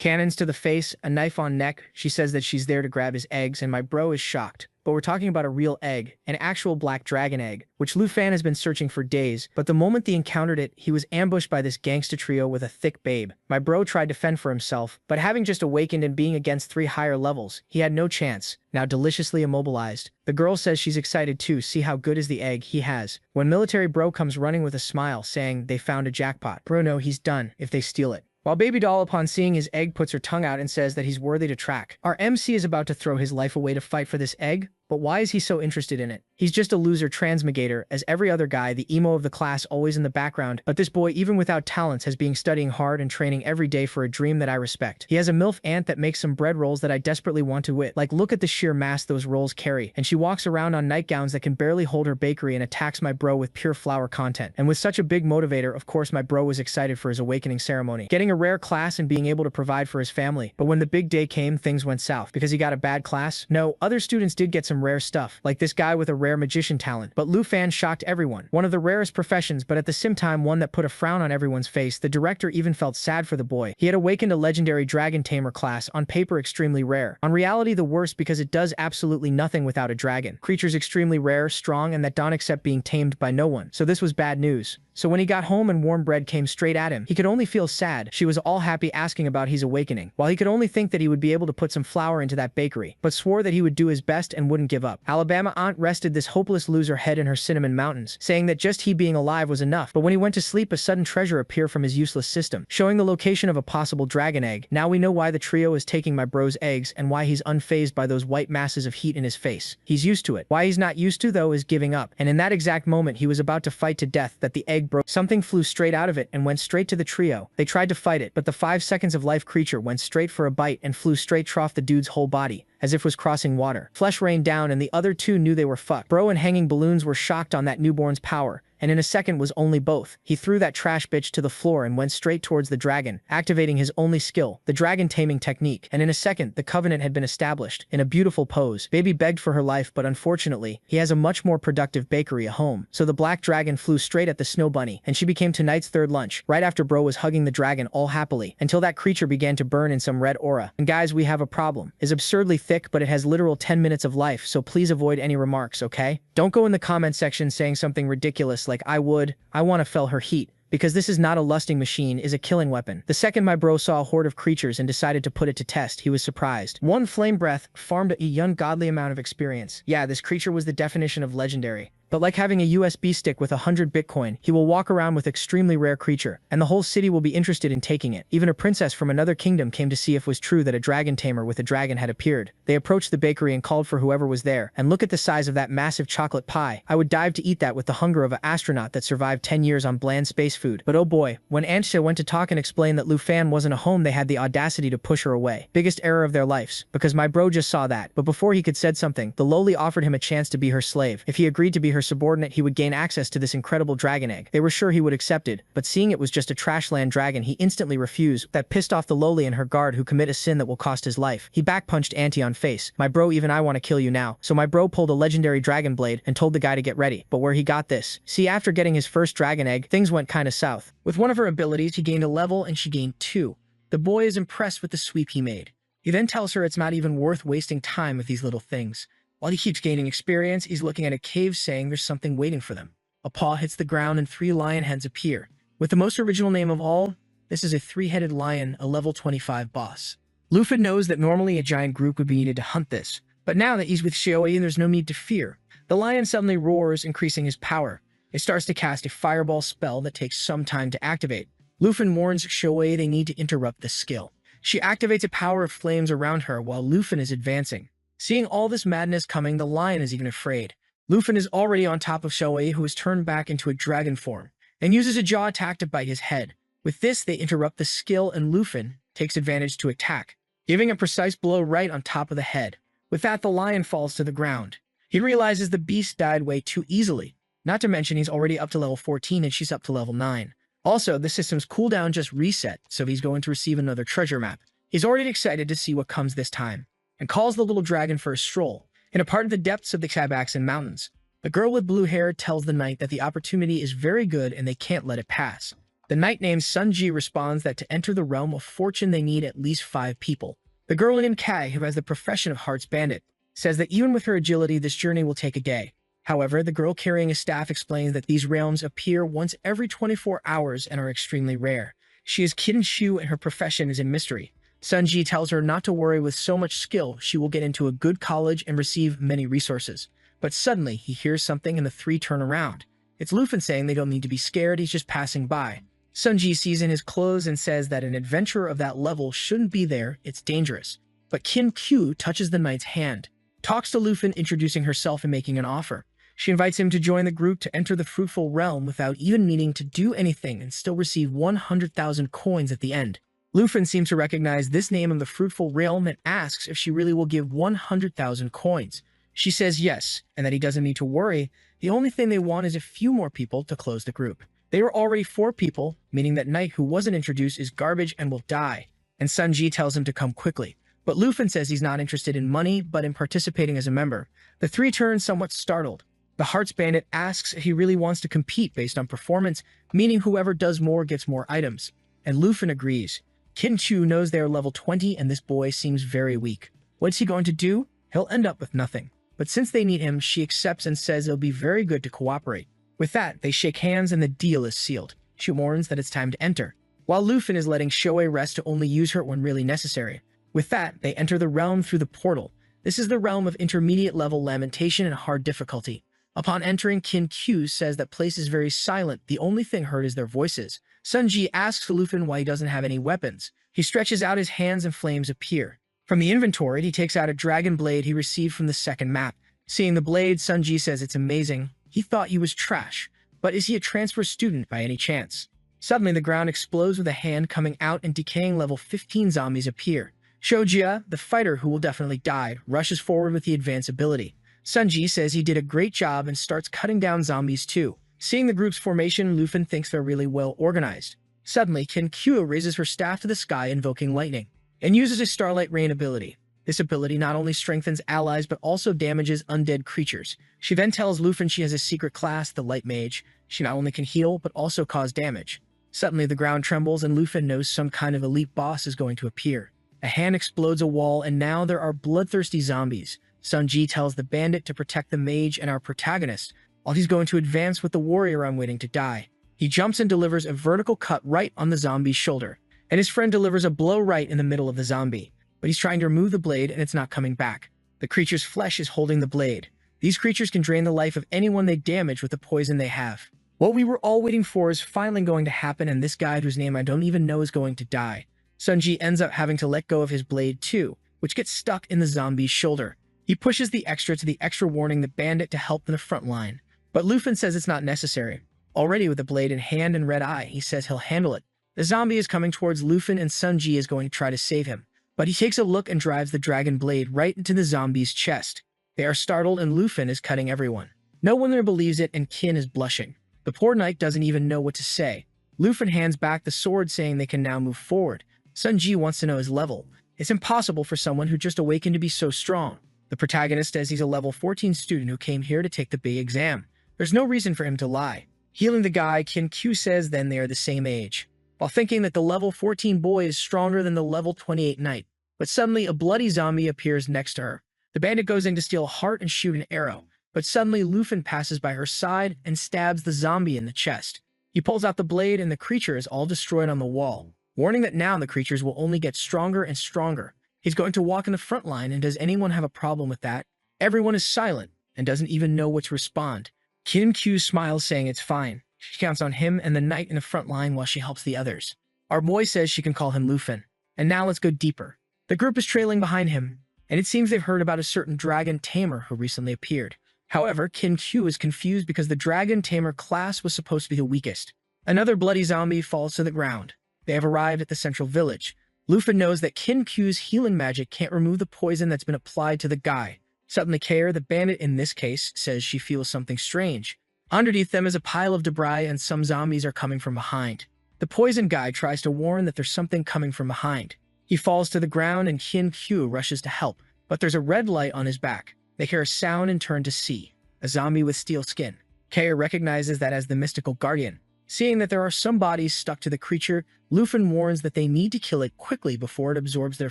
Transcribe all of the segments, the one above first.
Cannons to the face, a knife on neck. She says that she's there to grab his eggs, and my bro is shocked. But we're talking about a real egg, an actual black dragon egg, which Lu Fan has been searching for days, but the moment they encountered it, he was ambushed by this gangsta trio with a thick babe. My bro tried to fend for himself, but having just awakened and being against 3 higher levels, he had no chance, now deliciously immobilized. The girl says she's excited too, see how good is the egg he has. When military bro comes running with a smile, saying they found a jackpot. Bro no, he's done if they steal it. While Baby Doll, upon seeing his egg, puts her tongue out and says that he's worthy to track. Our MC is about to throw his life away to fight for this egg, but why is he so interested in it? He's just a loser transmigrator, as every other guy, the emo of the class always in the background, but this boy, even without talents, has been studying hard and training every day for a dream that I respect. He has a MILF aunt that makes some bread rolls that I desperately want to wit. Like, look at the sheer mass those rolls carry, and she walks around on nightgowns that can barely hold her bakery and attacks my bro with pure flour content. And with such a big motivator, of course my bro was excited for his awakening ceremony, getting a rare class and being able to provide for his family. But when the big day came, things went south. Because he got a bad class? No, other students did get some rare stuff, like this guy with a rare magician talent. But Lu Fan shocked everyone. One of the rarest professions, but at the same time one that put a frown on everyone's face. The director even felt sad for the boy. He had awakened a legendary dragon tamer class, on paper extremely rare. On reality the worst, because it does absolutely nothing without a dragon. Creatures extremely rare, strong, and that don't accept being tamed by no one. So this was bad news. So when he got home and warm bread came straight at him, he could only feel sad. She was all happy asking about his awakening, while he could only think that he would be able to put some flour into that bakery, but swore that he would do his best and wouldn't give up. Alabama aunt rested this hopeless loser head in her cinnamon mountains, saying that just he being alive was enough. But when he went to sleep, a sudden treasure appeared from his useless system, showing the location of a possible dragon egg. Now we know why the trio is taking my bro's eggs and why he's unfazed by those white masses of heat in his face. He's used to it. Why he's not used to though is giving up. And in that exact moment he was about to fight to death that the egg broke. Something flew straight out of it and went straight to the trio. They tried to fight it, but the 5 seconds of life creature went straight for a bite and flew straight trough the dude's whole body, as if was crossing water. Flesh rained down and the other two knew they were fucked. Bro and hanging balloons were shocked on that newborn's power, and in a second was only both. He threw that trash bitch to the floor and went straight towards the dragon, activating his only skill, the dragon taming technique, and in a second the covenant had been established, in a beautiful pose. Baby begged for her life, but unfortunately, he has a much more productive bakery at home. So the black dragon flew straight at the snow bunny, and she became tonight's third lunch, right after bro was hugging the dragon all happily, until that creature began to burn in some red aura. And guys, we have a problem. It's absurdly thick, but it has literal 10 minutes of life, so please avoid any remarks, okay? Don't go in the comment section saying something ridiculous like I want to feel her heat, because this is not a lusting machine, is a killing weapon. The second my bro saw a horde of creatures and decided to put it to test, he was surprised. One flame breath farmed a ungodly amount of experience. Yeah, this creature was the definition of legendary. But like having a USB stick with 100 Bitcoin, he will walk around with extremely rare creature, and the whole city will be interested in taking it. Even a princess from another kingdom came to see if it was true that a dragon tamer with a dragon had appeared. They approached the bakery and called for whoever was there, and look at the size of that massive chocolate pie. I would dive to eat that with the hunger of an astronaut that survived 10 years on bland space food. But oh boy, when Ansha went to talk and explain that Lu Fan wasn't a home, they had the audacity to push her away. Biggest error of their lives, because my bro just saw that. But before he could said something, the lowly offered him a chance to be her slave. If he agreed to be her subordinate, he would gain access to this incredible dragon egg. They were sure he would accept it, but seeing it was just a trashland dragon, he instantly refused. That pissed off the lowly and her guard, who commit a sin that will cost his life. He backpunched Auntie on face. My bro, even I want to kill you now. So my bro pulled a legendary dragon blade and told the guy to get ready. But where he got this? See, after getting his first dragon egg, things went kinda south. With one of her abilities, he gained a level and she gained 2. The boy is impressed with the sweep he made. He then tells her it's not even worth wasting time with these little things. While he keeps gaining experience, he's looking at a cave saying there's something waiting for them. A paw hits the ground and 3 lion heads appear. With the most original name of all, this is a 3-headed lion, a level 25 boss. Luffy knows that normally a giant group would be needed to hunt this, but now that he's with Shioi, there's no need to fear. The lion suddenly roars, increasing his power. It starts to cast a fireball spell that takes some time to activate. Luffy warns Shioi they need to interrupt this skill. She activates a power of flames around her while Luffy is advancing. Seeing all this madness coming, the lion is even afraid. Luffy is already on top of Shoei, who is turned back into a dragon form, and uses a jaw attack to bite his head. With this, they interrupt the skill, and Luffy takes advantage to attack, giving a precise blow right on top of the head. With that, the lion falls to the ground. He realizes the beast died way too easily, not to mention he's already up to level 14 and she's up to level 9. Also, the system's cooldown just reset, so he's going to receive another treasure map. He's already excited to see what comes this time, and calls the little dragon for a stroll. In a part of the depths of the Kabaxan Mountains, the girl with blue hair tells the knight that the opportunity is very good and they can't let it pass. The knight named Sunji responds that to enter the realm of fortune they need at least 5 people. The girl named Kai, who has the profession of Heart's Bandit, says that even with her agility this journey will take a day. However, the girl carrying a staff explains that these realms appear once every 24 hours and are extremely rare. She is Kitten Shu and her profession is a mystery. Sunji tells her not to worry, with so much skill she will get into a good college and receive many resources. But suddenly he hears something and the three turn around. It's Lufin saying they don't need to be scared, he's just passing by. Sunji sees in his clothes and says that an adventurer of that level shouldn't be there, it's dangerous. But Kin Q touches the knight's hand, talks to Lufin, introducing herself and making an offer. She invites him to join the group to enter the fruitful realm without even needing to do anything and still receive 100,000 coins at the end. Lufin seems to recognize this name of the fruitful realm and asks if she really will give 100,000 coins. She says yes, and that he doesn't need to worry. The only thing they want is a few more people to close the group. They were already 4 people, meaning that Knight, who wasn't introduced, is garbage and will die. And Sunji tells him to come quickly. But Lufin says he's not interested in money, but in participating as a member. The three turn somewhat startled. The Heart's Bandit asks if he really wants to compete based on performance, meaning whoever does more gets more items. And Lufin agrees. Kin Chu knows they are level 20 and this boy seems very weak. What's he going to do? He'll end up with nothing. But since they need him, she accepts and says it'll be very good to cooperate. With that, they shake hands and the deal is sealed. She warns that it's time to enter, while Lufin is letting Shoei rest to only use her when really necessary. With that, they enter the realm through the portal. This is the realm of intermediate level lamentation and hard difficulty. Upon entering, Kin Q says that place is very silent, the only thing heard is their voices. Sunji asks Lufin why he doesn't have any weapons. He stretches out his hands and flames appear. From the inventory, he takes out a dragon blade he received from the second map. Seeing the blade, Sunji says it's amazing. He thought he was trash, but is he a transfer student by any chance? Suddenly, the ground explodes with a hand coming out and decaying level 15 zombies appear. Shojia, the fighter who will definitely die, rushes forward with the advanced ability. Sunji says he did a great job and starts cutting down zombies too. Seeing the group's formation, Lufin thinks they're really well organized. Suddenly, Kin Q raises her staff to the sky, invoking lightning, and uses a Starlight Rain ability. This ability not only strengthens allies but also damages undead creatures. She then tells Lufin she has a secret class, the Light Mage. She not only can heal but also cause damage. Suddenly the ground trembles and Lufin knows some kind of elite boss is going to appear. A hand explodes a wall and now there are bloodthirsty zombies. Sunji tells the bandit to protect the mage and our protagonist, while he's going to advance with the warrior on waiting to die. He jumps and delivers a vertical cut right on the zombie's shoulder, and his friend delivers a blow right in the middle of the zombie. But he's trying to remove the blade and it's not coming back. The creature's flesh is holding the blade. These creatures can drain the life of anyone they damage with the poison they have. What we were all waiting for is finally going to happen, and this guy whose name I don't even know is going to die. Sunji ends up having to let go of his blade too, which gets stuck in the zombie's shoulder. He pushes the extra to the extra, warning the bandit to help in the front line. But Lufin says it's not necessary. Already with the blade in hand and red eye, he says he'll handle it. The zombie is coming towards Lufin and Sunji is going to try to save him. But he takes a look and drives the dragon blade right into the zombie's chest. They are startled and Lufin is cutting everyone. No one there believes it and Kin is blushing. The poor knight doesn't even know what to say. Lufin hands back the sword, saying they can now move forward. Sunji wants to know his level. It's impossible for someone who just awakened to be so strong. The protagonist says he's a level 14 student who came here to take the big exam. There's no reason for him to lie. Healing the guy, Kin Q says then they are the same age, while thinking that the level 14 boy is stronger than the level 28 knight. But suddenly a bloody zombie appears next to her. The bandit goes in to steal a heart and shoot an arrow, but suddenly Lufin passes by her side and stabs the zombie in the chest. He pulls out the blade and the creature is all destroyed on the wall, warning that now the creatures will only get stronger and stronger. He's going to walk in the front line, and does anyone have a problem with that? Everyone is silent and doesn't even know what to respond. Kim Q smiles, saying it's fine. She counts on him and the knight in the front line while she helps the others. Our boy says she can call him Lufin. And now let's go deeper. The group is trailing behind him, and it seems they've heard about a certain dragon tamer who recently appeared. However, Kim Q is confused because the dragon tamer class was supposed to be the weakest. Another bloody zombie falls to the ground. They have arrived at the central village. Lufin knows that Kim Q's healing magic can't remove the poison that's been applied to the guy. Suddenly, Kair, the bandit in this case, says she feels something strange. Underneath them is a pile of debris and some zombies are coming from behind. The poison guy tries to warn that there's something coming from behind. He falls to the ground and Kim Q rushes to help, but there's a red light on his back. They hear a sound and turn to see a zombie with steel skin. Kair recognizes that as the mystical guardian. Seeing that there are some bodies stuck to the creature, Lufin warns that they need to kill it quickly before it absorbs their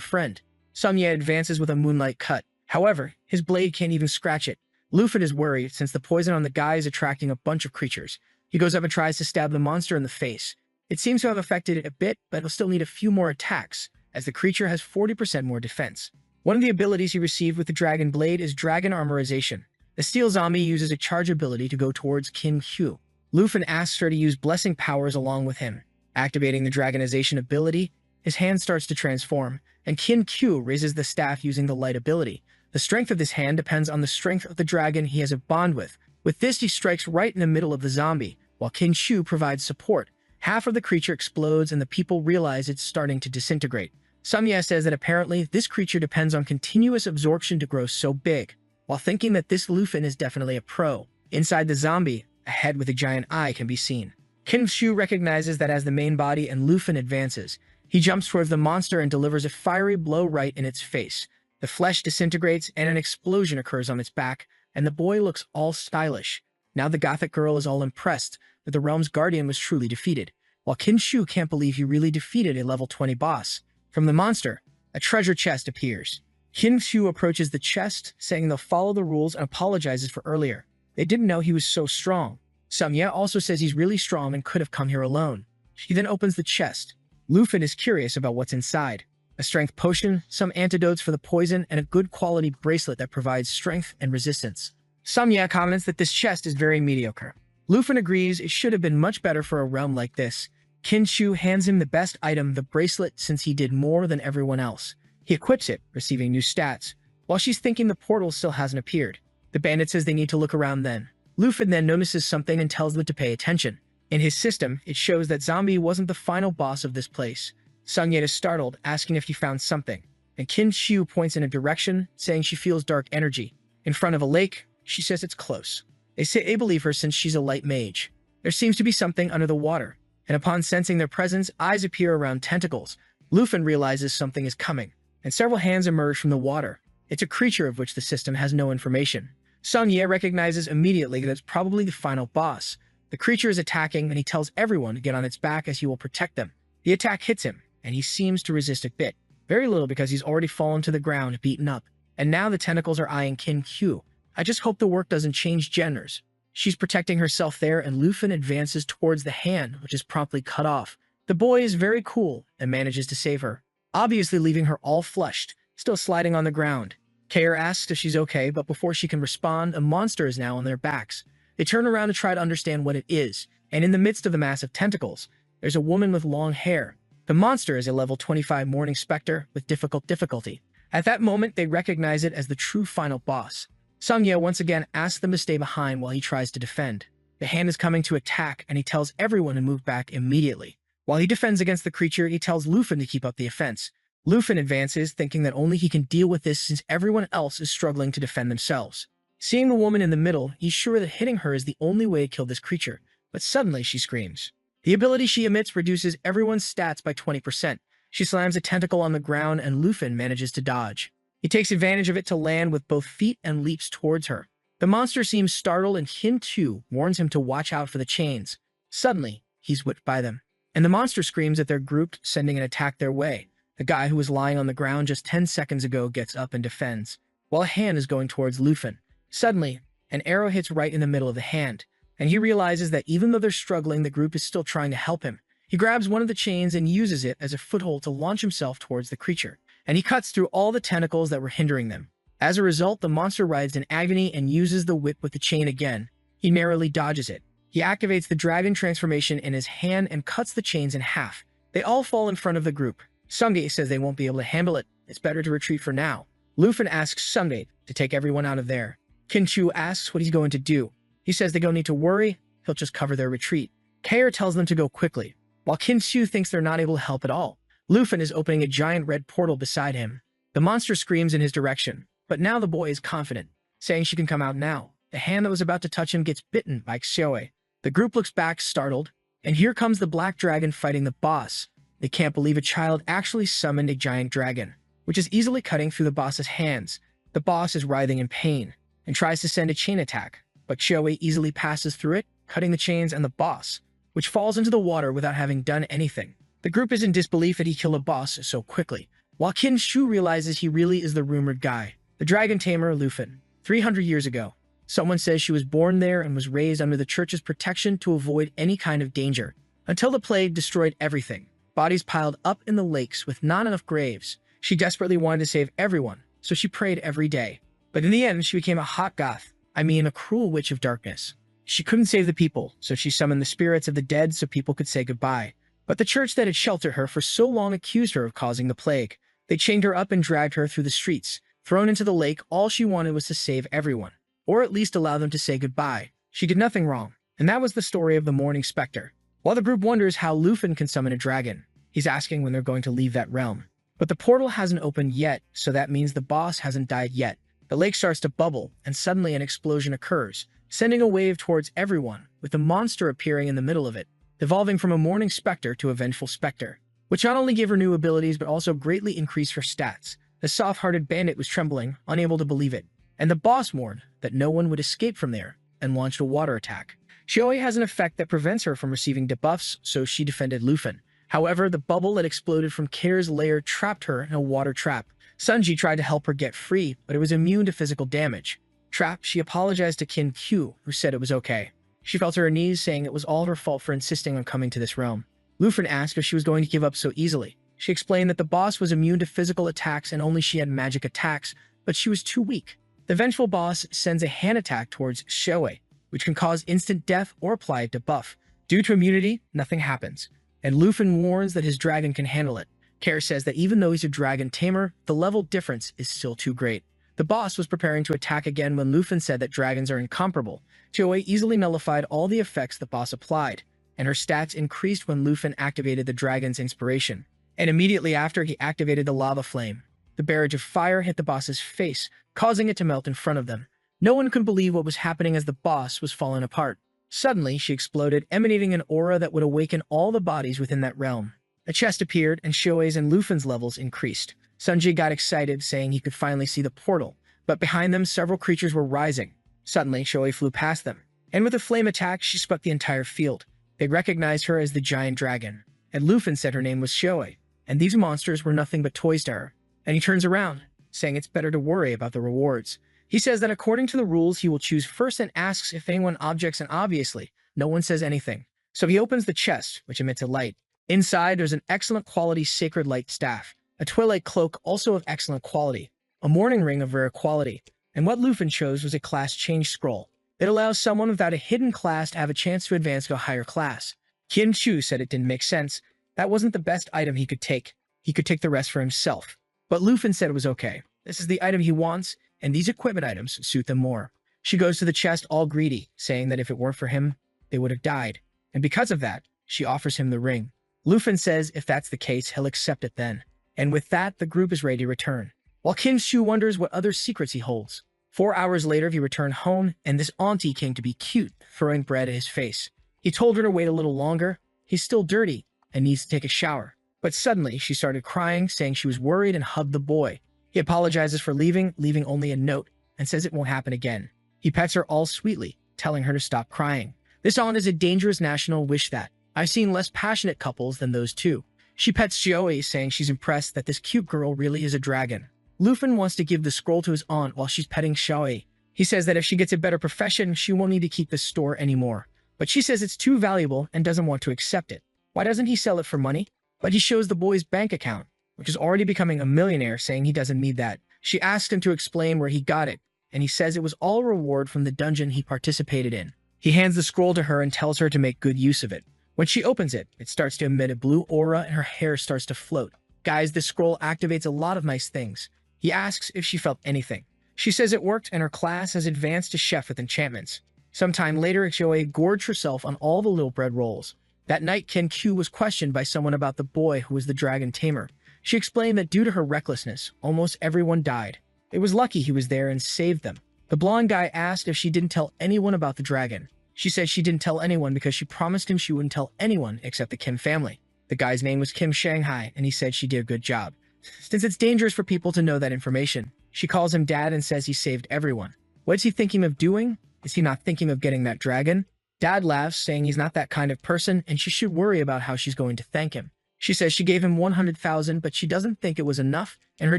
friend. Samye advances with a moonlight cut. However, his blade can't even scratch it. Lufin is worried since the poison on the guy is attracting a bunch of creatures. He goes up and tries to stab the monster in the face. It seems to have affected it a bit, but it'll still need a few more attacks, as the creature has 40% more defense. One of the abilities he received with the dragon blade is dragon armorization. The steel zombie uses a charge ability to go towards Kim Hyu. Lufin asks her to use blessing powers along with him. Activating the dragonization ability, his hand starts to transform, and Kim Hyu raises the staff using the light ability. The strength of this hand depends on the strength of the dragon he has a bond with. With this, he strikes right in the middle of the zombie, while Kim Hyu provides support. Half of the creature explodes and the people realize it's starting to disintegrate. Samye says that apparently this creature depends on continuous absorption to grow so big. While thinking that this Lufin is definitely a pro, inside the zombie, a head with a giant eye can be seen. Kim Hyu recognizes that as the main body and Lufin advances, he jumps towards the monster and delivers a fiery blow right in its face. The flesh disintegrates and an explosion occurs on its back, and the boy looks all stylish. Now the gothic girl is all impressed that the realm's guardian was truly defeated, while Kim Hyu can't believe he really defeated a level 20 boss. From the monster, a treasure chest appears. Kim Hyu approaches the chest, saying they'll follow the rules and apologizes for earlier. They didn't know he was so strong. Samye also says he's really strong and could have come here alone. He then opens the chest. Lufin is curious about what's inside. A strength potion, some antidotes for the poison, and a good quality bracelet that provides strength and resistance. Samye comments that this chest is very mediocre. Lufin agrees it should have been much better for a realm like this. Kim Hyu hands him the best item, the bracelet, since he did more than everyone else. He equips it, receiving new stats. While she's thinking, the portal still hasn't appeared. The bandit says they need to look around then. Lufin then notices something and tells them to pay attention. In his system, it shows that Zombie wasn't the final boss of this place. Sungyet is startled, asking if he found something, and Kim Hyu points in a direction, saying she feels dark energy. In front of a lake, she says it's close. They say they believe her since she's a light mage. There seems to be something under the water, and upon sensing their presence, eyes appear around tentacles. Lufin realizes something is coming, and several hands emerge from the water. It's a creature of which the system has no information. Sung Ye recognizes immediately that it's probably the final boss. The creature is attacking, and he tells everyone to get on its back as he will protect them. The attack hits him, and he seems to resist a bit. Very little because he's already fallen to the ground, beaten up. And now the tentacles are eyeing Kim Hyu. I just hope the work doesn't change genders. She's protecting herself there, and Lufin advances towards the hand, which is promptly cut off. The boy is very cool and manages to save her, obviously leaving her all flushed, still sliding on the ground. Kair asks if she's okay, but before she can respond, a monster is now on their backs. They turn around to try to understand what it is, and in the midst of the massive tentacles, there's a woman with long hair. The monster is a level 25 Morning Spectre with difficulty. At that moment, they recognize it as the true final boss. Sungye once again asks them to stay behind while he tries to defend. The hand is coming to attack, and he tells everyone to move back immediately. While he defends against the creature, he tells Lufin to keep up the offense. Lufin advances, thinking that only he can deal with this since everyone else is struggling to defend themselves. Seeing the woman in the middle, he's sure that hitting her is the only way to kill this creature, but suddenly she screams. The ability she emits reduces everyone's stats by 20%. She slams a tentacle on the ground, and Lufin manages to dodge. He takes advantage of it to land with both feet and leaps towards her. The monster seems startled, and Hin Tu warns him to watch out for the chains. Suddenly, he's whipped by them, and the monster screams that they're grouped, sending an attack their way. The guy who was lying on the ground just 10 seconds ago gets up and defends, while a hand is going towards Lufin. Suddenly, an arrow hits right in the middle of the hand, and he realizes that even though they're struggling, the group is still trying to help him. He grabs one of the chains and uses it as a foothold to launch himself towards the creature, and he cuts through all the tentacles that were hindering them. As a result, the monster writhes in agony and uses the whip with the chain again. He narrowly dodges it. He activates the dragon transformation in his hand and cuts the chains in half. They all fall in front of the group. Sungye says they won't be able to handle it. It's better to retreat for now. Lufin asks Sungye to take everyone out of there. Kim Hyu asks what he's going to do. He says they don't need to worry, he'll just cover their retreat. Kair tells them to go quickly, while Kim Hyu thinks they're not able to help at all. Lufin is opening a giant red portal beside him. The monster screams in his direction, but now the boy is confident, saying she can come out now. The hand that was about to touch him gets bitten by Xiaoe. The group looks back, startled, and here comes the black dragon fighting the boss. They can't believe a child actually summoned a giant dragon, which is easily cutting through the boss's hands. The boss is writhing in pain and tries to send a chain attack, but Xiaoe easily passes through it, cutting the chains and the boss. which falls into the water without having done anything. The group is in disbelief that he killed a boss so quickly, while Qin Shu realizes he really is the rumored guy, the dragon tamer Lufin. 300 years ago, someone says she was born there and was raised under the church's protection to avoid any kind of danger, until the plague destroyed everything. Bodies piled up in the lakes with not enough graves. She desperately wanted to save everyone, so she prayed every day. But in the end, she became a hot goth, a cruel witch of darkness. She couldn't save the people, so she summoned the spirits of the dead so people could say goodbye. But the church that had sheltered her for so long accused her of causing the plague. They chained her up and dragged her through the streets. Thrown into the lake, all she wanted was to save everyone, or at least allow them to say goodbye. She did nothing wrong, and that was the story of the Morning Spectre. While the group wonders how Lufin can summon a dragon, he's asking when they're going to leave that realm. But the portal hasn't opened yet, so that means the boss hasn't died yet. The lake starts to bubble, and suddenly an explosion occurs, sending a wave towards everyone, with the monster appearing in the middle of it, evolving from a Morning Spectre to a Vengeful Spectre, which not only gave her new abilities but also greatly increased her stats. The soft-hearted bandit was trembling, unable to believe it, and the boss warned that no one would escape from there, and launched a water attack. Shioi has an effect that prevents her from receiving debuffs, so she defended Lufin. However, the bubble that exploded from Kair's lair trapped her in a water trap. Sunji tried to help her get free, but it was immune to physical damage. Trapped, she apologized to Qin Q, who said it was okay. She fell to her knees, saying it was all her fault for insisting on coming to this realm. Lufin asked if she was going to give up so easily. She explained that the boss was immune to physical attacks and only she had magic attacks, but she was too weak. The vengeful boss sends a hand attack towards Shioi, which can cause instant death or apply a debuff. Due to immunity, nothing happens, and Lufin warns that his dragon can handle it. Kair says that even though he's a dragon tamer, the level difference is still too great. The boss was preparing to attack again when Lufin said that dragons are incomparable. Shioi easily nullified all the effects the boss applied, and her stats increased when Lufin activated the dragon's inspiration. And immediately after, he activated the lava flame. The barrage of fire hit the boss's face, causing it to melt in front of them. No one could believe what was happening as the boss was falling apart. Suddenly, she exploded, emanating an aura that would awaken all the bodies within that realm. A chest appeared, and Shioi's and Lufin's levels increased. Sunji got excited, saying he could finally see the portal, but behind them, several creatures were rising. Suddenly, Shioi flew past them, and with a flame attack, she swept the entire field. They recognized her as the giant dragon, and Lufin said her name was Shioi, and these monsters were nothing but toys to her. And he turns around, saying it's better to worry about the rewards. He says that according to the rules, he will choose first and asks if anyone objects, and obviously, no one says anything. So he opens the chest, which emits a light. Inside, there's an excellent quality sacred light staff, a twilight cloak also of excellent quality, a morning ring of rare quality, and what Lufin chose was a class change scroll. It allows someone without a hidden class to have a chance to advance to a higher class. Qin Chu said it didn't make sense. That wasn't the best item he could take. He could take the rest for himself. But Lufin said it was okay. This is the item he wants, and these equipment items suit them more. She goes to the chest all greedy, saying that if it weren't for him, they would have died. And because of that, she offers him the ring. Lufin says if that's the case, he'll accept it then. And with that, the group is ready to return. While Qin Shu wonders what other secrets he holds. 4 hours later, he returned home, and this auntie came to be cute, throwing bread at his face. He told her to wait a little longer. He's still dirty and needs to take a shower. But suddenly, she started crying, saying she was worried, and hugged the boy. He apologizes for leaving only a note, and says it won't happen again. He pets her all sweetly, telling her to stop crying. This aunt is a dangerous national wish that I've seen less passionate couples than those two. She pets Shioi, saying she's impressed that this cute girl really is a dragon. Lufin wants to give the scroll to his aunt while she's petting Shioi. He says that if she gets a better profession, she won't need to keep the store anymore. But she says it's too valuable and doesn't want to accept it. Why doesn't he sell it for money? But he shows the boy's bank account, which is already becoming a millionaire, saying he doesn't need that. She asks him to explain where he got it, and he says it was all a reward from the dungeon he participated in. He hands the scroll to her and tells her to make good use of it. When she opens it, it starts to emit a blue aura and her hair starts to float. Guys, this scroll activates a lot of nice things. He asks if she felt anything. She says it worked and her class has advanced to chef with enchantments. Sometime later, Xiaoe gorged herself on all the little bread rolls. That night, Ken Q was questioned by someone about the boy who was the dragon tamer. She explained that due to her recklessness, almost everyone died. It was lucky he was there and saved them. The blonde guy asked if she didn't tell anyone about the dragon. She said she didn't tell anyone because she promised him she wouldn't tell anyone except the Kim family. The guy's name was Kim Shanghai, and he said she did a good job. Since it's dangerous for people to know that information, she calls him dad and says he saved everyone. What's he thinking of doing? Is he not thinking of getting that dragon? Dad laughs, saying he's not that kind of person and she should worry about how she's going to thank him. She says she gave him 100,000, but she doesn't think it was enough, and her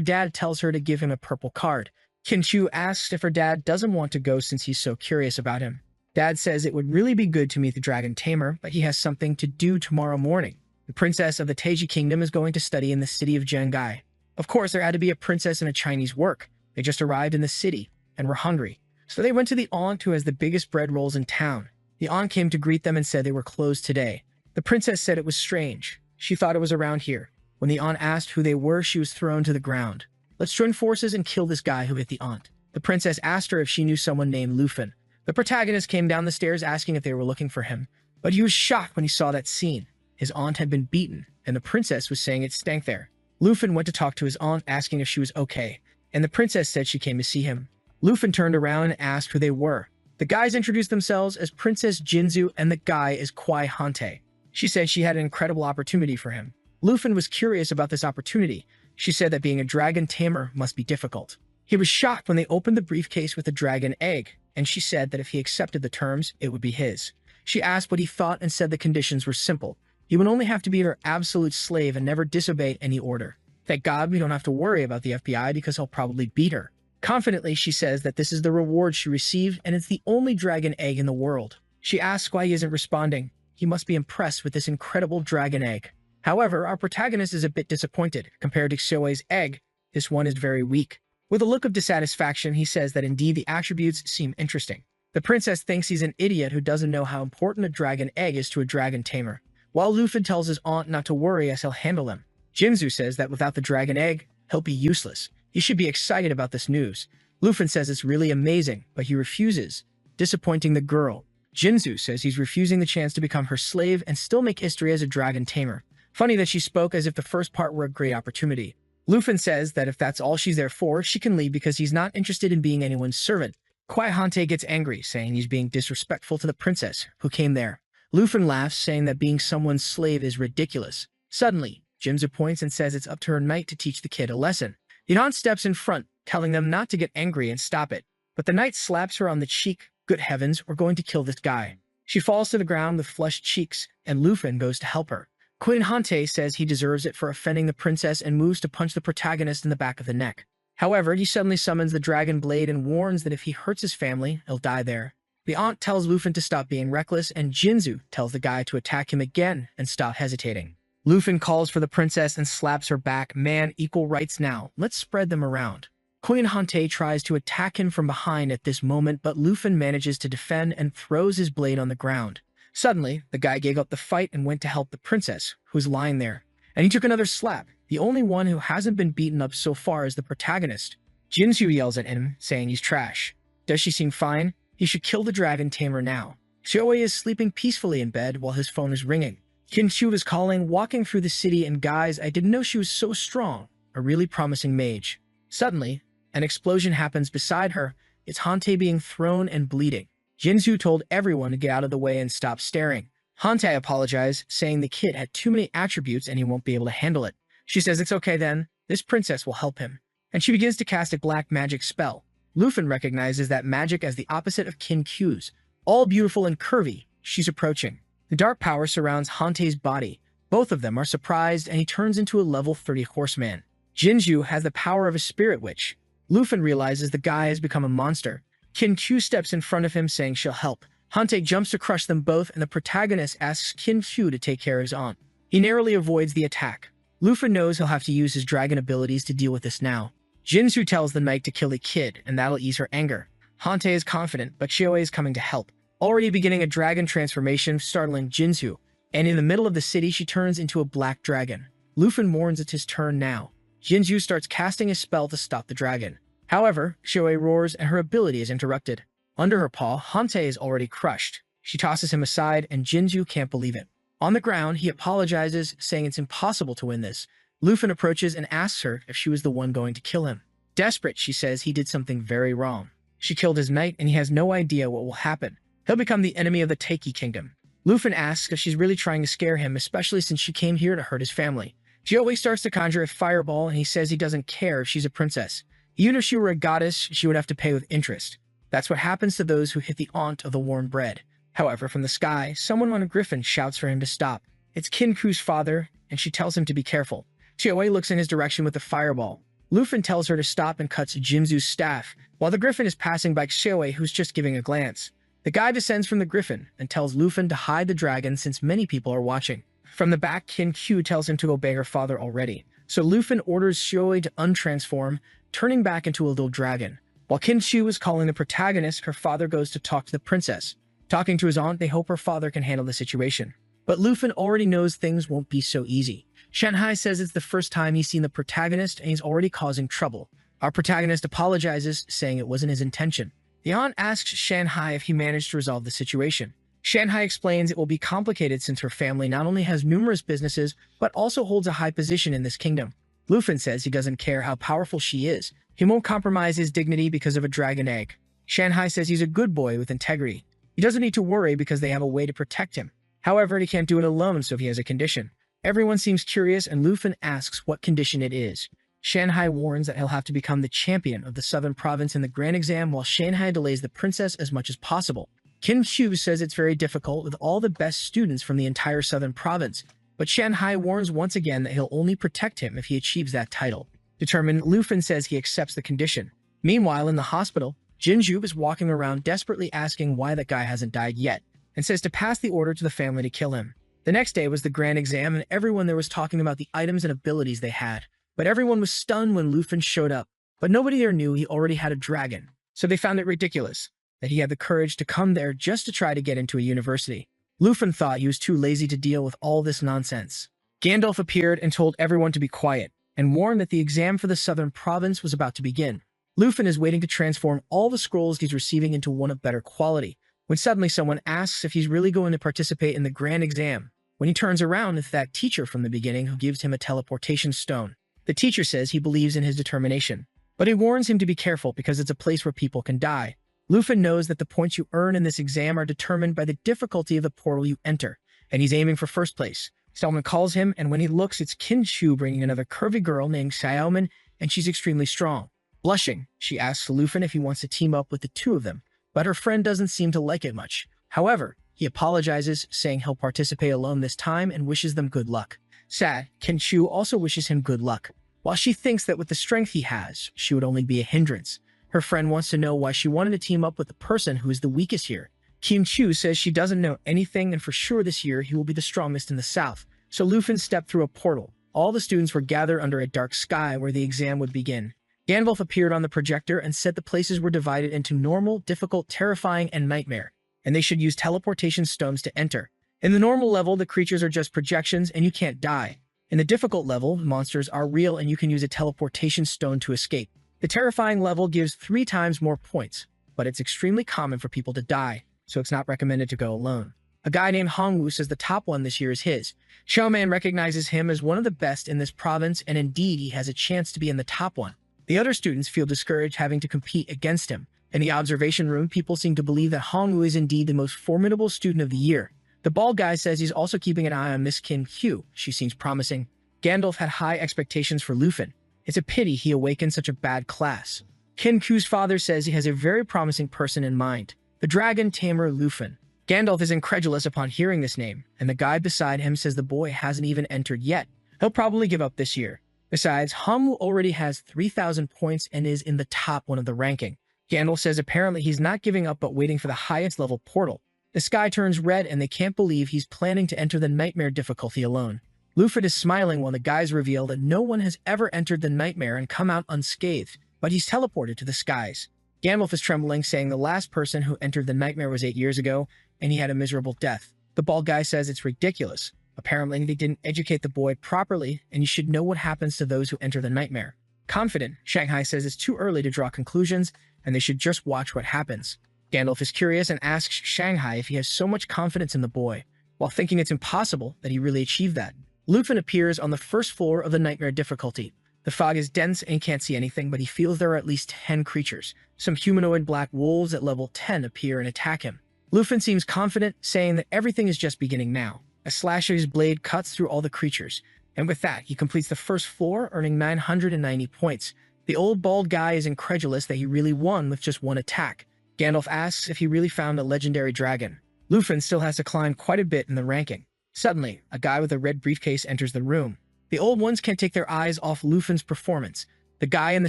dad tells her to give him a purple card. Kim-Chu asks if her dad doesn't want to go since he's so curious about him. Dad says it would really be good to meet the dragon tamer, but he has something to do tomorrow morning. The princess of the Taiji kingdom is going to study in the city of Zhengai. Of course, there had to be a princess in a Chinese work. They just arrived in the city and were hungry. So they went to the aunt who has the biggest bread rolls in town. The aunt came to greet them and said they were closed today. The princess said it was strange. She thought it was around here. When the aunt asked who they were, she was thrown to the ground. Let's join forces and kill this guy who hit the aunt. The princess asked her if she knew someone named Lufin. The protagonist came down the stairs asking if they were looking for him, but he was shocked when he saw that scene. His aunt had been beaten, and the princess was saying it stank there. Lufin went to talk to his aunt asking if she was okay, and the princess said she came to see him. Lufin turned around and asked who they were. The guys introduced themselves as Princess Jinzu and the guy is Kwai Hante. She said she had an incredible opportunity for him. Lufin was curious about this opportunity. She said that being a dragon tamer must be difficult. He was shocked when they opened the briefcase with a dragon egg, and she said that if he accepted the terms, it would be his. She asked what he thought and said the conditions were simple. He would only have to be her absolute slave and never disobey any order. Thank God we don't have to worry about the FBI because he'll probably beat her. Confidently, she says that this is the reward she received and it's the only dragon egg in the world. She asks why he isn't responding. He must be impressed with this incredible dragon egg. However, our protagonist is a bit disappointed. Compared to Xiuwei's egg, this one is very weak. With a look of dissatisfaction, he says that indeed the attributes seem interesting. The princess thinks he's an idiot who doesn't know how important a dragon egg is to a dragon tamer, while Lufin tells his aunt not to worry as he'll handle him. Jinzu says that without the dragon egg, he'll be useless. He should be excited about this news. Lufin says it's really amazing, but he refuses, disappointing the girl. Jinzu says he's refusing the chance to become her slave and still make history as a dragon tamer. Funny that she spoke as if the first part were a great opportunity. Lufin says that if that's all she's there for, she can leave because he's not interested in being anyone's servant. Kwai Hante gets angry, saying he's being disrespectful to the princess, who came there. Lufin laughs, saying that being someone's slave is ridiculous. Suddenly, Jinzu points and says it's up to her knight to teach the kid a lesson. The aunt steps in front, telling them not to get angry and stop it. But the knight slaps her on the cheek. Good heavens, we're going to kill this guy. She falls to the ground with flushed cheeks, and Lufin goes to help her. Queen Hante says he deserves it for offending the princess and moves to punch the protagonist in the back of the neck. However, he suddenly summons the dragon blade and warns that if he hurts his family, he'll die there. The aunt tells Lufin to stop being reckless, and Jinzu tells the guy to attack him again and stop hesitating. Lufin calls for the princess and slaps her back. Man, equal rights now. Let's spread them around. Queen Hante tries to attack him from behind at this moment, but Lufin manages to defend and throws his blade on the ground. Suddenly, the guy gave up the fight and went to help the princess, who was lying there. And he took another slap. The only one who hasn't been beaten up so far is the protagonist. Jinzu yells at him, saying he's trash. Does she seem fine? He should kill the dragon tamer now. Xiuwei is sleeping peacefully in bed while his phone is ringing. Kim-Chu is calling, walking through the city, and guys, I didn't know she was so strong. A really promising mage. Suddenly, an explosion happens beside her. It's Hante being thrown and bleeding. Jinzu told everyone to get out of the way and stop staring. Hante apologized, saying the kid had too many attributes and he won't be able to handle it. She says it's okay then, this princess will help him. And she begins to cast a black magic spell. Lufin recognizes that magic as the opposite of Kim-Chu's. All beautiful and curvy, she's approaching. The dark power surrounds Hante's body. Both of them are surprised and he turns into a level 30 horseman. Jinzu has the power of a spirit witch. Lufin realizes the guy has become a monster. Kim-Chu steps in front of him saying she'll help. Hante jumps to crush them both and the protagonist asks Kim-Chu to take care of his aunt. He narrowly avoids the attack. Lufin knows he'll have to use his dragon abilities to deal with this now. Jinzu tells the knight to kill the kid and that'll ease her anger. Hante is confident, but Xiuwei is coming to help. Already beginning a dragon transformation, startling Jinzu, and in the middle of the city she turns into a black dragon. Lufin warns it's his turn now. Jinzu starts casting a spell to stop the dragon. However, Xiuwei roars and her ability is interrupted. Under her paw, Hante is already crushed. She tosses him aside and Jinzu can't believe it. On the ground, he apologizes, saying it's impossible to win this. Lufin approaches and asks her if she was the one going to kill him. Desperate, she says he did something very wrong. She killed his knight and he has no idea what will happen. He'll become the enemy of the Taiji kingdom. Lufin asks if she's really trying to scare him, especially since she came here to hurt his family. Xiuwei starts to conjure a fireball and he says he doesn't care if she's a princess. Even if she were a goddess, she would have to pay with interest. That's what happens to those who hit the aunt of the warm bread. However, from the sky, someone on a griffin shouts for him to stop. It's Kinku's father, and she tells him to be careful. Chiaowei looks in his direction with a fireball. Lufin tells her to stop and cuts Jimzu's staff, while the griffin is passing by Chiaowei, who's just giving a glance. The guy descends from the griffin and tells Lufin to hide the dragon since many people are watching. From the back, Kin-Q tells him to obey her father already, so Lufin orders Chiaowei to untransform, turning back into a little dragon. While Kin-Chu is calling the protagonist, her father goes to talk to the princess. Talking to his aunt, they hope her father can handle the situation. But Lufin already knows things won't be so easy. Shanghai says it's the first time he's seen the protagonist and he's already causing trouble. Our protagonist apologizes, saying it wasn't his intention. The aunt asks Shanghai if he managed to resolve the situation. Shanghai explains it will be complicated since her family not only has numerous businesses, but also holds a high position in this kingdom. Lufin says he doesn't care how powerful she is. He won't compromise his dignity because of a dragon egg. Shanghai says he's a good boy with integrity. He doesn't need to worry because they have a way to protect him. However, he can't do it alone, so he has a condition. Everyone seems curious, and Lufin asks what condition it is. Shanghai warns that he'll have to become the champion of the Southern Province in the Grand Exam, while Shanghai delays the princess as much as possible. Kim Chu says it's very difficult with all the best students from the entire Southern Province, but Shanghai warns once again that he'll only protect him if he achieves that title. Determined, Lufin says he accepts the condition. Meanwhile, in the hospital, Jinju is walking around desperately asking why that guy hasn't died yet, and says to pass the order to the family to kill him. The next day was the Grand Exam, and everyone there was talking about the items and abilities they had. But everyone was stunned when Lufin showed up. But nobody there knew he already had a dragon, so they found it ridiculous that he had the courage to come there just to try to get into a university. Lufin thought he was too lazy to deal with all this nonsense. Gandalf appeared and told everyone to be quiet, and warned that the exam for the Southern Province was about to begin. Lufin is waiting to transform all the scrolls he's receiving into one of better quality, when suddenly someone asks if he's really going to participate in the Grand Exam. When he turns around, it's that teacher from the beginning who gives him a teleportation stone. The teacher says he believes in his determination, but he warns him to be careful because it's a place where people can die. Lufin knows that the points you earn in this exam are determined by the difficulty of the portal you enter, and he's aiming for first place. Someone calls him, and when he looks, it's Kin Chu bringing another curvy girl named Xiaomin, and she's extremely strong. Blushing, she asks Lufin if he wants to team up with the two of them, but her friend doesn't seem to like it much. However, he apologizes, saying he'll participate alone this time and wishes them good luck. Sad, Kin Chu also wishes him good luck. While she thinks that with the strength he has, she would only be a hindrance. Her friend wants to know why she wanted to team up with the person who is the weakest here. Kim Chu says she doesn't know anything, and for sure this year he will be the strongest in the south. So Lufin stepped through a portal. All the students were gathered under a dark sky where the exam would begin. Gandalf appeared on the projector and said the places were divided into normal, difficult, terrifying, and nightmare, and they should use teleportation stones to enter. In the normal level, the creatures are just projections and you can't die. In the difficult level, the monsters are real and you can use a teleportation stone to escape. The terrifying level gives 3 times more points, but it's extremely common for people to die, so it's not recommended to go alone. A guy named Hongwu says the top one this year is his. Xiaoman recognizes him as one of the best in this province, and indeed he has a chance to be in the top one. The other students feel discouraged having to compete against him. In the observation room, people seem to believe that Hongwu is indeed the most formidable student of the year. The bald guy says he's also keeping an eye on Miss Kim Q. She seems promising. Gandalf had high expectations for Lufin. It's a pity he awakened such a bad class. Kim Q's father says he has a very promising person in mind, the dragon tamer Lufin. Gandalf is incredulous upon hearing this name, and the guy beside him says the boy hasn't even entered yet. He'll probably give up this year. Besides, Hongwu already has 3,000 points and is in the top one of the ranking. Gandalf says apparently he's not giving up but waiting for the highest level portal. The sky turns red and they can't believe he's planning to enter the nightmare difficulty alone. Lufin is smiling while the guys reveal that no one has ever entered the nightmare and come out unscathed, but he's teleported to the skies. Gandalf is trembling, saying the last person who entered the nightmare was 8 years ago, and he had a miserable death. The bald guy says it's ridiculous. Apparently, they didn't educate the boy properly, and you should know what happens to those who enter the nightmare. Confident, Shanghai says it's too early to draw conclusions, and they should just watch what happens. Gandalf is curious and asks Shanghai if he has so much confidence in the boy, while thinking it's impossible that he really achieved that. Lufin appears on the first floor of the nightmare difficulty. The fog is dense and he can't see anything, but he feels there are at least 10 creatures. Some humanoid black wolves at level 10 appear and attack him. Lufin seems confident, saying that everything is just beginning now. A slash of his blade cuts through all the creatures, and with that, he completes the first floor, earning 990 points. The old bald guy is incredulous that he really won with just one attack. Gandalf asks if he really found a legendary dragon. Lufin still has to climb quite a bit in the ranking. Suddenly, a guy with a red briefcase enters the room. The old ones can't take their eyes off Lufin's performance. The guy in the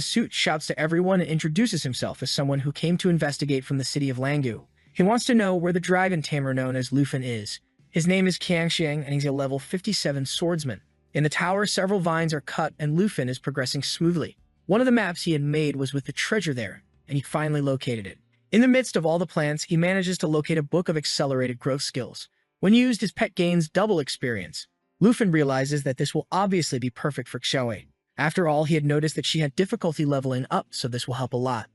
suit shouts to everyone and introduces himself as someone who came to investigate from the city of Langu. He wants to know where the dragon tamer known as Lufin is. His name is Qiangxiang and he's a level 57 swordsman. In the tower, several vines are cut and Lufin is progressing smoothly. One of the maps he had made was with the treasure there, and he finally located it. In the midst of all the plants, he manages to locate a book of accelerated growth skills. When used, his pet gains double experience. Lufin realizes that this will obviously be perfect for Xiaowei. After all, he had noticed that she had difficulty leveling up, so this will help a lot.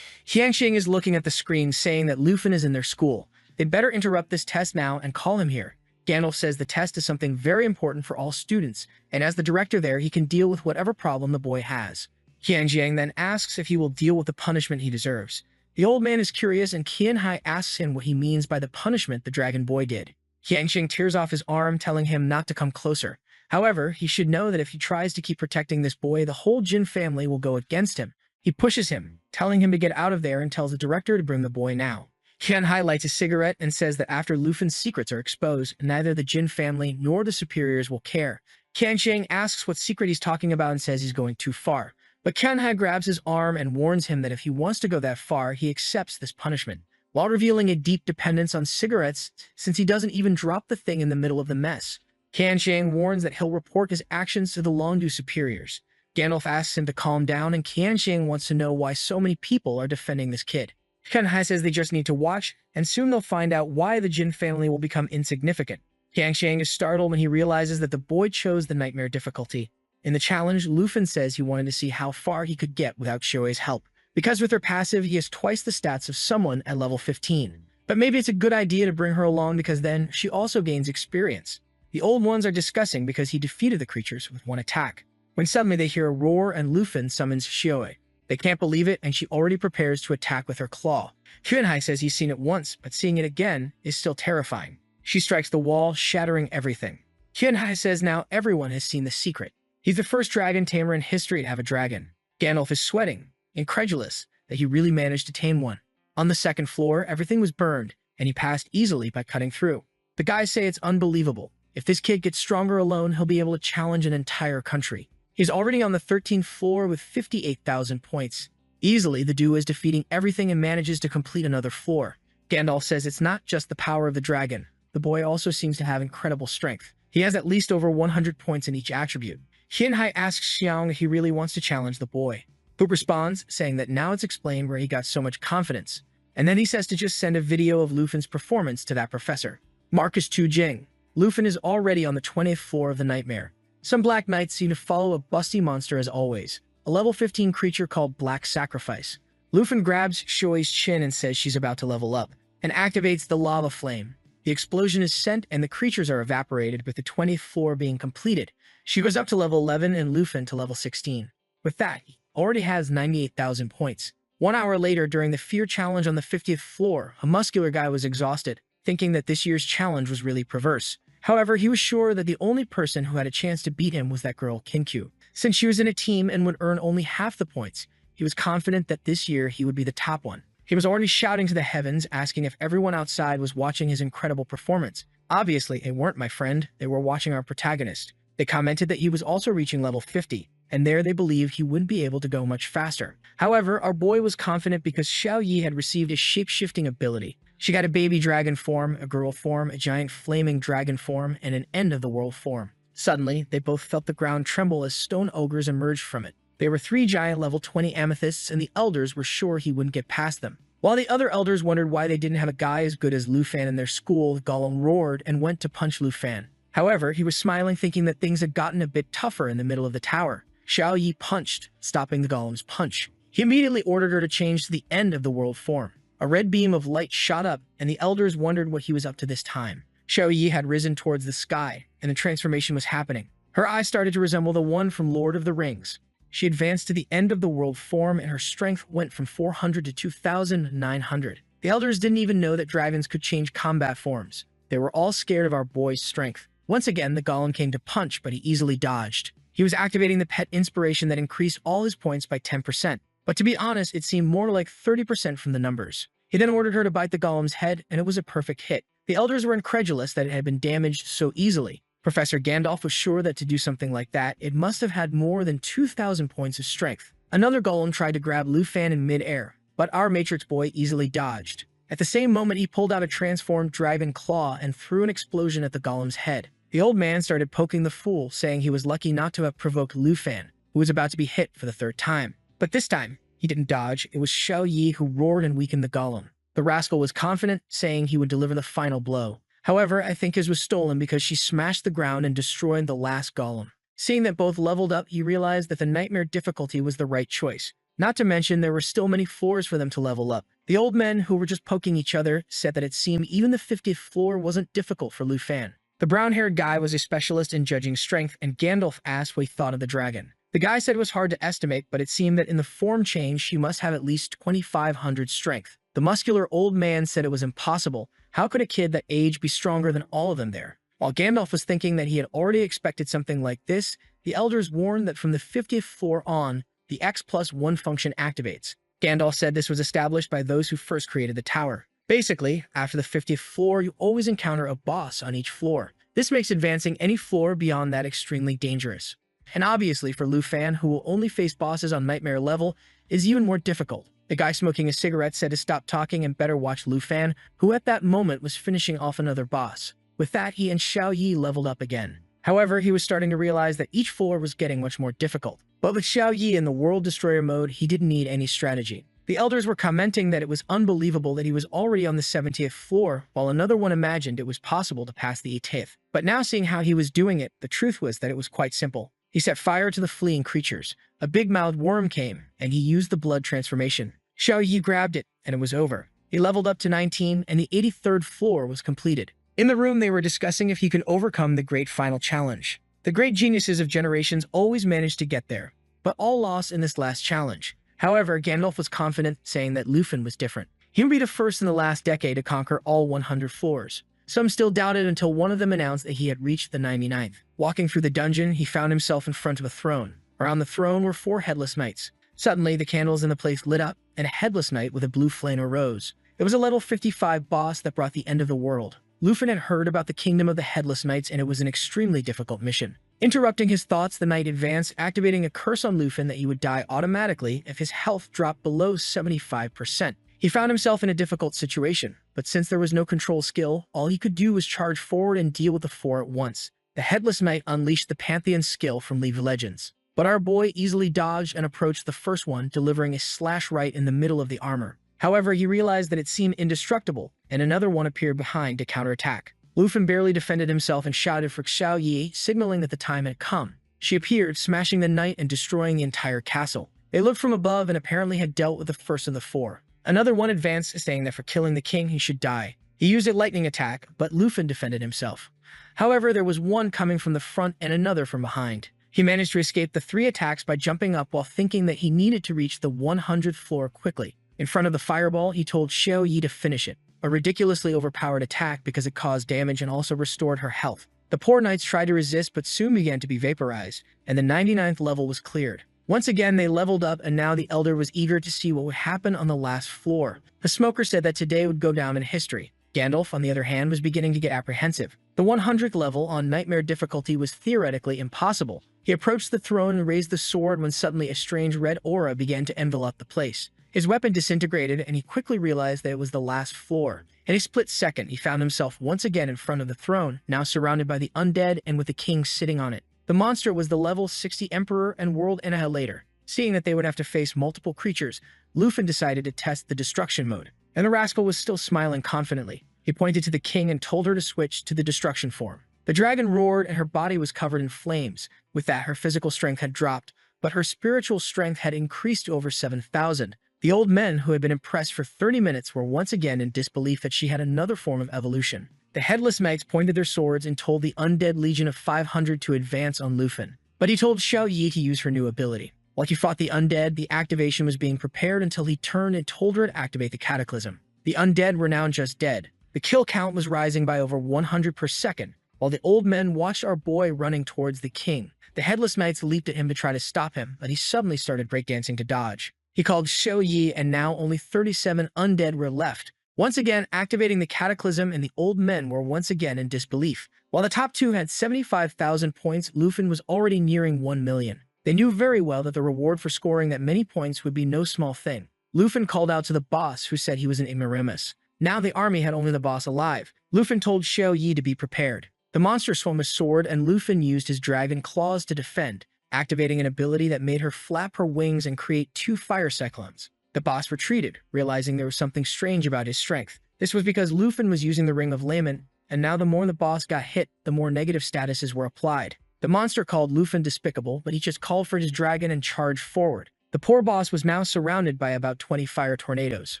Qiangxiang is looking at the screen, saying that Lufin is in their school. They'd better interrupt this test now and call him here. Gandalf says the test is something very important for all students, and as the director there, he can deal with whatever problem the boy has. Qiangxiang then asks if he will deal with the punishment he deserves. The old man is curious, and Qianhai asks him what he means by the punishment the dragon boy did. Qiangxiang tears off his arm, telling him not to come closer. However, he should know that if he tries to keep protecting this boy, the whole Jin family will go against him. He pushes him, telling him to get out of there and tells the director to bring the boy now. Qianhai lights a cigarette and says that after Lufin's secrets are exposed, neither the Jin family nor the superiors will care. Qiangxiang asks what secret he's talking about and says he's going too far. But Qianhai grabs his arm and warns him that if he wants to go that far, he accepts this punishment, while revealing a deep dependence on cigarettes since he doesn't even drop the thing in the middle of the mess. Qiangxiang warns that he'll report his actions to the Longdu superiors. Gandalf asks him to calm down, and Qiangxiang wants to know why so many people are defending this kid. Qianhai says they just need to watch, and soon they'll find out why the Jin family will become insignificant. Qiangxiang is startled when he realizes that the boy chose the nightmare difficulty. In the challenge, Lufin says he wanted to see how far he could get without Xiaowei's help, because with her passive, he has twice the stats of someone at level 15. But maybe it's a good idea to bring her along because then she also gains experience. The old ones are discussing because he defeated the creatures with one attack, when suddenly they hear a roar and Lufin summons Xiaowei. They can't believe it, and she already prepares to attack with her claw. Qianhai says he's seen it once, but seeing it again is still terrifying. She strikes the wall, shattering everything. Qianhai says now everyone has seen the secret. He's the first dragon tamer in history to have a dragon. Gandalf is sweating, incredulous that he really managed to tame one. On the second floor, everything was burned, and he passed easily by cutting through. The guys say it's unbelievable. If this kid gets stronger alone, he'll be able to challenge an entire country. He's already on the 13th floor with 58,000 points. Easily, the duo is defeating everything and manages to complete another floor. Gandalf says it's not just the power of the dragon. The boy also seems to have incredible strength. He has at least over 100 points in each attribute. Qianhai asks Xiang if he really wants to challenge the boy, who responds, saying that now it's explained where he got so much confidence. And then he says to just send a video of Lufin's performance to that professor. Marcus Tu Jing. Lufin is already on the 20th floor of the nightmare. Some Black Knights seem to follow a busty monster as always, a level 15 creature called Black Sacrifice. Lufin grabs Xiaowei's chin and says she's about to level up, and activates the lava flame. The explosion is sent and the creatures are evaporated, with the 20th floor being completed. She goes up to level 11 and Lufin to level 16. With that, he already has 98,000 points. 1 hour later, during the fear challenge on the 50th floor, a muscular guy was exhausted, thinking that this year's challenge was really perverse. However, he was sure that the only person who had a chance to beat him was that girl, Kinkyu. Since she was in a team and would earn only half the points, he was confident that this year he would be the top one. He was already shouting to the heavens, asking if everyone outside was watching his incredible performance. Obviously, they weren't, my friend. They were watching our protagonist. They commented that he was also reaching level 50, and there they believed he wouldn't be able to go much faster. However, our boy was confident because Xiao Yi had received a shape-shifting ability. She got a baby dragon form, a girl form, a giant flaming dragon form, and an end-of-the-world form. Suddenly, they both felt the ground tremble as stone ogres emerged from it. They were 3 giant level 20 amethysts, and the elders were sure he wouldn't get past them. While the other elders wondered why they didn't have a guy as good as Lufan in their school, Gollum roared and went to punch Lufan. However, he was smiling, thinking that things had gotten a bit tougher in the middle of the tower. Xiao Yi punched, stopping the Gollum's punch. He immediately ordered her to change to the end-of-the-world form. A red beam of light shot up, and the elders wondered what he was up to this time. Xiao Yi had risen towards the sky, and the transformation was happening. Her eyes started to resemble the one from Lord of the Rings. She advanced to the end-of-the-world form, and her strength went from 400 to 2,900. The elders didn't even know that dragons could change combat forms. They were all scared of our boy's strength. Once again, the golem came to punch, but he easily dodged. He was activating the pet inspiration that increased all his points by 10%. But to be honest, it seemed more like 30% from the numbers. He then ordered her to bite the golem's head, and it was a perfect hit. The elders were incredulous that it had been damaged so easily. Professor Gandalf was sure that to do something like that, it must have had more than 2,000 points of strength. Another golem tried to grab Lufan in mid-air, but our Matrix boy easily dodged. At the same moment, he pulled out a transformed dragon claw and threw an explosion at the golem's head. The old man started poking the fool, saying he was lucky not to have provoked Lufan, who was about to be hit for the third time. But this time, he didn't dodge. It was Xiao Yi who roared and weakened the golem. The rascal was confident, saying he would deliver the final blow. However, I think his was stolen because she smashed the ground and destroyed the last golem. Seeing that both leveled up, he realized that the nightmare difficulty was the right choice. Not to mention, there were still many floors for them to level up. The old men, who were just poking each other, said that it seemed even the 50th floor wasn't difficult for Lufan. The brown-haired guy was a specialist in judging strength, and Gandalf asked what he thought of the dragon. The guy said it was hard to estimate, but it seemed that in the form change, she must have at least 2,500 strength. The muscular old man said it was impossible. How could a kid that age be stronger than all of them there? While Gandalf was thinking that he had already expected something like this, the elders warned that from the 50th floor on, the X+1 function activates. Gandalf said this was established by those who first created the tower. Basically, after the 50th floor, you always encounter a boss on each floor. This makes advancing any floor beyond that extremely dangerous. And obviously for Lufan, who will only face bosses on nightmare level, is even more difficult. The guy smoking a cigarette said to stop talking and better watch Lufan, who at that moment was finishing off another boss. With that, he and Xiao Yi leveled up again. However, he was starting to realize that each floor was getting much more difficult. But with Xiao Yi in the World Destroyer mode, he didn't need any strategy. The elders were commenting that it was unbelievable that he was already on the 70th floor, while another one imagined it was possible to pass the 80th. But now seeing how he was doing it, the truth was that it was quite simple. He set fire to the fleeing creatures. A big-mouthed worm came, and he used the blood transformation. Xiao Yi grabbed it, and it was over. He leveled up to 19, and the 83rd floor was completed. In the room, they were discussing if he could overcome the great final challenge. The great geniuses of generations always managed to get there, but all lost in this last challenge. However, Gandalf was confident, saying that Lufan was different. He would be the first in the last decade to conquer all 100 floors. Some still doubted until one of them announced that he had reached the 99th. Walking through the dungeon, he found himself in front of a throne. Around the throne were 4 headless knights. Suddenly, the candles in the place lit up, and a headless knight with a blue flame arose. It was a level 55 boss that brought the end of the world. Lufan had heard about the kingdom of the headless knights, and it was an extremely difficult mission. Interrupting his thoughts, the knight advanced, activating a curse on Lufan that he would die automatically if his health dropped below 75%. He found himself in a difficult situation, but since there was no control skill, all he could do was charge forward and deal with the 4 at once. The headless knight unleashed the Pantheon skill from League of Legends. But our boy easily dodged and approached the first one, delivering a slash right in the middle of the armor. However, he realized that it seemed indestructible, and another one appeared behind to counterattack. Lufan barely defended himself and shouted for Xiao Yi, signaling that the time had come. She appeared, smashing the knight and destroying the entire castle. They looked from above and apparently had dealt with the first of the 4. Another one advanced, saying that for killing the king, he should die. He used a lightning attack, but Lufan defended himself. However, there was one coming from the front and another from behind. He managed to escape the 3 attacks by jumping up while thinking that he needed to reach the 100th floor quickly. In front of the fireball, he told Xiao Yi to finish it, a ridiculously overpowered attack because it caused damage and also restored her health. The poor knights tried to resist but soon began to be vaporized, and the 99th level was cleared. Once again, they leveled up, and now the elder was eager to see what would happen on the last floor. The smoker said that today would go down in history. Gandalf, on the other hand, was beginning to get apprehensive. The 100th level on nightmare difficulty was theoretically impossible. He approached the throne and raised the sword when suddenly a strange red aura began to envelop the place. His weapon disintegrated, and he quickly realized that it was the last floor. In a split second, he found himself once again in front of the throne, now surrounded by the undead and with the king sitting on it. The monster was the level 60 Emperor and World Annihilator. Seeing that they would have to face multiple creatures, Lufan decided to test the destruction mode, and the rascal was still smiling confidently. He pointed to the king and told her to switch to the destruction form. The dragon roared, and her body was covered in flames. With that, her physical strength had dropped, but her spiritual strength had increased to over 7,000. The old men, who had been impressed for 30 minutes, were once again in disbelief that she had another form of evolution. The headless knights pointed their swords and told the undead legion of 500 to advance on Lufan. But he told Xiao Yi to use her new ability. While he fought the undead, the activation was being prepared until he turned and told her to activate the cataclysm. The undead were now just dead. The kill count was rising by over 100 per second, while the old men watched our boy running towards the king. The headless knights leaped at him to try to stop him, but he suddenly started breakdancing to dodge. He called Xiao Yi, and now only 37 undead were left, once again activating the cataclysm, and the old men were once again in disbelief. While the top two had 75,000 points, Lufin was already nearing 1 million. They knew very well that the reward for scoring that many points would be no small thing. Lufin called out to the boss, who said he was an ignoramus. Now the army had only the boss alive. Lufin told Xiao Yi to be prepared. The monster swung a sword, and Lufin used his dragon claws to defend, activating an ability that made her flap her wings and create 2 fire cyclones. The boss retreated, realizing there was something strange about his strength. This was because Lufin was using the Ring of Lament, and now the more the boss got hit, the more negative statuses were applied. The monster called Lufin despicable, but he just called for his dragon and charged forward. The poor boss was now surrounded by about 20 fire tornadoes.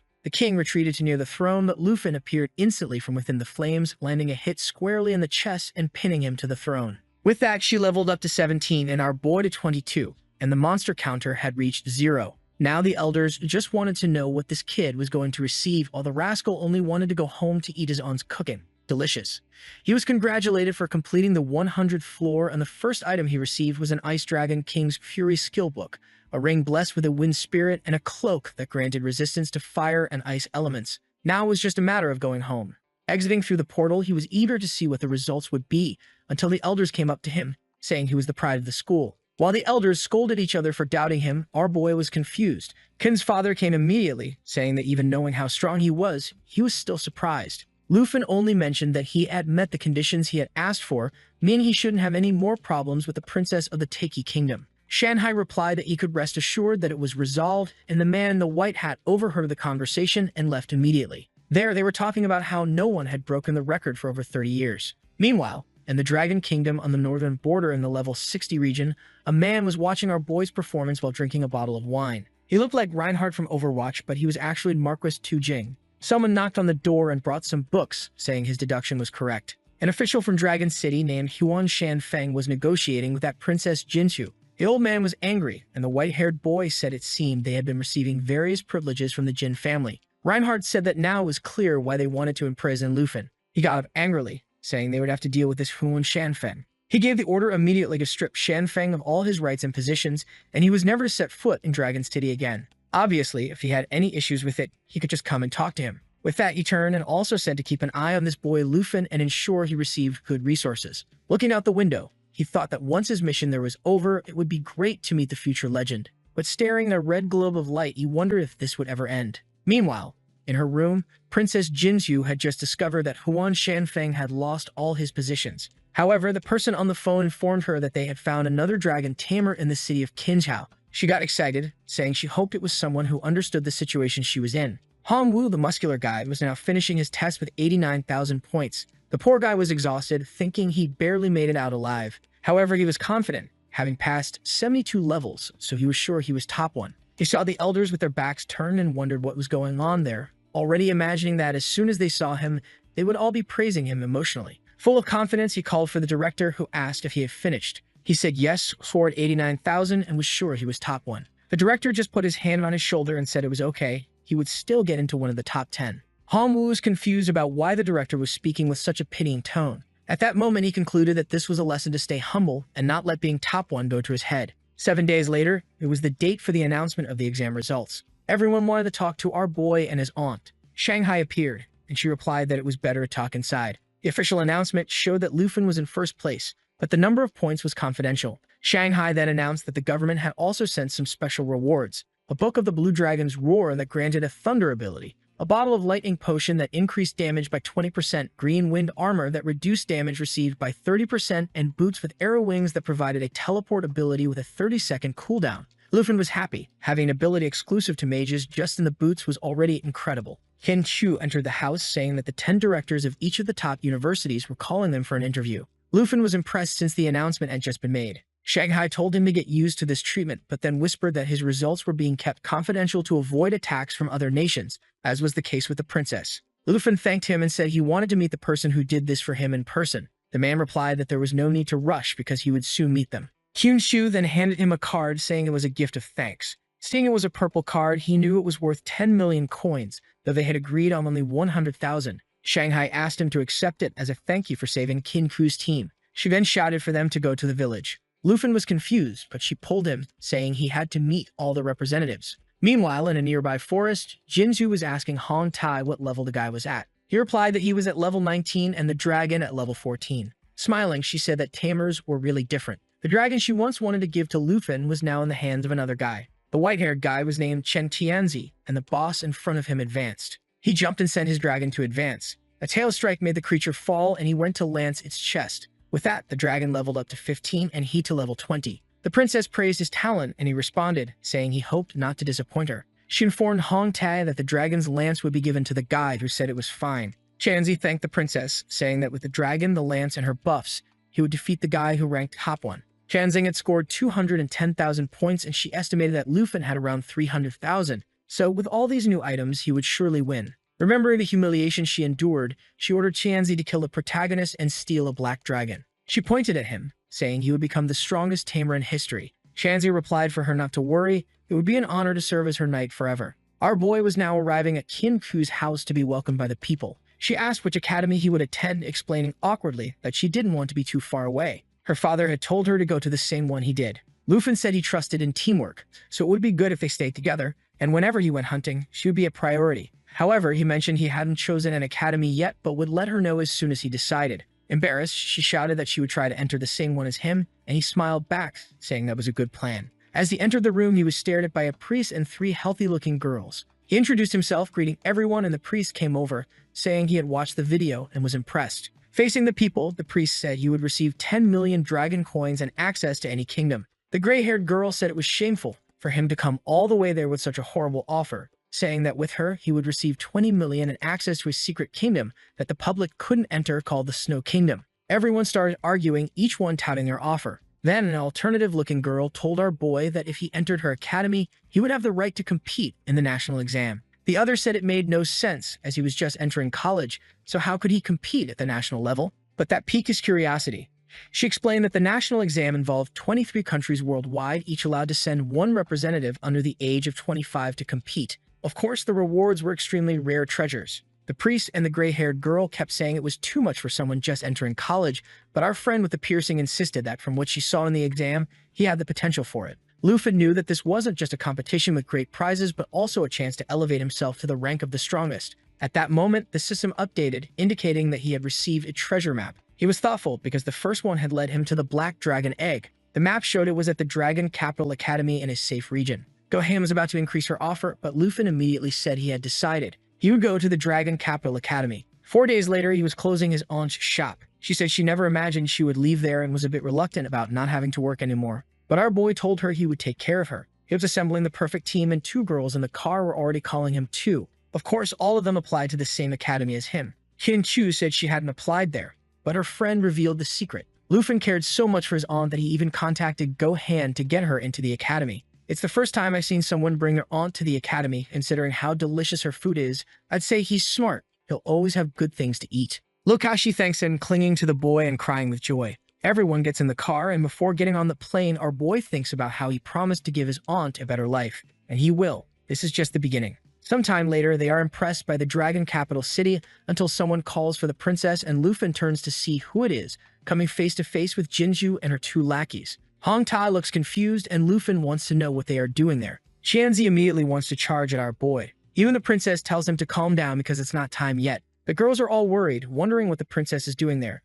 The king retreated to near the throne, but Lufin appeared instantly from within the flames, landing a hit squarely in the chest and pinning him to the throne. With that, she leveled up to 17 and our boy to 22, and the monster counter had reached 0. Now the elders just wanted to know what this kid was going to receive, while the rascal only wanted to go home to eat his own cooking. Delicious. He was congratulated for completing the 100th floor, and the first item he received was an Ice Dragon King's Fury skill book, a ring blessed with a wind spirit, and a cloak that granted resistance to fire and ice elements. Now it was just a matter of going home. Exiting through the portal, he was eager to see what the results would be, until the elders came up to him, saying he was the pride of the school. While the elders scolded each other for doubting him, our boy was confused. Kin's father came immediately, saying that even knowing how strong he was still surprised. Lufin only mentioned that he had met the conditions he had asked for, meaning he shouldn't have any more problems with the princess of the Taiki kingdom. Shanghai replied that he could rest assured that it was resolved, and the man in the white hat overheard the conversation and left immediately. There, they were talking about how no one had broken the record for over 30 years. Meanwhile, in the Dragon Kingdom on the northern border in the level 60 region, a man was watching our boy's performance while drinking a bottle of wine. He looked like Reinhardt from Overwatch, but he was actually Marquis Tu Jing. Someone knocked on the door and brought some books, saying his deduction was correct. An official from Dragon City named Huan Shanfeng was negotiating with that Princess Jinsu. The old man was angry, and the white-haired boy said it seemed they had been receiving various privileges from the Jin family. Reinhardt said that now it was clear why they wanted to imprison Lufin. He got up angrily, saying they would have to deal with this Huan Shanfeng. He gave the order immediately to strip Shanfeng of all his rights and positions, and he was never to set foot in Dragon City again. Obviously, if he had any issues with it, he could just come and talk to him. With that, he turned and also said to keep an eye on this boy Lufin and ensure he received good resources. Looking out the window, he thought that once his mission there was over, it would be great to meet the future legend. But staring at a red globe of light, he wondered if this would ever end. Meanwhile, in her room, Princess Jinsu had just discovered that Huan Shanfeng had lost all his positions. However, the person on the phone informed her that they had found another dragon tamer in the city of Qinzhou. She got excited, saying she hoped it was someone who understood the situation she was in. Hong Wu, the muscular guy, was now finishing his test with 89,000 points. The poor guy was exhausted, thinking he barely made it out alive. However, he was confident, having passed 72 levels, so he was sure he was top 1. He saw the elders with their backs turned and wondered what was going on there, already imagining that as soon as they saw him, they would all be praising him emotionally. Full of confidence, he called for the director, who asked if he had finished. He said yes, scored 89,000, and was sure he was top 1. The director just put his hand on his shoulder and said it was okay. He would still get into one of the top 10. Hong Wu was confused about why the director was speaking with such a pitying tone. At that moment, he concluded that this was a lesson to stay humble and not let being top 1 go to his head. 7 days later, it was the date for the announcement of the exam results. Everyone wanted to talk to our boy and his aunt. Shanghai appeared, and she replied that it was better to talk inside. The official announcement showed that Lufin was in first place, but the number of points was confidential. Shanghai then announced that the government had also sent some special rewards: a book of the Blue Dragon's Roar that granted a thunder ability, a bottle of lightning potion that increased damage by 20%, green wind armor that reduced damage received by 30%, and boots with arrow wings that provided a teleport ability with a 30-second cooldown. Lufin was happy. Having an ability exclusive to mages just in the boots was already incredible. Ken Chu entered the house, saying that the 10 directors of each of the top universities were calling them for an interview. Lufin was impressed since the announcement had just been made. Shanghai told him to get used to this treatment, but then whispered that his results were being kept confidential to avoid attacks from other nations, as was the case with the princess. Lufin thanked him and said he wanted to meet the person who did this for him in person. The man replied that there was no need to rush because he would soon meet them. Kyun Shu then handed him a card, saying it was a gift of thanks. Seeing it was a purple card, he knew it was worth 10 million coins, though they had agreed on only 100,000. Shanghai asked him to accept it as a thank you for saving Qin Ku's team. She then shouted for them to go to the village. Lufin was confused, but she pulled him, saying he had to meet all the representatives. Meanwhile, in a nearby forest, Jinzhu was asking Hong Tai what level the guy was at. He replied that he was at level 19 and the dragon at level 14. Smiling, she said that tamers were really different. The dragon she once wanted to give to Lufin was now in the hands of another guy. The white-haired guy was named Chen Tianzi, and the boss in front of him advanced. He jumped and sent his dragon to advance. A tail strike made the creature fall, and he went to lance its chest. With that, the dragon leveled up to 15 and he to level 20. The princess praised his talent, and he responded, saying he hoped not to disappoint her. She informed Hong Tai that the dragon's lance would be given to the guide, who said it was fine. Tianzi thanked the princess, saying that with the dragon, the lance, and her buffs, he would defeat the guy who ranked top 1. Chanzing had scored 210,000 points, and she estimated that Lufin had around 300,000. So, with all these new items, he would surely win. Remembering the humiliation she endured, she ordered Tianzi to kill the protagonist and steal a black dragon. She pointed at him, saying he would become the strongest tamer in history. Tianzi replied for her not to worry, it would be an honor to serve as her knight forever. Our boy was now arriving at Qin Ku's house to be welcomed by the people. She asked which academy he would attend, explaining awkwardly that she didn't want to be too far away. Her father had told her to go to the same one he did. Lufin said he trusted in teamwork, so it would be good if they stayed together, and whenever he went hunting, she would be a priority. However, he mentioned he hadn't chosen an academy yet, but would let her know as soon as he decided. Embarrassed, she shouted that she would try to enter the same one as him, and he smiled back, saying that was a good plan. As he entered the room, he was stared at by a priest and 3 healthy-looking girls. He introduced himself, greeting everyone, and the priest came over, saying he had watched the video and was impressed. Facing the people, the priest said he would receive 10 million dragon coins and access to any kingdom. The gray-haired girl said it was shameful for him to come all the way there with such a horrible offer, saying that with her, he would receive 20 million and access to a secret kingdom that the public couldn't enter called the Snow Kingdom. Everyone started arguing, each one touting their offer. Then an alternative-looking girl told our boy that if he entered her academy, he would have the right to compete in the national exam. The other said it made no sense, as he was just entering college, so how could he compete at the national level? But that piqued his curiosity. She explained that the national exam involved 23 countries worldwide, each allowed to send 1 representative under the age of 25 to compete. Of course, the rewards were extremely rare treasures. The priest and the gray-haired girl kept saying it was too much for someone just entering college, but our friend with the piercing insisted that from what she saw in the exam, he had the potential for it. Lufin knew that this wasn't just a competition with great prizes, but also a chance to elevate himself to the rank of the strongest. At that moment, the system updated, indicating that he had received a treasure map. He was thoughtful because the first one had led him to the Black Dragon Egg. The map showed it was at the Dragon Capital Academy in a safe region. Gohan was about to increase her offer, but Lufin immediately said he had decided. He would go to the Dragon Capital Academy. 4 days later, he was closing his aunt's shop. She said she never imagined she would leave there and was a bit reluctant about not having to work anymore. But our boy told her he would take care of her. He was assembling the perfect team, and 2 girls in the car were already calling him two. Of course, all of them applied to the same academy as him. Qin Chu said she hadn't applied there, but her friend revealed the secret. Lufin cared so much for his aunt that he even contacted Gohan to get her into the academy. It's the first time I've seen someone bring their aunt to the academy, considering how delicious her food is. I'd say he's smart. He'll always have good things to eat. Look how she thanks him, clinging to the boy and crying with joy. Everyone gets in the car, and before getting on the plane, our boy thinks about how he promised to give his aunt a better life. And he will. This is just the beginning. Sometime later, they are impressed by the Dragon Capital City until someone calls for the princess, and Lufin turns to see who it is, coming face to face with Jinju and her 2 lackeys. Hong Tai looks confused, and Lufin wants to know what they are doing there. Qianzi immediately wants to charge at our boy. Even the princess tells him to calm down because it's not time yet. The girls are all worried, wondering what the princess is doing there.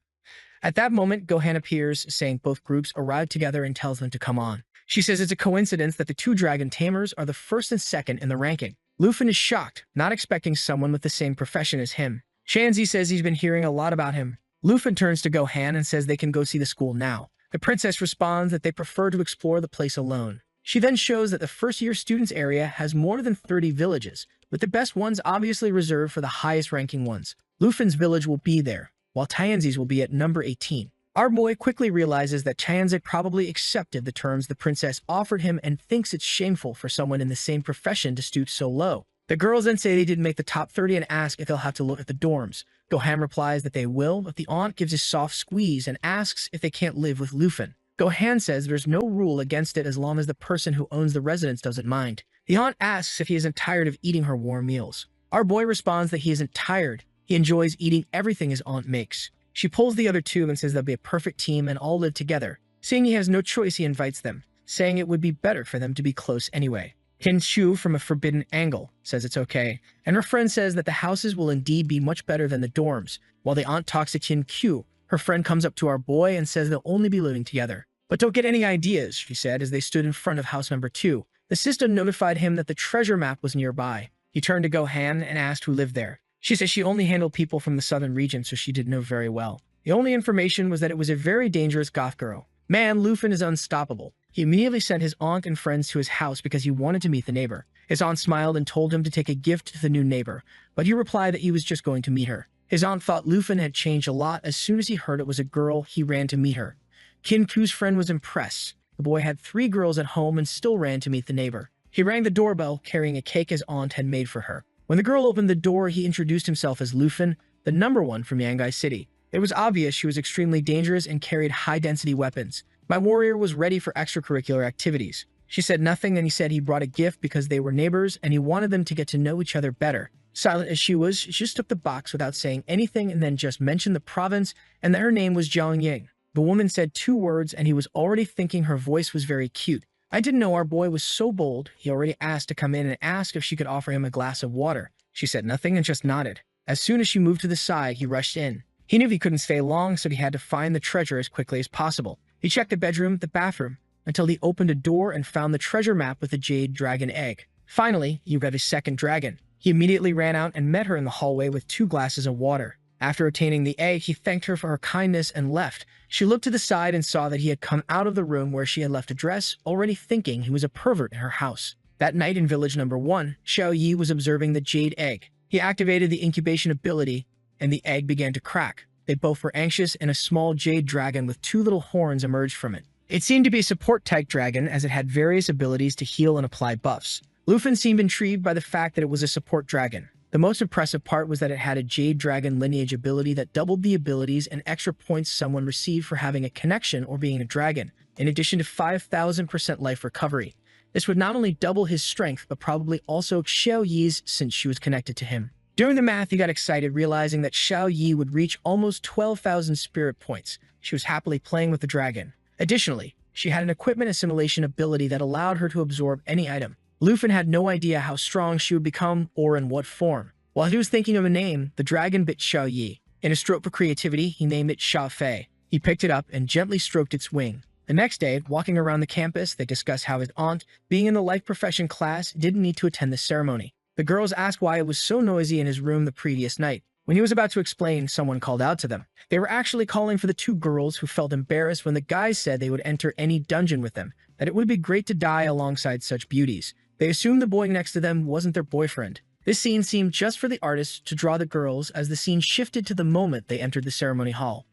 At that moment, Gohan appears, saying both groups arrived together and tells them to come on. She says it's a coincidence that the 2 dragon tamers are the first and second in the ranking. Lufin is shocked, not expecting someone with the same profession as him. Qianzi says he's been hearing a lot about him. Lufin turns to Gohan and says they can go see the school now. The princess responds that they prefer to explore the place alone. She then shows that the first-year students area has more than 30 villages, with the best ones obviously reserved for the highest-ranking ones. Lufin's village will be there, while Tianzi's will be at number 18. Our boy quickly realizes that Tianzi probably accepted the terms the princess offered him and thinks it's shameful for someone in the same profession to stoop so low. The girls then say they didn't make the top 30 and ask if they'll have to look at the dorms. Gohan replies that they will, but the aunt gives a soft squeeze and asks if they can't live with Lufin. Gohan says there's no rule against it as long as the person who owns the residence doesn't mind. The aunt asks if he isn't tired of eating her warm meals. Our boy responds that he isn't tired. He enjoys eating everything his aunt makes. She pulls the other 2 and says they'll be a perfect team and all live together. Seeing he has no choice, he invites them, saying it would be better for them to be close anyway. Kin Chu from a forbidden angle says it's okay, and her friend says that the houses will indeed be much better than the dorms. While the aunt talks to Kin Q, her friend comes up to our boy and says they'll only be living together. But don't get any ideas, she said as they stood in front of house number 2. The sister notified him that the treasure map was nearby. He turned to Go-Han and asked who lived there. She said she only handled people from the southern region, so she didn't know very well. The only information was that it was a very dangerous goth girl. Man, Lufin is unstoppable. He immediately sent his aunt and friends to his house because he wanted to meet the neighbor. His aunt smiled and told him to take a gift to the new neighbor, but he replied that he was just going to meet her. His aunt thought Lufin had changed a lot. As soon as he heard it was a girl, he ran to meet her. Kin Ku's friend was impressed. The boy had 3 girls at home and still ran to meet the neighbor. He rang the doorbell, carrying a cake his aunt had made for her. When the girl opened the door, he introduced himself as Lufin, the #1 from Yangai City. It was obvious she was extremely dangerous and carried high-density weapons. My warrior was ready for extracurricular activities. She said nothing, and he said he brought a gift because they were neighbors and he wanted them to get to know each other better. Silent as she was, she just took the box without saying anything and then just mentioned the province and that her name was Jiang Ying. The woman said 2 words and he was already thinking her voice was very cute. I didn't know our boy was so bold. He already asked to come in and asked if she could offer him a glass of water. She said nothing and just nodded. As soon as she moved to the side, he rushed in. He knew he couldn't stay long, so he had to find the treasure as quickly as possible. He checked the bedroom, the bathroom, until he opened a door and found the treasure map with the jade dragon egg. Finally, he read his second dragon. He immediately ran out and met her in the hallway with 2 glasses of water. After obtaining the egg, he thanked her for her kindness and left. She looked to the side and saw that he had come out of the room where she had left a dress, already thinking he was a pervert in her house. That night in village number 1, Xiao Yi was observing the jade egg. He activated the incubation ability, and the egg began to crack. They both were anxious, and a small jade dragon with 2 little horns emerged from it. It seemed to be a support-type dragon, as it had various abilities to heal and apply buffs. Lufin seemed intrigued by the fact that it was a support dragon. The most impressive part was that it had a jade dragon lineage ability that doubled the abilities and extra points someone received for having a connection or being a dragon, in addition to 5,000% life recovery. This would not only double his strength, but probably also Xiao Yi's since she was connected to him. Doing the math, he got excited, realizing that Xiao Yi would reach almost 12,000 spirit points. She was happily playing with the dragon. Additionally, she had an equipment assimilation ability that allowed her to absorb any item. Lufin had no idea how strong she would become or in what form. While he was thinking of a name, the dragon bit Xiao Yi. In a stroke for creativity, he named it Xiao Fei. He picked it up and gently stroked its wing. The next day, walking around the campus, they discussed how his aunt, being in the life profession class, didn't need to attend the ceremony. The girls asked why it was so noisy in his room the previous night. When he was about to explain, someone called out to them. They were actually calling for the 2 girls who felt embarrassed when the guys said they would enter any dungeon with them, that it would be great to die alongside such beauties. They assumed the boy next to them wasn't their boyfriend. This scene seemed just for the artist to draw the girls as the scene shifted to the moment they entered the ceremony hall.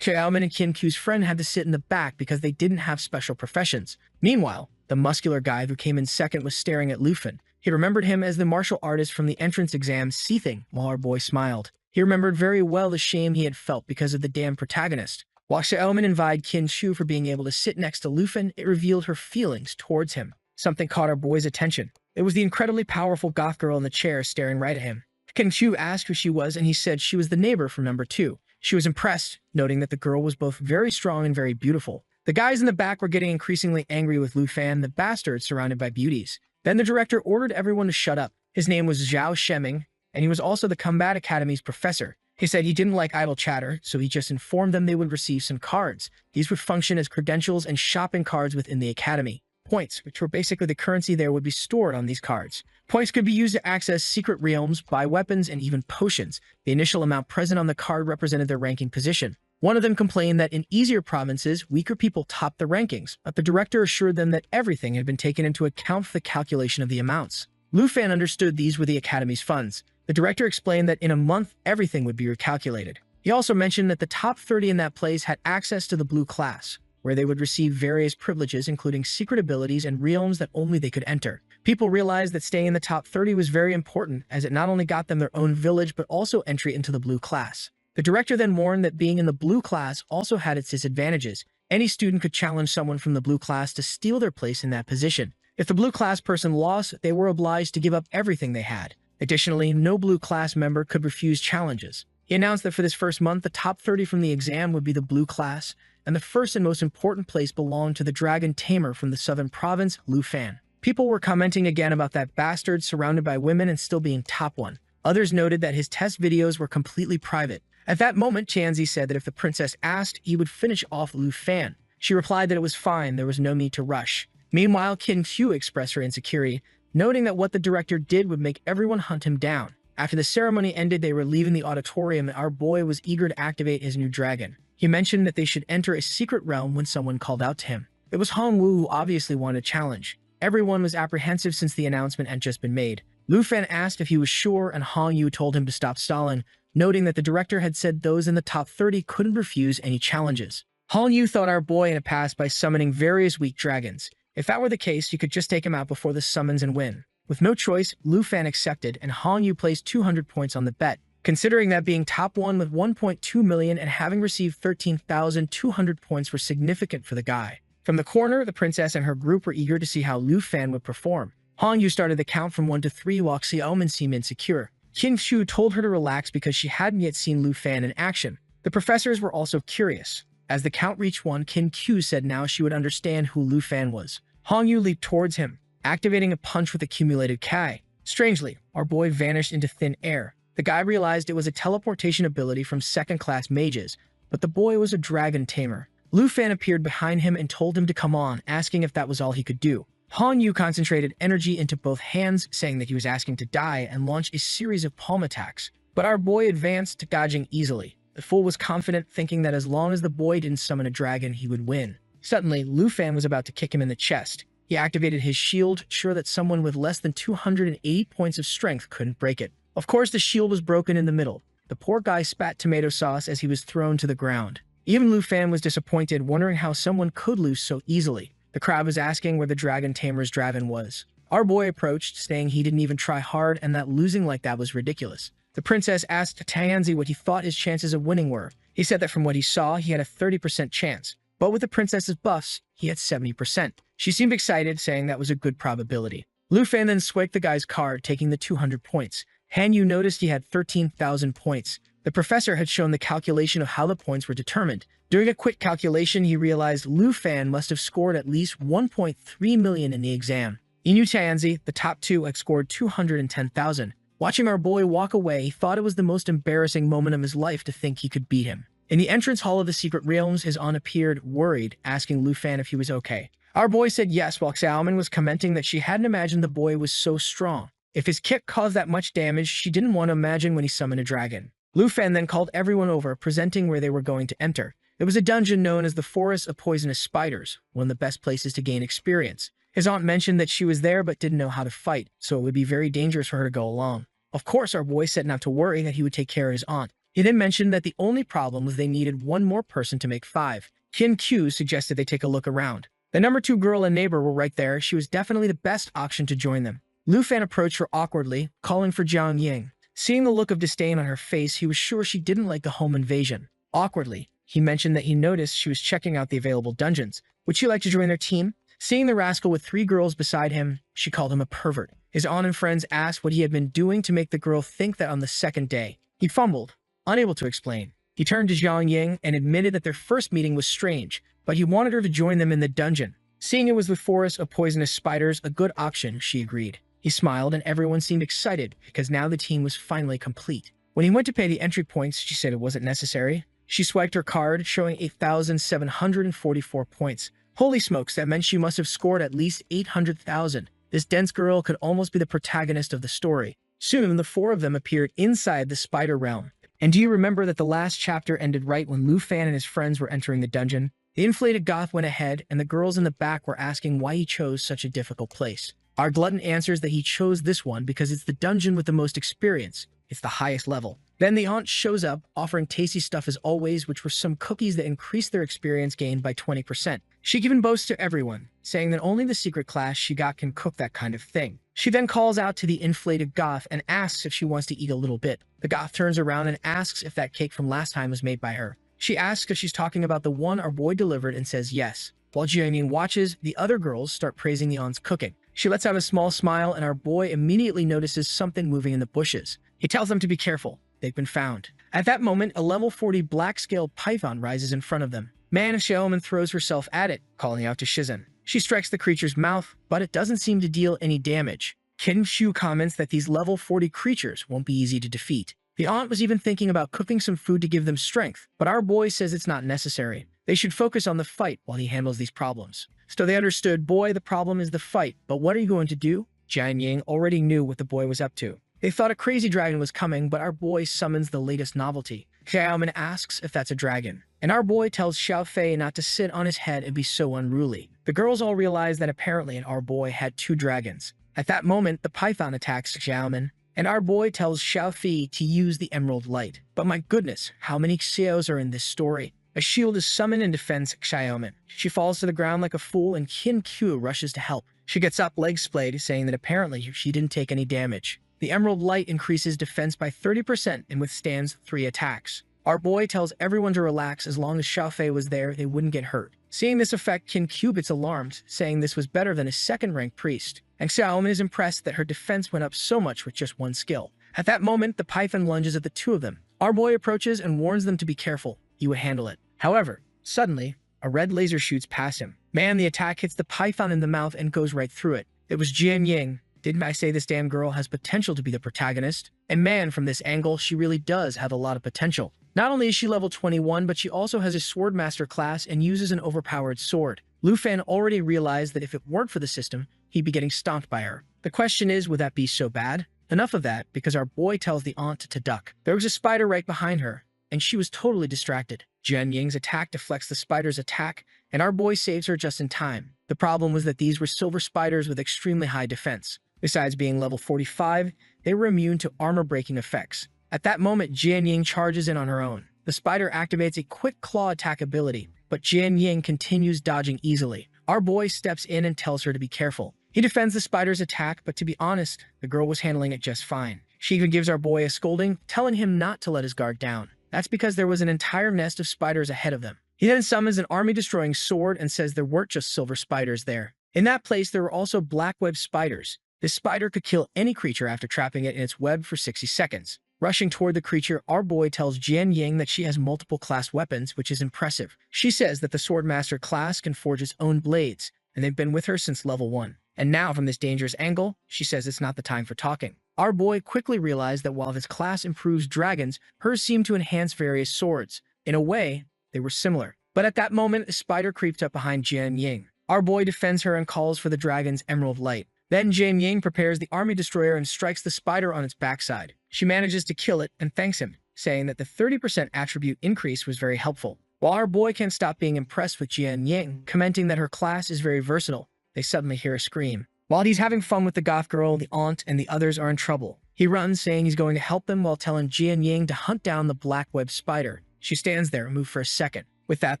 Xiaomin and Kim Q's friend had to sit in the back because they didn't have special professions. Meanwhile, the muscular guy who came in second was staring at Lufin. He remembered him as the martial artist from the entrance exam, seething, while our boy smiled. He remembered very well the shame he had felt because of the damn protagonist. While Xiaomin invited Qin Shu for being able to sit next to Lufin, it revealed her feelings towards him. Something caught our boy's attention. It was the incredibly powerful goth girl in the chair staring right at him. Qin Shu asked who she was, and he said she was the neighbor from number 2. She was impressed, noting that the girl was both very strong and very beautiful. The guys in the back were getting increasingly angry with Lufan, the bastard surrounded by beauties. Then the director ordered everyone to shut up. His name was Zhao Sheming, and he was also the Combat Academy's professor. He said he didn't like idle chatter, so he just informed them they would receive some cards. These would function as credentials and shopping cards within the academy. Points, which were basically the currency there, would be stored on these cards. Points could be used to access secret realms, buy weapons, and even potions. The initial amount present on the card represented their ranking position. One of them complained that in easier provinces, weaker people topped the rankings, but the director assured them that everything had been taken into account for the calculation of the amounts. Lufan understood these were the Academy's funds. The director explained that in a month, everything would be recalculated. He also mentioned that the top 30 in that place had access to the blue class, where they would receive various privileges including secret abilities and realms that only they could enter. People realized that staying in the top 30 was very important, as it not only got them their own village but also entry into the blue class. The director then warned that being in the blue class also had its disadvantages. Any student could challenge someone from the blue class to steal their place in that position. If the blue class person lost, they were obliged to give up everything they had. Additionally, no blue class member could refuse challenges. He announced that for this first month, the top 30 from the exam would be the blue class, and the first and most important place belonged to the dragon tamer from the southern province, Lufan. People were commenting again about that bastard surrounded by women and still being top one. Others noted that his test videos were completely private. At that moment, Chanzi said that if the princess asked, he would finish off Lu Fan. She replied that it was fine, there was no need to rush. Meanwhile, Qin Q expressed her insecurity, noting that what the director did would make everyone hunt him down. After the ceremony ended, they were leaving the auditorium and our boy was eager to activate his new dragon. He mentioned that they should enter a secret realm when someone called out to him. It was Hong Wu who obviously wanted a challenge. Everyone was apprehensive since the announcement had just been made. Lu Fan asked if he was sure and Hong Yu told him to stop stalling, noting that the director had said those in the top 30 couldn't refuse any challenges. Hong Yu thought our boy had passed by summoning various weak dragons. If that were the case, he could just take him out before the summons and win. With no choice, Lu Fan accepted and Hong Yu placed 200 points on the bet. Considering that being top 1 with 1.2 million and having received 13,200 points were significant for the guy. From the corner, the princess and her group were eager to see how Lu Fan would perform. Hong Yu started the count from 1 to 3 while Xiaomin seemed insecure. Qin Shu told her to relax because she hadn't yet seen Lu Fan in action. The professors were also curious. As the count reached 1, Qin Q said now she would understand who Lu Fan was. Hong Yu leaped towards him, activating a punch with accumulated Kai. Strangely, our boy vanished into thin air. The guy realized it was a teleportation ability from second-class mages, but the boy was a dragon tamer. Lu Fan appeared behind him and told him to come on, asking if that was all he could do. Hong Yu concentrated energy into both hands, saying that he was asking to die and launched a series of palm attacks. But our boy advanced, dodging easily. The fool was confident, thinking that as long as the boy didn't summon a dragon, he would win. Suddenly, Lu Fan was about to kick him in the chest. He activated his shield, sure that someone with less than 280 points of strength couldn't break it. Of course, the shield was broken in the middle. The poor guy spat tomato sauce as he was thrown to the ground. Even Lu Fan was disappointed, wondering how someone could lose so easily. The crowd was asking where the dragon tamer's dragon was. Our boy approached, saying he didn't even try hard and that losing like that was ridiculous. The princess asked Tianzi what he thought his chances of winning were. He said that from what he saw, he had a 30% chance. But with the princess's buffs, he had 70%. She seemed excited, saying that was a good probability. Lu Fan then swiped the guy's card, taking the 200 points. Han Yu noticed he had 13,000 points. The professor had shown the calculation of how the points were determined. During a quick calculation, he realized Lu Fan must have scored at least 1.3 million in the exam. Inu Tianzi, the top 2, had scored 210,000. Watching our boy walk away, he thought it was the most embarrassing moment of his life to think he could beat him. In the entrance hall of the secret realms, his aunt appeared, worried, asking Lu Fan if he was okay. Our boy said yes, while Xiaomin was commenting that she hadn't imagined the boy was so strong. If his kick caused that much damage, she didn't want to imagine when he summoned a dragon. Lu Fan then called everyone over, presenting where they were going to enter. It was a dungeon known as the Forest of Poisonous Spiders, one of the best places to gain experience. His aunt mentioned that she was there but didn't know how to fight, so it would be very dangerous for her to go along. Of course, our boy said not to worry, that he would take care of his aunt. He then mentioned that the only problem was they needed one more person to make 5. Qin Q suggested they take a look around. The number 2 girl and neighbor were right there. She was definitely the best option to join them. Lu Fan approached her awkwardly, calling for Jiang Ying. Seeing the look of disdain on her face, he was sure she didn't like the home invasion. Awkwardly, he mentioned that he noticed she was checking out the available dungeons. Would she like to join their team? Seeing the rascal with 3 girls beside him, she called him a pervert. His aunt and friends asked what he had been doing to make the girl think that on the second day. He fumbled, unable to explain. He turned to Jiang Ying and admitted that their first meeting was strange, but he wanted her to join them in the dungeon. Seeing it was the Forest of Poisonous Spiders, a good option, she agreed. He smiled and everyone seemed excited because now the team was finally complete. When he went to pay the entry points, she said it wasn't necessary. She swiped her card, showing 8,744 points. Holy smokes, that meant she must have scored at least 800,000. This dense girl could almost be the protagonist of the story. Soon, the 4 of them appeared inside the spider realm. And do you remember that the last chapter ended right when Lu Fan and his friends were entering the dungeon? The inflated goth went ahead, and the girls in the back were asking why he chose such a difficult place. Our glutton answers that he chose this one because it's the dungeon with the most experience. It's the highest level. Then the aunt shows up, offering tasty stuff as always, which were some cookies that increased their experience gained by 20%. She even boasts to everyone, saying that only the secret class she got can cook that kind of thing. She then calls out to the inflated goth and asks if she wants to eat a little bit. The goth turns around and asks if that cake from last time was made by her. She asks if she's talking about the one our boy delivered and says yes. While Jianing watches, the other girls start praising the aunt's cooking. She lets out a small smile and our boy immediately notices something moving in the bushes. He tells them to be careful. They've been found. At that moment, a level 40 black-scaled python rises in front of them. Man Xiaoman throws herself at it, calling out to Shizun. She strikes the creature's mouth, but it doesn't seem to deal any damage. Kim Shu comments that these level 40 creatures won't be easy to defeat. The aunt was even thinking about cooking some food to give them strength, but our boy says it's not necessary. They should focus on the fight while he handles these problems. So they understood, boy, the problem is the fight, but what are you going to do? Jian Ying already knew what the boy was up to. They thought a crazy dragon was coming, but our boy summons the latest novelty. Xiaomin asks if that's a dragon, and our boy tells Xiao Fei not to sit on his head and be so unruly. The girls all realize that apparently our boy had 2 dragons. At that moment, the python attacks Xiaomin, and our boy tells Xiao Fei to use the emerald light. But my goodness, how many Xiaos are in this story? A shield is summoned and defends Xiaomin. She falls to the ground like a fool, and Qin Q rushes to help. She gets up, legs splayed, saying that apparently she didn't take any damage. The emerald light increases defense by 30% and withstands 3 attacks. Our boy tells everyone to relax. As long as Xiao Fei was there, they wouldn't get hurt. Seeing this effect, Qin Q gets alarmed, saying this was better than a second-ranked priest. And Xiaomin is impressed that her defense went up so much with just 1 skill. At that moment, the python lunges at the 2 of them. Our boy approaches and warns them to be careful. He would handle it. However, suddenly, a red laser shoots past him. Man, the attack hits the python in the mouth and goes right through it. It was Jian Ying. Didn't I say this damn girl has potential to be the protagonist? And man, from this angle, she really does have a lot of potential. Not only is she level 21, but she also has a sword master class and uses an overpowered sword. Lu Fan already realized that if it weren't for the system, he'd be getting stomped by her. The question is, would that be so bad? Enough of that, because our boy tells the aunt to duck. There was a spider right behind her, and she was totally distracted. Jian Ying's attack deflects the spider's attack, and our boy saves her just in time. The problem was that these were silver spiders with extremely high defense. Besides being level 45, they were immune to armor-breaking effects. At that moment, Jian Ying charges in on her own. The spider activates a quick claw attack ability, but Jian Ying continues dodging easily. Our boy steps in and tells her to be careful. He defends the spider's attack, but to be honest, the girl was handling it just fine. She even gives our boy a scolding, telling him not to let his guard down. That's because there was an entire nest of spiders ahead of them. He then summons an army-destroying sword and says there weren't just silver spiders there. In that place, there were also black web spiders. This spider could kill any creature after trapping it in its web for 60 seconds. Rushing toward the creature, our boy tells Jian Ying that she has multiple class weapons, which is impressive. She says that the Swordmaster class can forge its own blades, and they've been with her since level 1. And now, from this dangerous angle, she says it's not the time for talking. Our boy quickly realized that while his class improves dragons, hers seemed to enhance various swords. In a way, they were similar. But at that moment, a spider creeps up behind Jian Ying. Our boy defends her and calls for the dragon's emerald light. Then Jian Ying prepares the army destroyer and strikes the spider on its backside. She manages to kill it and thanks him, saying that the 30% attribute increase was very helpful. While our boy can't stop being impressed with Jian Ying, commenting that her class is very versatile, they suddenly hear a scream. While he's having fun with the goth girl, the aunt and the others are in trouble. He runs, saying he's going to help them while telling Jian Ying to hunt down the black web spider. She stands there and moves for a second. With that,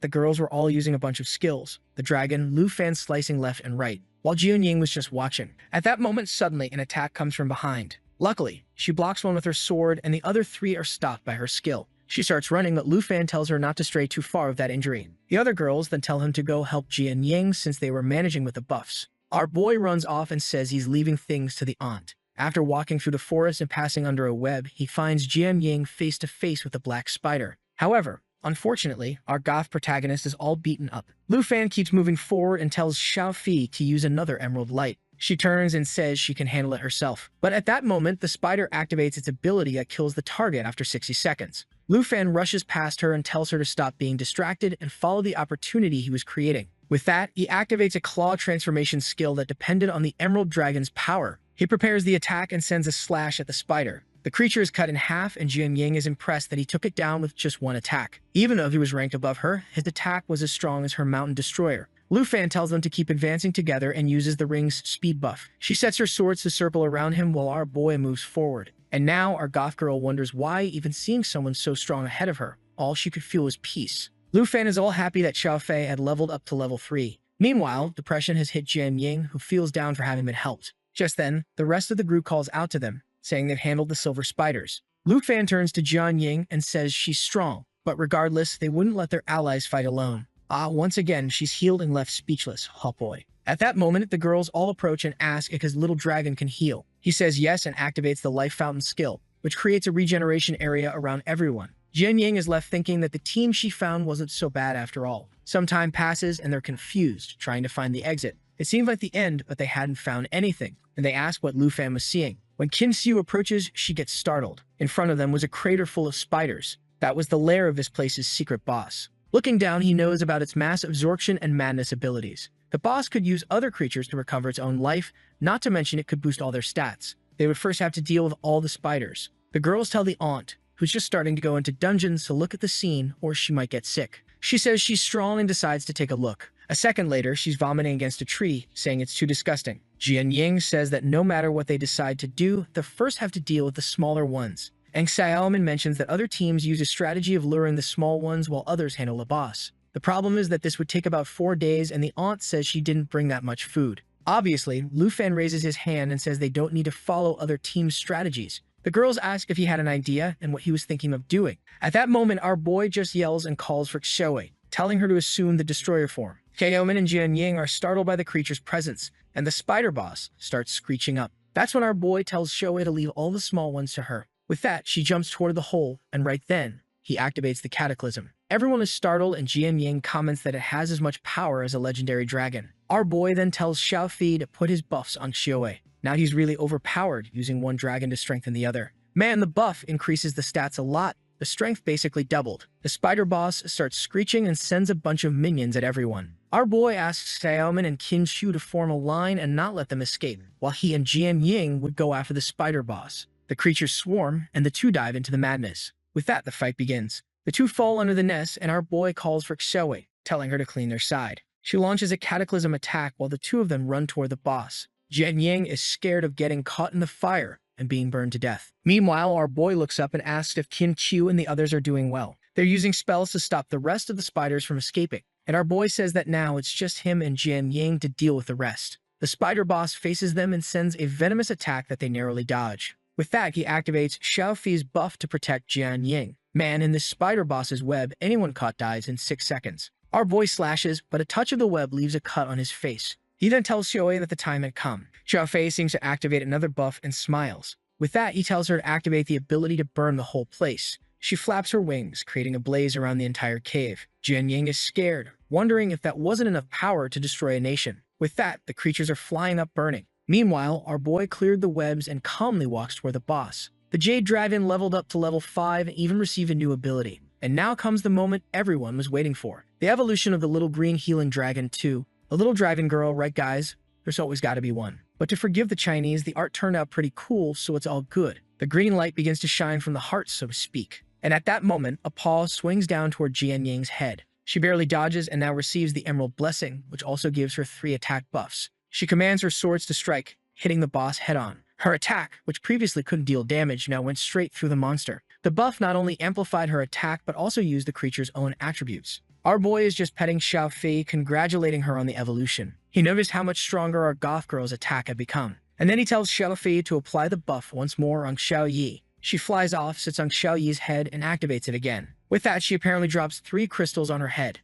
the girls were all using a bunch of skills. The dragon, Lu Fan slicing left and right, while Jian Ying was just watching. At that moment, suddenly, an attack comes from behind. Luckily, she blocks one with her sword, and the other 3 are stopped by her skill. She starts running, but Lu Fan tells her not to stray too far with that injury. The other girls then tell him to go help Jian Ying since they were managing with the buffs. Our boy runs off and says he's leaving things to the aunt. After walking through the forest and passing under a web, he finds Jian Ying face to face with a black spider. However, unfortunately, our goth protagonist is all beaten up. Lu Fan keeps moving forward and tells Xiao Fei to use another emerald light. She turns and says she can handle it herself. But at that moment, the spider activates its ability that kills the target after 60 seconds. Lu Fan rushes past her and tells her to stop being distracted and follow the opportunity he was creating. With that, he activates a claw transformation skill that depended on the Emerald Dragon's power. He prepares the attack and sends a slash at the spider. The creature is cut in half, and Jian Ying is impressed that he took it down with just 1 attack. Even though he was ranked above her, his attack was as strong as her mountain destroyer. Lu Fan tells them to keep advancing together and uses the ring's speed buff. She sets her swords to circle around him while our boy moves forward. And now our goth girl wonders why, even seeing someone so strong ahead of her, all she could feel was peace. Lu Fan is all happy that Xiao Fei had leveled up to level 3. Meanwhile, depression has hit Jian Ying, who feels down for having been helped. Just then, the rest of the group calls out to them, saying they've handled the silver spiders. Lu Fan turns to Jian Ying and says she's strong, but regardless, they wouldn't let their allies fight alone. Once again, she's healed and left speechless, oh boy. At that moment, the girls all approach and ask if his little dragon can heal. He says yes and activates the life fountain skill, which creates a regeneration area around everyone. Jian Ying is left thinking that the team she found wasn't so bad after all. Some time passes and they're confused, trying to find the exit. It seemed like the end, but they hadn't found anything, and they ask what Lu Fan was seeing. When Kim Siu approaches, she gets startled. In front of them was a crater full of spiders. That was the lair of this place's secret boss. Looking down, he knows about its mass absorption and madness abilities. The boss could use other creatures to recover its own life, not to mention it could boost all their stats. They would first have to deal with all the spiders. The girls tell the aunt, who's just starting to go into dungeons, to look at the scene or she might get sick. She says she's strong and decides to take a look. A second later, she's vomiting against a tree, saying it's too disgusting. Jian Ying says that no matter what they decide to do, they'll first have to deal with the smaller ones. And Xiaomin mentions that other teams use a strategy of luring the small ones while others handle the boss. The problem is that this would take about 4 days, and the aunt says she didn't bring that much food. Obviously, Lu Fan raises his hand and says they don't need to follow other teams' strategies. The girls ask if he had an idea and what he was thinking of doing. At that moment, our boy just yells and calls for Xiaowei, telling her to assume the destroyer form. Xiaomin and Jian Ying are startled by the creature's presence, and the spider boss starts screeching up. That's when our boy tells Xiaowei to leave all the small ones to her. With that, she jumps toward the hole, and right then, he activates the cataclysm. Everyone is startled, and Jian Ying comments that it has as much power as a legendary dragon. Our boy then tells Xiao Fi to put his buffs on Xiaowei. Now he's really overpowered, using one dragon to strengthen the other. Man, the buff increases the stats a lot. The strength basically doubled. The spider boss starts screeching and sends a bunch of minions at everyone. Our boy asks Xiaomin and Qin Shu to form a line and not let them escape, while he and Jian Ying would go after the spider boss. The creatures swarm, and the two dive into the madness. With that, the fight begins. The two fall under the nest, and our boy calls for Xiaowei, telling her to clean their side. She launches a cataclysm attack while the two of them run toward the boss. Jian Ying is scared of getting caught in the fire and being burned to death. Meanwhile, our boy looks up and asks if Qin Qiu and the others are doing well. They're using spells to stop the rest of the spiders from escaping, and our boy says that now it's just him and Jian Ying to deal with the rest. The spider boss faces them and sends a venomous attack that they narrowly dodge. With that, he activates Xiao Fi's buff to protect Jian Ying. Man, in this spider boss's web, anyone caught dies in 6 seconds. Our boy slashes, but a touch of the web leaves a cut on his face. He then tells Xiaowei that the time had come. Xiao Fei seems to activate another buff and smiles. With that, he tells her to activate the ability to burn the whole place. She flaps her wings, creating a blaze around the entire cave. Jian Ying is scared, wondering if that wasn't enough power to destroy a nation. With that, the creatures are flying up burning. Meanwhile, our boy cleared the webs and calmly walks toward the boss. The Jade Dragon leveled up to level 5 and even received a new ability. And now comes the moment everyone was waiting for. The evolution of the little green healing dragon 2. A little dragon girl, right guys? There's always got to be one. But to forgive the Chinese, the art turned out pretty cool, so it's all good. The green light begins to shine from the heart, so to speak. And at that moment, a paw swings down toward Jian Ying's head. She barely dodges and now receives the Emerald Blessing, which also gives her 3 attack buffs. She commands her swords to strike, hitting the boss head-on. Her attack, which previously couldn't deal damage, now went straight through the monster. The buff not only amplified her attack, but also used the creature's own attributes. Our boy is just petting Xiao Fei, congratulating her on the evolution. He noticed how much stronger our goth girl's attack had become. And then he tells Xiao Fei to apply the buff once more on Xiao Yi. She flies off, sits on Xiao Yi's head, and activates it again. With that, she apparently drops 3 crystals on her head.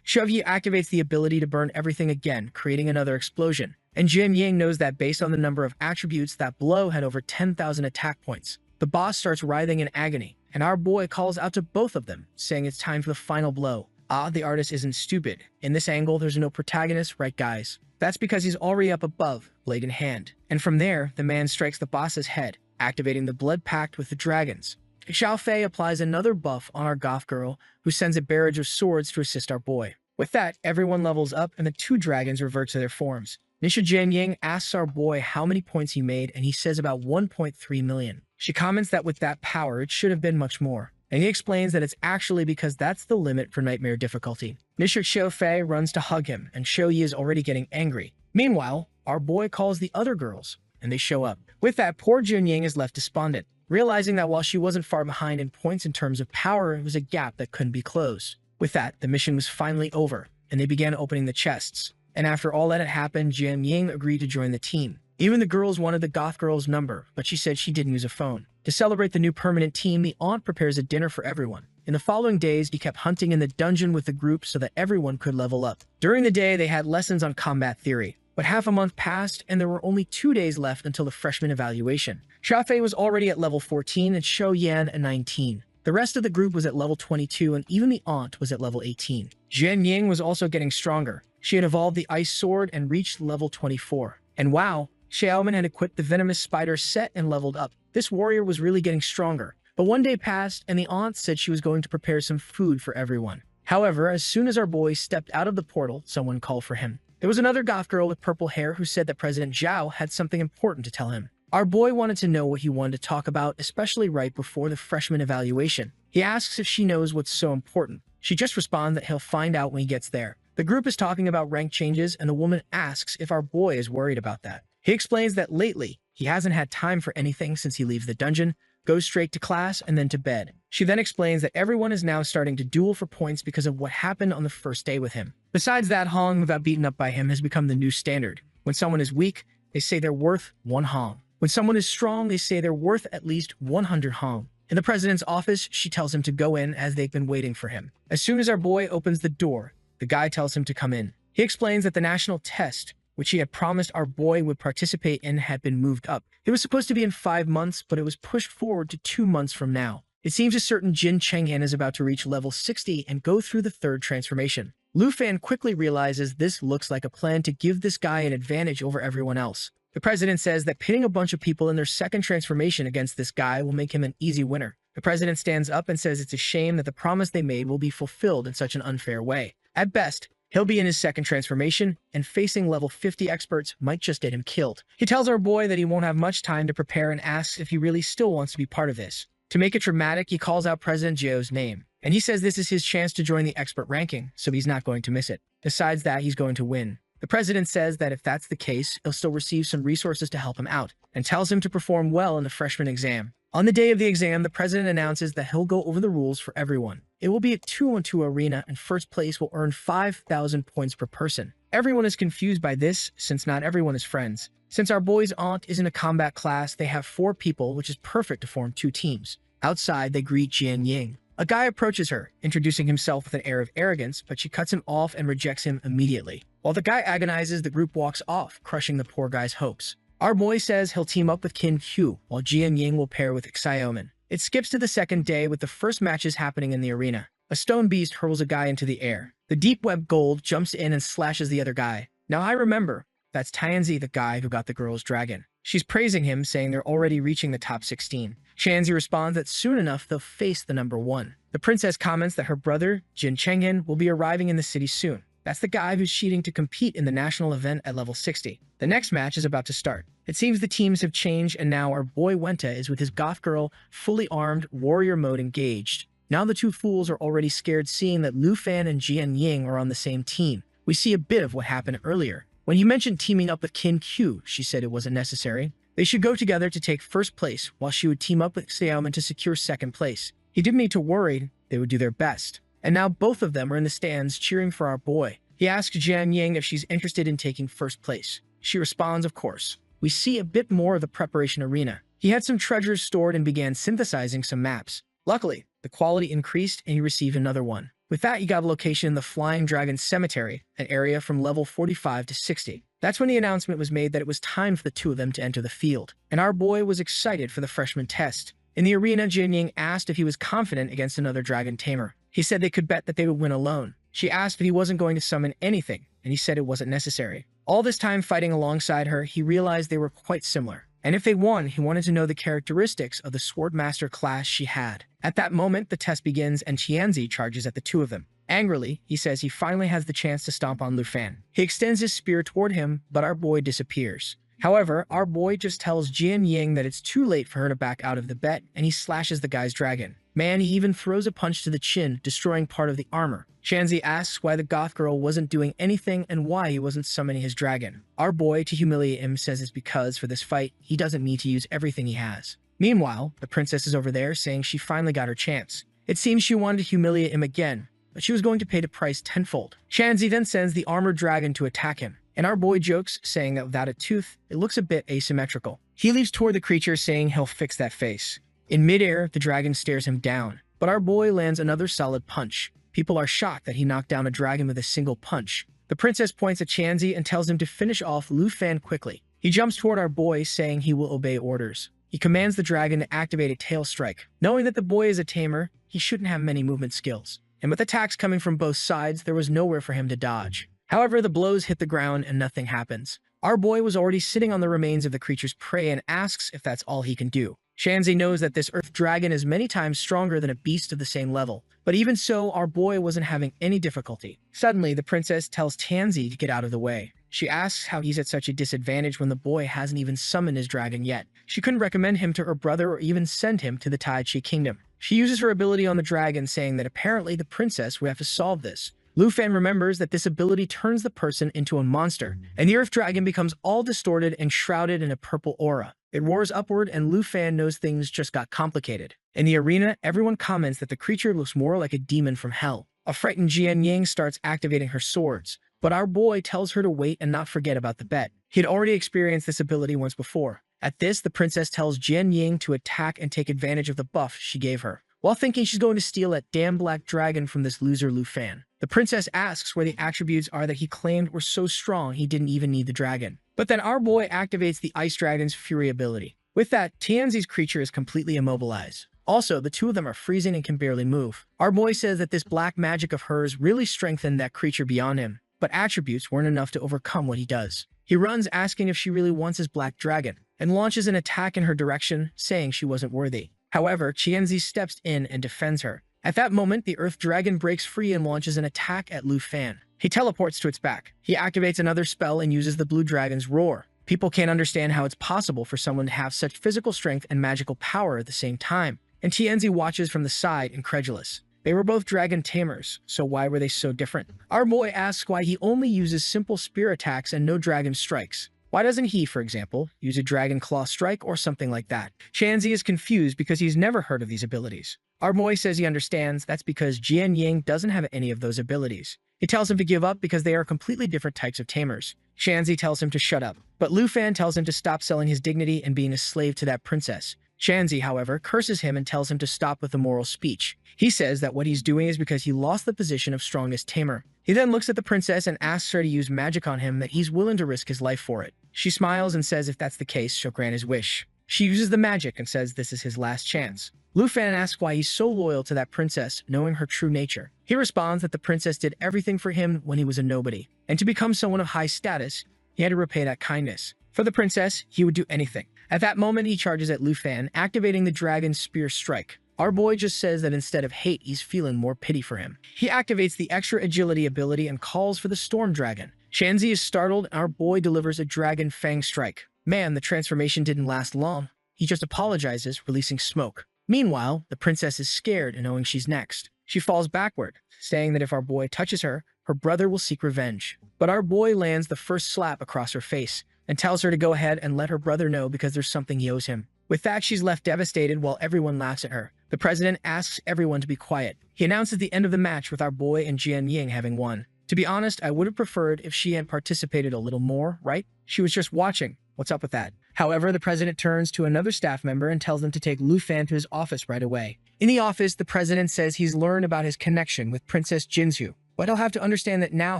Xiao Yi activates the ability to burn everything again, creating another explosion. And Jian Ying knows that based on the number of attributes, that blow had over 10,000 attack points. The boss starts writhing in agony, and our boy calls out to both of them, saying it's time for the final blow. Ah, the artist isn't stupid. In this angle, there's no protagonist, right guys? That's because he's already up above, blade in hand. And from there, the man strikes the boss's head, activating the blood pact with the dragons. Xiao Fei applies another buff on our goth girl, who sends a barrage of swords to assist our boy. With that, everyone levels up and the 2 dragons revert to their forms. Nisha Jian Ying asks our boy how many points he made, and he says about 1.3 million. She comments that with that power, it should have been much more. And he explains that it's actually because that's the limit for nightmare difficulty. Nisha Xiao Fei runs to hug him, and Xiao Yi is already getting angry. Meanwhile, our boy calls the other girls, and they show up. With that, poor Jian Ying is left despondent, realizing that while she wasn't far behind in points in terms of power, it was a gap that couldn't be closed. With that, the mission was finally over, and they began opening the chests. And after all that had happened, Jian Ying agreed to join the team. Even the girls wanted the goth girl's number, but she said she didn't use a phone. To celebrate the new permanent team, the aunt prepares a dinner for everyone. In the following days, he kept hunting in the dungeon with the group so that everyone could level up. During the day, they had lessons on combat theory. But half a month passed, and there were only 2 days left until the freshman evaluation. Xiao Fei was already at level 14 and Shou Yan at 19. The rest of the group was at level 22 and even the aunt was at level 18. Jian Ying was also getting stronger. She had evolved the ice sword and reached level 24. And wow, Xiaoman had equipped the venomous spider set and leveled up. This warrior was really getting stronger. But one day passed and the aunt said she was going to prepare some food for everyone. However, as soon as our boy stepped out of the portal, someone called for him. There was another goth girl with purple hair who said that President Zhao had something important to tell him. Our boy wanted to know what he wanted to talk about, especially right before the freshman evaluation. He asks if she knows what's so important. She just responds that he'll find out when he gets there. The group is talking about rank changes, and the woman asks if our boy is worried about that. He explains that lately, he hasn't had time for anything since he leaves the dungeon, goes straight to class, and then to bed. She then explains that everyone is now starting to duel for points because of what happened on the first day with him. Besides that, Hong, without beaten up by him, has become the new standard. When someone is weak, they say they're worth 1 Hong. When someone is strong, they say they're worth at least 100 Hong. In the president's office, she tells him to go in as they've been waiting for him. As soon as our boy opens the door, the guy tells him to come in. He explains that the national test, which he had promised our boy would participate in, had been moved up. It was supposed to be in 5 months, but it was pushed forward to 2 months from now. It seems a certain Jin Chenghan is about to reach level 60 and go through the 3rd transformation. Lu Fan quickly realizes this looks like a plan to give this guy an advantage over everyone else. The president says that pitting a bunch of people in their 2nd transformation against this guy will make him an easy winner. The president stands up and says it's a shame that the promise they made will be fulfilled in such an unfair way. At best, he'll be in his 2nd transformation, and facing level 50 experts might just get him killed. He tells our boy that he won't have much time to prepare and asks if he really still wants to be part of this. To make it dramatic, he calls out President Zhao's name, and he says this is his chance to join the expert ranking, so he's not going to miss it. Besides that, he's going to win. The president says that if that's the case, he'll still receive some resources to help him out, and tells him to perform well in the freshman exam. On the day of the exam, the president announces that he'll go over the rules for everyone. It will be a 2-on-2 arena, and first place will earn 5,000 points per person. Everyone is confused by this, since not everyone is friends. Since our boy's aunt is in a combat class, they have 4 people, which is perfect to form 2 teams. Outside, they greet Jian Ying. A guy approaches her, introducing himself with an air of arrogance, but she cuts him off and rejects him immediately. While the guy agonizes, the group walks off, crushing the poor guy's hopes. Our boy says he'll team up with Qin Hu, while Jian Ying will pair with Xiaoman. It skips to the 2nd day with the first matches happening in the arena. A stone beast hurls a guy into the air. The deep web gold jumps in and slashes the other guy. Now I remember, that's Tianzi, the guy who got the girl's dragon. She's praising him, saying they're already reaching the top 16. Tianzi responds that soon enough they'll face the number 1. The princess comments that her brother, Jin Chenghan, will be arriving in the city soon. That's the guy who's cheating to compete in the national event at level 60. The next match is about to start. It seems the teams have changed, and now our boy Wenta is with his goth girl, fully armed, warrior mode engaged. Now the 2 fools are already scared, seeing that Lu Fan and Jian Ying are on the same team. We see a bit of what happened earlier. When he mentioned teaming up with Qin Hu, she said it wasn't necessary. They should go together to take 1st place, while she would team up with Xiaoman to secure 2nd place. He didn't need to worry, they would do their best. And now both of them are in the stands cheering for our boy. He asks Jian Ying if she's interested in taking 1st place. She responds, of course. We see a bit more of the preparation arena. He had some treasures stored and began synthesizing some maps. Luckily, the quality increased and he received another one. With that, he got a location in the Flying Dragon Cemetery, an area from level 45 to 60. That's when the announcement was made that it was time for the 2 of them to enter the field. And our boy was excited for the freshman test. In the arena, Jian Ying asked if he was confident against another dragon tamer. He said they could bet that they would win alone. She asked if he wasn't going to summon anything, and he said it wasn't necessary. All this time fighting alongside her, he realized they were quite similar. And if they won, he wanted to know the characteristics of the Swordmaster class she had. At that moment, the test begins and Tianzi charges at the 2 of them. Angrily, he says he finally has the chance to stomp on Lu Fan. He extends his spear toward him, but our boy disappears. However, our boy just tells Jian Ying that it's too late for her to back out of the bet, and he slashes the guy's dragon. Man, he even throws a punch to the chin, destroying part of the armor. Tianzi asks why the goth girl wasn't doing anything and why he wasn't summoning his dragon. Our boy, to humiliate him, says it's because for this fight, he doesn't need to use everything he has. Meanwhile, the princess is over there saying she finally got her chance. It seems she wanted to humiliate him again, but she was going to pay the price tenfold. Tianzi then sends the armored dragon to attack him, and our boy jokes, saying that without a tooth, it looks a bit asymmetrical. He leaps toward the creature, saying he'll fix that face. In midair, the dragon stares him down, but our boy lands another solid punch. People are shocked that he knocked down a dragon with a single punch. The princess points at Tianzi and tells him to finish off Lu Fan quickly. He jumps toward our boy, saying he will obey orders. He commands the dragon to activate a tail strike. Knowing that the boy is a tamer, he shouldn't have many movement skills. And with attacks coming from both sides, there was nowhere for him to dodge. However, the blows hit the ground and nothing happens. Our boy was already sitting on the remains of the creature's prey and asks if that's all he can do. Shanzi knows that this earth dragon is many times stronger than a beast of the same level. But even so, our boy wasn't having any difficulty. Suddenly, the princess tells Tansy to get out of the way. She asks how he's at such a disadvantage when the boy hasn't even summoned his dragon yet. She couldn't recommend him to her brother or even send him to the Taichi kingdom. She uses her ability on the dragon, saying that apparently the princess would have to solve this. Lufan remembers that this ability turns the person into a monster, and the earth dragon becomes all distorted and shrouded in a purple aura. It roars upward, and Lufan knows things just got complicated. In the arena, everyone comments that the creature looks more like a demon from hell. A frightened Jian Yang starts activating her swords, but our boy tells her to wait and not forget about the bet. He'd already experienced this ability once before. At this, the princess tells Jian Yang to attack and take advantage of the buff she gave her, while thinking she's going to steal that damn black dragon from this loser Lufan. The princess asks where the attributes are that he claimed were so strong he didn't even need the dragon. But then our boy activates the Ice Dragon's Fury ability. With that, Tianzi's creature is completely immobilized. Also, the two of them are freezing and can barely move. Our boy says that this black magic of hers really strengthened that creature beyond him, but attributes weren't enough to overcome what he does. He runs asking if she really wants his black dragon, and launches an attack in her direction, saying she wasn't worthy. However, Tianzi steps in and defends her. At that moment, the Earth Dragon breaks free and launches an attack at Lufan. He teleports to its back. He activates another spell and uses the Blue Dragon's Roar. People can't understand how it's possible for someone to have such physical strength and magical power at the same time, and Tianzi watches from the side, incredulous. They were both dragon tamers, so why were they so different? Our boy asks why he only uses simple spear attacks and no dragon strikes. Why doesn't he, for example, use a dragon claw strike or something like that? Tianzi is confused because he's never heard of these abilities. Our boy says he understands that's because Jian Yang doesn't have any of those abilities. He tells him to give up because they are completely different types of tamers. Tianzi tells him to shut up, but Lufan tells him to stop selling his dignity and being a slave to that princess. Tianzi, however, curses him and tells him to stop with the moral speech. He says that what he's doing is because he lost the position of strongest tamer. He then looks at the princess and asks her to use magic on him that he's willing to risk his life for it. She smiles and says if that's the case, she'll grant his wish. She uses the magic and says this is his last chance. Lufan asks why he's so loyal to that princess, knowing her true nature. He responds that the princess did everything for him when he was a nobody, and to become someone of high status, he had to repay that kindness. For the princess, he would do anything. At that moment, he charges at Lufan, activating the Dragon's Spear Strike. Our boy just says that instead of hate, he's feeling more pity for him. He activates the extra agility ability and calls for the Storm Dragon. Shanzi is startled, and our boy delivers a Dragon Fang Strike. Man, the transformation didn't last long. He just apologizes, releasing smoke. Meanwhile, the princess is scared and knowing she's next. She falls backward, saying that if our boy touches her, her brother will seek revenge. But our boy lands the first slap across her face and tells her to go ahead and let her brother know because there's something he owes him. With that, she's left devastated while everyone laughs at her. The president asks everyone to be quiet. He announces the end of the match with our boy and Jian Ying having won. To be honest, I would have preferred if she had participated a little more, right? She was just watching. What's up with that? However, the president turns to another staff member and tells them to take Lufan to his office right away. In the office, the president says he's learned about his connection with Princess Jinzhu, but he'll have to understand that now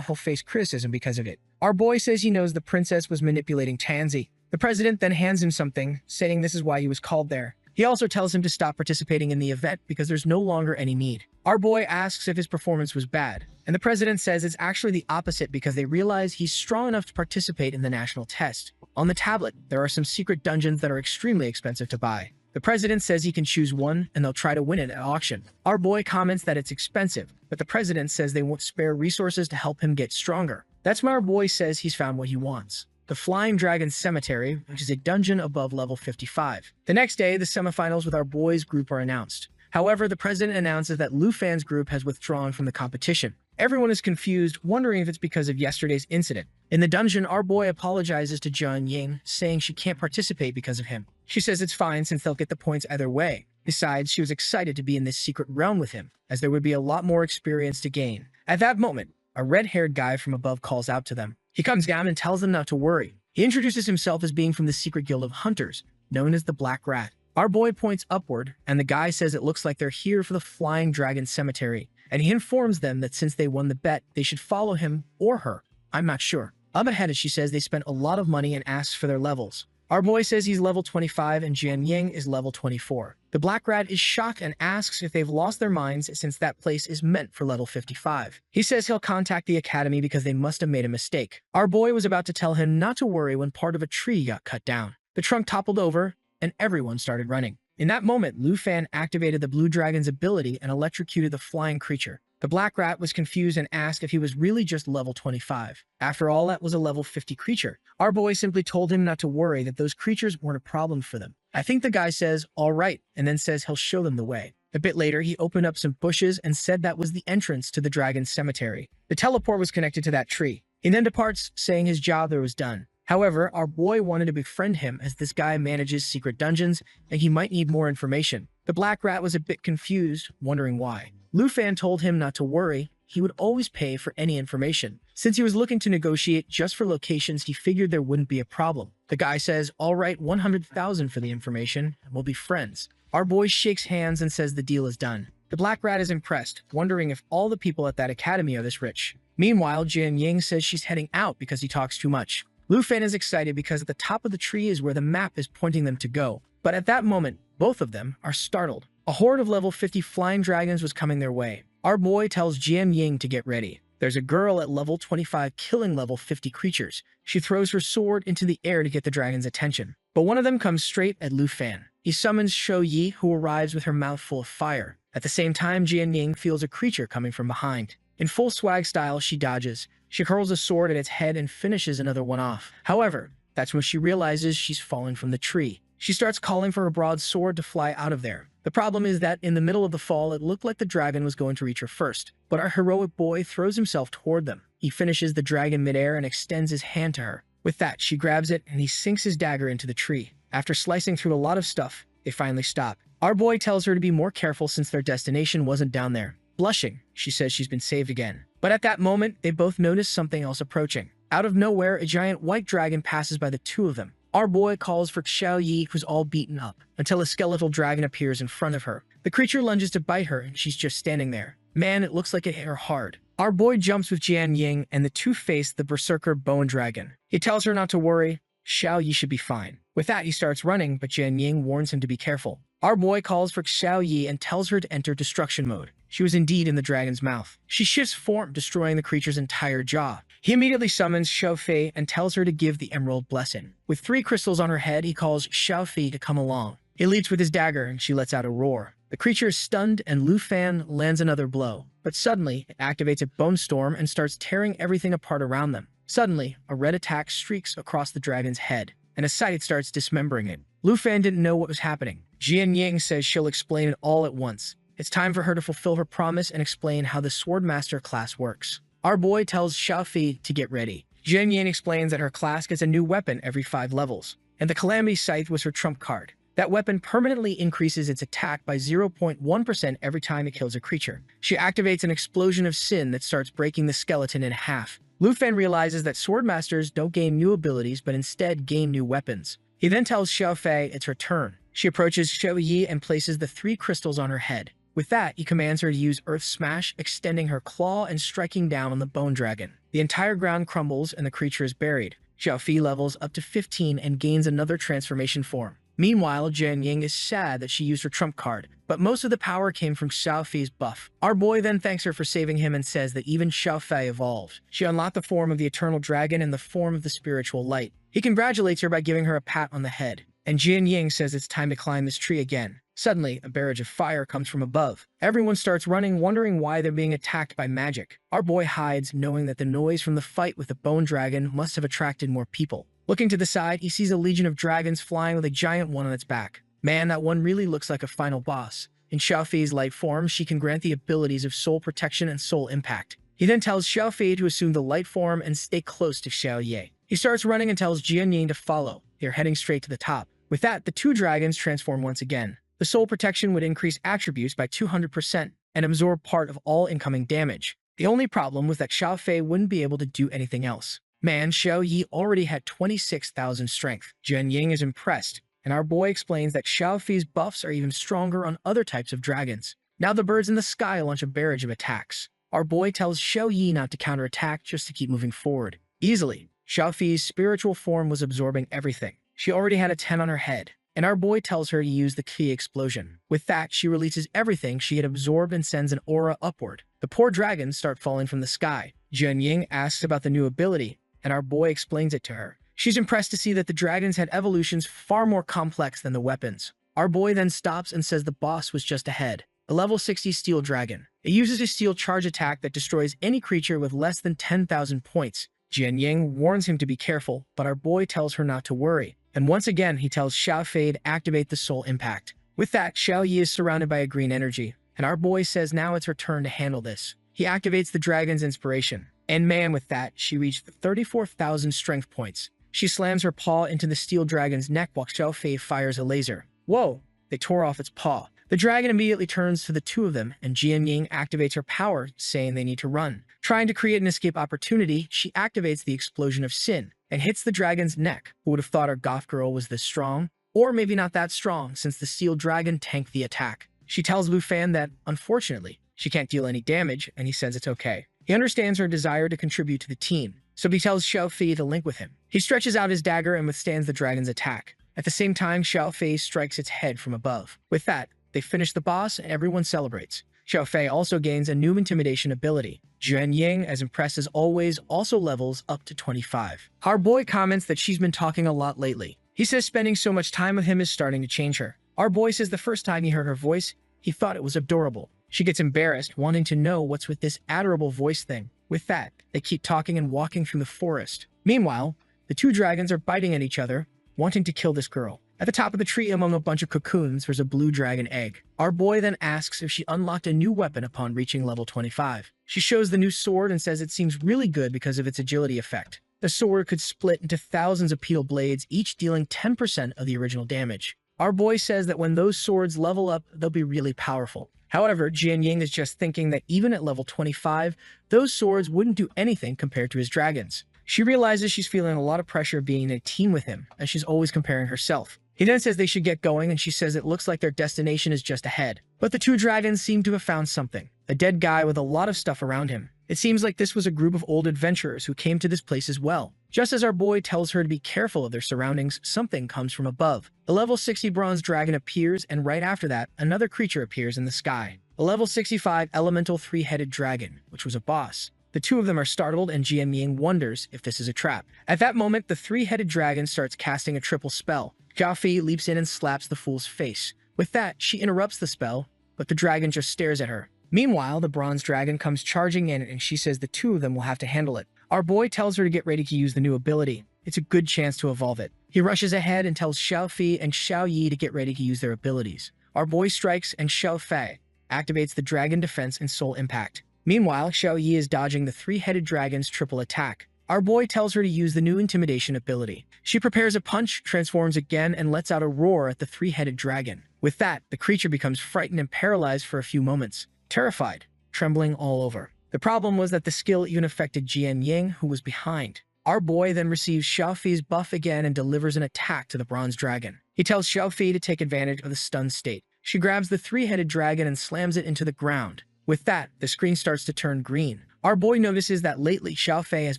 he'll face criticism because of it. Our boy says he knows the princess was manipulating Tansy. The president then hands him something, saying this is why he was called there. He also tells him to stop participating in the event because there's no longer any need. Our boy asks if his performance was bad, and the president says it's actually the opposite because they realize he's strong enough to participate in the national test. On the tablet, there are some secret dungeons that are extremely expensive to buy. The president says he can choose one and they'll try to win it at auction. Our boy comments that it's expensive, but the president says they won't spare resources to help him get stronger. That's when our boy says he's found what he wants. The Flying Dragon Cemetery, which is a dungeon above level 55. The next day, the semifinals with our boys group are announced. However, the president announces that Lufan's group has withdrawn from the competition. Everyone is confused, wondering if it's because of yesterday's incident. In the dungeon, our boy apologizes to Jian Ying, saying she can't participate because of him. She says it's fine since they'll get the points either way. Besides, she was excited to be in this secret realm with him, as there would be a lot more experience to gain. At that moment, a red-haired guy from above calls out to them. He comes down and tells them not to worry. He introduces himself as being from the secret guild of hunters, known as the Black Rat. Our boy points upward, and the guy says it looks like they're here for the Flying Dragon Cemetery, and he informs them that since they won the bet, they should follow him or her. I'm not sure. Up ahead, she says they spent a lot of money and asks for their levels. Our boy says he's level 25 and Jian Ying is level 24. The black rat is shocked and asks if they've lost their minds since that place is meant for level 55. He says he'll contact the academy because they must have made a mistake. Our boy was about to tell him not to worry when part of a tree got cut down. The trunk toppled over and everyone started running. In that moment, Lu Fan activated the blue dragon's ability and electrocuted the flying creature. The black rat was confused and asked if he was really just level 25. After all, that was a level 50 creature. Our boy simply told him not to worry, that those creatures weren't a problem for them. I think the guy says, all right, and then says he'll show them the way. A bit later, he opened up some bushes and said that was the entrance to the dragon's cemetery. The teleport was connected to that tree. He then departs, saying his job there was done. However, our boy wanted to befriend him as this guy manages secret dungeons and he might need more information. The black rat was a bit confused, wondering why. Lu Fan told him not to worry, he would always pay for any information. Since he was looking to negotiate just for locations, he figured there wouldn't be a problem. The guy says, all right, 100,000 for the information, and we'll be friends. Our boy shakes hands and says the deal is done. The black rat is impressed, wondering if all the people at that academy are this rich. Meanwhile, Jian Ying says she's heading out because he talks too much. Lu Fan is excited because at the top of the tree is where the map is pointing them to go. But at that moment, both of them are startled. A horde of level 50 flying dragons was coming their way. Our boy tells Jian Ying to get ready. There's a girl at level 25 killing level 50 creatures. She throws her sword into the air to get the dragon's attention. But one of them comes straight at Lu Fan. He summons Shou Yi, who arrives with her mouth full of fire. At the same time, Jian Ying feels a creature coming from behind. In full swag style, she dodges. She hurls a sword at its head and finishes another one off. However, that's when she realizes she's fallen from the tree. She starts calling for her broadsword to fly out of there. The problem is that in the middle of the fall, it looked like the dragon was going to reach her first. But our heroic boy throws himself toward them. He finishes the dragon midair and extends his hand to her. With that, she grabs it and he sinks his dagger into the tree. After slicing through a lot of stuff, they finally stop. Our boy tells her to be more careful since their destination wasn't down there. Blushing, she says she's been saved again. But at that moment, they both notice something else approaching. Out of nowhere, a giant white dragon passes by the two of them. Our boy calls for Shou Yi, who's all beaten up, until a skeletal dragon appears in front of her. The creature lunges to bite her, and she's just standing there. Man, it looks like it hit her hard. Our boy jumps with Jian Ying, and the two face the berserker bone dragon. He tells her not to worry. Shou Yi should be fine. With that, he starts running, but Jian Ying warns him to be careful. Our boy calls for Shou Yi and tells her to enter destruction mode. She was indeed in the dragon's mouth. She shifts form, destroying the creature's entire jaw. He immediately summons Shou Fei and tells her to give the Emerald Blessing. With 3 crystals on her head, he calls Shou Fei to come along. He leads with his dagger and she lets out a roar. The creature is stunned and Lu Fan lands another blow. But suddenly, it activates a bone storm and starts tearing everything apart around them. Suddenly, a red attack streaks across the dragon's head, and a sight starts dismembering it. Lu Fan didn't know what was happening. Jian Ying says she'll explain it all at once. It's time for her to fulfill her promise and explain how the Swordmaster class works. Our boy tells Shou Fei to get ready. Jian Ying explains that her class gets a new weapon every 5 levels, and the Calamity Scythe was her trump card. That weapon permanently increases its attack by 0.1% every time it kills a creature. She activates an explosion of sin that starts breaking the skeleton in half. Lu Fan realizes that Swordmasters don't gain new abilities but instead gain new weapons. He then tells Shou Fei it's her turn. She approaches Shou Yi and places the 3 crystals on her head. With that, he commands her to use Earth Smash, extending her claw and striking down on the bone dragon. The entire ground crumbles and the creature is buried. Shou Fei levels up to 15 and gains another transformation form. Meanwhile, Jian Ying is sad that she used her trump card, but most of the power came from Shou Fei's buff. Our boy then thanks her for saving him and says that even Shou Fei evolved. She unlocked the form of the Eternal Dragon and the form of the Spiritual Light. He congratulates her by giving her a pat on the head, and Jian Ying says it's time to climb this tree again. Suddenly, a barrage of fire comes from above. Everyone starts running, wondering why they're being attacked by magic. Our boy hides, knowing that the noise from the fight with the bone dragon must have attracted more people. Looking to the side, he sees a legion of dragons flying with a giant one on its back. Man, that one really looks like a final boss. In Shou Fei's light form, she can grant the abilities of Soul Protection and Soul Impact. He then tells Shou Fei to assume the light form and stay close to Shou Yi. He starts running and tells Jian Ying to follow. They're heading straight to the top. With that, the 2 dragons transform once again. The Soul Protection would increase attributes by 200% and absorb part of all incoming damage. The only problem was that Shou Fei wouldn't be able to do anything else. Man, Shou Yi already had 26,000 strength. Jian Ying is impressed, and our boy explains that Shou Fei's buffs are even stronger on other types of dragons. Now the birds in the sky launch a barrage of attacks. Our boy tells Shou Yi not to counterattack, just to keep moving forward. Easily, Shou Fei's spiritual form was absorbing everything. She already had a 10 on her head, and our boy tells her to use the key explosion. With that, she releases everything she had absorbed and sends an aura upward. The poor dragons start falling from the sky. Jianying asks about the new ability, and our boy explains it to her. She's impressed to see that the dragons had evolutions far more complex than the weapons. Our boy then stops and says the boss was just ahead. A level 60 steel dragon. It uses a steel charge attack that destroys any creature with less than 10,000 points. Jianying warns him to be careful, but our boy tells her not to worry. And once again, he tells Xiao Fei to activate the soul impact. With that, Xiao Yi is surrounded by a green energy, and our boy says now it's her turn to handle this. He activates the dragon's inspiration. And man, with that, she reached 34,000 strength points. She slams her paw into the steel dragon's neck while Xiao Fei fires a laser. Whoa! They tore off its paw. The dragon immediately turns to the two of them, and Jianying activates her power, saying they need to run. Trying to create an escape opportunity, she activates the explosion of sin and hits the dragon's neck. Who would have thought our goth girl was this strong? Or maybe not that strong, since the steel dragon tanked the attack. She tells Lu Fan that, unfortunately, she can't deal any damage, and he says it's okay. He understands her desire to contribute to the team, so he tells Xiao Fei to link with him. He stretches out his dagger and withstands the dragon's attack. At the same time, Xiao Fei strikes its head from above. With that, they finish the boss and everyone celebrates. Xiao Fei also gains a new intimidation ability. Jianying, as impressed as always, also levels up to 25. Our boy comments that she's been talking a lot lately. He says spending so much time with him is starting to change her. Our boy says the first time he heard her voice, he thought it was adorable. She gets embarrassed, wanting to know what's with this adorable voice thing. With that, they keep talking and walking through the forest. Meanwhile, the two dragons are biting at each other, wanting to kill this girl. At the top of the tree, among a bunch of cocoons, there's a blue dragon egg. Our boy then asks if she unlocked a new weapon upon reaching level 25. She shows the new sword and says it seems really good because of its agility effect. The sword could split into thousands of petal blades, each dealing 10% of the original damage. Our boy says that when those swords level up, they'll be really powerful. However, Jianying is just thinking that even at level 25, those swords wouldn't do anything compared to his dragons. She realizes she's feeling a lot of pressure being in a team with him, as she's always comparing herself. He then says they should get going, and she says it looks like their destination is just ahead. But the two dragons seem to have found something. A dead guy with a lot of stuff around him. It seems like this was a group of old adventurers who came to this place as well. Just as our boy tells her to be careful of their surroundings, something comes from above. A level 60 bronze dragon appears, and right after that, another creature appears in the sky. A level 65 elemental three-headed dragon, which was a boss. The two of them are startled, and Jianying wonders if this is a trap. At that moment, the three-headed dragon starts casting a triple spell. Xiao Fei leaps in and slaps the fool's face. With that, she interrupts the spell, but the dragon just stares at her. Meanwhile, the bronze dragon comes charging in, and she says the two of them will have to handle it. Our boy tells her to get ready to use the new ability. It's a good chance to evolve it. He rushes ahead and tells Xiao Fei and Xiao Yi to get ready to use their abilities. Our boy strikes, and Xiao Fei activates the dragon defense and soul impact. Meanwhile, Xiao Yi is dodging the three-headed dragon's triple attack. Our boy tells her to use the new intimidation ability. She prepares a punch, transforms again, and lets out a roar at the three-headed dragon. With that, the creature becomes frightened and paralyzed for a few moments, terrified, trembling all over. The problem was that the skill even affected Jianying, who was behind. Our boy then receives Xiao Fei's buff again and delivers an attack to the bronze dragon. He tells Xiao Fei to take advantage of the stun state. She grabs the three-headed dragon and slams it into the ground. With that, the screen starts to turn green. Our boy notices that lately Xiao Fei has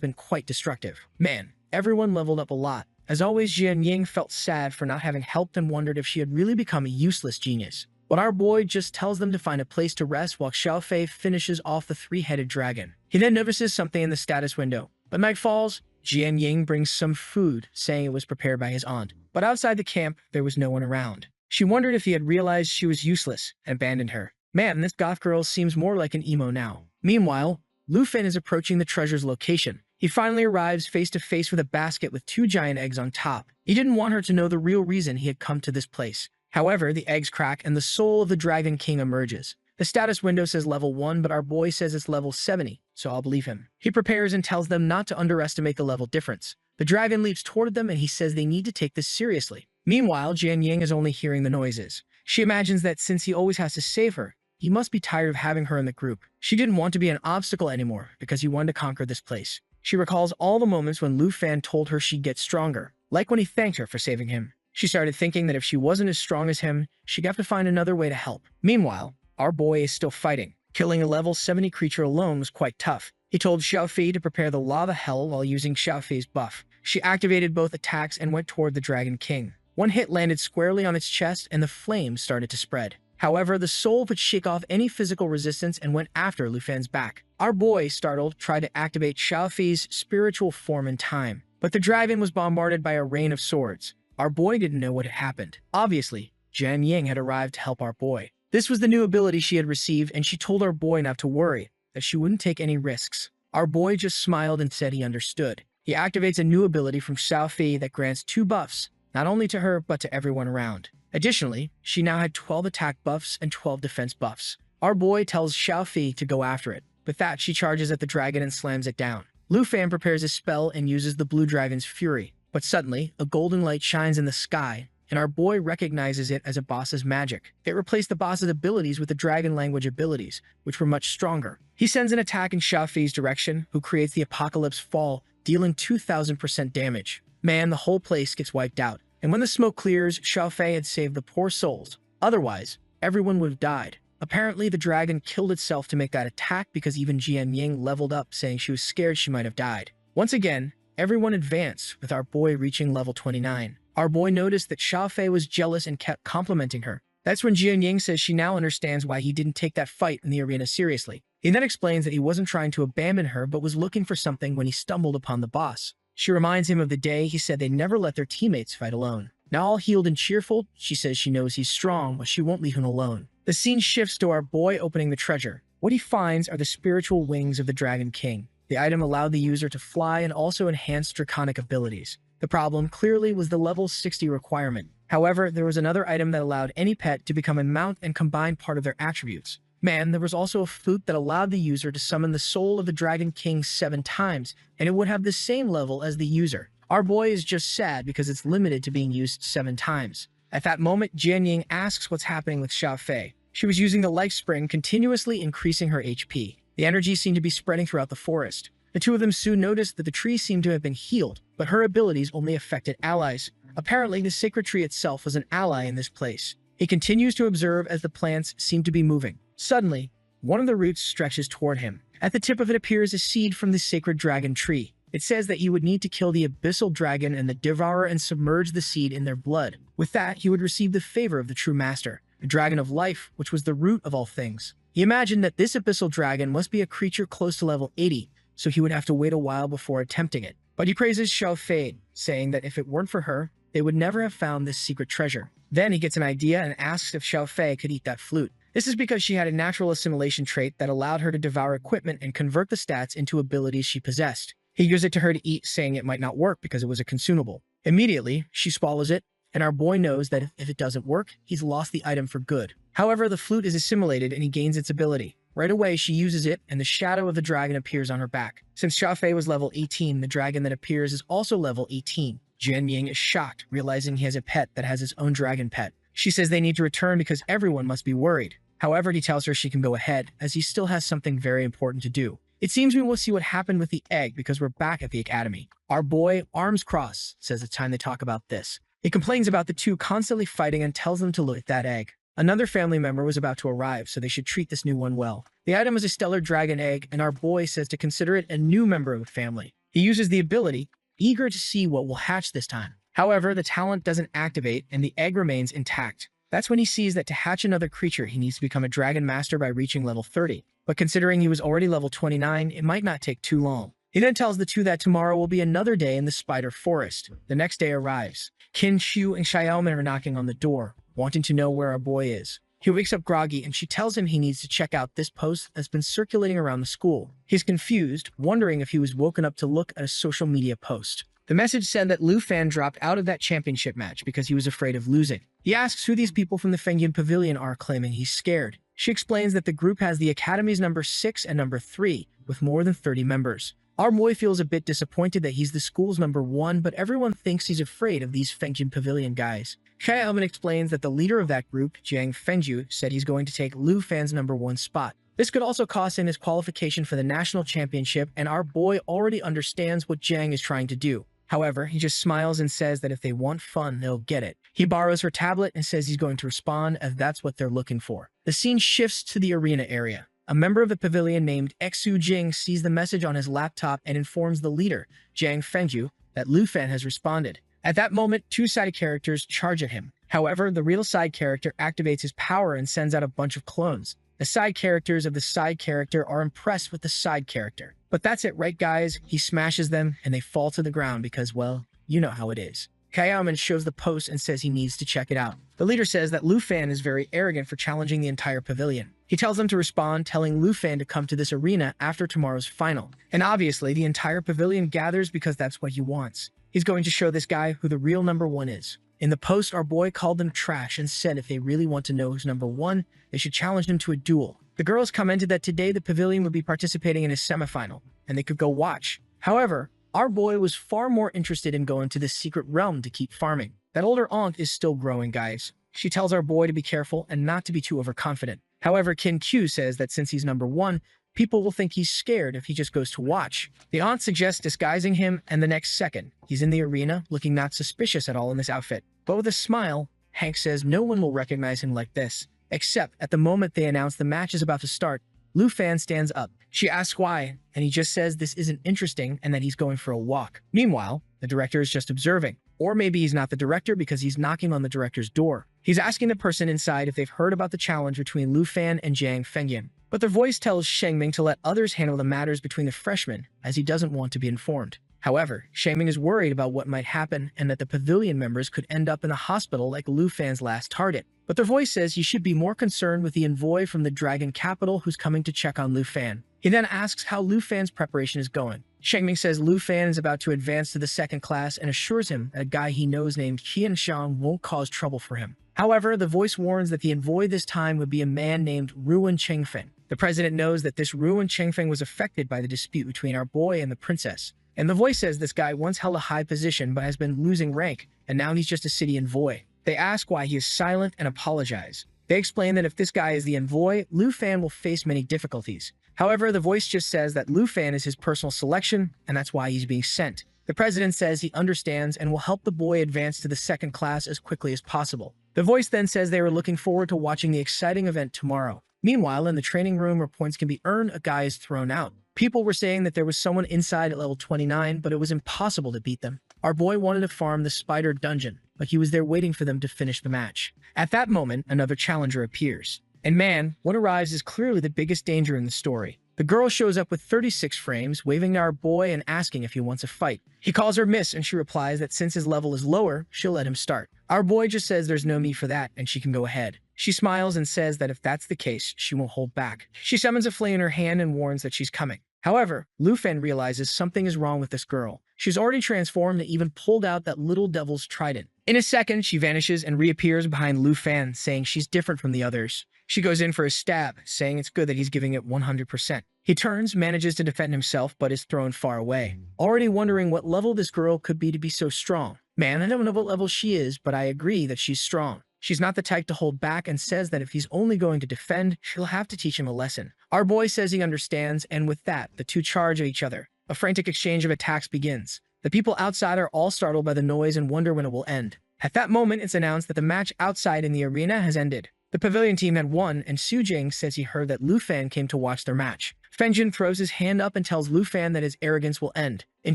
been quite destructive. Man, everyone leveled up a lot. As always, Jianying felt sad for not having helped and wondered if she had really become a useless genius. But our boy just tells them to find a place to rest while Xiao Fei finishes off the three-headed dragon. He then notices something in the status window. But night falls, Jianying brings some food, saying it was prepared by his aunt. But outside the camp, there was no one around. She wondered if he had realized she was useless and abandoned her. Man, this goth girl seems more like an emo now. Meanwhile, Lu Fan is approaching the treasure's location. He finally arrives face to face with a basket with two giant eggs on top. He didn't want her to know the real reason he had come to this place. However, the eggs crack and the soul of the Dragon King emerges. The status window says level 1, but our boy says it's level 70, so I'll believe him. He prepares and tells them not to underestimate the level difference. The dragon leaps toward them and he says they need to take this seriously. Meanwhile, Jianying is only hearing the noises. She imagines that since he always has to save her, he must be tired of having her in the group. She didn't want to be an obstacle anymore because he wanted to conquer this place. She recalls all the moments when Lu Fan told her she'd get stronger, like when he thanked her for saving him. She started thinking that if she wasn't as strong as him, she'd have to find another way to help. Meanwhile, our boy is still fighting. Killing a level 70 creature alone was quite tough. He told Xiao Fei to prepare the lava hell while using Xiao Fei's buff. She activated both attacks and went toward the Dragon King. One hit landed squarely on its chest and the flames started to spread. However, the soul would shake off any physical resistance and went after Lu Fan's back. Our boy, startled, tried to activate Xiao Fei's spiritual form in time, but the dragon was bombarded by a rain of swords. Our boy didn't know what had happened. Obviously, Jian Ying had arrived to help our boy. This was the new ability she had received, and she told our boy not to worry, that she wouldn't take any risks. Our boy just smiled and said he understood. He activates a new ability from Xiao Fei that grants 2 buffs, not only to her, but to everyone around. Additionally, she now had 12 attack buffs and 12 defense buffs. Our boy tells Xiao Fei to go after it. With that, she charges at the dragon and slams it down. Lu Fan prepares a spell and uses the blue dragon's fury. But suddenly, a golden light shines in the sky, and our boy recognizes it as a boss's magic. It replaced the boss's abilities with the dragon language abilities, which were much stronger. He sends an attack in Xiao Fei's direction, who creates the Apocalypse Fall, dealing 2000% damage. Man, the whole place gets wiped out. And when the smoke clears, Xiao Fei had saved the poor souls. Otherwise, everyone would have died. Apparently, the dragon killed itself to make that attack because even Jian Ying leveled up, saying she was scared she might have died. Once again, everyone advanced, with our boy reaching level 29. Our boy noticed that Xiao Fei was jealous and kept complimenting her. That's when Jian Ying says she now understands why he didn't take that fight in the arena seriously. He then explains that he wasn't trying to abandon her, but was looking for something when he stumbled upon the boss. She reminds him of the day he said they never let their teammates fight alone. Now all healed and cheerful, she says she knows he's strong, but she won't leave him alone. The scene shifts to our boy opening the treasure. What he finds are the spiritual wings of the Dragon King. The item allowed the user to fly and also enhance draconic abilities. The problem clearly was the level 60 requirement. However, there was another item that allowed any pet to become a mount and combine part of their attributes. Man, there was also a flute that allowed the user to summon the soul of the Dragon King 7 times, and it would have the same level as the user. Our boy is just sad because it's limited to being used 7 times. At that moment, Jian Ying asks what's happening with Xiao Fei. She was using the life spring, continuously increasing her HP. The energy seemed to be spreading throughout the forest. The two of them soon noticed that the tree seemed to have been healed, but her abilities only affected allies. Apparently, the sacred tree itself was an ally in this place. He continues to observe as the plants seem to be moving. Suddenly, one of the roots stretches toward him. At the tip of it appears a seed from the sacred dragon tree. It says that he would need to kill the abyssal dragon and the devourer and submerge the seed in their blood. With that, he would receive the favor of the true master, the dragon of life, which was the root of all things. He imagined that this abyssal dragon must be a creature close to level 80, so he would have to wait a while before attempting it. But he praises Xiao Fei, saying that if it weren't for her, they would never have found this secret treasure. Then he gets an idea and asks if Xiao Fei could eat that flute. This is because she had a natural assimilation trait that allowed her to devour equipment and convert the stats into abilities she possessed. He gives it to her to eat, saying it might not work because it was a consumable. Immediately, she swallows it, and our boy knows that if it doesn't work, he's lost the item for good. However, the flute is assimilated and he gains its ability. Right away, she uses it, and the shadow of the dragon appears on her back. Since Xiao Fei was level 18, the dragon that appears is also level 18. Jian Ying is shocked, realizing he has a pet that has his own dragon pet. She says they need to return because everyone must be worried. However, he tells her she can go ahead, as he still has something very important to do. It seems we will see what happened with the egg because we're back at the academy. Our boy, arms crossed, says it's time they talk about this. He complains about the two constantly fighting and tells them to look at that egg. Another family member was about to arrive, so they should treat this new one well. The item is a stellar dragon egg, and our boy says to consider it a new member of the family. He uses the ability, eager to see what will hatch this time. However, the talent doesn't activate, and the egg remains intact. That's when he sees that to hatch another creature, he needs to become a dragon master by reaching level 30. But considering he was already level 29, it might not take too long. He then tells the two that tomorrow will be another day in the spider forest. The next day arrives. Qin Shu and Xiaoman are knocking on the door, wanting to know where our boy is. He wakes up groggy and she tells him he needs to check out this post that's been circulating around the school. He's confused, wondering if he was woken up to look at a social media post. The message said that Lu Fan dropped out of that championship match because he was afraid of losing. He asks who these people from the Fengyun Pavilion are, claiming he's scared. She explains that the group has the Academy's number 6 and number 3, with more than 30 members. Our boy feels a bit disappointed that he's the school's number 1, but everyone thinks he's afraid of these Fengyun Pavilion guys. Xiaoman explains that the leader of that group, Jiang Fengju, said he's going to take Lu Fan's number 1 spot. This could also cost him his qualification for the national championship, and our boy already understands what Jiang is trying to do. However, he just smiles and says that if they want fun, they'll get it. He borrows her tablet and says he's going to respond as that's what they're looking for. The scene shifts to the arena area. A member of the pavilion named Xu Jing sees the message on his laptop and informs the leader, Jiang Fengju, that Lu Fan has responded. At that moment, two side characters charge at him. However, the real side character activates his power and sends out a bunch of clones. The side characters of the side character are impressed with the side character. But that's it, right guys? He smashes them and they fall to the ground because, well, you know how it is. Kaiyaman shows the post and says he needs to check it out. The leader says that Lu Fan is very arrogant for challenging the entire pavilion. He tells them to respond, telling Lu Fan to come to this arena after tomorrow's final. And obviously, the entire pavilion gathers because that's what he wants. He's going to show this guy who the real number one is. In the post, our boy called them trash and said if they really want to know who's number one, they should challenge him to a duel. The girls commented that today the pavilion would be participating in a semifinal, and they could go watch. However, our boy was far more interested in going to this secret realm to keep farming. That older aunt is still growing, guys. She tells our boy to be careful and not to be too overconfident. However, Kin Q says that since he's number one, people will think he's scared if he just goes to watch. The aunt suggests disguising him, and the next second, he's in the arena, looking not suspicious at all in this outfit. But with a smile, Hank says no one will recognize him like this. Except at the moment they announce the match is about to start, Lu Fan stands up. She asks why, and he just says this isn't interesting and that he's going for a walk. Meanwhile, the director is just observing. Or maybe he's not the director because he's knocking on the director's door. He's asking the person inside if they've heard about the challenge between Lu Fan and Jiang Fengyan. But their voice tells Shengming to let others handle the matters between the freshmen, as he doesn't want to be informed. However, Shengming is worried about what might happen and that the pavilion members could end up in a hospital like Lu Fan's last target. But their voice says he should be more concerned with the envoy from the Dragon Capital who's coming to check on Lu Fan. He then asks how Lu Fan's preparation is going. Shengming says Lu Fan is about to advance to the second class and assures him that a guy he knows named Qian Shang won't cause trouble for him. However, the voice warns that the envoy this time would be a man named Ruan Chengfeng. The president knows that this Ruan Chengfeng was affected by the dispute between our boy and the princess. And the voice says this guy once held a high position but has been losing rank, and now he's just a city envoy. They ask why he is silent and apologize. They explain that if this guy is the envoy, Lu Fan will face many difficulties. However, the voice just says that Lu Fan is his personal selection, and that's why he's being sent. The president says he understands and will help the boy advance to the second class as quickly as possible. The voice then says they are looking forward to watching the exciting event tomorrow. Meanwhile, in the training room where points can be earned, a guy is thrown out. People were saying that there was someone inside at level 29, but it was impossible to beat them. Our boy wanted to farm the spider dungeon, but he was there waiting for them to finish the match. At that moment, another challenger appears. And man, what arrives is clearly the biggest danger in the story. The girl shows up with 36 frames, waving to our boy and asking if he wants a fight. He calls her miss, and she replies that since his level is lower, she'll let him start. Our boy just says there's no need for that, and she can go ahead. She smiles and says that if that's the case, she won't hold back. She summons a flame in her hand and warns that she's coming. However, Lu Fan realizes something is wrong with this girl. She's already transformed and even pulled out that little devil's trident. In a second, she vanishes and reappears behind Lu Fan, saying she's different from the others. She goes in for a stab, saying it's good that he's giving it 100%. He turns, manages to defend himself, but is thrown far away. Already wondering what level this girl could be to be so strong. Man, I don't know what level she is, but I agree that she's strong. She's not the type to hold back and says that if he's only going to defend, she'll have to teach him a lesson. Our boy says he understands, and with that, the two charge at each other. A frantic exchange of attacks begins. The people outside are all startled by the noise and wonder when it will end. At that moment, it's announced that the match outside in the arena has ended. The pavilion team had won, and Su Jing says he heard that Lu Fan came to watch their match. Fengjin throws his hand up and tells Lu Fan that his arrogance will end. In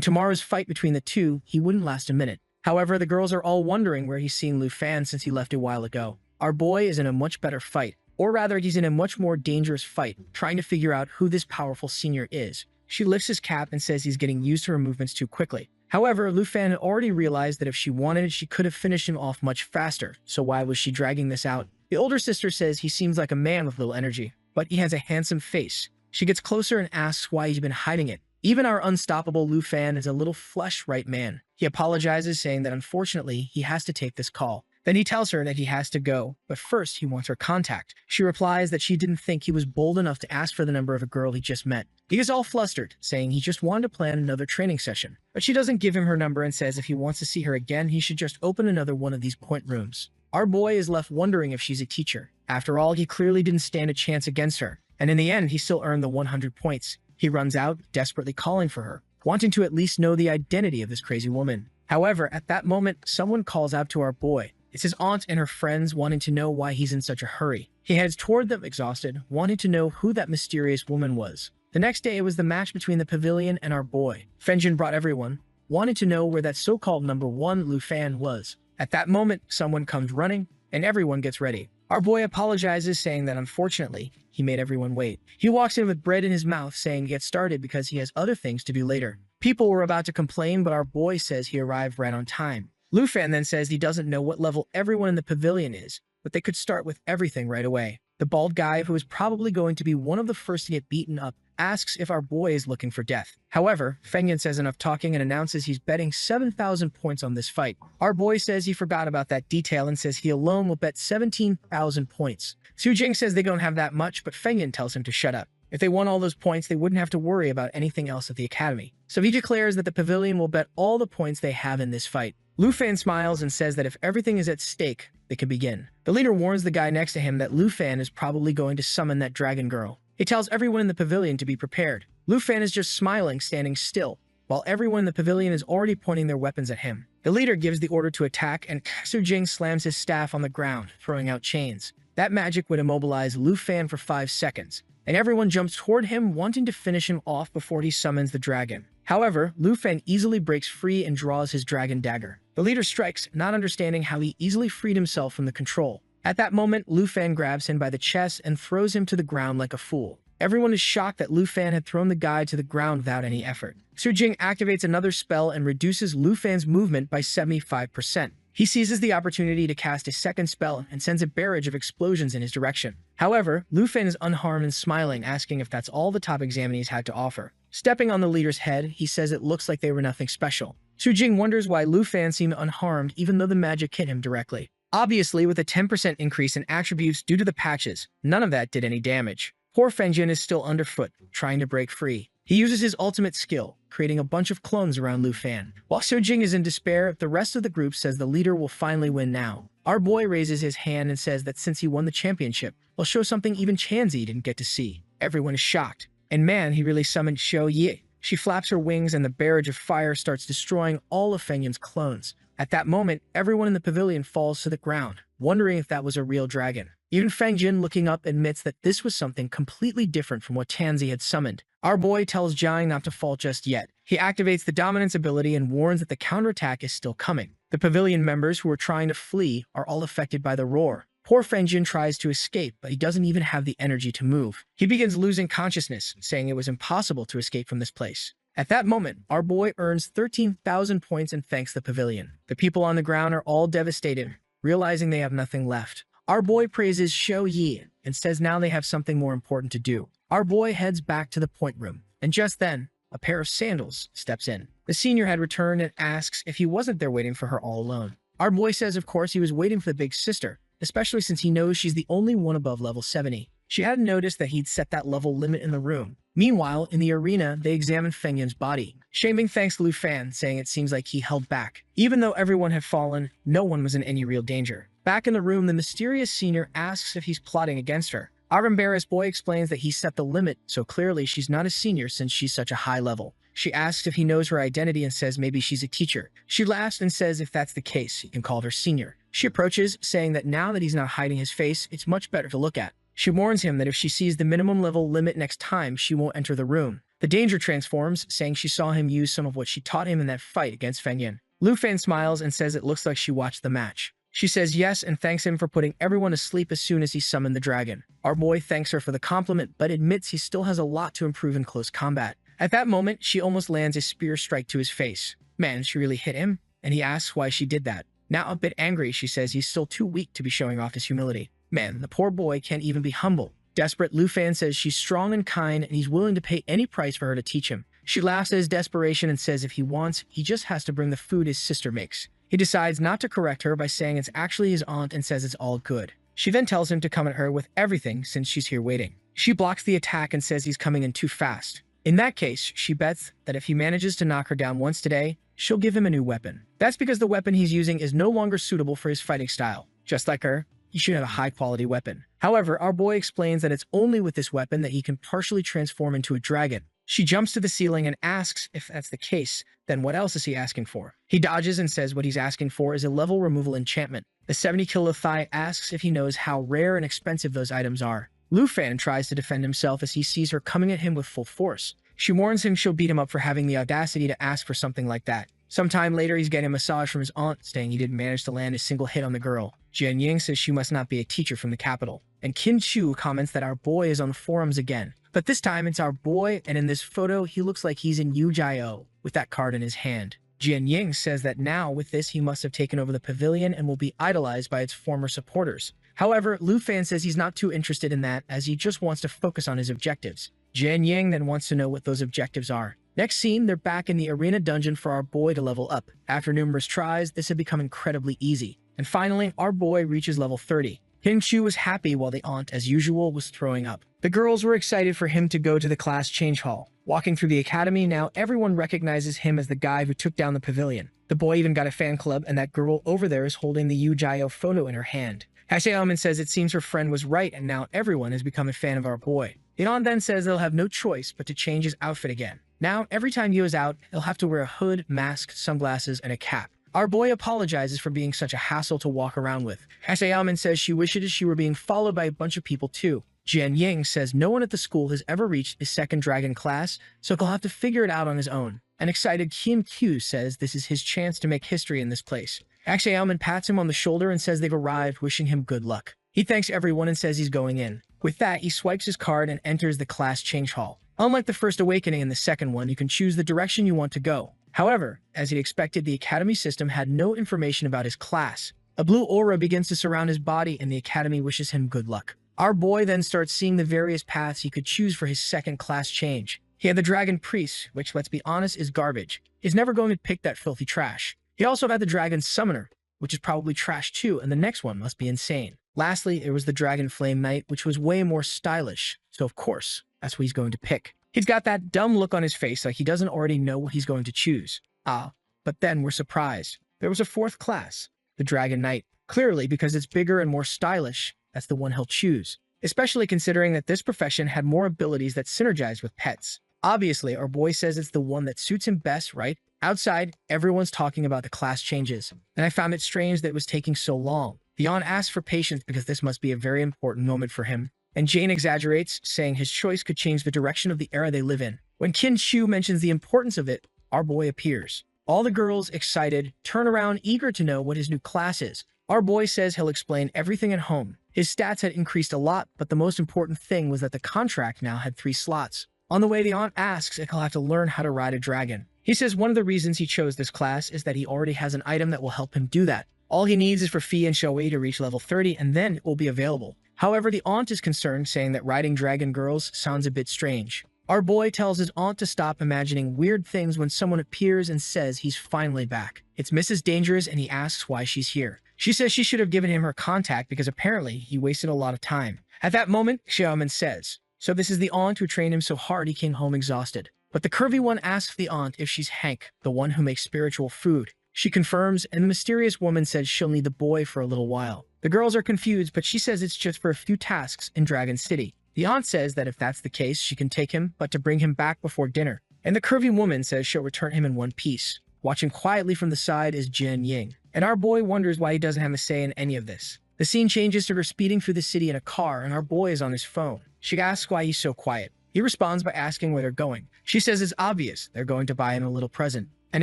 tomorrow's fight between the two, he wouldn't last a minute. However, the girls are all wondering where he's seen Lu Fan since he left a while ago. Our boy is in a much better fight. Or rather, he's in a much more dangerous fight, trying to figure out who this powerful senior is. She lifts his cap and says he's getting used to her movements too quickly. However, Lu Fan had already realized that if she wanted, she could have finished him off much faster, so why was she dragging this out? The older sister says he seems like a man with little energy, but he has a handsome face. She gets closer and asks why he's been hiding it. Even our unstoppable Lu Fan is a little flesh-right man. He apologizes, saying that unfortunately, he has to take this call. Then he tells her that he has to go, but first he wants her contact. She replies that she didn't think he was bold enough to ask for the number of a girl he just met. He is all flustered, saying he just wanted to plan another training session. But she doesn't give him her number and says if he wants to see her again, he should just open another one of these point rooms. Our boy is left wondering if she's a teacher. After all, he clearly didn't stand a chance against her. And in the end, he still earned the 100 points. He runs out, desperately calling for her, wanting to at least know the identity of this crazy woman. However, at that moment, someone calls out to our boy. It's his aunt and her friends wanting to know why he's in such a hurry. He heads toward them exhausted, wanting to know who that mysterious woman was. The next day, it was the match between the pavilion and our boy. Fengjin brought everyone. wanted to know where that so-called number one Lu Fan was. At that moment, someone comes running, and everyone gets ready. Our boy apologizes, saying that unfortunately, he made everyone wait. He walks in with bread in his mouth, saying get started because he has other things to do later. People were about to complain, but our boy says he arrived right on time. Lu Fan then says he doesn't know what level everyone in the pavilion is, but they could start with everything right away. The bald guy, who is probably going to be one of the first to get beaten up, asks if our boy is looking for death. However, Fengyan says enough talking and announces he's betting 7,000 points on this fight. Our boy says he forgot about that detail and says he alone will bet 17,000 points. Su Jing says they don't have that much, but Fengyan tells him to shut up. If they won all those points, they wouldn't have to worry about anything else at the academy. So he declares that the pavilion will bet all the points they have in this fight. Lu Fan smiles and says that if everything is at stake, they can begin. The leader warns the guy next to him that Lu Fan is probably going to summon that dragon girl. He tells everyone in the pavilion to be prepared. Lu Fan is just smiling, standing still, while everyone in the pavilion is already pointing their weapons at him. The leader gives the order to attack, and Su Jing slams his staff on the ground, throwing out chains. That magic would immobilize Lu Fan for 5 seconds, and everyone jumps toward him, wanting to finish him off before he summons the dragon. However, Lu Fan easily breaks free and draws his dragon dagger. The leader strikes, not understanding how he easily freed himself from the control. At that moment, Lu Fan grabs him by the chest and throws him to the ground like a fool. Everyone is shocked that Lu Fan had thrown the guy to the ground without any effort. Su Jing activates another spell and reduces Lu Fan's movement by 75%. He seizes the opportunity to cast a second spell and sends a barrage of explosions in his direction. However, Lu Fan is unharmed and smiling, asking if that's all the top examinees had to offer. Stepping on the leader's head, he says it looks like they were nothing special. Su Jing wonders why Lu Fan seemed unharmed even though the magic hit him directly. Obviously, with a 10% increase in attributes due to the patches, none of that did any damage. Poor Fengjin is still underfoot, trying to break free. He uses his ultimate skill, creating a bunch of clones around Lu Fan. While Su Jing is in despair, the rest of the group says the leader will finally win now. Our boy raises his hand and says that since he won the championship, he'll show something even Chanzi didn't get to see. Everyone is shocked. And man, he really summoned Xiao Yi. She flaps her wings and the barrage of fire starts destroying all of Fengyin's clones. At that moment, everyone in the pavilion falls to the ground, wondering if that was a real dragon. Even Fengjin, looking up, admits that this was something completely different from what Tanzi had summoned. Our boy tells Jiang not to fall just yet. He activates the dominance ability and warns that the counterattack is still coming. The pavilion members who are trying to flee are all affected by the roar. Poor Fengjin tries to escape, but he doesn't even have the energy to move. He begins losing consciousness, saying it was impossible to escape from this place. At that moment, our boy earns 13,000 points and thanks the pavilion. The people on the ground are all devastated, realizing they have nothing left. Our boy praises Xiao Yi and says now they have something more important to do. Our boy heads back to the point room, and just then, a pair of sandals steps in. The senior had returned and asks if he wasn't there waiting for her all alone. Our boy says of course he was waiting for the big sister, especially since he knows she's the only one above level 70. She hadn't noticed that he'd set that level limit in the room. Meanwhile, in the arena, they examined Fengyin's body. Shaming thanks Lu Fan, saying it seems like he held back. Even though everyone had fallen, no one was in any real danger. Back in the room, the mysterious senior asks if he's plotting against her. Our embarrassed boy explains that he set the limit, so clearly she's not a senior since she's such a high level. She asks if he knows her identity and says maybe she's a teacher. She laughs and says if that's the case, he can call her senior. She approaches, saying that now that he's not hiding his face, it's much better to look at. She warns him that if she sees the minimum level limit next time, she won't enter the room. The danger transforms, saying she saw him use some of what she taught him in that fight against Fengyin. Lu Fan smiles and says it looks like she watched the match. She says yes and thanks him for putting everyone to sleep as soon as he summoned the dragon. Our boy thanks her for the compliment, but admits he still has a lot to improve in close combat. At that moment, she almost lands a spear strike to his face. Man, she really hit him? And he asks why she did that. Now a bit angry, she says he's still too weak to be showing off his humility. Man, the poor boy can't even be humble. Desperate, Lu Fan says she's strong and kind and he's willing to pay any price for her to teach him. She laughs at his desperation and says if he wants, he just has to bring the food his sister makes. He decides not to correct her by saying it's actually his aunt and says it's all good. She then tells him to come at her with everything since she's here waiting. She blocks the attack and says he's coming in too fast. In that case, she bets that if he manages to knock her down once today, she'll give him a new weapon. That's because the weapon he's using is no longer suitable for his fighting style. Just like her, he should have a high-quality weapon. However, our boy explains that it's only with this weapon that he can partially transform into a dragon. She jumps to the ceiling and asks if that's the case, then what else is he asking for? He dodges and says what he's asking for is a level removal enchantment. The 70 kilo thigh asks if he knows how rare and expensive those items are. Lu Fan tries to defend himself as he sees her coming at him with full force. She warns him she'll beat him up for having the audacity to ask for something like that. Sometime later, he's getting a massage from his aunt, saying he didn't manage to land a single hit on the girl. Jian Ying says she must not be a teacher from the capital. And Qin Chu comments that our boy is on the forums again. But this time, it's our boy, and in this photo, he looks like he's in Yu-Jai-O, with that card in his hand. Jian Ying says that now, with this, he must have taken over the pavilion and will be idolized by its former supporters. However, Lu Fan says he's not too interested in that, as he just wants to focus on his objectives. Jian Ying then wants to know what those objectives are. Next scene, they're back in the arena dungeon for our boy to level up. After numerous tries, this had become incredibly easy. And finally, our boy reaches level 30. Qin Chu was happy while the aunt, as usual, was throwing up. The girls were excited for him to go to the class change hall. Walking through the academy, now everyone recognizes him as the guy who took down the pavilion. The boy even got a fan club, and that girl over there is holding the Yu-Jai-O photo in her hand. Haseaman says it seems her friend was right, and now everyone has become a fan of our boy. The aunt then says they'll have no choice but to change his outfit again. Now, every time Yu is out, he'll have to wear a hood, mask, sunglasses, and a cap. Our boy apologizes for being such a hassle to walk around with. Haseaman says she wishes she were being followed by a bunch of people too. Jian Ying says no one at the school has ever reached his second dragon class, so he'll have to figure it out on his own. An excited Qin Q says this is his chance to make history in this place. Haseaman pats him on the shoulder and says they've arrived, wishing him good luck. He thanks everyone and says he's going in. With that, he swipes his card and enters the class change hall. Unlike the first awakening and the second one, you can choose the direction you want to go. However, as he expected, the academy system had no information about his class. A blue aura begins to surround his body, and the academy wishes him good luck. Our boy then starts seeing the various paths he could choose for his second class change. He had the Dragon Priest, which, let's be honest, is garbage. He's never going to pick that filthy trash. He also had the Dragon Summoner, which is probably trash too, and the next one must be insane. Lastly, there was the Dragon Flame Knight, which was way more stylish, so of course, that's what he's going to pick. He's got that dumb look on his face like he doesn't already know what he's going to choose. But then we're surprised. There was a fourth class, the Dragon Knight. Clearly, because it's bigger and more stylish, that's the one he'll choose. Especially considering that this profession had more abilities that synergize with pets. Obviously, our boy says it's the one that suits him best, right? Outside, everyone's talking about the class changes, and I found it strange that it was taking so long. The aunt asks for patience because this must be a very important moment for him. And Jane exaggerates, saying his choice could change the direction of the era they live in. When Qin Chu mentions the importance of it, our boy appears. All the girls, excited, turn around, eager to know what his new class is. Our boy says he'll explain everything at home. His stats had increased a lot, but the most important thing was that the contract now had 3 slots. On the way, the aunt asks if he'll have to learn how to ride a dragon. He says one of the reasons he chose this class is that he already has an item that will help him do that. All he needs is for Fi and Shoei to reach level 30, and then it will be available. However, the aunt is concerned, saying that riding dragon girls sounds a bit strange. Our boy tells his aunt to stop imagining weird things when someone appears and says he's finally back. It's Mrs. Dangerous, and he asks why she's here. She says she should have given him her contact because apparently he wasted a lot of time. At that moment, Xiaoman says, so this is the aunt who trained him so hard he came home exhausted. But the curvy one asks the aunt if she's Hank, the one who makes spiritual food. She confirms, and the mysterious woman says she'll need the boy for a little while. The girls are confused, but she says it's just for a few tasks in Dragon City. The aunt says that if that's the case, she can take him, but to bring him back before dinner. And the curvy woman says she'll return him in one piece. Watching quietly from the side is Jian Ying. And our boy wonders why he doesn't have a say in any of this. The scene changes to her speeding through the city in a car, and our boy is on his phone. She asks why he's so quiet. He responds by asking where they're going. She says it's obvious they're going to buy him a little present. An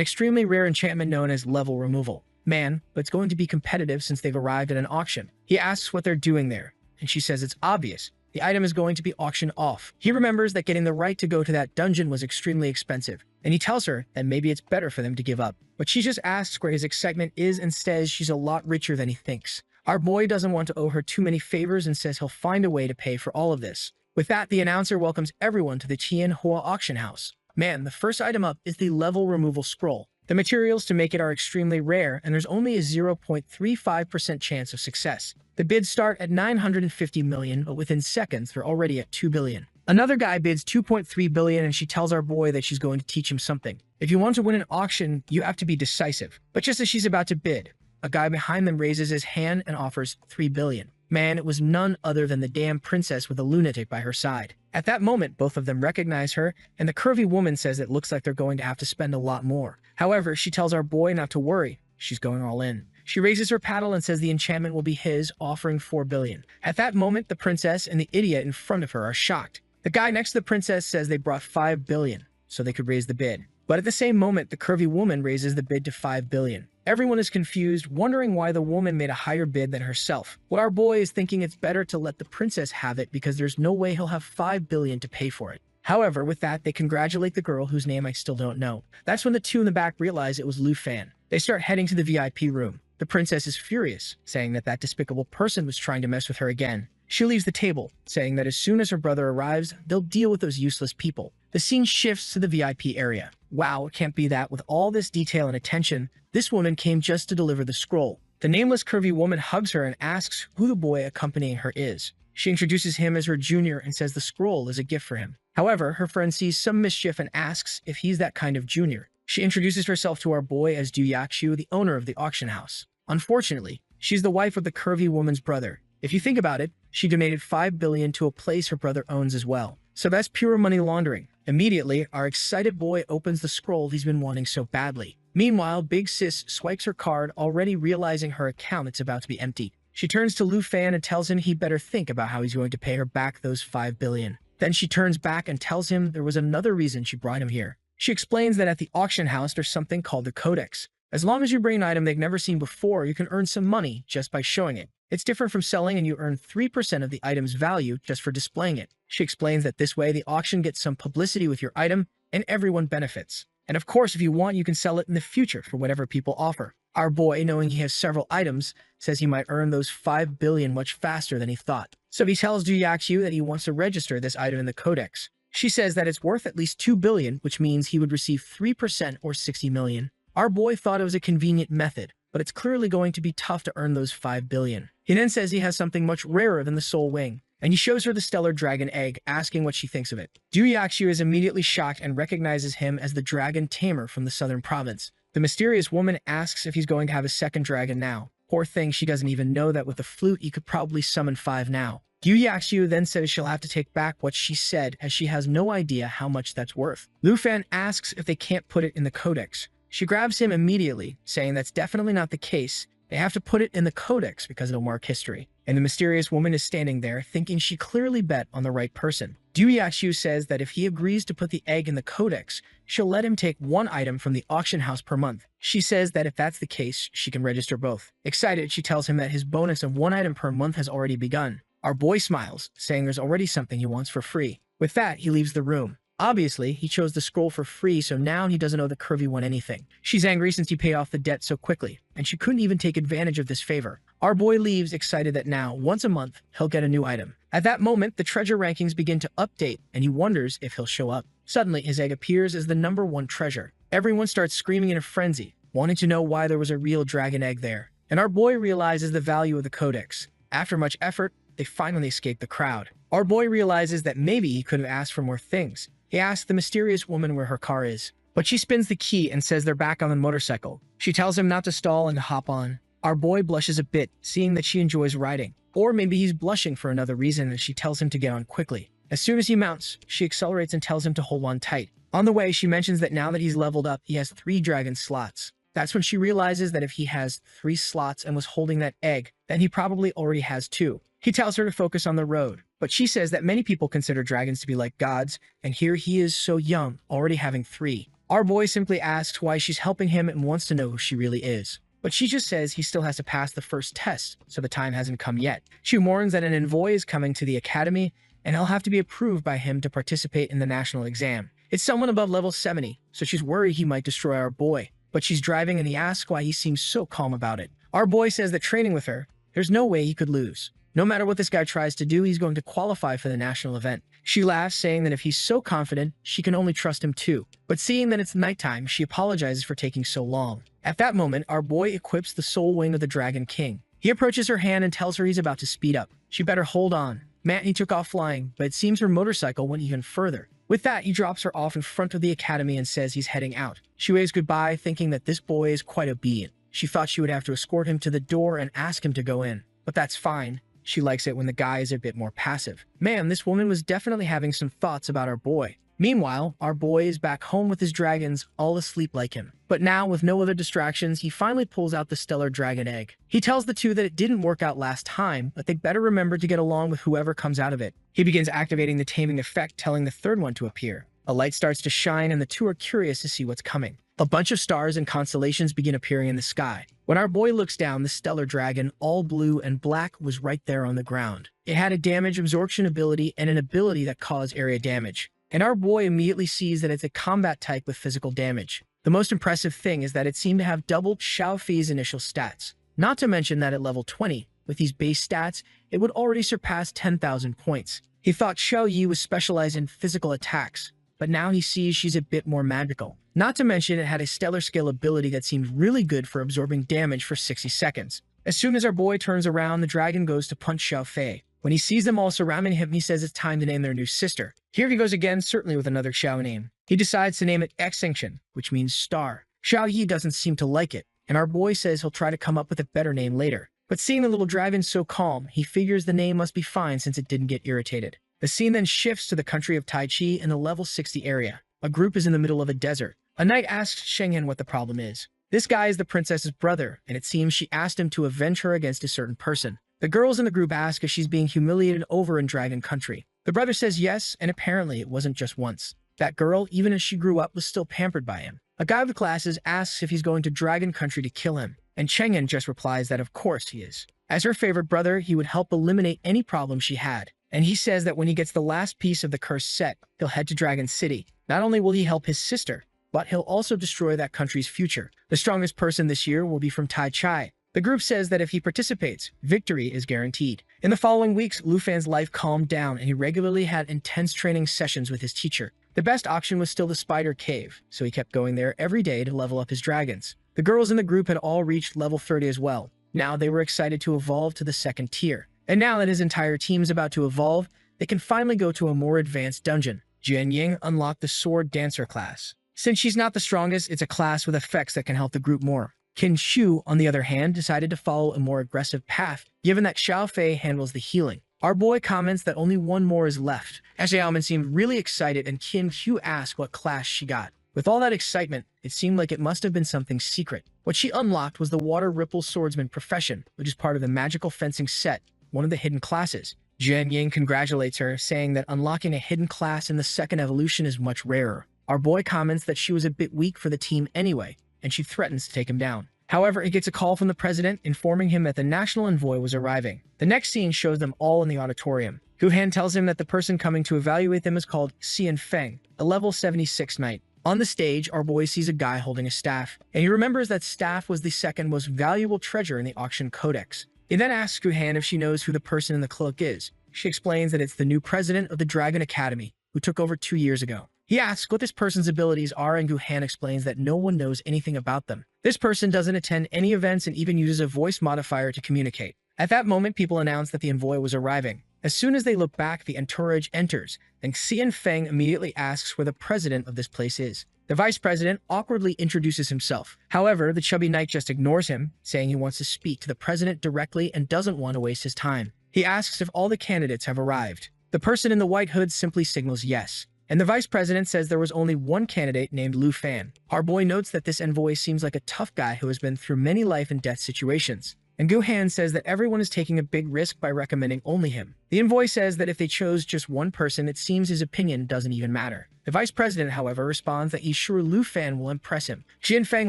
extremely rare enchantment known as level removal. Man, but it's going to be competitive since they've arrived at an auction. He asks what they're doing there, and she says it's obvious. The item is going to be auctioned off. He remembers that getting the right to go to that dungeon was extremely expensive, and he tells her that maybe it's better for them to give up. But she just asks where his excitement is and says she's a lot richer than he thinks. Our boy doesn't want to owe her too many favors and says he'll find a way to pay for all of this. With that, the announcer welcomes everyone to the Tianhua auction house. Man, the first item up is the level removal scroll. The materials to make it are extremely rare, and there's only a 0.35% chance of success. The bids start at 950 million, but within seconds, they're already at 2 billion. Another guy bids 2.3 billion, and she tells our boy that she's going to teach him something. If you want to win an auction, you have to be decisive. But just as she's about to bid, a guy behind them raises his hand and offers 3 billion. Man, it was none other than the damn princess with a lunatic by her side. At that moment, both of them recognize her, and the curvy woman says it looks like they're going to have to spend a lot more. However, she tells our boy not to worry. She's going all in. She raises her paddle and says the enchantment will be his, offering 4 billion. At that moment, the princess and the idiot in front of her are shocked. The guy next to the princess says they brought 5 billion, so they could raise the bid. But at the same moment, the curvy woman raises the bid to 5 billion. Everyone is confused, wondering why the woman made a higher bid than herself. But our boy is thinking it's better to let the princess have it because there's no way he'll have 5 billion to pay for it. However, with that, they congratulate the girl whose name I still don't know. That's when the two in the back realize it was Lu Fan. They start heading to the VIP room. The princess is furious, saying that that despicable person was trying to mess with her again. She leaves the table, saying that as soon as her brother arrives, they'll deal with those useless people. The scene shifts to the VIP area. Wow, it can't be that with all this detail and attention, this woman came just to deliver the scroll. The nameless curvy woman hugs her and asks who the boy accompanying her is. She introduces him as her junior and says the scroll is a gift for him. However, her friend sees some mischief and asks if he's that kind of junior. She introduces herself to our boy as Du Yakshu, the owner of the auction house. Unfortunately, she's the wife of the curvy woman's brother. If you think about it, she donated 5 billion to a place her brother owns as well. So that's pure money laundering. Immediately, our excited boy opens the scroll he's been wanting so badly. Meanwhile, Big Sis swipes her card, already realizing her account is about to be empty. She turns to Lu Fan and tells him he better think about how he's going to pay her back those 5 billion. Then she turns back and tells him there was another reason she brought him here. She explains that at the auction house there's something called the Codex. As long as you bring an item they've never seen before, you can earn some money just by showing it. It's different from selling, and you earn 3% of the item's value just for displaying it. She explains that this way the auction gets some publicity with your item and everyone benefits. And of course, if you want, you can sell it in the future for whatever people offer. Our boy, knowing he has several items, says he might earn those 5 billion much faster than he thought. So he tells Du Yakshu that he wants to register this item in the Codex. She says that it's worth at least 2 billion, which means he would receive 3% or 60 million. Our boy thought it was a convenient method, but it's clearly going to be tough to earn those 5 billion. He then says he has something much rarer than the soul wing, and he shows her the stellar dragon egg, asking what she thinks of it. Du Yakshu is immediately shocked and recognizes him as the dragon tamer from the southern province. The mysterious woman asks if he's going to have a second dragon now. Poor thing, she doesn't even know that with the flute he could probably summon 5 now. Du Yakshu then says she'll have to take back what she said, as she has no idea how much that's worth. Lu Fan asks if they can't put it in the Codex. She grabs him immediately, saying that's definitely not the case. They have to put it in the Codex because it'll mark history. And the mysterious woman is standing there, thinking she clearly bet on the right person. Du Yakshu says that if he agrees to put the egg in the Codex, she'll let him take 1 item from the auction house per month. She says that if that's the case, she can register both. Excited, she tells him that his bonus of 1 item per month has already begun. Our boy smiles, saying there's already something he wants for free. With that, he leaves the room. Obviously, he chose the scroll for free, so now he doesn't owe the curvy one anything. She's angry since he paid off the debt so quickly, and she couldn't even take advantage of this favor. Our boy leaves, excited that now, once a month, he'll get a new item. At that moment, the treasure rankings begin to update, and he wonders if he'll show up. Suddenly, his egg appears as the #1 treasure. Everyone starts screaming in a frenzy, wanting to know why there was a real dragon egg there. And our boy realizes the value of the Codex. After much effort, they finally escape the crowd. Our boy realizes that maybe he could have asked for more things. He asks the mysterious woman where her car is, but she spins the key and says they're back on the motorcycle. She tells him not to stall and to hop on. Our boy blushes a bit, seeing that she enjoys riding. Or maybe he's blushing for another reason and she tells him to get on quickly. As soon as he mounts, she accelerates and tells him to hold on tight. On the way, she mentions that now that he's leveled up, he has 3 dragon slots. That's when she realizes that if he has 3 slots and was holding that egg, then he probably already has 2. He tells her to focus on the road, but she says that many people consider dragons to be like gods, and here he is so young, already having 3. Our boy simply asks why she's helping him and wants to know who she really is. But she just says he still has to pass the first test, so the time hasn't come yet. She warns that an envoy is coming to the academy, and he'll have to be approved by him to participate in the national exam. It's someone above level 70, so she's worried he might destroy our boy. But she's driving and he asks why he seems so calm about it. Our boy says that training with her, there's no way he could lose. No matter what this guy tries to do, he's going to qualify for the national event. She laughs, saying that if he's so confident, she can only trust him too. But seeing that it's nighttime, she apologizes for taking so long. At that moment, our boy equips the soul wing of the Dragon King. He approaches her hand and tells her he's about to speed up. She better hold on. He took off flying, but it seems her motorcycle went even further. With that, he drops her off in front of the academy and says he's heading out. She waves goodbye, thinking that this boy is quite obedient. She thought she would have to escort him to the door and ask him to go in, but that's fine. She likes it when the guy is a bit more passive. Man, this woman was definitely having some thoughts about our boy. Meanwhile, our boy is back home with his dragons, all asleep like him. But now, with no other distractions, he finally pulls out the stellar dragon egg. He tells the two that it didn't work out last time, but they better remember to get along with whoever comes out of it. He begins activating the taming effect, telling the third one to appear. A light starts to shine and the two are curious to see what's coming. A bunch of stars and constellations begin appearing in the sky. When our boy looks down, the stellar dragon, all blue and black, was right there on the ground. It had a damage absorption ability and an ability that caused area damage. And our boy immediately sees that it's a combat type with physical damage. The most impressive thing is that it seemed to have doubled Xiao Fei's initial stats. Not to mention that at level 20, with these base stats, it would already surpass 10,000 points. He thought Xiao Yi was specialized in physical attacks, but now he sees she's a bit more magical. Not to mention it had a stellar scale ability that seemed really good for absorbing damage for 60 seconds. As soon as our boy turns around, the dragon goes to punch Xiao Fei. When he sees them all surrounding him, he says it's time to name their new sister. Here he goes again, certainly with another Xiao name. He decides to name it Extinction, which means star. Xiao Yi doesn't seem to like it, and our boy says he'll try to come up with a better name later. But seeing the little dragon so calm, he figures the name must be fine since it didn't get irritated. The scene then shifts to the country of Tai Chi in the level 60 area. A group is in the middle of a desert. A knight asks Shenghen what the problem is. This guy is the princess's brother, and it seems she asked him to avenge her against a certain person. The girls in the group ask if she's being humiliated over in Dragon Country. The brother says yes, and apparently it wasn't just once. That girl, even as she grew up, was still pampered by him. A guy with glasses asks if he's going to Dragon Country to kill him, and Cheng'en just replies that of course he is. As her favorite brother, he would help eliminate any problem she had. And he says that when he gets the last piece of the cursed set, he'll head to Dragon City. Not only will he help his sister, but he'll also destroy that country's future. The strongest person this year will be from Tai Chai. The group says that if he participates, victory is guaranteed. In the following weeks, Lu Fan's life calmed down and he regularly had intense training sessions with his teacher. The best option was still the Spider Cave, so he kept going there every day to level up his dragons. The girls in the group had all reached level 30 as well. Now they were excited to evolve to the second tier. And now that his entire team is about to evolve, they can finally go to a more advanced dungeon. Jian Ying unlocked the Sword Dancer class. Since she's not the strongest, it's a class with effects that can help the group more. Qin Shu, on the other hand, decided to follow a more aggressive path, given that Xiao Fei handles the healing. Our boy comments that only one more is left. Xiaoman seemed really excited and Qin Shu asked what class she got. With all that excitement, it seemed like it must have been something secret. What she unlocked was the Water Ripple Swordsman profession, which is part of the magical fencing set, one of the hidden classes. Jian Ying congratulates her, saying that unlocking a hidden class in the second evolution is much rarer. Our boy comments that she was a bit weak for the team anyway, and she threatens to take him down. However, he gets a call from the president informing him that the national envoy was arriving. The next scene shows them all in the auditorium. Gu Han tells him that the person coming to evaluate them is called Xian Feng, a level 76 knight. On the stage, our boy sees a guy holding a staff, and he remembers that staff was the second most valuable treasure in the auction codex. He then asks Gu Han if she knows who the person in the cloak is. She explains that it's the new president of the Dragon Academy, who took over 2 years ago. He asks what this person's abilities are, and Gu Han explains that no one knows anything about them. This person doesn't attend any events and even uses a voice modifier to communicate. At that moment, people announce that the envoy was arriving. As soon as they look back, the entourage enters, and Xian Feng immediately asks where the president of this place is. The vice president awkwardly introduces himself. However, the chubby knight just ignores him, saying he wants to speak to the president directly and doesn't want to waste his time. He asks if all the candidates have arrived. The person in the white hood simply signals yes. And the vice president says there was only one candidate named Lu Fan. Our boy notes that this envoy seems like a tough guy who has been through many life and death situations. And Gu Han says that everyone is taking a big risk by recommending only him. The envoy says that if they chose just one person, it seems his opinion doesn't even matter. The vice president, however, responds that he's sure Lu Fan will impress him. Jian Feng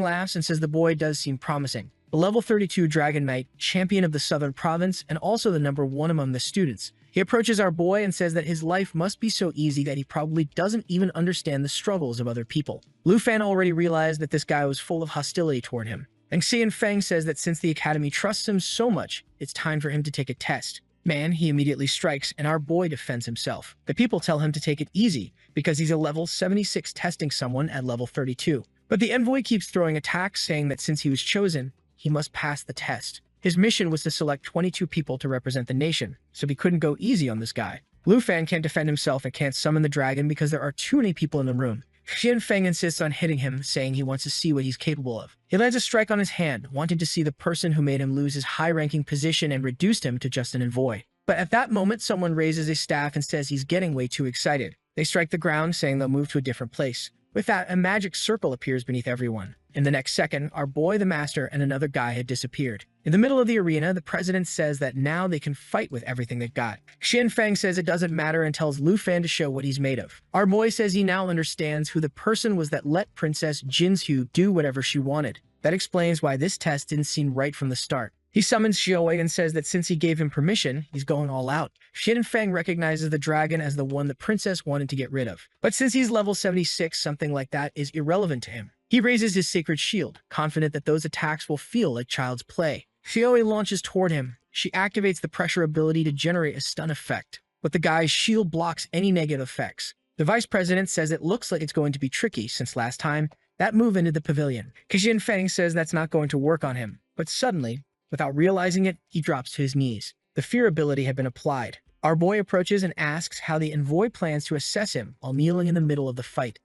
laughs and says the boy does seem promising. The level 32 Dragon Knight, champion of the Southern Province, and also the number 1 among the students. He approaches our boy and says that his life must be so easy that he probably doesn't even understand the struggles of other people. Lu Fan already realized that this guy was full of hostility toward him. And Xian Feng says that since the academy trusts him so much, it's time for him to take a test. Man, he immediately strikes, and our boy defends himself. The people tell him to take it easy, because he's a level 76 testing someone at level 32. But the envoy keeps throwing attacks, saying that since he was chosen, he must pass the test. His mission was to select 22 people to represent the nation, so he couldn't go easy on this guy. Lu Fan can't defend himself and can't summon the dragon because there are too many people in the room. Xian Feng insists on hitting him, saying he wants to see what he's capable of. He lands a strike on his hand, wanting to see the person who made him lose his high-ranking position and reduced him to just an envoy. But at that moment, someone raises a staff and says he's getting way too excited. They strike the ground, saying they'll move to a different place. With that, a magic circle appears beneath everyone. In the next second, our boy, the master, and another guy had disappeared. In the middle of the arena, the president says that now they can fight with everything they've got. Xin Feng says it doesn't matter and tells Lu Fan to show what he's made of. Our boy says he now understands who the person was that let Princess Jinsu do whatever she wanted. That explains why this test didn't seem right from the start. He summons Xiaowei and says that since he gave him permission, he's going all out. Xin Feng recognizes the dragon as the one the princess wanted to get rid of. But since he's level 76, something like that is irrelevant to him. He raises his sacred shield, confident that those attacks will feel like child's play. Xiaowei launches toward him. She activates the pressure ability to generate a stun effect, but the guy's shield blocks any negative effects. The vice president says it looks like it's going to be tricky since last time that move ended the pavilion. Xin Feng says that's not going to work on him, but suddenly, without realizing it, he drops to his knees. The fear ability had been applied. Our boy approaches and asks how the envoy plans to assess him while kneeling in the middle of the fight.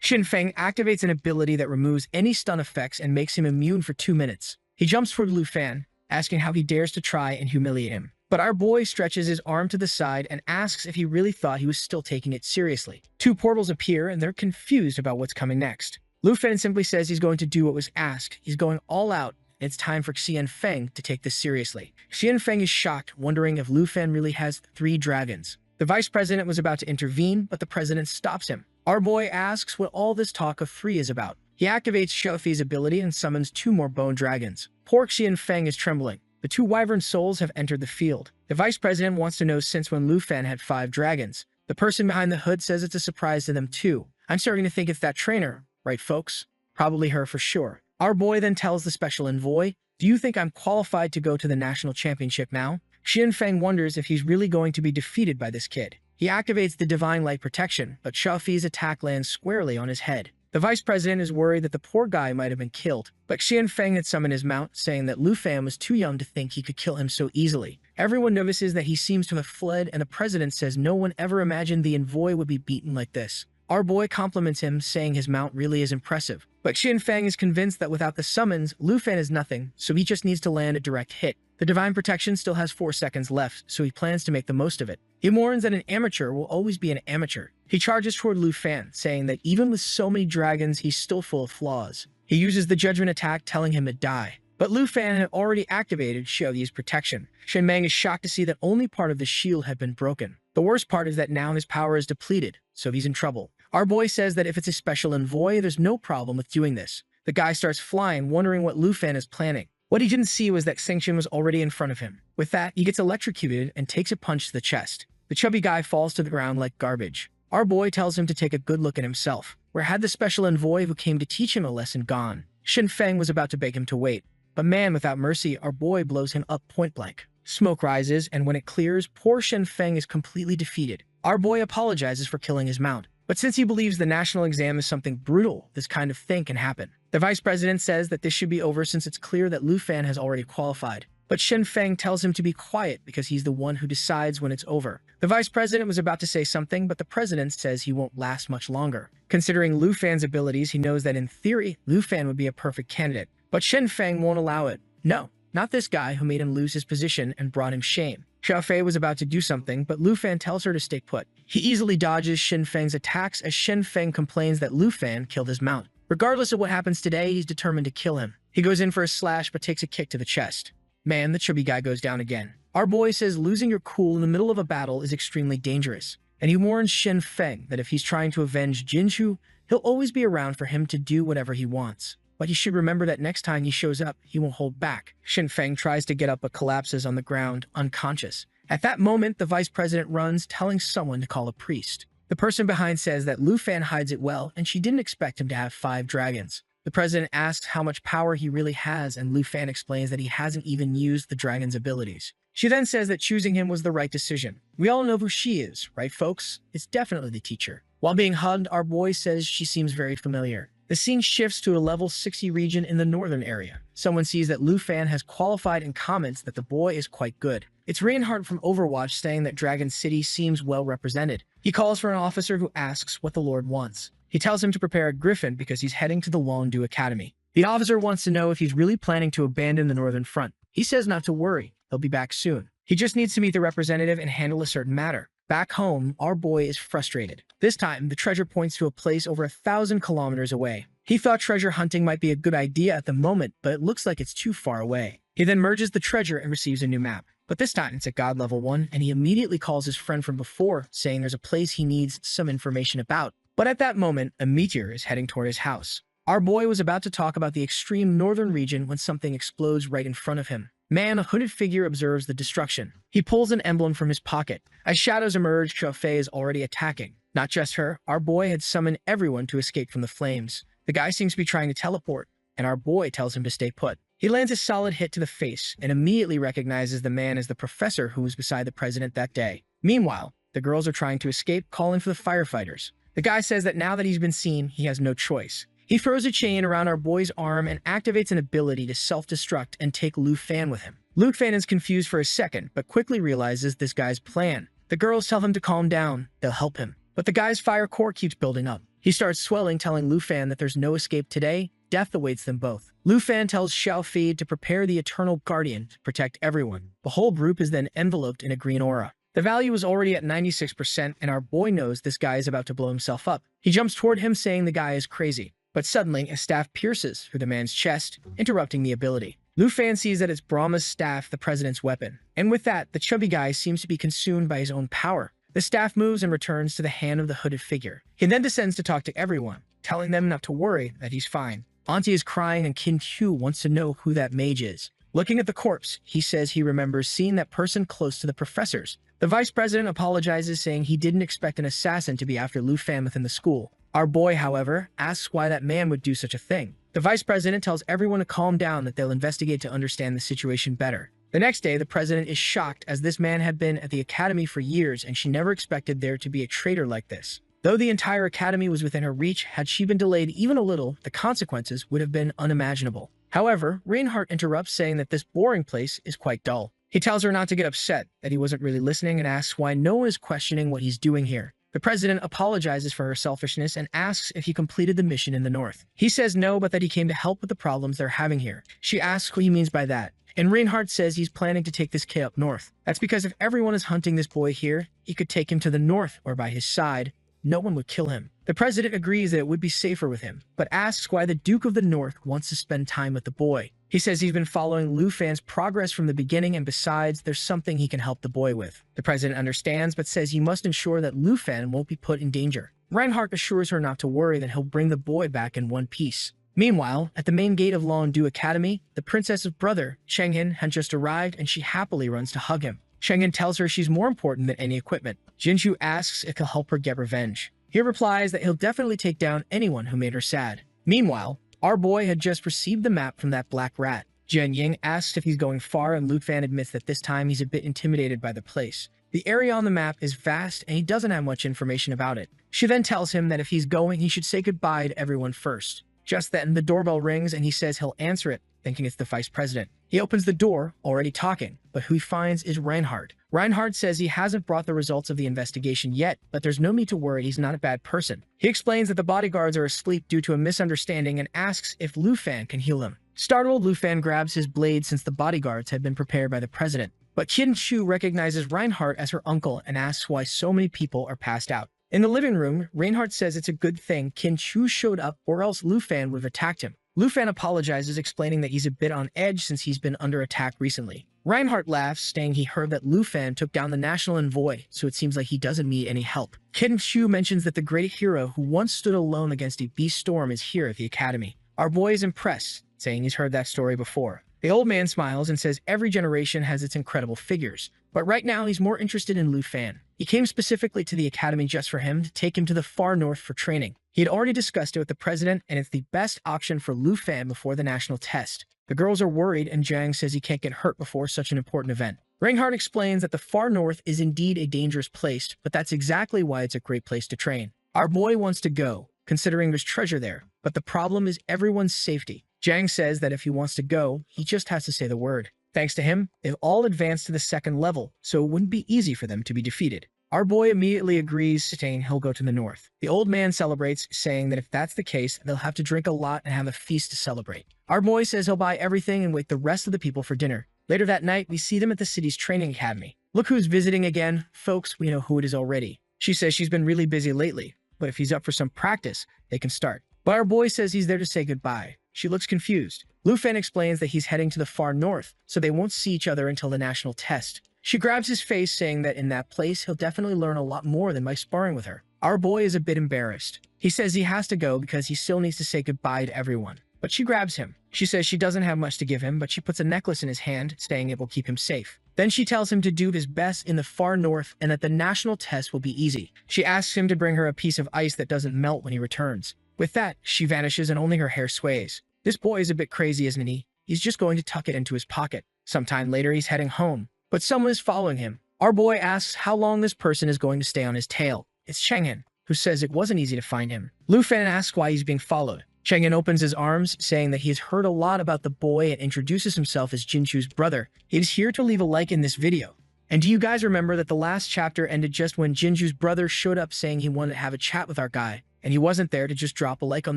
Xin Feng activates an ability that removes any stun effects and makes him immune for 2 minutes. He jumps toward Lu Fan, asking how he dares to try and humiliate him. But our boy stretches his arm to the side and asks if he really thought he was still taking it seriously. 2 portals appear and they're confused about what's coming next. Lu Fan simply says he's going to do what was asked. He's going all out. It's time for Xian Feng to take this seriously. Xian Feng is shocked, wondering if Lu Fan really has 3 dragons. The vice president was about to intervene, but the president stops him. Our boy asks what all this talk of 3 is about. He activates Xiaofi's ability and summons 2 more bone dragons. Poor Xian Feng is trembling. The 2 wyvern souls have entered the field. The vice president wants to know since when Lu Fan had 5 dragons. The person behind the hood says it's a surprise to them too. I'm starting to think it's that trainer, right folks? Probably her for sure. Our boy then tells the special envoy, "Do you think I'm qualified to go to the national championship now?" Xian Feng wonders if he's really going to be defeated by this kid. He activates the divine light protection, but Xiaofi's attack lands squarely on his head. The vice president is worried that the poor guy might have been killed, but Xian Feng had summoned his mount, saying that Lu Fan was too young to think he could kill him so easily. Everyone notices that he seems to have fled, and the president says no one ever imagined the envoy would be beaten like this. Our boy compliments him, saying his mount really is impressive. But Xian Feng is convinced that without the summons, Lu Fan is nothing, so he just needs to land a direct hit. The divine protection still has 4 seconds left, so he plans to make the most of it. He warns that an amateur will always be an amateur. He charges toward Lu Fan, saying that even with so many dragons, he's still full of flaws. He uses the judgment attack, telling him to die. But Lu Fan had already activated Xiaoyi's protection. Shen Meng is shocked to see that only part of the shield had been broken. The worst part is that now his power is depleted, so he's in trouble. Our boy says that if it's a special envoy, there's no problem with doing this. The guy starts flying, wondering what Lu Fan is planning. What he didn't see was that Xingqian was already in front of him. With that, he gets electrocuted and takes a punch to the chest. The chubby guy falls to the ground like garbage. Our boy tells him to take a good look at himself. Where had the special envoy who came to teach him a lesson gone? Xin Feng was about to beg him to wait. But man, without mercy, our boy blows him up point blank. Smoke rises, and when it clears, poor Xin Feng is completely defeated. Our boy apologizes for killing his mount. But since he believes the national exam is something brutal, this kind of thing can happen. The vice president says that this should be over since it's clear that Lu Fan has already qualified. But Xin Feng tells him to be quiet because he's the one who decides when it's over. The vice president was about to say something, but the president says he won't last much longer. Considering Lu Fan's abilities, he knows that in theory, Lu Fan would be a perfect candidate. But Xin Feng won't allow it. No, not this guy who made him lose his position and brought him shame. Xiaofei was about to do something, but Lu Fan tells her to stay put. He easily dodges Xin Feng's attacks as Xin Feng complains that Lu Fan killed his mount. Regardless of what happens today, he's determined to kill him. He goes in for a slash but takes a kick to the chest. Man, the chubby guy goes down again. Our boy says losing your cool in the middle of a battle is extremely dangerous, and he warns Xin Feng that if he's trying to avenge Jinchu, he'll always be around for him to do whatever he wants. But he should remember that next time he shows up, he won't hold back. Xin Feng tries to get up but collapses on the ground, unconscious. At that moment, the vice president runs, telling someone to call a priest. The person behind says that Lu Fan hides it well, and she didn't expect him to have 5 dragons. The president asks how much power he really has, and Lu Fan explains that he hasn't even used the dragon's abilities. She then says that choosing him was the right decision. We all know who she is, right folks? It's definitely the teacher. While being hugged, our boy says she seems very familiar. The scene shifts to a level 60 region in the northern area. Someone sees that Lu Fan has qualified and comments that the boy is quite good. It's Reinhardt from Overwatch saying that Dragon City seems well represented. He calls for an officer who asks what the Lord wants. He tells him to prepare a griffin because he's heading to the Wangdu Academy. The officer wants to know if he's really planning to abandon the northern front. He says not to worry, he'll be back soon. He just needs to meet the representative and handle a certain matter. Back home, our boy is frustrated. This time, the treasure points to a place over 1,000 kilometers away. He thought treasure hunting might be a good idea at the moment, but it looks like it's too far away. He then merges the treasure and receives a new map. But this time it's at God level 1, and he immediately calls his friend from before, saying there's a place he needs some information about. But at that moment, a meteor is heading toward his house. Our boy was about to talk about the extreme northern region when something explodes right in front of him. Man, a hooded figure observes the destruction. He pulls an emblem from his pocket. As shadows emerge, Chauffé is already attacking. Not just her, our boy had summoned everyone to escape from the flames. The guy seems to be trying to teleport, and our boy tells him to stay put. He lands a solid hit to the face and immediately recognizes the man as the professor who was beside the president that day. Meanwhile, the girls are trying to escape, calling for the firefighters. The guy says that now that he's been seen, he has no choice. He throws a chain around our boy's arm and activates an ability to self-destruct and take Lu Fan with him. Lu Fan is confused for a second, but quickly realizes this guy's plan. The girls tell him to calm down, they'll help him. But the guy's fire core keeps building up. He starts swelling, telling Lu Fan that there's no escape today. Death awaits them both. Lu Fan tells Xiao Fi to prepare the Eternal Guardian to protect everyone. The whole group is then enveloped in a green aura. The value is already at 96%, and our boy knows this guy is about to blow himself up. He jumps toward him, saying the guy is crazy. But suddenly, a staff pierces through the man's chest, interrupting the ability. Lu Fan sees that it's Brahma's staff, the president's weapon. And with that, the chubby guy seems to be consumed by his own power. The staff moves and returns to the hand of the hooded figure. He then descends to talk to everyone, telling them not to worry, that he's fine. Auntie is crying and Qin Chu wants to know who that mage is. Looking at the corpse, he says he remembers seeing that person close to the professors. The vice president apologizes, saying he didn't expect an assassin to be after Lu Fan within the school. Our boy, however, asks why that man would do such a thing. The vice president tells everyone to calm down, that they'll investigate to understand the situation better. The next day, the president is shocked, as this man had been at the academy for years and she never expected there to be a traitor like this. Though the entire academy was within her reach, had she been delayed even a little, the consequences would have been unimaginable. However, Reinhardt interrupts, saying that this boring place is quite dull. He tells her not to get upset, that he wasn't really listening, and asks why no one is questioning what he's doing here. The president apologizes for her selfishness and asks if he completed the mission in the north. He says no, but that he came to help with the problems they're having here. She asks what he means by that, and Reinhardt says he's planning to take this kid up north. That's because if everyone is hunting this boy here, he could take him to the north or by his side. No one would kill him. The president agrees that it would be safer with him, but asks why the Duke of the North wants to spend time with the boy. He says he's been following Lu Fan's progress from the beginning, and besides, there's something he can help the boy with. The president understands, but says he must ensure that Lu Fan won't be put in danger. Reinhardt assures her not to worry, that he'll bring the boy back in one piece. Meanwhile, at the main gate of Longdu Academy, the princess's brother, Chenghin, had just arrived, and she happily runs to hug him. Chenghin tells her she's more important than any equipment. Jinju asks if he'll help her get revenge. He replies that he'll definitely take down anyone who made her sad. Meanwhile, our boy had just received the map from that black rat. Jian Ying asks if he's going far, and Lu Fan admits that this time he's a bit intimidated by the place. The area on the map is vast, and he doesn't have much information about it. She then tells him that if he's going, he should say goodbye to everyone first. Just then, the doorbell rings, and he says he'll answer it, thinking it's the vice president. He opens the door, already talking, but who he finds is Reinhardt. Reinhardt says he hasn't brought the results of the investigation yet, but there's no need to worry, he's not a bad person. He explains that the bodyguards are asleep due to a misunderstanding and asks if Lu Fan can heal them. Startled, Lu Fan grabs his blade since the bodyguards had been prepared by the president. But Qin Chu recognizes Reinhardt as her uncle and asks why so many people are passed out. In the living room, Reinhardt says it's a good thing Qin Chu showed up, or else Lu Fan would have attacked him. Lu Fan apologizes, explaining that he's a bit on edge since he's been under attack recently. Reinhardt laughs, saying he heard that Lu Fan took down the national envoy, so it seems like he doesn't need any help. Qin Chu mentions that the great hero who once stood alone against a beast storm is here at the academy. Our boy is impressed, saying he's heard that story before. The old man smiles and says every generation has its incredible figures, but right now he's more interested in Lu Fan. He came specifically to the academy just for him, to take him to the far north for training. He had already discussed it with the president, and it's the best option for Lu Fan before the national test. The girls are worried, and Jiang says he can't get hurt before such an important event. Reinhardt explains that the far north is indeed a dangerous place, but that's exactly why it's a great place to train. Our boy wants to go, considering there's treasure there, but the problem is everyone's safety. Jiang says that if he wants to go, he just has to say the word. Thanks to him, they've all advanced to the second level, so it wouldn't be easy for them to be defeated. Our boy immediately agrees, saying he'll go to the north. The old man celebrates, saying that if that's the case, they'll have to drink a lot and have a feast to celebrate. Our boy says he'll buy everything and wait the rest of the people for dinner. Later that night, we see them at the city's training academy. Look who's visiting again. Folks, we know who it is already. She says she's been really busy lately, but if he's up for some practice, they can start. But our boy says he's there to say goodbye. She looks confused. Lu Fan explains that he's heading to the far north, so they won't see each other until the national test. She grabs his face, saying that in that place he'll definitely learn a lot more than by sparring with her. Our boy is a bit embarrassed. He says he has to go because he still needs to say goodbye to everyone. But she grabs him. She says she doesn't have much to give him, but she puts a necklace in his hand, saying it will keep him safe. Then she tells him to do his best in the far north and that the national test will be easy. She asks him to bring her a piece of ice that doesn't melt when he returns. With that, she vanishes and only her hair sways. This boy is a bit crazy, isn't he? He's just going to tuck it into his pocket. Sometime later, he's heading home, but someone is following him. Our boy asks how long this person is going to stay on his tail. It's Chang'an, who says it wasn't easy to find him. Lu Fan asks why he's being followed. Chang'an opens his arms, saying that he has heard a lot about the boy and introduces himself as Jinchu's brother. He is here to leave a like in this video. And do you guys remember that the last chapter ended just when Jinchu's brother showed up saying he wanted to have a chat with our guy, and he wasn't there to just drop a like on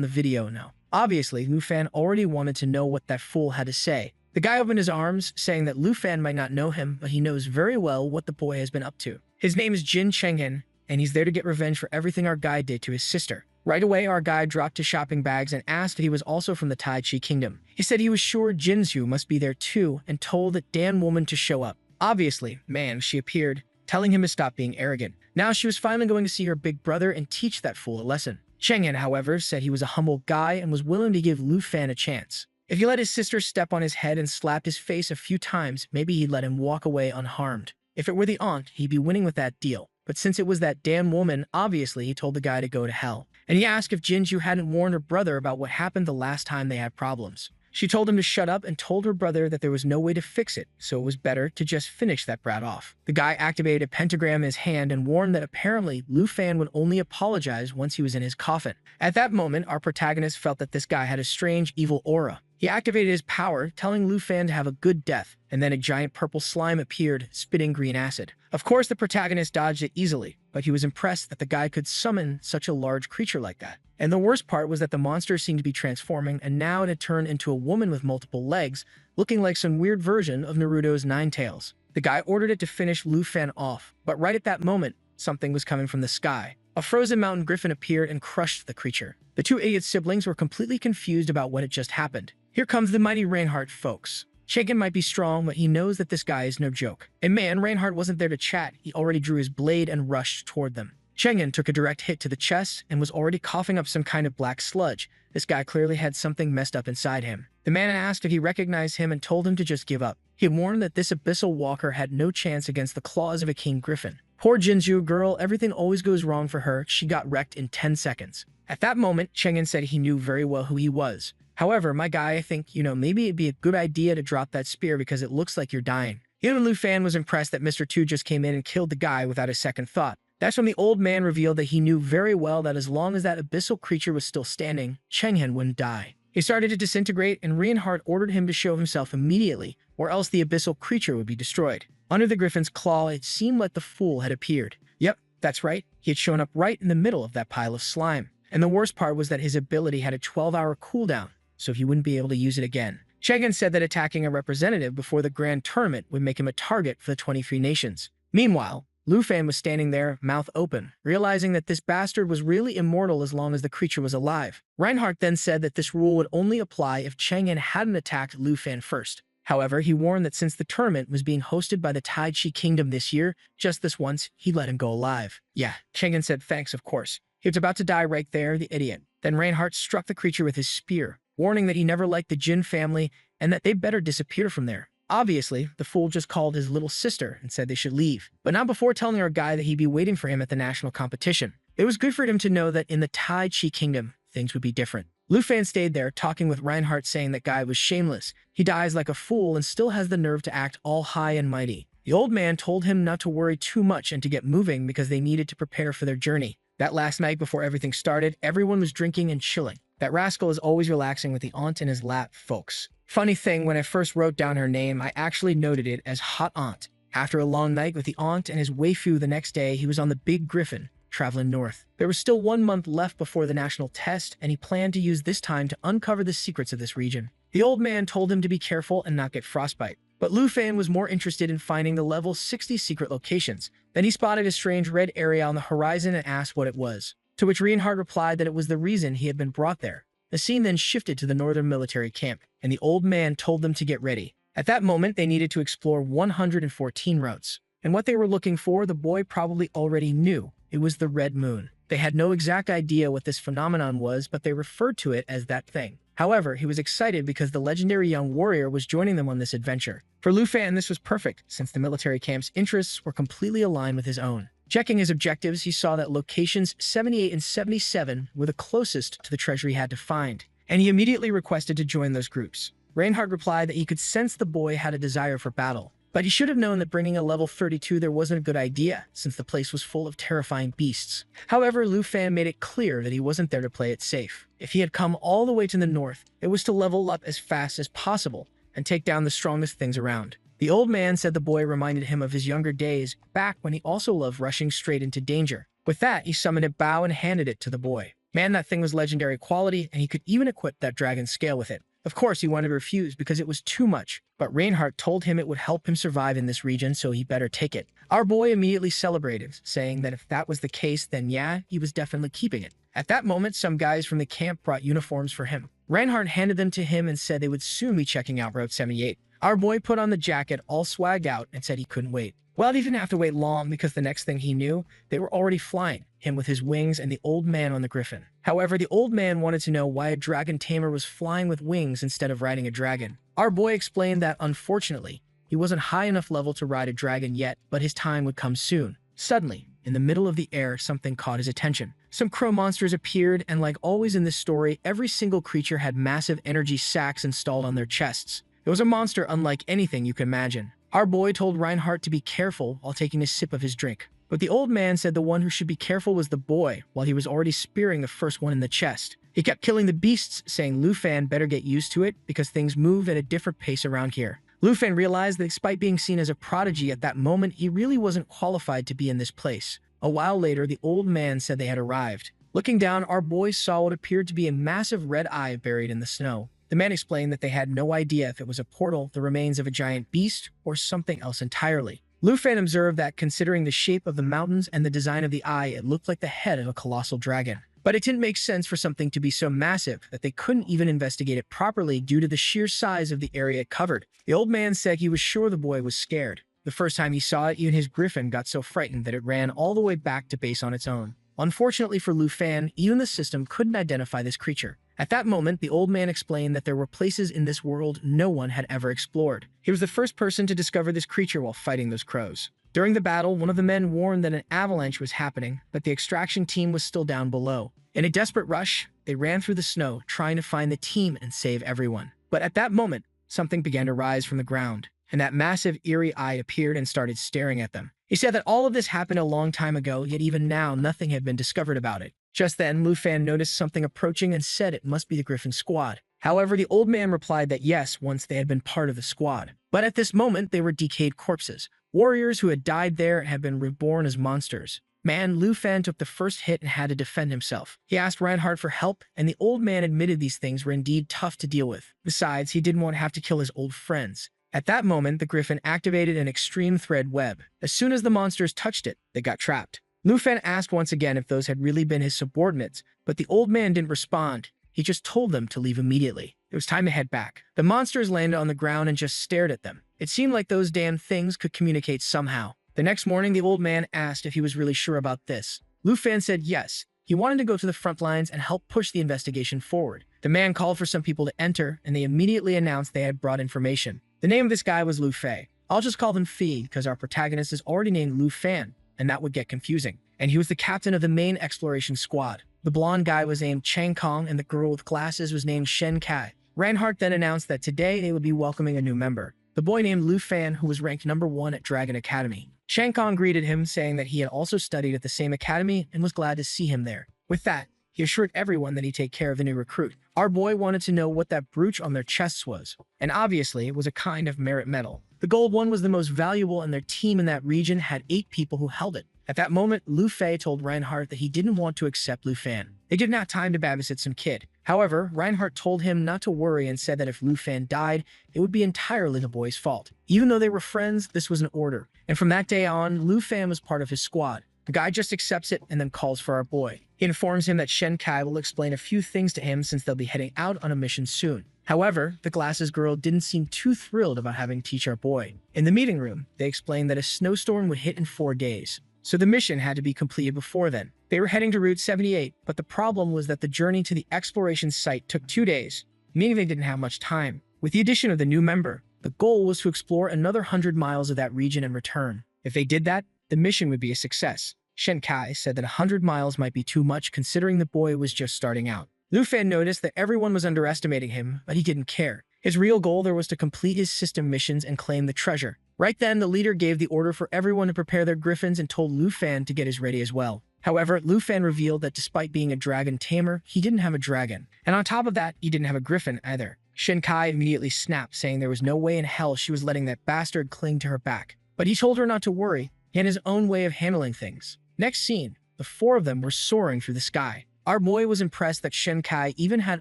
the video? No. Obviously, Lu Fan already wanted to know what that fool had to say. The guy opened his arms, saying that Lu Fan might not know him, but he knows very well what the boy has been up to. His name is Jin Chang'an, and he's there to get revenge for everything our guy did to his sister. Right away, our guy dropped his shopping bags and asked if he was also from the Tai Chi Kingdom. He said he was sure Jinzu must be there too, and told that damn woman to show up. Obviously, man, she appeared, telling him to stop being arrogant. Now she was finally going to see her big brother and teach that fool a lesson. Chang'an, however, said he was a humble guy and was willing to give Lu Fan a chance. If he let his sister step on his head and slapped his face a few times, maybe he'd let him walk away unharmed. If it were the aunt, he'd be winning with that deal. But since it was that damn woman, obviously he told the guy to go to hell. And he asked if Jinju hadn't warned her brother about what happened the last time they had problems. She told him to shut up and told her brother that there was no way to fix it, so it was better to just finish that brat off. The guy activated a pentagram in his hand and warned that apparently Lu Fan would only apologize once he was in his coffin. At that moment, our protagonist felt that this guy had a strange, evil aura. He activated his power, telling Lu Fan to have a good death, and then a giant purple slime appeared, spitting green acid. Of course, the protagonist dodged it easily, but he was impressed that the guy could summon such a large creature like that. And the worst part was that the monster seemed to be transforming, and now it had turned into a woman with multiple legs, looking like some weird version of Naruto's Nine Tails. The guy ordered it to finish Lu Fan off, but right at that moment, something was coming from the sky. A frozen mountain griffin appeared and crushed the creature. The two idiot siblings were completely confused about what had just happened. Here comes the mighty Reinhardt, folks. Chang'an might be strong, but he knows that this guy is no joke. And man, Reinhardt wasn't there to chat. He already drew his blade and rushed toward them. Chang'an took a direct hit to the chest and was already coughing up some kind of black sludge. This guy clearly had something messed up inside him. The man asked if he recognized him and told him to just give up. He warned that this abyssal walker had no chance against the claws of a king griffin. Poor Jinju girl, everything always goes wrong for her. She got wrecked in 10 seconds. At that moment, Chang'an said he knew very well who he was. However, my guy, I think, maybe it'd be a good idea to drop that spear because it looks like you're dying. Even Lu Fan was impressed that Mr. 2 just came in and killed the guy without a second thought. That's when the old man revealed that he knew very well that as long as that abyssal creature was still standing, Chang'an wouldn't die. He started to disintegrate, and Reinhardt ordered him to show himself immediately, or else the abyssal creature would be destroyed. Under the griffin's claw, it seemed like the fool had appeared. Yep, that's right. He had shown up right in the middle of that pile of slime. And the worst part was that his ability had a 12-hour cooldown, so he wouldn't be able to use it again. Chang'an said that attacking a representative before the grand tournament would make him a target for the 23 nations. Meanwhile, Lu Fan was standing there, mouth open, realizing that this bastard was really immortal as long as the creature was alive. Reinhardt then said that this rule would only apply if Chang'an hadn't attacked Lu Fan first. However, he warned that since the tournament was being hosted by the Tai Chi Kingdom this year, just this once, he'd let him go alive. Yeah, Chang'an said thanks, of course. He was about to die right there, the idiot. Then Reinhardt struck the creature with his spear, warning that he never liked the Jin family and that they'd better disappear from there. Obviously, the fool just called his little sister and said they should leave, but not before telling our guy that he'd be waiting for him at the national competition. It was good for him to know that in the Tai Chi Kingdom, things would be different. Lu Fan stayed there, talking with Reinhardt, saying that guy was shameless. He dies like a fool and still has the nerve to act all high and mighty. The old man told him not to worry too much and to get moving because they needed to prepare for their journey. That last night before everything started, everyone was drinking and chilling. That rascal is always relaxing with the aunt in his lap, folks. Funny thing, when I first wrote down her name, I actually noted it as Hot Aunt. After a long night with the aunt and his waifu the next day, he was on the Big Griffin, traveling north. There was still 1 month left before the national test, and he planned to use this time to uncover the secrets of this region. The old man told him to be careful and not get frostbite. But Lu Fan was more interested in finding the level 60 secret locations. Then he spotted a strange red area on the horizon and asked what it was. to which Reinhardt replied that it was the reason he had been brought there. The scene then shifted to the northern military camp, and the old man told them to get ready. At that moment, they needed to explore 114 routes. And what they were looking for, the boy probably already knew. It was the red moon. They had no exact idea what this phenomenon was, but they referred to it as that thing. However, he was excited because the legendary young warrior was joining them on this adventure. For Lu Fan, this was perfect, since the military camp's interests were completely aligned with his own. Checking his objectives, he saw that locations 78 and 77 were the closest to the treasure he had to find, and he immediately requested to join those groups. Reinhardt replied that he could sense the boy had a desire for battle, but he should have known that bringing a level 32 there wasn't a good idea, since the place was full of terrifying beasts. However, Lu Fan made it clear that he wasn't there to play it safe. If he had come all the way to the north, it was to level up as fast as possible and take down the strongest things around. The old man said the boy reminded him of his younger days, back when he also loved rushing straight into danger. With that, he summoned a bow and handed it to the boy. Man, that thing was legendary quality, and he could even equip that dragon scale with it. Of course, he wanted to refuse because it was too much, but Reinhardt told him it would help him survive in this region, so he better take it. Our boy immediately celebrated, saying that if that was the case, then yeah, he was definitely keeping it. At that moment, some guys from the camp brought uniforms for him. Reinhardt handed them to him and said they would soon be checking out Route 78. Our boy put on the jacket, all swagged out, and said he couldn't wait. Well, he didn't have to wait long because the next thing he knew, they were already flying, him with his wings and the old man on the griffin. However, the old man wanted to know why a dragon tamer was flying with wings instead of riding a dragon. Our boy explained that, unfortunately, he wasn't high enough level to ride a dragon yet, but his time would come soon. Suddenly, in the middle of the air, something caught his attention. Some crow monsters appeared, and like always in this story, every single creature had massive energy sacks installed on their chests. It was a monster unlike anything you could imagine. Our boy told Reinhardt to be careful while taking a sip of his drink. But the old man said the one who should be careful was the boy, while he was already spearing the first one in the chest. He kept killing the beasts, saying Lu Fan better get used to it because things move at a different pace around here. Lu Fan realized that despite being seen as a prodigy at that moment, he really wasn't qualified to be in this place. A while later, the old man said they had arrived. Looking down, our boy saw what appeared to be a massive red eye buried in the snow. The man explained that they had no idea if it was a portal, the remains of a giant beast, or something else entirely. Lu Fan observed that, considering the shape of the mountains and the design of the eye, it looked like the head of a colossal dragon. But it didn't make sense for something to be so massive that they couldn't even investigate it properly due to the sheer size of the area it covered. The old man said he was sure the boy was scared. The first time he saw it, even his griffin got so frightened that it ran all the way back to base on its own. Unfortunately for Lu Fan, even the system couldn't identify this creature. At that moment, the old man explained that there were places in this world no one had ever explored. He was the first person to discover this creature while fighting those crows. During the battle, one of the men warned that an avalanche was happening, but the extraction team was still down below. In a desperate rush, they ran through the snow, trying to find the team and save everyone. But at that moment, something began to rise from the ground, and that massive, eerie eye appeared and started staring at them. He said that all of this happened a long time ago, yet even now, nothing had been discovered about it. Just then, Lu Fan noticed something approaching and said it must be the Griffin squad. However, the old man replied that yes, once they had been part of the squad. But at this moment, they were decayed corpses. Warriors who had died there had been reborn as monsters. Man, Lu Fan took the first hit and had to defend himself. He asked Reinhardt for help, and the old man admitted these things were indeed tough to deal with. Besides, he didn't want to have to kill his old friends. At that moment, the Griffin activated an extreme thread web. As soon as the monsters touched it, they got trapped. Lu Fan asked once again if those had really been his subordinates, but the old man didn't respond. He just told them to leave immediately. It was time to head back. The monsters landed on the ground and just stared at them. It seemed like those damn things could communicate somehow. The next morning, the old man asked if he was really sure about this. Lu Fan said yes. He wanted to go to the front lines and help push the investigation forward. The man called for some people to enter, and they immediately announced they had brought information. The name of this guy was Lu Fei. I'll just call him Fei because our protagonist is already named Lu Fan, and that would get confusing. And he was the captain of the main exploration squad. The blonde guy was named Chang Kong, and the girl with glasses was named Shen Kai. Reinhardt then announced that today they would be welcoming a new member, the boy named Lu Fan, who was ranked #1 at Dragon Academy. Chang Kong greeted him, saying that he had also studied at the same academy and was glad to see him there. With that, he assured everyone that he'd take care of the new recruit. Our boy wanted to know what that brooch on their chests was, and obviously it was a kind of merit medal. The gold one was the most valuable, and their team in that region had 8 people who held it. At that moment, Lu Fei told Reinhardt that he didn't want to accept Lu Fan. They didn't have time to babysit some kid. However, Reinhardt told him not to worry and said that if Lu Fan died, it would be entirely the boy's fault. Even though they were friends, this was an order. And from that day on, Lu Fan was part of his squad. The guy just accepts it and then calls for our boy. He informs him that Shen Kai will explain a few things to him since they'll be heading out on a mission soon. However, the glasses girl didn't seem too thrilled about having to teach our boy. In the meeting room, they explained that a snowstorm would hit in 4 days, so the mission had to be completed before then. They were heading to Route 78, but the problem was that the journey to the exploration site took 2 days, meaning they didn't have much time. With the addition of the new member, the goal was to explore another 100 miles of that region and return. If they did that, the mission would be a success. Shen Kai said that 100 miles might be too much considering the boy was just starting out. Lu Fan noticed that everyone was underestimating him, but he didn't care. His real goal there was to complete his system missions and claim the treasure. Right then, the leader gave the order for everyone to prepare their griffins and told Lu Fan to get his ready as well. However, Lu Fan revealed that despite being a dragon tamer, he didn't have a dragon. And on top of that, he didn't have a griffin either. Shen Kai immediately snapped, saying there was no way in hell she was letting that bastard cling to her back. But he told her not to worry. He had his own way of handling things. Next scene, the 4 of them were soaring through the sky. Our boy was impressed that Shen Kai even had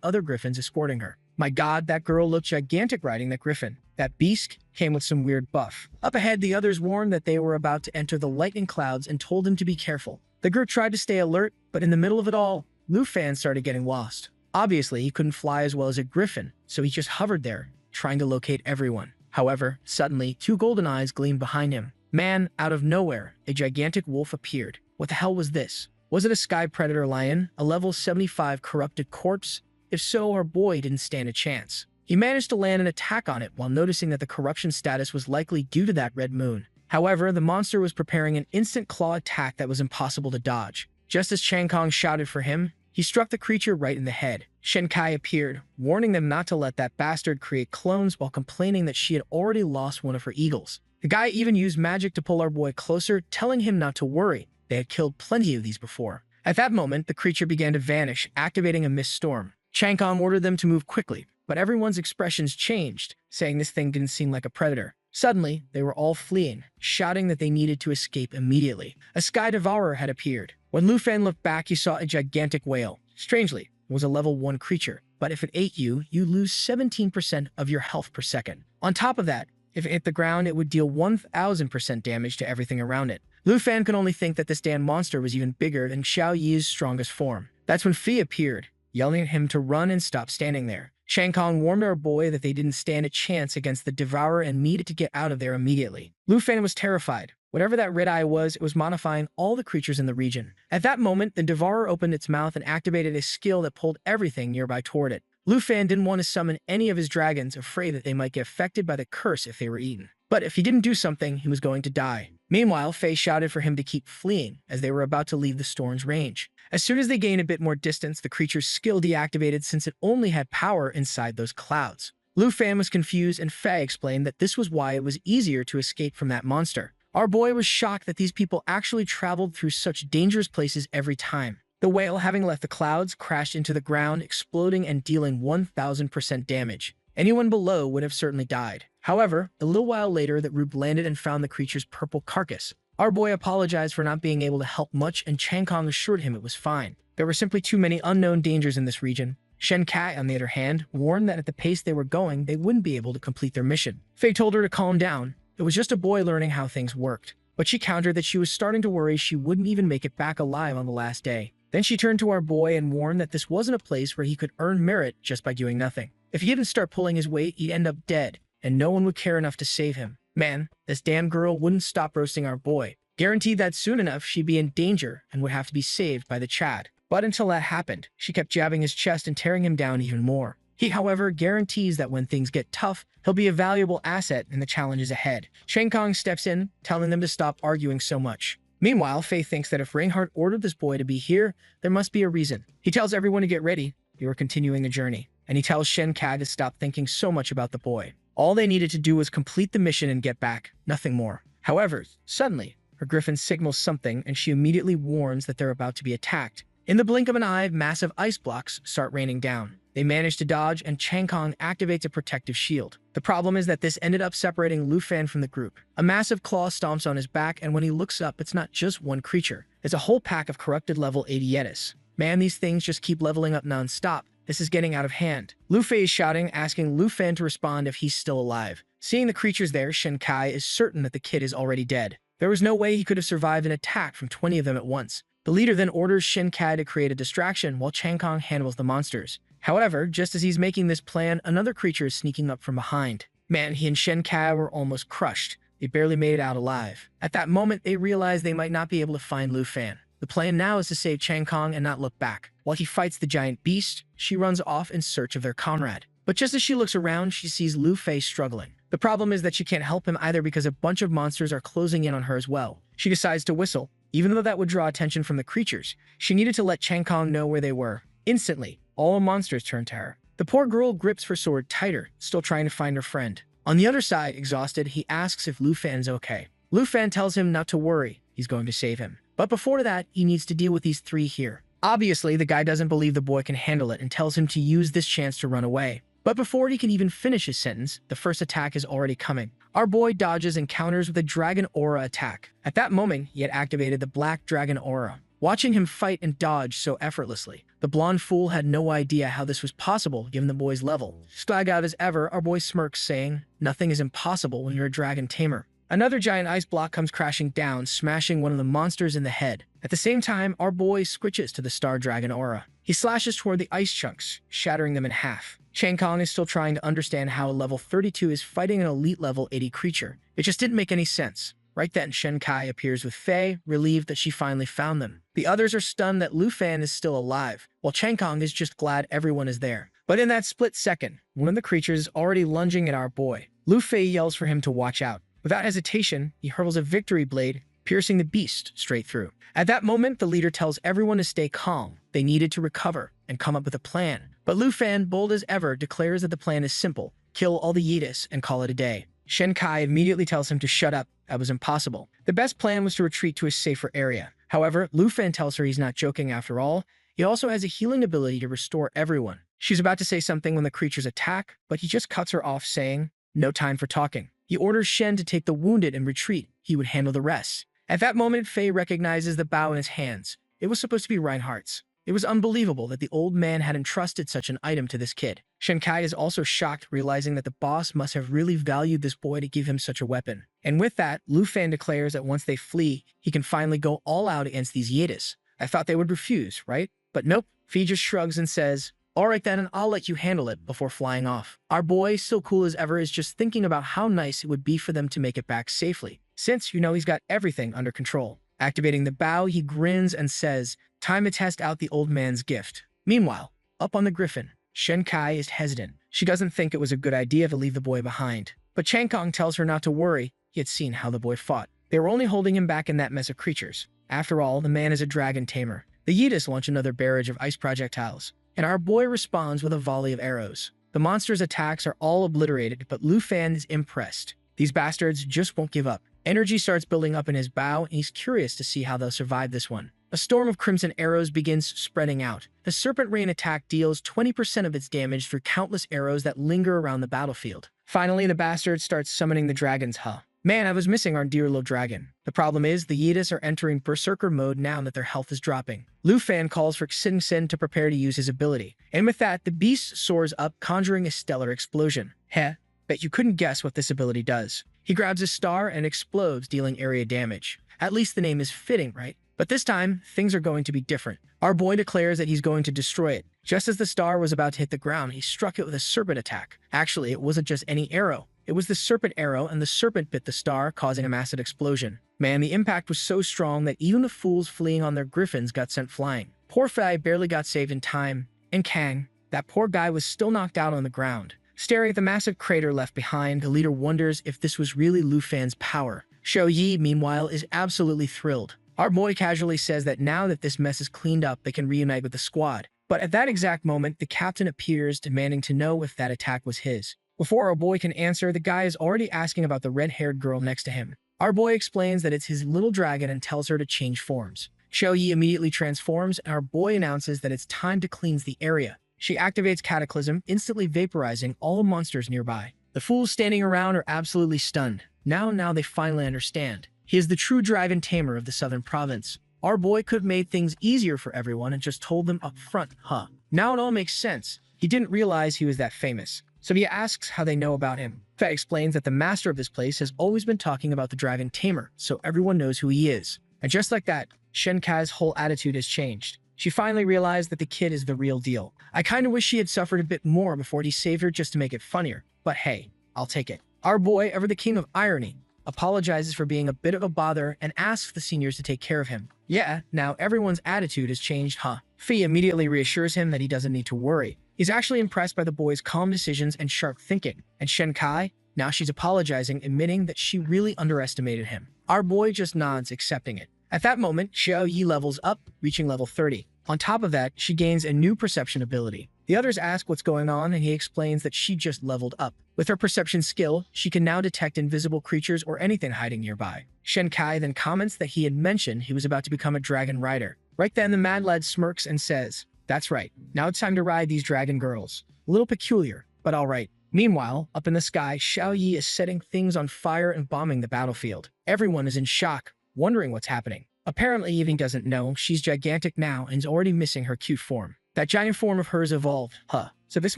other griffins escorting her. My god, that girl looked gigantic riding that griffin. That beast came with some weird buff. Up ahead, the others warned that they were about to enter the lightning clouds and told him to be careful. The group tried to stay alert, but in the middle of it all, Lu Fan started getting lost. Obviously, he couldn't fly as well as a griffin, so he just hovered there, trying to locate everyone. However, suddenly, 2 golden eyes gleamed behind him. Man, out of nowhere, a gigantic wolf appeared. What the hell was this? Was it a sky predator lion, a level 75 corrupted corpse? If so, our boy didn't stand a chance. He managed to land an attack on it while noticing that the corruption status was likely due to that red moon. However, the monster was preparing an instant claw attack that was impossible to dodge. Just as Chang Kong shouted for him, he struck the creature right in the head. Shen Kai appeared, warning them not to let that bastard create clones while complaining that she had already lost one of her eagles. The guy even used magic to pull our boy closer, telling him not to worry. They had killed plenty of these before. At that moment, the creature began to vanish, activating a mist storm. Chang Kong ordered them to move quickly, but everyone's expressions changed, saying this thing didn't seem like a predator. Suddenly, they were all fleeing, shouting that they needed to escape immediately. A sky devourer had appeared. When Lu Fan looked back, he saw a gigantic whale. Strangely, it was a level 1 creature, but if it ate you, you lose 17% of your health per second. On top of that, if it hit the ground, it would deal 1000% damage to everything around it. Lu Fan could only think that this damn monster was even bigger than Xiao Yi's strongest form. That's when Fi appeared, yelling at him to run and stop standing there. Chang Kong warned our boy that they didn't stand a chance against the devourer and needed to get out of there immediately. Lu Fan was terrified. Whatever that red eye was, it was modifying all the creatures in the region. At that moment, the devourer opened its mouth and activated a skill that pulled everything nearby toward it. Lu Fan didn't want to summon any of his dragons, afraid that they might get affected by the curse if they were eaten. But if he didn't do something, he was going to die. Meanwhile, Fei shouted for him to keep fleeing, as they were about to leave the storm's range. As soon as they gained a bit more distance, the creature's skill deactivated since it only had power inside those clouds. Lu Fan was confused, and Fei explained that this was why it was easier to escape from that monster. Our boy was shocked that these people actually traveled through such dangerous places every time. The whale, having left the clouds, crashed into the ground, exploding and dealing 1000% damage. Anyone below would have certainly died. However, a little while later, that group landed and found the creature's purple carcass. Our boy apologized for not being able to help much, and Chang Kong assured him it was fine. There were simply too many unknown dangers in this region. Shen Kai, on the other hand, warned that at the pace they were going, they wouldn't be able to complete their mission. Fei told her to calm down. It was just a boy learning how things worked. But she countered that she was starting to worry she wouldn't even make it back alive on the last day. Then she turned to our boy and warned that this wasn't a place where he could earn merit just by doing nothing. If he didn't start pulling his weight, he'd end up dead, and no one would care enough to save him. Man, this damn girl wouldn't stop roasting our boy. Guaranteed that soon enough she'd be in danger and would have to be saved by the Chad. But until that happened, she kept jabbing his chest and tearing him down even more. He, however, guarantees that when things get tough, he'll be a valuable asset in the challenges ahead. Chang Kong steps in, telling them to stop arguing so much. Meanwhile, Fei thinks that if Reinhardt ordered this boy to be here, there must be a reason. He tells everyone to get ready. They were continuing the journey. And he tells Shen Kai to stop thinking so much about the boy. All they needed to do was complete the mission and get back. Nothing more. However, suddenly, her griffin signals something and she immediately warns that they're about to be attacked. In the blink of an eye, massive ice blocks start raining down. They manage to dodge, and Chang Kong activates a protective shield. The problem is that this ended up separating Lu Fan from the group. A massive claw stomps on his back, and when he looks up, it's not just one creature. It's a whole pack of corrupted level 80 Yetis. Man, these things just keep leveling up non-stop. This is getting out of hand. Lu Fei is shouting, asking Lu Fan to respond if he's still alive. Seeing the creatures there, Shen Kai is certain that the kid is already dead. There was no way he could have survived an attack from 20 of them at once. The leader then orders Shen Kai to create a distraction while Chang Kong handles the monsters. However, just as he's making this plan, another creature is sneaking up from behind. Man, he and Shen Kai were almost crushed. They barely made it out alive. At that moment, they realized they might not be able to find Lu Fan. The plan now is to save Chang Kong and not look back. While he fights the giant beast, she runs off in search of their comrade. But just as she looks around, she sees Lu Fei struggling. The problem is that she can't help him either because a bunch of monsters are closing in on her as well. She decides to whistle, even though that would draw attention from the creatures. She needed to let Chang Kong know where they were. Instantly, all the monsters turn to her. The poor girl grips her sword tighter, still trying to find her friend. On the other side, exhausted, he asks if Lu Fan's okay. Lu Fan tells him not to worry, he's going to save him. But before that, he needs to deal with these three here. Obviously, the guy doesn't believe the boy can handle it and tells him to use this chance to run away. But before he can even finish his sentence, the first attack is already coming. Our boy dodges and counters with a dragon aura attack. At that moment, he had activated the black dragon aura. Watching him fight and dodge so effortlessly, the blonde fool had no idea how this was possible given the boy's level. Slag out as ever, our boy smirks, saying, "Nothing is impossible when you're a dragon tamer." Another giant ice block comes crashing down, smashing one of the monsters in the head. At the same time, our boy switches to the Star Dragon aura. He slashes toward the ice chunks, shattering them in half. Chang Kong is still trying to understand how a level 32 is fighting an elite level 80 creature. It just didn't make any sense. Right then, Shen Kai appears with Fei, relieved that she finally found them. The others are stunned that Lu Fan is still alive, while Chang Kong is just glad everyone is there. But in that split second, one of the creatures is already lunging at our boy. Lu Fei yells for him to watch out. Without hesitation, he hurls a victory blade, piercing the beast straight through. At that moment, the leader tells everyone to stay calm. They needed to recover and come up with a plan. But Lu Fan, bold as ever, declares that the plan is simple. Kill all the Yeetus and call it a day. Shen Kai immediately tells him to shut up. That was impossible. The best plan was to retreat to a safer area. However, Lu Fan tells her he's not joking after all. He also has a healing ability to restore everyone. She's about to say something when the creatures attack, but he just cuts her off, saying, "No time for talking." He orders Shen to take the wounded and retreat. He would handle the rest. At that moment, Fei recognizes the bow in his hands. It was supposed to be Reinhardt's. It was unbelievable that the old man had entrusted such an item to this kid. Shen Kai is also shocked, realizing that the boss must have really valued this boy to give him such a weapon. And with that, Lu Fan declares that once they flee, he can finally go all out against these Yeetus. I thought they would refuse, right? But nope. Fei just shrugs and says, "All right then, and I'll let you handle it," before flying off. Our boy, still cool as ever, is just thinking about how nice it would be for them to make it back safely, since, he's got everything under control. Activating the bow, he grins and says, "Time to test out the old man's gift." Meanwhile, up on the griffin, Shen Kai is hesitant. She doesn't think it was a good idea to leave the boy behind. But Chang Kong tells her not to worry. He had seen how the boy fought. They were only holding him back in that mess of creatures. After all, the man is a dragon tamer. The Yeetus launch another barrage of ice projectiles, and our boy responds with a volley of arrows. The monster's attacks are all obliterated, but Lu Fan is impressed. These bastards just won't give up. Energy starts building up in his bow, and he's curious to see how they'll survive this one. A storm of crimson arrows begins spreading out. The Serpent Rain attack deals 20% of its damage through countless arrows that linger around the battlefield. Finally, the bastard starts summoning the dragon's huh. Man, I was missing our dear little dragon. The problem is, the Yeetus are entering berserker mode now that their health is dropping. Lu Fan calls for Xin Xin to prepare to use his ability. And with that, the beast soars up, conjuring a stellar explosion. Heh, bet you couldn't guess what this ability does. He grabs a star and explodes, dealing area damage. At least the name is fitting, right? But this time, things are going to be different. Our boy declares that he's going to destroy it. Just as the star was about to hit the ground, he struck it with a serpent attack. Actually, it wasn't just any arrow. It was the serpent arrow, and the serpent bit the star, causing a massive explosion. Man, the impact was so strong that even the fools fleeing on their griffins got sent flying. Poor Fei barely got saved in time. And Kang, that poor guy, was still knocked out on the ground. Staring at the massive crater left behind, the leader wonders if this was really Lu Fan's power. Shou Yi, meanwhile, is absolutely thrilled. Our boy casually says that now that this mess is cleaned up, they can reunite with the squad. But at that exact moment, the captain appears, demanding to know if that attack was his. Before our boy can answer, the guy is already asking about the red-haired girl next to him. Our boy explains that it's his little dragon and tells her to change forms. Shou Yi immediately transforms, and our boy announces that it's time to cleanse the area. She activates Cataclysm, instantly vaporizing all the monsters nearby. The fools standing around are absolutely stunned. Now they finally understand. He is the true dragon tamer of the southern province. Our boy could have made things easier for everyone and just told them up front, huh? Now it all makes sense. He didn't realize he was that famous. So he asks how they know about him. Fei explains that the master of this place has always been talking about the dragon tamer, so everyone knows who he is. And just like that, Shenkai's whole attitude has changed. She finally realized that the kid is the real deal. I kinda wish she had suffered a bit more before he saved her just to make it funnier, but hey, I'll take it. Our boy, ever the king of irony, apologizes for being a bit of a bother and asks the seniors to take care of him. Yeah, now everyone's attitude has changed, huh? Fei immediately reassures him that he doesn't need to worry. He's actually impressed by the boy's calm decisions and sharp thinking. And Shenkai, now she's apologizing, admitting that she really underestimated him. Our boy just nods, accepting it. At that moment, Xiao Yi levels up, reaching level 30. On top of that, she gains a new perception ability. The others ask what's going on, and he explains that she just leveled up. With her perception skill, she can now detect invisible creatures or anything hiding nearby. Shenkai then comments that he had mentioned he was about to become a dragon rider. Right then, the mad lad smirks and says, "That's right, now it's time to ride these dragon girls." A little peculiar, but alright. Meanwhile, up in the sky, Xiao Yi is setting things on fire and bombing the battlefield. Everyone is in shock, wondering what's happening. Apparently, Evie doesn't know she's gigantic now and is already missing her cute form. That giant form of hers evolved, huh? So this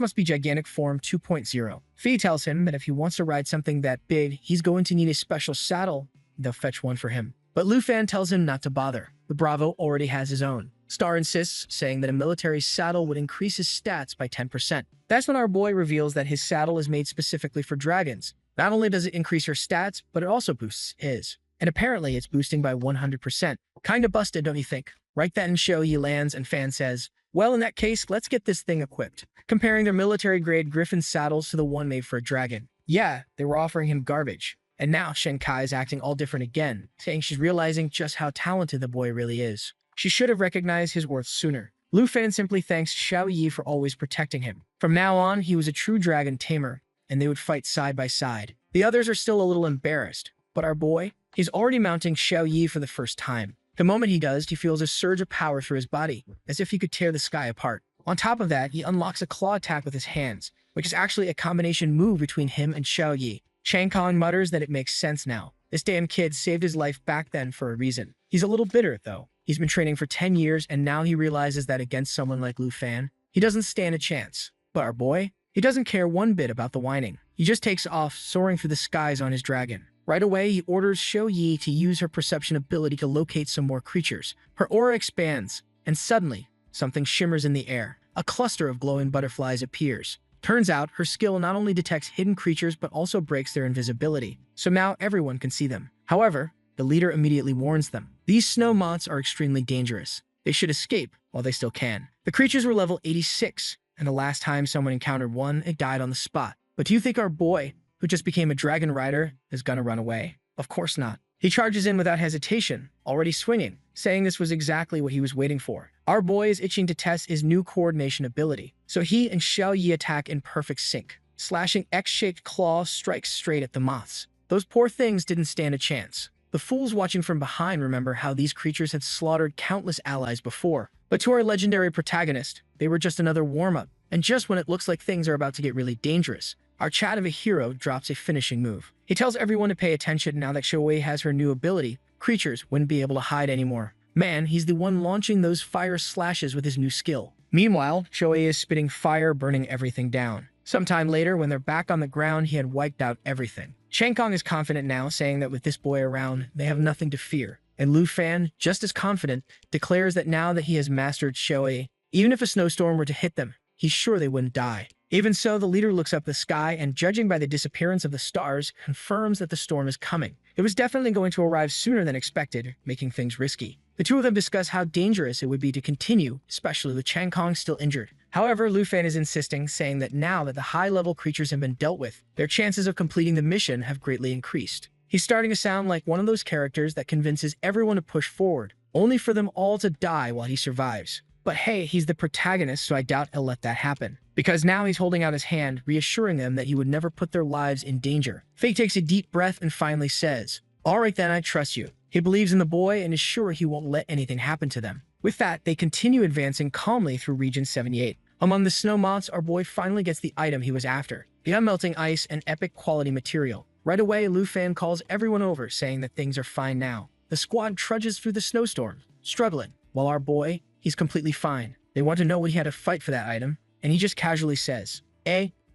must be Gigantic Form 2.0. Fei tells him that if he wants to ride something that big, he's going to need a special saddle. They'll fetch one for him. But Lu Fan tells him not to bother. The Bravo already has his own. Star insists, saying that a military saddle would increase his stats by 10%. That's when our boy reveals that his saddle is made specifically for dragons. Not only does it increase her stats, but it also boosts his. And apparently it's boosting by 100%. Kinda busted, don't you think? Right then, Xiao Yi lands and Fan says, "Well, in that case, let's get this thing equipped," comparing their military-grade griffin saddles to the one made for a dragon. Yeah, they were offering him garbage. And now Shenkai is acting all different again, saying she's realizing just how talented the boy really is. She should have recognized his worth sooner. Lu Fan simply thanks Xiao Yi for always protecting him. From now on, he was a true dragon tamer, and they would fight side by side. The others are still a little embarrassed, but our boy, he's already mounting Xiao Yi for the first time. The moment he does, he feels a surge of power through his body, as if he could tear the sky apart. On top of that, he unlocks a claw attack with his hands, which is actually a combination move between him and Xiao Yi. Chang Kong mutters that it makes sense now. This damn kid saved his life back then for a reason. He's a little bitter, though. He's been training for 10 years, and now he realizes that against someone like Lu Fan, he doesn't stand a chance. But our boy, he doesn't care one bit about the whining. He just takes off, soaring through the skies on his dragon. Right away, he orders Xiao Yi to use her perception ability to locate some more creatures. Her aura expands, and suddenly, something shimmers in the air. A cluster of glowing butterflies appears. Turns out, her skill not only detects hidden creatures but also breaks their invisibility, so now everyone can see them. However, the leader immediately warns them. These snow moths are extremely dangerous. They should escape while they still can. The creatures were level 86, and the last time someone encountered one, it died on the spot. But do you think our boy, who just became a dragon rider, is gonna run away? Of course not. He charges in without hesitation, already swinging, saying this was exactly what he was waiting for. Our boy is itching to test his new coordination ability, so he and Xiao Yi attack in perfect sync. Slashing X-shaped claw strikes straight at the moths. Those poor things didn't stand a chance. The fools watching from behind remember how these creatures had slaughtered countless allies before. But to our legendary protagonist, they were just another warm-up. And just when it looks like things are about to get really dangerous, our Chad of a hero drops a finishing move. He tells everyone to pay attention now that Shoei has her new ability. Creatures wouldn't be able to hide anymore. Man, he's the one launching those fire slashes with his new skill. Meanwhile, Shoei is spitting fire, burning everything down. Sometime later, when they're back on the ground, he had wiped out everything. Chang Kong is confident now, saying that with this boy around, they have nothing to fear. And Lu Fan, just as confident, declares that now that he has mastered Shoei, even if a snowstorm were to hit them, he's sure they wouldn't die. Even so, the leader looks up the sky and, judging by the disappearance of the stars, confirms that the storm is coming. It was definitely going to arrive sooner than expected, making things risky. The two of them discuss how dangerous it would be to continue, especially with Chang Kong still injured. However, Lu Fan is insisting, saying that now that the high-level creatures have been dealt with, their chances of completing the mission have greatly increased. He's starting to sound like one of those characters that convinces everyone to push forward, only for them all to die while he survives. But hey, he's the protagonist, so I doubt he'll let that happen. Because now he's holding out his hand, reassuring them that he would never put their lives in danger. Fei takes a deep breath and finally says, "Alright then, I trust you." He believes in the boy and is sure he won't let anything happen to them. With that, they continue advancing calmly through Region 78. Among the snow moths, our boy finally gets the item he was after, the unmelting ice and epic quality material. Right away, Lu Fan calls everyone over, saying that things are fine now. The squad trudges through the snowstorm, struggling, while our boy, he's completely fine. They want to know what he had to fight for that item, and he just casually says,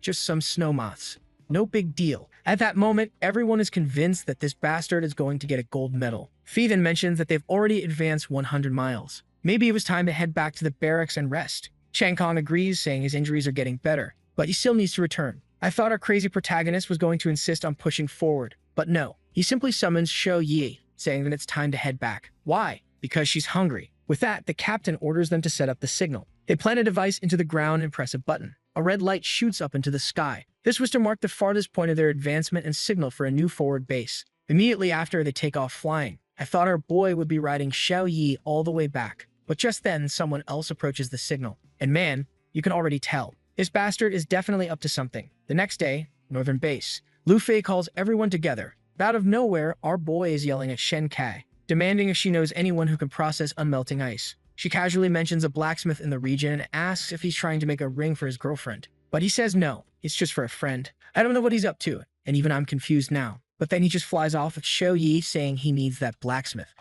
just some snow moths. no big deal. At that moment, everyone is convinced that this bastard is going to get a gold medal. Fee then mentions that they've already advanced 100 miles. Maybe it was time to head back to the barracks and rest. Chang Kong agrees, saying his injuries are getting better, but he still needs to return. I thought our crazy protagonist was going to insist on pushing forward, but no. He simply summons Shou Yi, saying that it's time to head back. Why? Because she's hungry. With that, the captain orders them to set up the signal. They plant a device into the ground and press a button. A red light shoots up into the sky. This was to mark the farthest point of their advancement and signal for a new forward base. Immediately after, they take off flying. I thought our boy would be riding Shou Yi all the way back. But just then, someone else approaches the signal. And man, you can already tell. This bastard is definitely up to something. The next day, Northern Base. Lu Fei calls everyone together. Out of nowhere, our boy is yelling at Shen Kai, demanding if she knows anyone who can process unmelting ice. She casually mentions a blacksmith in the region and asks if he's trying to make a ring for his girlfriend. But he says no, it's just for a friend. I don't know what he's up to, and even I'm confused now. But then he just flies off with Shou Yi saying he needs that blacksmith.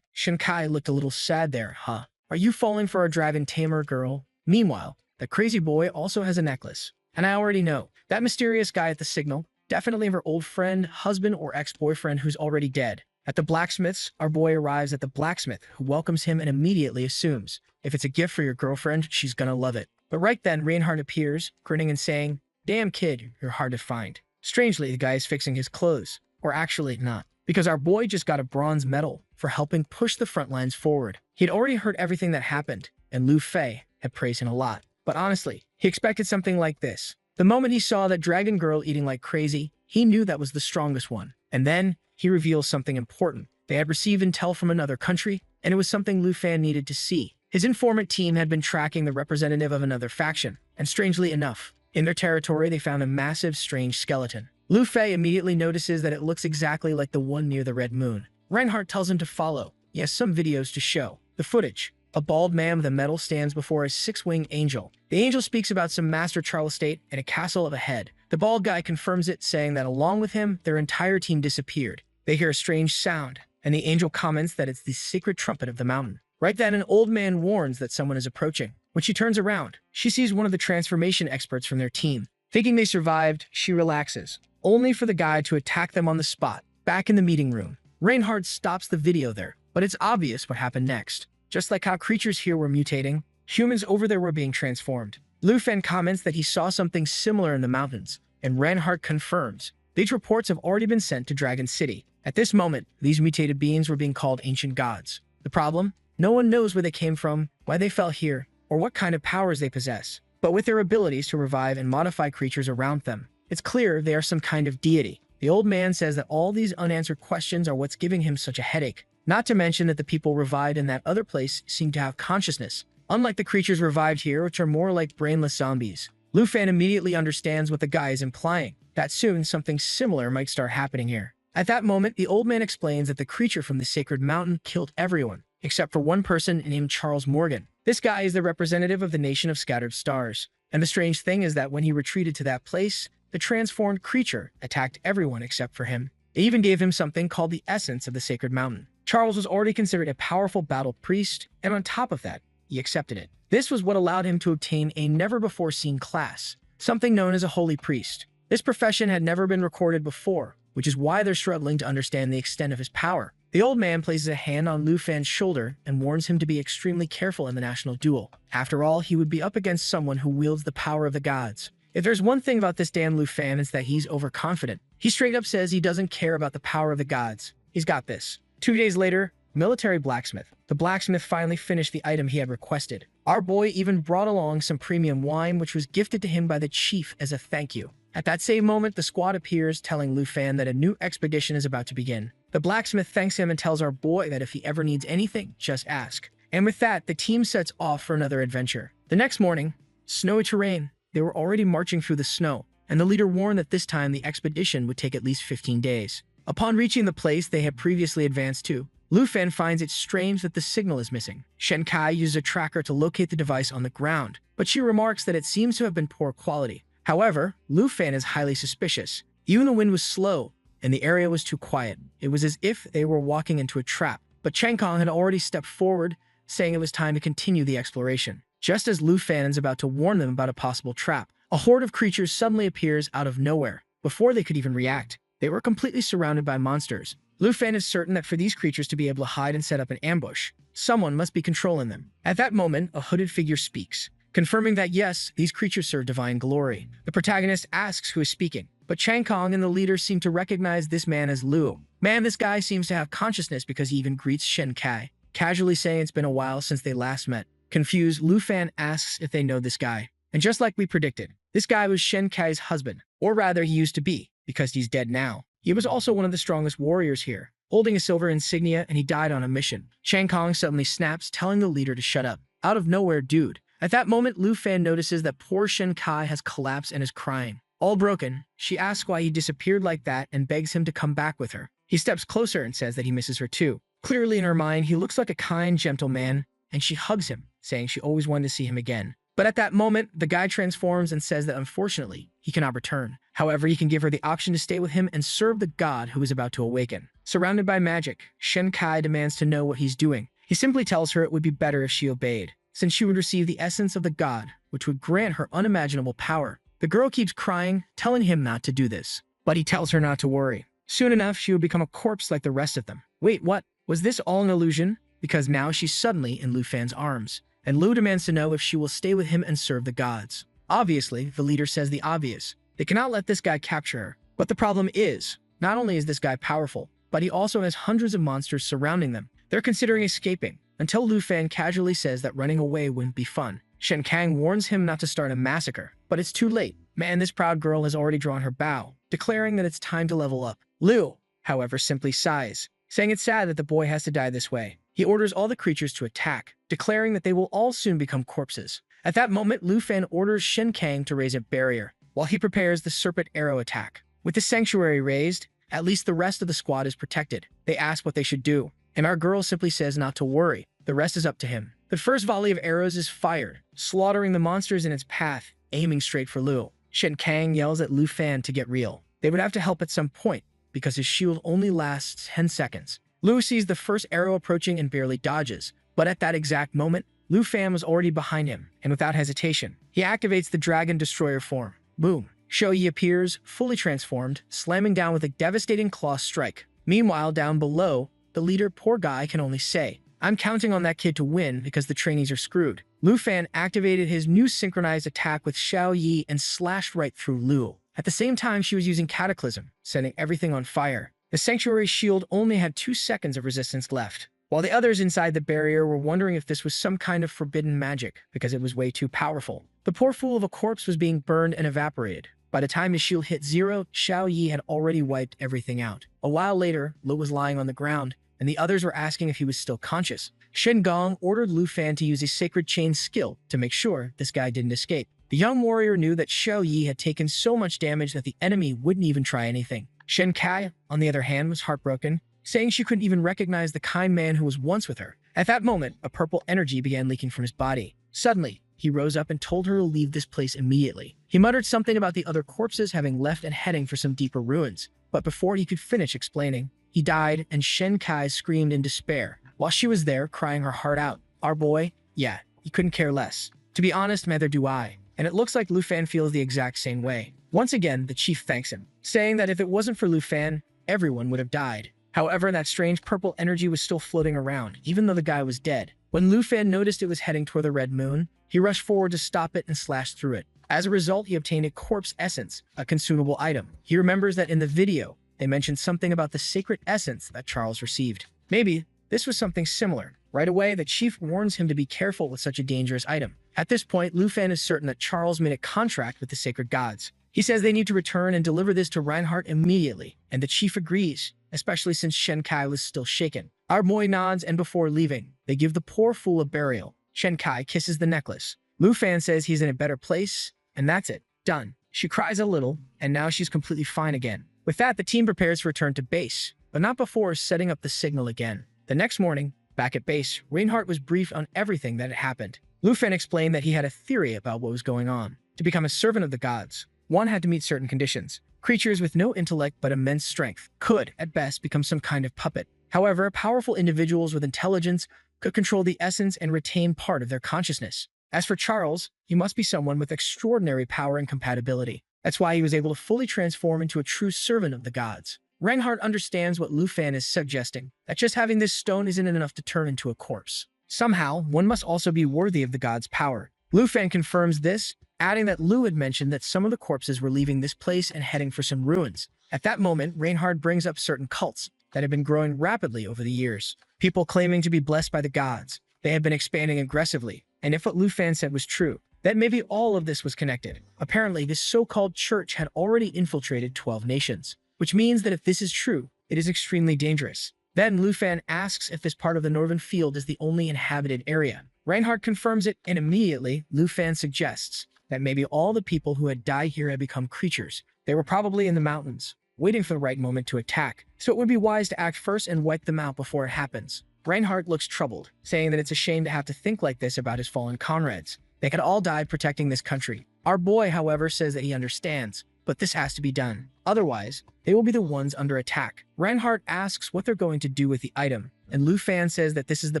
Shen Kai looked a little sad there, huh? Are you falling for our dragon tamer girl? Meanwhile, the crazy boy also has a necklace. And I already know, that mysterious guy at the signal, definitely her old friend, husband, or ex-boyfriend who's already dead. At the blacksmith's, our boy arrives at the blacksmith, who welcomes him and immediately assumes, if it's a gift for your girlfriend, she's gonna love it. But right then, Reinhardt appears, grinning and saying, "Damn kid, you're hard to find." Strangely, the guy is fixing his clothes. Or actually not, because our boy just got a bronze medal for helping push the front lines forward. He'd already heard everything that happened, and Lu Fei had praised him a lot. But honestly, he expected something like this. The moment he saw that dragon girl eating like crazy, he knew that was the strongest one. And then, he reveals something important. They had received intel from another country, and it was something Lu Fan needed to see. His informant team had been tracking the representative of another faction, and strangely enough, in their territory they found a massive, strange skeleton. Lu Fei immediately notices that it looks exactly like the one near the Red Moon. Reinhardt tells him to follow. He has some videos to show. The footage. A bald man with a medal stands before a six-winged angel. The angel speaks about some master Charles State and a castle of a head. The bald guy confirms it, saying that along with him, their entire team disappeared. They hear a strange sound, and the angel comments that it's the sacred trumpet of the mountain. Right then, an old man warns that someone is approaching. When she turns around, she sees one of the transformation experts from their team. Thinking they survived, she relaxes, only for the guy to attack them on the spot. Back in the meeting room, Reinhardt stops the video there, but it's obvious what happened next. Just like how creatures here were mutating, humans over there were being transformed. Lu Fen comments that he saw something similar in the mountains, and Reinhardt confirms. These reports have already been sent to Dragon City. At this moment, these mutated beings were being called ancient gods. The problem? No one knows where they came from, why they fell here, or what kind of powers they possess. But with their abilities to revive and modify creatures around them, it's clear they are some kind of deity. The old man says that all these unanswered questions are what's giving him such a headache. Not to mention that the people revived in that other place seem to have consciousness, unlike the creatures revived here, which are more like brainless zombies. Lu Fan immediately understands what the guy is implying, that soon something similar might start happening here. At that moment, the old man explains that the creature from the sacred mountain killed everyone, except for one person named Charles Morgan. This guy is the representative of the nation of scattered stars. And the strange thing is that when he retreated to that place, the transformed creature attacked everyone except for him. They even gave him something called the essence of the sacred mountain. Charles was already considered a powerful battle priest, and on top of that, he accepted it. This was what allowed him to obtain a never-before-seen class, something known as a holy priest. This profession had never been recorded before, which is why they're struggling to understand the extent of his power. The old man places a hand on Lu Fan's shoulder and warns him to be extremely careful in the national duel. After all, he would be up against someone who wields the power of the gods. If there's one thing about this damn Lu Fan, it's that he's overconfident. He straight up says he doesn't care about the power of the gods. He's got this. 2 days later, military blacksmith. The blacksmith finally finished the item he had requested. Our boy even brought along some premium wine, which was gifted to him by the chief as a thank you. At that same moment, the squad appears, telling Lu Fan that a new expedition is about to begin. The blacksmith thanks him and tells our boy that if he ever needs anything, just ask. And with that, the team sets off for another adventure. The next morning, snowy terrain. They were already marching through the snow, and the leader warned that this time the expedition would take at least 15 days. Upon reaching the place they had previously advanced to, Lu Fan finds it strange that the signal is missing. Shen Kai uses a tracker to locate the device on the ground, but she remarks that it seems to have been poor quality. However, Lu Fan is highly suspicious. Even the wind was slow, and the area was too quiet. It was as if they were walking into a trap. But Cheng Kong had already stepped forward, saying it was time to continue the exploration. Just as Lu Fan is about to warn them about a possible trap, a horde of creatures suddenly appears out of nowhere. Before they could even react, they were completely surrounded by monsters. Lu Fan is certain that for these creatures to be able to hide and set up an ambush, someone must be controlling them. At that moment, a hooded figure speaks, confirming that yes, these creatures serve divine glory. The protagonist asks who is speaking, but Chang Kong and the leader seem to recognize this man as Lu. Man, this guy seems to have consciousness because he even greets Shen Kai, casually saying it's been a while since they last met. Confused, Lu Fan asks if they know this guy. And just like we predicted, this guy was Shen Kai's husband, or rather he used to be, because he's dead now. He was also one of the strongest warriors here, holding a silver insignia, and he died on a mission. Chang Kong suddenly snaps, telling the leader to shut up. Out of nowhere, dude. At that moment, Lu Fan notices that poor Shen Kai has collapsed and is crying. All broken, she asks why he disappeared like that and begs him to come back with her. He steps closer and says that he misses her too. Clearly in her mind, he looks like a kind, gentle man, and she hugs him, saying she always wanted to see him again. But at that moment, the guy transforms and says that unfortunately, he cannot return. However, he can give her the option to stay with him and serve the god who is about to awaken. Surrounded by magic, Shen Kai demands to know what he's doing. He simply tells her it would be better if she obeyed, since she would receive the essence of the god, which would grant her unimaginable power. The girl keeps crying, telling him not to do this, but he tells her not to worry. Soon enough, she would become a corpse like the rest of them. Wait, what? Was this all an illusion? Because now she's suddenly in Lu Fan's arms, and Lu demands to know if she will stay with him and serve the gods. Obviously, the leader says the obvious. They cannot let this guy capture her. But the problem is, not only is this guy powerful, but he also has hundreds of monsters surrounding them. They're considering escaping, until Lu Fan casually says that running away wouldn't be fun. Shen Kang warns him not to start a massacre, but it's too late. Man, this proud girl has already drawn her bow, declaring that it's time to level up. Lu, however, simply sighs, saying it's sad that the boy has to die this way. He orders all the creatures to attack, declaring that they will all soon become corpses. At that moment, Lu Fan orders Shen Kang to raise a barrier, while he prepares the serpent arrow attack. With the sanctuary raised, at least the rest of the squad is protected. They ask what they should do, and our girl simply says not to worry. The rest is up to him. The first volley of arrows is fired, slaughtering the monsters in its path, aiming straight for Lu. Shen Kang yells at Lu Fan to get real. They would have to help at some point, because his shield only lasts 10 seconds. Lu sees the first arrow approaching and barely dodges, but at that exact moment, Lu Fan was already behind him, and without hesitation, he activates the Dragon Destroyer form. Boom! Shou Yi appears, fully transformed, slamming down with a devastating claw strike. Meanwhile, down below, the leader, poor guy, can only say, "I'm counting on that kid to win because the trainees are screwed." Lu Fan activated his new synchronized attack with Shou Yi and slashed right through Lu. At the same time, she was using Cataclysm, setting everything on fire. The Sanctuary shield only had 2 seconds of resistance left, while the others inside the barrier were wondering if this was some kind of forbidden magic, because it was way too powerful. The poor fool of a corpse was being burned and evaporated. By the time his shield hit 0, Shou Yi had already wiped everything out. A while later, Lu was lying on the ground, and the others were asking if he was still conscious. Shen Gong ordered Lu Fan to use a Sacred Chain skill to make sure this guy didn't escape. The young warrior knew that Shou Yi had taken so much damage that the enemy wouldn't even try anything. Shen Kai, on the other hand, was heartbroken, saying she couldn't even recognize the kind man who was once with her. At that moment, a purple energy began leaking from his body. Suddenly, he rose up and told her to leave this place immediately. He muttered something about the other corpses having left and heading for some deeper ruins, but before he could finish explaining, he died and Shen Kai screamed in despair, while she was there crying her heart out. Our boy? Yeah, he couldn't care less. To be honest, neither do I. And it looks like Lu Fan feels the exact same way. Once again, the chief thanks him, saying that if it wasn't for Lu Fan, everyone would have died. However, that strange purple energy was still floating around, even though the guy was dead. When Lu Fan noticed it was heading toward the red moon, he rushed forward to stop it and slashed through it. As a result, he obtained a corpse essence, a consumable item. He remembers that in the video, they mentioned something about the sacred essence that Charles received. Maybe this was something similar. Right away, the chief warns him to be careful with such a dangerous item. At this point, Lu Fan is certain that Charles made a contract with the sacred gods. He says they need to return and deliver this to Reinhardt immediately, and the chief agrees, especially since Shen Kai was still shaken. Our boy nods, and before leaving, they give the poor fool a burial. Shen Kai kisses the necklace. Lu Fan says he's in a better place, and that's it. Done. She cries a little, and now she's completely fine again. With that, the team prepares to return to base, but not before setting up the signal again. The next morning, back at base, Reinhardt was briefed on everything that had happened. Lu Fan explained that he had a theory about what was going on. To become a servant of the gods, one had to meet certain conditions. Creatures with no intellect but immense strength could, at best, become some kind of puppet. However, powerful individuals with intelligence could control the essence and retain part of their consciousness. As for Charles, he must be someone with extraordinary power and compatibility. That's why he was able to fully transform into a true servant of the gods. Reinhardt understands what Lu Fan is suggesting, that just having this stone isn't enough to turn into a corpse. Somehow, one must also be worthy of the god's power. Lu Fan confirms this, adding that Lu had mentioned that some of the corpses were leaving this place and heading for some ruins. At that moment, Reinhardt brings up certain cults that have been growing rapidly over the years. People claiming to be blessed by the gods. They have been expanding aggressively, and if what Lu Fan said was true, that maybe all of this was connected. Apparently, this so-called church had already infiltrated 12 nations, which means that if this is true, it is extremely dangerous. Then Lu Fan asks if this part of the northern field is the only inhabited area. Reinhardt confirms it, and immediately, Lu Fan suggests that maybe all the people who had died here had become creatures. They were probably in the mountains, waiting for the right moment to attack, so it would be wise to act first and wipe them out before it happens. Reinhardt looks troubled, saying that it's a shame to have to think like this about his fallen comrades. They could all die protecting this country. Our boy, however, says that he understands, but this has to be done. Otherwise, they will be the ones under attack. Reinhardt asks what they're going to do with the item, and Lu Fan says that this is the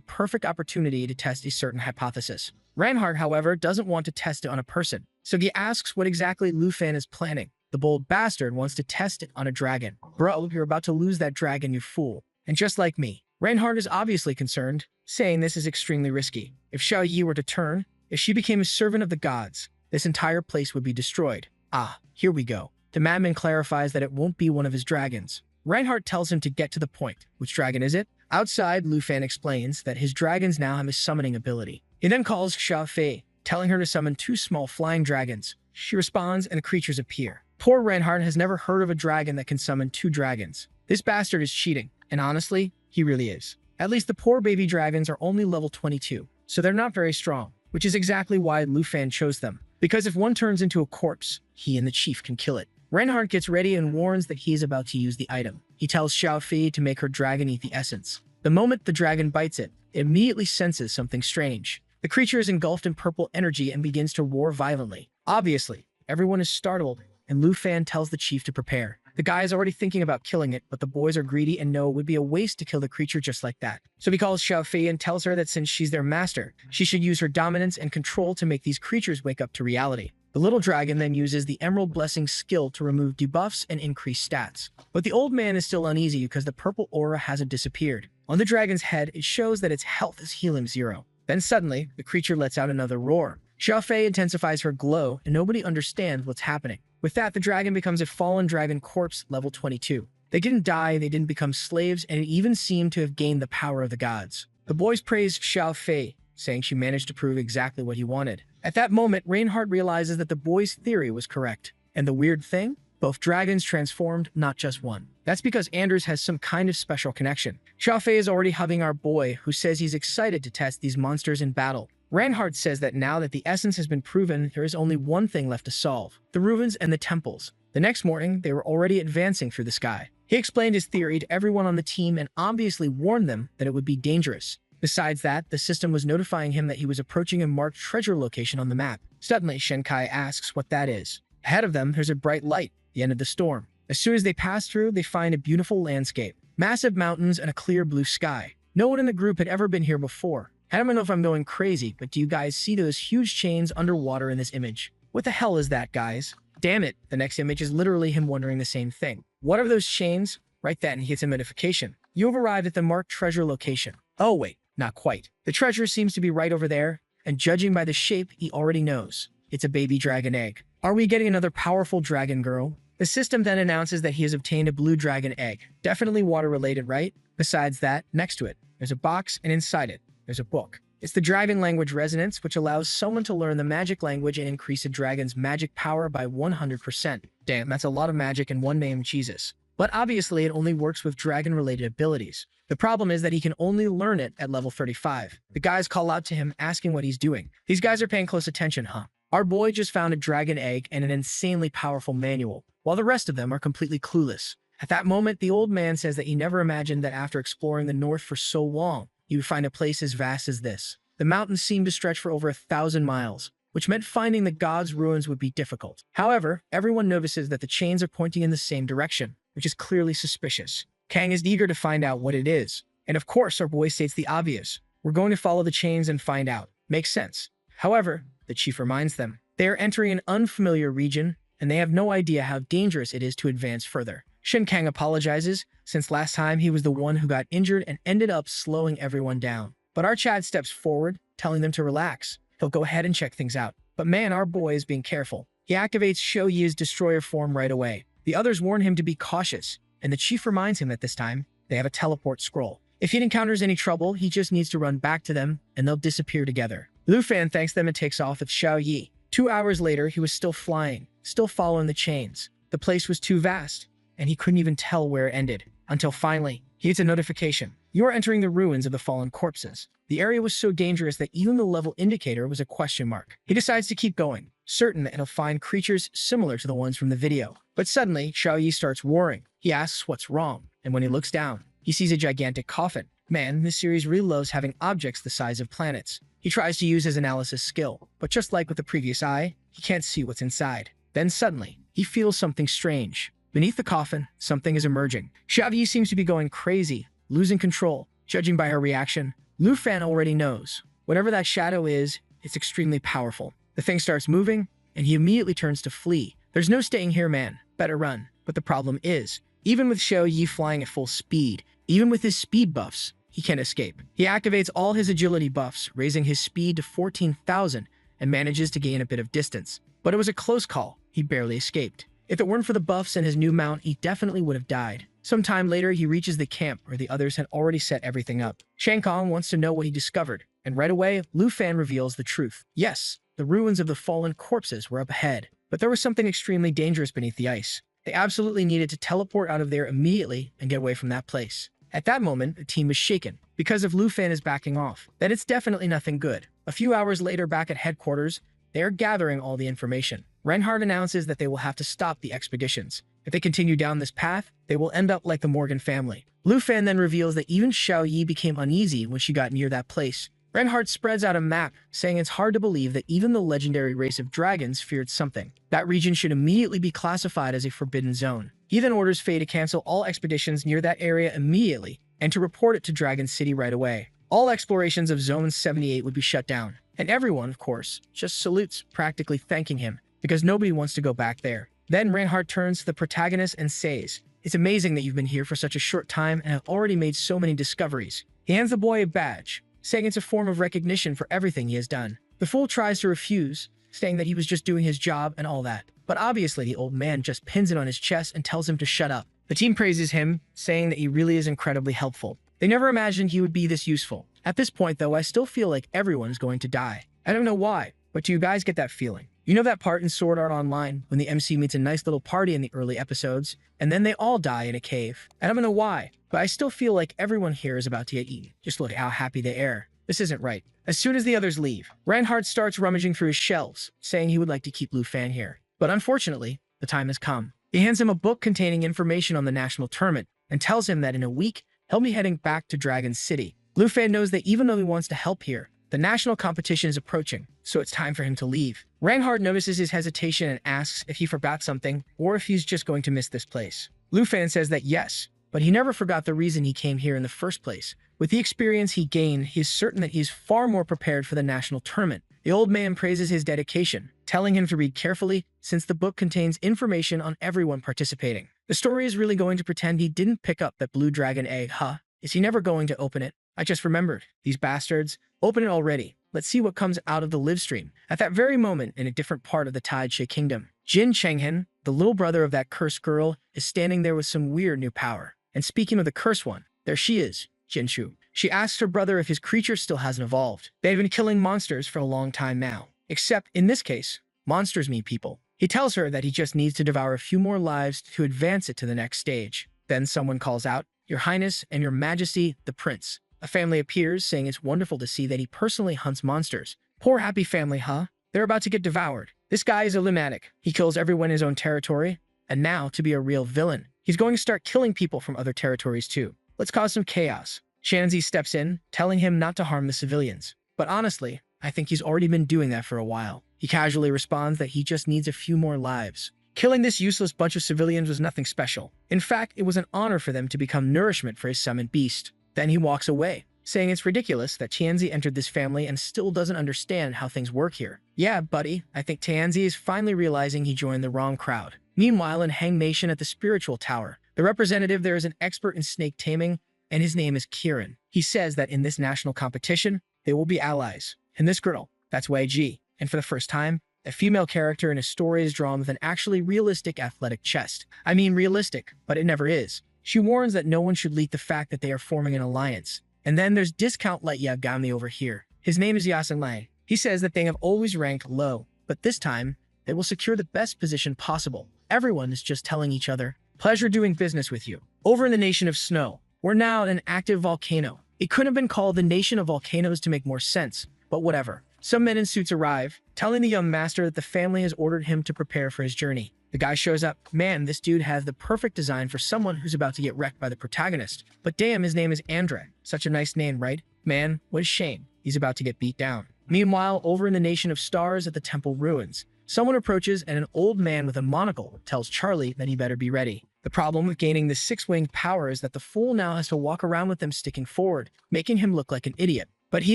perfect opportunity to test a certain hypothesis. Reinhardt, however, doesn't want to test it on a person, so he asks what exactly Lu Fan is planning. The bold bastard wants to test it on a dragon. Bro, you're about to lose that dragon, you fool. And just like me, Reinhardt is obviously concerned, saying this is extremely risky. If Xiao Yi were to turn, if she became a servant of the gods, this entire place would be destroyed. Ah, here we go. The madman clarifies that it won't be one of his dragons. Reinhardt tells him to get to the point. Which dragon is it? Outside, Lu Fan explains that his dragons now have a summoning ability. He then calls Xiao Fei, telling her to summon 2 small flying dragons. She responds and the creatures appear. Poor Reinhardt has never heard of a dragon that can summon 2 dragons. This bastard is cheating, and honestly, he really is. At least the poor baby dragons are only level 22, so they're not very strong, which is exactly why Lu Fan chose them. Because if one turns into a corpse, he and the chief can kill it. Reinhardt gets ready and warns that he is about to use the item. He tells Xiao Fei to make her dragon eat the essence. The moment the dragon bites it, it immediately senses something strange. The creature is engulfed in purple energy and begins to roar violently. Obviously, everyone is startled, and Lu Fan tells the chief to prepare. The guy is already thinking about killing it, but the boys are greedy and know it would be a waste to kill the creature just like that. So he calls Xiao Fei and tells her that since she's their master, she should use her dominance and control to make these creatures wake up to reality. The little dragon then uses the Emerald Blessing skill to remove debuffs and increase stats. But the old man is still uneasy because the purple aura hasn't disappeared. On the dragon's head, it shows that its health is healing 0. Then suddenly, the creature lets out another roar. Xiao Fei intensifies her glow, and nobody understands what's happening. With that, the dragon becomes a fallen dragon corpse level 22. They didn't die, they didn't become slaves, and it even seemed to have gained the power of the gods. The boys praised Xiao Fei, saying she managed to prove exactly what he wanted. At that moment, Reinhardt realizes that the boys' theory was correct. And the weird thing? Both dragons transformed, not just one. That's because Anders has some kind of special connection. Xiao Fei is already hugging our boy, who says he's excited to test these monsters in battle. Reinhardt says that now that the essence has been proven, there is only one thing left to solve: the ruins and the temples. The next morning, they were already advancing through the sky. He explained his theory to everyone on the team and obviously warned them that it would be dangerous. Besides that, the system was notifying him that he was approaching a marked treasure location on the map. Suddenly, Shenkai asks what that is. Ahead of them, there's a bright light, the end of the storm. As soon as they pass through, they find a beautiful landscape, massive mountains and a clear blue sky. No one in the group had ever been here before. I don't know if I'm going crazy, but do you guys see those huge chains underwater in this image? What the hell is that, guys? Damn it, the next image is literally him wondering the same thing. What are those chains? Right then, he gets a notification. You have arrived at the marked treasure location. Oh wait, not quite. The treasure seems to be right over there, and judging by the shape, he already knows. It's a baby dragon egg. Are we getting another powerful dragon girl? The system then announces that he has obtained a blue dragon egg. Definitely water-related, right? Besides that, next to it, there's a box, and inside it, there's a book. It's the dragon language resonance, which allows someone to learn the magic language and increase a dragon's magic power by 100%. Damn, that's a lot of magic in one name, Jesus. But obviously, it only works with dragon-related abilities. The problem is that he can only learn it at level 35. The guys call out to him, asking what he's doing. These guys are paying close attention, huh? Our boy just found a dragon egg and an insanely powerful manual, while the rest of them are completely clueless. At that moment, the old man says that he never imagined that after exploring the north for so long, he would find a place as vast as this. The mountains seemed to stretch for over 1,000 miles, which meant finding the gods' ruins would be difficult. However, everyone notices that the chains are pointing in the same direction, which is clearly suspicious. Kang is eager to find out what it is. And of course, our boy states the obvious. We're going to follow the chains and find out. Makes sense. However, the chief reminds them, they are entering an unfamiliar region, and they have no idea how dangerous it is to advance further. Shin Kang apologizes, since last time he was the one who got injured and ended up slowing everyone down. But our Chad steps forward, telling them to relax. He'll go ahead and check things out. But man, our boy is being careful. He activates Shou Yi's destroyer form right away. The others warn him to be cautious, and the chief reminds him that this time, they have a teleport scroll. If he encounters any trouble, he just needs to run back to them, and they'll disappear together. Lu Fan thanks them and takes off with Shou Yi. 2 hours later, he was still flying, still following the chains. The place was too vast, and he couldn't even tell where it ended. Until finally, he gets a notification. You are entering the ruins of the fallen corpses. The area was so dangerous that even the level indicator was a question mark. He decides to keep going, certain that he'll find creatures similar to the ones from the video. But suddenly, Shou Yi starts worrying. He asks what's wrong, and when he looks down, he sees a gigantic coffin. Man, this series really loves having objects the size of planets. He tries to use his analysis skill, but just like with the previous eye, he can't see what's inside. Then suddenly, he feels something strange. Beneath the coffin, something is emerging. Shou Yi seems to be going crazy, losing control. Judging by her reaction, Lu Fan already knows. Whatever that shadow is, it's extremely powerful. The thing starts moving, and he immediately turns to flee. There's no staying here, man. Better run. But the problem is, even with Shou Yi flying at full speed, even with his speed buffs, he can't escape. He activates all his agility buffs, raising his speed to 14,000, and manages to gain a bit of distance. But it was a close call. He barely escaped. If it weren't for the buffs and his new mount, he definitely would have died. Sometime later, he reaches the camp where the others had already set everything up. Shang Kong wants to know what he discovered, and right away, Lu Fan reveals the truth. Yes, the ruins of the fallen corpses were up ahead, but there was something extremely dangerous beneath the ice. They absolutely needed to teleport out of there immediately and get away from that place. At that moment, the team is shaken. Because if Lu Fan is backing off, then it's definitely nothing good. A few hours later, back at headquarters, they are gathering all the information. Reinhardt announces that they will have to stop the expeditions. If they continue down this path, they will end up like the Morgan family. Lu Fan then reveals that even Shou Yi became uneasy when she got near that place. Reinhardt spreads out a map, saying it's hard to believe that even the legendary race of dragons feared something. That region should immediately be classified as a forbidden zone. He then orders Faye to cancel all expeditions near that area immediately, and to report it to Dragon City right away. All explorations of Zone 78 would be shut down. And everyone, of course, just salutes, practically thanking him, because nobody wants to go back there. Then Reinhardt turns to the protagonist and says, "It's amazing that you've been here for such a short time and have already made so many discoveries." He hands the boy a badge, saying it's a form of recognition for everything he has done. The fool tries to refuse, saying that he was just doing his job and all that. But obviously the old man just pins it on his chest and tells him to shut up. The team praises him, saying that he really is incredibly helpful. They never imagined he would be this useful. At this point though, I still feel like everyone is going to die. I don't know why, but do you guys get that feeling? You know that part in Sword Art Online when the MC meets a nice little party in the early episodes, and then they all die in a cave? I don't know why, but I still feel like everyone here is about to get eaten. Just look at how happy they are. This isn't right. As soon as the others leave, Reinhardt starts rummaging through his shelves, saying he would like to keep Lu Fan here. But unfortunately, the time has come. He hands him a book containing information on the national tournament, and tells him that in a week, he'll be heading back to Dragon City. Lu Fan knows that even though he wants to help here, the national competition is approaching, so it's time for him to leave. Reinhardt notices his hesitation and asks if he forgot something, or if he's just going to miss this place. Lu Fan says that yes, but he never forgot the reason he came here in the first place. With the experience he gained, he is certain that he is far more prepared for the national tournament. The old man praises his dedication, telling him to read carefully, since the book contains information on everyone participating. The story is really going to pretend he didn't pick up that blue dragon egg, huh? Is he never going to open it? I just remembered. These bastards. Open it already. Let's see what comes out of the live stream. At that very moment, in a different part of the Taishe Kingdom, Jin Chenghen, the little brother of that cursed girl, is standing there with some weird new power. And speaking of the cursed one, there she is, Jinshu. She asks her brother if his creature still hasn't evolved. They've been killing monsters for a long time now. Except, in this case, monsters meet people. He tells her that he just needs to devour a few more lives to advance it to the next stage. Then someone calls out, "Your Highness and Your Majesty, the Prince." A family appears, saying it's wonderful to see that he personally hunts monsters. Poor happy family, huh? They're about to get devoured. This guy is a lunatic. He kills everyone in his own territory. And now, to be a real villain, he's going to start killing people from other territories too. Let's cause some chaos. Shanzi steps in, telling him not to harm the civilians. But honestly, I think he's already been doing that for a while. He casually responds that he just needs a few more lives. Killing this useless bunch of civilians was nothing special. In fact, it was an honor for them to become nourishment for his summoned beast. Then he walks away. saying it's ridiculous that Tianzi entered this family and still doesn't understand how things work here. Yeah, buddy, I think Tianzi is finally realizing he joined the wrong crowd. Meanwhile, in Hang Nation at the Spiritual Tower, the representative there is an expert in snake taming, and his name is Kieran. He says that in this national competition, they will be allies. And this girl, that's Wei Ji. And for the first time, a female character in a story is drawn with an actually realistic athletic chest. I mean realistic, but it never is. She warns that no one should leak the fact that they are forming an alliance. And then there's Discount Light Yagami over here. His name is Yasen Lai. He says that they have always ranked low, but this time, they will secure the best position possible. Everyone is just telling each other, pleasure doing business with you. Over in the Nation of Snow, we're now an active volcano. It couldn't have been called the Nation of Volcanoes to make more sense, but whatever. Some men in suits arrive, telling the young master that the family has ordered him to prepare for his journey. The guy shows up. Man, this dude has the perfect design for someone who's about to get wrecked by the protagonist. But damn, his name is Andre. Such a nice name, right? Man, what a shame. He's about to get beat down. Meanwhile, over in the Nation of Stars at the temple ruins, someone approaches and an old man with a monocle tells Charlie that he better be ready. The problem with gaining the six-winged power is that the fool now has to walk around with them sticking forward, making him look like an idiot. But he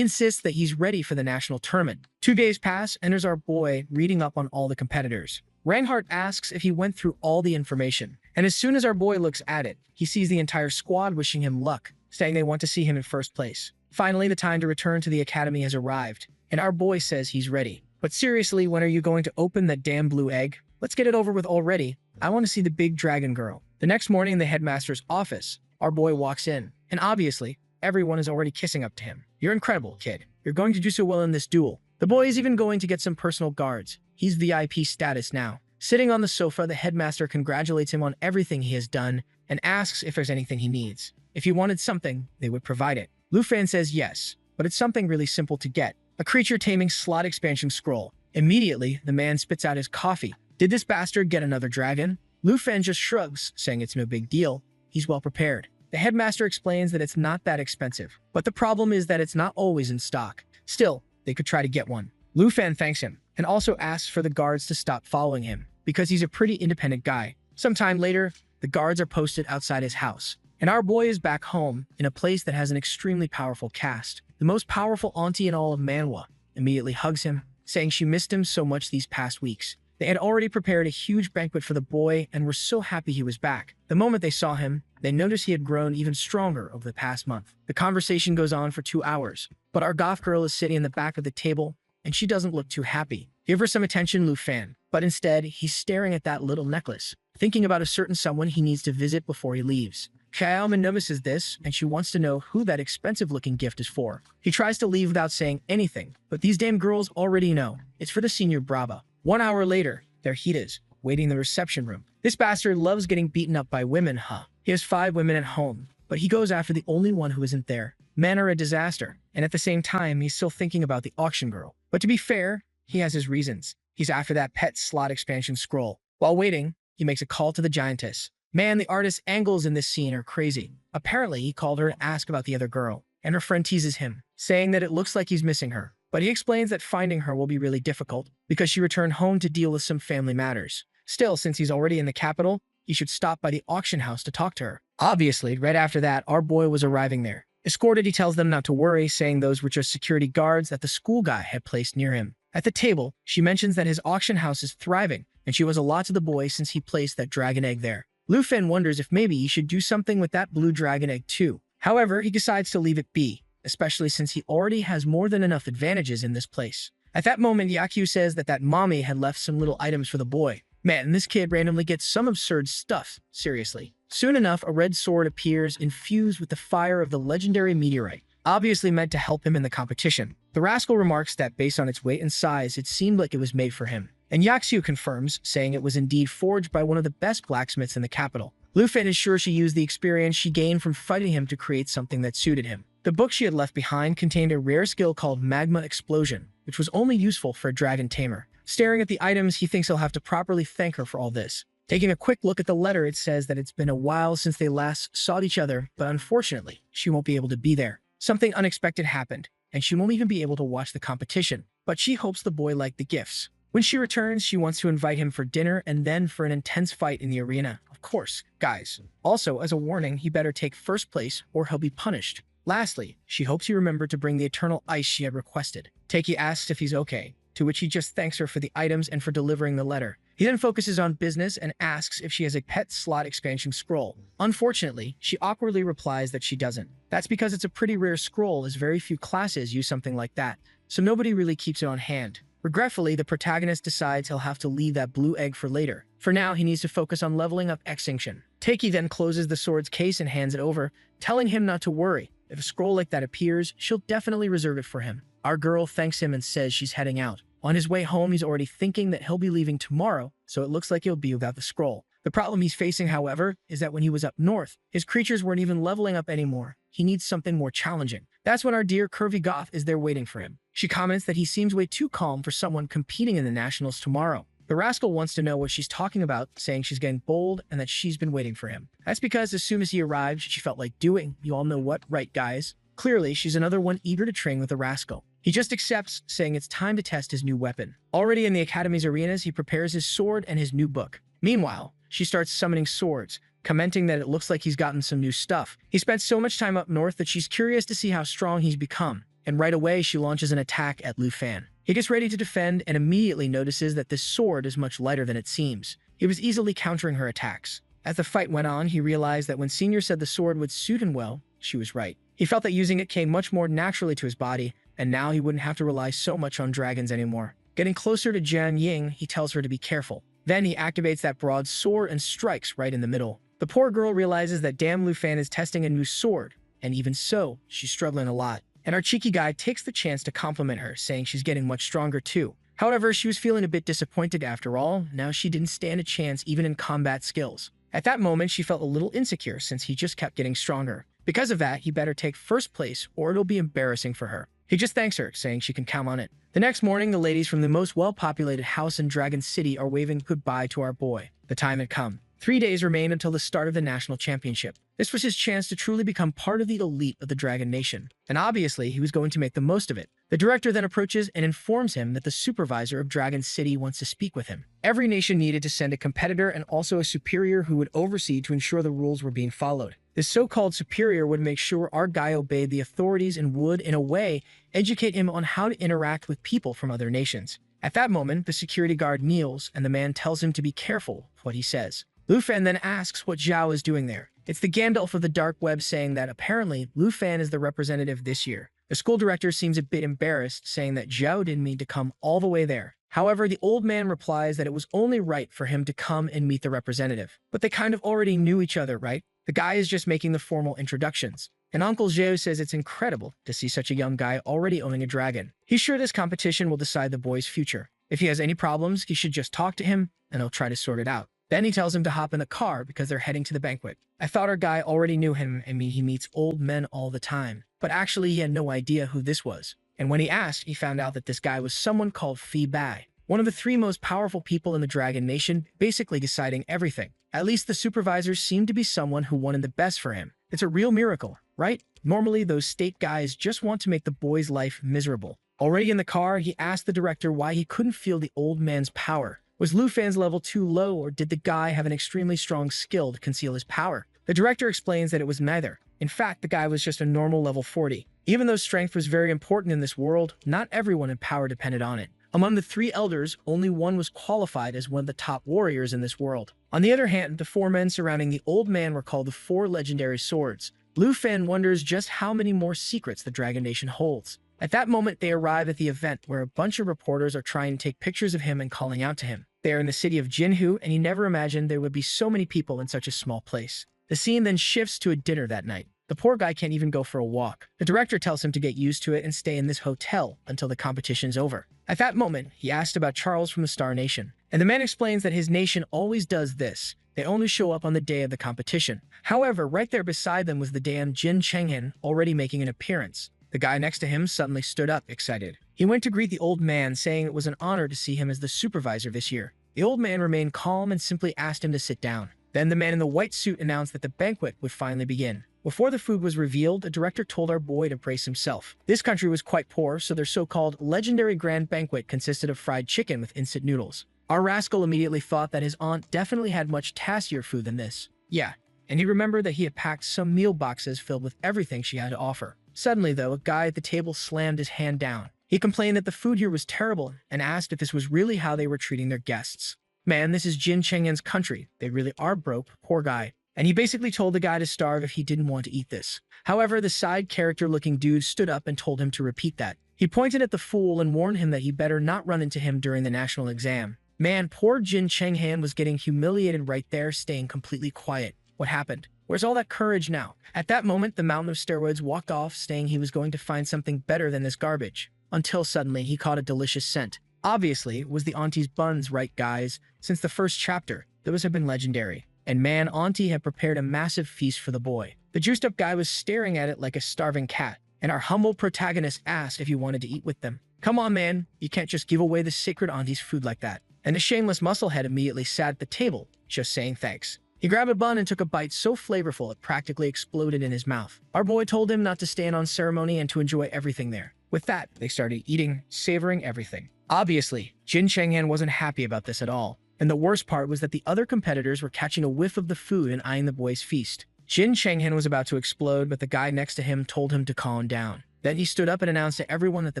insists that he's ready for the national tournament. 2 days pass, and there's our boy reading up on all the competitors. Reinhardt asks if he went through all the information, and as soon as our boy looks at it, he sees the entire squad wishing him luck, saying they want to see him in first place. Finally, the time to return to the academy has arrived, and our boy says he's ready. But seriously, when are you going to open that damn blue egg? Let's get it over with already. I want to see the big dragon girl. The next morning in the headmaster's office, our boy walks in, and obviously, everyone is already kissing up to him. You're incredible, kid. You're going to do so well in this duel. The boy is even going to get some personal guards. He's VIP status now. Sitting on the sofa, the headmaster congratulates him on everything he has done and asks if there's anything he needs. If he wanted something, they would provide it. Lu Fan says yes, but it's something really simple to get. A creature taming slot expansion scroll. Immediately, the man spits out his coffee. Did this bastard get another dragon? Lu Fan just shrugs, saying it's no big deal. He's well prepared. The headmaster explains that it's not that expensive, but the problem is that it's not always in stock. Still, they could try to get one. Lu Fan thanks him, and also asks for the guards to stop following him, because he's a pretty independent guy. Sometime later, the guards are posted outside his house, and our boy is back home in a place that has an extremely powerful cast. The most powerful auntie in all of Manhwa immediately hugs him, saying she missed him so much these past weeks. They had already prepared a huge banquet for the boy and were so happy he was back. The moment they saw him, they noticed he had grown even stronger over the past month. The conversation goes on for 2 hours, but our goth girl is sitting in the back of the table, and she doesn't look too happy. Give her some attention, Lu Fan. But instead, he's staring at that little necklace, thinking about a certain someone he needs to visit before he leaves. Xiaomin notices this, and she wants to know who that expensive-looking gift is for. He tries to leave without saying anything, but these damn girls already know. It's for the senior Brava. 1 hour later, there he is, waiting in the reception room. This bastard loves getting beaten up by women, huh? He has 5 women at home, but he goes after the only one who isn't there. Men are a disaster, and at the same time, he's still thinking about the auction girl. But to be fair, he has his reasons. He's after that pet slot expansion scroll. While waiting, he makes a call to the giantess. Man, the artist's angles in this scene are crazy. Apparently, he called her to ask about the other girl, and her friend teases him, saying that it looks like he's missing her. But he explains that finding her will be really difficult, because she returned home to deal with some family matters. Still, since he's already in the capital, he should stop by the auction house to talk to her. Obviously, right after that, our boy was arriving there. Escorted, he tells them not to worry, saying those were just security guards that the school guy had placed near him. At the table, she mentions that his auction house is thriving, and she owes a lot to the boy since he placed that dragon egg there. Lu Fen wonders if maybe he should do something with that blue dragon egg too. However, he decides to leave it be, especially since he already has more than enough advantages in this place. At that moment, Yakyu says that mommy had left some little items for the boy. Man, this kid randomly gets some absurd stuff, seriously. Soon enough, a red sword appears infused with the fire of the legendary meteorite, obviously meant to help him in the competition. The rascal remarks that based on its weight and size, it seemed like it was made for him. And Yakyu confirms, saying it was indeed forged by one of the best blacksmiths in the capital. Lu Fen is sure she used the experience she gained from fighting him to create something that suited him. The book she had left behind contained a rare skill called Magma Explosion, which was only useful for a dragon tamer. Staring at the items, he thinks he'll have to properly thank her for all this. Taking a quick look at the letter, it says that it's been a while since they last saw each other, but unfortunately, she won't be able to be there. Something unexpected happened, and she won't even be able to watch the competition, but she hopes the boy liked the gifts. When she returns, she wants to invite him for dinner and then for an intense fight in the arena. Of course, guys. Also, as a warning, he better take first place or he'll be punished. Lastly, she hopes he remembered to bring the eternal ice she had requested. Takei asks if he's okay, to which he just thanks her for the items and for delivering the letter. He then focuses on business and asks if she has a pet slot expansion scroll. Unfortunately, she awkwardly replies that she doesn't. That's because it's a pretty rare scroll, as very few classes use something like that, so nobody really keeps it on hand. Regretfully, the protagonist decides he'll have to leave that blue egg for later. For now, he needs to focus on leveling up Extinction. Takei then closes the sword's case and hands it over, telling him not to worry. If a scroll like that appears, she'll definitely reserve it for him. Our girl thanks him and says she's heading out. On his way home, he's already thinking that he'll be leaving tomorrow, so it looks like he'll be without the scroll. The problem he's facing, however, is that when he was up north, his creatures weren't even leveling up anymore. He needs something more challenging. That's when our dear curvy goth is there waiting for him. She comments that he seems way too calm for someone competing in the nationals tomorrow. The rascal wants to know what she's talking about, saying she's getting bold and that she's been waiting for him. That's because as soon as he arrived, she felt like doing, you all know what, right guys? Clearly, she's another one eager to train with the rascal. He just accepts, saying it's time to test his new weapon. Already in the Academy's arenas, he prepares his sword and his new book. Meanwhile, she starts summoning swords, commenting that it looks like he's gotten some new stuff. He spent so much time up north that she's curious to see how strong he's become, and right away she launches an attack at Lu Fan. He gets ready to defend and immediately notices that this sword is much lighter than it seems. He was easily countering her attacks. As the fight went on, he realized that when Senior said the sword would suit him well, she was right. He felt that using it came much more naturally to his body, and now he wouldn't have to rely so much on dragons anymore. Getting closer to Jian Ying, he tells her to be careful. Then he activates that broadsword and strikes right in the middle. The poor girl realizes that damn Lu Fan is testing a new sword, and even so, she's struggling a lot. And our cheeky guy takes the chance to compliment her, saying she's getting much stronger too. However, she was feeling a bit disappointed after all. Now she didn't stand a chance even in combat skills. At that moment, she felt a little insecure since he just kept getting stronger. Because of that, he better take first place or it'll be embarrassing for her. He just thanks her, saying she can count on it. The next morning, the ladies from the most well-populated house in Dragon City are waving goodbye to our boy. The time had come. 3 days remained until the start of the national championship. This was his chance to truly become part of the elite of the Dragon Nation, and obviously he was going to make the most of it. The director then approaches and informs him that the supervisor of Dragon City wants to speak with him. Every nation needed to send a competitor and also a superior who would oversee to ensure the rules were being followed. This so-called superior would make sure our guy obeyed the authorities and would, in a way, educate him on how to interact with people from other nations. At that moment, the security guard kneels, and the man tells him to be careful of what he says. Lu Fan then asks what Zhao is doing there. It's the Gandalf of the dark web saying that apparently Lu Fan is the representative this year. The school director seems a bit embarrassed, saying that Zhao didn't mean to come all the way there. However, the old man replies that it was only right for him to come and meet the representative. But they kind of already knew each other, right? The guy is just making the formal introductions. And Uncle Zhao says it's incredible to see such a young guy already owning a dragon. He's sure this competition will decide the boy's future. If he has any problems, he should just talk to him, and he'll try to sort it out. Then he tells him to hop in the car because they're heading to the banquet. I thought our guy already knew him and he meets old men all the time. But actually he had no idea who this was. And when he asked, he found out that this guy was someone called Phi Bai, one of the 3 most powerful people in the Dragon Nation, basically deciding everything. At least the supervisors seemed to be someone who wanted the best for him. It's a real miracle, right? Normally those state guys just want to make the boy's life miserable. Already in the car, he asked the director why he couldn't feel the old man's power. Was Lu Fan's level too low, or did the guy have an extremely strong skill to conceal his power? The director explains that it was neither. In fact, the guy was just a normal level 40. Even though strength was very important in this world, not everyone in power depended on it. Among the 3 elders, only one was qualified as one of the top warriors in this world. On the other hand, the 4 men surrounding the old man were called the 4 legendary swords. Lu Fan wonders just how many more secrets the Dragon Nation holds. At that moment, they arrive at the event where a bunch of reporters are trying to take pictures of him and calling out to him. They are in the city of Jinhu, and he never imagined there would be so many people in such a small place. The scene then shifts to a dinner that night. The poor guy can't even go for a walk. The director tells him to get used to it and stay in this hotel until the competition's over. At that moment, he asked about Charles from the Star Nation, and the man explains that his nation always does this. They only show up on the day of the competition. However, right there beside them was the damn Jin Chenghen already making an appearance. The guy next to him suddenly stood up, excited. He went to greet the old man, saying it was an honor to see him as the supervisor this year. The old man remained calm and simply asked him to sit down. Then the man in the white suit announced that the banquet would finally begin. Before the food was revealed, the director told our boy to brace himself. This country was quite poor, so their so-called legendary grand banquet consisted of fried chicken with instant noodles. Our rascal immediately thought that his aunt definitely had much tastier food than this. Yeah, and he remembered that he had packed some meal boxes filled with everything she had to offer. Suddenly, though, a guy at the table slammed his hand down. He complained that the food here was terrible and asked if this was really how they were treating their guests. Man, this is Jin Chengyan's country. They really are broke, poor guy. And he basically told the guy to starve if he didn't want to eat this. However, the side character-looking dude stood up and told him to repeat that. He pointed at the fool and warned him that he better not run into him during the national exam. Man, poor Jin Chengyan was getting humiliated right there, staying completely quiet. What happened? Where's all that courage now? At that moment, the mountain of steroids walked off, saying he was going to find something better than this garbage. Until suddenly, he caught a delicious scent. Obviously, it was the auntie's buns, right guys? Since the first chapter, those have been legendary. And man, auntie had prepared a massive feast for the boy. The juiced-up guy was staring at it like a starving cat, and our humble protagonist asked if he wanted to eat with them. Come on, man, you can't just give away the sacred auntie's food like that. And the shameless musclehead immediately sat at the table, just saying thanks. He grabbed a bun and took a bite so flavorful it practically exploded in his mouth. Our boy told him not to stand on ceremony and to enjoy everything there. With that, they started eating, savoring everything. Obviously, Jin Chengyan wasn't happy about this at all. And the worst part was that the other competitors were catching a whiff of the food and eyeing the boy's feast. Jin Chengyan was about to explode, but the guy next to him told him to calm down. Then he stood up and announced to everyone that the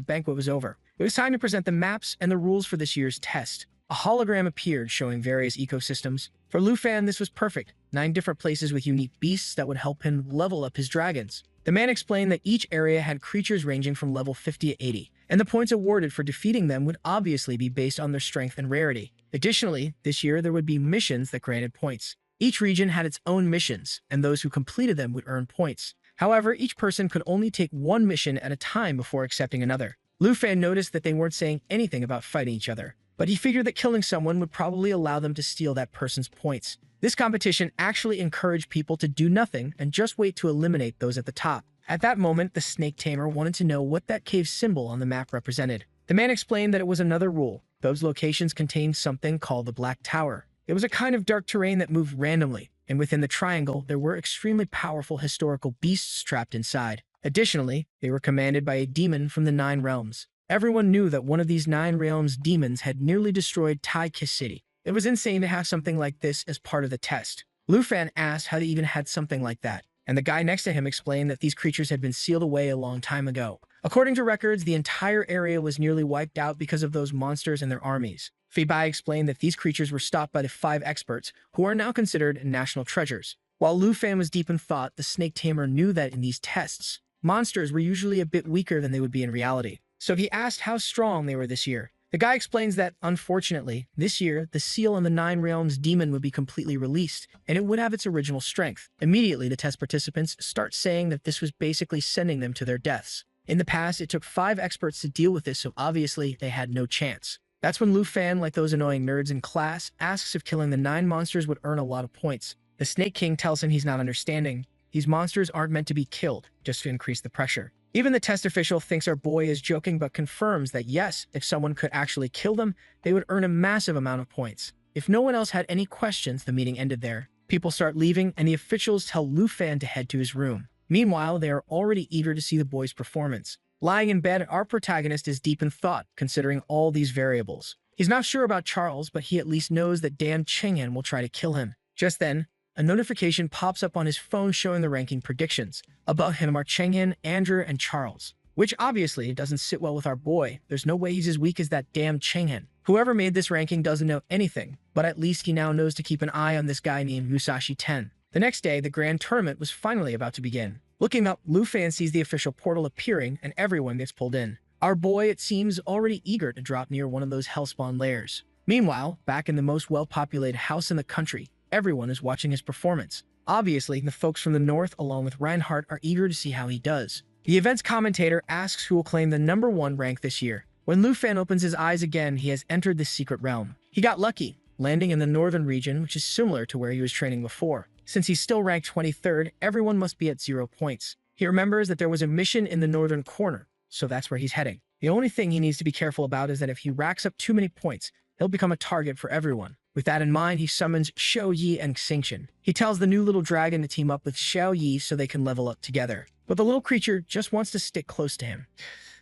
banquet was over. It was time to present the maps and the rules for this year's test. A hologram appeared showing various ecosystems. For Lu Fan, this was perfect. 9 different places with unique beasts that would help him level up his dragons. The man explained that each area had creatures ranging from level 50 to 80, and the points awarded for defeating them would obviously be based on their strength and rarity. Additionally, this year there would be missions that granted points. Each region had its own missions, and those who completed them would earn points. However, each person could only take one mission at a time before accepting another. Lu Fan noticed that they weren't saying anything about fighting each other, but he figured that killing someone would probably allow them to steal that person's points. This competition actually encouraged people to do nothing and just wait to eliminate those at the top. At that moment, the snake tamer wanted to know what that cave symbol on the map represented. The man explained that it was another rule. Those locations contained something called the Black Tower. It was a kind of dark terrain that moved randomly, and within the triangle, there were extremely powerful historical beasts trapped inside. Additionally, they were commanded by a demon from the 9 realms. Everyone knew that one of these 9 realms demons had nearly destroyed Tai Kiss City. It was insane to have something like this as part of the test. Lu Fan asked how they even had something like that, and the guy next to him explained that these creatures had been sealed away a long time ago. According to records, the entire area was nearly wiped out because of those monsters and their armies. Fei Bai explained that these creatures were stopped by the 5 experts, who are now considered national treasures. While Lu Fan was deep in thought, the snake tamer knew that in these tests, monsters were usually a bit weaker than they would be in reality. So he asked how strong they were this year. The guy explains that, unfortunately, this year, the seal on the 9 realms demon would be completely released, and it would have its original strength. Immediately, the test participants start saying that this was basically sending them to their deaths. In the past, it took 5 experts to deal with this, so obviously, they had no chance. That's when Lu Fan, like those annoying nerds in class, asks if killing the 9 monsters would earn a lot of points. The Snake King tells him he's not understanding. These monsters aren't meant to be killed, just to increase the pressure. Even the test official thinks our boy is joking but confirms that yes, if someone could actually kill them, they would earn a massive amount of points. If no one else had any questions, the meeting ended there. People start leaving and the officials tell Lu Fan to head to his room. Meanwhile, they are already eager to see the boy's performance. Lying in bed, our protagonist is deep in thought, considering all these variables. He's not sure about Charles, but he at least knows that Dan Chengyan will try to kill him. Just then, a notification pops up on his phone showing the ranking predictions. Above him are Chengyan, Andrew, and Charles, which obviously doesn't sit well with our boy. There's no way he's as weak as that damn Chengyan. Whoever made this ranking doesn't know anything, but at least he now knows to keep an eye on this guy named Musashi 10. The next day, the grand tournament was finally about to begin. Looking up, Lu Fan sees the official portal appearing and everyone gets pulled in. Our boy, it seems, already eager to drop near one of those hellspawn layers. Meanwhile, back in the most well-populated house in the country, everyone is watching his performance. Obviously, the folks from the north, along with Reinhardt, are eager to see how he does. The event's commentator asks who will claim the #1 rank this year. When Lu Fan opens his eyes again, he has entered the secret realm. He got lucky, landing in the northern region, which is similar to where he was training before. Since he's still ranked 23rd, everyone must be at 0 points. He remembers that there was a mission in the northern corner, so that's where he's heading. The only thing he needs to be careful about is that if he racks up too many points, he'll become a target for everyone. With that in mind, he summons Xiao Yi and Xingqian. He tells the new little dragon to team up with Xiao Yi so they can level up together. But the little creature just wants to stick close to him.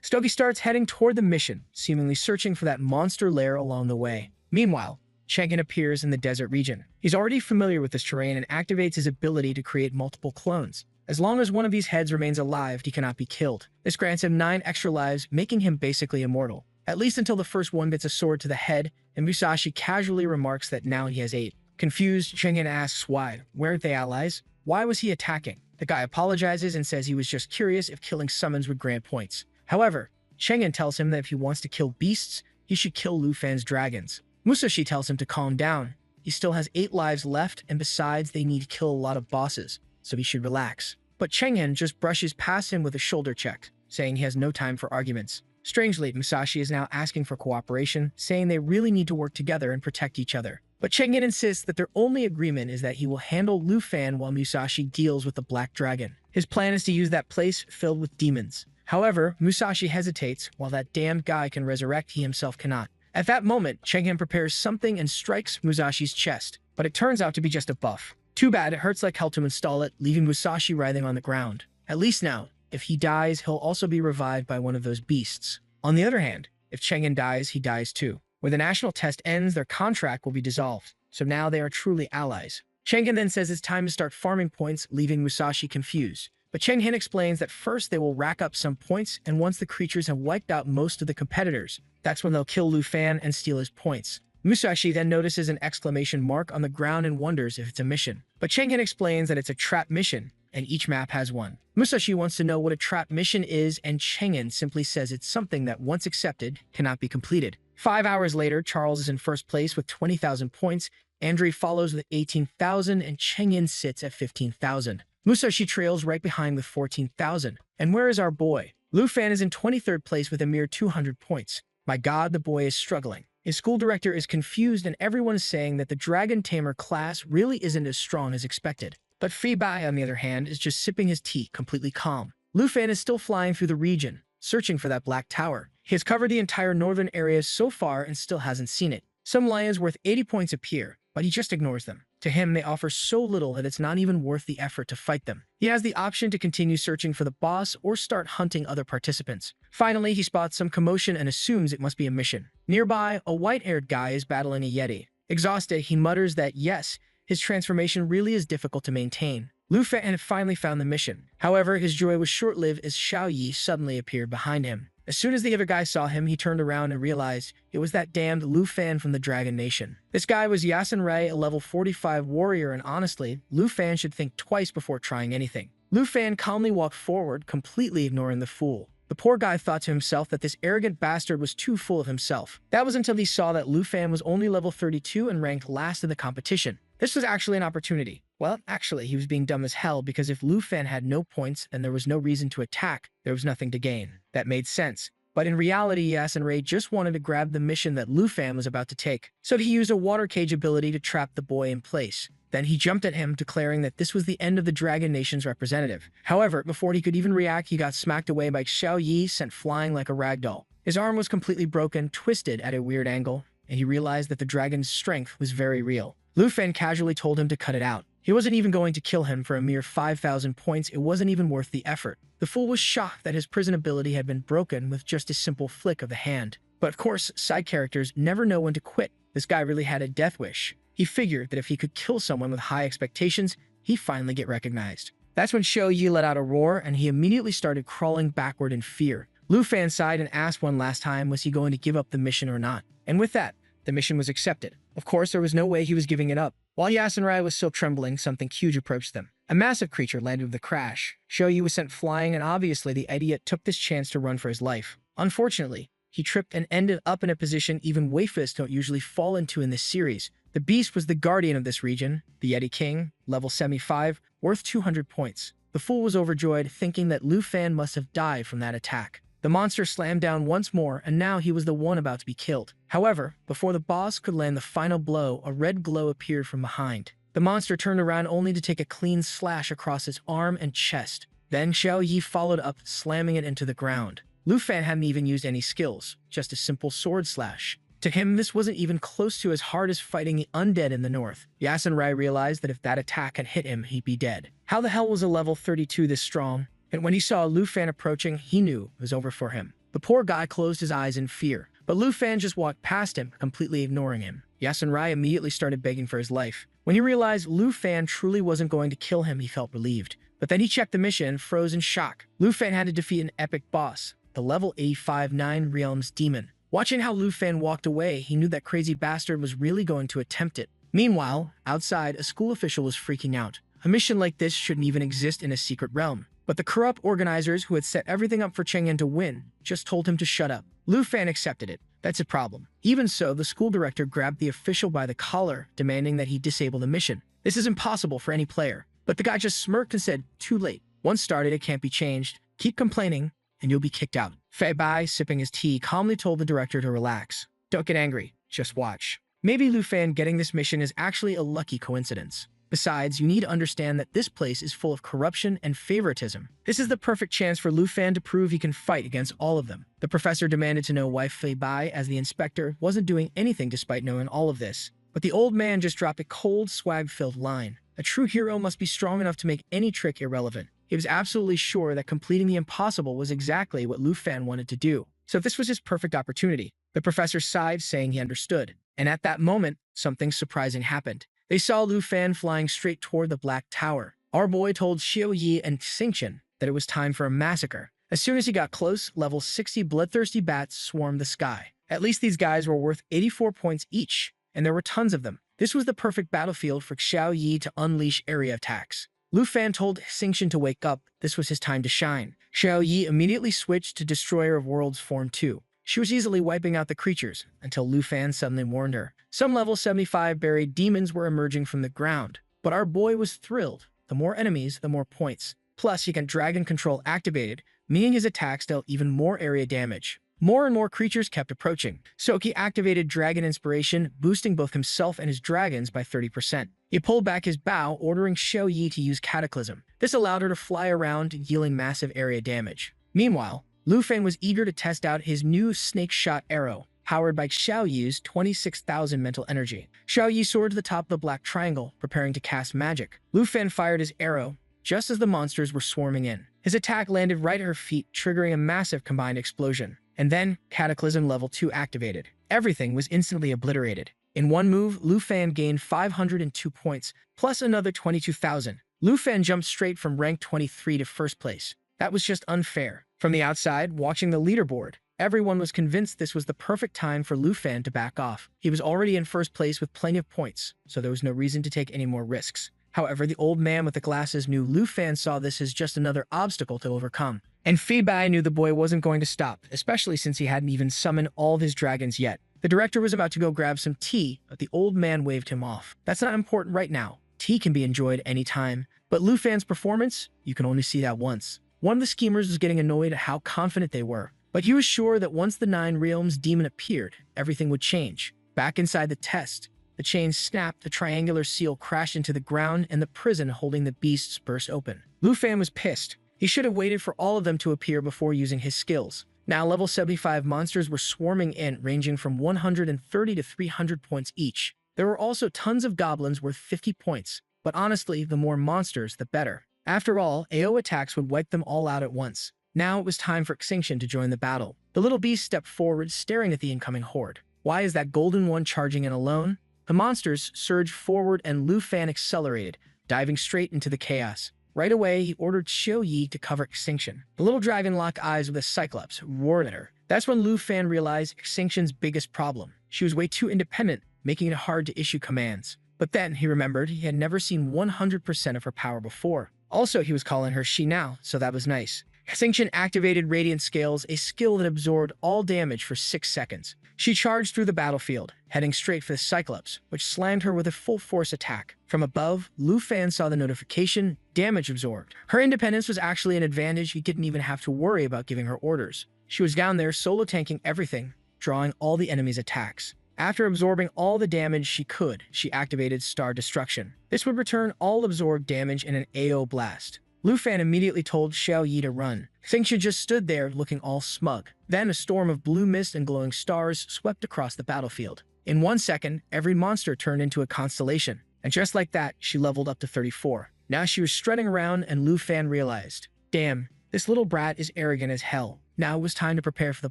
Stogie starts heading toward the mission, seemingly searching for that monster lair along the way. Meanwhile, Chang'an appears in the desert region. He's already familiar with this terrain and activates his ability to create multiple clones. As long as one of these heads remains alive, he cannot be killed. This grants him 9 extra lives, making him basically immortal. At least until the first one gets a sword to the head, and Musashi casually remarks that now he has 8. Confused, Chang'an asks why. Weren't they allies? Why was he attacking? The guy apologizes and says he was just curious if killing summons would grant points. However, Chang'an tells him that if he wants to kill beasts, he should kill Lu Fan's dragons. Musashi tells him to calm down. He still has 8 lives left, and besides, they need to kill a lot of bosses, so he should relax. But Chang'an just brushes past him with a shoulder check, saying he has no time for arguments. Strangely, Musashi is now asking for cooperation, saying they really need to work together and protect each other. But Chang'an insists that their only agreement is that he will handle Lu Fan while Musashi deals with the Black Dragon. His plan is to use that place filled with demons. However, Musashi hesitates. While that damned guy can resurrect, he himself cannot. At that moment, Chang'an prepares something and strikes Musashi's chest, but it turns out to be just a buff. Too bad, it hurts like hell to install it, leaving Musashi writhing on the ground. At least now, if he dies, he'll also be revived by one of those beasts. On the other hand, if Chang'an dies, he dies too. When the national test ends, their contract will be dissolved, so now they are truly allies. Chang'an then says it's time to start farming points, leaving Musashi confused. But Chang'an explains that first they will rack up some points, and once the creatures have wiped out most of the competitors, that's when they'll kill Lu Fan and steal his points. Musashi then notices an exclamation mark on the ground and wonders if it's a mission. But Chang'an explains that it's a trap mission, and each map has one. Musashi wants to know what a trap mission is, and Chang'an simply says it's something that once accepted, cannot be completed. 5 hours later, Charles is in first place with 20,000 points, Andre follows with 18,000, and Chang'an sits at 15,000. Musashi trails right behind with 14,000. And where is our boy? Lu Fan is in 23rd place with a mere 200 points. My god, the boy is struggling. His school director is confused and everyone is saying that the Dragon Tamer class really isn't as strong as expected. But Free Bai, on the other hand, is just sipping his tea, completely calm. Lu Fan is still flying through the region, searching for that black tower. He has covered the entire northern area so far and still hasn't seen it. Some lions worth 80 points appear, but he just ignores them. To him, they offer so little that it's not even worth the effort to fight them. He has the option to continue searching for the boss or start hunting other participants. Finally, he spots some commotion and assumes it must be a mission. Nearby, a white-haired guy is battling a yeti. Exhausted, he mutters that yes, his transformation really is difficult to maintain. Lu Fan had finally found the mission. However, his joy was short-lived as Xiao Yi suddenly appeared behind him. As soon as the other guy saw him, he turned around and realized it was that damned Lu Fan from the Dragon Nation. This guy was Yasun Rai, a level 45 warrior, and honestly, Lu Fan should think twice before trying anything. Lu Fan calmly walked forward, completely ignoring the fool. The poor guy thought to himself that this arrogant bastard was too full of himself. That was until he saw that Lu Fan was only level 32 and ranked last in the competition. This was actually an opportunity. Well, actually, he was being dumb as hell because if Lu Fan had no points and there was no reason to attack, there was nothing to gain. That made sense. But in reality, Yasun Rai just wanted to grab the mission that Lu Fan was about to take. So he used a water cage ability to trap the boy in place. Then he jumped at him, declaring that this was the end of the Dragon Nation's representative. However, before he could even react, he got smacked away by Xiao Yi, sent flying like a ragdoll. His arm was completely broken, twisted at a weird angle, and he realized that the dragon's strength was very real. Lu Fan casually told him to cut it out. He wasn't even going to kill him for a mere 5,000 points. It wasn't even worth the effort. The fool was shocked that his prison ability had been broken with just a simple flick of the hand. But of course, side characters never know when to quit. This guy really had a death wish. He figured that if he could kill someone with high expectations, he'd finally get recognized. That's when Xiao Yi let out a roar, and he immediately started crawling backward in fear. Lu Fan sighed and asked one last time was he going to give up the mission or not. And with that, the mission was accepted. Of course, there was no way he was giving it up. While Yasun Rai was still trembling, something huge approached them. A massive creature landed with a crash. Xiao Yi was sent flying, and obviously the idiot took this chance to run for his life. Unfortunately, he tripped and ended up in a position even waifists don't usually fall into in this series. The beast was the guardian of this region, the Yeti King, level 75, worth 200 points. The fool was overjoyed, thinking that Lu Fan must have died from that attack. The monster slammed down once more, and now he was the one about to be killed. However, before the boss could land the final blow, a red glow appeared from behind. The monster turned around only to take a clean slash across its arm and chest. Then Xiao Yi followed up, slamming it into the ground. Lu Fan hadn't even used any skills, just a simple sword slash. To him, this wasn't even close to as hard as fighting the undead in the north. Yasun Rai realized that if that attack had hit him, he'd be dead. How the hell was a level 32 this strong? And when he saw Lu Fan approaching, he knew it was over for him. The poor guy closed his eyes in fear, but Lu Fan just walked past him, completely ignoring him. Yasunrai immediately started begging for his life. When he realized Lu Fan truly wasn't going to kill him, he felt relieved. But then he checked the mission and froze in shock. Lu Fan had to defeat an epic boss, the level 85 Nine Realms Demon. Watching how Lu Fan walked away, he knew that crazy bastard was really going to attempt it. Meanwhile, outside, a school official was freaking out. A mission like this shouldn't even exist in a secret realm. But the corrupt organizers who had set everything up for Chang'an to win just told him to shut up. Lu Fan accepted it. That's a problem. Even so, the school director grabbed the official by the collar, demanding that he disable the mission. This is impossible for any player. But the guy just smirked and said, too late. Once started, it can't be changed. Keep complaining, and you'll be kicked out. Fei Bai, sipping his tea, calmly told the director to relax. Don't get angry. Just watch. Maybe Lu Fan getting this mission is actually a lucky coincidence. Besides, you need to understand that this place is full of corruption and favoritism. This is the perfect chance for Lu Fan to prove he can fight against all of them. The professor demanded to know why Fei Bai, as the inspector, wasn't doing anything despite knowing all of this. But the old man just dropped a cold, swag-filled line. A true hero must be strong enough to make any trick irrelevant. He was absolutely sure that completing the impossible was exactly what Lu Fan wanted to do. So this was his perfect opportunity. The professor sighed, saying he understood. And at that moment, something surprising happened. They saw Lu Fan flying straight toward the Black Tower. Our boy told Xiao Yi and Xingqian that it was time for a massacre. As soon as he got close, level 60 bloodthirsty bats swarmed the sky. At least these guys were worth 84 points each, and there were tons of them. This was the perfect battlefield for Xiao Yi to unleash area attacks. Lu Fan told Xingqian to wake up. This was his time to shine. Xiao Yi immediately switched to Destroyer of Worlds Form 2. She was easily wiping out the creatures, until Lu Fan suddenly warned her. Some level 75 buried demons were emerging from the ground, but our boy was thrilled. The more enemies, the more points. Plus, he got Dragon Control activated, meaning his attacks dealt even more area damage. More and more creatures kept approaching, so he activated Dragon Inspiration, boosting both himself and his dragons by 30%. He pulled back his bow, ordering Xiao Yi to use Cataclysm. This allowed her to fly around, dealing massive area damage. Meanwhile, Lu Fan was eager to test out his new Snake Shot Arrow, powered by Xiao Yi's 26,000 mental energy. Xiao Yi soared to the top of the Black Triangle, preparing to cast magic. Lu Fan fired his arrow just as the monsters were swarming in. His attack landed right at her feet, triggering a massive combined explosion. And then, Cataclysm Level 2 activated. Everything was instantly obliterated. In one move, Lu Fan gained 502 points, plus another 22,000. Lu Fan jumped straight from rank 23 to first place. That was just unfair. From the outside, watching the leaderboard, everyone was convinced this was the perfect time for Lu Fan to back off. He was already in first place with plenty of points, so there was no reason to take any more risks. However, the old man with the glasses knew Lu Fan saw this as just another obstacle to overcome. And Fei Bai knew the boy wasn't going to stop, especially since he hadn't even summoned all of his dragons yet. The director was about to go grab some tea, but the old man waved him off. That's not important right now. Tea can be enjoyed anytime. But Lu Fan's performance, you can only see that once. One of the schemers was getting annoyed at how confident they were, but he was sure that once the Nine Realms demon appeared, everything would change. Back inside the test, the chain snapped, the triangular seal crashed into the ground, and the prison holding the beasts burst open. Lu Fan was pissed. He should have waited for all of them to appear before using his skills. Now level 75 monsters were swarming in, ranging from 130 to 300 points each. There were also tons of goblins worth 50 points, but honestly, the more monsters, the better. After all, AO attacks would wipe them all out at once. Now it was time for Xingqian to join the battle. The little beast stepped forward, staring at the incoming horde. Why is that golden one charging in alone? The monsters surged forward and Lu Fan accelerated, diving straight into the chaos. Right away, he ordered Xiao Yi to cover Xingqian. The little dragon locked eyes with a cyclops, roared at her. That's when Lu Fan realized Xingqian's biggest problem. She was way too independent, making it hard to issue commands. But then he remembered he had never seen 100% of her power before. Also, he was calling her she now, so that was nice. Xingqian activated Radiant Scales, a skill that absorbed all damage for 6 seconds. She charged through the battlefield, heading straight for the Cyclops, which slammed her with a full-force attack. From above, Lu Fan saw the notification, damage absorbed. Her independence was actually an advantage. He didn't even have to worry about giving her orders. She was down there solo tanking everything, drawing all the enemy's attacks. After absorbing all the damage she could, she activated Star Destruction. This would return all absorbed damage in an AO blast. Lu Fan immediately told Xiao Yi to run. Xingqian just stood there looking all smug. Then a storm of blue mist and glowing stars swept across the battlefield. In 1 second, every monster turned into a constellation. And just like that, she leveled up to 34. Now she was strutting around and Lu Fan realized, damn, this little brat is arrogant as hell. Now it was time to prepare for the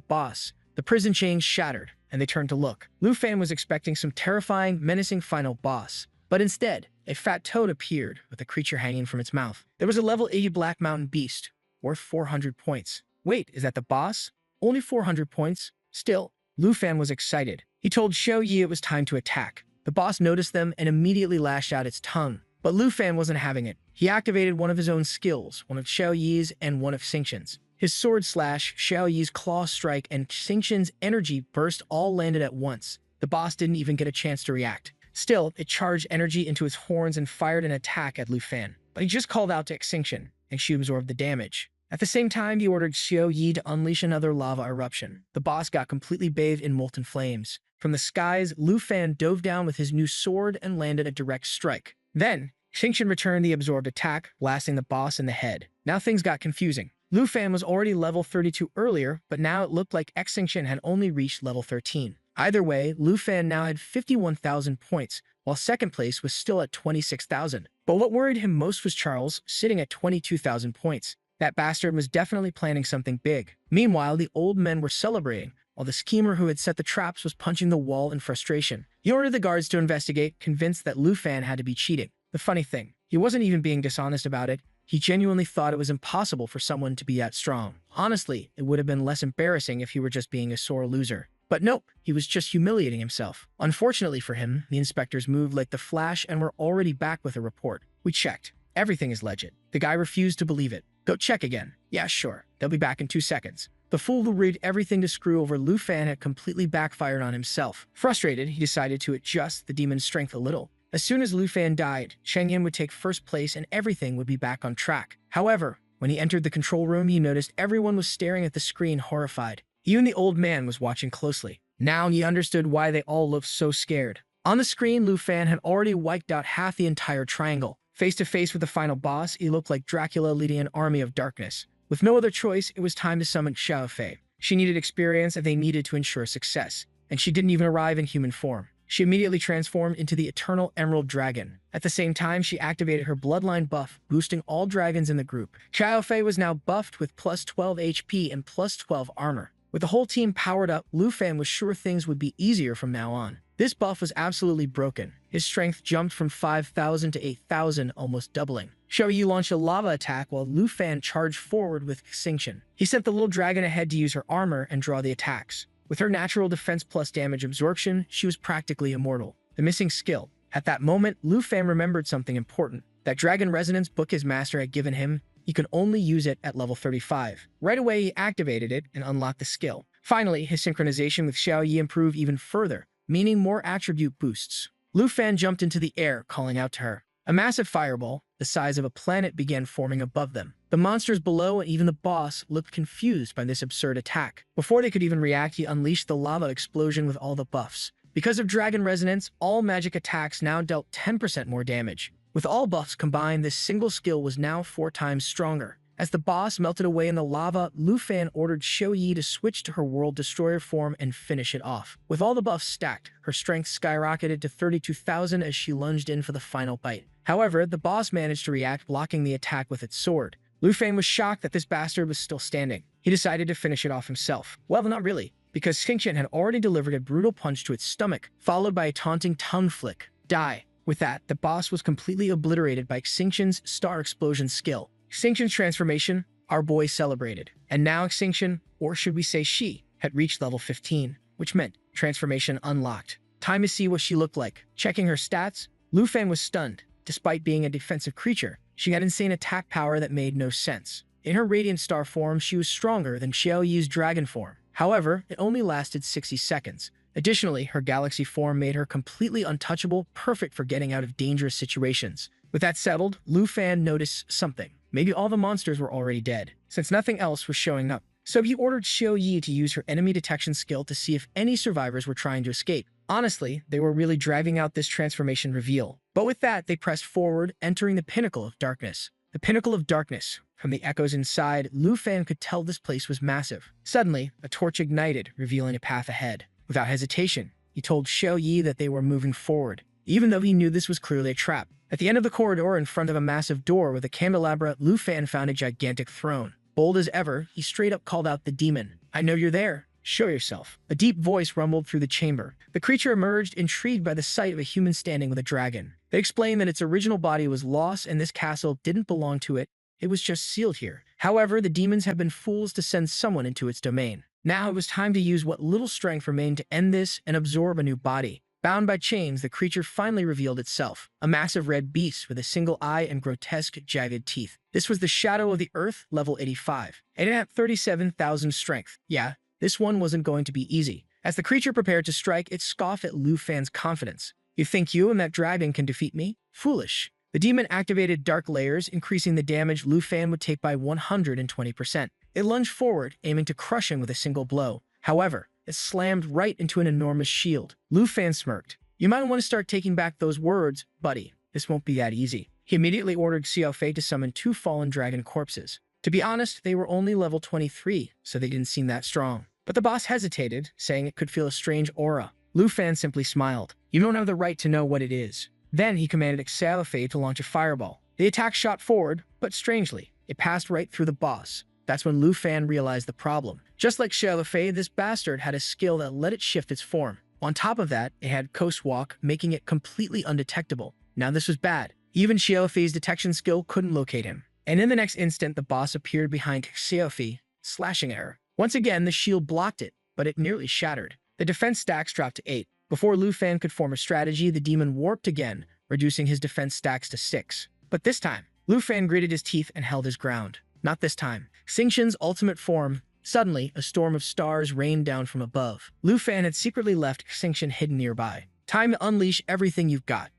boss. The prison chains shattered. and they turned to look. Lu Fan was expecting some terrifying, menacing final boss, but instead, a fat toad appeared with a creature hanging from its mouth. There was a level 80 Black Mountain Beast, worth 400 points. Wait, is that the boss? Only 400 points? Still, Lu Fan was excited. He told Xiao Yi it was time to attack. The boss noticed them and immediately lashed out its tongue. But Lu Fan wasn't having it. He activated one of his own skills, one of Xiao Yi's and one of Xingqian's. His sword slash, Xiao Yi's claw strike, and Xingqian's energy burst all landed at once. The boss didn't even get a chance to react. Still, it charged energy into its horns and fired an attack at Lu Fan. But he just called out to Xingqian, and she absorbed the damage. At the same time, he ordered Xiao Yi to unleash another lava eruption. The boss got completely bathed in molten flames. From the skies, Lu Fan dove down with his new sword and landed a direct strike. Then, Xingqian returned the absorbed attack, blasting the boss in the head. Now things got confusing. Lu Fan was already level 32 earlier, but now it looked like Xingqian had only reached level 13. Either way, Lu Fan now had 51,000 points, while second place was still at 26,000. But what worried him most was Charles, sitting at 22,000 points. That bastard was definitely planning something big. Meanwhile, the old men were celebrating, while the schemer who had set the traps was punching the wall in frustration. He ordered the guards to investigate, convinced that Lu Fan had to be cheating. The funny thing, he wasn't even being dishonest about it. He genuinely thought it was impossible for someone to be that strong. Honestly, it would have been less embarrassing if he were just being a sore loser. But nope, he was just humiliating himself. Unfortunately for him, the inspectors moved like the Flash and were already back with a report. We checked. Everything is legit. The guy refused to believe it. Go check again. Yeah, sure. They'll be back in 2 seconds. The fool who read everything to screw over Lu Fan had completely backfired on himself. Frustrated, he decided to adjust the demon's strength a little. As soon as Lu Fan died, Cheng Yin would take first place and everything would be back on track. However, when he entered the control room, he noticed everyone was staring at the screen horrified. Even the old man was watching closely. Now he understood why they all looked so scared. On the screen, Lu Fan had already wiped out half the entire triangle. Face to face with the final boss, he looked like Dracula leading an army of darkness. With no other choice, it was time to summon Xiao Fei. She needed experience and they needed to ensure success. And she didn't even arrive in human form. She immediately transformed into the Eternal Emerald Dragon. At the same time, she activated her bloodline buff, boosting all dragons in the group. Xiao Fei was now buffed with plus 12 HP and plus 12 armor. With the whole team powered up, Lu Fan was sure things would be easier from now on. This buff was absolutely broken. His strength jumped from 5,000 to 8,000, almost doubling. Xiao Yi launched a lava attack while Lu Fan charged forward with Xingqian. He sent the little dragon ahead to use her armor and draw the attacks. With her natural defense plus damage absorption, she was practically immortal. The missing skill. At that moment, Lu Fan remembered something important. That dragon resonance book his master had given him, he could only use it at level 35. Right away, he activated it and unlocked the skill. Finally, his synchronization with Xiao Yi improved even further, meaning more attribute boosts. Lu Fan jumped into the air, calling out to her. A massive fireball, the size of a planet, began forming above them. The monsters below and even the boss looked confused by this absurd attack. Before they could even react, he unleashed the lava explosion with all the buffs. Because of dragon resonance, all magic attacks now dealt 10% more damage. With all buffs combined, this single skill was now 4 times stronger. As the boss melted away in the lava, Lu Fan ordered Xiao Yi to switch to her World Destroyer form and finish it off. With all the buffs stacked, her strength skyrocketed to 32,000 as she lunged in for the final bite. However, the boss managed to react, blocking the attack with its sword. Lu Fan was shocked that this bastard was still standing. He decided to finish it off himself. Well, not really, because Xingqian had already delivered a brutal punch to its stomach, followed by a taunting tongue flick. Die. With that, the boss was completely obliterated by Xingqian's Star Explosion skill. Xingqian's transformation, our boy celebrated. And now Xingqian, or should we say she, had reached level 15, which meant transformation unlocked. Time to see what she looked like. Checking her stats, Lu Fan was stunned. Despite being a defensive creature, she had insane attack power that made no sense. In her Radiant Star form, she was stronger than Xiao Yi's dragon form. However, it only lasted 60 seconds. Additionally, her galaxy form made her completely untouchable, perfect for getting out of dangerous situations. With that settled, Lu Fan noticed something. Maybe all the monsters were already dead, since nothing else was showing up. So he ordered Xiao Yi to use her enemy detection skill to see if any survivors were trying to escape. Honestly, they were really dragging out this transformation reveal. But with that, they pressed forward, entering the Pinnacle of Darkness. The Pinnacle of Darkness. From the echoes inside, Lu Fan could tell this place was massive. Suddenly, a torch ignited, revealing a path ahead. Without hesitation, he told Xiao Yi that they were moving forward, even though he knew this was clearly a trap. At the end of the corridor, in front of a massive door with a candelabra, Lu Fan found a gigantic throne. Bold as ever, he straight up called out the demon. I know you're there. Show yourself. A deep voice rumbled through the chamber. The creature emerged, intrigued by the sight of a human standing with a dragon. They explained that its original body was lost and this castle didn't belong to it. It was just sealed here. However, the demons had been fools to send someone into its domain. Now it was time to use what little strength remained to end this and absorb a new body. Bound by chains, the creature finally revealed itself, a massive red beast with a single eye and grotesque, jagged teeth. This was the Shadow of the Earth, level 85, and it had 37,000 strength. Yeah, this one wasn't going to be easy. As the creature prepared to strike, it scoffed at Lu Fan's confidence. You think you and that dragon can defeat me? Foolish. The demon activated dark layers, increasing the damage Lu Fan would take by 120%. It lunged forward, aiming to crush him with a single blow. However, it slammed right into an enormous shield. Lu Fan smirked. You might want to start taking back those words, buddy. This won't be that easy. He immediately ordered Xiao Fei to summon 2 fallen dragon corpses. To be honest, they were only level 23, so they didn't seem that strong. But the boss hesitated, saying it could feel a strange aura. Lu Fan simply smiled. You don't have the right to know what it is. Then he commanded Xiao Fei to launch a fireball. The attack shot forward, but strangely, it passed right through the boss. That's when Lu Fan realized the problem. Just like Xiao Fei, this bastard had a skill that let it shift its form. On top of that, it had Coast Walk, making it completely undetectable. Now this was bad. Even Xiao Fei's detection skill couldn't locate him. And in the next instant, the boss appeared behind Xiao Fei, slashing at her. Once again, the shield blocked it, but it nearly shattered. The defense stacks dropped to 8. Before Lu Fan could form a strategy, the demon warped again, reducing his defense stacks to 6. But this time, Lu Fan gritted his teeth and held his ground. Not this time. Xingqian's ultimate form. Suddenly, a storm of stars rained down from above. Lu Fan had secretly left Xingqian hidden nearby. Time to unleash everything you've got.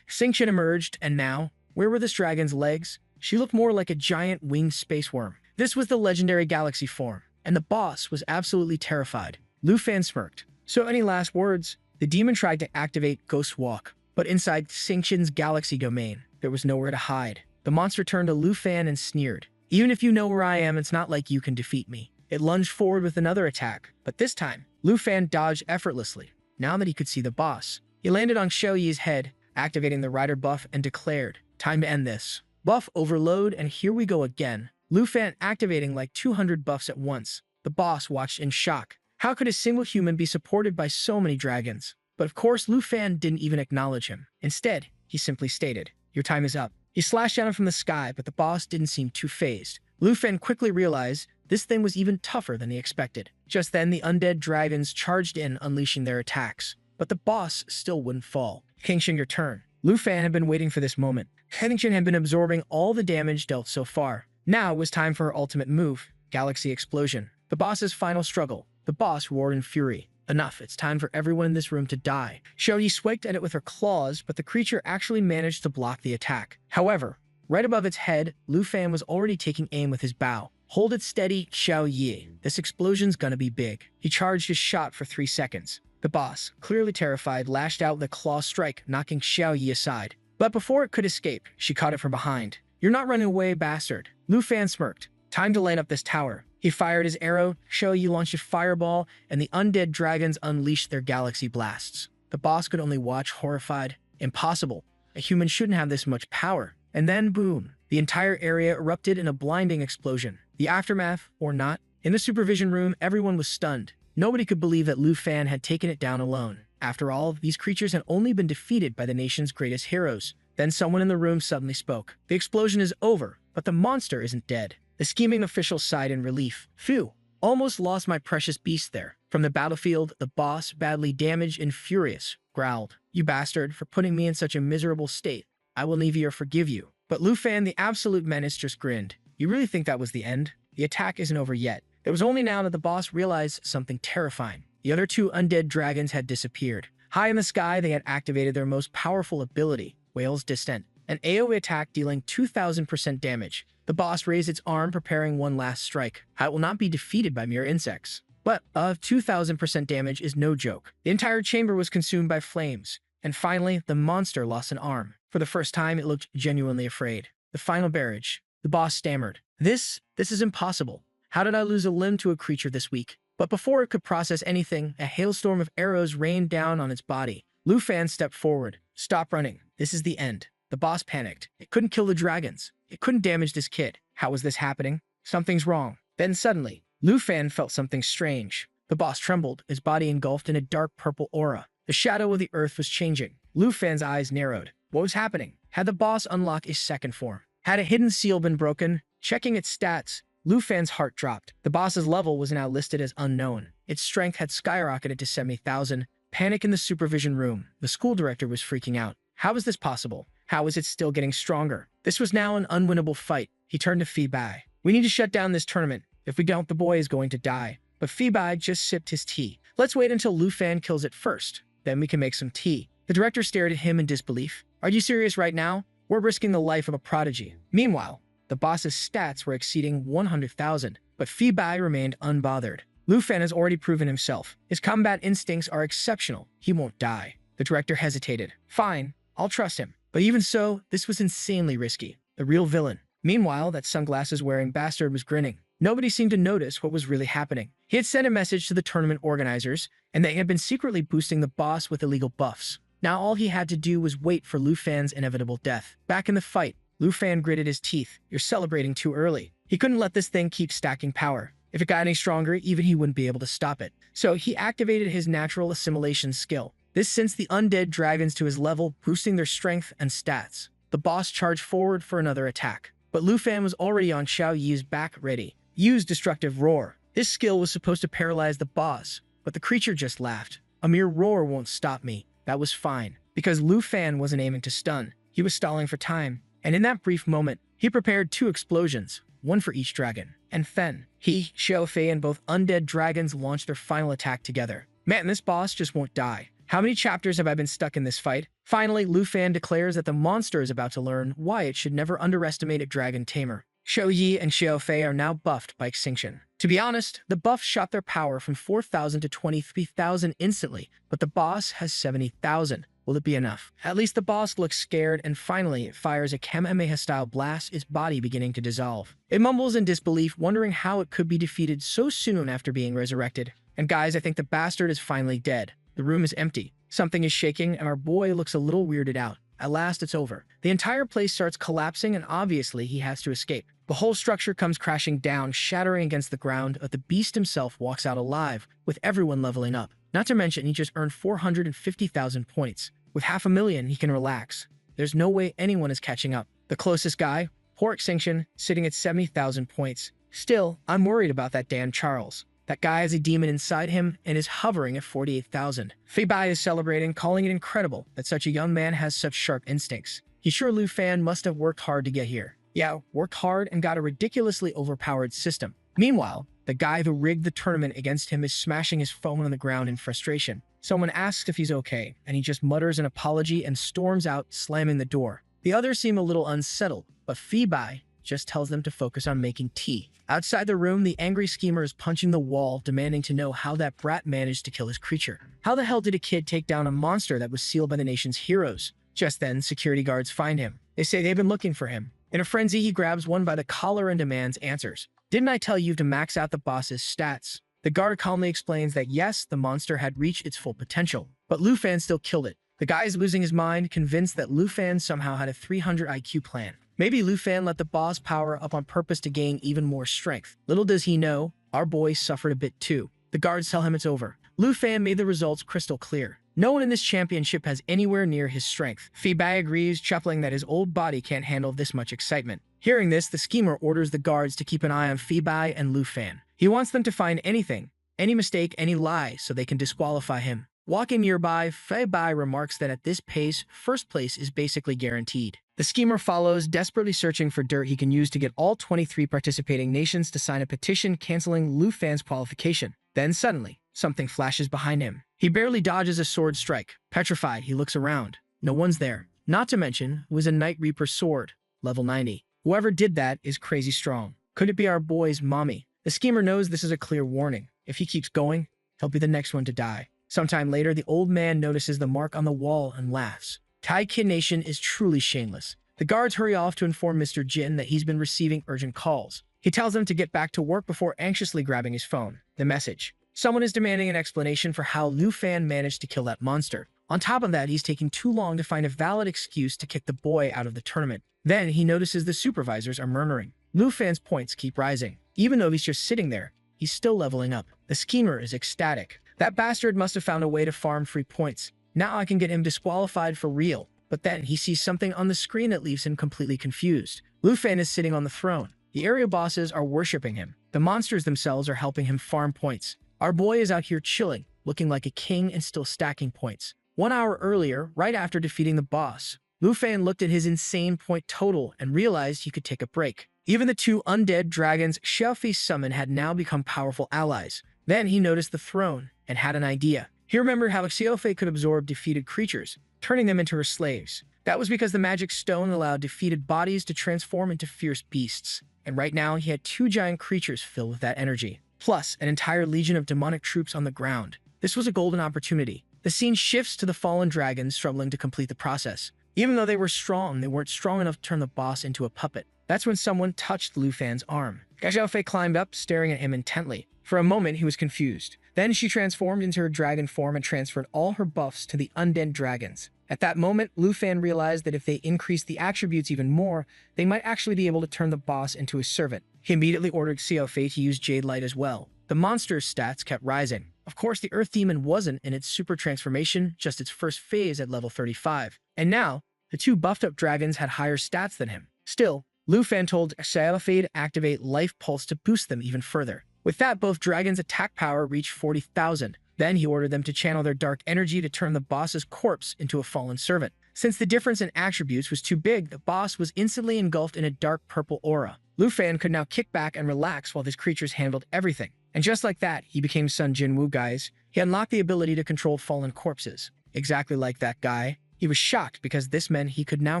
Xingqian emerged, and now, where were this dragon's legs? She looked more like a giant winged space worm. This was the legendary galaxy form, and the boss was absolutely terrified. Lu Fan smirked. So any last words? The demon tried to activate Ghost Walk, but inside Xingqian's galaxy domain, there was nowhere to hide. The monster turned to Lu Fan and sneered. Even if you know where I am, it's not like you can defeat me. It lunged forward with another attack, but this time, Lu Fan dodged effortlessly. Now that he could see the boss, he landed on Xiao Yi's head, activating the rider buff and declared, time to end this. Buff overload, and here we go again. Lu Fan activating like 200 buffs at once. The boss watched in shock. How could a single human be supported by so many dragons? But of course, Lu Fan didn't even acknowledge him. Instead, he simply stated, your time is up. He slashed down from the sky, but the boss didn't seem too phased. Lu Fan quickly realized this thing was even tougher than he expected. Just then, the undead dragons charged in, unleashing their attacks. But the boss still wouldn't fall. Xingqian, your turn. Lu Fan had been waiting for this moment. Xingqian had been absorbing all the damage dealt so far. Now it was time for her ultimate move, Galaxy Explosion. The boss's final struggle. The boss roared in fury. Enough, it's time for everyone in this room to die. Xiao Yi swiped at it with her claws, but the creature actually managed to block the attack. However, right above its head, Lu Fan was already taking aim with his bow. Hold it steady, Xiao Yi. This explosion's gonna be big. He charged his shot for 3 seconds. The boss, clearly terrified, lashed out with a claw strike, knocking Xiao Yi aside. But before it could escape, she caught it from behind. You're not running away, bastard. Lu Fan smirked. Time to land up this tower. He fired his arrow, Xiao Yi launched a fireball, and the undead dragons unleashed their galaxy blasts. The boss could only watch, horrified. Impossible. A human shouldn't have this much power. And then, boom. The entire area erupted in a blinding explosion. The aftermath, or not. In the supervision room, everyone was stunned. Nobody could believe that Lu Fan had taken it down alone. After all, these creatures had only been defeated by the nation's greatest heroes. Then someone in the room suddenly spoke. The explosion is over, but the monster isn't dead. The scheming official sighed in relief. Phew, almost lost my precious beast there. From the battlefield, the boss, badly damaged and furious, growled. You bastard, for putting me in such a miserable state. I will never forgive you. But Lu Fan, the absolute menace, just grinned. You really think that was the end? The attack isn't over yet. It was only now that the boss realized something terrifying. The other 2 undead dragons had disappeared. High in the sky, they had activated their most powerful ability, Whale's Descent, an AoE attack dealing 2,000% damage. The boss raised its arm, preparing one last strike. I will not be defeated by mere insects. But 2,000% damage is no joke. The entire chamber was consumed by flames. And finally, the monster lost an arm. For the first time, it looked genuinely afraid. The final barrage. The boss stammered. This is impossible. How did I lose a limb to a creature this weak? But before it could process anything, a hailstorm of arrows rained down on its body. Lu Fan stepped forward. Stop running. This is the end. The boss panicked. It couldn't kill the dragons. It couldn't damage this kid. How was this happening? Something's wrong. Then suddenly, Lu Fan felt something strange. The boss trembled, his body engulfed in a dark purple aura. The shadow of the earth was changing. Lu Fan's eyes narrowed. What was happening? Had the boss unlocked his second form? Had a hidden seal been broken? Checking its stats, Lu Fan's heart dropped. The boss's level was now listed as unknown. Its strength had skyrocketed to 70,000. Panic in the supervision room. The school director was freaking out. How is this possible? How is it still getting stronger? This was now an unwinnable fight. He turned to Phi Bai. We need to shut down this tournament. If we don't, the boy is going to die. But Phi Bai just sipped his tea. Let's wait until Lu Fan kills it first. Then we can make some tea. The director stared at him in disbelief. Are you serious right now? We're risking the life of a prodigy. Meanwhile, the boss's stats were exceeding 100,000, but Phi Bai remained unbothered. Lu Fan has already proven himself. His combat instincts are exceptional. He won't die. The director hesitated. Fine, I'll trust him. But even so, this was insanely risky. The real villain. Meanwhile, that sunglasses-wearing bastard was grinning. Nobody seemed to notice what was really happening. He had sent a message to the tournament organizers, and they had been secretly boosting the boss with illegal buffs. Now all he had to do was wait for Lu Fan's inevitable death. Back in the fight, Lu Fan gritted his teeth. You're celebrating too early. He couldn't let this thing keep stacking power. If it got any stronger, even he wouldn't be able to stop it. So he activated his natural assimilation skill. This sends the undead dragons to his level, boosting their strength and stats. The boss charged forward for another attack. But Lu Fan was already on Xiao Yi's back ready. Use Destructive Roar. This skill was supposed to paralyze the boss, but the creature just laughed. A mere roar won't stop me. That was fine, because Lu Fan wasn't aiming to stun. He was stalling for time, and in that brief moment, he prepared 2 explosions, one for each dragon. And then, he, Xiao Fei, and both undead dragons launched their final attack together. Man, this boss just won't die. How many chapters have I been stuck in this fight? Finally, Lu Fan declares that the monster is about to learn why it should never underestimate a dragon tamer. Xiao Yi and Xiao Fei are now buffed by extinction. To be honest, the buffs shot their power from 4,000 to 23,000 instantly, but the boss has 70,000. Will it be enough? At least the boss looks scared, and finally it fires a Kamehameha-style blast, its body beginning to dissolve. It mumbles in disbelief, wondering how it could be defeated so soon after being resurrected. And guys, I think the bastard is finally dead. The room is empty. Something is shaking, and our boy looks a little weirded out. At last, it's over. The entire place starts collapsing, and obviously he has to escape. The whole structure comes crashing down, shattering against the ground, but the beast himself walks out alive, with everyone leveling up. Not to mention, he just earned 450,000 points. With 500,000, he can relax. There's no way anyone is catching up. The closest guy, poor extinction, sitting at 70,000 points. Still, I'm worried about that Dan Charles. That guy has a demon inside him and is hovering at 48,000. Phi Bai is celebrating, calling it incredible that such a young man has such sharp instincts. He's sure Lu Fan must have worked hard to get here. Yeah, worked hard and got a ridiculously overpowered system. Meanwhile, the guy who rigged the tournament against him is smashing his phone on the ground in frustration. Someone asks if he's okay, and he just mutters an apology and storms out, slamming the door. The others seem a little unsettled, but Phi Bai just tells them to focus on making tea. Outside the room, the angry schemer is punching the wall, demanding to know how that brat managed to kill his creature. How the hell did a kid take down a monster that was sealed by the nation's heroes? Just then, security guards find him. They say they've been looking for him. In a frenzy, he grabs one by the collar and demands answers. Didn't I tell you to max out the boss's stats? The guard calmly explains that yes, the monster had reached its full potential, but Lu Fan still killed it. The guy is losing his mind, convinced that Lu Fan somehow had a 300 IQ plan. Maybe Lu Fan let the boss power up on purpose to gain even more strength. Little does he know, our boy suffered a bit too. The guards tell him it's over. Lu Fan made the results crystal clear. No one in this championship has anywhere near his strength. Phi Bai agrees, chuckling that his old body can't handle this much excitement. Hearing this, the schemer orders the guards to keep an eye on Phi Bai and Lu Fan. He wants them to find anything, any mistake, any lie, so they can disqualify him. Walking nearby, Phi Bai remarks that at this pace, first place is basically guaranteed. The schemer follows, desperately searching for dirt he can use to get all 23 participating nations to sign a petition canceling Lu Fan's qualification. Then suddenly, something flashes behind him. He barely dodges a sword strike. Petrified, he looks around. No one's there. Not to mention, it was a Night Reaper sword, level 90. Whoever did that is crazy strong. Could it be our boy's mommy? The schemer knows this is a clear warning. If he keeps going, he'll be the next one to die. Sometime later, the old man notices the mark on the wall and laughs. Tai Kid Nation is truly shameless. The guards hurry off to inform Mr. Jin that he's been receiving urgent calls. He tells them to get back to work before anxiously grabbing his phone. The message. Someone is demanding an explanation for how Lu Fan managed to kill that monster. On top of that, he's taking too long to find a valid excuse to kick the boy out of the tournament. Then he notices the supervisors are murmuring. Lu Fan's points keep rising. Even though he's just sitting there, he's still leveling up. The schemer is ecstatic. That bastard must have found a way to farm free points. Now I can get him disqualified for real. But then he sees something on the screen that leaves him completely confused. Lu Fan is sitting on the throne. The area bosses are worshipping him. The monsters themselves are helping him farm points. Our boy is out here chilling, looking like a king and still stacking points. 1 hour earlier, right after defeating the boss, Lu Fan looked at his insane point total and realized he could take a break. Even the 2 undead dragons Xiaofei summoned had now become powerful allies. Then he noticed the throne and had an idea. He remembered how Xiaofei could absorb defeated creatures, turning them into her slaves. That was because the magic stone allowed defeated bodies to transform into fierce beasts. And right now, he had 2 giant creatures filled with that energy, plus an entire legion of demonic troops on the ground. This was a golden opportunity. The scene shifts to the fallen dragons struggling to complete the process. Even though they were strong, they weren't strong enough to turn the boss into a puppet. That's when someone touched Lu Fan's arm. Xiaofei climbed up, staring at him intently. For a moment, he was confused. Then she transformed into her dragon form and transferred all her buffs to the undead dragons. At that moment, Lu Fan realized that if they increased the attributes even more, they might actually be able to turn the boss into a servant. He immediately ordered Xiaofei to use Jade Light as well. The monster's stats kept rising. Of course, the Earth Demon wasn't in its super transformation, just its first phase at level 35. And now, the 2 buffed-up dragons had higher stats than him. Still, Lu Fan told Xiaofei to activate Life Pulse to boost them even further. With that, both dragons' attack power reached 40,000. Then he ordered them to channel their dark energy to turn the boss's corpse into a fallen servant. Since the difference in attributes was too big, the boss was instantly engulfed in a dark purple aura. Lu Fan could now kick back and relax while his creatures handled everything. And just like that, he became Sun Jinwoo, guys. He unlocked the ability to control fallen corpses. Exactly like that guy. He was shocked because this meant he could now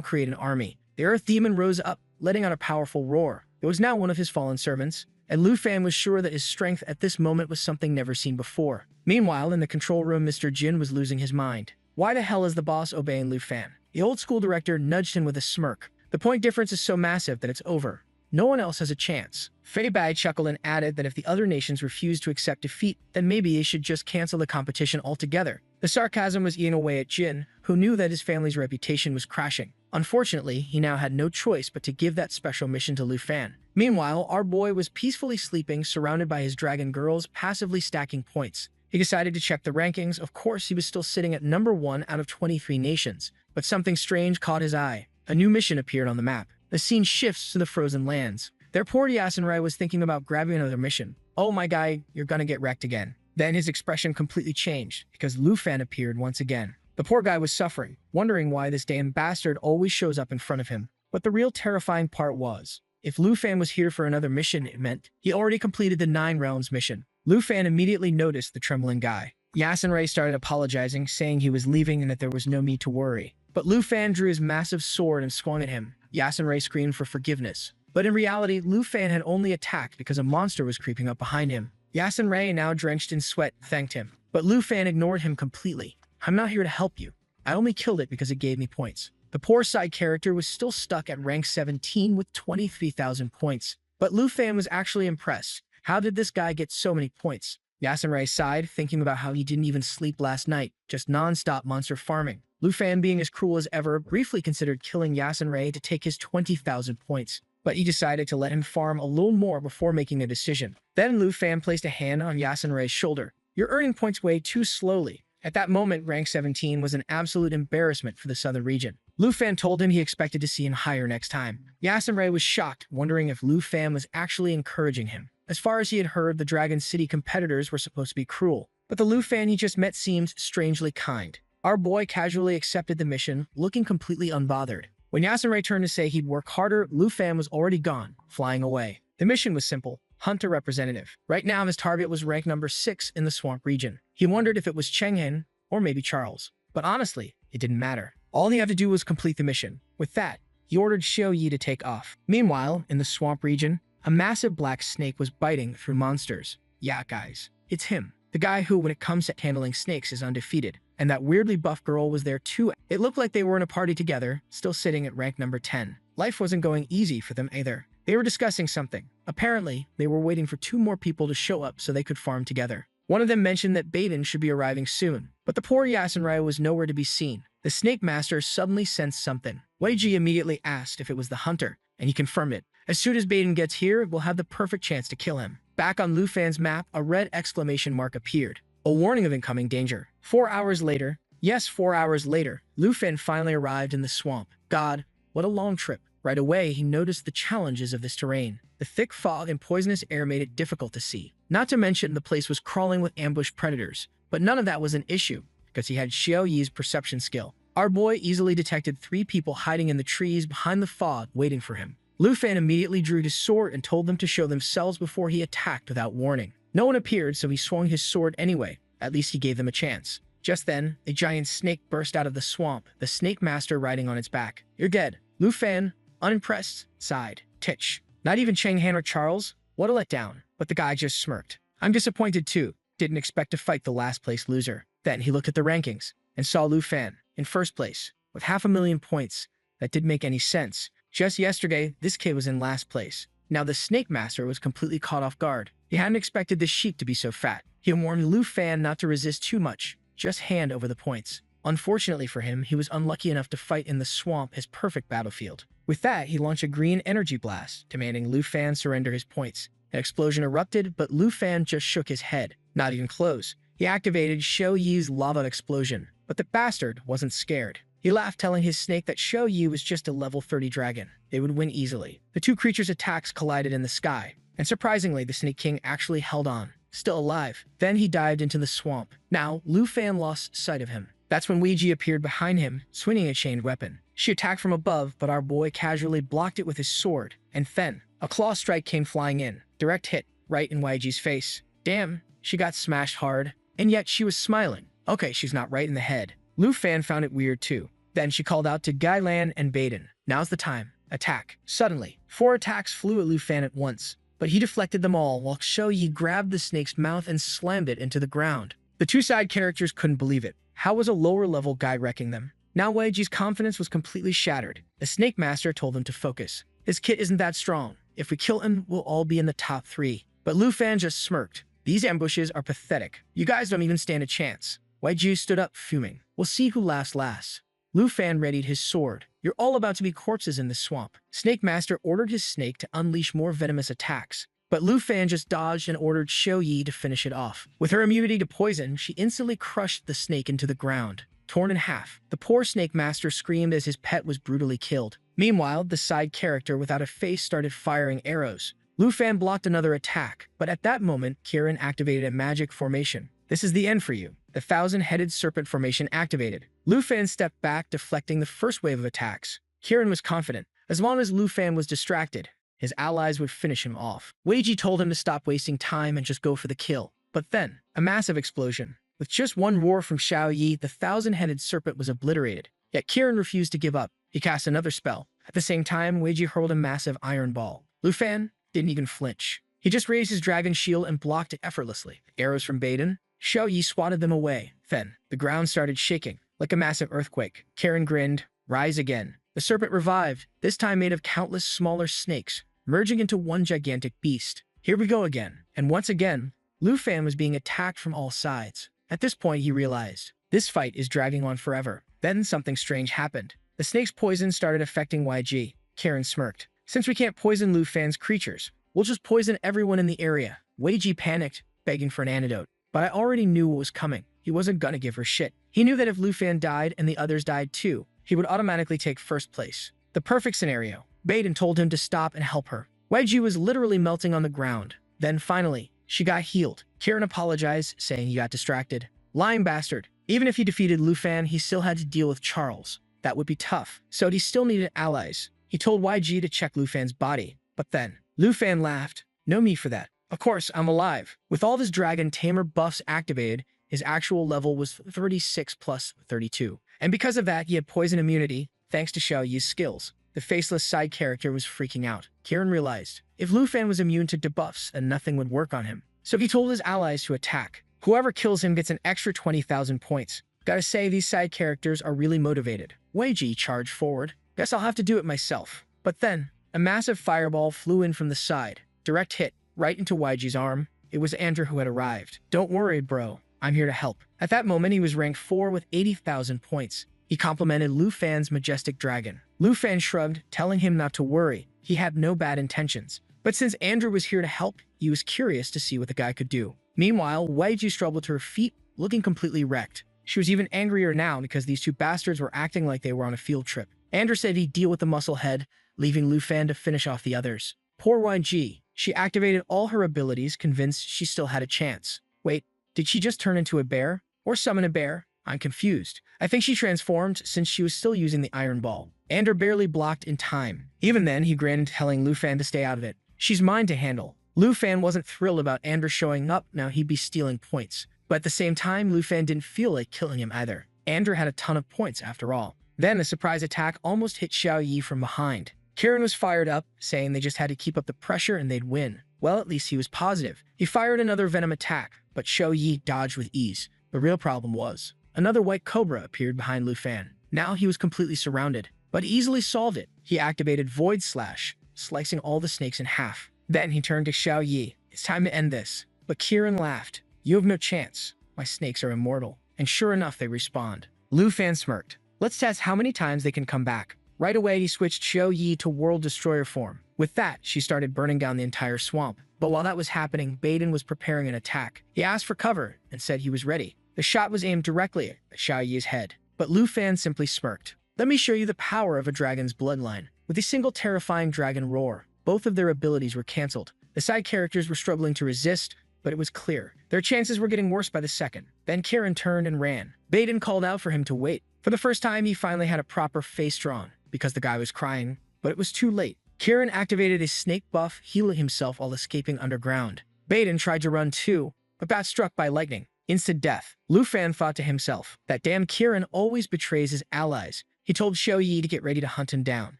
create an army. The Earth Demon rose up, letting out a powerful roar. It was now one of his fallen servants, and Lu Fan was sure that his strength at this moment was something never seen before. Meanwhile, in the control room, Mr. Jin was losing his mind. Why the hell is the boss obeying Lu Fan? The old school director nudged him with a smirk. The point difference is so massive that it's over. No one else has a chance. Fei Bai chuckled and added that if the other nations refused to accept defeat, then maybe they should just cancel the competition altogether. The sarcasm was eating away at Jin, who knew that his family's reputation was crashing. Unfortunately, he now had no choice but to give that special mission to Lu Fan. Meanwhile, our boy was peacefully sleeping, surrounded by his dragon girls, passively stacking points. He decided to check the rankings. Of course, he was still sitting at number 1 out of 23 nations. But something strange caught his eye. A new mission appeared on the map. The scene shifts to the frozen lands. Their poor Yasunrai was thinking about grabbing another mission. Oh my guy, you're gonna get wrecked again. Then his expression completely changed, because Lu Fan appeared once again. The poor guy was suffering, wondering why this damn bastard always shows up in front of him. But the real terrifying part was, if Lu Fan was here for another mission, it meant he already completed the 9 Realms mission. Lu Fan immediately noticed the trembling guy. Yasunrai started apologizing, saying he was leaving and that there was no need to worry. But Lu Fan drew his massive sword and swung at him. Yasunrai screamed for forgiveness. But in reality, Lu Fan had only attacked because a monster was creeping up behind him. Yasunrai, now drenched in sweat, thanked him. But Lu Fan ignored him completely. I'm not here to help you. I only killed it because it gave me points. The poor side character was still stuck at rank 17 with 23,000 points. But Lu Fan was actually impressed. How did this guy get so many points? Yasunrai sighed, thinking about how he didn't even sleep last night, just non-stop monster farming. Lu Fan, being as cruel as ever, briefly considered killing Yasunrai to take his 20,000 points. But he decided to let him farm a little more before making a decision. Then Lu Fan placed a hand on Yasunrai's shoulder. You're earning points way too slowly. At that moment, rank 17 was an absolute embarrassment for the southern region. Lu Fan told him he expected to see him higher next time. Yasunrai was shocked, wondering if Lu Fan was actually encouraging him. As far as he had heard, the Dragon City competitors were supposed to be cruel. But the Lu Fan he just met seemed strangely kind. Our boy casually accepted the mission, looking completely unbothered. When Yasunrai turned to say he'd work harder, Lu Fan was already gone, flying away. The mission was simple. Hunt a representative. Right now, his target was rank number 6 in the swamp region. He wondered if it was Chenghen or maybe Charles. But honestly, it didn't matter. All he had to do was complete the mission. With that, he ordered Xiao Yi to take off. Meanwhile, in the swamp region, a massive black snake was biting through monsters. Yeah, guys, it's him. The guy who, when it comes to handling snakes, is undefeated. And that weirdly buff girl was there too. It looked like they were in a party together, still sitting at rank number 10. Life wasn't going easy for them either. They were discussing something. Apparently, they were waiting for 2 more people to show up so they could farm together. One of them mentioned that Baden should be arriving soon, but the poor Yasunrai was nowhere to be seen. The Snake Master suddenly sensed something. Wei Ji immediately asked if it was the hunter, and he confirmed it. As soon as Baden gets here, we'll have the perfect chance to kill him. Back on Lu Fan's map, a red exclamation mark appeared. A warning of incoming danger. 4 hours later, yes, 4 hours later, Lu Fan finally arrived in the swamp. God, what a long trip. Right away, he noticed the challenges of this terrain. The thick fog and poisonous air made it difficult to see. Not to mention the place was crawling with ambushed predators. But none of that was an issue, because he had Xiao Yi's perception skill. Our boy easily detected 3 people hiding in the trees behind the fog, waiting for him. Lu Fan immediately drew his sword and told them to show themselves before he attacked without warning. No one appeared, so he swung his sword anyway. At least he gave them a chance. Just then, a giant snake burst out of the swamp, the snake master riding on its back. You're dead. Lu Fan, unimpressed, sighed. Titch. Not even Cheng Han or Charles? What a letdown. But the guy just smirked. I'm disappointed too. Didn't expect to fight the last place loser. Then he looked at the rankings and saw Lu Fan in first place with 500,000 points. That didn't make any sense. Just yesterday, this kid was in last place. Now the snake master was completely caught off guard. He hadn't expected the sheep to be so fat. He warned Lu Fan not to resist too much, just hand over the points. Unfortunately for him, he was unlucky enough to fight in the swamp, his perfect battlefield. With that, he launched a green energy blast, demanding Lu Fan surrender his points. An explosion erupted, but Lu Fan just shook his head. Not even close. He activated Xiao Yi's lava explosion, but the bastard wasn't scared. He laughed, telling his snake that Xiao Yi was just a level 30 dragon. They would win easily. The 2 creatures' attacks collided in the sky, and surprisingly, the Snake King actually held on, still alive. Then he dived into the swamp. Now, Lu Fan lost sight of him. That's when Weiji appeared behind him, swinging a chained weapon. She attacked from above, but our boy casually blocked it with his sword. And then, a claw strike came flying in. Direct hit, right in Weiji's face. Damn, she got smashed hard. And yet she was smiling. Okay, she's not right in the head. Lu Fan found it weird too. Then she called out to Gai Lan and Baden. Now's the time. Attack. Suddenly, 4 attacks flew at Lu Fan at once. But he deflected them all while Xiao Yi grabbed the snake's mouth and slammed it into the ground. The 2 side characters couldn't believe it. How was a lower level guy wrecking them? Now Weiji's confidence was completely shattered. The Snake Master told them to focus. His kit isn't that strong. If we kill him, we'll all be in the top 3. But Lu Fan just smirked. These ambushes are pathetic. You guys don't even stand a chance. Weiji stood up, fuming. We'll see who laughs last. Lu Fan readied his sword. You're all about to be corpses in this swamp. Snake Master ordered his snake to unleash more venomous attacks. But Lu Fan just dodged and ordered Xiao Yi to finish it off. With her immunity to poison, she instantly crushed the snake into the ground, torn in half. The poor Snake Master screamed as his pet was brutally killed. Meanwhile, the side character without a face started firing arrows. Lu Fan blocked another attack, but at that moment, Kirin activated a magic formation. This is the end for you. The 1,000-headed serpent formation activated. Lu Fan stepped back, deflecting the first wave of attacks. Kirin was confident. As long as Lu Fan was distracted, his allies would finish him off. Weiji told him to stop wasting time and just go for the kill. But then, a massive explosion. With just one roar from Xiao Yi, the 1,000-headed serpent was obliterated. Yet Kirin refused to give up. He cast another spell. At the same time, Weiji hurled a massive iron ball. Lu Fan didn't even flinch. He just raised his dragon shield and blocked it effortlessly. Arrows from Baden, Xiao Yi swatted them away. Then, the ground started shaking, like a massive earthquake. Kirin grinned. Rise again. The serpent revived, this time made of countless smaller snakes, merging into one gigantic beast. Here we go again. And once again, Lu Fan was being attacked from all sides. At this point, he realized, this fight is dragging on forever. Then something strange happened. The snake's poison started affecting YG. Kirin smirked. Since we can't poison Lu Fan's creatures, we'll just poison everyone in the area. Weiji panicked, begging for an antidote. But I already knew what was coming. He wasn't gonna give her shit. He knew that if Lu Fan died and the others died too, he would automatically take first place. The perfect scenario. Baden told him to stop and help her. Weiji was literally melting on the ground. Then finally, she got healed. Kirin apologized, saying he got distracted. Lying bastard. Even if he defeated Lu Fan, he still had to deal with Charles. That would be tough. So he still needed allies. He told YG to check Lu Fan's body. But then, Lu Fan laughed. No me for that. Of course, I'm alive. With all his dragon tamer buffs activated, his actual level was 36 plus 32. And because of that, he had poison immunity, thanks to Xiao Yi's skills. The faceless side character was freaking out. Kirin realized, if Lu Fan was immune to debuffs, then nothing would work on him. So he told his allies to attack. Whoever kills him gets an extra 20,000 points. Gotta say, these side characters are really motivated. Weiji charged forward. Guess I'll have to do it myself. But then, a massive fireball flew in from the side. Direct hit, right into Weiji's arm. It was Andrew who had arrived. Don't worry, bro. I'm here to help. At that moment, he was ranked 4 with 80,000 points. He complimented Lu Fan's majestic dragon. Lu Fan shrugged, telling him not to worry. He had no bad intentions. But since Andrew was here to help, he was curious to see what the guy could do. Meanwhile, Weiji struggled to her feet, looking completely wrecked. She was even angrier now because these two bastards were acting like they were on a field trip. Andrew said he'd deal with the muscle head, leaving Lu Fan to finish off the others. Poor YG. She activated all her abilities, convinced she still had a chance. Wait, did she just turn into a bear? Or summon a bear? I'm confused. I think she transformed since she was still using the iron ball. Andrew barely blocked in time. Even then, he grinned, telling Lu Fan to stay out of it. She's mine to handle. Lu Fan wasn't thrilled about Andrew showing up, now he'd be stealing points. But at the same time, Lu Fan didn't feel like killing him either. Andrew had a ton of points after all. Then a surprise attack almost hit Xiao Yi from behind. Kieran was fired up, saying they just had to keep up the pressure and they'd win. Well, at least he was positive. He fired another venom attack, but Xiao Yi dodged with ease. The real problem was, another white cobra appeared behind Lu Fan. Now he was completely surrounded, but easily solved it. He activated Void Slash, slicing all the snakes in half. Then he turned to Xiao Yi. It's time to end this. But Kieran laughed. You have no chance. My snakes are immortal. And sure enough, they respawned. Lu Fan smirked. Let's test how many times they can come back. Right away, he switched Xiao Yi to World Destroyer form. With that, she started burning down the entire swamp. But while that was happening, Baden was preparing an attack. He asked for cover and said he was ready. The shot was aimed directly at Xiao Yi's head. But Lu Fan simply smirked. Let me show you the power of a dragon's bloodline. With a single terrifying dragon roar, both of their abilities were cancelled. The side characters were struggling to resist, but it was clear. Their chances were getting worse by the second. Then Kieran turned and ran. Baden called out for him to wait. For the first time, he finally had a proper face drawn, because the guy was crying. But it was too late. Kieran activated his snake buff, healing himself while escaping underground. Baden tried to run too, but got struck by lightning. Instant death. Lu Fan thought to himself, that damn Kieran always betrays his allies. He told Xiao Yi to get ready to hunt him down.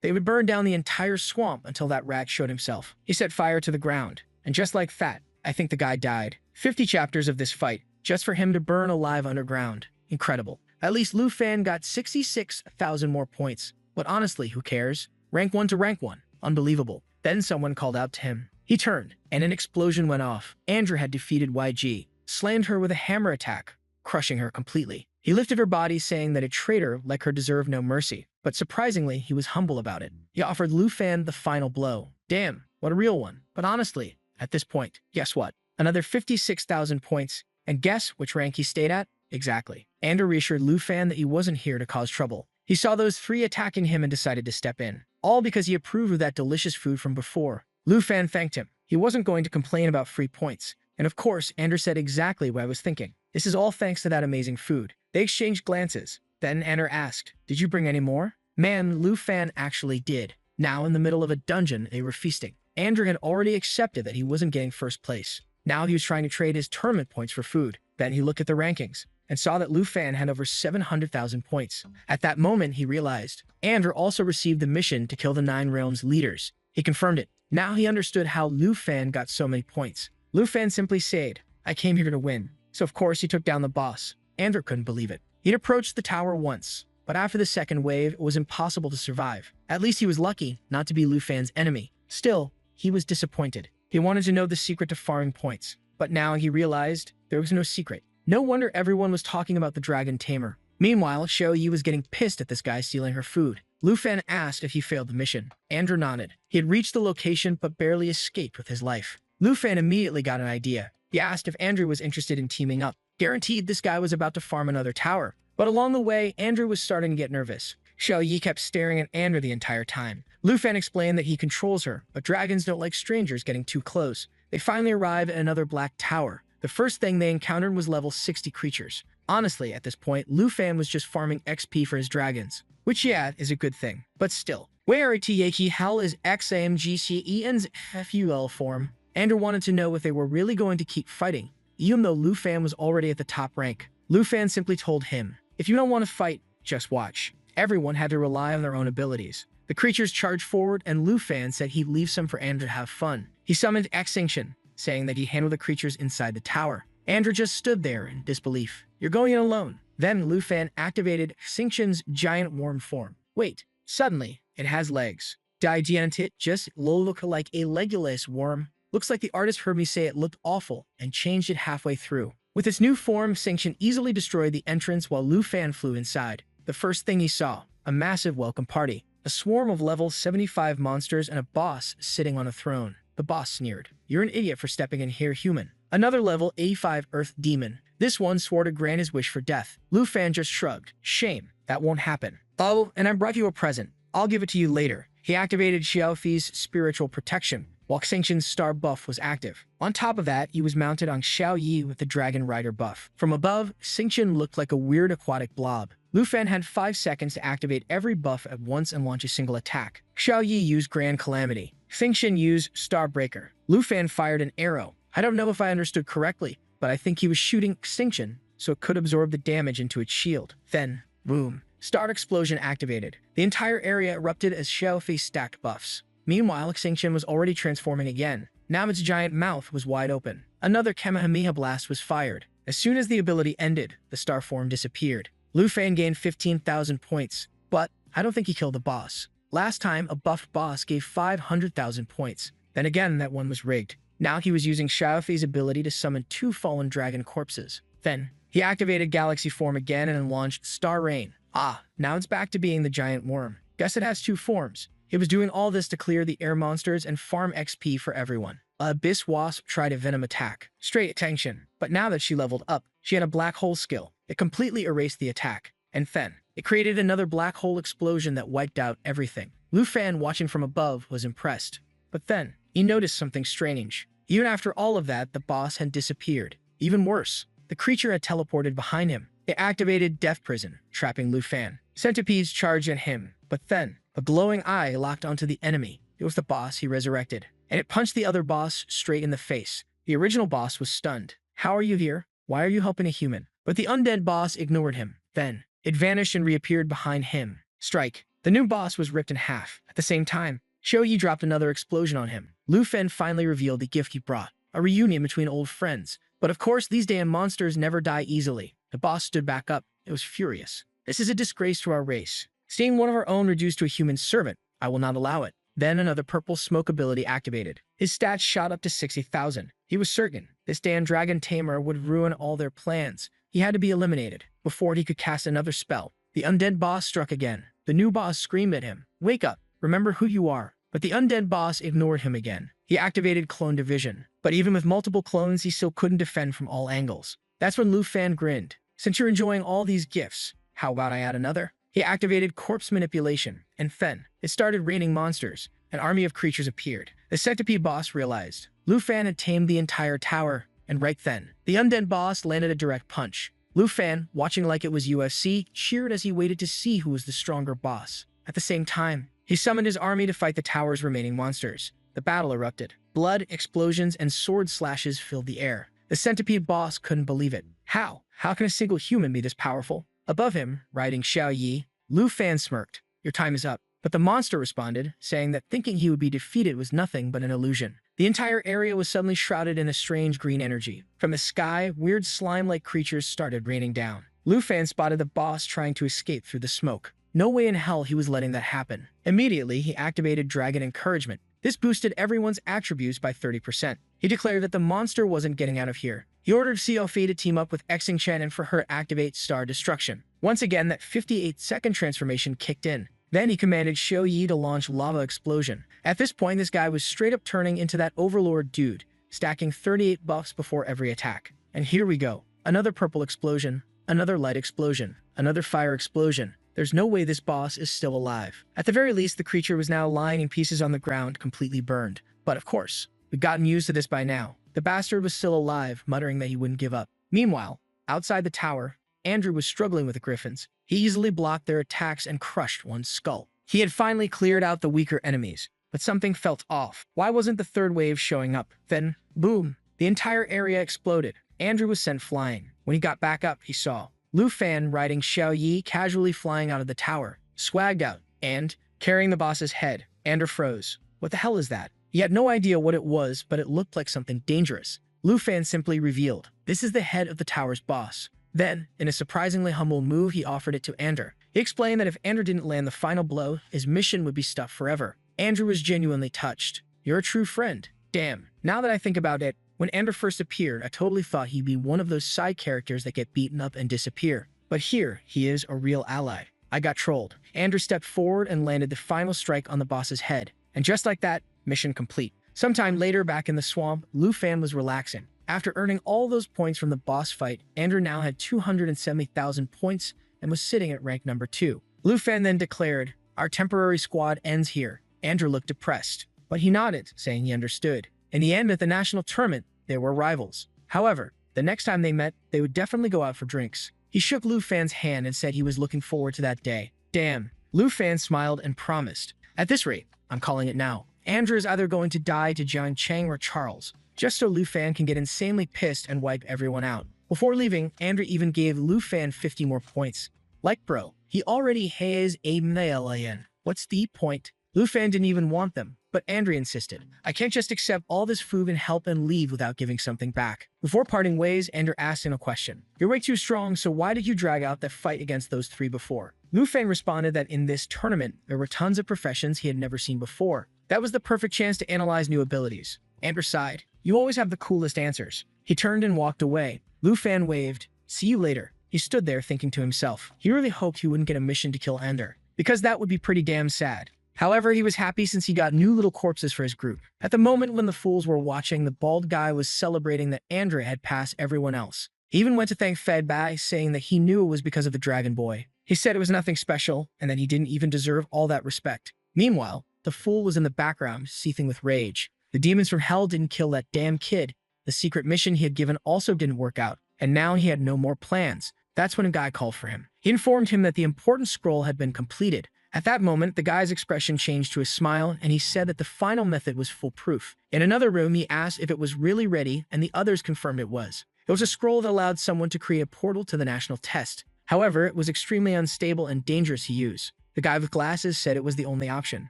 They would burn down the entire swamp until that rat showed himself. He set fire to the ground. And just like that, I think the guy died. 50 chapters of this fight, just for him to burn alive underground. Incredible. At least Lu Fan got 66,000 more points. But honestly, who cares? Rank 1 to rank 1. Unbelievable. Then someone called out to him. He turned, and an explosion went off. Andrew had defeated YG, slammed her with a hammer attack, crushing her completely. He lifted her body, saying that a traitor like her deserved no mercy. But surprisingly, he was humble about it. He offered Lu Fan the final blow. Damn, what a real one. But honestly, at this point, guess what? Another 56,000 points. And guess which rank he stayed at? Exactly. Andrew reassured Lu Fan that he wasn't here to cause trouble. He saw those three attacking him and decided to step in. All because he approved of that delicious food from before. Lu Fan thanked him. He wasn't going to complain about free points. And of course, Andrew said exactly what I was thinking. This is all thanks to that amazing food. They exchanged glances. Then Andrew asked, did you bring any more? Man, Lu Fan actually did. Now in the middle of a dungeon, they were feasting. Andrew had already accepted that he wasn't getting first place. Now he was trying to trade his tournament points for food. Then he looked at the rankings and saw that Lu Fan had over 700,000 points. At that moment, he realized Andrew also received the mission to kill the 9 Realms leaders. He confirmed it. Now he understood how Lu Fan got so many points. Lu Fan simply said, I came here to win. So of course he took down the boss. Andrew couldn't believe it. He'd approached the tower once, but after the second wave, it was impossible to survive. At least he was lucky not to be Lu Fan's enemy. Still, he was disappointed. He wanted to know the secret to farming points, but now he realized there was no secret. No wonder everyone was talking about the dragon tamer. Meanwhile, Xiao Yi was getting pissed at this guy stealing her food. Lu Fan asked if he failed the mission. Andrew nodded. He had reached the location but barely escaped with his life. Lu Fan immediately got an idea. He asked if Andrew was interested in teaming up. Guaranteed this guy was about to farm another tower. But along the way, Andrew was starting to get nervous. Xiao Yi kept staring at Andrew the entire time. Lu Fan explained that he controls her, but dragons don't like strangers getting too close. They finally arrived at another black tower. The first thing they encountered was level 60 creatures. Honestly, at this point, Lu Fan was just farming XP for his dragons, which yeah, is a good thing. But still, where Yaki hell is XAMGCEN's FUL form? Andrew wanted to know if they were really going to keep fighting, even though Lu Fan was already at the top rank. Lu Fan simply told him, if you don't want to fight, just watch. Everyone had to rely on their own abilities. The creatures charged forward, and Lu Fan said he'd leave some for Andrew to have fun. He summoned Extinction, saying that he'd handle the creatures inside the tower. Andrew just stood there in disbelief. You're going in alone. Then Lu Fan activated Extinction's giant worm form. Wait, suddenly, it has legs. It just look like a legless worm. Looks like the artist heard me say it looked awful and changed it halfway through. With its new form, Extinction easily destroyed the entrance while Lu Fan flew inside. The first thing he saw, a massive welcome party. A swarm of level 75 monsters and a boss sitting on a throne. The boss sneered. You're an idiot for stepping in here, human. Another level 85 Earth Demon. This one swore to grant his wish for death. Lu Fan just shrugged. Shame. That won't happen. Oh, and I brought you a present. I'll give it to you later. He activated Xiaofi's spiritual protection, while Xingqian's star buff was active. On top of that, he was mounted on Xiao Yi with the Dragon Rider buff. From above, Xingqian looked like a weird aquatic blob. Lu Fan had 5 seconds to activate every buff at once and launch a single attack. Xiao Yi used Grand Calamity. Xingqian used Starbreaker. Lu Fan fired an arrow. I don't know if I understood correctly, but I think he was shooting Xingqian, so it could absorb the damage into its shield. Then, boom. Star Explosion activated. The entire area erupted as Xiaofi stacked buffs. Meanwhile, Xingqian was already transforming again. Now its giant mouth was wide open. Another Kamehameha blast was fired. As soon as the ability ended, the star form disappeared. Lu Fan gained 15,000 points, but I don't think he killed the boss. Last time, a buffed boss gave 500,000 points. Then again, that one was rigged. Now he was using Xiaofi's ability to summon 2 fallen dragon corpses. Then, he activated Galaxy Form again and launched Star Rain. Ah, now it's back to being the giant worm. Guess it has 2 forms. It was doing all this to clear the air monsters and farm XP for everyone. Abyss Wasp tried a venom attack. Straight attention. But now that she leveled up, she had a black hole skill. It completely erased the attack. And then, it created another black hole explosion that wiped out everything. Lu Fan, watching from above, was impressed. But then, he noticed something strange. Even after all of that, the boss had disappeared. Even worse, the creature had teleported behind him. It activated Death Prison, trapping Lu Fan. Centipedes charged at him, but then, a glowing eye locked onto the enemy. It was the boss he resurrected, and it punched the other boss straight in the face. The original boss was stunned. How are you here? Why are you helping a human? But the undead boss ignored him. Then, it vanished and reappeared behind him. Strike. The new boss was ripped in half. At the same time, Xiao Yi dropped another explosion on him. Lu Fan finally revealed the gift he brought, a reunion between old friends. But of course, these damn monsters never die easily. The boss stood back up. It was furious. This is a disgrace to our race. Seeing one of our own reduced to a human servant, I will not allow it. Then another purple smoke ability activated. His stats shot up to 60,000. He was certain this damn dragon tamer would ruin all their plans. He had to be eliminated before he could cast another spell. The undead boss struck again. The new boss screamed at him. Wake up. Remember who you are. But the undead boss ignored him again. He activated Clone Division. But even with multiple clones, he still couldn't defend from all angles. That's when Lu Fan grinned. Since you're enjoying all these gifts, how about I add another? He activated Corpse Manipulation, and then, it started raining monsters. An army of creatures appeared. The centipede boss realized Lu Fan had tamed the entire tower, and right then, the undead boss landed a direct punch. Lu Fan, watching like it was UFC, cheered as he waited to see who was the stronger boss. At the same time, he summoned his army to fight the tower's remaining monsters. The battle erupted. Blood, explosions, and sword slashes filled the air. The centipede boss couldn't believe it. How? How can a single human be this powerful? Above him, riding Xiao Yi, Lu Fan smirked. Your time is up. But the monster responded, saying that thinking he would be defeated was nothing but an illusion. The entire area was suddenly shrouded in a strange green energy. From the sky, weird slime-like creatures started raining down. Lu Fan spotted the boss trying to escape through the smoke. No way in hell he was letting that happen. Immediately, he activated Dragon Encouragement. This boosted everyone's attributes by 30%. He declared that the monster wasn't getting out of here. He ordered Xiaofi to team up with Xingqian and for her to activate Star Destruction. Once again, that 58-second transformation kicked in. Then he commanded Xiao Yi to launch Lava Explosion. At this point, this guy was straight up turning into that Overlord dude, stacking 38 buffs before every attack. And here we go. Another purple explosion, another light explosion, another fire explosion. There's no way this boss is still alive. At the very least, the creature was now lying in pieces on the ground, completely burned. But of course, we've gotten used to this by now. The bastard was still alive, muttering that he wouldn't give up. Meanwhile, outside the tower, Andrew was struggling with the griffins. He easily blocked their attacks and crushed one skull. He had finally cleared out the weaker enemies, but something felt off. Why wasn't the third wave showing up? Then, boom, the entire area exploded. Andrew was sent flying. When he got back up, he saw Lu Fan riding Xiao Yi casually flying out of the tower, swagged out, and carrying the boss's head. Andrew froze. What the hell is that? He had no idea what it was, but it looked like something dangerous. Lu Fan simply revealed, this is the head of the tower's boss. Then, in a surprisingly humble move, he offered it to Andrew. He explained that if Andrew didn't land the final blow, his mission would be stuffed forever. Andrew was genuinely touched. You're a true friend. Damn. Now that I think about it, when Andrew first appeared, I totally thought he'd be one of those side characters that get beaten up and disappear. But here, he is a real ally. I got trolled. Andrew stepped forward and landed the final strike on the boss's head. And just like that, mission complete. Sometime later, back in the swamp, Lu Fan was relaxing. After earning all those points from the boss fight, Andrew now had 270,000 points and was sitting at rank number 2. Lu Fan then declared, "Our temporary squad ends here." Andrew looked depressed, but he nodded, saying he understood. In the end, at the national tournament, they were rivals. However, the next time they met, they would definitely go out for drinks. He shook Lu Fan's hand and said he was looking forward to that day. Damn. Lu Fan smiled and promised, "At this rate, I'm calling it now. Andrew is either going to die to Jiang Cheng or Charles, just so Lu Fan can get insanely pissed and wipe everyone out." Before leaving, Andrew even gave Lu Fan 50 more points. Like bro, he already has a million. What's the point? Lu Fan didn't even want them, but Andrew insisted. "I can't just accept all this food and help and leave without giving something back." Before parting ways, Andrew asked him a question. "You're way too strong, so why did you drag out that fight against those 3 before?" Lu Fan responded that in this tournament, there were tons of professions he had never seen before. That was the perfect chance to analyze new abilities. Andrew sighed. "You always have the coolest answers." He turned and walked away. Lu Fan waved. "See you later." He stood there thinking to himself. He really hoped he wouldn't get a mission to kill Ender, because that would be pretty damn sad. However, he was happy since he got new little corpses for his group. At the moment when the fools were watching, the bald guy was celebrating that Andrea had passed everyone else. He even went to thank Fed by saying that he knew it was because of the Dragon Boy. He said it was nothing special, and that he didn't even deserve all that respect. Meanwhile, the fool was in the background, seething with rage. The demons from hell didn't kill that damn kid. The secret mission he had given also didn't work out, and now he had no more plans. That's when a guy called for him. He informed him that the important scroll had been completed. At that moment, the guy's expression changed to a smile, and he said that the final method was foolproof. In another room, he asked if it was really ready, and the others confirmed it was. It was a scroll that allowed someone to create a portal to the national test. However, it was extremely unstable and dangerous to use. The guy with glasses said it was the only option.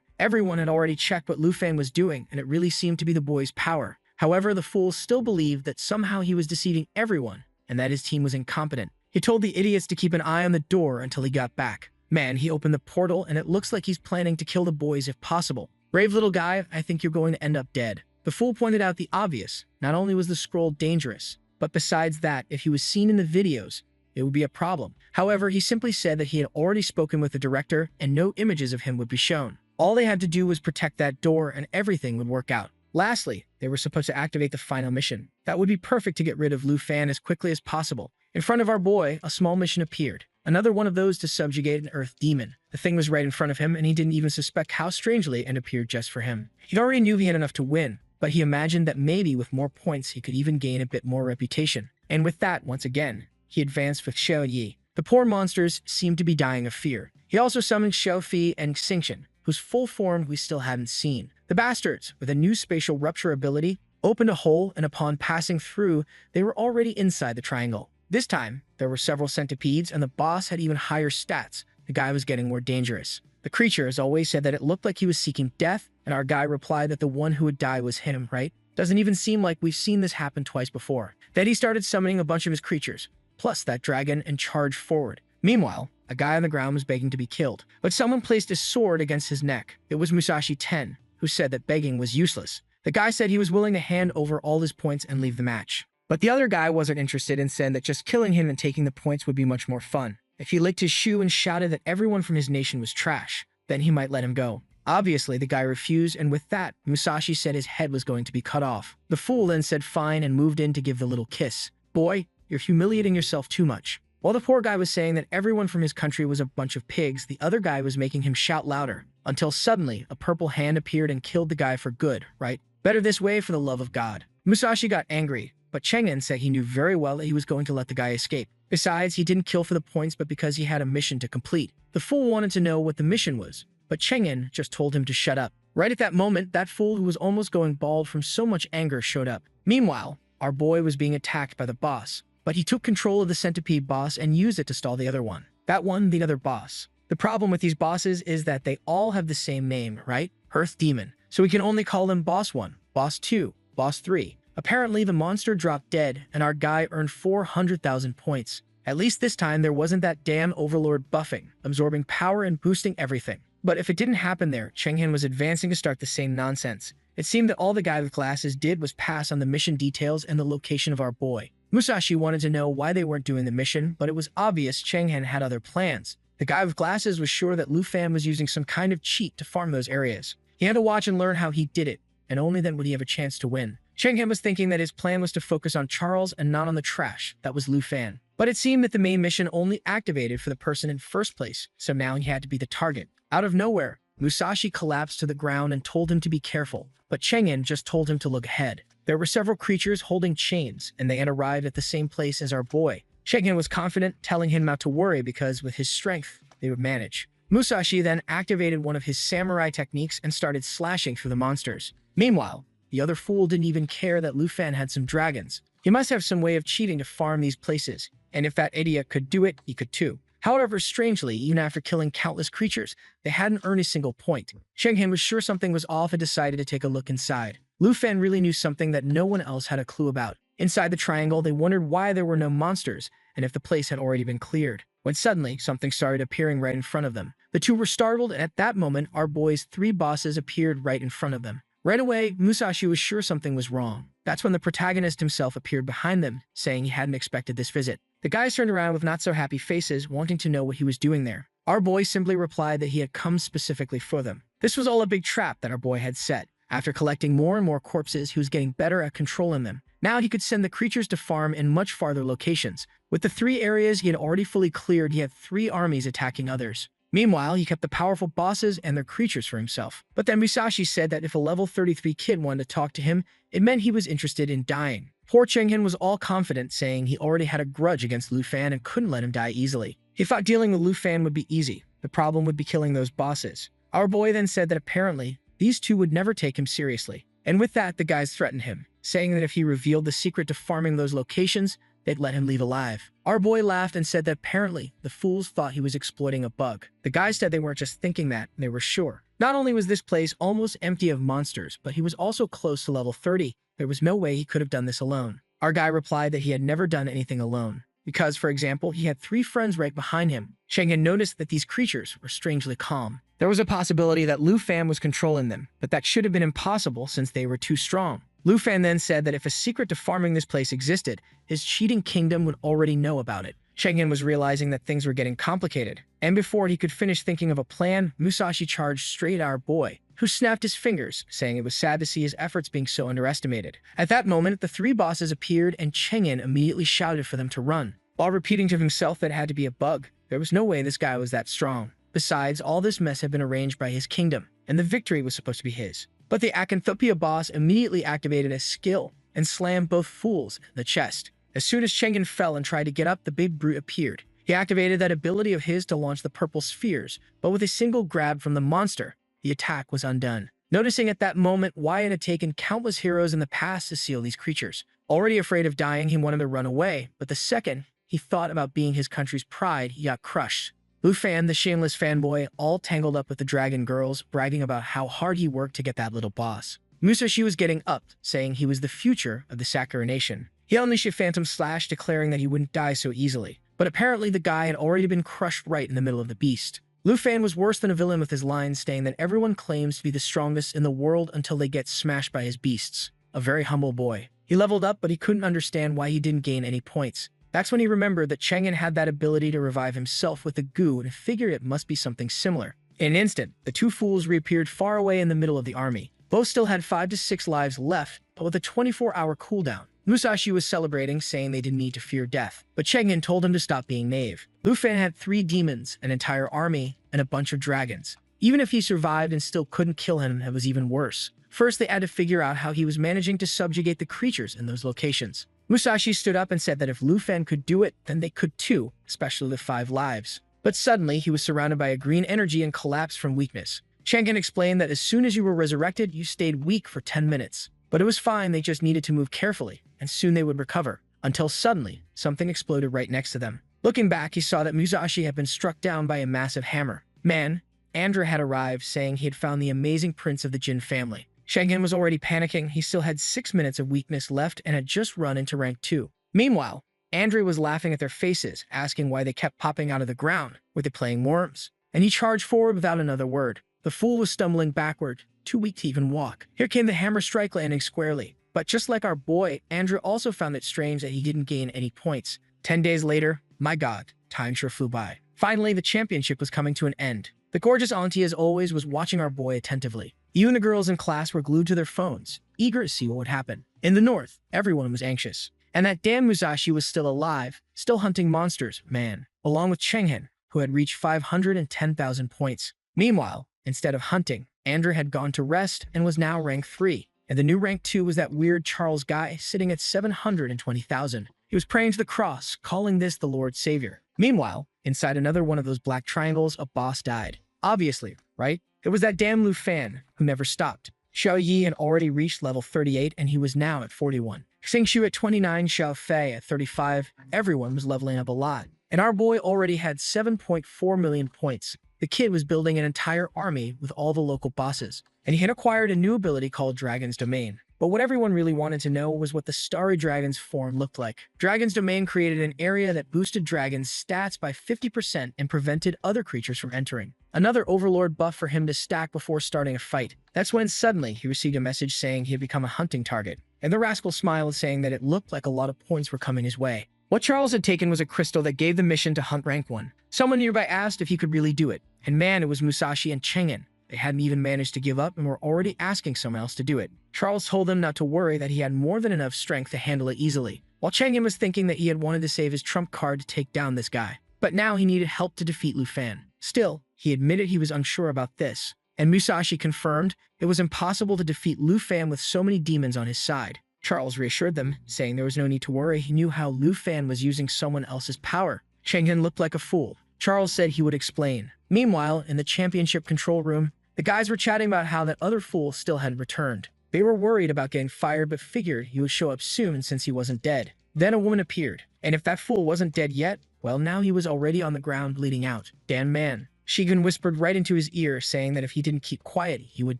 Everyone had already checked what Lu Fan was doing, and it really seemed to be the boy's power. However, the fool still believed that somehow he was deceiving everyone, and that his team was incompetent. He told the idiots to keep an eye on the door until he got back. Man, he opened the portal, and it looks like he's planning to kill the boys if possible. "Brave little guy, I think you're going to end up dead." The fool pointed out the obvious. Not only was the scroll dangerous, but besides that, if he was seen in the videos, it would be a problem. However, he simply said that he had already spoken with the director and no images of him would be shown. All they had to do was protect that door and everything would work out. Lastly, they were supposed to activate the final mission. That would be perfect to get rid of Lu Fan as quickly as possible. In front of our boy, a small mission appeared. Another one of those to subjugate an earth demon. The thing was right in front of him, and he didn't even suspect how strangely it appeared just for him. He already knew he had enough to win, but he imagined that maybe with more points he could even gain a bit more reputation. And with that, once again, he advanced with Xiao Yi. The poor monsters seemed to be dying of fear. He also summoned Xiao Fi and Xingqian, whose full form we still hadn't seen. The bastards, with a new spatial rupture ability, opened a hole, and upon passing through, they were already inside the triangle. This time, there were several centipedes, and the boss had even higher stats. The guy was getting more dangerous. The creature, as always, said that it looked like he was seeking death, and our guy replied that the one who would die was him, right? Doesn't even seem like we've seen this happen twice before. Then he started summoning a bunch of his creatures, plus that dragon, and charged forward. Meanwhile, a guy on the ground was begging to be killed, but someone placed his sword against his neck. It was Musashi 10, who said that begging was useless. The guy said he was willing to hand over all his points and leave the match. But the other guy wasn't interested and said that just killing him and taking the points would be much more fun. If he licked his shoe and shouted that everyone from his nation was trash, then he might let him go. Obviously, the guy refused, and with that, Musashi said his head was going to be cut off. The fool then said fine and moved in to give the little kiss. "Boy, you're humiliating yourself too much." While the poor guy was saying that everyone from his country was a bunch of pigs, the other guy was making him shout louder, until suddenly a purple hand appeared and killed the guy for good, right? Better this way for the love of God. Musashi got angry, but Cheng'en said he knew very well that he was going to let the guy escape. Besides, he didn't kill for the points but because he had a mission to complete. The fool wanted to know what the mission was, but Cheng'en just told him to shut up. Right at that moment, that fool who was almost going bald from so much anger showed up. Meanwhile, our boy was being attacked by the boss, but he took control of the centipede boss and used it to stall the other one. That one, the other boss. The problem with these bosses is that they all have the same name, right? Earth Demon. So we can only call them Boss 1, Boss 2, Boss 3. Apparently, the monster dropped dead, and our guy earned 400,000 points. At least this time, there wasn't that damn overlord buffing, absorbing power and boosting everything. But if it didn't happen there, Cheng'en was advancing to start the same nonsense. It seemed that all the guy with glasses did was pass on the mission details and the location of our boy. Musashi wanted to know why they weren't doing the mission, but it was obvious Cheng'en had other plans. The guy with glasses was sure that Lu Fan was using some kind of cheat to farm those areas. He had to watch and learn how he did it. and only then would he have a chance to win. Chenghen was thinking that his plan was to focus on Charles and not on the trash that was Lu Fan. But it seemed that the main mission only activated for the person in first place, so now he had to be the target. Out of nowhere, Musashi collapsed to the ground and told him to be careful, but Chenghen just told him to look ahead. There were several creatures holding chains, and they had arrived at the same place as our boy. Chenghen was confident, telling him not to worry because with his strength, they would manage. Musashi then activated one of his samurai techniques and started slashing through the monsters. Meanwhile, the other fool didn't even care that Lu Fan had some dragons. He must have some way of cheating to farm these places, and if that idiot could do it, he could too. However, strangely, even after killing countless creatures, they hadn't earned a single point. Chenghen was sure something was off and decided to take a look inside. Lu Fan really knew something that no one else had a clue about. Inside the triangle, they wondered why there were no monsters, and if the place had already been cleared. When suddenly, something started appearing right in front of them. The two were startled, and at that moment, our boy's 3 bosses appeared right in front of them. Right away, Musashi was sure something was wrong. That's when the protagonist himself appeared behind them, saying he hadn't expected this visit. The guys turned around with not-so-happy faces, wanting to know what he was doing there. Our boy simply replied that he had come specifically for them. This was all a big trap that our boy had set. After collecting more and more corpses, he was getting better at controlling them. Now he could send the creatures to farm in much farther locations. With the 3 areas he had already fully cleared, he had 3 armies attacking others. Meanwhile, he kept the powerful bosses and their creatures for himself. But then Musashi said that if a level 33 kid wanted to talk to him, it meant he was interested in dying. Poor Chenghen was all confident, saying he already had a grudge against Lu Fan and couldn't let him die easily. He thought dealing with Lu Fan would be easy. The problem would be killing those bosses. Our boy then said that apparently, these two would never take him seriously. And with that, the guys threatened him, saying that if he revealed the secret to farming those locations, they'd let him leave alive. Our boy laughed and said that apparently the fools thought he was exploiting a bug. The guys said they weren't just thinking that, they were sure. Not only was this place almost empty of monsters, but he was also close to level 30. There was no way he could have done this alone. Our guy replied that he had never done anything alone. Because, for example, he had 3 friends right behind him. Chenghen noticed that these creatures were strangely calm. There was a possibility that Lu Fan was controlling them, but that should have been impossible since they were too strong. Lu Fan then said that if a secret to farming this place existed, his cheating kingdom would already know about it. Chenghen was realizing that things were getting complicated, and before he could finish thinking of a plan, Musashi charged straight at our boy, who snapped his fingers, saying it was sad to see his efforts being so underestimated. At that moment, the 3 bosses appeared and Chenghen immediately shouted for them to run, while repeating to himself that it had to be a bug. There was no way this guy was that strong. Besides, all this mess had been arranged by his kingdom, and the victory was supposed to be his. But the Acanthopia boss immediately activated a skill and slammed both fools in the chest. As soon as Chenghen fell and tried to get up, the big brute appeared. He activated that ability of his to launch the purple spheres, but with a single grab from the monster, the attack was undone. Noticing at that moment why it had taken countless heroes in the past to seal these creatures. Already afraid of dying, he wanted to run away, but the second he thought about being his country's pride, he got crushed. Lu Fan, the shameless fanboy, all tangled up with the dragon girls, bragging about how hard he worked to get that little boss. Musashi was getting up, saying he was the future of the Sakura nation. He unleashed a phantom slash, declaring that he wouldn't die so easily. But apparently the guy had already been crushed right in the middle of the beast. Lu Fan was worse than a villain with his lines saying that everyone claims to be the strongest in the world until they get smashed by his beasts. A very humble boy. He leveled up, but he couldn't understand why he didn't gain any points. That's when he remembered that Chenghen had that ability to revive himself with the goo and figured it must be something similar. In an instant, the 2 fools reappeared far away in the middle of the army. Both still had 5 to 6 lives left, but with a 24-hour cooldown. Musashi was celebrating, saying they didn't need to fear death, but Chenghen told him to stop being naive. Lu Fan had 3 demons, an entire army, and a bunch of dragons. Even if he survived and still couldn't kill him, it was even worse. First, they had to figure out how he was managing to subjugate the creatures in those locations. Musashi stood up and said that if Lu Fan could do it, then they could too, especially with 5 lives. But suddenly, he was surrounded by a green energy and collapsed from weakness. Chenghen explained that as soon as you were resurrected, you stayed weak for 10 minutes. But it was fine, they just needed to move carefully, and soon they would recover. Until suddenly, something exploded right next to them. Looking back, he saw that Musashi had been struck down by a massive hammer. Man, Andra had arrived, saying he had found the amazing prince of the Jin family. Chenghen was already panicking. He still had 6 minutes of weakness left and had just run into rank 2. Meanwhile, Andre was laughing at their faces, asking why they kept popping out of the ground. Were they playing worms? And he charged forward without another word. The fool was stumbling backward, too weak to even walk. Here came the hammer strike, landing squarely. But just like our boy, Andrew also found it strange that he didn't gain any points. 10 days later, my god, time sure flew by. Finally, the championship was coming to an end. The gorgeous auntie, as always, was watching our boy attentively. You and the girls in class were glued to their phones, eager to see what would happen. In the north, everyone was anxious. And that damn Musashi was still alive, still hunting monsters, man, along with Chenghen, who had reached 510,000 points. Meanwhile, instead of hunting, Andrew had gone to rest and was now rank 3. And the new rank 2 was that weird Charles guy sitting at 720,000. He was praying to the cross, calling this the Lord Savior. Meanwhile, inside another one of those black triangles, a boss died. Obviously, right? It was that damn Lu Fan, who never stopped. Xiao Yi had already reached level 38 and he was now at 41. Xing Shu at 29, Xiao Fei at 35, everyone was leveling up a lot. And our boy already had 7.4 million points. The kid was building an entire army with all the local bosses. And he had acquired a new ability called Dragon's Domain. But what everyone really wanted to know was what the Starry Dragon's form looked like. Dragon's Domain created an area that boosted dragons' stats by 50% and prevented other creatures from entering. Another Overlord buff for him to stack before starting a fight. That's when suddenly he received a message saying he had become a hunting target. And the rascal smiled, saying that it looked like a lot of points were coming his way. What Charles had taken was a crystal that gave the mission to hunt rank 1. Someone nearby asked if he could really do it. And man, it was Musashi and Cheng'en. They hadn't even managed to give up and were already asking someone else to do it. Charles told them not to worry, that he had more than enough strength to handle it easily, while Cheng'en was thinking that he had wanted to save his trump card to take down this guy. But now he needed help to defeat Lu Fan. Still, he admitted he was unsure about this, and Musashi confirmed it was impossible to defeat Lu Fan with so many demons on his side. Charles reassured them, saying there was no need to worry. He knew how Lu Fan was using someone else's power. Cheng'en looked like a fool. Charles said he would explain. Meanwhile, in the championship control room, the guys were chatting about how that other fool still hadn't returned. They were worried about getting fired but figured he would show up soon since he wasn't dead. Then a woman appeared, and if that fool wasn't dead yet, well, now he was already on the ground bleeding out. Damn man. Shigen whispered right into his ear, saying that if he didn't keep quiet, he would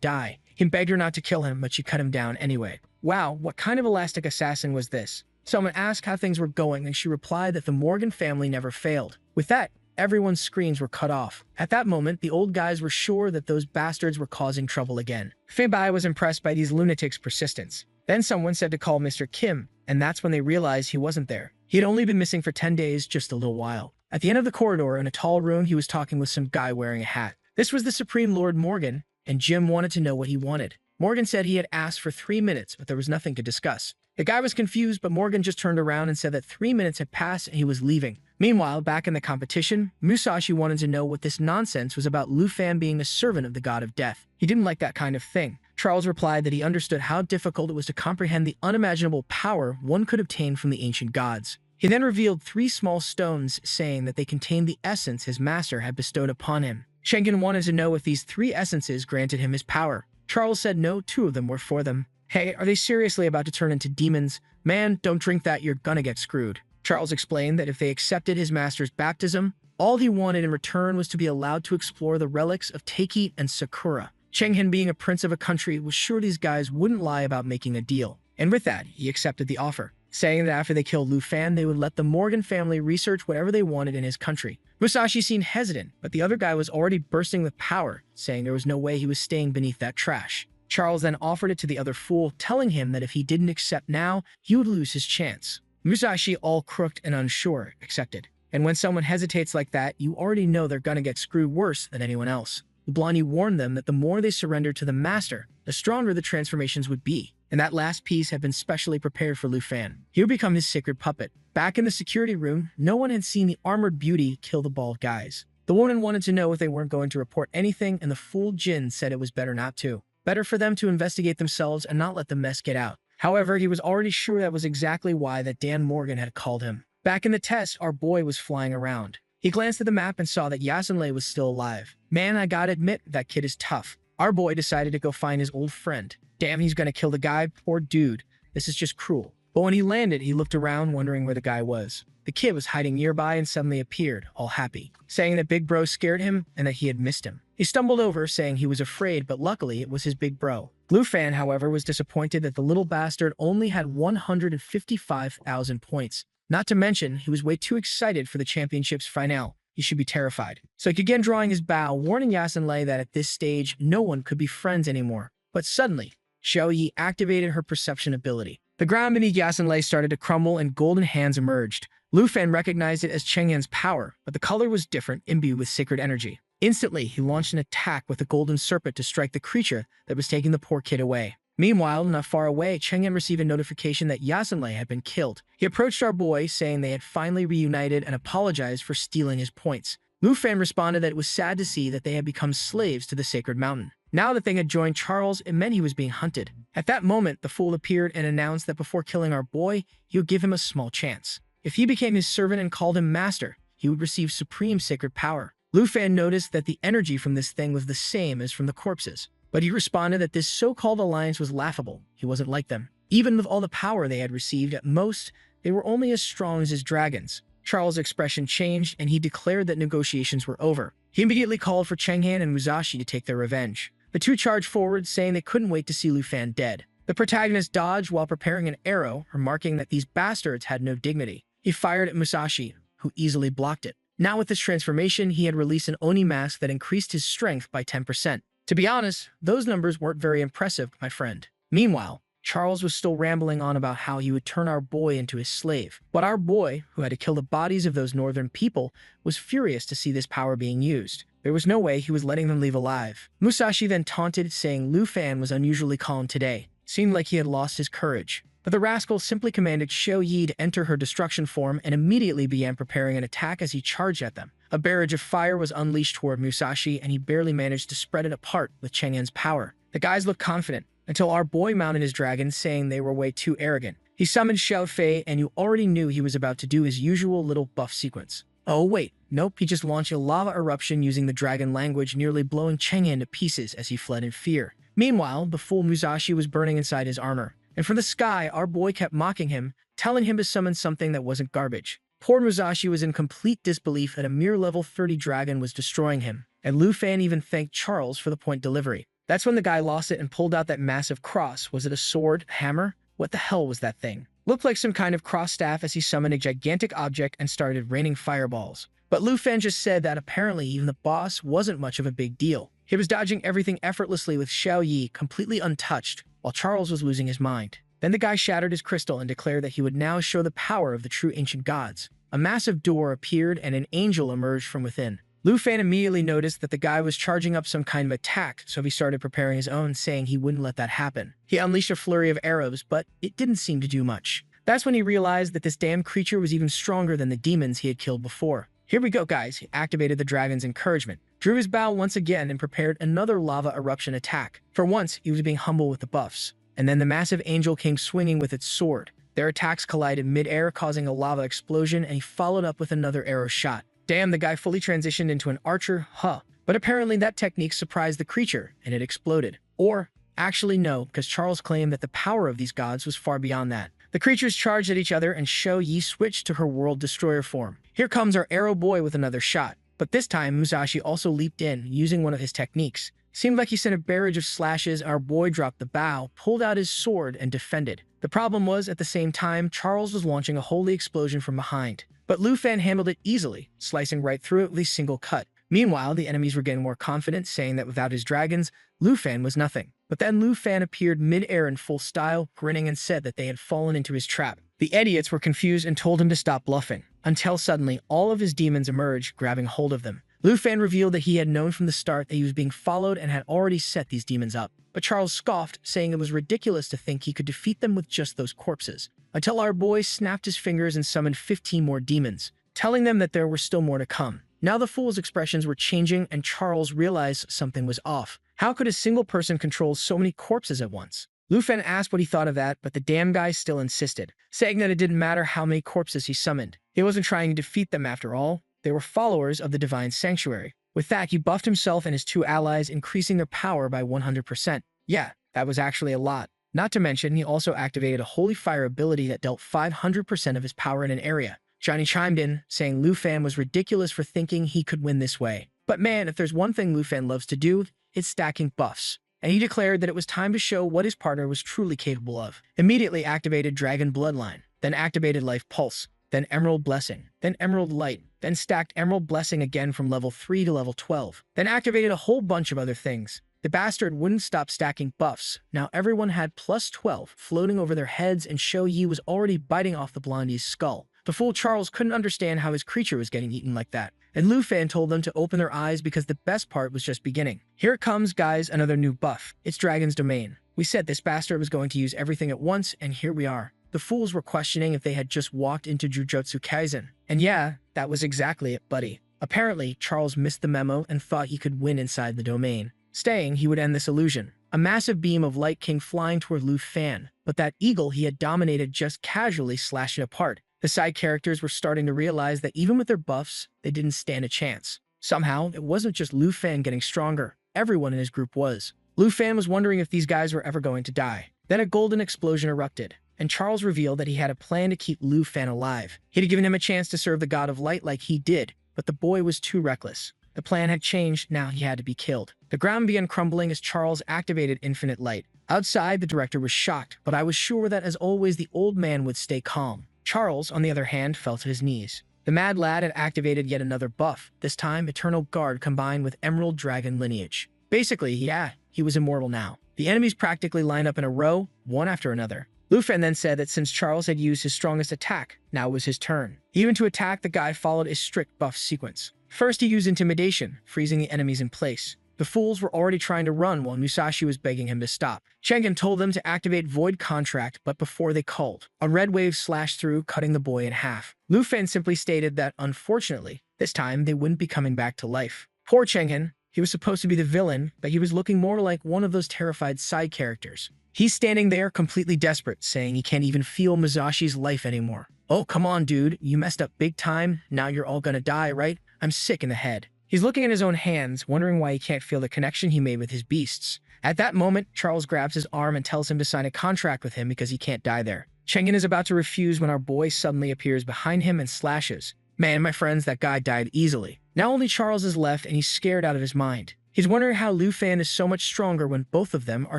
die. He begged her not to kill him, but she cut him down anyway. Wow, what kind of elastic assassin was this? Someone asked how things were going, and she replied that the Morgan family never failed. With that, everyone's screens were cut off. At that moment, the old guys were sure that those bastards were causing trouble again. Fei Bai was impressed by these lunatics' persistence. Then someone said to call Mr. Kim, and that's when they realized he wasn't there. He had only been missing for 10 days, just a little while. At the end of the corridor, in a tall room, he was talking with some guy wearing a hat. This was the Supreme Lord Morgan, and Jim wanted to know what he wanted. Morgan said he had asked for 3 minutes, but there was nothing to discuss. The guy was confused, but Morgan just turned around and said that 3 minutes had passed and he was leaving. Meanwhile, back in the competition, Musashi wanted to know what this nonsense was about Lu Fan being a servant of the god of death. He didn't like that kind of thing. Charles replied that he understood how difficult it was to comprehend the unimaginable power one could obtain from the ancient gods. He then revealed 3 small stones, saying that they contained the essence his master had bestowed upon him. Schengen wanted to know if these 3 essences granted him his power. Charles said no, 2 of them were for them. Hey, are they seriously about to turn into demons? Man, don't drink that, you're gonna get screwed. Charles explained that if they accepted his master's baptism, all he wanted in return was to be allowed to explore the relics of Taiki and Sakura. Chenghen, being a prince of a country, was sure these guys wouldn't lie about making a deal. And with that, he accepted the offer, saying that after they killed Lu Fan, they would let the Morgan family research whatever they wanted in his country. Musashi seemed hesitant, but the other guy was already bursting with power, saying there was no way he was staying beneath that trash. Charles then offered it to the other fool, telling him that if he didn't accept now, he would lose his chance. Musashi, all crooked and unsure, accepted. And when someone hesitates like that, you already know they're gonna get screwed worse than anyone else. The Blondie warned them that the more they surrendered to the master, the stronger the transformations would be. And that last piece had been specially prepared for Lu Fan. He would become his sacred puppet. Back in the security room, no one had seen the armored beauty kill the bald guys. The woman wanted to know if they weren't going to report anything, and the fool Jin said it was better not to. Better for them to investigate themselves and not let the mess get out. However, he was already sure that was exactly why that Dan Morgan had called him. Back in the test, our boy was flying around. He glanced at the map and saw that Yasunlei was still alive. Man, I gotta admit, that kid is tough. Our boy decided to go find his old friend. Damn, he's gonna kill the guy, poor dude. This is just cruel. But when he landed, he looked around wondering where the guy was. The kid was hiding nearby and suddenly appeared, all happy, saying that Big Bro scared him and that he had missed him. He stumbled over, saying he was afraid, but luckily it was his big bro. Lu Fan, however, was disappointed that the little bastard only had 155,000 points. Not to mention, he was way too excited for the championship's finale. He should be terrified. So he began drawing his bow, warning Yasunlei that at this stage, no one could be friends anymore. But suddenly, Xiao Yi activated her perception ability. The ground beneath Yasunlei started to crumble and golden hands emerged. Lu Fan recognized it as Chengyan's power, but the color was different, imbued with sacred energy. Instantly, he launched an attack with the golden serpent to strike the creature that was taking the poor kid away. Meanwhile, not far away, Chang'an received a notification that Yasenlei had been killed. He approached our boy, saying they had finally reunited and apologized for stealing his points. Lu Fan responded that it was sad to see that they had become slaves to the sacred mountain. Now that they had joined Charles, it meant he was being hunted. At that moment, the fool appeared and announced that before killing our boy, he would give him a small chance. If he became his servant and called him master, he would receive supreme sacred power. Lu Fan noticed that the energy from this thing was the same as from the corpses, but he responded that this so-called alliance was laughable. He wasn't like them. Even with all the power they had received, at most, they were only as strong as his dragons. Charles' expression changed, and he declared that negotiations were over. He immediately called for Chang'an and Musashi to take their revenge. The two charged forward, saying they couldn't wait to see Lu Fan dead. The protagonist dodged while preparing an arrow, remarking that these bastards had no dignity. He fired at Musashi, who easily blocked it. Now with this transformation, he had released an Oni mask that increased his strength by 10%. To be honest, those numbers weren't very impressive, my friend. Meanwhile, Charles was still rambling on about how he would turn our boy into his slave. But our boy, who had to kill the bodies of those northern people, was furious to see this power being used. There was no way he was letting them leave alive. Musashi then taunted, saying Lu Fan was unusually calm today. It seemed like he had lost his courage. But the rascal simply commanded Xiao Yi to enter her destruction form and immediately began preparing an attack as he charged at them. A barrage of fire was unleashed toward Musashi, and he barely managed to spread it apart with Chang'an's power. The guys looked confident, until our boy mounted his dragon, saying they were way too arrogant. He summoned Xiao Fei, and you already knew he was about to do his usual little buff sequence. Oh wait, nope, he just launched a lava eruption using the dragon language, nearly blowing Chang'an to pieces as he fled in fear. Meanwhile, the fool Musashi was burning inside his armor. And from the sky, our boy kept mocking him, telling him to summon something that wasn't garbage. Poor Musashi was in complete disbelief that a mere level 30 dragon was destroying him, and Lu Fan even thanked Charles for the point delivery. That's when the guy lost it and pulled out that massive cross. Was it a sword? Hammer? What the hell was that thing? Looked like some kind of cross staff as he summoned a gigantic object and started raining fireballs. But Lu Fan just said that apparently even the boss wasn't much of a big deal. He was dodging everything effortlessly with Xiao Yi completely untouched, while Charles was losing his mind. Then the guy shattered his crystal and declared that he would now show the power of the true ancient gods. A massive door appeared and an angel emerged from within. Lu Fan immediately noticed that the guy was charging up some kind of attack, so he started preparing his own, saying he wouldn't let that happen. He unleashed a flurry of arrows, but it didn't seem to do much. That's when he realized that this damn creature was even stronger than the demons he had killed before. Here we go, guys. He activated the dragon's encouragement, drew his bow once again, and prepared another lava eruption attack. For once, he was being humble with the buffs. And then the massive angel came swinging with its sword. Their attacks collided mid-air, causing a lava explosion, and he followed up with another arrow shot. Damn, the guy fully transitioned into an archer, huh? But apparently that technique surprised the creature, and it exploded. Or, actually no, because Charles claimed that the power of these gods was far beyond that. The creatures charged at each other, and Xiao Yi switched to her world destroyer form. Here comes our arrow boy with another shot. But this time, Musashi also leaped in, using one of his techniques. Seemed like he sent a barrage of slashes. Our boy dropped the bow, pulled out his sword, and defended. The problem was, at the same time, Charles was launching a holy explosion from behind. But Lu Fan handled it easily, slicing right through it with a single cut. Meanwhile, the enemies were getting more confident, saying that without his dragons, Lu Fan was nothing. But then Lu Fan appeared mid-air in full style, grinning, and said that they had fallen into his trap. The idiots were confused and told him to stop bluffing, until suddenly all of his demons emerged, grabbing hold of them. Lu Fan revealed that he had known from the start that he was being followed and had already set these demons up. But Charles scoffed, saying it was ridiculous to think he could defeat them with just those corpses. Until our boy snapped his fingers and summoned 15 more demons, telling them that there were still more to come. Now the fool's expressions were changing, and Charles realized something was off. How could a single person control so many corpses at once? Lu Fan asked what he thought of that, but the damn guy still insisted, saying that it didn't matter how many corpses he summoned. He wasn't trying to defeat them after all. They were followers of the divine sanctuary. With that, he buffed himself and his two allies, increasing their power by 100%. Yeah, that was actually a lot. Not to mention, he also activated a holy fire ability that dealt 500% of his power in an area. Johnny chimed in, saying Lu Fan was ridiculous for thinking he could win this way. But man, if there's one thing Lu Fan loves to do, it's stacking buffs. And he declared that it was time to show what his partner was truly capable of. Immediately activated Dragon Bloodline, then activated Life Pulse, then Emerald Blessing, then Emerald Light, then stacked Emerald Blessing again from level 3 to level 12, then activated a whole bunch of other things. The bastard wouldn't stop stacking buffs. Now everyone had plus 12 floating over their heads, and Xiao Yi was already biting off the blondie's skull. The fool Charles couldn't understand how his creature was getting eaten like that. and Lu Fan told them to open their eyes because the best part was just beginning. Here it comes, guys, another new buff. It's Dragon's Domain. We said this bastard was going to use everything at once, and here we are. The fools were questioning if they had just walked into Jujutsu Kaisen. And yeah, that was exactly it, buddy. Apparently, Charles missed the memo and thought he could win inside the domain. Staying, he would end this illusion. A massive beam of light came flying toward Lu Fan, but that eagle he had dominated just casually slashed it apart. The side characters were starting to realize that even with their buffs, they didn't stand a chance. Somehow, it wasn't just Lu Fan getting stronger. Everyone in his group was. Lu Fan was wondering if these guys were ever going to die. Then a golden explosion erupted, and Charles revealed that he had a plan to keep Lu Fan alive. He had given him a chance to serve the god of light like he did, but the boy was too reckless. The plan had changed, now he had to be killed. The ground began crumbling as Charles activated infinite light. Outside, the director was shocked, but I was sure that as always the old man would stay calm. Charles, on the other hand, fell to his knees. The mad lad had activated yet another buff, this time Eternal Guard combined with Emerald Dragon lineage. Basically, yeah, he was immortal now. The enemies practically lined up in a row, one after another. Lu Fan then said that since Charles had used his strongest attack, now it was his turn. Even to attack, the guy followed a strict buff sequence. First, he used Intimidation, freezing the enemies in place. The fools were already trying to run while Musashi was begging him to stop. Chengen told them to activate Void Contract, but before they called, a red wave slashed through, cutting the boy in half. Lu Fan simply stated that, unfortunately, this time they wouldn't be coming back to life. Poor Chengen, he was supposed to be the villain, but he was looking more like one of those terrified side characters. He's standing there completely desperate, saying he can't even feel Musashi's life anymore. Oh, come on, dude, you messed up big time, now you're all gonna die, right? I'm sick in the head. He's looking at his own hands, wondering why he can't feel the connection he made with his beasts. At that moment, Charles grabs his arm and tells him to sign a contract with him because he can't die there. Chengen is about to refuse when our boy suddenly appears behind him and slashes. Man, my friends, that guy died easily. Now only Charles is left and he's scared out of his mind. He's wondering how Lu Fan is so much stronger when both of them are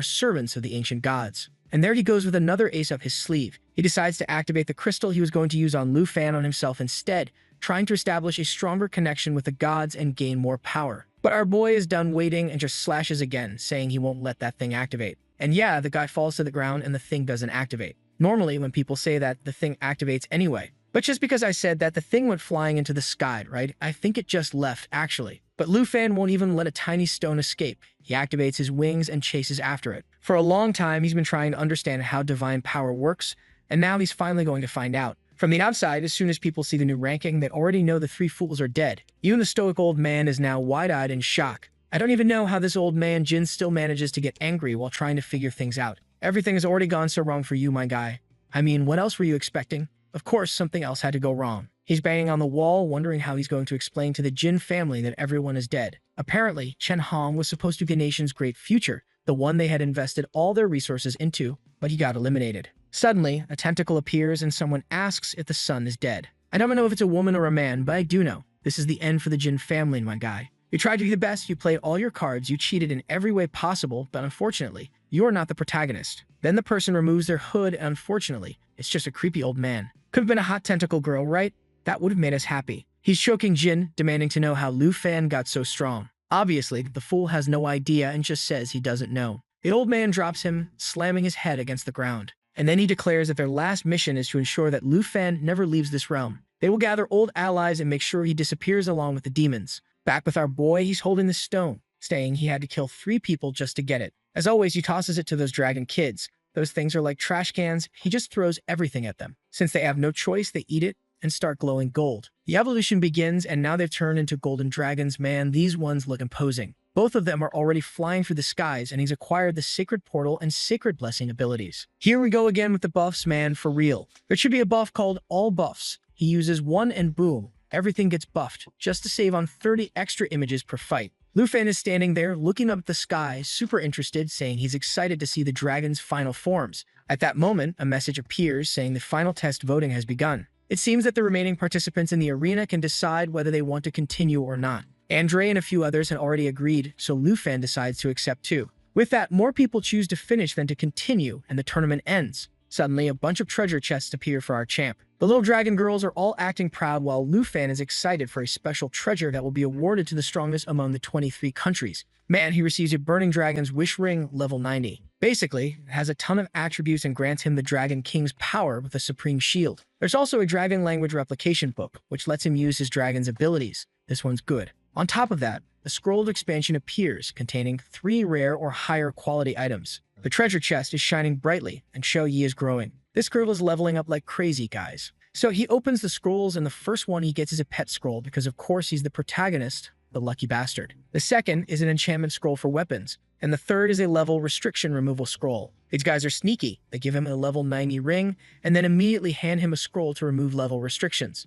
servants of the ancient gods. And there he goes with another ace up his sleeve. He decides to activate the crystal he was going to use on Lu Fan on himself instead, trying to establish a stronger connection with the gods and gain more power. But our boy is done waiting and just slashes again, saying he won't let that thing activate. And yeah, the guy falls to the ground and the thing doesn't activate. Normally, when people say that, the thing activates anyway. But just because I said that, the thing went flying into the sky, right? I think it just left, actually. But Lu Fan won't even let a tiny stone escape. He activates his wings and chases after it. For a long time, he's been trying to understand how divine power works, and now he's finally going to find out. From the outside, as soon as people see the new ranking, they already know the three fools are dead. Even the stoic old man is now wide-eyed in shock. I don't even know how this old man Jin still manages to get angry while trying to figure things out. Everything has already gone so wrong for you, my guy. I mean, what else were you expecting? Of course, something else had to go wrong. He's banging on the wall, wondering how he's going to explain to the Jin family that everyone is dead. Apparently, Chen Hong was supposed to be the nation's great future, the one they had invested all their resources into, but he got eliminated. Suddenly, a tentacle appears and someone asks if the son is dead. I don't know if it's a woman or a man, but I do know. This is the end for the Jin family, my guy. You tried to be the best, you played all your cards, you cheated in every way possible, but unfortunately, you're not the protagonist. Then the person removes their hood and unfortunately, it's just a creepy old man. Could have been a hot tentacle girl, right? That would have made us happy. He's choking Jin, demanding to know how Lu Fan got so strong. Obviously, the fool has no idea and just says he doesn't know. The old man drops him, slamming his head against the ground. And then he declares that their last mission is to ensure that Lu Fan never leaves this realm. They will gather old allies and make sure he disappears along with the demons. Back with our boy, he's holding the stone, saying he had to kill 3 people just to get it. As always, he tosses it to those dragon kids. Those things are like trash cans, he just throws everything at them. Since they have no choice, they eat it and start glowing gold. The evolution begins, and now they've turned into golden dragons. Man, these ones look imposing. Both of them are already flying through the skies, and he's acquired the Sacred Portal and Sacred Blessing abilities. Here we go again with the buffs, man, for real. There should be a buff called All Buffs. He uses one and boom, everything gets buffed, just to save on 30 extra images per fight. Lu Fan is standing there, looking up at the sky, super interested, saying he's excited to see the dragon's final forms. At that moment, a message appears saying the final test voting has begun. It seems that the remaining participants in the arena can decide whether they want to continue or not. Andre and a few others had already agreed, so Lu Fan decides to accept too. With that, more people choose to finish than to continue, and the tournament ends. Suddenly, a bunch of treasure chests appear for our champ. The little dragon girls are all acting proud while Lu Fan is excited for a special treasure that will be awarded to the strongest among the 23 countries. Man, he receives a Burning Dragon's Wish Ring level 90. Basically, it has a ton of attributes and grants him the Dragon King's power with a supreme shield. There's also a dragon language replication book, which lets him use his dragon's abilities. this one's good. On top of that, a scrolled expansion appears containing 3 rare or higher quality items. The treasure chest is shining brightly, and Xiao Yi is growing. This girl is leveling up like crazy, guys. So he opens the scrolls, and the first one he gets is a pet scroll because of course he's the protagonist, the lucky bastard. The second is an enchantment scroll for weapons, and the third is a level restriction removal scroll. These guys are sneaky. They give him a level 90 ring, and then immediately hand him a scroll to remove level restrictions.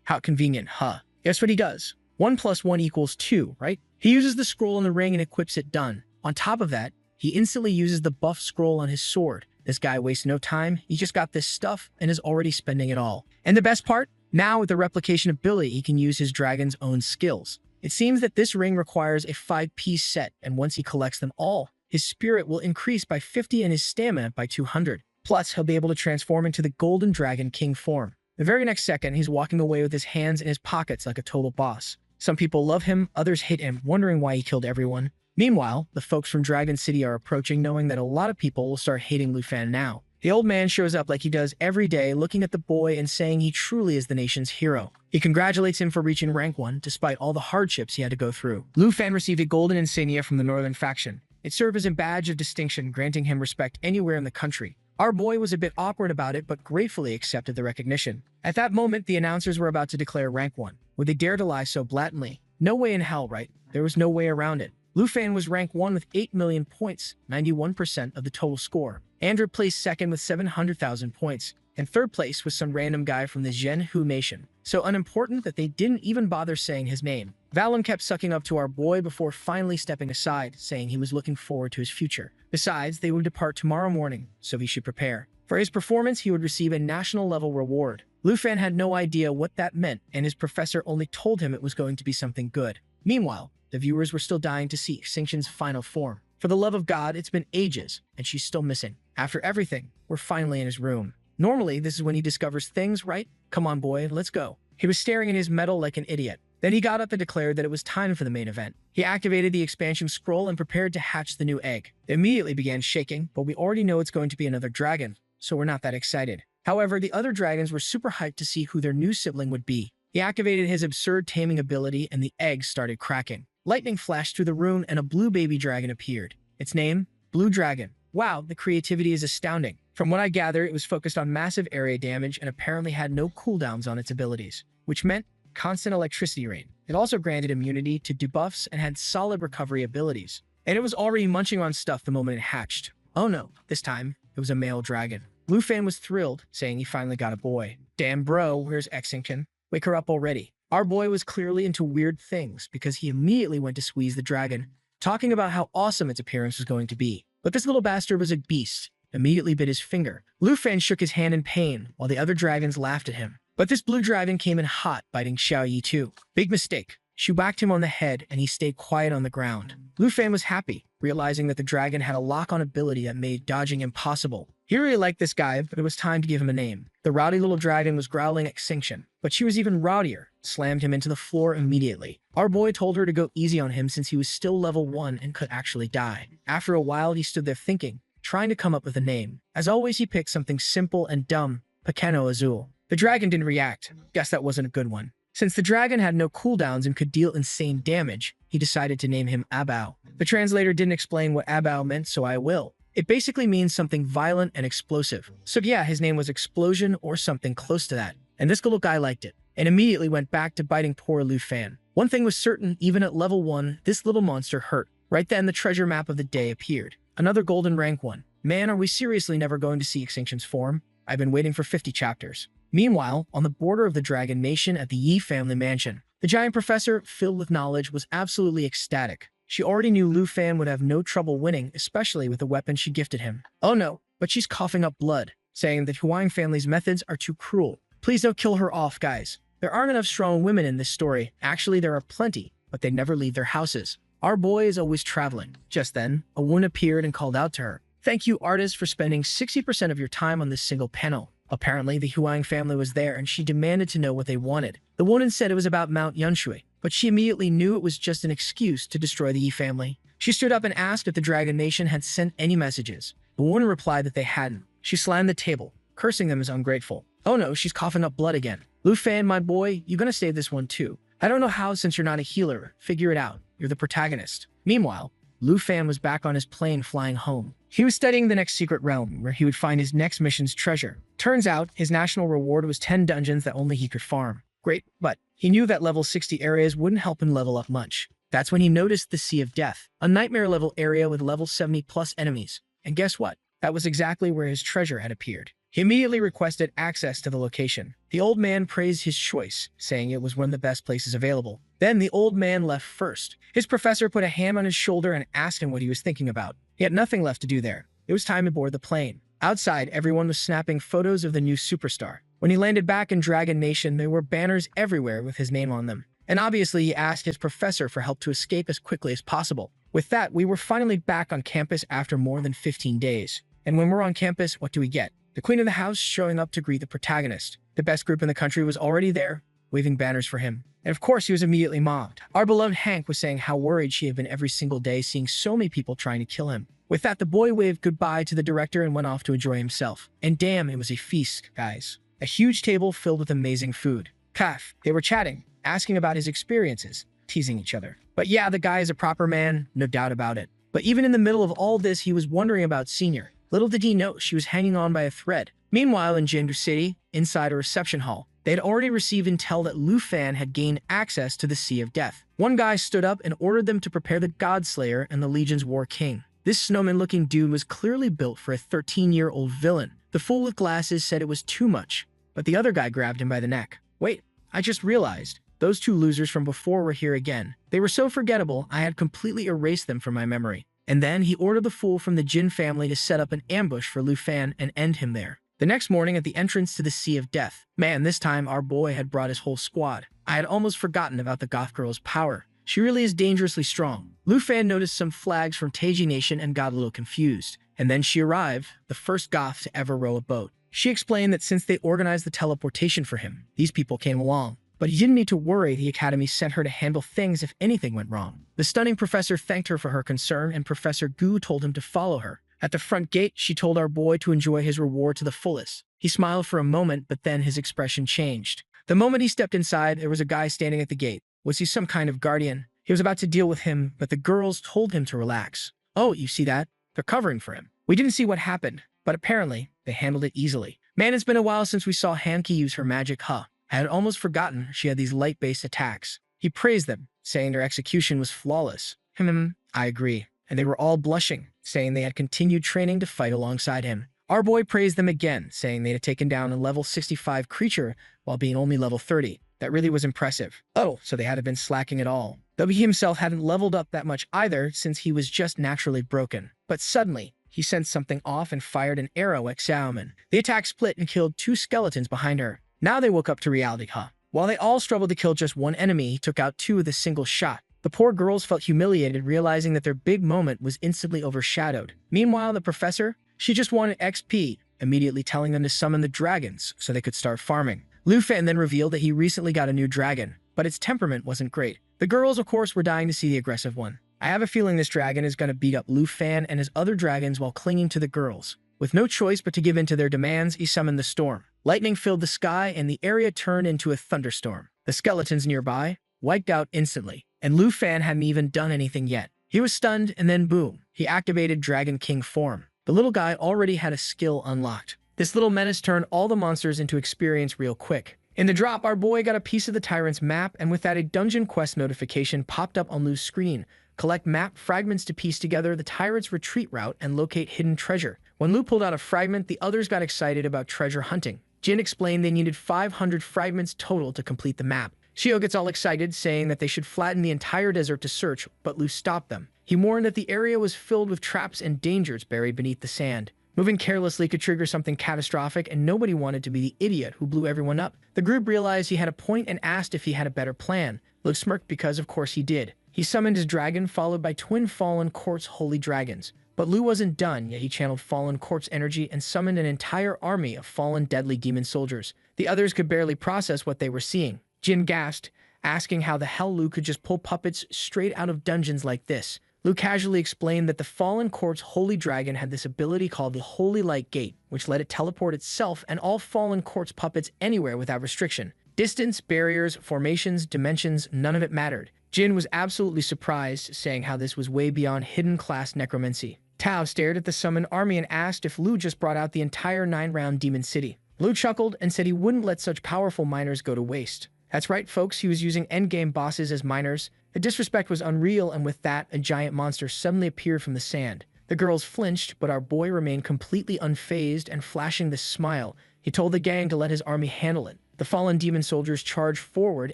How convenient, huh? Guess what he does? 1 + 1 = 2, right? He uses the scroll in the ring and equips it done. On top of that, he instantly uses the buff scroll on his sword. This guy wastes no time. He just got this stuff and is already spending it all. And the best part? Now with the replication ability, he can use his dragon's own skills. It seems that this ring requires a 5-piece set, and once he collects them all, his spirit will increase by 50 and his stamina by 200. Plus, he'll be able to transform into the Golden Dragon King form. The very next second, he's walking away with his hands in his pockets like a total boss. Some people love him, others hate him, wondering why he killed everyone. Meanwhile, the folks from Dragon City are approaching, knowing that a lot of people will start hating Lu Fan now. The old man shows up like he does every day, looking at the boy and saying he truly is the nation's hero. He congratulates him for reaching rank 1, despite all the hardships he had to go through. Lu Fan received a golden insignia from the Northern faction. It served as a badge of distinction, granting him respect anywhere in the country. Our boy was a bit awkward about it, but gratefully accepted the recognition. At that moment, the announcers were about to declare rank 1. Would they dare to lie so blatantly? No way in hell, right? There was no way around it. Lu Fan was rank 1 with 8 million points, 91% of the total score. Andrew placed second with 700,000 points, and third place was some random guy from the Zhenhu nation. So unimportant that they didn't even bother saying his name. Valen kept sucking up to our boy before finally stepping aside, saying he was looking forward to his future. Besides, they would depart tomorrow morning, so he should prepare. For his performance, he would receive a national level reward. Lu Fan had no idea what that meant, and his professor only told him it was going to be something good. Meanwhile, the viewers were still dying to see Xingqian's final form. For the love of God, it's been ages, and she's still missing. After everything, we're finally in his room. Normally, this is when he discovers things, right? Come on, boy, let's go. He was staring at his medal like an idiot. Then he got up and declared that it was time for the main event. He activated the expansion scroll and prepared to hatch the new egg. It immediately began shaking, but we already know it's going to be another dragon, so we're not that excited. However, the other dragons were super hyped to see who their new sibling would be. He activated his absurd taming ability and the egg started cracking. Lightning flashed through the room and a blue baby dragon appeared. Its name? Blue Dragon. Wow, the creativity is astounding. From what I gather, it was focused on massive area damage and apparently had no cooldowns on its abilities, which meant constant electricity rain. It also granted immunity to debuffs and had solid recovery abilities. And it was already munching on stuff the moment it hatched. Oh no, this time, it was a male dragon. Lu Fan was thrilled, saying he finally got a boy. Damn bro, where's Xingqian? Wake her up already. Our boy was clearly into weird things because he immediately went to squeeze the dragon, talking about how awesome its appearance was going to be. But this little bastard was a beast, immediately bit his finger. Lu Fan shook his hand in pain, while the other dragons laughed at him. But this blue dragon came in hot, biting Xiao Yi too. Big mistake. She whacked him on the head, and he stayed quiet on the ground. Lu Fan was happy, realizing that the dragon had a lock-on ability that made dodging impossible. He really liked this guy, but it was time to give him a name. The rowdy little dragon was growling at Xingqian, but she was even rowdier, slammed him into the floor immediately. Our boy told her to go easy on him since he was still level 1 and could actually die. After a while, he stood there thinking, trying to come up with a name. As always, he picked something simple and dumb, Pequeno Azul. The dragon didn't react. Guess that wasn't a good one. Since the dragon had no cooldowns and could deal insane damage, he decided to name him Abao. The translator didn't explain what Abao meant, so I will. It basically means something violent and explosive. So yeah, his name was Explosion or something close to that. And this little guy liked it, and immediately went back to biting poor Lu Fan. One thing was certain, even at level 1, this little monster hurt. Right then, the treasure map of the day appeared. Another golden rank 1. Man, are we seriously never going to see Xingqian's form? I've been waiting for 50 chapters. Meanwhile, on the border of the Dragon Nation at the Yi family mansion, the giant professor, filled with knowledge, was absolutely ecstatic. She already knew Lu Fan would have no trouble winning, especially with the weapon she gifted him. Oh no, but she's coughing up blood, saying that Huang family's methods are too cruel. Please don't kill her off, guys. There aren't enough strong women in this story. Actually, there are plenty, but they never leave their houses. Our boy is always traveling. Just then, a woman appeared and called out to her. Thank you, artist, for spending 60% of your time on this single panel. Apparently, the Huang family was there and she demanded to know what they wanted. The woman said it was about Mount Yunshui, but she immediately knew it was just an excuse to destroy the Yi family. She stood up and asked if the Dragon Nation had sent any messages. The woman replied that they hadn't. She slammed the table, cursing them as ungrateful. Oh no, she's coughing up blood again. Lu Fan, my boy, you gonna save this one too. I don't know how since you're not a healer. Figure it out. You're the protagonist. Meanwhile, Lu Fan was back on his plane flying home. He was studying the next secret realm where he would find his next mission's treasure. Turns out, his national reward was 10 dungeons that only he could farm. Great, but he knew that level 60 areas wouldn't help him level up much. That's when he noticed the Sea of Death, a nightmare level area with level 70 plus enemies. And guess what? That was exactly where his treasure had appeared. He immediately requested access to the location. The old man praised his choice, saying it was one of the best places available. Then the old man left first. His professor put a hand on his shoulder and asked him what he was thinking about. He had nothing left to do there. It was time to board the plane. Outside, everyone was snapping photos of the new superstar. When he landed back in Dragon Nation, there were banners everywhere with his name on them. And obviously, he asked his professor for help to escape as quickly as possible. With that, we were finally back on campus after more than 15 days. And when we're on campus, what do we get? The queen of the house showing up to greet the protagonist. The best group in the country was already there, waving banners for him. And of course, he was immediately mobbed. Our beloved Hank was saying how worried she had been every single day seeing so many people trying to kill him. With that, the boy waved goodbye to the director and went off to enjoy himself. And damn, it was a feast, guys. A huge table filled with amazing food. Kaf, they were chatting, asking about his experiences, teasing each other. But yeah, the guy is a proper man, no doubt about it. But even in the middle of all this, he was wondering about Senior. Little did he know she was hanging on by a thread. Meanwhile, in Jindu City, inside a reception hall, they had already received intel that Lu Fan had gained access to the Sea of Death. One guy stood up and ordered them to prepare the Godslayer and the Legion's War King. This snowman-looking dude was clearly built for a 13-year-old villain. The fool with glasses said it was too much, but the other guy grabbed him by the neck. Wait, I just realized. Those two losers from before were here again. They were so forgettable, I had completely erased them from my memory. And then he ordered the fool from the Jin family to set up an ambush for Lu Fan and end him there. The next morning at the entrance to the Sea of Death, man, this time our boy had brought his whole squad. I had almost forgotten about the goth girl's power. She really is dangerously strong. Lu Fan noticed some flags from Taiji Nation and got a little confused. And then she arrived, the first goth to ever row a boat. She explained that since they organized the teleportation for him, these people came along. But he didn't need to worry, the Academy sent her to handle things if anything went wrong. The stunning professor thanked her for her concern, and Professor Gu told him to follow her. At the front gate, she told our boy to enjoy his reward to the fullest. He smiled for a moment, but then his expression changed. The moment he stepped inside, there was a guy standing at the gate. Was he some kind of guardian? He was about to deal with him, but the girls told him to relax. Oh, you see that? They're covering for him. We didn't see what happened, but apparently, they handled it easily. Man, it's been a while since we saw Hanki use her magic huh. I had almost forgotten she had these light-based attacks. He praised them, saying their execution was flawless. I agree. And they were all blushing, saying they had continued training to fight alongside him. Our boy praised them again, saying they had taken down a level 65 creature while being only level 30. That really was impressive. Oh, so they hadn't been slacking at all. Though he himself hadn't leveled up that much either, since he was just naturally broken. But suddenly, he sensed something off and fired an arrow at Xiaoman. The attack split and killed 2 skeletons behind her. Now they woke up to reality, huh? While they all struggled to kill just one enemy, he took out 2 with a single shot. The poor girls felt humiliated, realizing that their big moment was instantly overshadowed. Meanwhile, the professor, she just wanted XP, immediately telling them to summon the dragons so they could start farming. Lu Fan then revealed that he recently got a new dragon, but its temperament wasn't great. The girls, of course, were dying to see the aggressive one. I have a feeling this dragon is going to beat up Lu Fan and his other dragons while clinging to the girls. With no choice but to give in to their demands, he summoned the storm. Lightning filled the sky and the area turned into a thunderstorm. The skeletons nearby wiped out instantly, and Lu Fan hadn't even done anything yet. He was stunned, and then boom, he activated Dragon King form. The little guy already had a skill unlocked. This little menace turned all the monsters into experience real quick. In the drop, our boy got a piece of the tyrant's map, and with that, a dungeon quest notification popped up on Lu's screen. Collect map fragments to piece together the tyrant's retreat route and locate hidden treasure. When Lu pulled out a fragment, the others got excited about treasure hunting. Jin explained they needed 500 fragments total to complete the map. Shio gets all excited, saying that they should flatten the entire desert to search, but Lu stopped them. He warned that the area was filled with traps and dangers buried beneath the sand. Moving carelessly could trigger something catastrophic, and nobody wanted to be the idiot who blew everyone up. The group realized he had a point and asked if he had a better plan. Lu smirked because of course he did. He summoned his dragon, followed by twin fallen quartz holy dragons. But Lu wasn't done, yet he channeled fallen quartz energy and summoned an entire army of fallen deadly demon soldiers. The others could barely process what they were seeing. Jin gasped, asking how the hell Lu could just pull puppets straight out of dungeons like this. Lu casually explained that the fallen quartz holy dragon had this ability called the Holy Light Gate, which let it teleport itself and all fallen quartz puppets anywhere without restriction. Distance, barriers, formations, dimensions, none of it mattered. Jin was absolutely surprised, saying how this was way beyond hidden class necromancy. Tao stared at the summoned army and asked if Lu just brought out the entire 9-round demon city. Lu chuckled and said he wouldn't let such powerful miners go to waste. That's right, folks, he was using endgame bosses as miners. The disrespect was unreal, and with that, a giant monster suddenly appeared from the sand. The girls flinched, but our boy remained completely unfazed, and flashing this smile, he told the gang to let his army handle it. The fallen demon soldiers charged forward,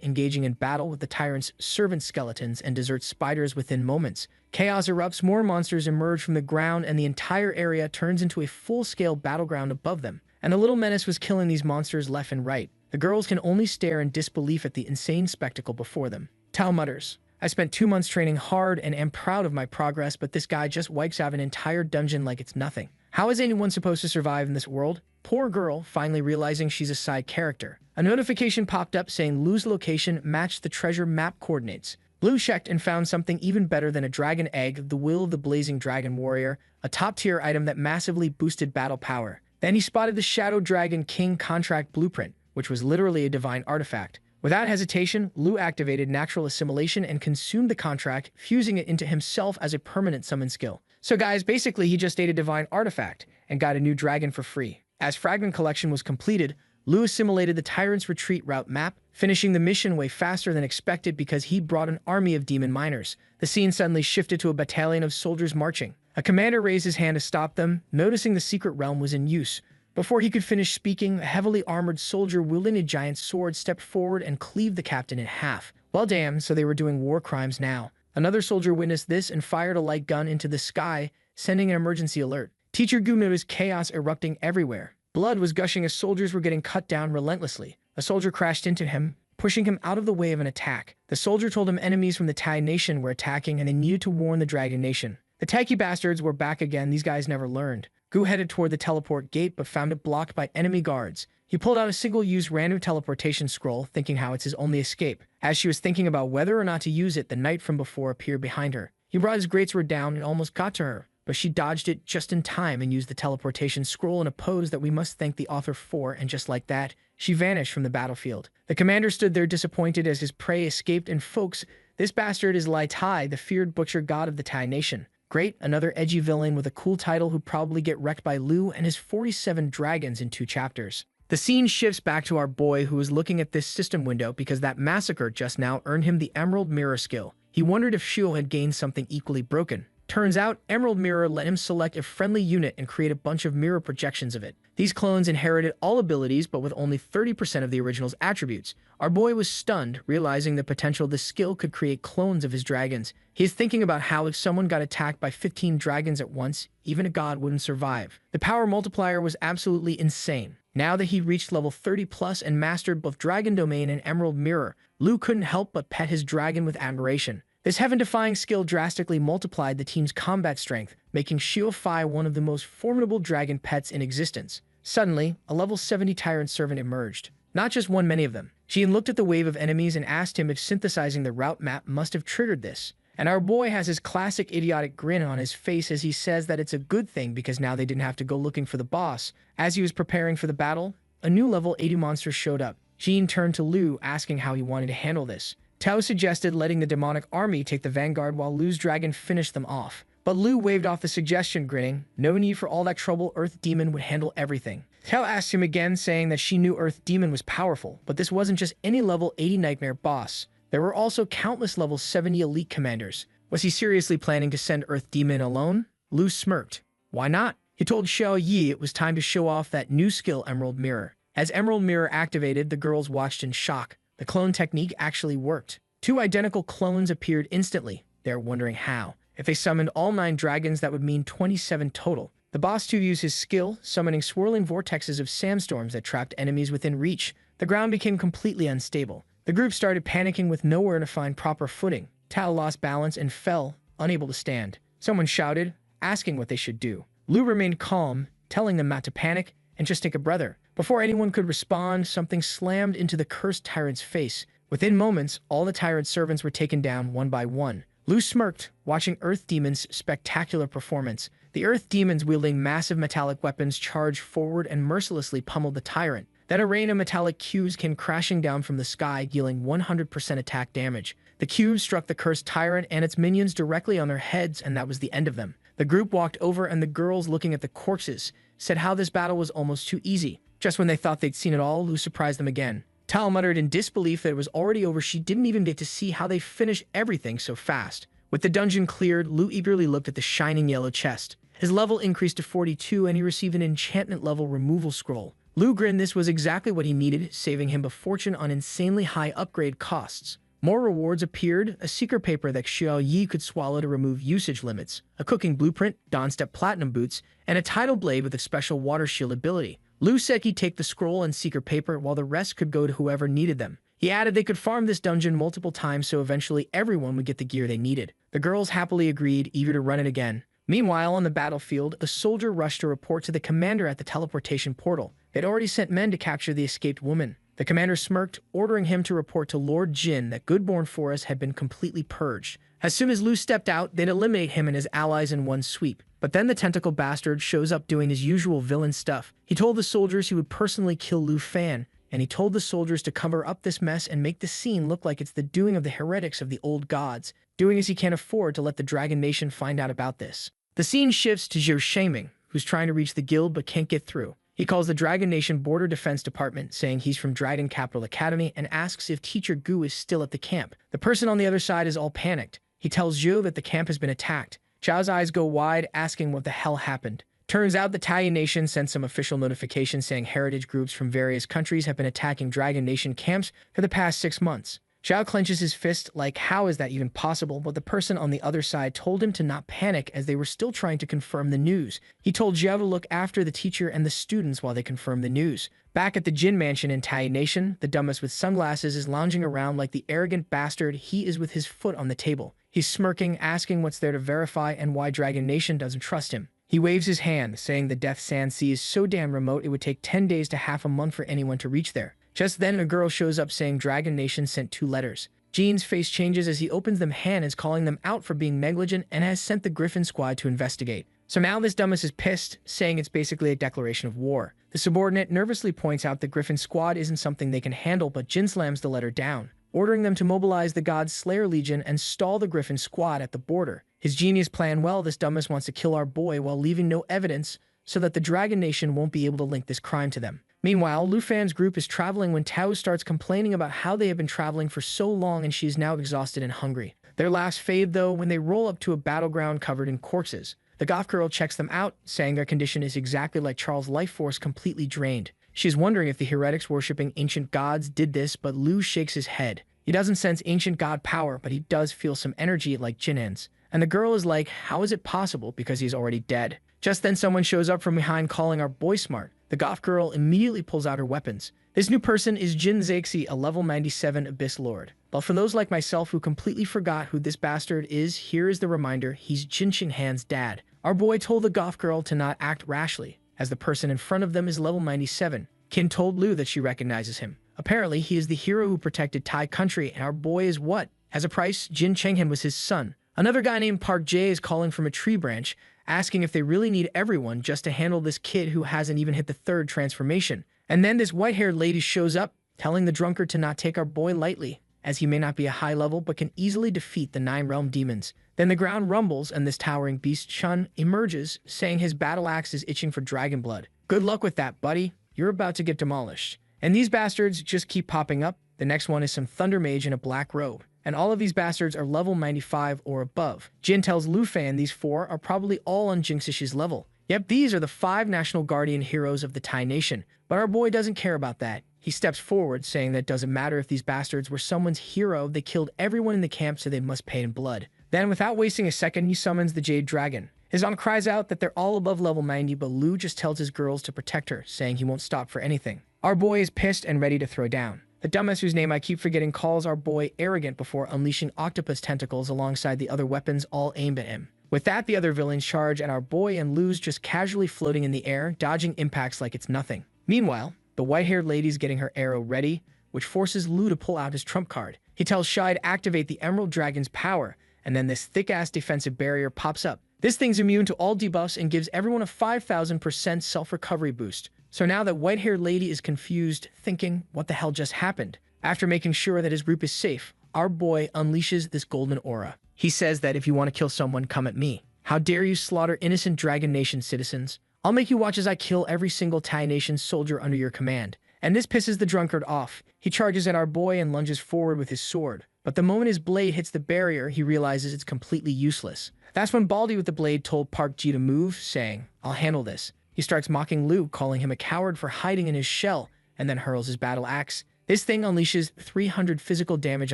engaging in battle with the tyrant's servant skeletons and desert spiders within moments. Chaos erupts, more monsters emerge from the ground, and the entire area turns into a full-scale battleground above them. And the little menace was killing these monsters left and right. The girls can only stare in disbelief at the insane spectacle before them. Tao mutters, I spent 2 months training hard and am proud of my progress, but this guy just wipes out an entire dungeon like it's nothing. How is anyone supposed to survive in this world? Poor girl, finally realizing she's a side character. A notification popped up saying Lu's location matched the treasure map coordinates. Lu checked and found something even better than a dragon egg, the will of the blazing dragon warrior, a top-tier item that massively boosted battle power. Then he spotted the Shadow Dragon King contract blueprint, which was literally a divine artifact. Without hesitation, Lu activated natural assimilation and consumed the contract, fusing it into himself as a permanent summon skill. So guys, basically he just ate a divine artifact and got a new dragon for free. As fragment collection was completed, Lu assimilated the Tyrant's Retreat route map, finishing the mission way faster than expected because he brought an army of demon miners. The scene suddenly shifted to a battalion of soldiers marching. A commander raised his hand to stop them, noticing the secret realm was in use. Before he could finish speaking, a heavily armored soldier wielding a giant sword stepped forward and cleaved the captain in half. Well damn, so they were doing war crimes now. Another soldier witnessed this and fired a light gun into the sky, sending an emergency alert. Teacher Gu noticed chaos erupting everywhere. Blood was gushing as soldiers were getting cut down relentlessly. A soldier crashed into him, pushing him out of the way of an attack. The soldier told him enemies from the Tai Nation were attacking and they needed to warn the Dragon Nation. The Taiki bastards were back again, these guys never learned. Gu headed toward the teleport gate but found it blocked by enemy guards. He pulled out a single-use random teleportation scroll, thinking how it's his only escape. As she was thinking about whether or not to use it, the knight from before appeared behind her. He brought his greatsword down and almost got to her, but she dodged it just in time and used the teleportation scroll in a pose that we must thank the author for, and just like that, she vanished from the battlefield. The commander stood there disappointed as his prey escaped, and folks, this bastard is Lai Tai, the feared butcher god of the Tai Nation. Great, another edgy villain with a cool title who'd probably get wrecked by Lu and his 47 dragons in 2 chapters. The scene shifts back to our boy who is looking at this system window because that massacre just now earned him the Emerald Mirror skill. He wondered if Shio had gained something equally broken. Turns out, Emerald Mirror let him select a friendly unit and create a bunch of mirror projections of it. These clones inherited all abilities but with only 30% of the original's attributes. Our boy was stunned, realizing the potential this skill could create clones of his dragons. He is thinking about how if someone got attacked by 15 dragons at once, even a god wouldn't survive. The power multiplier was absolutely insane. Now that he reached level 30 plus and mastered both Dragon Domain and Emerald Mirror, Lu couldn't help but pet his dragon with admiration. This heaven-defying skill drastically multiplied the team's combat strength, making Shio Fai one of the most formidable dragon pets in existence. Suddenly, a level 70 Tyrant Servant emerged. Not just one, many of them. Jian looked at the wave of enemies and asked him if synthesizing the route map must have triggered this. And our boy has his classic idiotic grin on his face as he says that it's a good thing because now they didn't have to go looking for the boss. As he was preparing for the battle, a new level 80 monster showed up. Jian turned to Lu, asking how he wanted to handle this. Tao suggested letting the demonic army take the vanguard while Lu's dragon finished them off. But Lu waved off the suggestion, grinning. No need for all that trouble, Earth Demon would handle everything. Tao asked him again, saying that she knew Earth Demon was powerful, but this wasn't just any level 80 nightmare boss. There were also countless level 70 elite commanders. Was he seriously planning to send Earth Demon alone? Lu smirked. Why not? He told Xiao Yi it was time to show off that new skill, Emerald Mirror. As Emerald Mirror activated, the girls watched in shock. The clone technique actually worked. 2 identical clones appeared instantly. They're wondering how. If they summoned all 9 dragons, that would mean 27 total. The boss too used his skill, summoning swirling vortexes of sandstorms that trapped enemies within reach. The ground became completely unstable. The group started panicking with nowhere to find proper footing. Tao lost balance and fell, unable to stand. Someone shouted, asking what they should do. Lu remained calm, telling them not to panic and just take a breather. Before anyone could respond, something slammed into the cursed tyrant's face. Within moments, all the tyrant servants were taken down one by one. Lu smirked, watching Earth Demon's spectacular performance. The Earth Demons wielding massive metallic weapons charged forward and mercilessly pummeled the tyrant. Then a rain of metallic cubes came crashing down from the sky, dealing 100% attack damage. The cubes struck the cursed tyrant and its minions directly on their heads, and that was the end of them. The group walked over, and the girls, looking at the corpses, said how this battle was almost too easy. Just when they thought they'd seen it all, Lu surprised them again. Tal muttered in disbelief that it was already over. She didn't even get to see how they finished everything so fast. With the dungeon cleared, Lu eagerly looked at the shining yellow chest. His level increased to 42, and he received an enchantment level removal scroll. Lu grinned. This was exactly what he needed, saving him a fortune on insanely high upgrade costs. More rewards appeared: a secret paper that Xiao Yi could swallow to remove usage limits, a cooking blueprint, Dawn-step platinum boots, and a tidal blade with a special water shield ability. Lu said he'd take the scroll and secret paper, while the rest could go to whoever needed them. He added they could farm this dungeon multiple times, so eventually everyone would get the gear they needed. The girls happily agreed, eager to run it again. Meanwhile, on the battlefield, a soldier rushed to report to the commander at the teleportation portal. They'd already sent men to capture the escaped woman. The commander smirked, ordering him to report to Lord Jin that Goodborn Forest had been completely purged. As soon as Lu stepped out, they'd eliminate him and his allies in one sweep. But then the tentacle bastard shows up doing his usual villain stuff. He told the soldiers he would personally kill Lu Fan, and he told the soldiers to cover up this mess and make the scene look like it's the doing of the heretics of the old gods, doing as he can't afford to let the Dragon Nation find out about this. The scene shifts to Zhou Shaming, who's trying to reach the guild but can't get through. He calls the Dragon Nation Border Defense Department, saying he's from Dragon Capital Academy, and asks if Teacher Gu is still at the camp. The person on the other side is all panicked. He tells Zhou that the camp has been attacked. Chao's eyes go wide, asking what the hell happened. Turns out the Taiyan Nation sent some official notification saying heritage groups from various countries have been attacking Dragon Nation camps for the past 6 months. Xiao clenches his fist, like how is that even possible, but the person on the other side told him to not panic as they were still trying to confirm the news. He told Xiao to look after the teacher and the students while they confirmed the news. Back at the Jin Mansion in Taiyan Nation, the dumbest with sunglasses is lounging around like the arrogant bastard he is with his foot on the table. He's smirking, asking what's there to verify and why Dragon Nation doesn't trust him. He waves his hand, saying the Death Sand Sea is so damn remote it would take 10 days to half a month for anyone to reach there. Just then, a girl shows up saying Dragon Nation sent 2 letters. Jean's face changes as he opens them. Han is calling them out for being negligent and has sent the Griffin Squad to investigate. So now this dumbass is pissed, saying it's basically a declaration of war. The subordinate nervously points out the Griffin Squad isn't something they can handle, but Jin slams the letter down, ordering them to mobilize the God's Slayer Legion and stall the Griffin Squad at the border. His genius plan: well, this dumbass wants to kill our boy while leaving no evidence so that the Dragon Nation won't be able to link this crime to them. Meanwhile, Lu Fan's group is traveling when Tao starts complaining about how they have been traveling for so long and she is now exhausted and hungry. Their laughs fade though when they roll up to a battleground covered in corpses. The goth girl checks them out, saying their condition is exactly like Charles' life force, completely drained. She's wondering if the heretics worshipping ancient gods did this, but Lu shakes his head. He doesn't sense ancient god power, but he does feel some energy like Jin'en's. And the girl is like, how is it possible? Because he's already dead. Just then someone shows up from behind calling our boy smart. The goth girl immediately pulls out her weapons. This new person is Jin Zexi, a level 97 Abyss Lord. But for those like myself who completely forgot who this bastard is, here is the reminder: he's Jin Xinghan's dad. Our boy told the goth girl to not act rashly, as the person in front of them is level 97. Qin told Lu that she recognizes him. Apparently, he is the hero who protected Tai country, and our boy is what? As a price, Jin Chenghan was his son. Another guy named Park Jae is calling from a tree branch, asking if they really need everyone just to handle this kid who hasn't even hit the 3rd transformation. And then this white-haired lady shows up, telling the drunkard to not take our boy lightly, as he may not be a high level but can easily defeat the 9 realm demons. Then the ground rumbles and this towering beast Chun emerges, saying his battle axe is itching for dragon blood. Good luck with that, buddy. You're about to get demolished. And these bastards just keep popping up. The next one is some thunder mage in a black robe. And all of these bastards are level 95 or above. Jin tells Lu Fan these 4 are probably all on Jinxish's level. Yep, these are the 5 National Guardian heroes of the Tai Nation. But our boy doesn't care about that. He steps forward, saying that it doesn't matter if these bastards were someone's hero, they killed everyone in the camp, so they must pay in blood. Then, without wasting a second, he summons the Jade Dragon. His aunt cries out that they're all above level 90, but Lu just tells his girls to protect her, saying he won't stop for anything. Our boy is pissed and ready to throw down. The dumbass whose name I keep forgetting calls our boy arrogant before unleashing octopus tentacles alongside the other weapons all aimed at him. With that, the other villains charge, and our boy and Lu's just casually floating in the air, dodging impacts like it's nothing. Meanwhile, the white-haired lady's getting her arrow ready, which forces Lu to pull out his trump card. He tells Shai to activate the Emerald Dragon's power, and then this thick-ass defensive barrier pops up. This thing's immune to all debuffs and gives everyone a 5,000% self-recovery boost. So now that white-haired lady is confused, thinking, what the hell just happened? After making sure that his group is safe, our boy unleashes this golden aura. He says that if you want to kill someone, come at me. How dare you slaughter innocent Dragon Nation citizens? I'll make you watch as I kill every single Tai Nation soldier under your command. And this pisses the drunkard off. He charges at our boy and lunges forward with his sword. But the moment his blade hits the barrier, he realizes it's completely useless. That's when Baldy with the blade told Park Ji to move, saying, I'll handle this. He starts mocking Lu, calling him a coward for hiding in his shell, and then hurls his battle axe. This thing unleashes 300 physical damage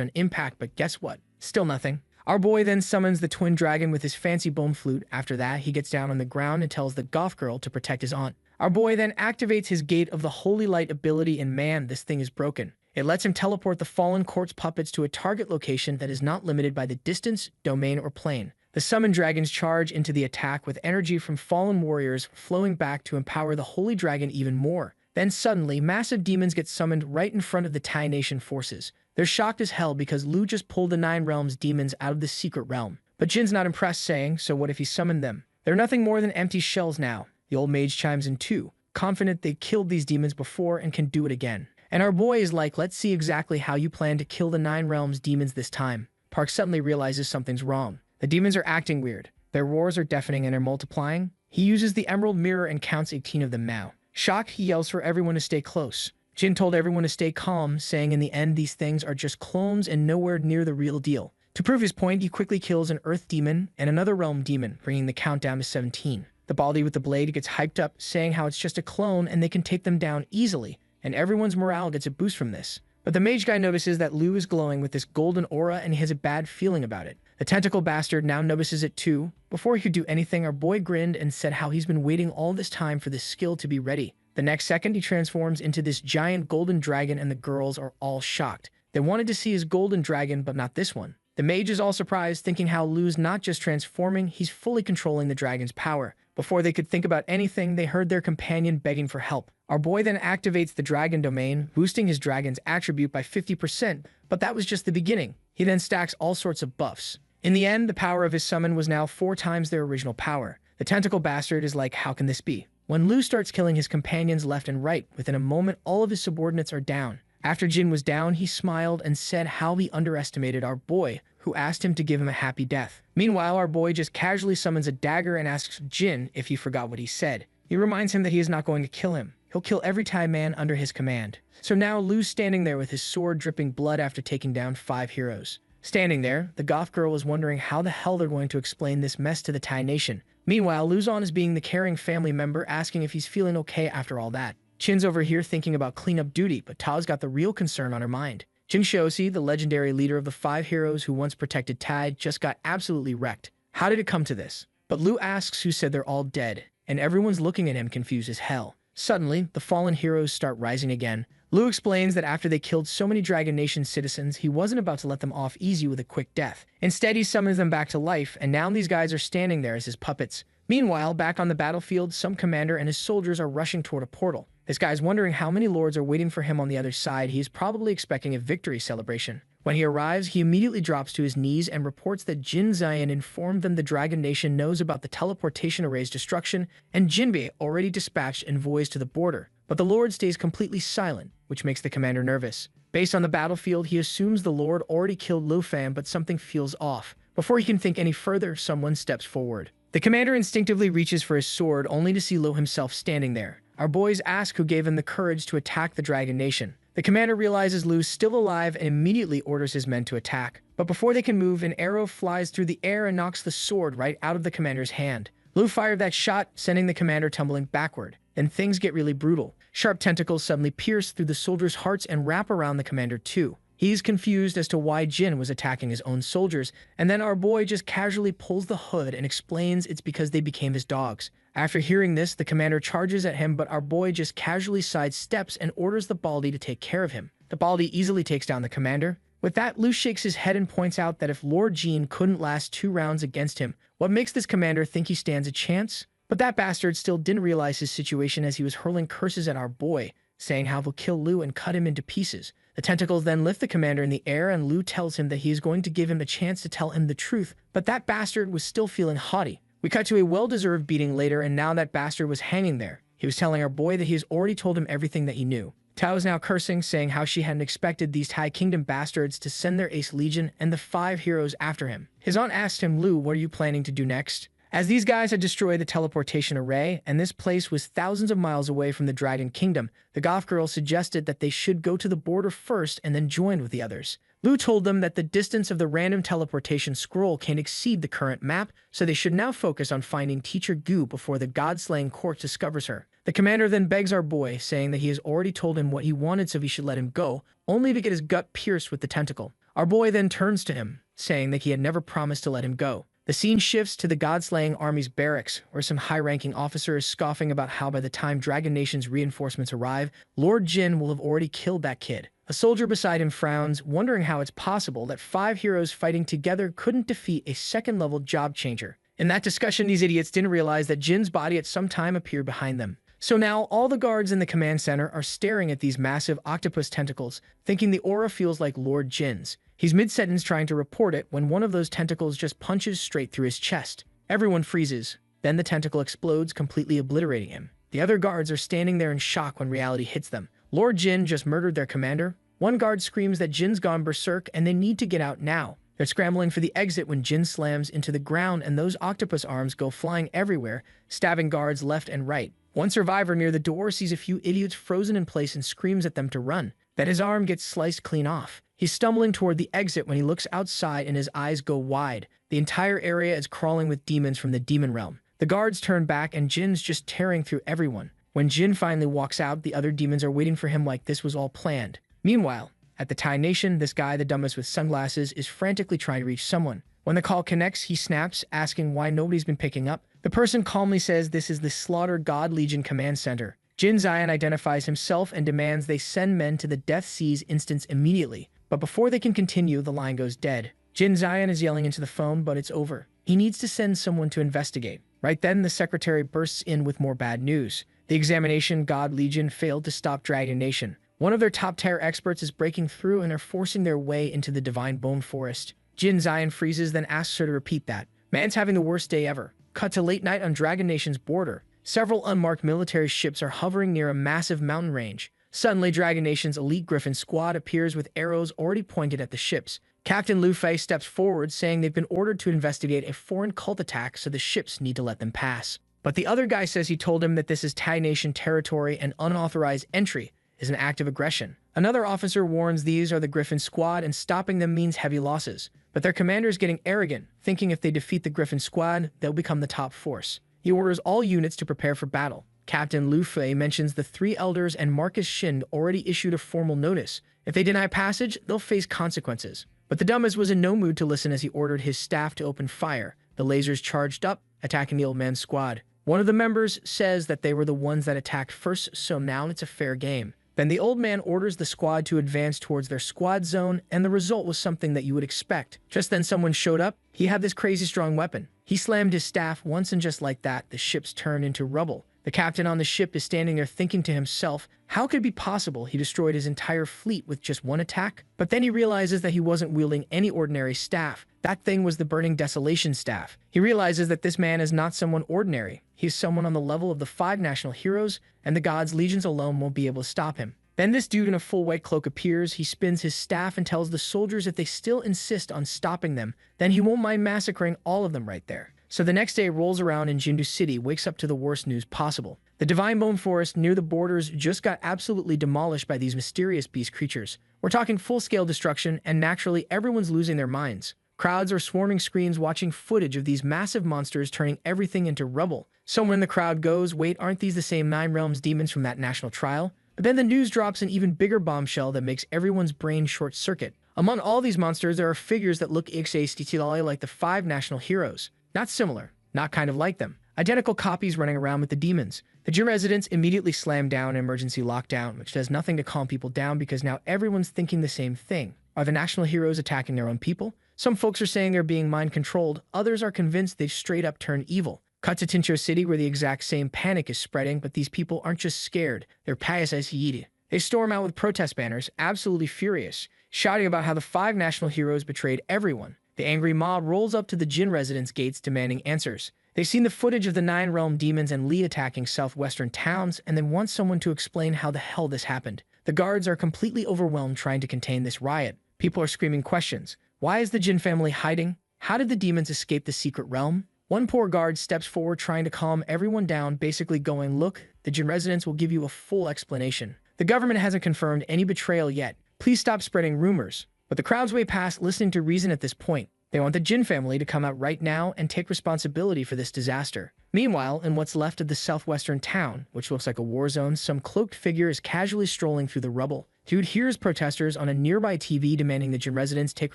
on impact, but guess what? Still nothing. Our boy then summons the twin dragon with his fancy bone flute. After that, he gets down on the ground and tells the goth girl to protect his aunt. Our boy then activates his Gate of the Holy Light ability, and man, this thing is broken. It lets him teleport the fallen quartz puppets to a target location that is not limited by the distance, domain, or plane. The summoned dragons charge into the attack with energy from fallen warriors flowing back to empower the Holy Dragon even more. Then suddenly, massive demons get summoned right in front of the Tai Nation forces. They're shocked as hell because Lu just pulled the 9 realms demons out of the secret realm. But Jin's not impressed, saying, so what if he summoned them? They're nothing more than empty shells now. The old mage chimes in too, confident they killed these demons before and can do it again. And our boy is like, let's see exactly how you plan to kill the 9 realms demons this time. Park suddenly realizes something's wrong. The demons are acting weird. Their roars are deafening and are multiplying. He uses the emerald mirror and counts 18 of them now. Shocked, he yells for everyone to stay close. Jin told everyone to stay calm, saying in the end these things are just clones and nowhere near the real deal. To prove his point, he quickly kills an earth demon and another realm demon, bringing the count down to 17. The Baldy with the blade gets hyped up, saying how it's just a clone and they can take them down easily, and everyone's morale gets a boost from this. But the mage guy notices that Lu is glowing with this golden aura and he has a bad feeling about it. The tentacle bastard now notices it too. Before he could do anything, our boy grinned and said how he's been waiting all this time for this skill to be ready. The next second, he transforms into this giant golden dragon and the girls are all shocked. They wanted to see his golden dragon, but not this one. The mage is all surprised, thinking how Lu's not just transforming, he's fully controlling the dragon's power. Before they could think about anything, they heard their companion begging for help. Our boy then activates the dragon domain, boosting his dragon's attribute by 50%, but that was just the beginning. He then stacks all sorts of buffs. In the end, the power of his summon was now 4 times their original power. The tentacle bastard is like, how can this be? When Lu starts killing his companions left and right, within a moment all of his subordinates are down. After Jin was down, he smiled and said how he underestimated our boy, who asked him to give him a happy death. Meanwhile, our boy just casually summons a dagger and asks Jin if he forgot what he said. He reminds him that he is not going to kill him. He'll kill every Tai man under his command. So now Lu's standing there with his sword dripping blood after taking down 5 heroes. Standing there, the goth girl is wondering how the hell they're going to explain this mess to the Tai Nation. Meanwhile, Luzon is being the caring family member, asking if he's feeling okay after all that. Chin's over here thinking about cleanup duty, but Tao's got the real concern on her mind. Jin Shosi, the legendary leader of the 5 heroes who once protected Tai, just got absolutely wrecked. How did it come to this? But Lu asks who said they're all dead, and everyone's looking at him confused as hell. Suddenly, the fallen heroes start rising again. Lu explains that after they killed so many Dragon Nation citizens, he wasn't about to let them off easy with a quick death. Instead, he summons them back to life, and now these guys are standing there as his puppets. Meanwhile, back on the battlefield, some commander and his soldiers are rushing toward a portal. This guy's wondering how many lords are waiting for him on the other side. He is probably expecting a victory celebration. When he arrives, he immediately drops to his knees and reports that Jin Zion informed them the Dragon Nation knows about the teleportation array's destruction, and Jinbei already dispatched envoys to the border. But the Lord stays completely silent, which makes the commander nervous. Based on the battlefield, he assumes the Lord already killed Lu Fan, but something feels off. Before he can think any further, someone steps forward. The commander instinctively reaches for his sword, only to see Lu himself standing there. Our boys ask who gave him the courage to attack the Dragon Nation. The commander realizes Lu's still alive and immediately orders his men to attack. But before they can move, an arrow flies through the air and knocks the sword right out of the commander's hand. Lu fired that shot, sending the commander tumbling backward. Then things get really brutal. Sharp tentacles suddenly pierce through the soldiers' hearts and wrap around the commander too. He's confused as to why Jin was attacking his own soldiers, and then our boy just casually pulls the hood and explains it's because they became his dogs. After hearing this, the commander charges at him, but our boy just casually sidesteps and orders the Baldy to take care of him. The Baldy easily takes down the commander. With that, Lu shakes his head and points out that if Lord Jean couldn't last 2 rounds against him, what makes this commander think he stands a chance? But that bastard still didn't realize his situation as he was hurling curses at our boy, saying how he'll kill Lu and cut him into pieces. The tentacles then lift the commander in the air, and Lu tells him that he is going to give him a chance to tell him the truth, but that bastard was still feeling haughty. We cut to a well-deserved beating later, and now that bastard was hanging there. He was telling our boy that he has already told him everything that he knew. Tao is now cursing, saying how she hadn't expected these Tai Kingdom bastards to send their ace legion and the 5 heroes after him. His aunt asked him, Lu, what are you planning to do next? As these guys had destroyed the teleportation array, and this place was thousands of miles away from the Dragon Kingdom, the goth girl suggested that they should go to the border first and then join with the others. Lu told them that the distance of the random teleportation scroll can exceed the current map, so they should now focus on finding Teacher Gu before the god-slaying court discovers her. The commander then begs our boy, saying that he has already told him what he wanted so he should let him go, only to get his gut pierced with the tentacle. Our boy then turns to him, saying that he had never promised to let him go. The scene shifts to the god-slaying army's barracks, where some high-ranking officer is scoffing about how by the time Dragon Nation's reinforcements arrive, Lord Jin will have already killed that kid. A soldier beside him frowns, wondering how it's possible that 5 heroes fighting together couldn't defeat a second-level job changer. In that discussion, these idiots didn't realize that Jin's body at some time appeared behind them. So now, all the guards in the command center are staring at these massive octopus tentacles, thinking the aura feels like Lord Jin's. He's mid-sentence trying to report it when one of those tentacles just punches straight through his chest. Everyone freezes. Then the tentacle explodes, completely obliterating him. The other guards are standing there in shock when reality hits them. Lord Jin just murdered their commander. One guard screams that Jin's gone berserk and they need to get out now. They're scrambling for the exit when Jin slams into the ground and those octopus arms go flying everywhere, stabbing guards left and right. One survivor near the door sees a few idiots frozen in place and screams at them to run. Then his arm gets sliced clean off. He's stumbling toward the exit when he looks outside and his eyes go wide. The entire area is crawling with demons from the demon realm. The guards turn back and Jin's just tearing through everyone. When Jin finally walks out, the other demons are waiting for him like this was all planned. Meanwhile, at the Tai Nation, this guy, the dumbest with sunglasses, is frantically trying to reach someone. When the call connects, he snaps, asking why nobody's been picking up. The person calmly says this is the Slaughter God Legion Command Center. Jin Zion identifies himself and demands they send men to the Death Seas instance immediately. But before they can continue, the line goes dead. Jin Zion is yelling into the phone, but it's over. He needs to send someone to investigate. Right then, the secretary bursts in with more bad news. The examination God Legion failed to stop Dragon Nation. One of their top-tier experts is breaking through and are forcing their way into the Divine Bone Forest. Jin Zion freezes, then asks her to repeat that. Man's having the worst day ever. Cut to late night on Dragon Nation's border. Several unmarked military ships are hovering near a massive mountain range. Suddenly, Dragon Nation's elite Griffin squad appears with arrows already pointed at the ships. Captain Lu Fei steps forward, saying they've been ordered to investigate a foreign cult attack, so the ships need to let them pass. But the other guy says he told him that this is Tai Nation territory and unauthorized entry is an act of aggression. Another officer warns these are the Griffin squad and stopping them means heavy losses. But their commander is getting arrogant, thinking if they defeat the Griffin squad, they'll become the top force. He orders all units to prepare for battle. Captain Lu Fei mentions the 3 elders and Marcus Shind already issued a formal notice. If they deny passage, they'll face consequences. But the dumbest was in no mood to listen as he ordered his staff to open fire. The lasers charged up, attacking the old man's squad. One of the members says that they were the ones that attacked first, so now it's a fair game. Then the old man orders the squad to advance towards their squad zone, and the result was something that you would expect. Just then someone showed up. He had this crazy strong weapon. He slammed his staff once, and just like that, the ships turned into rubble. The captain on the ship is standing there thinking to himself, how could it be possible he destroyed his entire fleet with just one attack? But then he realizes that he wasn't wielding any ordinary staff. That thing was the Burning Desolation staff. He realizes that this man is not someone ordinary. He's someone on the level of the 5 national heroes, and the gods' legions alone won't be able to stop him. Then this dude in a full white cloak appears. He spins his staff and tells the soldiers if they still insist on stopping them, then he won't mind massacring all of them right there. So the next day rolls around and Jindu City wakes up to the worst news possible. The Divine Bone Forest near the borders just got absolutely demolished by these mysterious beast creatures. We're talking full-scale destruction, and naturally everyone's losing their minds. Crowds are swarming screens watching footage of these massive monsters turning everything into rubble. Someone in the crowd goes, wait, aren't these the same 9 Realms demons from that national trial? But then the news drops an even bigger bombshell that makes everyone's brain short-circuit. Among all these monsters, there are figures that look exactly like the 5 national heroes. Not similar, not kind of like them. Identical copies running around with the demons. The gym residents immediately slam down an emergency lockdown, which does nothing to calm people down because now everyone's thinking the same thing. Are the national heroes attacking their own people? Some folks are saying they're being mind-controlled. Others are convinced they've straight up turned evil. Cut to Tincho City where the exact same panic is spreading, but these people aren't just scared. They're payas. They storm out with protest banners, absolutely furious, shouting about how the 5 national heroes betrayed everyone. The angry mob rolls up to the Jin residence gates demanding answers. They've seen the footage of the Nine Realm demons and Lee attacking southwestern towns and they want someone to explain how the hell this happened. The guards are completely overwhelmed trying to contain this riot. People are screaming questions. Why is the Jin family hiding? How did the demons escape the secret realm? One poor guard steps forward trying to calm everyone down, basically going, look, the Jin residents will give you a full explanation. The government hasn't confirmed any betrayal yet. Please stop spreading rumors. But the crowd's way past listening to reason at this point. They want the Jin family to come out right now and take responsibility for this disaster. Meanwhile, in what's left of the southwestern town, which looks like a war zone, some cloaked figure is casually strolling through the rubble. Dude hears protesters on a nearby TV demanding the Jin residents take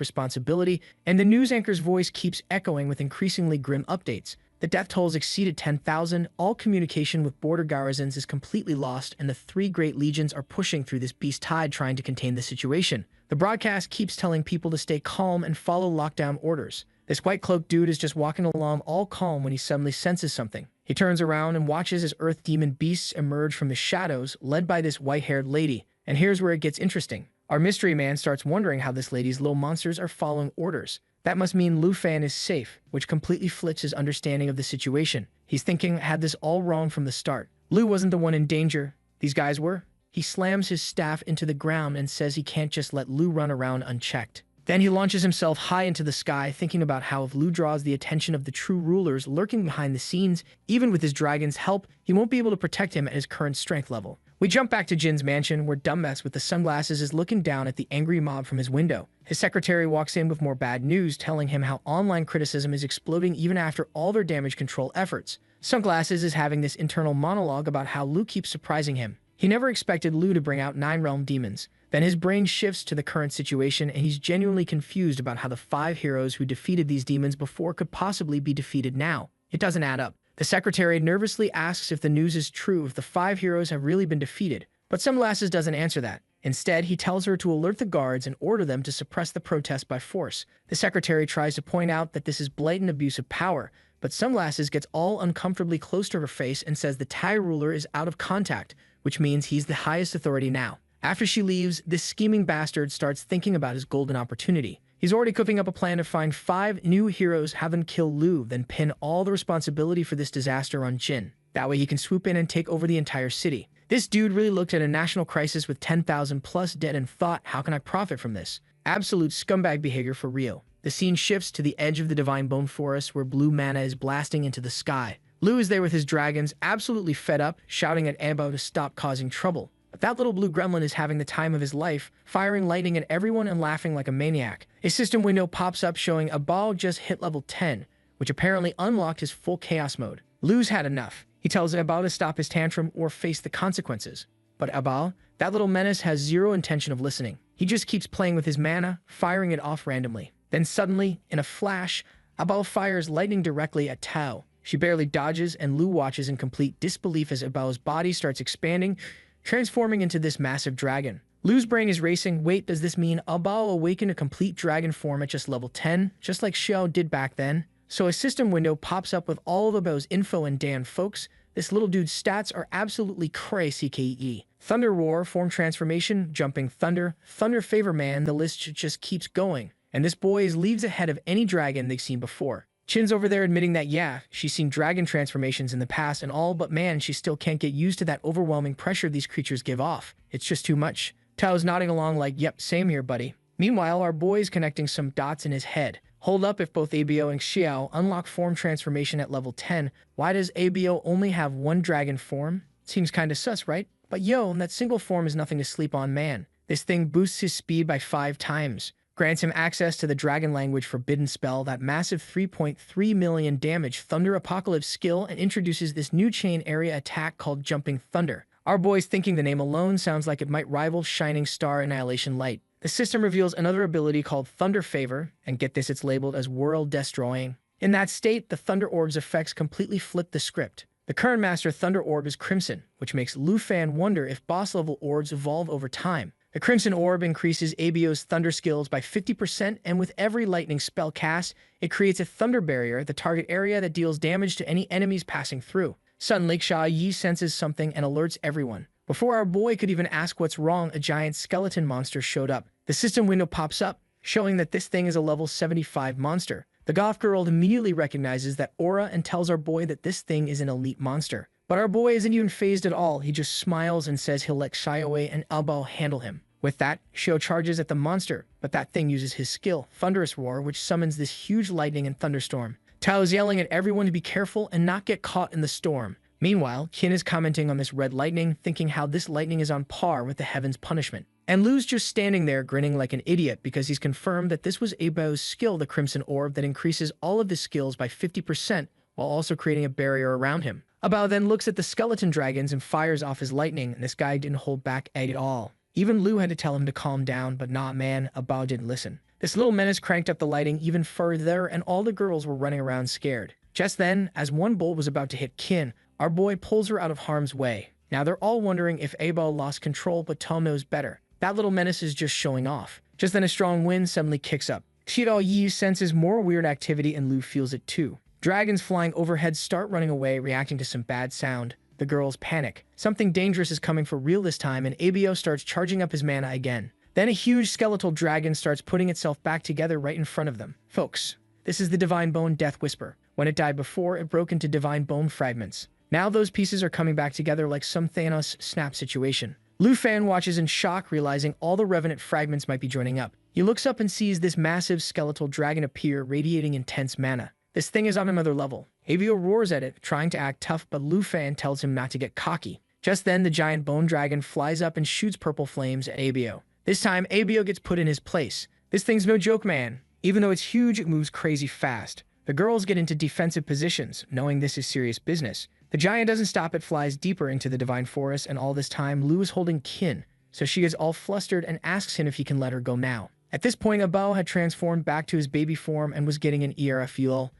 responsibility, and the news anchor's voice keeps echoing with increasingly grim updates. The death tolls exceeded 10,000, all communication with border garrisons is completely lost, and the three great legions are pushing through this beast tide trying to contain the situation. The broadcast keeps telling people to stay calm and follow lockdown orders. This white-cloaked dude is just walking along all calm when he suddenly senses something. He turns around and watches as earth demon beasts emerge from the shadows, led by this white-haired lady. And here's where it gets interesting. Our mystery man starts wondering how this lady's little monsters are following orders. That must mean Lu Fan is safe, which completely flips his understanding of the situation. He's thinking had this all wrong from the start. Lu wasn't the one in danger. These guys were. He slams his staff into the ground and says he can't just let Lu run around unchecked. Then he launches himself high into the sky, thinking about how if Lu draws the attention of the true rulers lurking behind the scenes, even with his dragon's help, he won't be able to protect him at his current strength level. We jump back to Jin's mansion, where Dumbass with the sunglasses is looking down at the angry mob from his window. His secretary walks in with more bad news, telling him how online criticism is exploding even after all their damage control efforts. Sunglasses is having this internal monologue about how Lu keeps surprising him. He never expected Lu to bring out 9 realm demons. Then his brain shifts to the current situation and he's genuinely confused about how the 5 heroes who defeated these demons before could possibly be defeated now. It doesn't add up. The secretary nervously asks if the news is true, if the 5 heroes have really been defeated, but Sunglasses doesn't answer that. Instead, he tells her to alert the guards and order them to suppress the protest by force. The secretary tries to point out that this is blatant abuse of power, but Sunglasses gets all uncomfortably close to her face and says the Thai ruler is out of contact, which means he's the highest authority now. After she leaves, this scheming bastard starts thinking about his golden opportunity. He's already cooking up a plan to find 5 new heroes, have them kill Lu, then pin all the responsibility for this disaster on Jin. That way he can swoop in and take over the entire city. This dude really looked at a national crisis with 10,000 plus dead and thought, how can I profit from this? Absolute scumbag behavior for real. The scene shifts to the edge of the Divine Bone Forest where blue mana is blasting into the sky. Lu is there with his dragons, absolutely fed up, shouting at Abo to stop causing trouble. But that little blue gremlin is having the time of his life, firing lightning at everyone and laughing like a maniac. A system window pops up showing Abal just hit level 10, which apparently unlocked his full chaos mode. Lu's had enough. He tells Abal to stop his tantrum or face the consequences. But Abal, that little menace, has zero intention of listening. He just keeps playing with his mana, firing it off randomly. Then suddenly, in a flash, Abal fires lightning directly at Tao. She barely dodges, and Lu watches in complete disbelief as Abal's body starts expanding, transforming into this massive dragon. Lu's brain is racing. Wait, does this mean Abal awakened a complete dragon form at just level 10, just like Xiao did back then? So a system window pops up with all of Abal's info and damn folks, this little dude's stats are absolutely crazy. CKE. Thunder Roar, form transformation, jumping thunder, thunder favor man, the list just keeps going. And this boy is leagues ahead of any dragon they've seen before. Chin's over there admitting that, yeah, she's seen dragon transformations in the past and all, but man, she still can't get used to that overwhelming pressure these creatures give off. It's just too much. Tao's nodding along like, yep, same here, buddy. Meanwhile, our boy's connecting some dots in his head. Hold up, if both ABO and Xiao unlock form transformation at level 10, why does ABO only have 1 dragon form? Seems kinda sus, right? But yo, that single form is nothing to sleep on, man. This thing boosts his speed by 5 times. Grants him access to the dragon language forbidden spell, that massive 3.3 million damage Thunder Apocalypse skill, and introduces this new chain area attack called Jumping Thunder. Our boy's thinking the name alone sounds like it might rival Shining Star Annihilation Light. The system reveals another ability called Thunder Favor, and get this, it's labeled as World Destroying. In that state, the Thunder Orb's effects completely flip the script. The current Master Thunder Orb is Crimson, which makes Lu Fan wonder if boss-level orbs evolve over time. The Crimson Orb increases ABO's thunder skills by 50%, and with every lightning spell cast, it creates a thunder barrier at the target area that deals damage to any enemies passing through. Suddenly, Xia Yi senses something and alerts everyone. Before our boy could even ask what's wrong, a giant skeleton monster showed up. The system window pops up, showing that this thing is a level 75 monster. The The goth girl immediately recognizes that aura and tells our boy that this thing is an elite monster. But our boy isn't even fazed at all. He just smiles and says he'll let Shiaway and Abao handle him. With that, Shio charges at the monster, but that thing uses his skill, Thunderous Roar, which summons this huge lightning and thunderstorm. Tao is yelling at everyone to be careful and not get caught in the storm. Meanwhile, Qin is commenting on this red lightning, thinking how this lightning is on par with the heaven's punishment. And Lu's just standing there grinning like an idiot because he's confirmed that this was Abao's skill, the Crimson Orb, that increases all of his skills by 50% while also creating a barrier around him. Abao then looks at the skeleton dragons and fires off his lightning, and this guy didn't hold back at all. Even Lu had to tell him to calm down, but nah man, Abao didn't listen. This little menace cranked up the lighting even further, and all the girls were running around scared. Just then, as one bolt was about to hit Qin, our boy pulls her out of harm's way. Now they're all wondering if Abao lost control, but Tom knows better. That little menace is just showing off. Just then a strong wind suddenly kicks up. Shiro Yi senses more weird activity and Lu feels it too. Dragons flying overhead start running away, reacting to some bad sound. The girls panic. Something dangerous is coming for real this time, and Abao starts charging up his mana again. Then a huge skeletal dragon starts putting itself back together right in front of them. Folks, this is the Divine Bone Death Whisper. When it died before, it broke into Divine Bone fragments. Now those pieces are coming back together like some Thanos snap situation. Lu Fan watches in shock, realizing all the Revenant fragments might be joining up. He looks up and sees this massive skeletal dragon appear, radiating intense mana. This thing is on another level. Abao roars at it, trying to act tough, but Lu Fan tells him not to get cocky. Just then, the giant bone dragon flies up and shoots purple flames at Abao. This time, Abao gets put in his place. This thing's no joke, man. Even though it's huge, it moves crazy fast. The girls get into defensive positions, knowing this is serious business. The giant doesn't stop, it flies deeper into the Divine Forest, and all this time, Lu is holding Qin, so she gets all flustered and asks him if he can let her go now. At this point, Abao had transformed back to his baby form and was getting an ear fuel.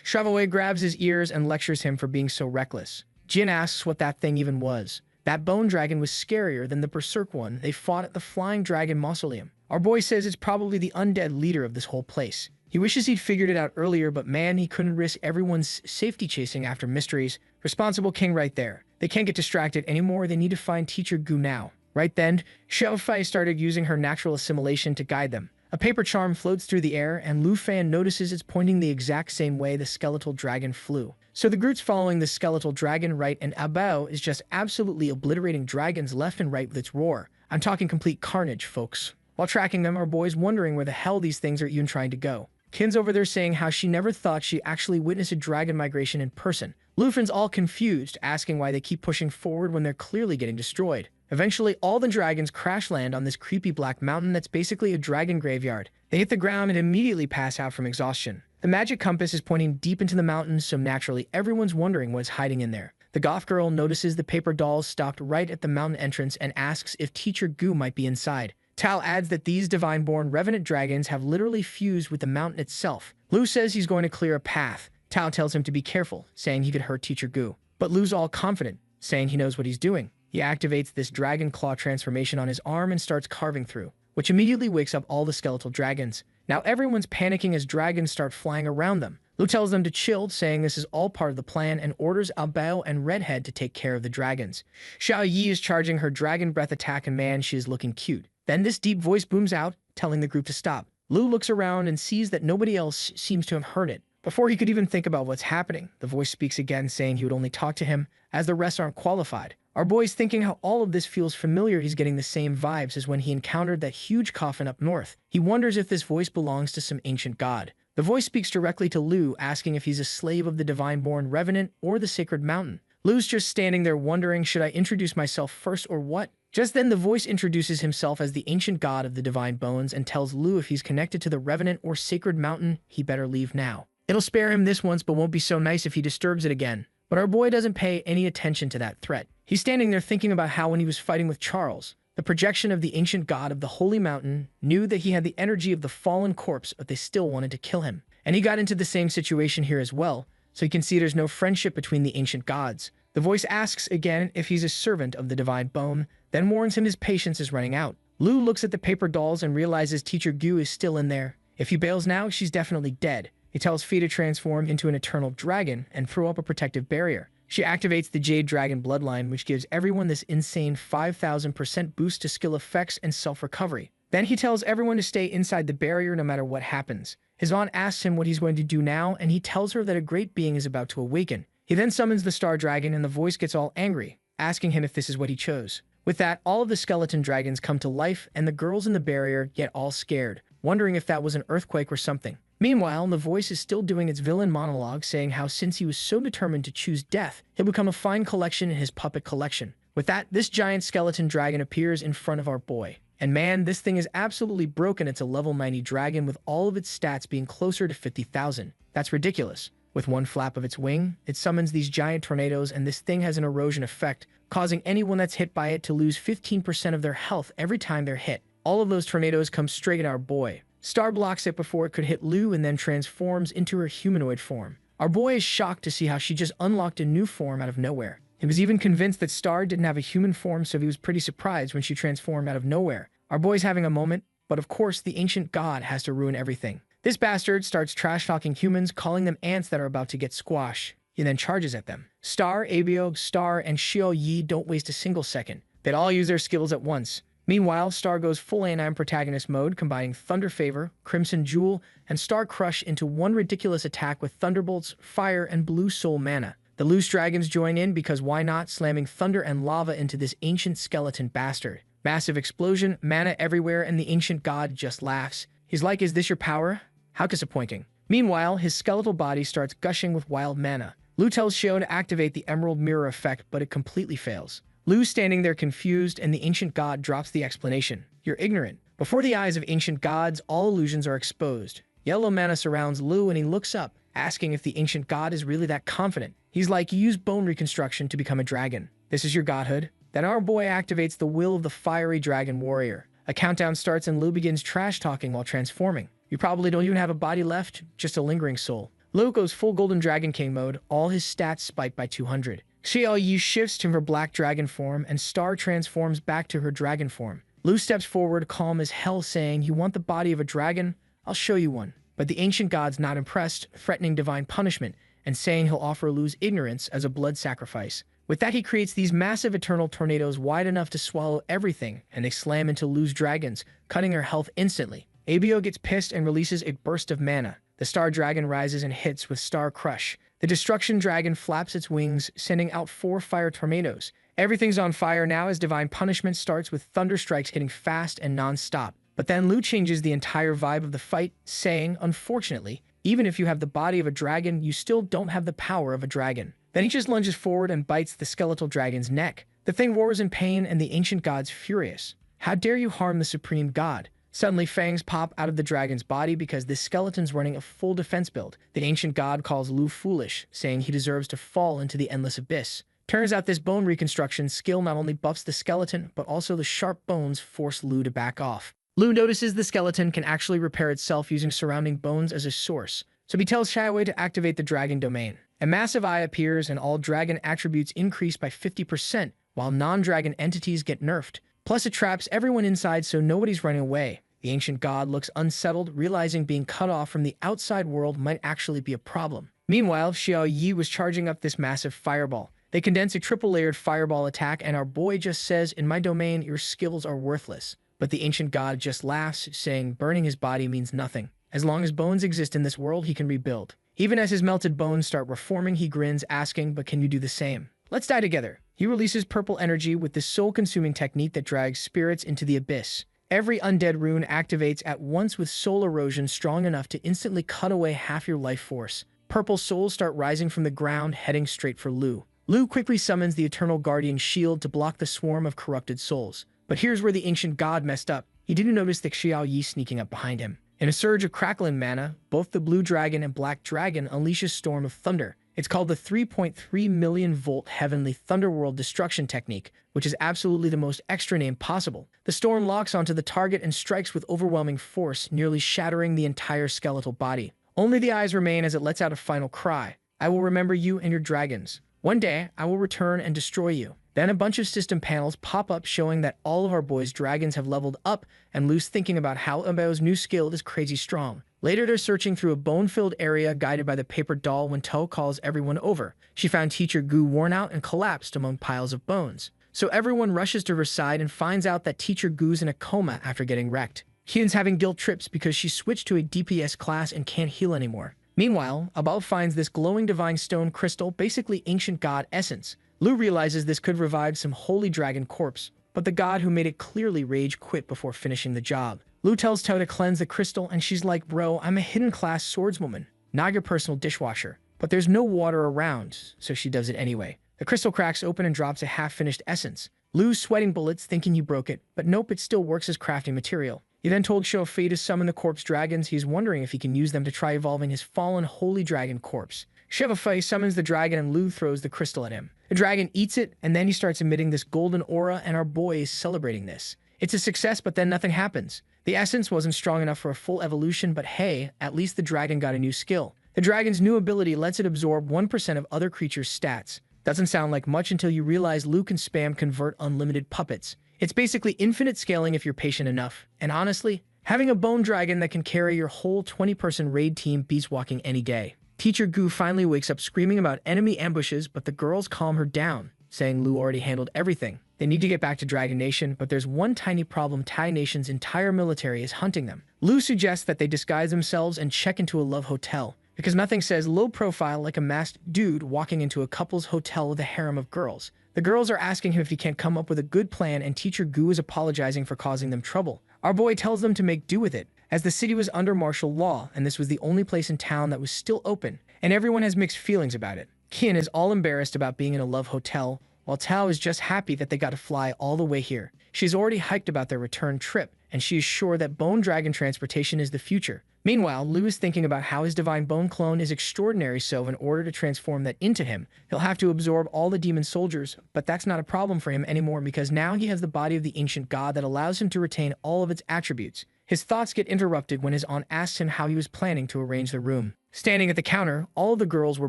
Chevalier grabs his ears and lectures him for being so reckless. Jin asks what that thing even was. That bone dragon was scarier than the berserk one they fought at the Flying Dragon Mausoleum. Our boy says it's probably the undead leader of this whole place. He wishes he'd figured it out earlier, but man, he couldn't risk everyone's safety chasing after mysteries. Responsible king right there. They can't get distracted anymore, they need to find Teacher Gu now. Right then, Xiaofei started using her natural assimilation to guide them. A paper charm floats through the air, and Lu Fan notices it's pointing the exact same way the skeletal dragon flew. So the group's following the skeletal dragon right, and Abao is just absolutely obliterating dragons left and right with its roar. I'm talking complete carnage, folks. While tracking them, our boy's wondering where the hell these things are even trying to go. Qin's over there saying how she never thought she'd actually witness a dragon migration in person. Lufan's all confused, asking why they keep pushing forward when they're clearly getting destroyed. Eventually, all the dragons crash land on this creepy black mountain that's basically a dragon graveyard. They hit the ground and immediately pass out from exhaustion. The magic compass is pointing deep into the mountains, so naturally everyone's wondering what's hiding in there. The goth girl notices the paper dolls stopped right at the mountain entrance and asks if Teacher Gu might be inside. Tal adds that these divine-born revenant dragons have literally fused with the mountain itself. Lu says he's going to clear a path. Tal tells him to be careful, saying he could hurt Teacher Gu. But Lu's all confident, saying he knows what he's doing. He activates this dragon claw transformation on his arm and starts carving through, which immediately wakes up all the skeletal dragons. Now everyone's panicking as dragons start flying around them. Lu tells them to chill, saying this is all part of the plan, and orders Abao and Redhead to take care of the dragons. Xiao Yi is charging her dragon breath attack, and man, she is looking cute. Then this deep voice booms out, telling the group to stop. Lu looks around and sees that nobody else seems to have heard it. Before he could even think about what's happening, the voice speaks again, saying he would only talk to him, as the rest aren't qualified. Our boy's thinking how all of this feels familiar. He's getting the same vibes as when he encountered that huge coffin up north. He wonders if this voice belongs to some ancient god. The voice speaks directly to Lu, asking if he's a slave of the divine-born revenant or the sacred mountain. Lu's just standing there wondering, should I introduce myself first or what? Just then the voice introduces himself as the ancient god of the divine bones and tells Lu if he's connected to the revenant or sacred mountain, he better leave now. It'll spare him this once, but won't be so nice if he disturbs it again. But our boy doesn't pay any attention to that threat. He's standing there thinking about how when he was fighting with Charles, the projection of the ancient god of the holy mountain knew that he had the energy of the fallen corpse, but they still wanted to kill him. And he got into the same situation here as well, so you can see there's no friendship between the ancient gods. The voice asks again if he's a servant of the divine bone, then warns him his patience is running out. Lu looks at the paper dolls and realizes Teacher Gu is still in there. If he bails now, she's definitely dead. He tells Fee to transform into an eternal dragon and throw up a protective barrier. She activates the Jade Dragon bloodline, which gives everyone this insane 5,000% boost to skill effects and self-recovery. Then he tells everyone to stay inside the barrier no matter what happens. His aunt asks him what he's going to do now, and he tells her that a great being is about to awaken. He then summons the star dragon, and the voice gets all angry, asking him if this is what he chose. With that, all of the skeleton dragons come to life, and the girls in the barrier get all scared, wondering if that was an earthquake or something. Meanwhile, the voice is still doing its villain monologue, saying how since he was so determined to choose death, he'll become a fine collection in his puppet collection. With that, this giant skeleton dragon appears in front of our boy. And man, this thing is absolutely broken. It's a level 90 dragon with all of its stats being closer to 50,000. That's ridiculous. With one flap of its wing, it summons these giant tornadoes, and this thing has an erosion effect, causing anyone that's hit by it to lose 15% of their health every time they're hit. All of those tornadoes come straight at our boy. Star blocks it before it could hit Lou and then transforms into her humanoid form. Our boy is shocked to see how she just unlocked a new form out of nowhere. He was even convinced that Star didn't have a human form, so he was pretty surprised when she transformed out of nowhere. Our boy's having a moment, but of course the ancient god has to ruin everything. This bastard starts trash-talking humans, calling them ants that are about to get squashed. He then charges at them. Star, Abio, Star, and Xiao Yi don't waste a single second. They'd all use their skills at once. Meanwhile, Star goes full anime protagonist mode, combining Thunder Favor, Crimson Jewel, and Star Crush into one ridiculous attack with Thunderbolts, Fire, and Blue Soul Mana. The loose dragons join in because why not, slamming thunder and lava into this ancient skeleton bastard. Massive explosion, mana everywhere, and the ancient god just laughs. He's like, "Is this your power? How disappointing." Meanwhile, his skeletal body starts gushing with wild mana. Lu tells Xiao to activate the Emerald Mirror effect, but it completely fails. Lu's standing there confused, and the ancient god drops the explanation. "You're ignorant." Before the eyes of ancient gods, all illusions are exposed. Yellow mana surrounds Lu, and he looks up, asking if the ancient god is really that confident. He's like, "You use bone reconstruction to become a dragon. This is your godhood?" Then our boy activates the will of the fiery dragon warrior. A countdown starts, and Lu begins trash-talking while transforming. "You probably don't even have a body left, just a lingering soul." Lu goes full Golden Dragon King mode, all his stats spike by 200. Xiao Yi shifts to her black dragon form, and Star transforms back to her dragon form. Lu steps forward, calm as hell, saying, "You want the body of a dragon? I'll show you one." But the ancient god's not impressed, threatening divine punishment, and saying he'll offer Lu's ignorance as a blood sacrifice. With that, he creates these massive eternal tornadoes wide enough to swallow everything, and they slam into Lu's dragons, cutting her health instantly. Abio gets pissed and releases a burst of mana. The Star Dragon rises and hits with Star Crush. The Destruction Dragon flaps its wings, sending out 4 fire tornadoes. Everything's on fire now as divine punishment starts with thunder strikes hitting fast and non-stop. But then Lu changes the entire vibe of the fight, saying, "Unfortunately, even if you have the body of a dragon, you still don't have the power of a dragon." Then he just lunges forward and bites the skeletal dragon's neck. The thing roars in pain, and the ancient god's furious. "How dare you harm the supreme god?" Suddenly, fangs pop out of the dragon's body because this skeleton's running a full defense build. The ancient god calls Lu foolish, saying he deserves to fall into the endless abyss. Turns out this bone reconstruction skill not only buffs the skeleton, but also the sharp bones force Lu to back off. Lu notices the skeleton can actually repair itself using surrounding bones as a source, so he tells Xiaowei to activate the dragon domain. A massive eye appears, and all dragon attributes increase by 50%, while non-dragon entities get nerfed. Plus, it traps everyone inside so nobody's running away. The ancient god looks unsettled, realizing being cut off from the outside world might actually be a problem. Meanwhile, Xiao Yi was charging up this massive fireball. They condense a triple-layered fireball attack, and our boy just says, "In my domain, your skills are worthless." But the ancient god just laughs, saying burning his body means nothing. As long as bones exist in this world, he can rebuild. Even as his melted bones start reforming, he grins, asking, "But can you do the same?" "Let's die together." He releases purple energy with this soul-consuming technique that drags spirits into the abyss. Every undead rune activates at once with soul erosion strong enough to instantly cut away half your life force. Purple souls start rising from the ground, heading straight for Lu. Lu quickly summons the Eternal Guardian Shield to block the swarm of corrupted souls. But here's where the ancient god messed up. He didn't notice the Xiao Yi sneaking up behind him. In a surge of crackling mana, both the blue dragon and black dragon unleash a storm of thunder. It's called the 3.3 million volt Heavenly Thunderworld Destruction Technique, which is absolutely the most extra name possible. The storm locks onto the target and strikes with overwhelming force, nearly shattering the entire skeletal body. Only the eyes remain as it lets out a final cry. "I will remember you and your dragons. One day, I will return and destroy you." Then a bunch of system panels pop up showing that all of our boys' dragons have leveled up, and Lu's thinking about how Ambao's new skill is crazy strong. Later, they're searching through a bone-filled area guided by the paper doll when To calls everyone over. She found Teacher Gu worn out and collapsed among piles of bones. so everyone rushes to her side and finds out that Teacher Gu's in a coma after getting wrecked. Hyun's having guilt trips because she switched to a DPS class and can't heal anymore. Meanwhile, Abal finds this glowing divine stone crystal, basically ancient god essence. Lu realizes this could revive some holy dragon corpse, but the god who made it clearly rage quit before finishing the job. Lu tells Tao to cleanse the crystal, and she's like, bro, I'm a hidden class swordswoman, not your personal dishwasher. But there's no water around, so she does it anyway. The crystal cracks open and drops a half-finished essence. Lu's sweating bullets, thinking he broke it, but nope, it still works as crafting material. He then told Shou-Fei to summon the corpse dragons. He's wondering if he can use them to try evolving his fallen holy dragon corpse. Shou-Fei summons the dragon and Lu throws the crystal at him. The dragon eats it, and then he starts emitting this golden aura, and our boy is celebrating this. It's a success, but then nothing happens. The essence wasn't strong enough for a full evolution, but hey, at least the dragon got a new skill. The dragon's new ability lets it absorb 1% of other creatures' stats. Doesn't sound like much until you realize Lu can spam convert unlimited puppets. It's basically infinite scaling if you're patient enough. And honestly, having a bone dragon that can carry your whole 20-person raid team beats walking any day. Teacher Gu finally wakes up screaming about enemy ambushes, but the girls calm her down, saying Lu already handled everything. They need to get back to Dragon Nation, but there's one tiny problem: Tai Nation's entire military is hunting them. Lu suggests that they disguise themselves and check into a love hotel, because nothing says low profile like a masked dude walking into a couple's hotel with a harem of girls. The girls are asking him if he can't come up with a good plan, and Teacher Gu is apologizing for causing them trouble. Our boy tells them to make do with it, as the city was under martial law, and this was the only place in town that was still open, and everyone has mixed feelings about it. Kian is all embarrassed about being in a love hotel, while Tao is just happy that they got to fly all the way here. She's already hyped about their return trip, and she is sure that bone dragon transportation is the future. Meanwhile, Lu is thinking about how his divine bone clone is extraordinary, so in order to transform that into him, he'll have to absorb all the demon soldiers, but that's not a problem for him anymore because now he has the body of the ancient god that allows him to retain all of its attributes. His thoughts get interrupted when his aunt asks him how he was planning to arrange the room. Standing at the counter, all of the girls were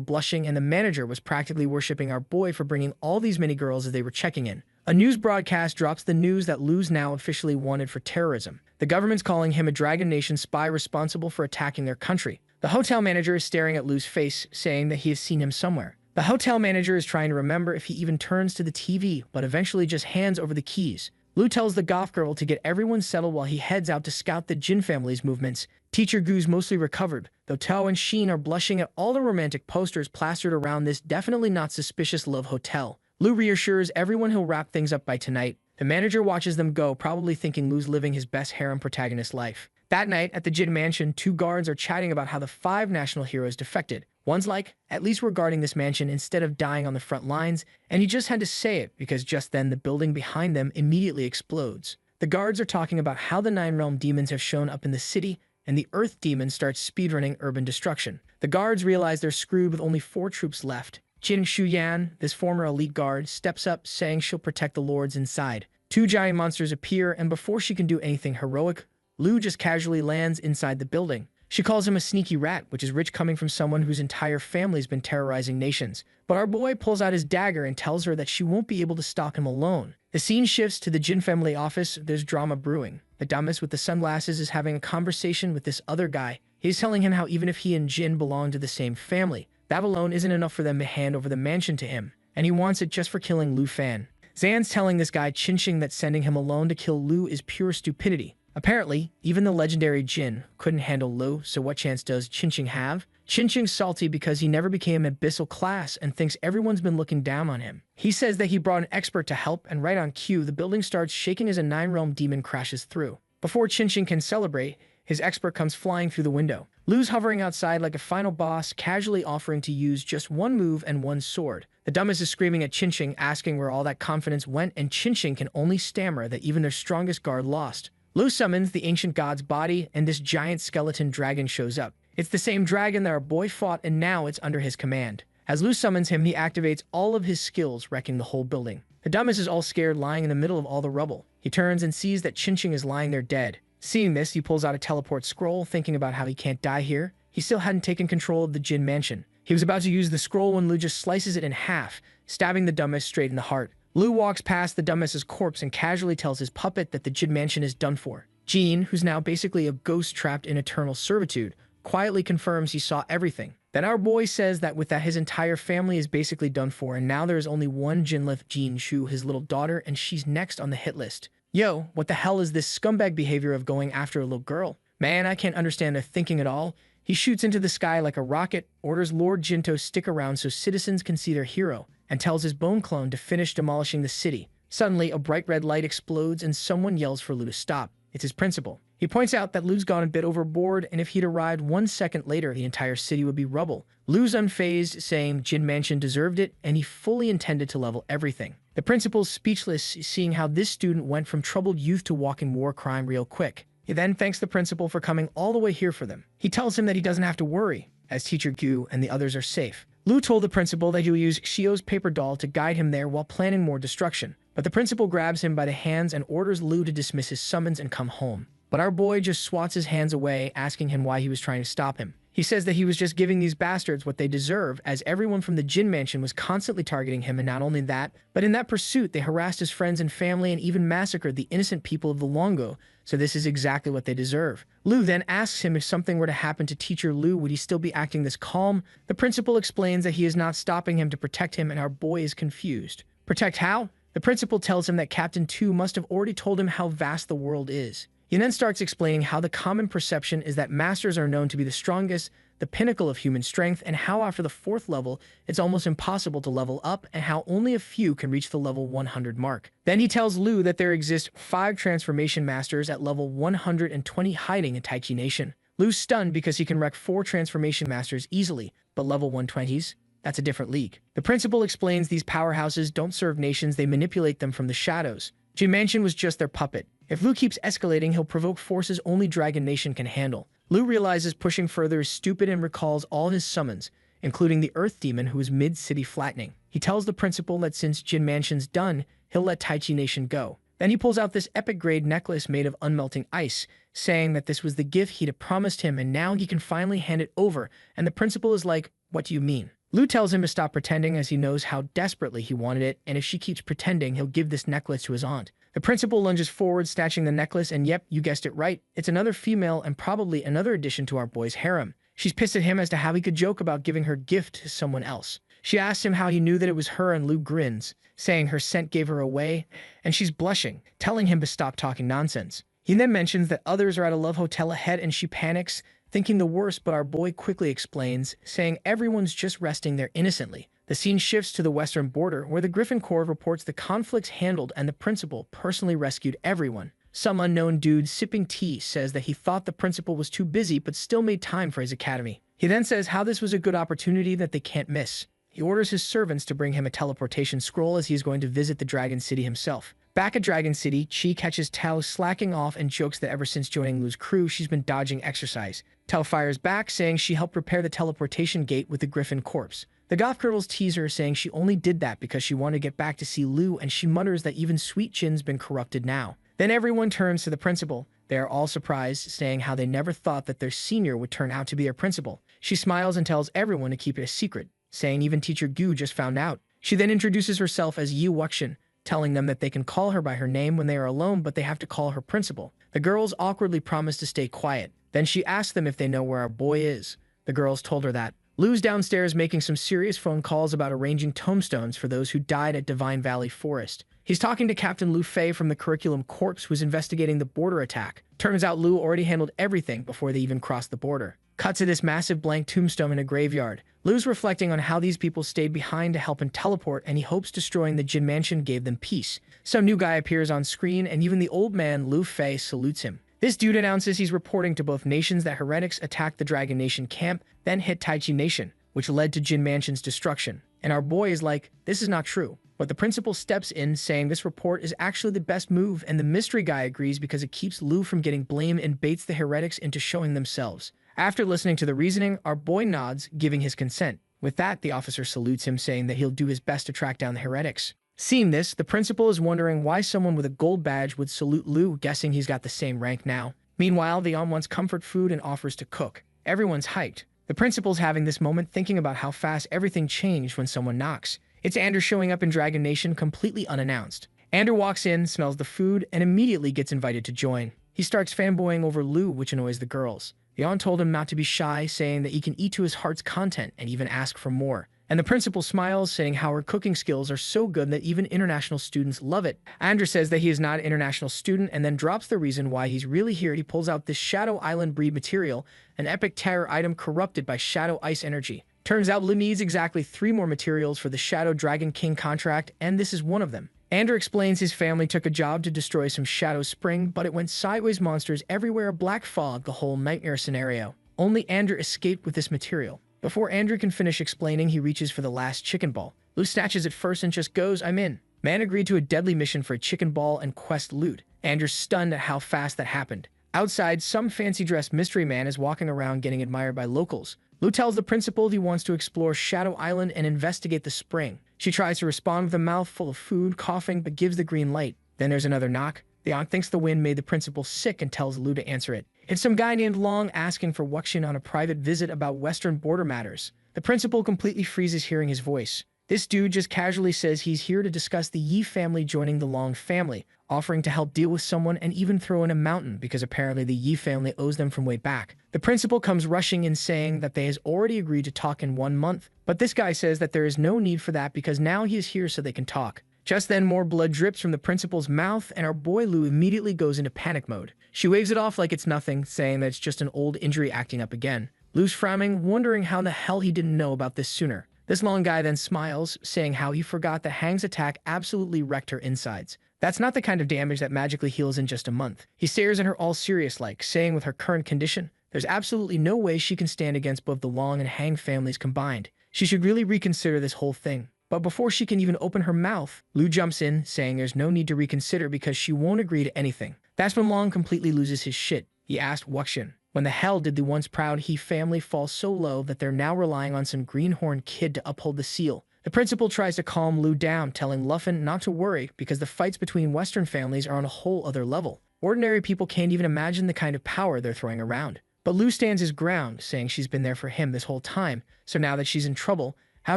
blushing, and the manager was practically worshipping our boy for bringing all these many girls as they were checking in. A news broadcast drops the news that Lu's now officially wanted for terrorism. The government's calling him a Dragon Nation spy responsible for attacking their country. The hotel manager is staring at Lu's face, saying that he has seen him somewhere. The hotel manager is trying to remember if he even turns to the TV, but eventually just hands over the keys. Lu tells the goth girl to get everyone settled while he heads out to scout the Jin family's movements. Teacher Gu's mostly recovered, though Tao and Sheen are blushing at all the romantic posters plastered around this definitely not suspicious love hotel. Lu reassures everyone he'll wrap things up by tonight. The manager watches them go, probably thinking Lu's living his best harem protagonist life. That night, at the Jin mansion, two guards are chatting about how the 5 national heroes defected. One's like, at least we're guarding this mansion instead of dying on the front lines, and he just had to say it because just then the building behind them immediately explodes. The guards are talking about how the 9 realm demons have shown up in the city, and the Earth demon starts speedrunning urban destruction. The guards realize they're screwed with only 4 troops left. Jin Shuyan, this former elite guard, steps up, saying she'll protect the lords inside. 2 giant monsters appear, and before she can do anything heroic, Lu just casually lands inside the building. She calls him a sneaky rat, which is rich coming from someone whose entire family's been terrorizing nations. But our boy pulls out his dagger and tells her that she won't be able to stalk him alone. The scene shifts to the Jin family office. There's drama brewing. The dumbest with the sunglasses is having a conversation with this other guy. He's telling him how even if he and Jin belong to the same family, that alone isn't enough for them to hand over the mansion to him, and he wants it just for killing Lu Fan. Zan's telling this guy Qinqing that sending him alone to kill Lu is pure stupidity. Apparently, even the legendary Jin couldn't handle Lu, so what chance does Qinqing have? Qinqing's salty because he never became abyssal class and thinks everyone's been looking down on him. He says that he brought an expert to help, and right on cue, the building starts shaking as a 9-realm demon crashes through. Before Qinqing can celebrate, his expert comes flying through the window. Lu's hovering outside like a final boss, casually offering to use just 1 move and 1 sword. The dumbest is screaming at Qinqing, asking where all that confidence went, and Qinqing can only stammer that even their strongest guard lost. Lu summons the ancient god's body, and this giant skeleton dragon shows up. It's the same dragon that our boy fought, and now it's under his command. As Lu summons him, he activates all of his skills, wrecking the whole building. The dumbest is all scared, lying in the middle of all the rubble. He turns and sees that Qinqing is lying there dead. Seeing this, he pulls out a teleport scroll, thinking about how he can't die here. He still hadn't taken control of the Jin mansion. He was about to use the scroll when Lu just slices it in half, stabbing the dumbest straight in the heart. Lu walks past the dumbest's corpse and casually tells his puppet that the Jin mansion is done for. Jean, who's now basically a ghost trapped in eternal servitude, quietly confirms he saw everything. Then our boy says that with that his entire family is basically done for, and now there is only one Jin left, Jin Shu, his little daughter, and she's next on the hit list. Yo, what the hell is this scumbag behavior of going after a little girl? Man, I can't understand their thinking at all. He shoots into the sky like a rocket, orders Lord Jinto stick around so citizens can see their hero, and tells his bone clone to finish demolishing the city. Suddenly, a bright red light explodes and someone yells for Lu to stop. It's his principal. He points out that Lu's gone a bit overboard, and if he'd arrived 1 second later, the entire city would be rubble. Lu's unfazed, saying Jin Mansion deserved it, and he fully intended to level everything. The principal's speechless, seeing how this student went from troubled youth to walking war crime real quick. He then thanks the principal for coming all the way here for them. He tells him that he doesn't have to worry, as Teacher Gu and the others are safe. Lu told the principal that he will use Xio's paper doll to guide him there while planning more destruction. But the principal grabs him by the hands and orders Lu to dismiss his summons and come home. But our boy just swats his hands away, asking him why he was trying to stop him. He says that he was just giving these bastards what they deserve, as everyone from the Jin Mansion was constantly targeting him, and not only that, but in that pursuit they harassed his friends and family and even massacred the innocent people of the Longo, so this is exactly what they deserve. Lu then asks him if something were to happen to Teacher Lu, would he still be acting this calm? The principal explains that he is not stopping him to protect him, and our boy is confused. Protect how? The principal tells him that Captain 2 must have already told him how vast the world is. He then starts explaining how the common perception is that masters are known to be the strongest, the pinnacle of human strength, and how after the 4th level, it's almost impossible to level up, and how only a few can reach the level 100 mark. Then he tells Lu that there exist 5 transformation masters at level 120 hiding in Taichi Nation. Lu's stunned because he can wreck 4 transformation masters easily, but level 120s? That's a different league. The principal explains these powerhouses don't serve nations, they manipulate them from the shadows. Jin Mansion was just their puppet. If Lu keeps escalating, he'll provoke forces only Dragon Nation can handle. Lu realizes pushing further is stupid and recalls all his summons, including the Earth Demon who is mid-city flattening. He tells the principal that since Jin Mansion's done, he'll let Taichi Nation go. Then he pulls out this epic-grade necklace made of unmelting ice, saying that this was the gift he'd promised him and now he can finally hand it over, and the principal is like, what do you mean? Lu tells him to stop pretending as he knows how desperately he wanted it, and if she keeps pretending, he'll give this necklace to his aunt. The principal lunges forward, snatching the necklace, and yep, you guessed it right, it's another female and probably another addition to our boy's harem. She's pissed at him as to how he could joke about giving her gift to someone else. She asks him how he knew that it was her, and Lu grins, saying her scent gave her away, and she's blushing, telling him to stop talking nonsense. He then mentions that others are at a love hotel ahead, and she panics, thinking the worst, but our boy quickly explains, saying everyone's just resting there innocently. The scene shifts to the western border, where the Griffin Corps reports the conflicts handled and the principal personally rescued everyone. Some unknown dude sipping tea says that he thought the principal was too busy but still made time for his academy. He then says how this was a good opportunity that they can't miss. He orders his servants to bring him a teleportation scroll as he is going to visit the Dragon City himself. Back at Dragon City, Chi catches Tao slacking off and jokes that ever since joining Lu's crew, she's been dodging exercise. Tao fires back, saying she helped repair the teleportation gate with the Griffin corpse. The goth girls tease her, saying she only did that because she wanted to get back to see Lu, and she mutters that even Sweet Jin's been corrupted now. Then everyone turns to the principal. They are all surprised, saying how they never thought that their senior would turn out to be their principal. She smiles and tells everyone to keep it a secret, saying even Teacher Gu just found out. She then introduces herself as Yi Wuxian, telling them that they can call her by her name when they are alone, but they have to call her principal. The girls awkwardly promise to stay quiet. Then she asks them if they know where our boy is. The girls told her that. Lu's downstairs making some serious phone calls about arranging tombstones for those who died at Divine Valley Forest. He's talking to Captain Lu Fei from the Curriculum Corps, who's investigating the border attack. Turns out Lu already handled everything before they even crossed the border. Cut to this massive blank tombstone in a graveyard. Lu's reflecting on how these people stayed behind to help him teleport, and he hopes destroying the Jin Mansion gave them peace. Some new guy appears on screen, and even the old man, Lu Fei, salutes him. This dude announces he's reporting to both nations that heretics attacked the Dragon Nation camp, then hit Taichi Nation, which led to Jin Mansion's destruction. And our boy is like, this is not true. But the principal steps in, saying this report is actually the best move, and the mystery guy agrees because it keeps Lu from getting blamed and baits the heretics into showing themselves. After listening to the reasoning, our boy nods, giving his consent. With that, the officer salutes him, saying that he'll do his best to track down the heretics. Seeing this, the principal is wondering why someone with a gold badge would salute Lu, guessing he's got the same rank now. Meanwhile, the wants comfort food and offers to cook. Everyone's hyped. The principal's having this moment thinking about how fast everything changed when someone knocks. It's Ander showing up in Dragon Nation completely unannounced. Ander walks in, smells the food, and immediately gets invited to join. He starts fanboying over Lu, which annoys the girls. the aunt told him not to be shy, saying that he can eat to his heart's content and even ask for more. And the principal smiles, saying how her cooking skills are so good that even international students love it. Andrew says that he is not an international student and then drops the reason why he's really here. He pulls out this Shadow Island breed material, an epic terror item corrupted by Shadow Ice energy. Turns out Lu needs exactly 3 more materials for the Shadow Dragon King contract, and this is one of them. Andrew explains his family took a job to destroy some Shadow Spring, but it went sideways, monsters everywhere, black fog, the whole nightmare scenario. Only Andrew escaped with this material. Before Andrew can finish explaining, he reaches for the last chicken ball. Lu snatches it first and just goes, "I'm in." Man agreed to a deadly mission for a chicken ball and quest loot. Andrew's stunned at how fast that happened. Outside, some fancy-dressed mystery man is walking around getting admired by locals. Lu tells the principal he wants to explore Shadow Island and investigate the spring. She tries to respond with a mouth full of food, coughing, but gives the green light. Then there's another knock. The aunt thinks the wind made the principal sick and tells Lu to answer it. It's some guy named Long asking for Wuxian on a private visit about western border matters. The principal completely freezes hearing his voice. This dude just casually says he's here to discuss the Yi family joining the Long family, offering to help deal with someone and even throw in a mountain because apparently the Yi family owes them from way back. The principal comes rushing in saying that they has already agreed to talk in 1 month, but this guy says that there is no need for that because now he is here so they can talk. Just then, more blood drips from the principal's mouth, and our boy Lu immediately goes into panic mode. She waves it off like it's nothing, saying that it's just an old injury acting up again. Lu's frowning, wondering how the hell he didn't know about this sooner. This long guy then smiles, saying how he forgot that Hang's attack absolutely wrecked her insides. That's not the kind of damage that magically heals in just a month. He stares at her all serious-like, saying with her current condition, there's absolutely no way she can stand against both the Long and Hang families combined. She should really reconsider this whole thing. But before she can even open her mouth, Lu jumps in, saying there's no need to reconsider because she won't agree to anything. That's when Long completely loses his shit. He asked Wuxian, when the hell did the once proud He family fall so low that they're now relying on some greenhorn kid to uphold the seal? The principal tries to calm Lu down, telling Luffin not to worry because the fights between Western families are on a whole other level. Ordinary people can't even imagine the kind of power they're throwing around. But Lu stands his ground, saying she's been there for him this whole time, so now that she's in trouble, how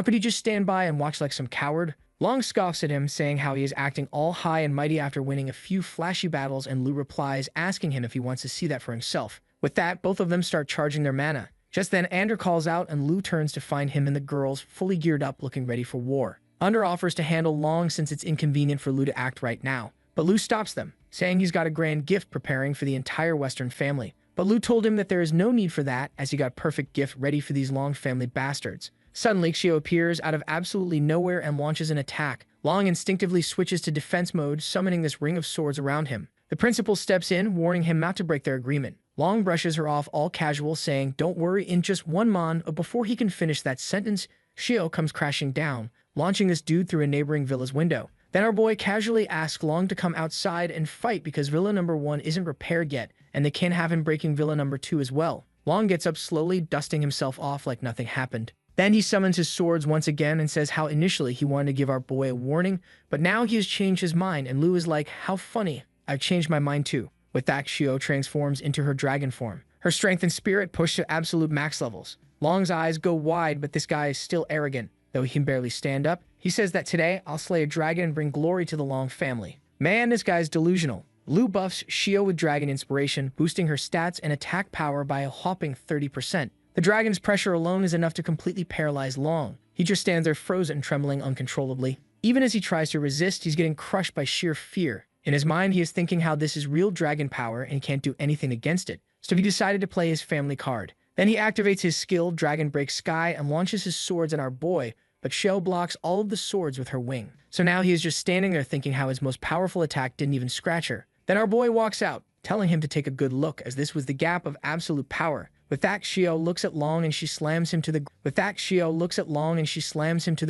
could he just stand by and watch like some coward? Long scoffs at him, saying how he is acting all high and mighty after winning a few flashy battles, and Lu replies, asking him if he wants to see that for himself. With that, both of them start charging their mana. Just then, Andrew calls out, and Lu turns to find him and the girls fully geared up, looking ready for war. Under offers to handle Long since it's inconvenient for Lu to act right now, but Lu stops them, saying he's got a grand gift preparing for the entire Western family. But Lu told him that there is no need for that, as he got perfect gift ready for these Long family bastards. Suddenly, Xio appears out of absolutely nowhere and launches an attack. Long instinctively switches to defense mode, summoning this ring of swords around him. The principal steps in, warning him not to break their agreement. Long brushes her off all casual, saying, "Don't worry, in just 1 mon," but before he can finish that sentence, Xio comes crashing down, launching this dude through a neighboring villa's window. Then our boy casually asks Long to come outside and fight because Villa number 1 isn't repaired yet, and they can't have him breaking Villa number 2 as well. Long gets up slowly, dusting himself off like nothing happened. Then he summons his swords once again and says how initially he wanted to give our boy a warning, but now he has changed his mind, and Lu is like, "How funny, I've changed my mind too." With that, Xio transforms into her dragon form. Her strength and spirit push to absolute max levels. Long's eyes go wide, but this guy is still arrogant. Though he can barely stand up, he says that today, I'll slay a dragon and bring glory to the Long family. Man, this guy's delusional. Lu buffs Xio with dragon inspiration, boosting her stats and attack power by a whopping 30%. The dragon's pressure alone is enough to completely paralyze Long. He just stands there frozen, trembling uncontrollably. Even as he tries to resist, he's getting crushed by sheer fear. In his mind, he is thinking how this is real dragon power and he can't do anything against it. So he decided to play his family card. Then he activates his skill, Dragon Break Sky, and launches his swords at our boy, but Shell blocks all of the swords with her wing. So now he is just standing there thinking how his most powerful attack didn't even scratch her. Then our boy walks out, telling him to take a good look, as this was the gap of absolute power. With that, Xio looks at Long and she slams him to the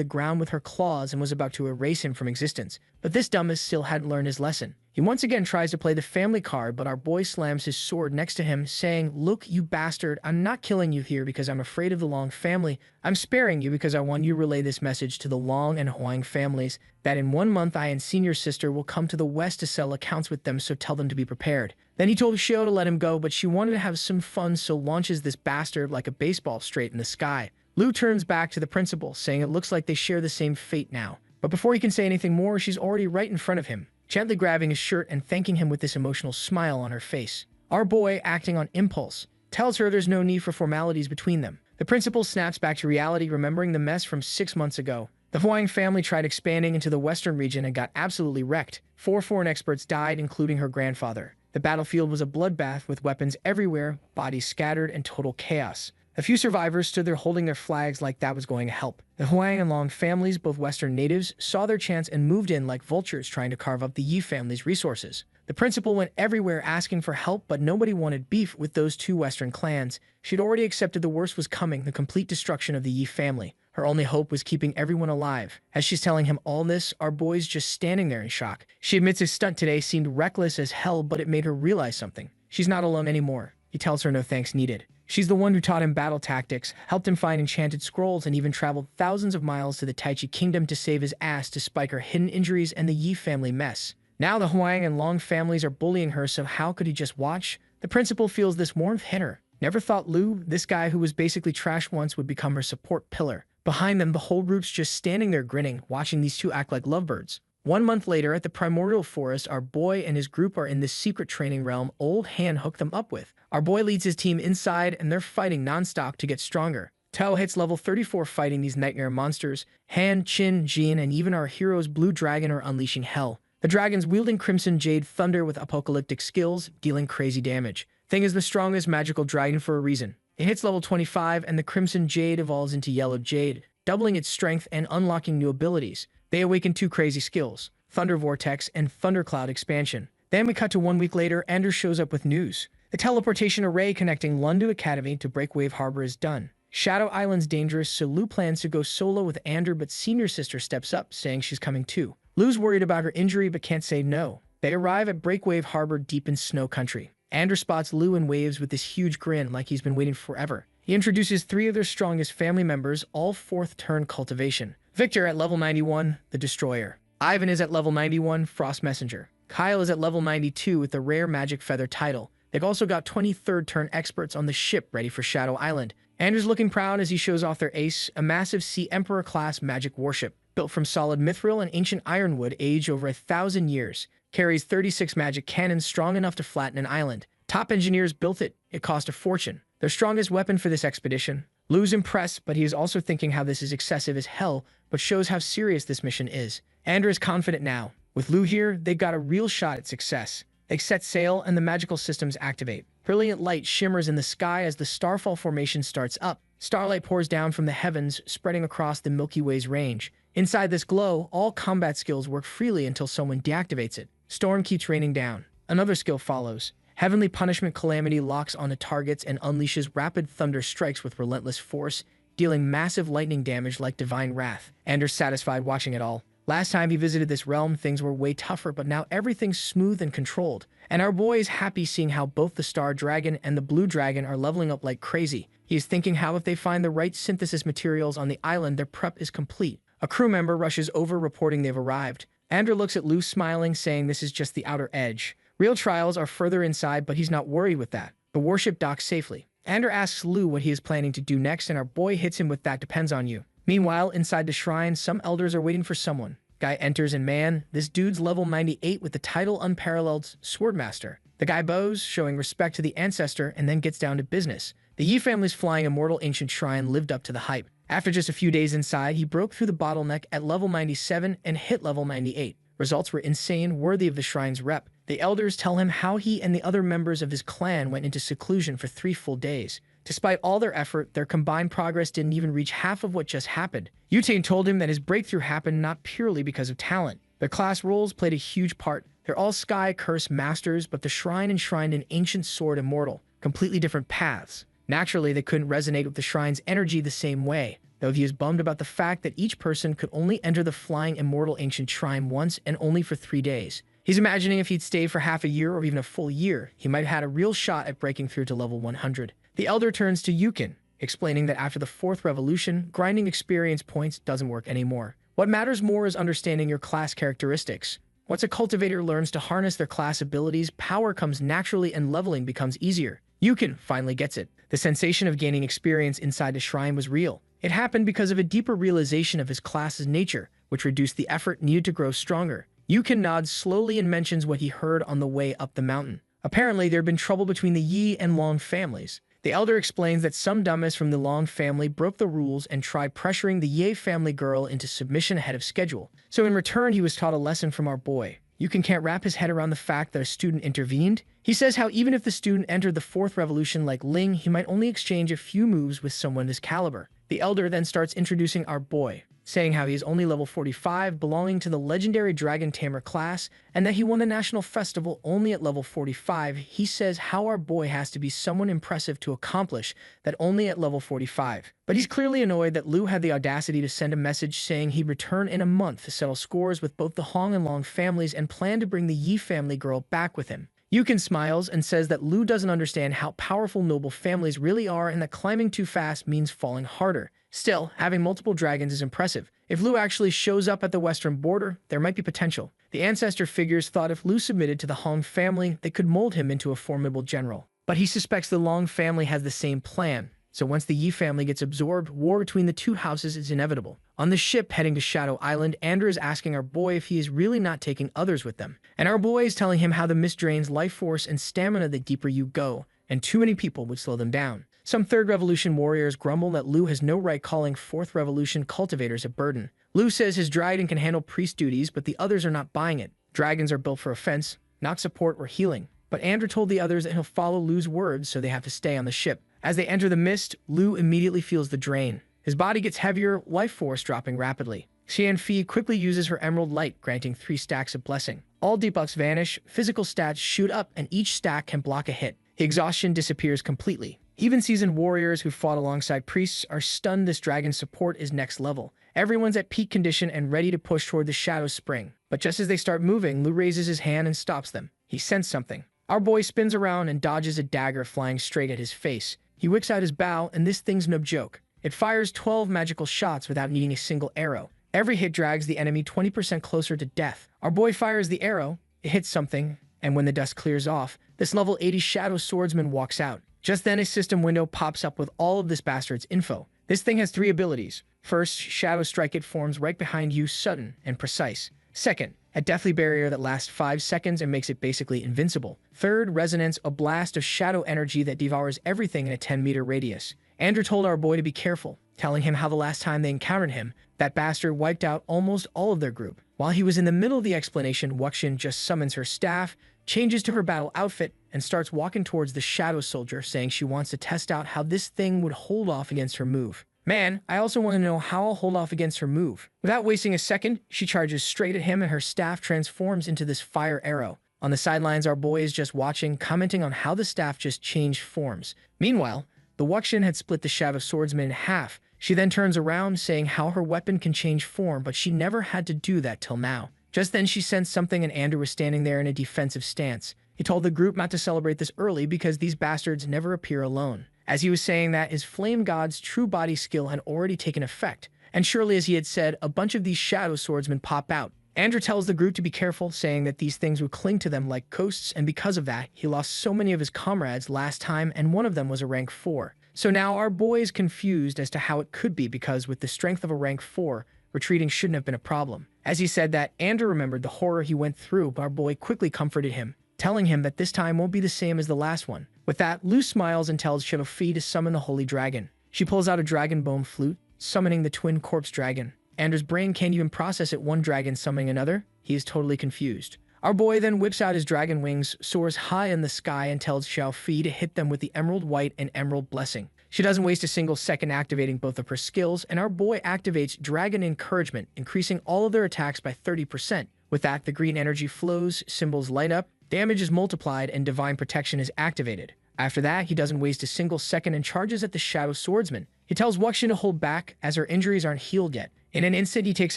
ground with her claws and was about to erase him from existence. But this dumbass still hadn't learned his lesson. He once again tries to play the family card, but our boy slams his sword next to him, saying, "Look, you bastard, I'm not killing you here because I'm afraid of the Long family. I'm sparing you because I want you to relay this message to the Long and Huang families, that in 1 month I and senior sister will come to the west to sell accounts with them, so tell them to be prepared." Then he told Xio to let him go, but she wanted to have some fun, so launches this bastard like a baseball straight in the sky. Lu turns back to the principal, saying it looks like they share the same fate now. But before he can say anything more, she's already right in front of him, gently grabbing his shirt and thanking him with this emotional smile on her face. Our boy, acting on impulse, tells her there's no need for formalities between them. The principal snaps back to reality, remembering the mess from 6 months ago. The Huang family tried expanding into the western region and got absolutely wrecked. 4 foreign experts died, including her grandfather. The battlefield was a bloodbath with weapons everywhere, bodies scattered, and total chaos. A few survivors stood there holding their flags like that was going to help. The Huang and Long families, both Western natives, saw their chance and moved in like vultures trying to carve up the Yi family's resources. The principal went everywhere asking for help, but nobody wanted beef with those 2 Western clans. She'd already accepted the worst was coming, the complete destruction of the Yi family. Her only hope was keeping everyone alive. As she's telling him all this, our boy's just standing there in shock. She admits his stunt today seemed reckless as hell, but it made her realize something. She's not alone anymore. He tells her no thanks needed. She's the one who taught him battle tactics, helped him find enchanted scrolls, and even traveled thousands of miles to the Taichi kingdom to save his ass despite her hidden injuries and the Yi family mess. Now the Huang and Long families are bullying her, so how could he just watch? The principal feels this warmth hit her. Never thought Lu, this guy who was basically trash once, would become her support pillar. Behind them, the whole group's just standing there grinning, watching these 2 act like lovebirds. 1 month later, at the primordial forest, our boy and his group are in this secret training realm Old Han hooked them up with. Our boy leads his team inside, and they're fighting non-stop to get stronger. Tao hits level 34 fighting these nightmare monsters. Han, Qin, Jin, and even our hero's blue dragon are unleashing hell. The dragon's wielding crimson jade thunder with apocalyptic skills, dealing crazy damage. Thing is the strongest magical dragon for a reason. It hits level 25, and the crimson jade evolves into yellow jade, doubling its strength and unlocking new abilities. They awaken 2 crazy skills, Thunder Vortex and Thundercloud Expansion. Then we cut to 1 week later. Anders shows up with news. The teleportation array connecting Lundu Academy to Breakwave Harbor is done. Shadow Island's dangerous, so Lu plans to go solo with Ander, but senior sister steps up, saying she's coming too. Lu's worried about her injury but can't say no. They arrive at Breakwave Harbor deep in snow country. Ander spots Lu and waves with this huge grin like he's been waiting forever. He introduces 3 of their strongest family members, all 4th turn cultivation. Victor at level 91, the Destroyer. Ivan is at level 91, Frost Messenger. Kyle is at level 92 with the rare Magic Feather title. They've also got 23rd turn experts on the ship ready for Shadow Island. Anders looking proud as he shows off their ace, a massive Sea Emperor class magic warship. Built from solid mithril and ancient ironwood, aged over 1,000 years. Carries 36 magic cannons strong enough to flatten an island. Top engineers built it. It cost a fortune. Their strongest weapon for this expedition. Lu's impressed, but he is also thinking how this is excessive as hell, but shows how serious this mission is. Ander is confident now. With Lu here, they've got a real shot at success. They set sail and the magical systems activate. Brilliant light shimmers in the sky as the Starfall formation starts up. Starlight pours down from the heavens, spreading across the Milky Way's range. Inside this glow, all combat skills work freely until someone deactivates it. Storm keeps raining down. Another skill follows. Heavenly Punishment Calamity locks onto targets and unleashes rapid thunder strikes with relentless force, dealing massive lightning damage like Divine Wrath. Anders satisfied watching it all. Last time he visited this realm, things were way tougher, but now everything's smooth and controlled. And our boy is happy seeing how both the Star Dragon and the Blue Dragon are leveling up like crazy. He is thinking how if they find the right synthesis materials on the island, their prep is complete. A crew member rushes over reporting they've arrived. Ander looks at Lu smiling, saying this is just the outer edge. Real trials are further inside, but he's not worried with that. The warship docks safely. Ander asks Lu what he is planning to do next, and our boy hits him with that depends on you. Meanwhile, inside the shrine, some elders are waiting for someone. Guy enters, and man, this dude's level 98 with the title Unparalleled Swordmaster. The guy bows, showing respect to the ancestor, and then gets down to business. The Yi family's flying immortal ancient shrine lived up to the hype. After just a few days inside, he broke through the bottleneck at level 97 and hit level 98. Results were insane, worthy of the shrine's rep. The elders tell him how he and the other members of his clan went into seclusion for 3 full days. Despite all their effort, their combined progress didn't even reach half of what just happened. Yutane told him that his breakthrough happened not purely because of talent. Their class roles played a huge part. They're all Sky Curse masters, but the shrine enshrined an ancient sword immortal, completely different paths. Naturally, they couldn't resonate with the shrine's energy the same way, though he is bummed about the fact that each person could only enter the flying immortal ancient shrine once and only for 3 days. He's imagining if he'd stayed for half a year or even a full year, he might have had a real shot at breaking through to level 100. The elder turns to Yukin, explaining that after the 4th revolution, grinding experience points doesn't work anymore. What matters more is understanding your class characteristics. Once a cultivator learns to harness their class abilities, power comes naturally and leveling becomes easier. Yukin finally gets it. The sensation of gaining experience inside the shrine was real. It happened because of a deeper realization of his class's nature, which reduced the effort needed to grow stronger. Yukin nods slowly and mentions what he heard on the way up the mountain. Apparently, there had been trouble between the Yi and Long families. The elder explains that some dumbass from the Long family broke the rules and tried pressuring the Ye family girl into submission ahead of schedule. So in return, he was taught a lesson from our boy. Yukin can't wrap his head around the fact that a student intervened. He says how even if the student entered the fourth revolution like Ling, he might only exchange a few moves with someone his caliber. The elder then starts introducing our boy, saying how he is only level 45, belonging to the legendary Dragon Tamer class, and that he won the national festival only at level 45. He says how our boy has to be someone impressive to accomplish that only at level 45. But he's clearly annoyed that Lu had the audacity to send a message saying he'd return in a month to settle scores with both the Hong and Long families and plan to bring the Yi family girl back with him. Yukin smiles and says that Lu doesn't understand how powerful noble families really are and that climbing too fast means falling harder. Still, having multiple dragons is impressive. If Lu actually shows up at the western border, there might be potential. The ancestor figures thought if Lu submitted to the Hong family, they could mold him into a formidable general. But he suspects the Long family has the same plan. So once the Yi family gets absorbed, war between the two houses is inevitable. On the ship heading to Shadow Island, Andrew is asking our boy if he is really not taking others with them. And our boy is telling him how the mist drains life force and stamina the deeper you go, and too many people would slow them down. Some Third Revolution warriors grumble that Lu has no right calling Fourth Revolution cultivators a burden. Lu says his dragon can handle priest duties, but the others are not buying it. Dragons are built for offense, not support or healing. But Andrew told the others that he'll follow Lu's words, so they have to stay on the ship. As they enter the mist, Lu immediately feels the drain. His body gets heavier, life force dropping rapidly. Xianfi quickly uses her emerald light, granting 3 stacks of blessing. All debuffs vanish, physical stats shoot up, and each stack can block a hit. Exhaustion disappears completely. Even seasoned warriors who fought alongside priests are stunned. This dragon's support is next level. Everyone's at peak condition and ready to push toward the Shadow Spring. But just as they start moving, Lu raises his hand and stops them. He sensed something. Our boy spins around and dodges a dagger flying straight at his face. He whips out his bow, and this thing's no joke. It fires 12 magical shots without needing a single arrow. Every hit drags the enemy 20% closer to death. Our boy fires the arrow, it hits something, and when the dust clears off, this level 80 Shadow Swordsman walks out. Just then, a system window pops up with all of this bastard's info. This thing has 3 abilities. First, Shadow Strike. It forms right behind you, sudden and precise. Second, a deathly barrier that lasts 5 seconds and makes it basically invincible. Third, Resonance, a blast of shadow energy that devours everything in a 10-meter radius. Andrew told our boy to be careful, telling him how the last time they encountered him, that bastard wiped out almost all of their group. While he was in the middle of the explanation, Wuxian just summons her staff, changes to her battle outfit, and starts walking towards the Shadow Soldier, saying she wants to test out how this thing would hold off against her move. Man, I also want to know how I'll hold off against her move. Without wasting a second, she charges straight at him and her staff transforms into this fire arrow. On the sidelines, our boy is just watching, commenting on how the staff just changed forms. Meanwhile, the Wuxian had split the Shadow Swordsman in half. She then turns around, saying how her weapon can change form, but she never had to do that till now. Just then she sensed something and Andrew was standing there in a defensive stance. He told the group not to celebrate this early because these bastards never appear alone. As he was saying that, his Flame God's true body skill had already taken effect, and surely as he had said, a bunch of these Shadow Swordsmen pop out. Andrew tells the group to be careful, saying that these things would cling to them like ghosts, and because of that, he lost so many of his comrades last time, and one of them was a rank 4. So now our boy is confused as to how it could be, because with the strength of a rank 4, retreating shouldn't have been a problem. As he said that, Andrew remembered the horror he went through, but our boy quickly comforted him, telling him that this time won't be the same as the last one. With that, Lu smiles and tells Xiaofi to summon the Holy Dragon. She pulls out a dragon bone flute, summoning the twin corpse dragon. Andrew's brain can't even process it, one dragon summoning another. He is totally confused. Our boy then whips out his dragon wings, soars high in the sky, and tells Xiaofi to hit them with the Emerald White and Emerald Blessing. She doesn't waste a single second activating both of her skills, and our boy activates Dragon Encouragement, increasing all of their attacks by 30%. With that, the green energy flows, symbols light up, damage is multiplied, and Divine Protection is activated. After that, he doesn't waste a single second and charges at the Shadow Swordsman. He tells Wuxian to hold back, as her injuries aren't healed yet. In an instant, he takes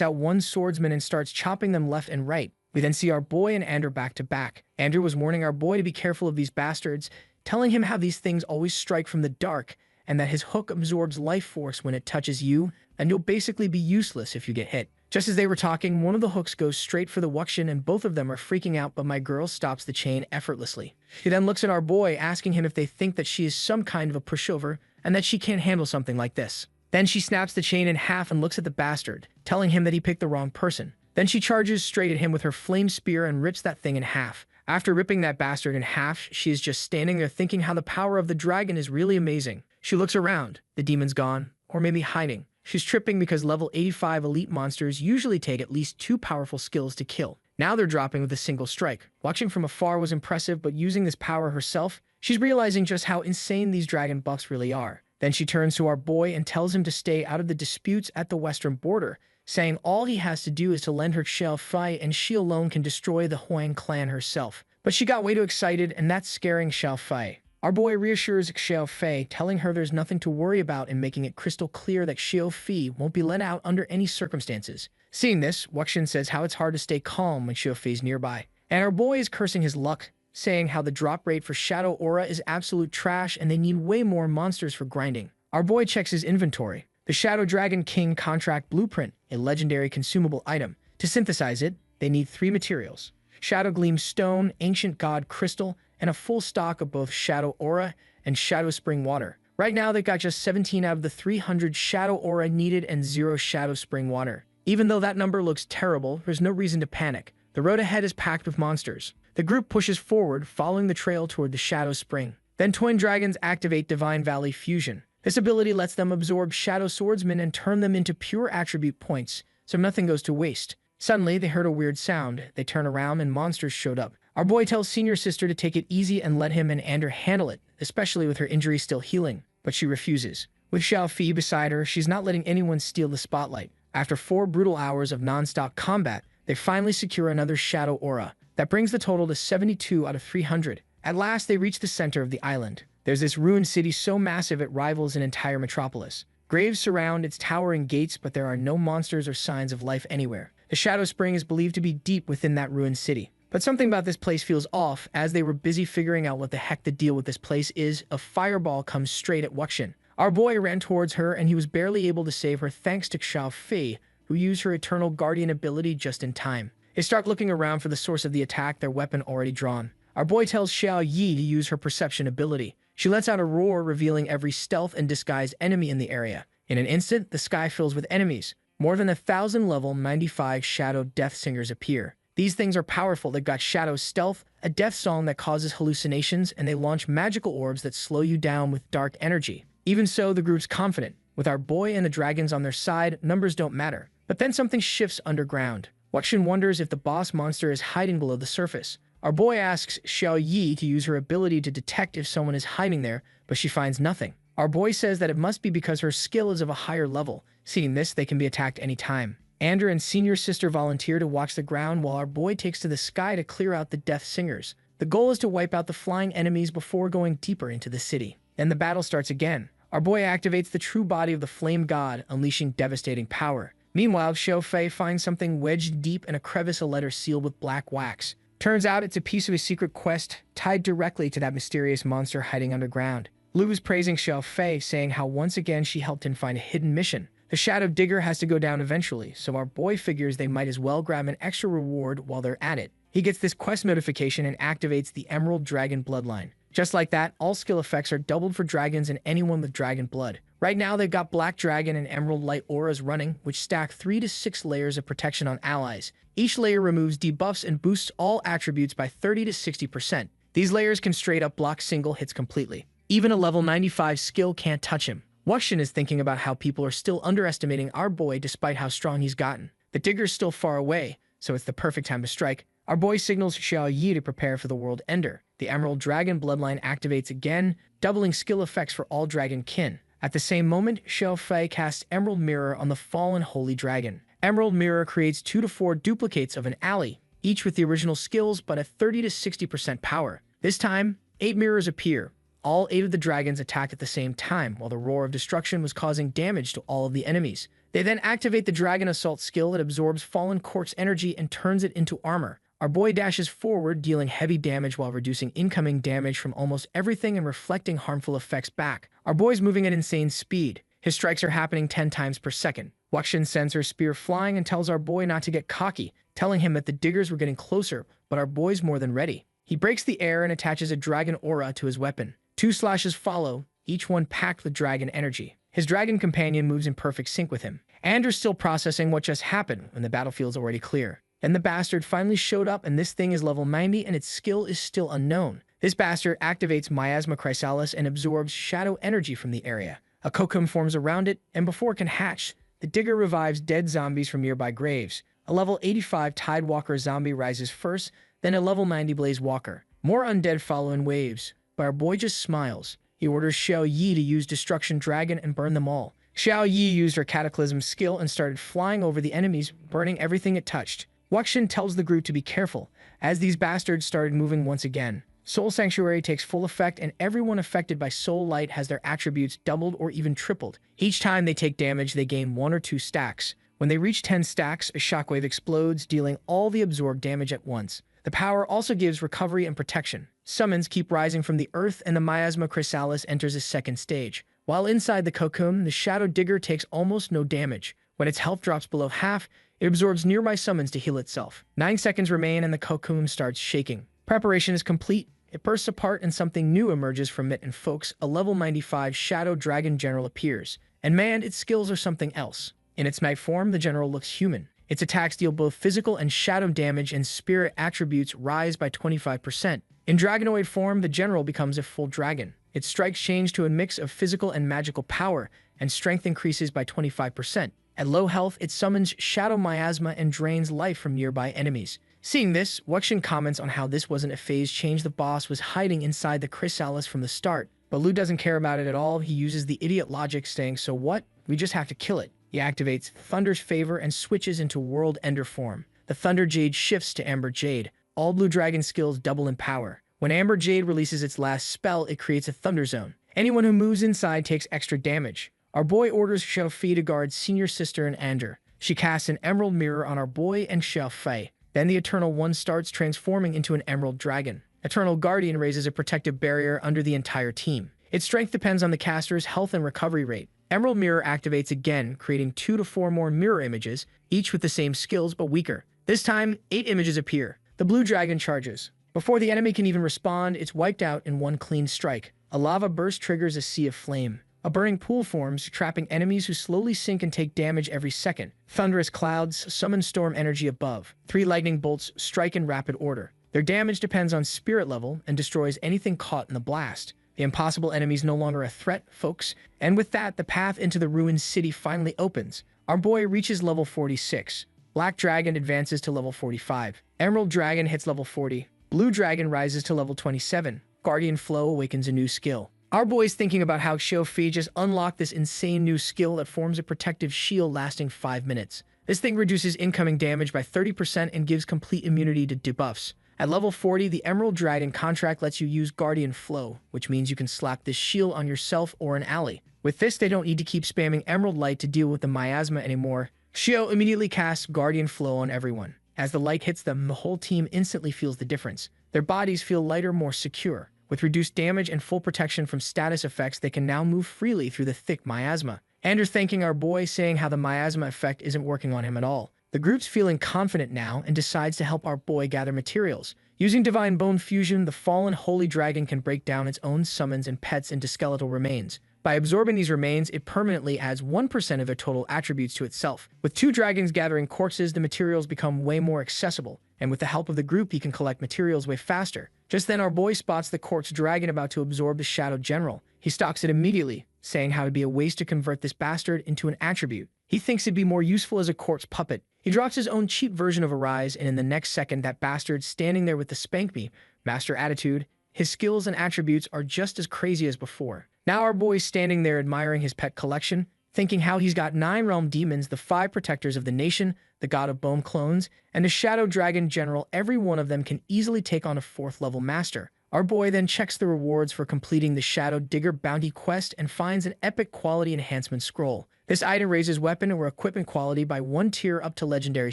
out one swordsman and starts chopping them left and right. We then see our boy and Andrew back to back. Andrew was warning our boy to be careful of these bastards, telling him how these things always strike from the dark, and that his hook absorbs life force when it touches you, and you'll basically be useless if you get hit. Just as they were talking, one of the hooks goes straight for the Wuxian, and both of them are freaking out, but my girl stops the chain effortlessly. She then looks at our boy, asking him if they think that she is some kind of a pushover, and that she can't handle something like this. Then she snaps the chain in half and looks at the bastard, telling him that he picked the wrong person. Then she charges straight at him with her flame spear and rips that thing in half. After ripping that bastard in half, she is just standing there thinking how the power of the dragon is really amazing. She looks around. The demon's gone, or maybe hiding. She's tripping because level 85 elite monsters usually take at least 2 powerful skills to kill. Now they're dropping with a single strike. Watching from afar was impressive, but using this power herself, she's realizing just how insane these dragon buffs really are. Then she turns to our boy and tells him to stay out of the disputes at the western border, saying all he has to do is to lend her Xiao Fei and she alone can destroy the Huang clan herself. But she got way too excited, and that's scaring Xiao Fei. Our boy reassures Xiao Fei, telling her there's nothing to worry about and making it crystal clear that Xiao Fei won't be let out under any circumstances. Seeing this, Wuxian says how it's hard to stay calm when Xiao Fei's nearby. And our boy is cursing his luck, saying how the drop rate for Shadow Aura is absolute trash and they need way more monsters for grinding. Our boy checks his inventory. The Shadow Dragon King Contract Blueprint, a legendary consumable item. To synthesize it, they need 3 materials: Shadow Gleam Stone, Ancient God Crystal, and a full stock of both Shadow Aura and Shadow Spring Water. Right now, they've got just 17 out of the 300 Shadow Aura needed and 0 Shadow Spring Water. Even though that number looks terrible, there's no reason to panic. The road ahead is packed with monsters. The group pushes forward, following the trail toward the Shadow Spring. Then twin dragons activate Divine Valley Fusion. This ability lets them absorb Shadow Swordsmen and turn them into pure attribute points, so nothing goes to waste. Suddenly, they heard a weird sound. They turn around and monsters showed up. Our boy tells senior sister to take it easy and let him and Ander handle it, especially with her injury still healing, but she refuses. With Xiao Fei beside her, she's not letting anyone steal the spotlight. After 4 brutal hours of non-stop combat, they finally secure another Shadow Aura. That brings the total to 72 out of 300. At last, they reach the center of the island. There's this ruined city so massive it rivals an entire metropolis. Graves surround its towering gates, but there are no monsters or signs of life anywhere. The Shadow Spring is believed to be deep within that ruined city. But something about this place feels off. As they were busy figuring out what the heck the deal with this place is, a fireball comes straight at Wuxian. Our boy ran towards her, and he was barely able to save her thanks to Xiao Fei, who used her Eternal Guardian ability just in time. They start looking around for the source of the attack, their weapon already drawn. Our boy tells Xiao Yi to use her perception ability. She lets out a roar, revealing every stealth and disguised enemy in the area. In an instant, the sky fills with enemies. More than 1,000 level 95 Shadow Death Singers appear. These things are powerful. They've got Shadow Stealth, a death song that causes hallucinations, and they launch magical orbs that slow you down with dark energy. Even so, the group's confident. With our boy and the dragons on their side, numbers don't matter. But then something shifts underground. Wuxian wonders if the boss monster is hiding below the surface. Our boy asks Xiao Yi to use her ability to detect if someone is hiding there, but she finds nothing. Our boy says that it must be because her skill is of a higher level. Seeing this, they can be attacked anytime. Ander and senior sister volunteer to watch the ground while our boy takes to the sky to clear out the Death Singers. The goal is to wipe out the flying enemies before going deeper into the city. Then the battle starts again. Our boy activates the true body of the Flame God, unleashing devastating power. Meanwhile, Xiao Fei finds something wedged deep in a crevice, a letter sealed with black wax. Turns out it's a piece of a secret quest tied directly to that mysterious monster hiding underground. Lu is praising Xiao Fei, saying how once again she helped him find a hidden mission. The Shadow Digger has to go down eventually, so our boy figures they might as well grab an extra reward while they're at it. He gets this quest notification and activates the Emerald Dragon Bloodline. Just like that, all skill effects are doubled for dragons and anyone with dragon blood. Right now, they've got Black Dragon and Emerald Light auras running, which stack 3 to 6 layers of protection on allies. Each layer removes debuffs and boosts all attributes by 30 to 60%. These layers can straight up block single hits completely. Even a level 95 skill can't touch him. Wuxian is thinking about how people are still underestimating our boy despite how strong he's gotten. The Digger's still far away, so it's the perfect time to strike. Our boy signals Xiao Yi to prepare for the World Ender. The Emerald Dragon Bloodline activates again, doubling skill effects for all dragon kin. At the same moment, Xiao Fei casts Emerald Mirror on the fallen Holy Dragon. Emerald Mirror creates 2 to 4 duplicates of an ally, each with the original skills but at 30 to 60% power. This time, 8 mirrors appear. All 8 of the dragons attack at the same time, while the Roar of Destruction was causing damage to all of the enemies. They then activate the Dragon Assault skill that absorbs Fallen Quartz energy and turns it into armor. Our boy dashes forward, dealing heavy damage while reducing incoming damage from almost everything and reflecting harmful effects back. Our boy's moving at insane speed. His strikes are happening 10 times per second. Wuxian sends her spear flying and tells our boy not to get cocky, telling him that the diggers were getting closer, but our boy's more than ready. He breaks the air and attaches a dragon aura to his weapon. 2 slashes follow, each one packed with dragon energy. His dragon companion moves in perfect sync with him. Ander's still processing what just happened when the battlefield's already clear. Then the bastard finally showed up, and this thing is level 90 and its skill is still unknown. This bastard activates Miasma Chrysalis and absorbs shadow energy from the area. A cocoon forms around it, and before it can hatch, the digger revives dead zombies from nearby graves. A level 85 Tidewalker zombie rises first, then a level 90 Blaze Walker. More undead follow in waves, but our boy just smiles. He orders Xiao Yi to use Destruction Dragon and burn them all. Xiao Yi used her Cataclysm skill and started flying over the enemies, burning everything it touched. Wuxian tells the group to be careful, as these bastards started moving once again. Soul Sanctuary takes full effect, and everyone affected by Soul Light has their attributes doubled or even tripled. Each time they take damage, they gain 1 or 2 stacks. When they reach 10 stacks, a shockwave explodes, dealing all the absorbed damage at once. The power also gives recovery and protection. Summons keep rising from the earth, and the Miasma Chrysalis enters a second stage. While inside the cocoon, the Shadow Digger takes almost no damage. When its health drops below half, it absorbs nearby summons to heal itself. 9 seconds remain, and the cocoon starts shaking. Preparation is complete. It bursts apart, and something new emerges from it, and folks, a level 95 Shadow Dragon General appears. And man, its skills are something else. In its night form, the general looks human. Its attacks deal both physical and shadow damage, and spirit attributes rise by 25%. In dragonoid form, the general becomes a full dragon. Its strikes change to a mix of physical and magical power, and strength increases by 25%. At low health, it summons shadow miasma and drains life from nearby enemies. Seeing this, Wuxian comments on how this wasn't a phase change. The boss was hiding inside the chrysalis from the start, but Lu doesn't care about it at all. He uses the idiot logic, saying, "So what? We just have to kill it." He activates Thunder's Favor and switches into World Ender form. The Thunder Jade shifts to Amber Jade. All Blue Dragon skills double in power. When Amber Jade releases its last spell, it creates a Thunder Zone. Anyone who moves inside takes extra damage. Our boy orders Xiao Fei to guard Senior Sister and Ander. She casts an Emerald Mirror on our boy and Xiao Fei. Then the Eternal One starts transforming into an Emerald Dragon. Eternal Guardian raises a protective barrier under the entire team. Its strength depends on the caster's health and recovery rate. Emerald Mirror activates again, creating 2 to 4 more mirror images, each with the same skills but weaker. This time, 8 images appear. The Blue Dragon charges. Before the enemy can even respond, it's wiped out in one clean strike. A lava burst triggers a sea of flame. A burning pool forms, trapping enemies who slowly sink and take damage every second. Thunderous clouds summon storm energy above. 3 lightning bolts strike in rapid order. Their damage depends on spirit level and destroys anything caught in the blast. The impossible enemy's no longer a threat, folks. And with that, the path into the ruined city finally opens. Our boy reaches level 46. Black Dragon advances to level 45. Emerald Dragon hits level 40. Blue Dragon rises to level 27. Guardian Flow awakens a new skill. Our boy's thinking about how Xiao Fei just unlocked this insane new skill that forms a protective shield lasting 5 minutes. This thing reduces incoming damage by 30% and gives complete immunity to debuffs. At level 40, the Emerald Dragon contract lets you use Guardian Flow, which means you can slap this shield on yourself or an ally. With this, they don't need to keep spamming Emerald Light to deal with the miasma anymore. Xiao immediately casts Guardian Flow on everyone. As the light hits them, the whole team instantly feels the difference. Their bodies feel lighter, more secure. With reduced damage and full protection from status effects, they can now move freely through the thick miasma. Ander thanking our boy, saying how the miasma effect isn't working on him at all. The group's feeling confident now and decides to help our boy gather materials. Using Divine Bone Fusion, the fallen Holy Dragon can break down its own summons and pets into skeletal remains. By absorbing these remains, it permanently adds 1% of their total attributes to itself. With 2 dragons gathering corpses, the materials become way more accessible, and with the help of the group, he can collect materials way faster. Just then, our boy spots the corpse dragon about to absorb the Shadow General. He stalks it immediately, saying how it'd be a waste to convert this bastard into an attribute. He thinks it'd be more useful as a corpse puppet. He drops his own cheap version of Arise, and in the next second, that bastard's standing there with the Spank Me, Master Attitude. His skills and attributes are just as crazy as before. Now our boy's standing there admiring his pet collection, thinking how he's got 9 realm demons, the 5 protectors of the nation, the god of bone clones, and the Shadow Dragon General. Every one of them can easily take on a 4th level master. Our boy then checks the rewards for completing the Shadow Digger bounty quest and finds an epic quality enhancement scroll. This item raises weapon or equipment quality by 1 tier up to legendary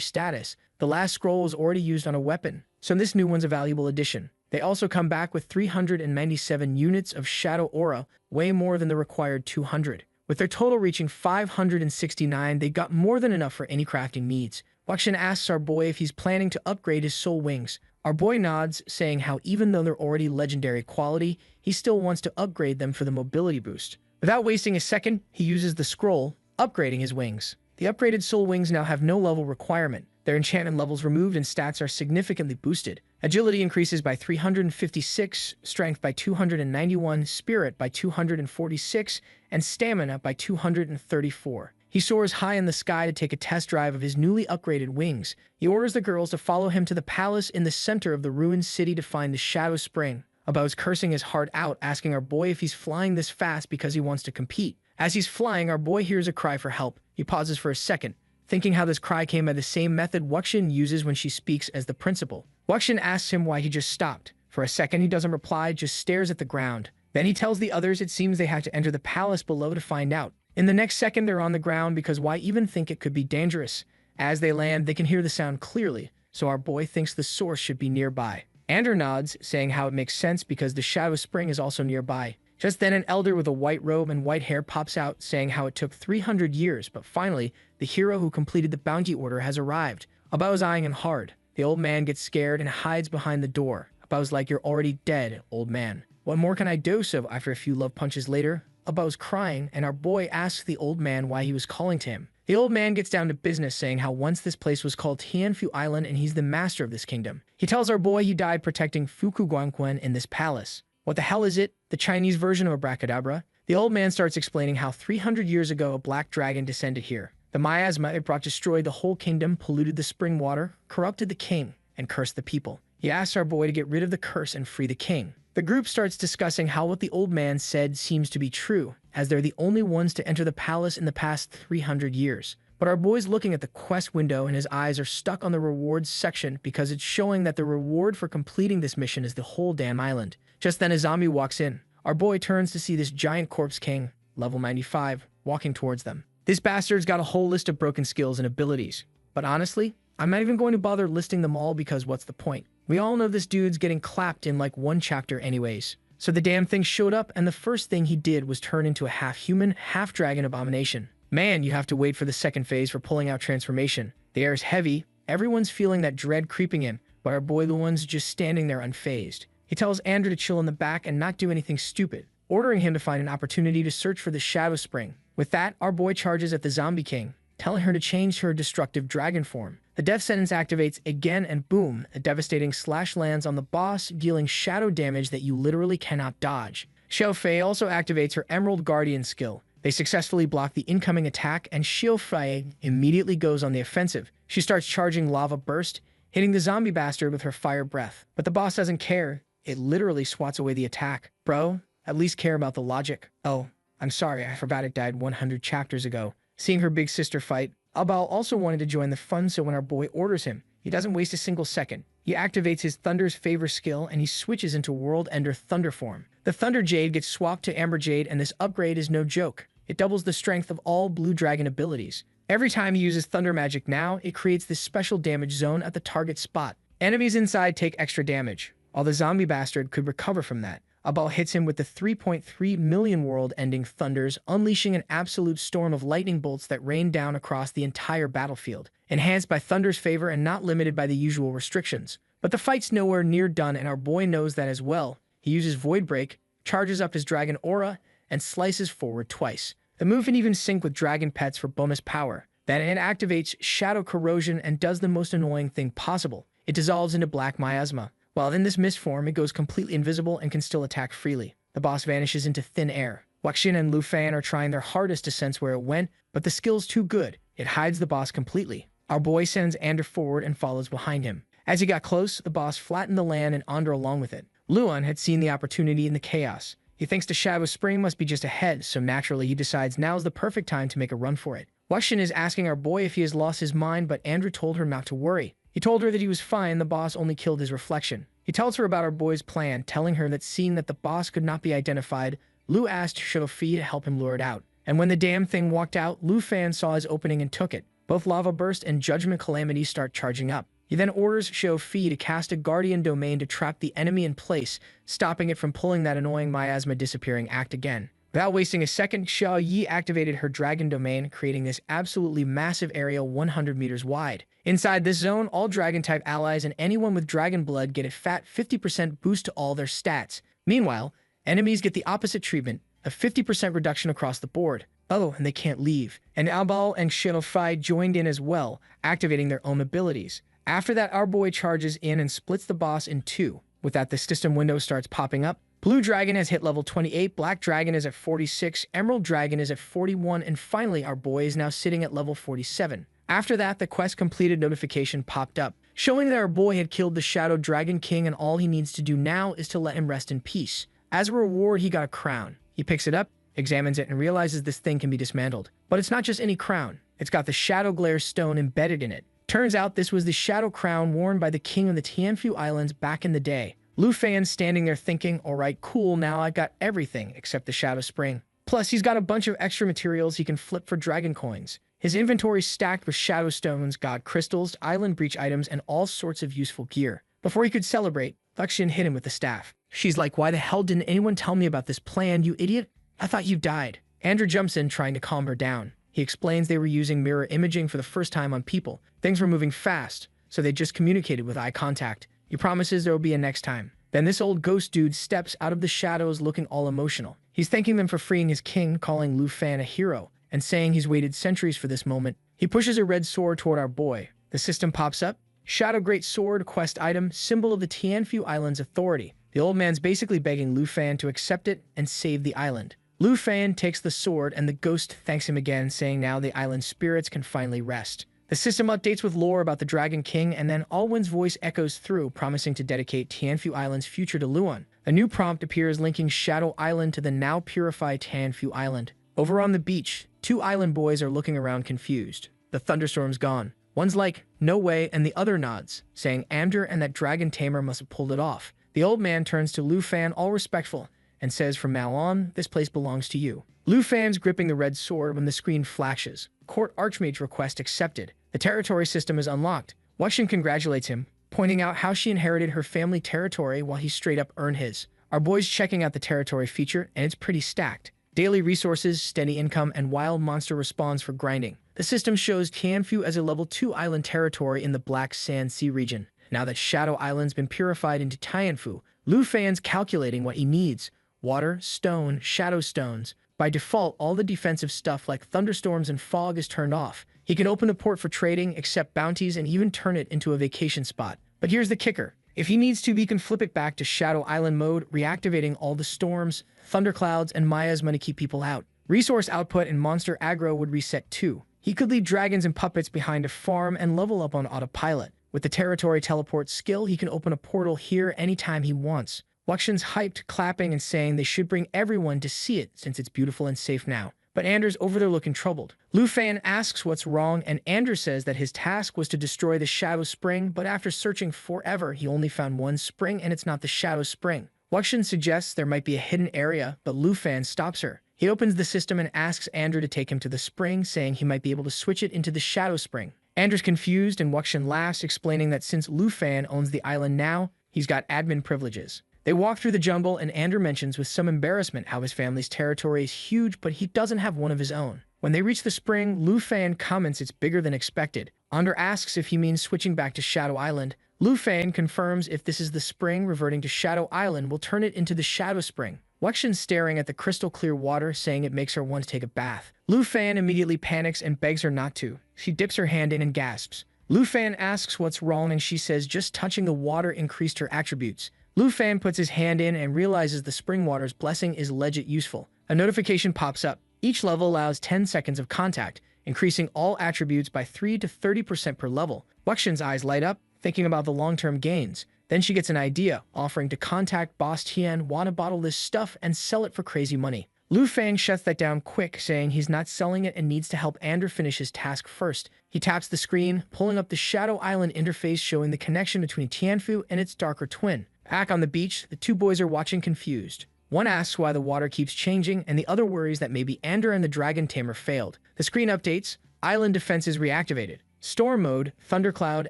status. The last scroll was already used on a weapon, so this new one's a valuable addition. They also come back with 397 units of Shadow Aura, way more than the required 200. With their total reaching 569, they got more than enough for any crafting needs. Wuxian asks our boy if he's planning to upgrade his soul wings. Our boy nods, saying how even though they're already legendary quality, he still wants to upgrade them for the mobility boost. Without wasting a second, he uses the scroll, upgrading his wings. The upgraded soul wings now have no level requirement. their enchantment levels removed and stats are significantly boosted. Agility increases by 356, strength by 291, spirit by 246, and stamina by 234. He soars high in the sky to take a test drive of his newly upgraded wings. He orders the girls to follow him to the palace in the center of the ruined city to find the Shadow Spring. Abo's cursing his heart out, asking our boy if he's flying this fast because he wants to compete. As he's flying, our boy hears a cry for help. He pauses for a second, thinking how this cry came by the same method Wuxin uses when she speaks as the principal. Wuxin asks him why he just stopped. For a second, he doesn't reply, just stares at the ground. Then he tells the others it seems they have to enter the palace below to find out. In the next second, they're on the ground because why even think it could be dangerous? As they land, they can hear the sound clearly, so our boy thinks the source should be nearby. Andrew nods, saying how it makes sense because the Shadow Spring is also nearby. Just then, an elder with a white robe and white hair pops out, saying how it took 300 years, but finally, the hero who completed the bounty order has arrived. Abo's eyeing him hard. The old man gets scared and hides behind the door. Abo's like, "You're already dead, old man. What more can I do?" So after a few love punches later, Abo's crying, and our boy asks the old man why he was calling to him. The old man gets down to business, saying how once this place was called Tianfu Island and he's the master of this kingdom. He tells our boy he died protecting Fukuguangquan in this palace. What the hell is it? The Chinese version of abracadabra? The old man starts explaining how 300 years ago a black dragon descended here. The miasma it brought destroyed the whole kingdom, polluted the spring water, corrupted the king, and cursed the people. He asks our boy to get rid of the curse and free the king. The group starts discussing how what the old man said seems to be true, as they're the only ones to enter the palace in the past 300 years. But our boy's looking at the quest window and his eyes are stuck on the rewards section because it's showing that the reward for completing this mission is the whole damn island. Just then a zombie walks in. Our boy turns to see this giant corpse king, level 95, walking towards them. This bastard's got a whole list of broken skills and abilities. But honestly, I'm not even going to bother listing them all because what's the point? We all know this dude's getting clapped in like one chapter anyways. So the damn thing showed up and the first thing he did was turn into a half-human, half-dragon abomination. Man, you have to wait for the second phase for pulling out transformation. The air is heavy, everyone's feeling that dread creeping in, but our boy the one's just standing there unfazed. He tells Andrew to chill in the back and not do anything stupid, ordering him to find an opportunity to search for the Shadow Spring. With that, our boy charges at the Zombie King, telling her to change her destructive dragon form. The death sentence activates again and boom, a devastating slash lands on the boss, dealing shadow damage that you literally cannot dodge. Xiao Fei also activates her Emerald Guardian skill. They successfully block the incoming attack and Xiao Fei immediately goes on the offensive. She starts charging Lava Burst, hitting the zombie bastard with her fire breath. But the boss doesn't care. It literally swats away the attack. Bro, at least care about the logic. Oh, I'm sorry, I forgot it died 100 chapters ago. Seeing her big sister fight, Abao also wanted to join the fun, so when our boy orders him, he doesn't waste a single second. He activates his Thunder's Favor skill and he switches into World Ender Thunder form. The Thunder Jade gets swapped to Amber Jade and this upgrade is no joke. It doubles the strength of all Blue Dragon abilities. Every time he uses Thunder Magic now, it creates this special damage zone at the target spot. Enemies inside take extra damage, while the zombie bastard could recover from that. Abal hits him with the 3.3 million world-ending thunders, unleashing an absolute storm of lightning bolts that rain down across the entire battlefield, enhanced by Thunder's favor and not limited by the usual restrictions. But the fight's nowhere near done, and our boy knows that as well. He uses Void Break, charges up his Dragon Aura, and slices forward twice. The move can even sync with Dragon Pets for bonus power. Then it activates Shadow Corrosion and does the most annoying thing possible. It dissolves into Black Miasma. While in this mist form, it goes completely invisible and can still attack freely. The boss vanishes into thin air. Waxin and Lu Fan are trying their hardest to sense where it went, but the skill's too good. It hides the boss completely. Our boy sends Ander forward and follows behind him. As he got close, the boss flattened the land and Ander along with it. Luan had seen the opportunity in the chaos. He thinks the Shadow Spring must be just ahead, so naturally he decides now's the perfect time to make a run for it. Waxin is asking our boy if he has lost his mind, but Andrew told her not to worry. He told her that he was fine, the boss only killed his reflection. He tells her about our boy's plan, telling her that seeing that the boss could not be identified, Lu asked Shofi to help him lure it out. And when the damn thing walked out, Lu Fan saw his opening and took it. Both Lava Burst and Judgment Calamity start charging up. He then orders Shofi to cast a Guardian Domain to trap the enemy in place, stopping it from pulling that annoying Miasma disappearing act again. Without wasting a second, Xiao Yi activated her Dragon Domain, creating this absolutely massive area 100 meters wide. Inside this zone, all Dragon-type allies and anyone with Dragon Blood get a fat 50% boost to all their stats. Meanwhile, enemies get the opposite treatment, a 50% reduction across the board. Oh, and they can't leave. And Albal and Shinofai joined in as well, activating their own abilities. After that, our boy charges in and splits the boss in two. With that, the system window starts popping up. Blue Dragon has hit level 28, Black Dragon is at 46, Emerald Dragon is at 41, and finally our boy is now sitting at level 47. After that, the quest completed notification popped up, showing that our boy had killed the Shadow Dragon King and all he needs to do now is to let him rest in peace. As a reward, he got a crown. He picks it up, examines it, and realizes this thing can be dismantled. But it's not just any crown. It's got the Shadow Glare Stone embedded in it. Turns out this was the Shadow Crown worn by the king of the Tianfu Islands back in the day. Lu Fan's standing there thinking, alright, cool, now I've got everything except the Shadow Spring. Plus, he's got a bunch of extra materials he can flip for dragon coins. His inventory's stacked with Shadow Stones, God Crystals, Island Breach items, and all sorts of useful gear. Before he could celebrate, Luxian hit him with the staff. She's like, why the hell didn't anyone tell me about this plan, you idiot? I thought you died. Andrew jumps in trying to calm her down. He explains they were using mirror imaging for the first time on people. Things were moving fast, so they just communicated with eye contact. He promises there will be a next time. Then this old ghost dude steps out of the shadows looking all emotional. He's thanking them for freeing his king, calling Lu Fan a hero, and saying he's waited centuries for this moment. He pushes a red sword toward our boy. The system pops up. Shadow Great Sword, quest item, symbol of the Tianfu Island's authority. The old man's basically begging Lu Fan to accept it and save the island. Lu Fan takes the sword and the ghost thanks him again, saying now the island's spirits can finally rest. The system updates with lore about the Dragon King, and then Alwyn's voice echoes through, promising to dedicate Tianfu Island's future to Luan. A new prompt appears linking Shadow Island to the now purified Tianfu Island. Over on the beach, two island boys are looking around confused. The thunderstorm's gone. One's like, no way, and the other nods, saying Amdur and that dragon tamer must have pulled it off. The old man turns to Lu Fan, all respectful, and says from now on, this place belongs to you. Lu Fan's gripping the red sword when the screen flashes. Court Archmage request accepted. The territory system is unlocked. Wuxian congratulates him, pointing out how she inherited her family territory while he straight up earned his. Our boy's checking out the territory feature, and it's pretty stacked. Daily resources, steady income, and wild monster respawns for grinding. The system shows Tianfu as a level 2 island territory in the Black Sand Sea region. Now that Shadow Island's been purified into Tianfu, Lu Fan's calculating what he needs. Water, stone, shadow stones. By default, all the defensive stuff like thunderstorms and fog is turned off. He can open the port for trading, accept bounties, and even turn it into a vacation spot. But here's the kicker. If he needs to, he can flip it back to Shadow Island mode, reactivating all the storms, thunderclouds, and miasma to keep people out. Resource output and monster aggro would reset too. He could leave dragons and puppets behind to farm and level up on autopilot. With the territory teleport skill, he can open a portal here anytime he wants. Wuxian's hyped, clapping, and saying they should bring everyone to see it since it's beautiful and safe now. But Anders over there looking troubled. Lu Fan asks what's wrong, and Anders says that his task was to destroy the Shadow Spring, but after searching forever, he only found one spring, and it's not the Shadow Spring. Wuxian suggests there might be a hidden area, but Lu Fan stops her. He opens the system and asks Andrew to take him to the spring, saying he might be able to switch it into the Shadow Spring. Andrew's confused, and Wuxian laughs, explaining that since Lu Fan owns the island now, he's got admin privileges. They walk through the jungle, and Andrew mentions with some embarrassment how his family's territory is huge, but he doesn't have one of his own. When they reach the spring, Lu Fan comments it's bigger than expected. Andrew asks if he means switching back to Shadow Island. Lu Fan confirms if this is the spring, reverting to Shadow Island will turn it into the Shadow Spring. Wuxian's staring at the crystal clear water, saying it makes her want to take a bath. Lu Fan immediately panics and begs her not to. She dips her hand in and gasps. Lu Fan asks what's wrong, and she says just touching the water increased her attributes. Lu Fan puts his hand in and realizes the spring water's blessing is legit useful. A notification pops up. Each level allows 10 seconds of contact, increasing all attributes by 3 to 30% per level. Wuxian's eyes light up, thinking about the long-term gains. Then she gets an idea, offering to contact Boss Tian, want to bottle this stuff and sell it for crazy money. Lu Fan shuts that down quick, saying he's not selling it and needs to help Andrew finish his task first. He taps the screen, pulling up the Shadow Island interface showing the connection between Tianfu and its darker twin. Back on the beach, the two boys are watching confused. One asks why the water keeps changing, and the other worries that maybe Andrew and the Dragon Tamer failed. The screen updates. Island defenses reactivated. Storm mode, thundercloud,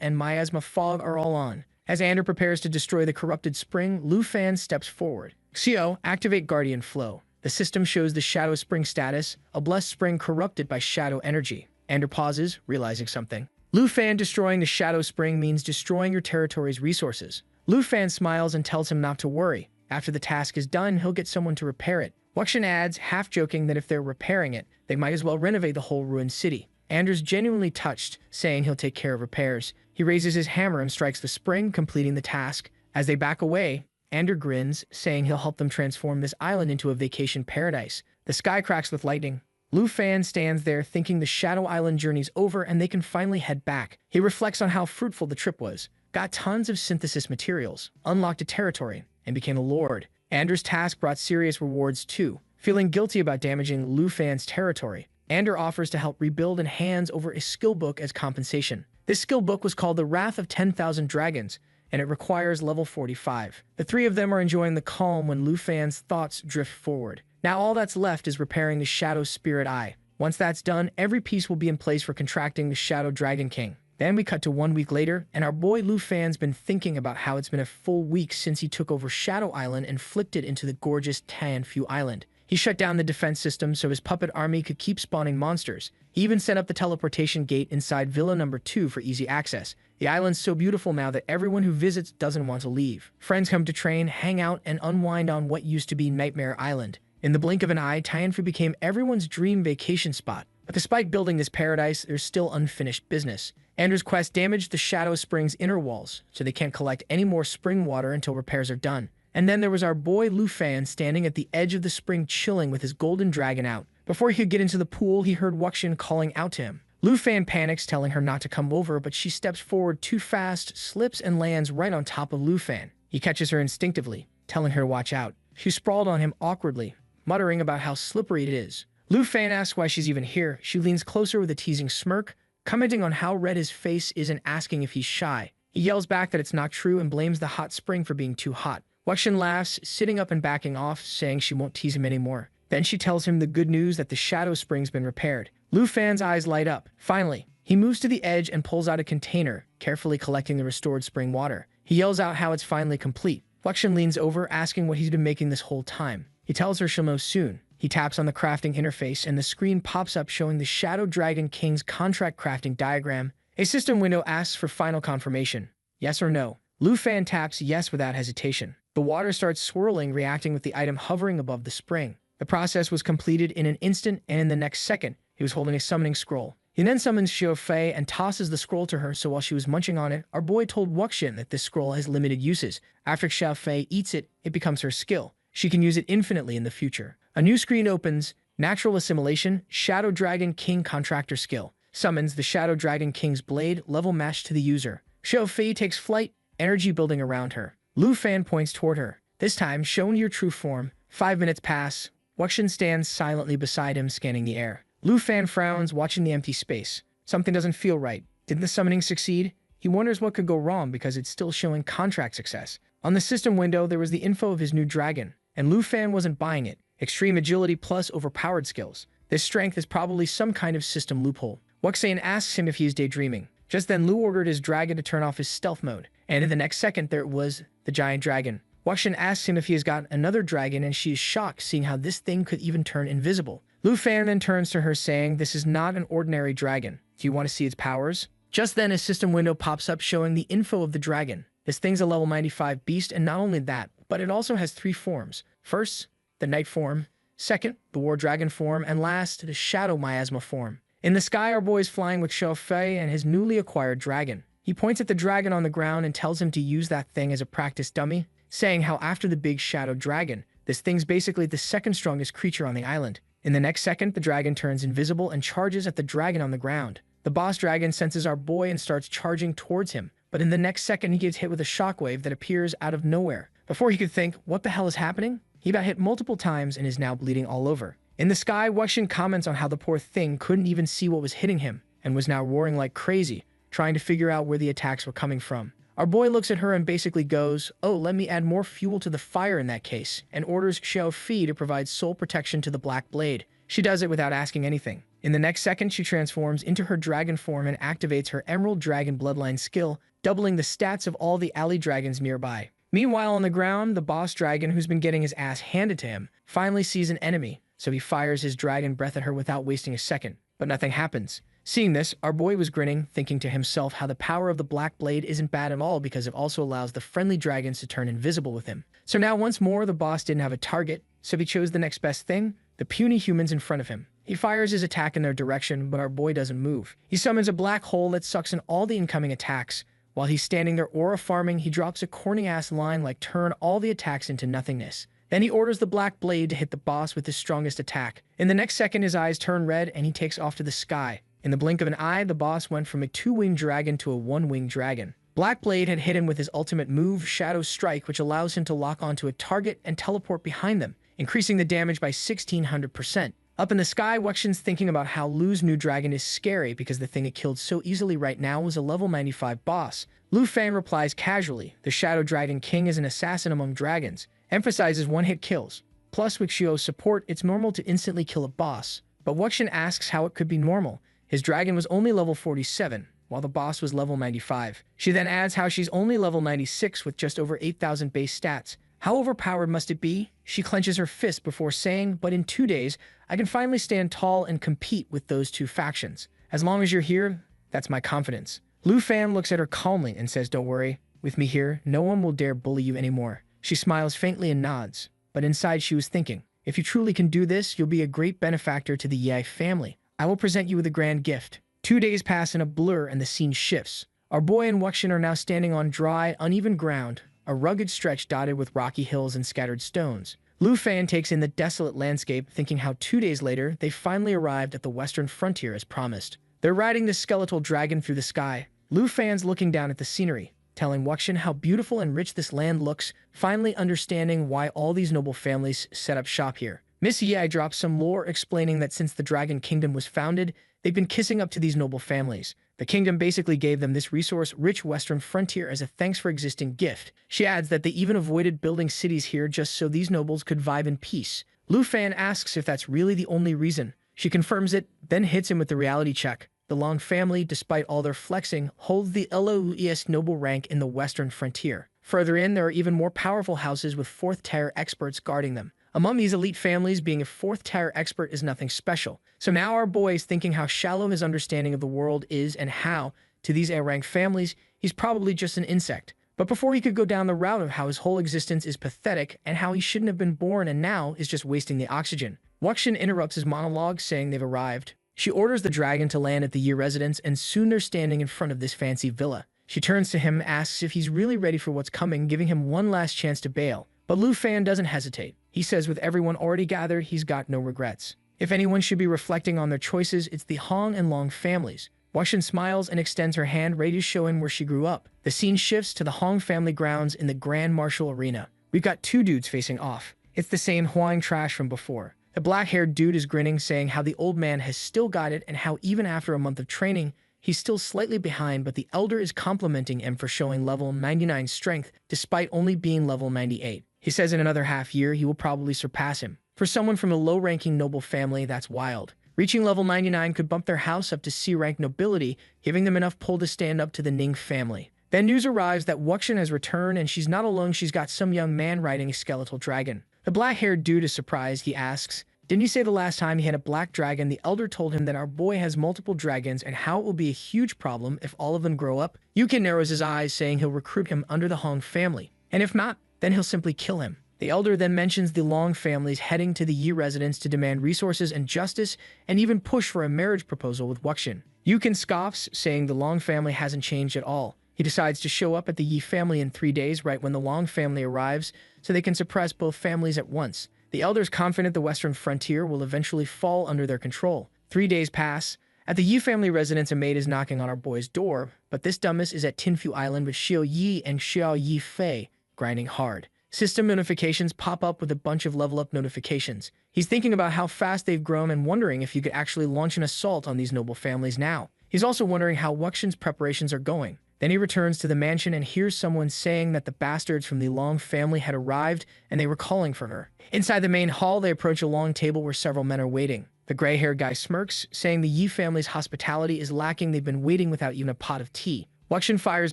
and miasma fog are all on. As Andrew prepares to destroy the corrupted spring, Lu Fan steps forward. Xio, activate Guardian Flow. The system shows the Shadow Spring status, a blessed spring corrupted by shadow energy. Andrew pauses, realizing something. Lu Fan destroying the Shadow Spring means destroying your territory's resources. Lu Fan smiles and tells him not to worry. After the task is done, he'll get someone to repair it. Wuxian adds, half joking, that if they're repairing it, they might as well renovate the whole ruined city. Anders genuinely touched, saying he'll take care of repairs. He raises his hammer and strikes the spring, completing the task. As they back away, Ander grins, saying he'll help them transform this island into a vacation paradise. The sky cracks with lightning. Lu Fan stands there thinking the Shadow Island journey's over and they can finally head back. He reflects on how fruitful the trip was. Got tons of synthesis materials, unlocked a territory, and became a lord. Ander's task brought serious rewards too. Feeling guilty about damaging Lu Fan's territory, Ander offers to help rebuild and hands over a skill book as compensation. This skill book was called The Wrath of 10,000 Dragons, and it requires level 45. The three of them are enjoying the calm when Lu Fan's thoughts drift forward. Now all that's left is repairing the Shadow Spirit Eye. Once that's done, every piece will be in place for contracting the Shadow Dragon King. Then we cut to 1 week later, and our boy Lu Fan's been thinking about how it's been a full week since he took over Shadow Island and flipped it into the gorgeous Tianfu Island. He shut down the defense system so his puppet army could keep spawning monsters. He even set up the teleportation gate inside Villa Number 2 for easy access. The island's so beautiful now that everyone who visits doesn't want to leave. Friends come to train, hang out, and unwind on what used to be Nightmare Island. In the blink of an eye, Tianfu became everyone's dream vacation spot. But despite building this paradise, there's still unfinished business. Ander's quest damaged the Shadow Spring's inner walls, so they can't collect any more spring water until repairs are done. And then there was our boy Lu Fan standing at the edge of the spring chilling with his golden dragon out. Before he could get into the pool, he heard Wuxian calling out to him. Lu Fan panics, telling her not to come over, but she steps forward too fast, slips, and lands right on top of Lu Fan. He catches her instinctively, telling her to watch out. She sprawled on him awkwardly, muttering about how slippery it is. Lu Fan asks why she's even here. She leans closer with a teasing smirk, commenting on how red his face is and asking if he's shy. He yells back that it's not true and blames the hot spring for being too hot. Wuxian laughs, sitting up and backing off, saying she won't tease him anymore. Then she tells him the good news that the Shadow Spring's been repaired. Lu Fan's eyes light up. Finally, he moves to the edge and pulls out a container, carefully collecting the restored spring water. He yells out how it's finally complete. Wuxian leans over, asking what he's been making this whole time. He tells her she'll know soon. He taps on the crafting interface and the screen pops up showing the Shadow Dragon King's contract crafting diagram. A system window asks for final confirmation. Yes or no. Lu Fan taps yes without hesitation. The water starts swirling, reacting with the item hovering above the spring. The process was completed in an instant, and in the next second, he was holding a summoning scroll. He then summons Xiao Fei and tosses the scroll to her, so while she was munching on it, our boy told Wuxian that this scroll has limited uses. After Xiao Fei eats it, it becomes her skill. She can use it infinitely in the future. A new screen opens. Natural Assimilation, Shadow Dragon King Contractor Skill. Summons the Shadow Dragon King's blade, level matched to the user. Xiao Fei takes flight, energy building around her. Lu Fan points toward her. This time, shown your true form. 5 minutes pass. Wuxian stands silently beside him, scanning the air. Lu Fan frowns, watching the empty space. Something doesn't feel right. Didn't the summoning succeed? He wonders what could go wrong because it's still showing contract success. On the system window, there was the info of his new dragon, and Lu Fan wasn't buying it. Extreme agility plus overpowered skills. This strength is probably some kind of system loophole. Wuxian asks him if he is daydreaming. Just then, Lu ordered his dragon to turn off his stealth mode, and in the next second, there it was, the giant dragon. Wuxian asks him if he has got another dragon, and she is shocked, seeing how this thing could even turn invisible. Lu Fan then turns to her, saying, "This is not an ordinary dragon. Do you want to see its powers?" Just then, a system window pops up showing the info of the dragon. This thing's a level 95 beast, and not only that, but it also has 3 forms. First, the night form. Second, the war dragon form. And last, the shadow miasma form. In the sky, our boy is flying with Xiao Fei and his newly acquired dragon. He points at the dragon on the ground and tells him to use that thing as a practice dummy, saying how after the big shadow dragon, this thing's basically the second strongest creature on the island. In the next second, the dragon turns invisible and charges at the dragon on the ground. The boss dragon senses our boy and starts charging towards him, but in the next second, he gets hit with a shockwave that appears out of nowhere. Before he could think, what the hell is happening? He got hit multiple times and is now bleeding all over. In the sky, Wuxian comments on how the poor thing couldn't even see what was hitting him and was now roaring like crazy, trying to figure out where the attacks were coming from. Our boy looks at her and basically goes, "Oh, let me add more fuel to the fire in that case," and orders Xiao Fei to provide soul protection to the Black Blade. She does it without asking anything. In the next second, she transforms into her dragon form and activates her Emerald Dragon Bloodline skill, doubling the stats of all the alley dragons nearby. Meanwhile, on the ground, the boss dragon, who's been getting his ass handed to him, finally sees an enemy, so he fires his dragon breath at her without wasting a second. But nothing happens. Seeing this, our boy was grinning, thinking to himself how the power of the Black Blade isn't bad at all because it also allows the friendly dragons to turn invisible with him. So now once more, the boss didn't have a target, so he chose the next best thing, the puny humans in front of him. He fires his attack in their direction, but our boy doesn't move. He summons a black hole that sucks in all the incoming attacks. While he's standing there aura farming, he drops a corny-ass line like turn all the attacks into nothingness. Then he orders the black blade to hit the boss with his strongest attack. In the next second, his eyes turn red and he takes off to the sky. In the blink of an eye, the boss went from a 2-winged dragon to a 1-winged dragon. Black Blade had hit him with his ultimate move, Shadow Strike, which allows him to lock onto a target and teleport behind them, increasing the damage by 1600%. Up in the sky, Wuxian's thinking about how Lu's new dragon is scary because the thing it killed so easily right now was a level 95 boss. Lu Fan replies casually, the Shadow Dragon King is an assassin among dragons, emphasizes one-hit kills. Plus, with Shio's support, it's normal to instantly kill a boss. But Wuxian asks how it could be normal. His dragon was only level 47, while the boss was level 95. She then adds how she's only level 96 with just over 8,000 base stats. How overpowered must it be? She clenches her fist before saying, but in 2 days, I can finally stand tall and compete with those two factions. As long as you're here, that's my confidence. Lu Fan looks at her calmly and says, don't worry, with me here, no one will dare bully you anymore. She smiles faintly and nods, but inside she was thinking, if you truly can do this, you'll be a great benefactor to the Yi family. I will present you with a grand gift. 2 days pass in a blur and the scene shifts. Our boy and Wuxian are now standing on dry, uneven ground, a rugged stretch dotted with rocky hills and scattered stones. Lu Fan takes in the desolate landscape, thinking how 2 days later, they finally arrived at the western frontier as promised. They're riding the skeletal dragon through the sky. Lu Fan's looking down at the scenery, telling Wuxian how beautiful and rich this land looks, finally understanding why all these noble families set up shop here. Miss Yi drops some lore explaining that since the Dragon Kingdom was founded, they've been kissing up to these noble families. The kingdom basically gave them this resource-rich western frontier as a thanks for existing gift. She adds that they even avoided building cities here just so these nobles could vibe in peace. Lu Fan asks if that's really the only reason. She confirms it, then hits him with the reality check. The Long family, despite all their flexing, holds the lowest noble rank in the western frontier. Further in, there are even more powerful houses with 4th-tier experts guarding them. Among these elite families, being a 4th-tier expert is nothing special. So now our boy is thinking how shallow his understanding of the world is and how, to these A-rank families, he's probably just an insect. But before he could go down the route of how his whole existence is pathetic and how he shouldn't have been born and now is just wasting the oxygen, Wuxian interrupts his monologue saying they've arrived. She orders the dragon to land at the Yi residence and soon they're standing in front of this fancy villa. She turns to him, asks if he's really ready for what's coming, giving him one last chance to bail. But Lu Fan doesn't hesitate. He says with everyone already gathered, he's got no regrets. If anyone should be reflecting on their choices, it's the Hong and Long families. Wuxian smiles and extends her hand, ready to show him where she grew up. The scene shifts to the Hong family grounds in the Grand Marshal Arena. We've got 2 dudes facing off. It's the same Huang trash from before. The black-haired dude is grinning, saying how the old man has still got it and how even after a month of training, he's still slightly behind, but the elder is complimenting him for showing level 99 strength despite only being level 98. He says in another half year, he will probably surpass him. For someone from a low-ranking noble family, that's wild. Reaching level 99 could bump their house up to C-rank nobility, giving them enough pull to stand up to the Ning family. Then news arrives that Wuxian has returned and she's not alone, she's got some young man riding a skeletal dragon. The black-haired dude is surprised. He asks, didn't you say the last time he had a black dragon, the elder told him that our boy has multiple dragons and how it will be a huge problem if all of them grow up? Yukin narrows his eyes, saying he'll recruit him under the Hong family. And if not, then he'll simply kill him. The elder then mentions the Long families heading to the Yi residence to demand resources and justice and even push for a marriage proposal with Wuxian. Yukin scoffs, saying the Long family hasn't changed at all. He decides to show up at the Yi family in 3 days, right when the Long family arrives, so they can suppress both families at once. The elder's confident the western frontier will eventually fall under their control. 3 days pass. At the Yi family residence, a maid is knocking on our boy's door, but this dumbass is at Tinfu Island with Xiao Yi and Xiao Yi Fei, grinding hard. System notifications pop up with a bunch of level-up notifications. He's thinking about how fast they've grown and wondering if you could actually launch an assault on these noble families now. He's also wondering how Wuxian's preparations are going. Then he returns to the mansion and hears someone saying that the bastards from the Long family had arrived and they were calling for her. Inside the main hall, they approach a long table where several men are waiting. The gray-haired guy smirks, saying the Yi family's hospitality is lacking. They've been waiting without even a pot of tea. Wuxian fires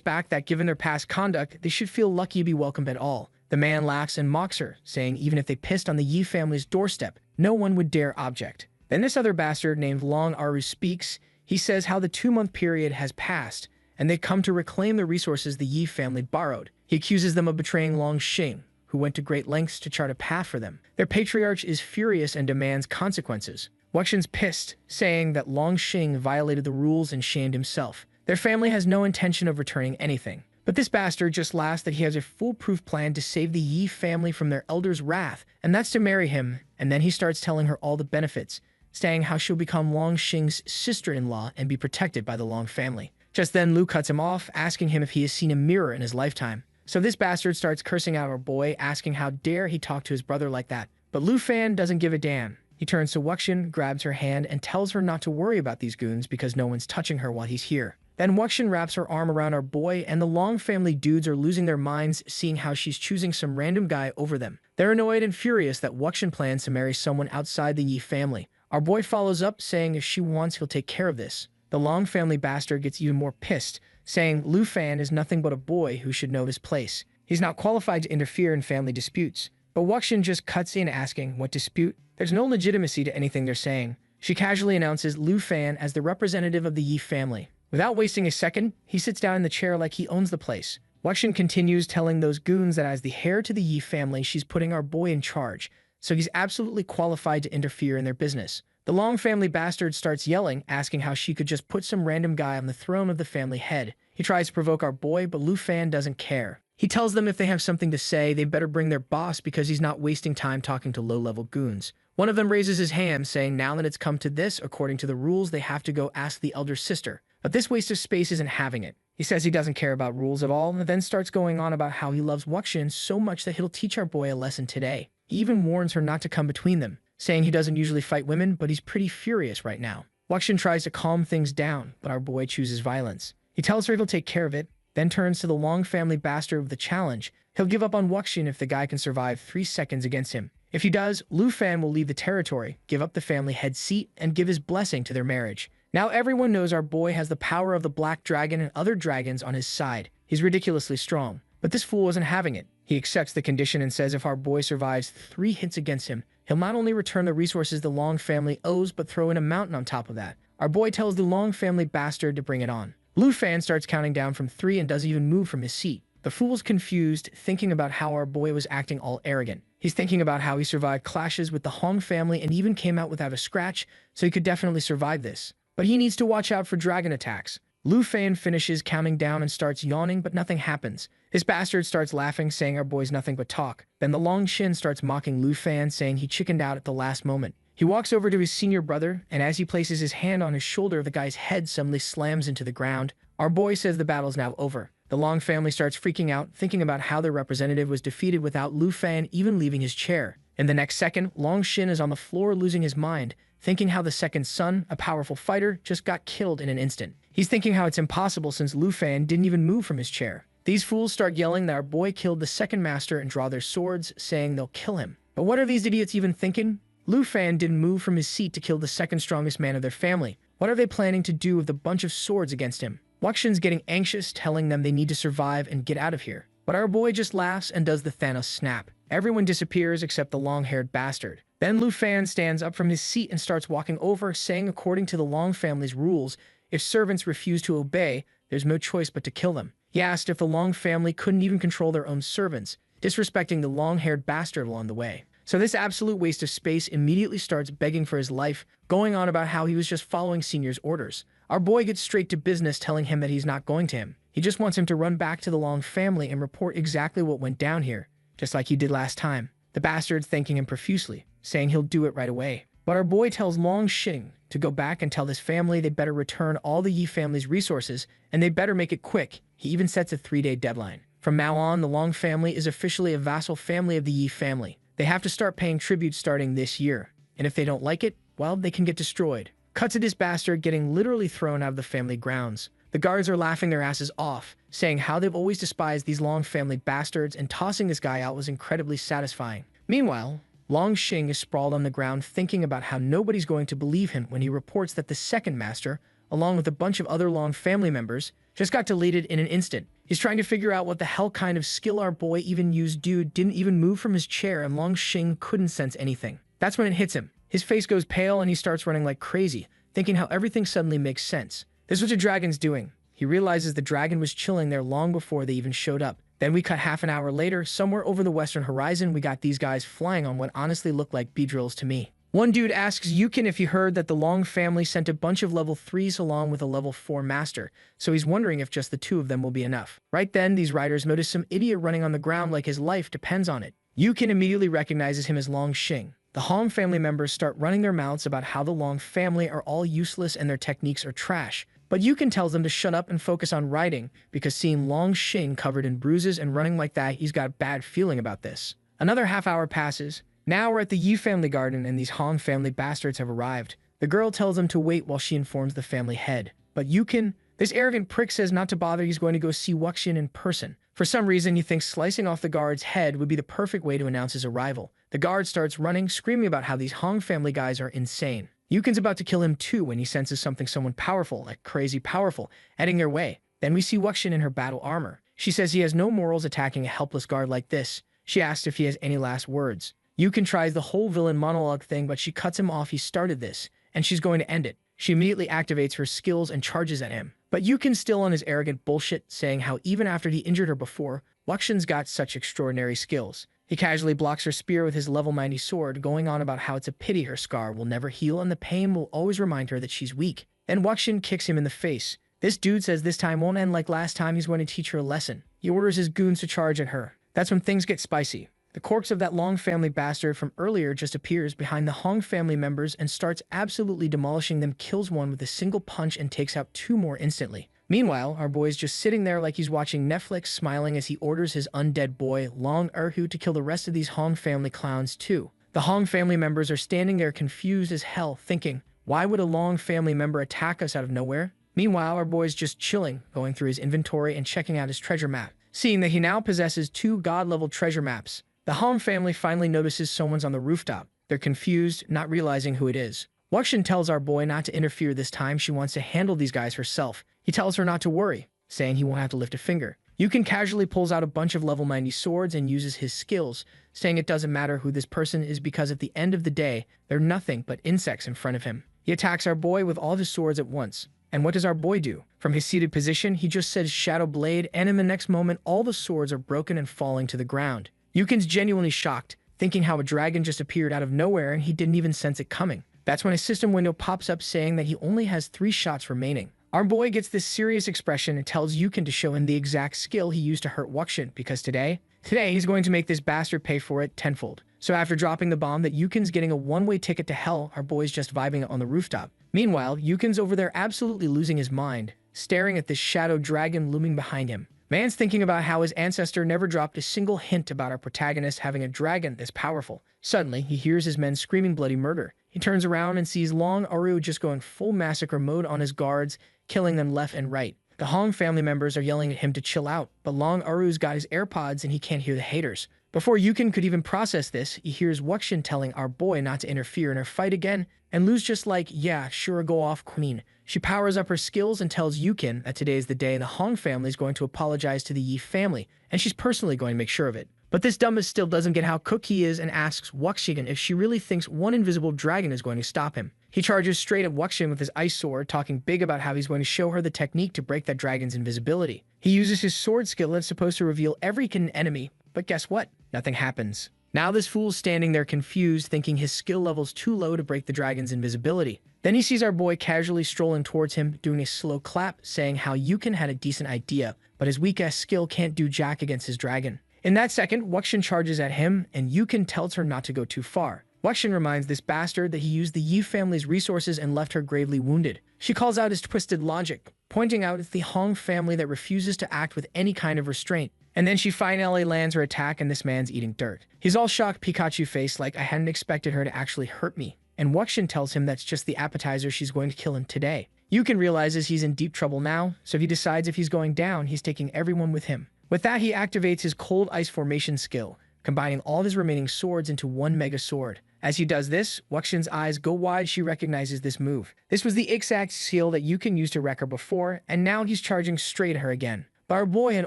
back that given their past conduct, they should feel lucky to be welcomed at all. The man laughs and mocks her, saying even if they pissed on the Yi family's doorstep, no one would dare object. Then this other bastard named Long Aru speaks. He says how the 2-month period has passed, and they've come to reclaim the resources the Yi family borrowed. He accuses them of betraying Long Xing, who went to great lengths to chart a path for them. Their patriarch is furious and demands consequences. Wuxian's pissed, saying that Longxing violated the rules and shamed himself. Their family has no intention of returning anything. But this bastard just laughs that he has a foolproof plan to save the Yi family from their elder's wrath, and that's to marry him, and then he starts telling her all the benefits, saying how she'll become Longxing's sister-in-law and be protected by the Long family. Just then, Lu cuts him off, asking him if he has seen a mirror in his lifetime. So this bastard starts cursing out our boy, asking how dare he talk to his brother like that. But Lu Fan doesn't give a damn. He turns to Wuxian, grabs her hand, and tells her not to worry about these goons because no one's touching her while he's here. Then Wuxian wraps her arm around our boy, and the Long family dudes are losing their minds seeing how she's choosing some random guy over them. They're annoyed and furious that Wuxian plans to marry someone outside the Yi family. Our boy follows up, saying if she wants, he'll take care of this. The Long family bastard gets even more pissed, saying Lu Fan is nothing but a boy who should know his place. He's not qualified to interfere in family disputes. But Wuxian just cuts in asking, what dispute? There's no legitimacy to anything they're saying. She casually announces Lu Fan as the representative of the Yi family. Without wasting a second, he sits down in the chair like he owns the place. Wuxian continues telling those goons that as the heir to the Yi family, she's putting our boy in charge, so he's absolutely qualified to interfere in their business. The Long family bastard starts yelling, asking how she could just put some random guy on the throne of the family head. He tries to provoke our boy, but Lu Fan doesn't care. He tells them if they have something to say, they better bring their boss because he's not wasting time talking to low-level goons. One of them raises his hand, saying now that it's come to this, according to the rules, they have to go ask the elder sister. But this waste of space isn't having it. He says he doesn't care about rules at all, and then starts going on about how he loves Wuxian so much that he'll teach our boy a lesson today. He even warns her not to come between them, saying he doesn't usually fight women, but he's pretty furious right now. Wuxian tries to calm things down, but our boy chooses violence. He tells her he'll take care of it, then turns to the Long family bastard with the challenge. He'll give up on Wuxian if the guy can survive 3 seconds against him. If he does, Lu Fan will leave the territory, give up the family head seat, and give his blessing to their marriage. Now everyone knows our boy has the power of the Black Dragon and other dragons on his side. He's ridiculously strong. But this fool isn't having it. He accepts the condition and says if our boy survives 3 hits against him, he'll not only return the resources the Long family owes, but throw in a mountain on top of that. Our boy tells the Long family bastard to bring it on. Lu Fan starts counting down from 3 and doesn't even move from his seat. The fool's confused, thinking about how our boy was acting all arrogant. He's thinking about how he survived clashes with the Hong family and even came out without a scratch, so he could definitely survive this. But he needs to watch out for dragon attacks. Lu Fan finishes counting down and starts yawning, but nothing happens. This bastard starts laughing, saying our boy's nothing but talk. Then the Long Shin starts mocking Lu Fan, saying he chickened out at the last moment. He walks over to his senior brother, and as he places his hand on his shoulder, the guy's head suddenly slams into the ground. Our boy says the battle's now over. The Long family starts freaking out, thinking about how their representative was defeated without Lu Fan even leaving his chair. In the next second, Long Shin is on the floor losing his mind, thinking how the second son, a powerful fighter, just got killed in an instant. He's thinking how it's impossible since Lu Fan didn't even move from his chair. These fools start yelling that our boy killed the second master and draw their swords, saying they'll kill him. But what are these idiots even thinking? Lu Fan didn't move from his seat to kill the second strongest man of their family. What are they planning to do with a bunch of swords against him? Wuxian's getting anxious, telling them they need to survive and get out of here. But our boy just laughs and does the Thanos snap. Everyone disappears except the long-haired bastard. Then Lu Fan stands up from his seat and starts walking over, saying according to the Long family's rules, if servants refuse to obey, there's no choice but to kill them. He asked if the Long family couldn't even control their own servants, disrespecting the long-haired bastard along the way. So this absolute waste of space immediately starts begging for his life, going on about how he was just following Senior's orders. Our boy gets straight to business, telling him that he's not going to him. He just wants him to run back to the Long family and report exactly what went down here, just like he did last time. The bastard's thanking him profusely, saying he'll do it right away. But our boy tells Long Xing to go back and tell his family they better return all the Yi family's resources, and they better make it quick. He even sets a 3-day deadline. From now on, the Long family is officially a vassal family of the Yi family. They have to start paying tribute starting this year, and if they don't like it, well, they can get destroyed. Cut to this bastard getting literally thrown out of the family grounds. The guards are laughing their asses off, saying how they've always despised these Long family bastards, and tossing this guy out was incredibly satisfying. Meanwhile, Long Xing is sprawled on the ground thinking about how nobody's going to believe him when he reports that the second master, along with a bunch of other Long family members, just got deleted in an instant. He's trying to figure out what the hell kind of skill our boy even used. Dude didn't even move from his chair, and Long Xing couldn't sense anything. That's when it hits him. His face goes pale and he starts running like crazy, thinking how everything suddenly makes sense. This is what the dragon's doing. He realizes the dragon was chilling there long before they even showed up, Then we cut half an hour later, somewhere over the western horizon, we got these guys flying on what honestly looked like beedrills to me. One dude asks Yukin if he heard that the Long family sent a bunch of level 3s along with a level 4 master, so he's wondering if just the two of them will be enough. Right then, these riders notice some idiot running on the ground like his life depends on it. Yukin immediately recognizes him as Long Xing. The Hong family members start running their mouths about how the Long family are all useless and their techniques are trash. But Yukin tells them to shut up and focus on riding, because seeing Long Xing covered in bruises and running like that, he's got a bad feeling about this. Another half hour passes. Now we're at the Yi family garden and these Hong family bastards have arrived. The girl tells them to wait while she informs the family head. But Yukin, this arrogant prick, says not to bother, he's going to go see Wuxin in person. For some reason, he thinks slicing off the guard's head would be the perfect way to announce his arrival. The guard starts running, screaming about how these Hong family guys are insane. Yukin's about to kill him too when he senses someone powerful, like crazy powerful, heading their way. Then we see Wuxin in her battle armor. She says he has no morals attacking a helpless guard like this. She asks if he has any last words. Yukin tries the whole villain monologue thing, but she cuts him off. He started this, and she's going to end it. She immediately activates her skills and charges at him. But Yukin's still on his arrogant bullshit, saying how even after he injured her before, Wuxin's got such extraordinary skills. He casually blocks her spear with his level 90 sword, going on about how it's a pity her scar will never heal and the pain will always remind her that she's weak. Then Wuxin kicks him in the face. This dude says this time won't end like last time, he's going to teach her a lesson. He orders his goons to charge at her. That's when things get spicy. The corpse of that Long family bastard from earlier just appears behind the Hong family members and starts absolutely demolishing them, kills one with a single punch and takes out two more instantly. Meanwhile, our boy's just sitting there like he's watching Netflix, smiling as he orders his undead boy, Long Erhu, to kill the rest of these Hong family clowns too. The Hong family members are standing there confused as hell, thinking, why would a Long family member attack us out of nowhere? Meanwhile, our boy's just chilling, going through his inventory and checking out his treasure map, seeing that he now possesses 2 god-level treasure maps. The Hong family finally notices someone's on the rooftop. They're confused, not realizing who it is. Wuxin tells our boy not to interfere this time. She wants to handle these guys herself. He tells her not to worry, saying he won't have to lift a finger. Yukin casually pulls out a bunch of level 90 swords and uses his skills, saying it doesn't matter who this person is because at the end of the day, they're nothing but insects in front of him. He attacks our boy with all of his swords at once. And what does our boy do? From his seated position, he just says Shadow Blade, and in the next moment, all the swords are broken and falling to the ground. Yukin's genuinely shocked, thinking how a dragon just appeared out of nowhere and he didn't even sense it coming. That's when a system window pops up saying that he only has 3 shots remaining. Our boy gets this serious expression and tells Yukin to show him the exact skill he used to hurt Wuxin, because today he's going to make this bastard pay for it tenfold. So after dropping the bomb that Yukin's getting a one-way ticket to hell, our boy's just vibing on the rooftop. Meanwhile, Yukin's over there absolutely losing his mind, staring at this shadow dragon looming behind him. Man's thinking about how his ancestor never dropped a single hint about our protagonist having a dragon this powerful. Suddenly, he hears his men screaming bloody murder. He turns around and sees Long Erhu just going full massacre mode on his guards, killing them left and right. The Hong family members are yelling at him to chill out, but Long Erhu's got his AirPods and he can't hear the haters. Before Yukin could even process this, he hears Wuxin telling our boy not to interfere in her fight again, and Lu's just like, yeah, sure, go off, queen. She powers up her skills and tells Yukin that today is the day the Hong family is going to apologize to the Yi family, and she's personally going to make sure of it. But this dumbass still doesn't get how cook he is and asks Wuxin if she really thinks one invisible dragon is going to stop him. He charges straight at Wuxin with his ice sword, talking big about how he's going to show her the technique to break that dragon's invisibility. He uses his sword skill that's supposed to reveal every hidden enemy, but guess what? Nothing happens. Now this fool's standing there confused, thinking his skill level's too low to break the dragon's invisibility. Then he sees our boy casually strolling towards him, doing a slow clap, saying how Yukin had a decent idea, but his weak-ass skill can't do jack against his dragon. In that second, Wuxin charges at him, and Yukin tells her not to go too far. Wuxin reminds this bastard that he used the Yi family's resources and left her gravely wounded. She calls out his twisted logic, pointing out it's the Hong family that refuses to act with any kind of restraint. And then she finally lands her attack and this man's eating dirt. He's all shocked Pikachu face like I hadn't expected her to actually hurt me. And Wuxin tells him that's just the appetizer, she's going to kill him today. Yukin realizes he's in deep trouble now, so he decides if he's going down, he's taking everyone with him. With that, he activates his cold ice formation skill, combining all of his remaining swords into one mega sword. As he does this, Wuxin's eyes go wide. She recognizes this move. This was the exact skill that Yukin used to wreck her before, and now he's charging straight at her again. But our boy had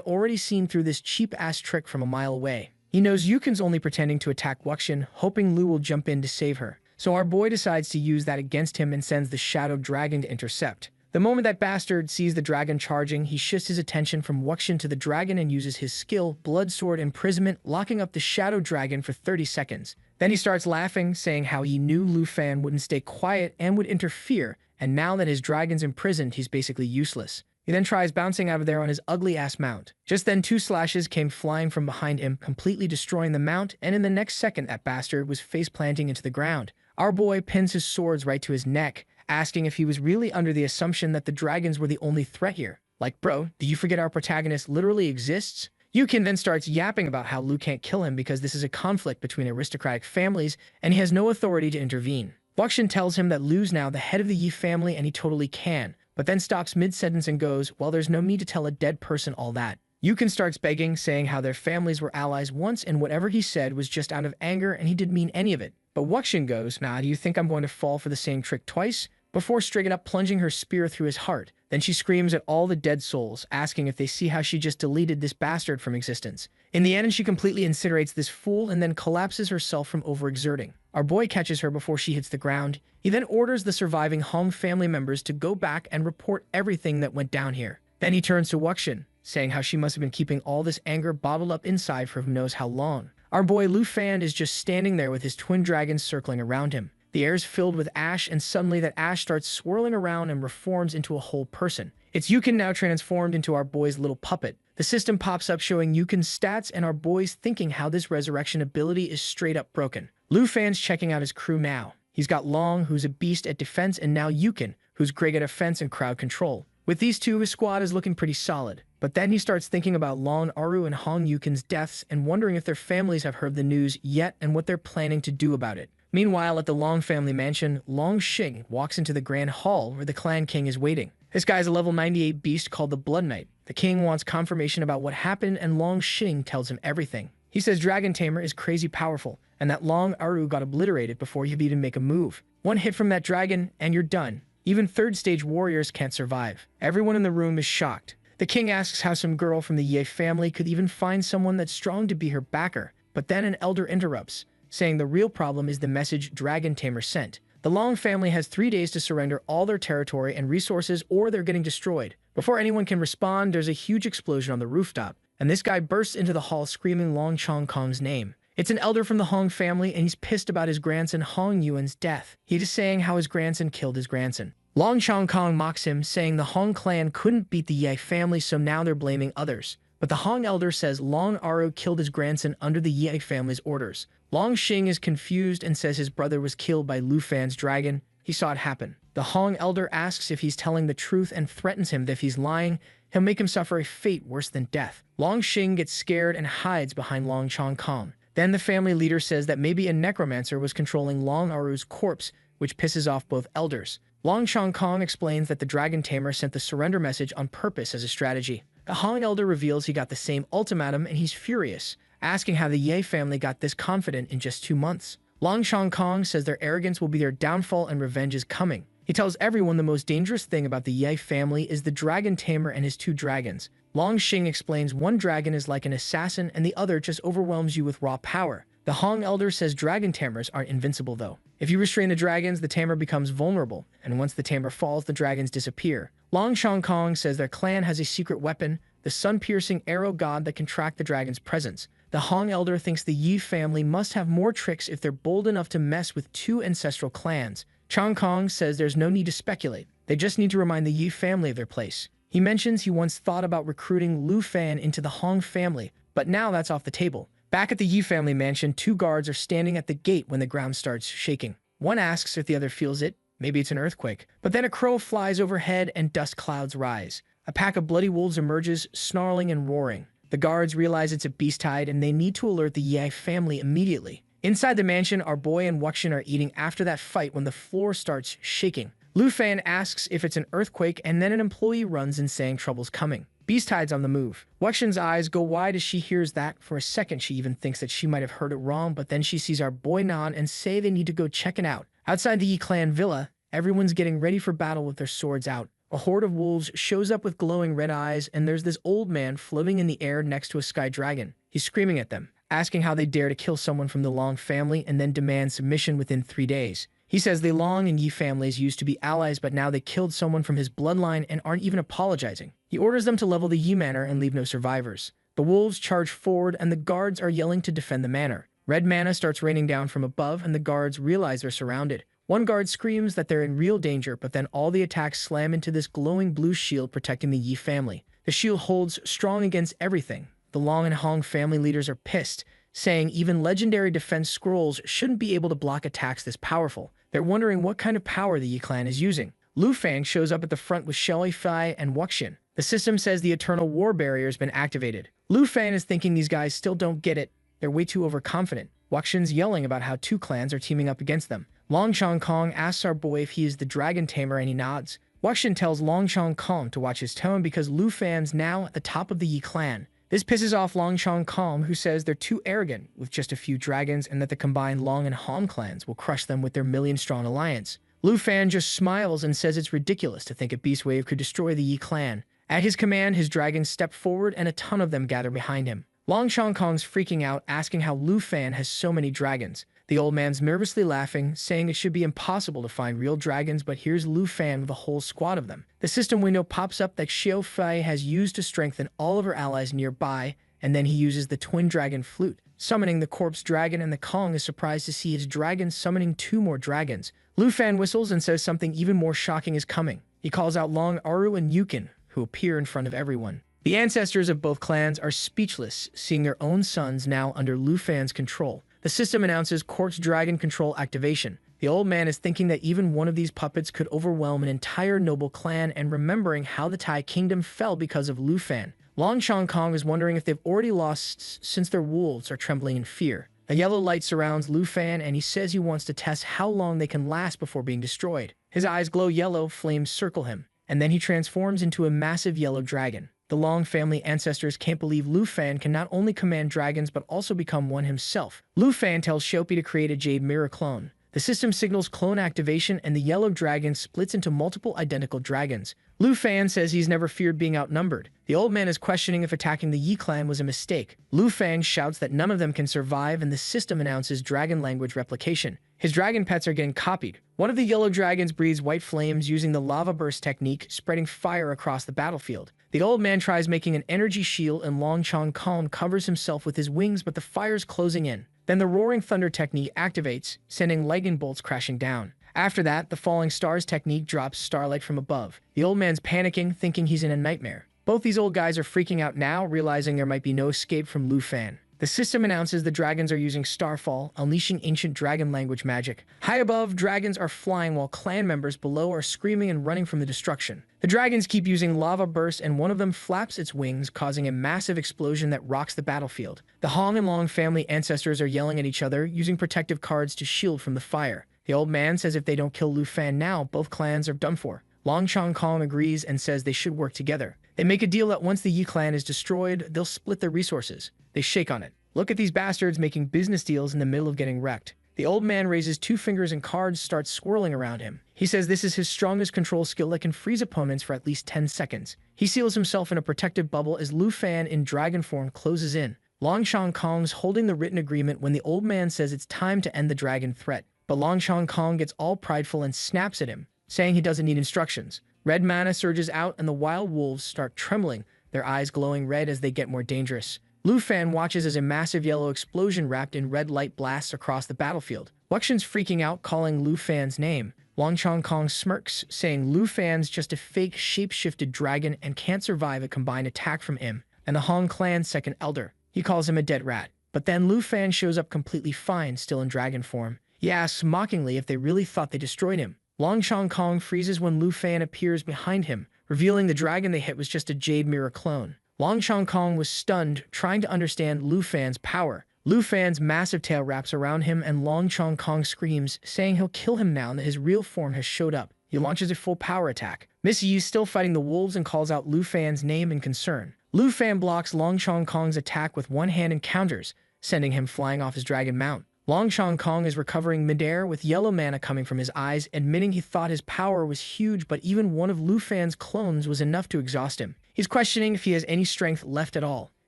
already seen through this cheap-ass trick from a mile away. He knows Yukin's only pretending to attack Wuxin, hoping Lu will jump in to save her. So our boy decides to use that against him and sends the Shadow Dragon to intercept. The moment that bastard sees the dragon charging, he shifts his attention from Wuxian to the dragon and uses his skill, Blood Sword Imprisonment, locking up the shadow dragon for 30 seconds. Then he starts laughing, saying how he knew Lu Fan wouldn't stay quiet and would interfere, and now that his dragon's imprisoned, he's basically useless. He then tries bouncing out of there on his ugly-ass mount. Just then 2 slashes came flying from behind him, completely destroying the mount, and in the next second that bastard was face-planting into the ground. Our boy pins his swords right to his neck, asking if he was really under the assumption that the dragons were the only threat here. Like, bro, do you forget our protagonist literally exists? Yukin then starts yapping about how Lu can't kill him because this is a conflict between aristocratic families and he has no authority to intervene. Wuxian tells him that Lu's now the head of the Yi family and he totally can, but then stops mid-sentence and goes, well, there's no need to tell a dead person all that. Yukin starts begging, saying how their families were allies once and whatever he said was just out of anger and he didn't mean any of it. But Wuxian goes, nah, do you think I'm going to fall for the same trick twice? Before straight up plunging her spear through his heart. Then she screams at all the dead souls, asking if they see how she just deleted this bastard from existence. In the end, she completely incinerates this fool and then collapses herself from overexerting. Our boy catches her before she hits the ground. He then orders the surviving Hong family members to go back and report everything that went down here. Then he turns to Wuxian, saying how she must have been keeping all this anger bottled up inside for who knows how long. Our boy Lu Fan is just standing there with his twin dragons circling around him. The air is filled with ash, and suddenly that ash starts swirling around and reforms into a whole person. It's Yukin now transformed into our boy's little puppet. The system pops up showing Yukin's stats, and our boy's thinking how this resurrection ability is straight up broken. Lu Fan's checking out his crew now. He's got Long, who's a beast at defense, and now Yukin, who's great at offense and crowd control. With these two, his squad is looking pretty solid. But then he starts thinking about Long Aru and Hong Yukin's deaths and wondering if their families have heard the news yet and what they're planning to do about it. Meanwhile, at the Long family mansion, Long Xing walks into the grand hall where the clan king is waiting. This guy's a level 98 beast called the Blood Knight. The king wants confirmation about what happened and Long Xing tells him everything. He says Dragon Tamer is crazy powerful and that Long Aru got obliterated before you could even make a move. One hit from that dragon and you're done. Even 3rd stage warriors can't survive. Everyone in the room is shocked. The king asks how some girl from the Ye family could even find someone that's strong to be her backer, but then an elder interrupts, saying the real problem is the message Dragon Tamer sent. The Long family has 3 days to surrender all their territory and resources or they're getting destroyed. Before anyone can respond, there's a huge explosion on the rooftop, and this guy bursts into the hall screaming Long Chong Kong's name. It's an elder from the Hong family and he's pissed about his grandson Hong Yuan's death. He's just saying how his grandson killed his grandson. Long Chong Kong mocks him, saying the Hong clan couldn't beat the Ye family so now they're blaming others. But the Hong elder says Long Aru killed his grandson under the Ye family's orders. Long Xing is confused and says his brother was killed by Lu Fan's dragon. He saw it happen. The Hong elder asks if he's telling the truth and threatens him that if he's lying, he'll make him suffer a fate worse than death. Long Xing gets scared and hides behind Long Chong Kong. Then the family leader says that maybe a necromancer was controlling Long Aru's corpse, which pisses off both elders. Long Chong Kong explains that the Dragon Tamer sent the surrender message on purpose as a strategy. The Hong elder reveals he got the same ultimatum and he's furious, asking how the Ye family got this confident in just 2 months. Long Chong Kong says their arrogance will be their downfall and revenge is coming. He tells everyone the most dangerous thing about the Ye family is the Dragon Tamer and his 2 dragons. Long Xing explains one dragon is like an assassin and the other just overwhelms you with raw power. The Hong elder says dragon tamers aren't invincible though. If you restrain the dragons, the tamer becomes vulnerable, and once the tamer falls, the dragons disappear. Long Chong Kong says their clan has a secret weapon, the sun-piercing arrow god that can track the dragon's presence. The Hong elder thinks the Yi family must have more tricks if they're bold enough to mess with 2 ancestral clans. Chong Kong says there's no need to speculate. They just need to remind the Yi family of their place. He mentions he once thought about recruiting Lu Fan into the Hong family, but now that's off the table. Back at the Yi family mansion, 2 guards are standing at the gate when the ground starts shaking. One asks if the other feels it. Maybe it's an earthquake. But then a crow flies overhead and dust clouds rise. A pack of bloody wolves emerges, snarling and roaring. The guards realize it's a beast tide and they need to alert the Ye family immediately. Inside the mansion, our boy and Wuxian are eating after that fight when the floor starts shaking. Lu Fan asks if it's an earthquake and then an employee runs in saying trouble's coming. Beast tide's on the move. Wuxian's eyes go wide as she hears that. For a second, she even thinks that she might have heard it wrong, but then she sees our boy nod and say they need to go check it out. Outside the Yi clan villa, everyone's getting ready for battle with their swords out. A horde of wolves shows up with glowing red eyes, and there's this old man floating in the air next to a sky dragon. He's screaming at them, asking how they dare to kill someone from the Long family and then demand submission within 3 days. He says the Long and Yi families used to be allies, but now they killed someone from his bloodline and aren't even apologizing. He orders them to level the Yi manor and leave no survivors. The wolves charge forward and the guards are yelling to defend the manor. Red mana starts raining down from above and the guards realize they're surrounded. One guard screams that they're in real danger, but then all the attacks slam into this glowing blue shield protecting the Yi family. The shield holds strong against everything. The Long and Hong family leaders are pissed, saying even legendary defense scrolls shouldn't be able to block attacks this powerful. They're wondering what kind of power the Yi clan is using. Lu Fang shows up at the front with Shelly Fai and Wuxin. The system says the Eternal War Barrier has been activated. Lu Fang is thinking these guys still don't get it. They're way too overconfident. Wuxin's yelling about how two clans are teaming up against them. Long Chong Kong asks our boy if he is the dragon tamer and he nods. Wuxin tells Long Chong Kong to watch his tone because Lu Fan's now at the top of the Yi clan. This pisses off Long Chong Kong, who says they're too arrogant with just a few dragons and that the combined Long and Hong clans will crush them with their million-strong alliance. Lu Fan just smiles and says it's ridiculous to think a beast wave could destroy the Yi clan. At his command, his dragons step forward and a ton of them gather behind him. Long Chong Kong's freaking out, asking how Lu Fan has so many dragons. The old man's nervously laughing, saying it should be impossible to find real dragons, but here's Lu Fan with a whole squad of them. The system window pops up that Xiao Fei has used to strengthen all of her allies nearby, and then he uses the twin dragon flute, summoning the corpse dragon, and the Kong is surprised to see his dragon summoning two more dragons. Lu Fan whistles and says something even more shocking is coming. He calls out Long Aru and Yukin, who appear in front of everyone. The ancestors of both clans are speechless, seeing their own sons now under Lu Fan's control. The system announces Corpse Dragon Control activation. The old man is thinking that even one of these puppets could overwhelm an entire noble clan and remembering how the Tai Kingdom fell because of Lu Fan. Long Chong Kong is wondering if they've already lost since their wolves are trembling in fear. A yellow light surrounds Lu Fan and he says he wants to test how long they can last before being destroyed. His eyes glow yellow, flames circle him, and then he transforms into a massive yellow dragon. The Long family ancestors can't believe Lu Fan can not only command dragons but also become one himself. Lu Fan tells Shopi to create a jade mirror clone. The system signals clone activation and the yellow dragon splits into multiple identical dragons. Lu Fan says he's never feared being outnumbered. The old man is questioning if attacking the Yi clan was a mistake. Lu Fan shouts that none of them can survive and the system announces dragon language replication. His dragon pets are getting copied. One of the yellow dragons breathes white flames using the lava burst technique, spreading fire across the battlefield. The old man tries making an energy shield and Long Chong Kong covers himself with his wings, but the fire's closing in. Then the roaring thunder technique activates, sending lightning bolts crashing down. After that, the falling stars technique drops starlight from above. The old man's panicking, thinking he's in a nightmare. Both these old guys are freaking out now, realizing there might be no escape from Lu Fan. The system announces the dragons are using Starfall, unleashing ancient dragon language magic. High above, dragons are flying while clan members below are screaming and running from the destruction. The dragons keep using lava burst and one of them flaps its wings, causing a massive explosion that rocks the battlefield. The Hong and Long family ancestors are yelling at each other, using protective cards to shield from the fire. The old man says if they don't kill Lu Fan now, both clans are done for. Long Chong Kong agrees and says they should work together. They make a deal that once the Yi clan is destroyed, they'll split their resources. They shake on it. Look at these bastards making business deals in the middle of getting wrecked. The old man raises two fingers and cards start swirling around him. He says this is his strongest control skill that can freeze opponents for at least 10 seconds. He seals himself in a protective bubble as Lu Fan in dragon form closes in. Long Chong Kong's holding the written agreement when the old man says it's time to end the dragon threat. But Long Chong Kong gets all prideful and snaps at him, saying he doesn't need instructions. Red mana surges out and the wild wolves start trembling, their eyes glowing red as they get more dangerous. Lu Fan watches as a massive yellow explosion wrapped in red light blasts across the battlefield. Wuxin's freaking out, calling Lu Fan's name. Long Chong Kong smirks, saying Lu Fan's just a fake shape-shifted dragon and can't survive a combined attack from him and the Hong clan's second elder. He calls him a dead rat. But then Lu Fan shows up completely fine, still in dragon form. He asks mockingly if they really thought they destroyed him. Long Chong Kong freezes when Lu Fan appears behind him, revealing the dragon they hit was just a jade mirror clone. Long Chong Kong was stunned, trying to understand Lu Fan's power. Lu Fan's massive tail wraps around him and Long Chong Kong screams, saying he'll kill him now that his real form has showed up. He launches a full power attack. Miss Yi is still fighting the wolves and calls out Lu Fan's name in concern. Lu Fan blocks Long Chong Kong's attack with one hand and counters, sending him flying off his dragon mount. Long Chong Kong is recovering midair with yellow mana coming from his eyes, admitting he thought his power was huge, but even one of Lu Fan's clones was enough to exhaust him. He's questioning if he has any strength left at all.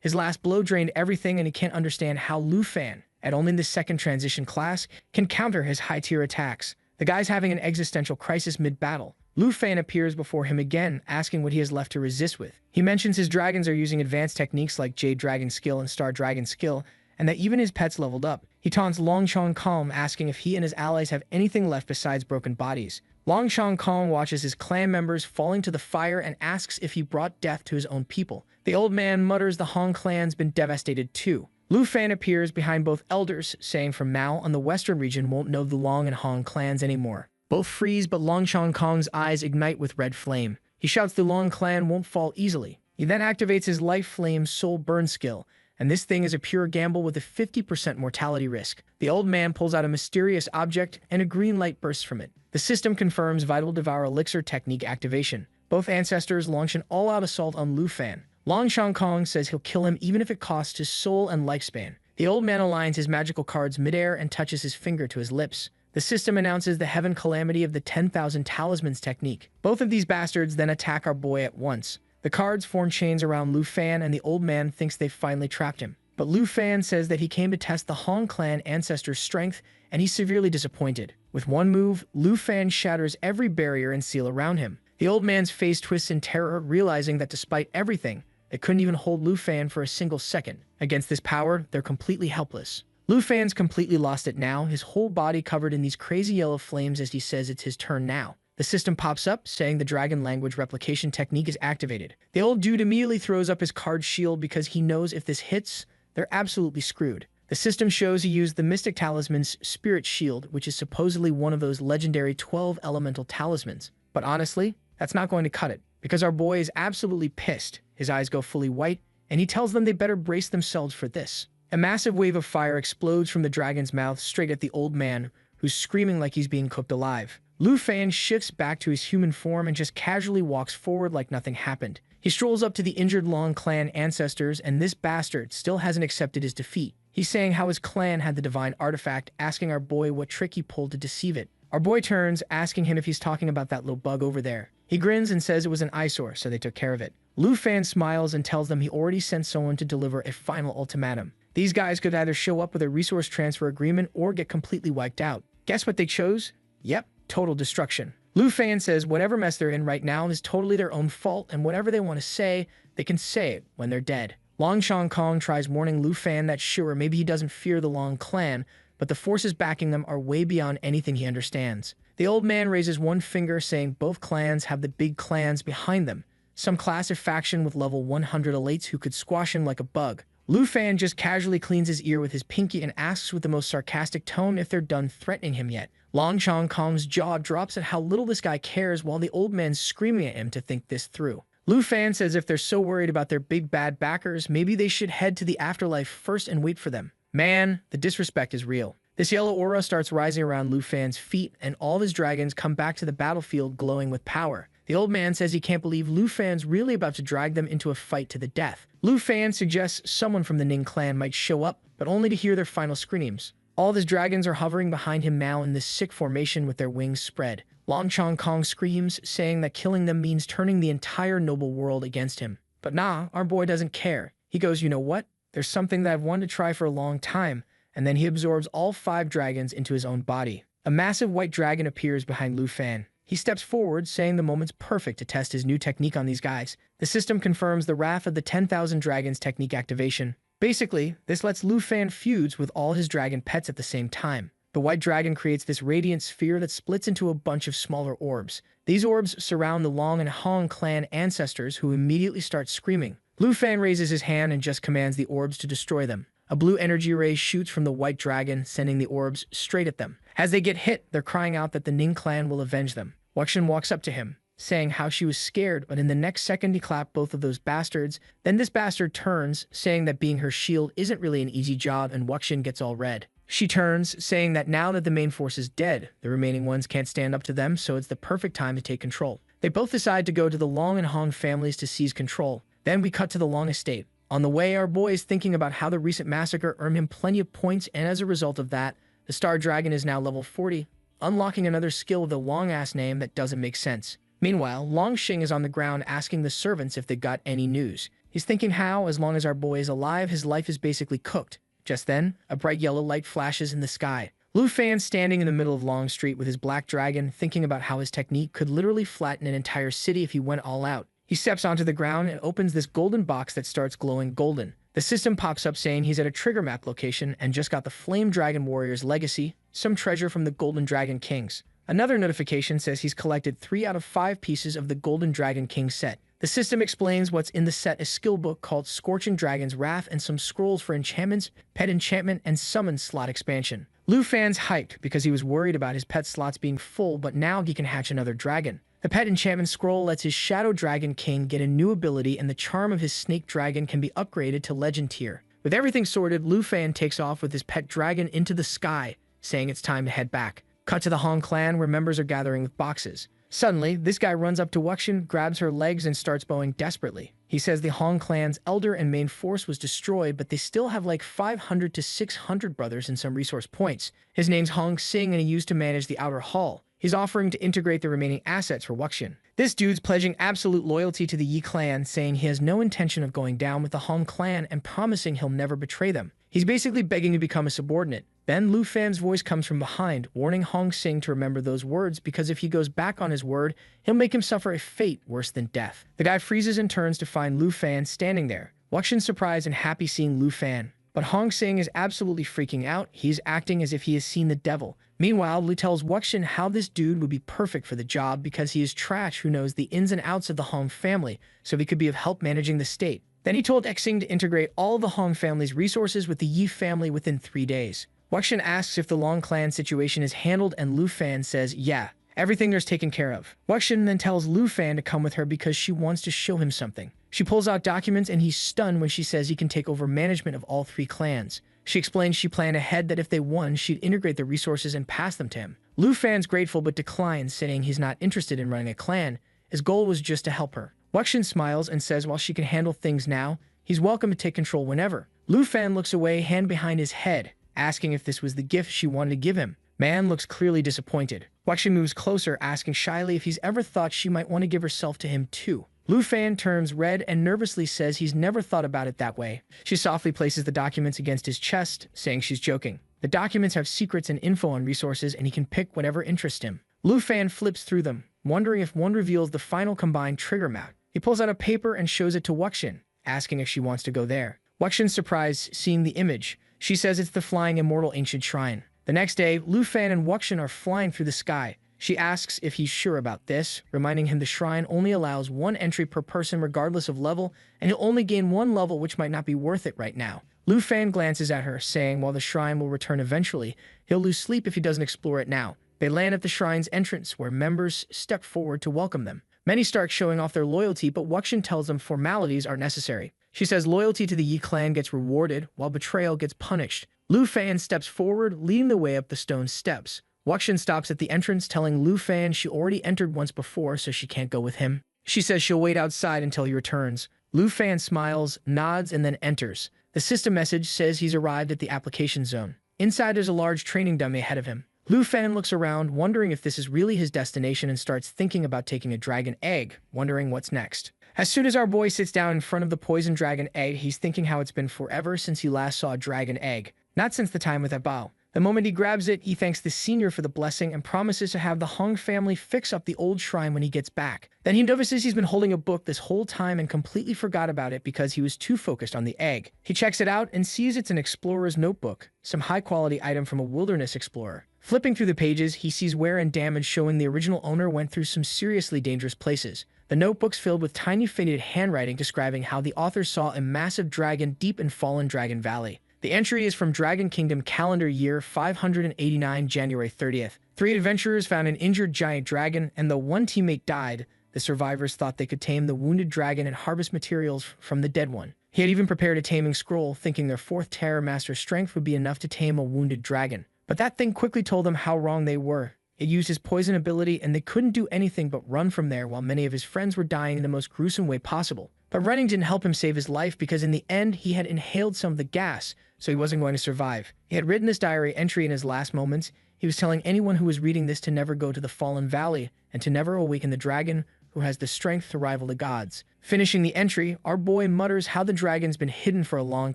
His last blow drained everything and he can't understand how Lu Fan, at only the second transition class, can counter his high-tier attacks. The guy's having an existential crisis mid-battle. Lu Fan appears before him again, asking what he has left to resist with. He mentions his dragons are using advanced techniques like Jade Dragon Skill and Star Dragon Skill, and that even his pets leveled up. He taunts Long Chong Kong, asking if he and his allies have anything left besides broken bodies. Long Chong Kong watches his clan members falling to the fire and asks if he brought death to his own people. The old man mutters the Han clan's been devastated too. Lu Fan appears behind both elders, saying from now on the western region won't know the Long and Han clans anymore. Both freeze, but Long Chong Kong's eyes ignite with red flame. He shouts the Long clan won't fall easily. He then activates his Life Flame Soul Burn skill, and this thing is a pure gamble with a 50% mortality risk. The old man pulls out a mysterious object, and a green light bursts from it. The system confirms Vital Devour Elixir technique activation. Both ancestors launch an all-out assault on Lu Fan. Long Chong Kong says he'll kill him even if it costs his soul and lifespan. The old man aligns his magical cards midair and touches his finger to his lips. The system announces the Heaven Calamity of the 10,000 Talismans technique. Both of these bastards then attack our boy at once. The cards form chains around Lu Fan, and the old man thinks they've finally trapped him. But Lu Fan says that he came to test the Han clan ancestors' strength, and he's severely disappointed. With one move, Lu Fan shatters every barrier and seal around him. The old man's face twists in terror, realizing that despite everything, they couldn't even hold Lu Fan for a single second. Against this power, they're completely helpless. Lu Fan's completely lost it now, his whole body covered in these crazy yellow flames as he says it's his turn now. The system pops up, saying the dragon language replication technique is activated. The old dude immediately throws up his card shield because he knows if this hits, they're absolutely screwed. The system shows he used the Mystic Talisman's Spirit Shield, which is supposedly one of those legendary 12 elemental talismans. But honestly, that's not going to cut it, because our boy is absolutely pissed. His eyes go fully white, and he tells them they better brace themselves for this. A massive wave of fire explodes from the dragon's mouth straight at the old man, who's screaming like he's being cooked alive. Lu Fan shifts back to his human form and just casually walks forward like nothing happened. He strolls up to the injured Long clan ancestors, and this bastard still hasn't accepted his defeat. He's saying how his clan had the divine artifact, asking our boy what trick he pulled to deceive it. Our boy turns, asking him if he's talking about that little bug over there. He grins and says it was an eyesore, so they took care of it. Lu Fan smiles and tells them he already sent someone to deliver a final ultimatum. These guys could either show up with a resource transfer agreement or get completely wiped out. Guess what they chose? Yep, total destruction. Lu Fan says whatever mess they're in right now is totally their own fault, and whatever they want to say, they can say it when they're dead. Long Chong Kong tries warning Lu Fan that sure, maybe he doesn't fear the Long clan, but the forces backing them are way beyond anything he understands. The old man raises one finger, saying both clans have the big clans behind them. Some class or faction with level 100 elites who could squash him like a bug. Lu Fan just casually cleans his ear with his pinky and asks with the most sarcastic tone if they're done threatening him yet. Long Chong Kong's jaw drops at how little this guy cares, while the old man's screaming at him to think this through. Lu Fan says if they're so worried about their big bad backers, maybe they should head to the afterlife first and wait for them. Man, the disrespect is real. This yellow aura starts rising around Lu Fan's feet, and all of his dragons come back to the battlefield glowing with power. The old man says he can't believe Lu Fan's really about to drag them into a fight to the death. Lu Fan suggests someone from the Ning clan might show up, but only to hear their final screams. All of his dragons are hovering behind him now in this sick formation with their wings spread. Long Chong Kong screams, saying that killing them means turning the entire noble world against him. But nah, our boy doesn't care. He goes, you know what? There's something that I've wanted to try for a long time, and then he absorbs all 5 dragons into his own body. A massive white dragon appears behind Lu Fan. He steps forward, saying the moment's perfect to test his new technique on these guys. The system confirms the Wrath of the 10,000 Dragons technique activation. Basically, this lets Lu Fan feuds with all his dragon pets at the same time. The white dragon creates this radiant sphere that splits into a bunch of smaller orbs. These orbs surround the Long and Han clan ancestors, who immediately start screaming. Lu Fan raises his hand and just commands the orbs to destroy them. A blue energy ray shoots from the white dragon, sending the orbs straight at them. As they get hit, they're crying out that the Ning clan will avenge them. Wuxian walks up to him, saying how she was scared, but in the next second he clapped both of those bastards. Then this bastard turns, saying that being her shield isn't really an easy job, and Wuxian gets all red. She turns, saying that now that the main force is dead, the remaining ones can't stand up to them, so it's the perfect time to take control. They both decide to go to the Long and Han families to seize control. Then we cut to the Long estate. On the way, our boy is thinking about how the recent massacre earned him plenty of points, and as a result of that, the Star Dragon is now level 40. Unlocking another skill with a long-ass name that doesn't make sense. Meanwhile, Long Xing is on the ground asking the servants if they got any news. He's thinking how, as long as our boy is alive, his life is basically cooked. Just then, a bright yellow light flashes in the sky. Lu Fan standing in the middle of Long Street with his black dragon, thinking about how his technique could literally flatten an entire city if he went all out. He steps onto the ground and opens this golden box that starts glowing golden. The system pops up saying he's at a trigger map location and just got the Flame Dragon Warrior's legacy, some treasure from the Golden Dragon Kings. Another notification says he's collected 3 out of 5 pieces of the Golden Dragon King set. The system explains what's in the set: a skill book called Scorching Dragon's Wrath and some scrolls for enchantments, pet enchantment, and summon slot expansion. Lu Fan's hyped because he was worried about his pet slots being full, but now he can hatch another dragon. The pet enchantment scroll lets his Shadow Dragon King get a new ability, and the charm of his Snake Dragon can be upgraded to Legend tier. With everything sorted, Lu Fan takes off with his pet dragon into the sky, saying it's time to head back. Cut to the Hong clan, where members are gathering with boxes. Suddenly, this guy runs up to Wuxian, grabs her legs, and starts bowing desperately. He says the Hong clan's elder and main force was destroyed, but they still have like 500 to 600 brothers and some resource points. His name's Hong Sing, and he used to manage the outer hall. He's offering to integrate the remaining assets for Wuxian. This dude's pledging absolute loyalty to the Yi clan, saying he has no intention of going down with the Hong clan and promising he'll never betray them. He's basically begging to become a subordinate. Then Lu Fan's voice comes from behind, warning Hong Sing to remember those words, because if he goes back on his word, he'll make him suffer a fate worse than death. The guy freezes and turns to find Lu Fan standing there. Wuxian's surprised and happy seeing Lu Fan. But Hong Sing is absolutely freaking out. He's acting as if he has seen the devil. Meanwhile, Lu tells Wuxian how this dude would be perfect for the job because he is trash who knows the ins and outs of the Hong family, so he could be of help managing the state. Then he told Xing to integrate all of the Hong family's resources with the Yi family within 3 days. Wuxian asks if the Long clan situation is handled, and Lu Fan says, yeah, everything there's taken care of. Wuxian then tells Lu Fan to come with her because she wants to show him something. She pulls out documents, and he's stunned when she says he can take over management of all 3 clans. She explains she planned ahead that if they won, she'd integrate the resources and pass them to him. Lu Fan's grateful but declines, saying he's not interested in running a clan. His goal was just to help her. Wuxian smiles and says while she can handle things now, he's welcome to take control whenever. Lu Fan looks away, hand behind his head, asking if this was the gift she wanted to give him. Man looks clearly disappointed. Wuxian moves closer, asking shyly if he's ever thought she might want to give herself to him too. Lu Fan turns red and nervously says he's never thought about it that way. She softly places the documents against his chest, saying she's joking. The documents have secrets and info on resources, and he can pick whatever interests him. Lu Fan flips through them, wondering if one reveals the final combined trigger map. He pulls out a paper and shows it to Wuxian, asking if she wants to go there. Wuxian's surprised seeing the image. She says it's the Flying Immortal Ancient Shrine. The next day, Lu Fan and Wuxian are flying through the sky. She asks if he's sure about this, reminding him the shrine only allows 1 entry per person regardless of level, and he'll only gain 1 level, which might not be worth it right now. Lu Fan glances at her, saying while the shrine will return eventually, he'll lose sleep if he doesn't explore it now. They land at the shrine's entrance, where members step forward to welcome them. Many start showing off their loyalty, but Wuxian tells them formalities are necessary. She says loyalty to the Yi clan gets rewarded, while betrayal gets punished. Lu Fan steps forward, leading the way up the stone steps. Wuxian stops at the entrance, telling Lu Fan she already entered once before, so she can't go with him. She says she'll wait outside until he returns. Lu Fan smiles, nods, and then enters. The system message says he's arrived at the application zone. Inside there's a large training dummy ahead of him. Lu Fan looks around, wondering if this is really his destination, and starts thinking about taking a dragon egg, wondering what's next. As soon as our boy sits down in front of the poison dragon egg, he's thinking how it's been forever since he last saw a dragon egg. Not since the time with Abao. The moment he grabs it, he thanks the senior for the blessing and promises to have the Hong family fix up the old shrine when he gets back. Then he notices he's been holding a book this whole time and completely forgot about it because he was too focused on the egg. He checks it out and sees it's an explorer's notebook, some high-quality item from a wilderness explorer. Flipping through the pages, he sees wear and damage, showing the original owner went through some seriously dangerous places. The notebook's filled with tiny faded handwriting describing how the author saw a massive dragon deep in fallen Dragon Valley. The entry is from Dragon Kingdom calendar year 589 January 30th. 3 adventurers found an injured giant dragon, and though 1 teammate died, the survivors thought they could tame the wounded dragon and harvest materials from the dead one. He had even prepared a taming scroll, thinking their 4th Terror Master's strength would be enough to tame a wounded dragon. But that thing quickly told them how wrong they were. It used his poison ability, and they couldn't do anything but run from there while many of his friends were dying in the most gruesome way possible. But running didn't help him save his life because in the end he had inhaled some of the gas, so he wasn't going to survive. He had written this diary entry in his last moments. He was telling anyone who was reading this to never go to the Fallen Valley and to never awaken the dragon who has the strength to rival the gods. Finishing the entry, our boy mutters how the dragon's been hidden for a long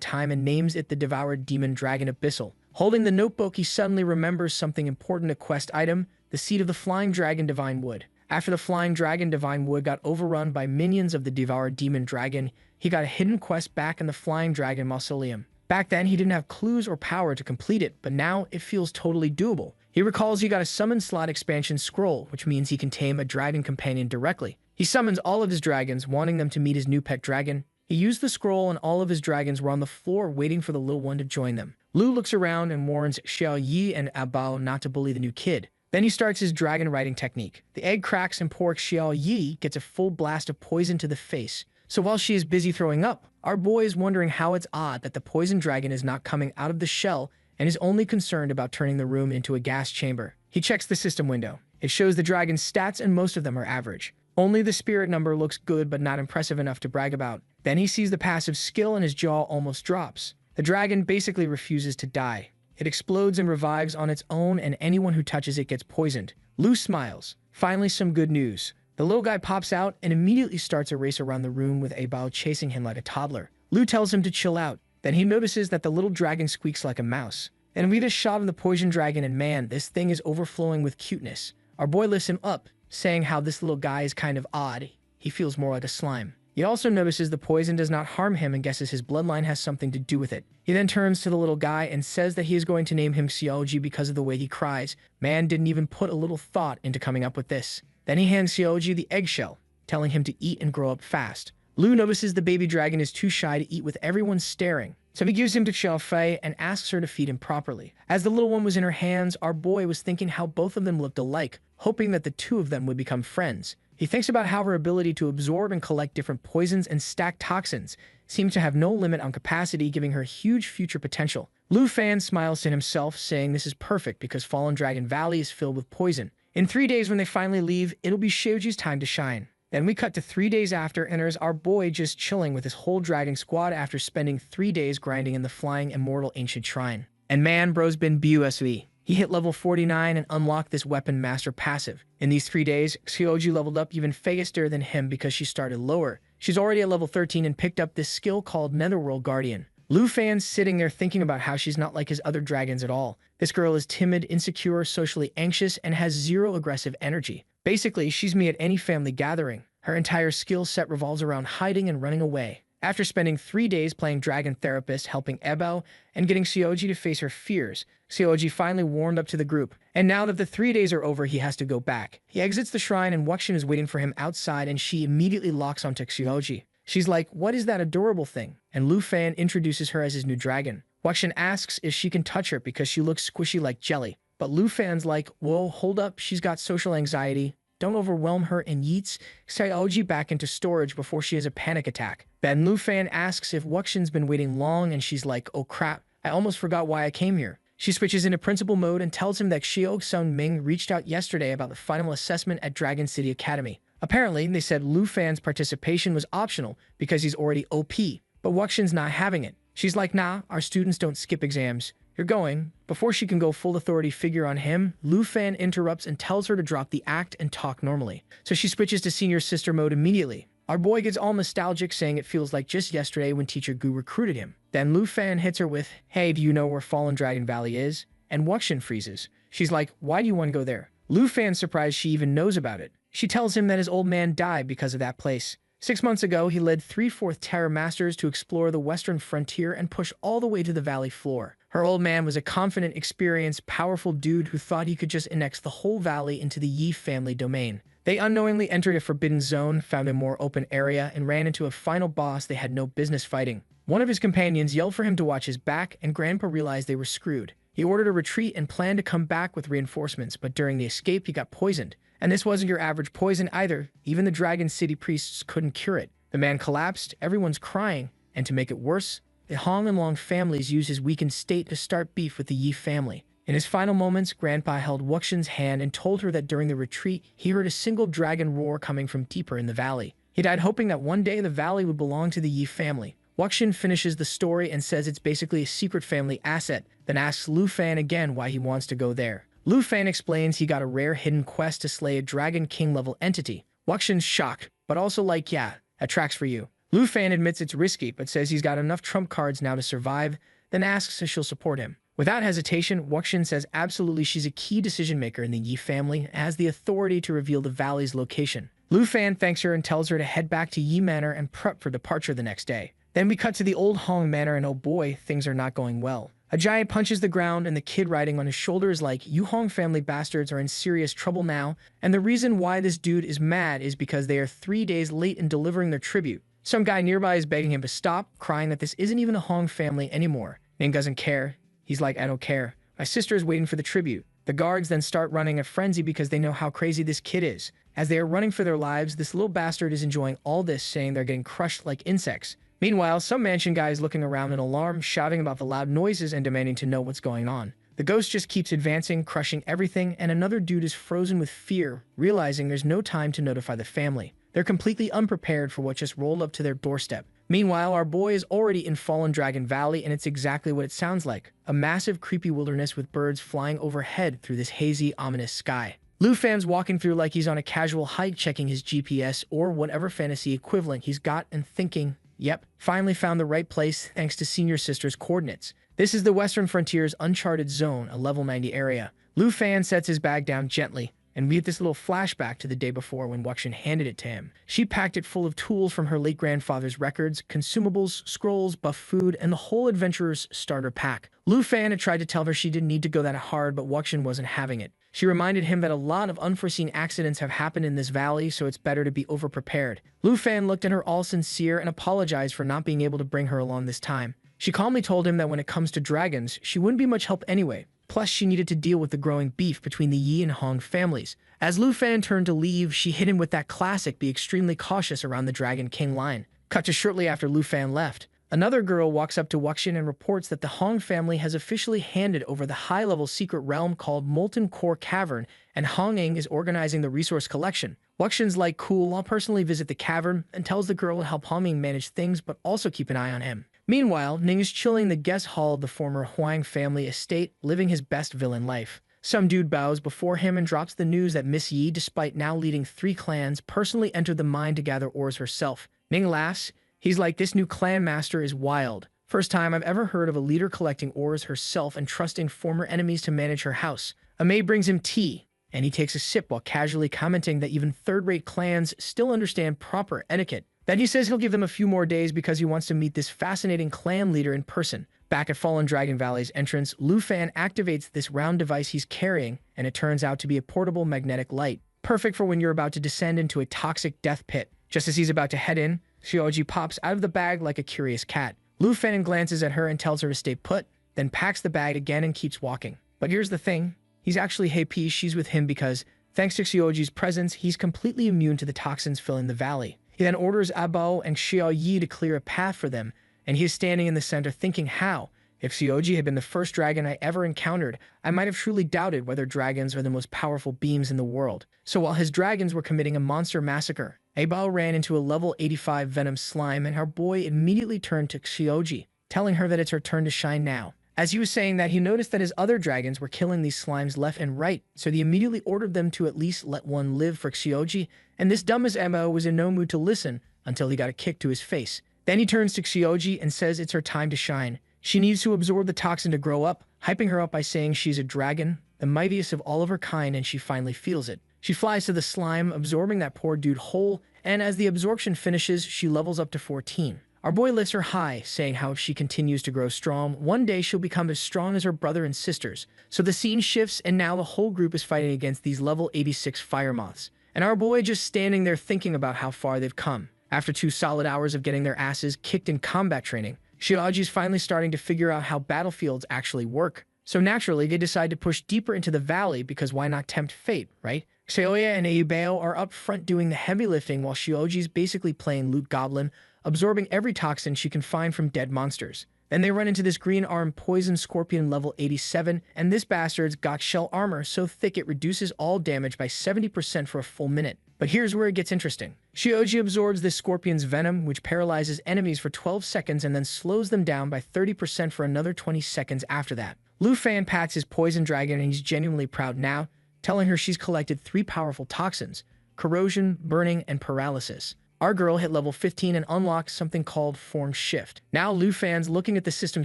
time and names it the devoured demon dragon Abyssal. Holding the notebook, he suddenly remembers something important, a quest item, the seed of the flying dragon Divine Wood. After the flying dragon Divine Wood got overrun by minions of the devoured demon dragon, he got a hidden quest back in the flying dragon mausoleum. Back then, he didn't have clues or power to complete it, but now it feels totally doable. He recalls he got a summon slot expansion scroll, which means he can tame a dragon companion directly. He summons all of his dragons, wanting them to meet his new pet dragon. He used the scroll and all of his dragons were on the floor waiting for the little one to join them. Lu looks around and warns Xiao Yi and Abao not to bully the new kid. Then he starts his dragon riding technique. The egg cracks and poor Xiao Yi gets a full blast of poison to the face. So while she is busy throwing up, our boy is wondering how it's odd that the poison dragon is not coming out of the shell and is only concerned about turning the room into a gas chamber. He checks the system window. It shows the dragon's stats and most of them are average. Only the spirit number looks good but not impressive enough to brag about. Then he sees the passive skill and his jaw almost drops. The dragon basically refuses to die. It explodes and revives on its own and anyone who touches it gets poisoned. Lu smiles. Finally some good news. The little guy pops out and immediately starts a race around the room with Abao chasing him like a toddler. Lu tells him to chill out. Then he notices that the little dragon squeaks like a mouse. And we just shot of the poison dragon and man, this thing is overflowing with cuteness. Our boy lifts him up, saying how this little guy is kind of odd. He feels more like a slime. He also notices the poison does not harm him and guesses his bloodline has something to do with it. He then turns to the little guy and says that he is going to name him Xiaoji because of the way he cries. Man didn't even put a little thought into coming up with this. Then he hands Xiaoji the eggshell, telling him to eat and grow up fast. Lu notices the baby dragon is too shy to eat with everyone staring, so he gives him to Xiaofei and asks her to feed him properly. As the little one was in her hands, our boy was thinking how both of them looked alike, hoping that the two of them would become friends. He thinks about how her ability to absorb and collect different poisons and stack toxins seems to have no limit on capacity, giving her huge future potential. Lu Fan smiles to himself, saying this is perfect because Fallen Dragon Valley is filled with poison. In 3 days when they finally leave, it'll be Xiaoji's time to shine. Then we cut to 3 days after, and there's our boy just chilling with his whole dragon squad after spending 3 days grinding in the flying immortal ancient shrine. And man, bro's been BUSV. He hit level 49 and unlocked this weapon master passive. In these 3 days, Xiaoji leveled up even faster than him because she started lower. She's already at level 13 and picked up this skill called Netherworld Guardian. Lu Fan's sitting there thinking about how she's not like his other dragons at all. This girl is timid, insecure, socially anxious, and has zero aggressive energy. Basically, she's me at any family gathering. Her entire skill set revolves around hiding and running away. After spending 3 days playing Dragon Therapist, helping Ebao, and getting Xiaoji to face her fears, Xiaoji finally warmed up to the group. And now that the 3 days are over, he has to go back. He exits the shrine and Wuxian is waiting for him outside and she immediately locks onto Xiaoji. She's like, what is that adorable thing? And Lu Fan introduces her as his new dragon. Wuxian asks if she can touch her because she looks squishy like jelly. But Lu Fan's like, whoa, hold up, she's got social anxiety. Don't overwhelm her and yeets Xiaoji back into storage before she has a panic attack. Then Lu Fan asks if Wuxian's been waiting long and she's like, oh crap, I almost forgot why I came here. She switches into principal mode and tells him that Xiao Sun Ming reached out yesterday about the final assessment at Dragon City Academy. Apparently, they said Lu Fan's participation was optional because he's already OP, but Wuxian's not having it. She's like, nah, our students don't skip exams. You're going. Before she can go full authority figure on him, Lu Fan interrupts and tells her to drop the act and talk normally. So she switches to senior sister mode immediately. Our boy gets all nostalgic, saying it feels like just yesterday when Teacher Gu recruited him. Then Lu Fan hits her with, hey, do you know where Fallen Dragon Valley is? And Wuxian freezes. She's like, why do you want to go there? Lu Fan's surprised she even knows about it. She tells him that his old man died because of that place. 6 months ago, he led 3/4 Terra Masters to explore the western frontier and push all the way to the valley floor. Her old man was a confident, experienced, powerful dude who thought he could just annex the whole valley into the Yi family domain. They unknowingly entered a forbidden zone, found a more open area, and ran into a final boss they had no business fighting. One of his companions yelled for him to watch his back, and Grandpa realized they were screwed. He ordered a retreat and planned to come back with reinforcements, but during the escape, he got poisoned. And this wasn't your average poison either. Even the Dragon City priests couldn't cure it. The man collapsed, everyone's crying, and to make it worse, the Hong and Long families used his weakened state to start beef with the Yi family. In his final moments, Grandpa held Wuxian's hand and told her that during the retreat, he heard a single dragon roar coming from deeper in the valley. He died hoping that one day the valley would belong to the Yi family. Wuxian finishes the story and says it's basically a secret family asset, then asks Lu Fan again why he wants to go there. Lu Fan explains he got a rare hidden quest to slay a Dragon King level entity. Wuxian's shocked, but also like, yeah, that tracks for you. Lu Fan admits it's risky, but says he's got enough trump cards now to survive, then asks if she'll support him. Without hesitation, Wuxian says absolutely she's a key decision maker in the Yi family and has the authority to reveal the valley's location. Lu Fan thanks her and tells her to head back to Yi Manor and prep for departure the next day. Then we cut to the old Hong Manor and oh boy, things are not going well. A giant punches the ground and the kid riding on his shoulder is like, you Hong family bastards are in serious trouble now, and the reason why this dude is mad is because they are 3 days late in delivering their tribute. Some guy nearby is begging him to stop, crying that this isn't even a Hong family anymore. Ning doesn't care. He's like, I don't care. My sister is waiting for the tribute. The guards then start running a frenzy because they know how crazy this kid is. As they are running for their lives, this little bastard is enjoying all this, saying they're getting crushed like insects. Meanwhile, some mansion guy is looking around in alarm, shouting about the loud noises and demanding to know what's going on. The ghost just keeps advancing, crushing everything, and another dude is frozen with fear, realizing there's no time to notify the family. They're completely unprepared for what just rolled up to their doorstep. Meanwhile, our boy is already in Fallen Dragon Valley, and it's exactly what it sounds like. A massive, creepy wilderness with birds flying overhead through this hazy, ominous sky. Lu Fan's walking through like he's on a casual hike, checking his GPS or whatever fantasy equivalent he's got and thinking, yep, finally found the right place thanks to Senior Sister's coordinates. This is the Western Frontier's Uncharted Zone, a level 90 area. Lu Fan sets his bag down gently, and we get this little flashback to the day before when Wuxian handed it to him. She packed it full of tools from her late grandfather's records, consumables, scrolls, buff food, and the whole adventurer's starter pack. Lu Fan had tried to tell her she didn't need to go that hard, but Wuxian wasn't having it. She reminded him that a lot of unforeseen accidents have happened in this valley, so it's better to be overprepared. Lu Fan looked at her all sincere and apologized for not being able to bring her along this time. She calmly told him that when it comes to dragons, she wouldn't be much help anyway. Plus, she needed to deal with the growing beef between the Yi and Hong families. As Lu Fan turned to leave, she hit him with that classic be extremely cautious around the Dragon King line. Cut to shortly after Lu Fan left. Another girl walks up to Wuxian and reports that the Hong family has officially handed over the high-level secret realm called Molten Core Cavern, and Hong Ing is organizing the resource collection. Wuxian's like, cool, I'll personally visit the cavern, and tells the girl to help Hong Ing manage things but also keep an eye on him. Meanwhile, Ning is chilling in the guest hall of the former Huang family estate, living his best villain life. Some dude bows before him and drops the news that Miss Yi, despite now leading 3 clans, personally entered the mine to gather ores herself. Ning laughs. He's like, this new clan master is wild. First time I've ever heard of a leader collecting ores herself and trusting former enemies to manage her house. A maid brings him tea, and he takes a sip while casually commenting that even third-rate clans still understand proper etiquette. Then he says he'll give them a few more days because he wants to meet this fascinating clan leader in person. Back at Fallen Dragon Valley's entrance, Lu Fan activates this round device he's carrying, and it turns out to be a portable magnetic light. Perfect for when you're about to descend into a toxic death pit. Just as he's about to head in, Xiaoji pops out of the bag like a curious cat. Lu Fan glances at her and tells her to stay put, then packs the bag again and keeps walking. But here's the thing. He's actually happy she's with him because, thanks to Xiaoji's presence, he's completely immune to the toxins filling the valley. He then orders Abao and Xiao Yi to clear a path for them, and he is standing in the center thinking how. If Xiaoji had been the first dragon I ever encountered, I might have truly doubted whether dragons are the most powerful beings in the world. So while his dragons were committing a monster massacre, Abao ran into a level 85 venom slime, and our boy immediately turned to Xiaoji, telling her that it's her turn to shine now. As he was saying that, he noticed that his other dragons were killing these slimes left and right, so he immediately ordered them to at least let one live for Xiaoji, and this dumbest Abao was in no mood to listen until he got a kick to his face. Then he turns to Xiaoji and says it's her time to shine. She needs to absorb the toxin to grow up, hyping her up by saying she's a dragon, the mightiest of all of her kind, and she finally feels it. She flies to the slime, absorbing that poor dude whole, and as the absorption finishes, she levels up to 14. Our boy lifts her high, saying how if she continues to grow strong, one day she'll become as strong as her brother and sisters. So the scene shifts, and now the whole group is fighting against these level 86 fire moths. And our boy just standing there thinking about how far they've come. After 2 solid hours of getting their asses kicked in combat training, Xiaoji's finally starting to figure out how battlefields actually work. So naturally, they decide to push deeper into the valley because why not tempt fate, right? Xiaoya and Ayubao are up front doing the heavy lifting while Xiaoji's basically playing loot goblin, absorbing every toxin she can find from dead monsters. Then they run into this green-armed poison scorpion level 87, and this bastard's got shell armor so thick it reduces all damage by 70% for a full minute. But here's where it gets interesting. Xiaoji absorbs this scorpion's venom, which paralyzes enemies for 12 seconds and then slows them down by 30% for another 20 seconds after that. Lu Fan pats his poison dragon and he's genuinely proud now, telling her she's collected 3 powerful toxins: corrosion, burning, and paralysis. Our girl hit level 15 and unlocked something called Form Shift. Now Lu Fan's looking at the system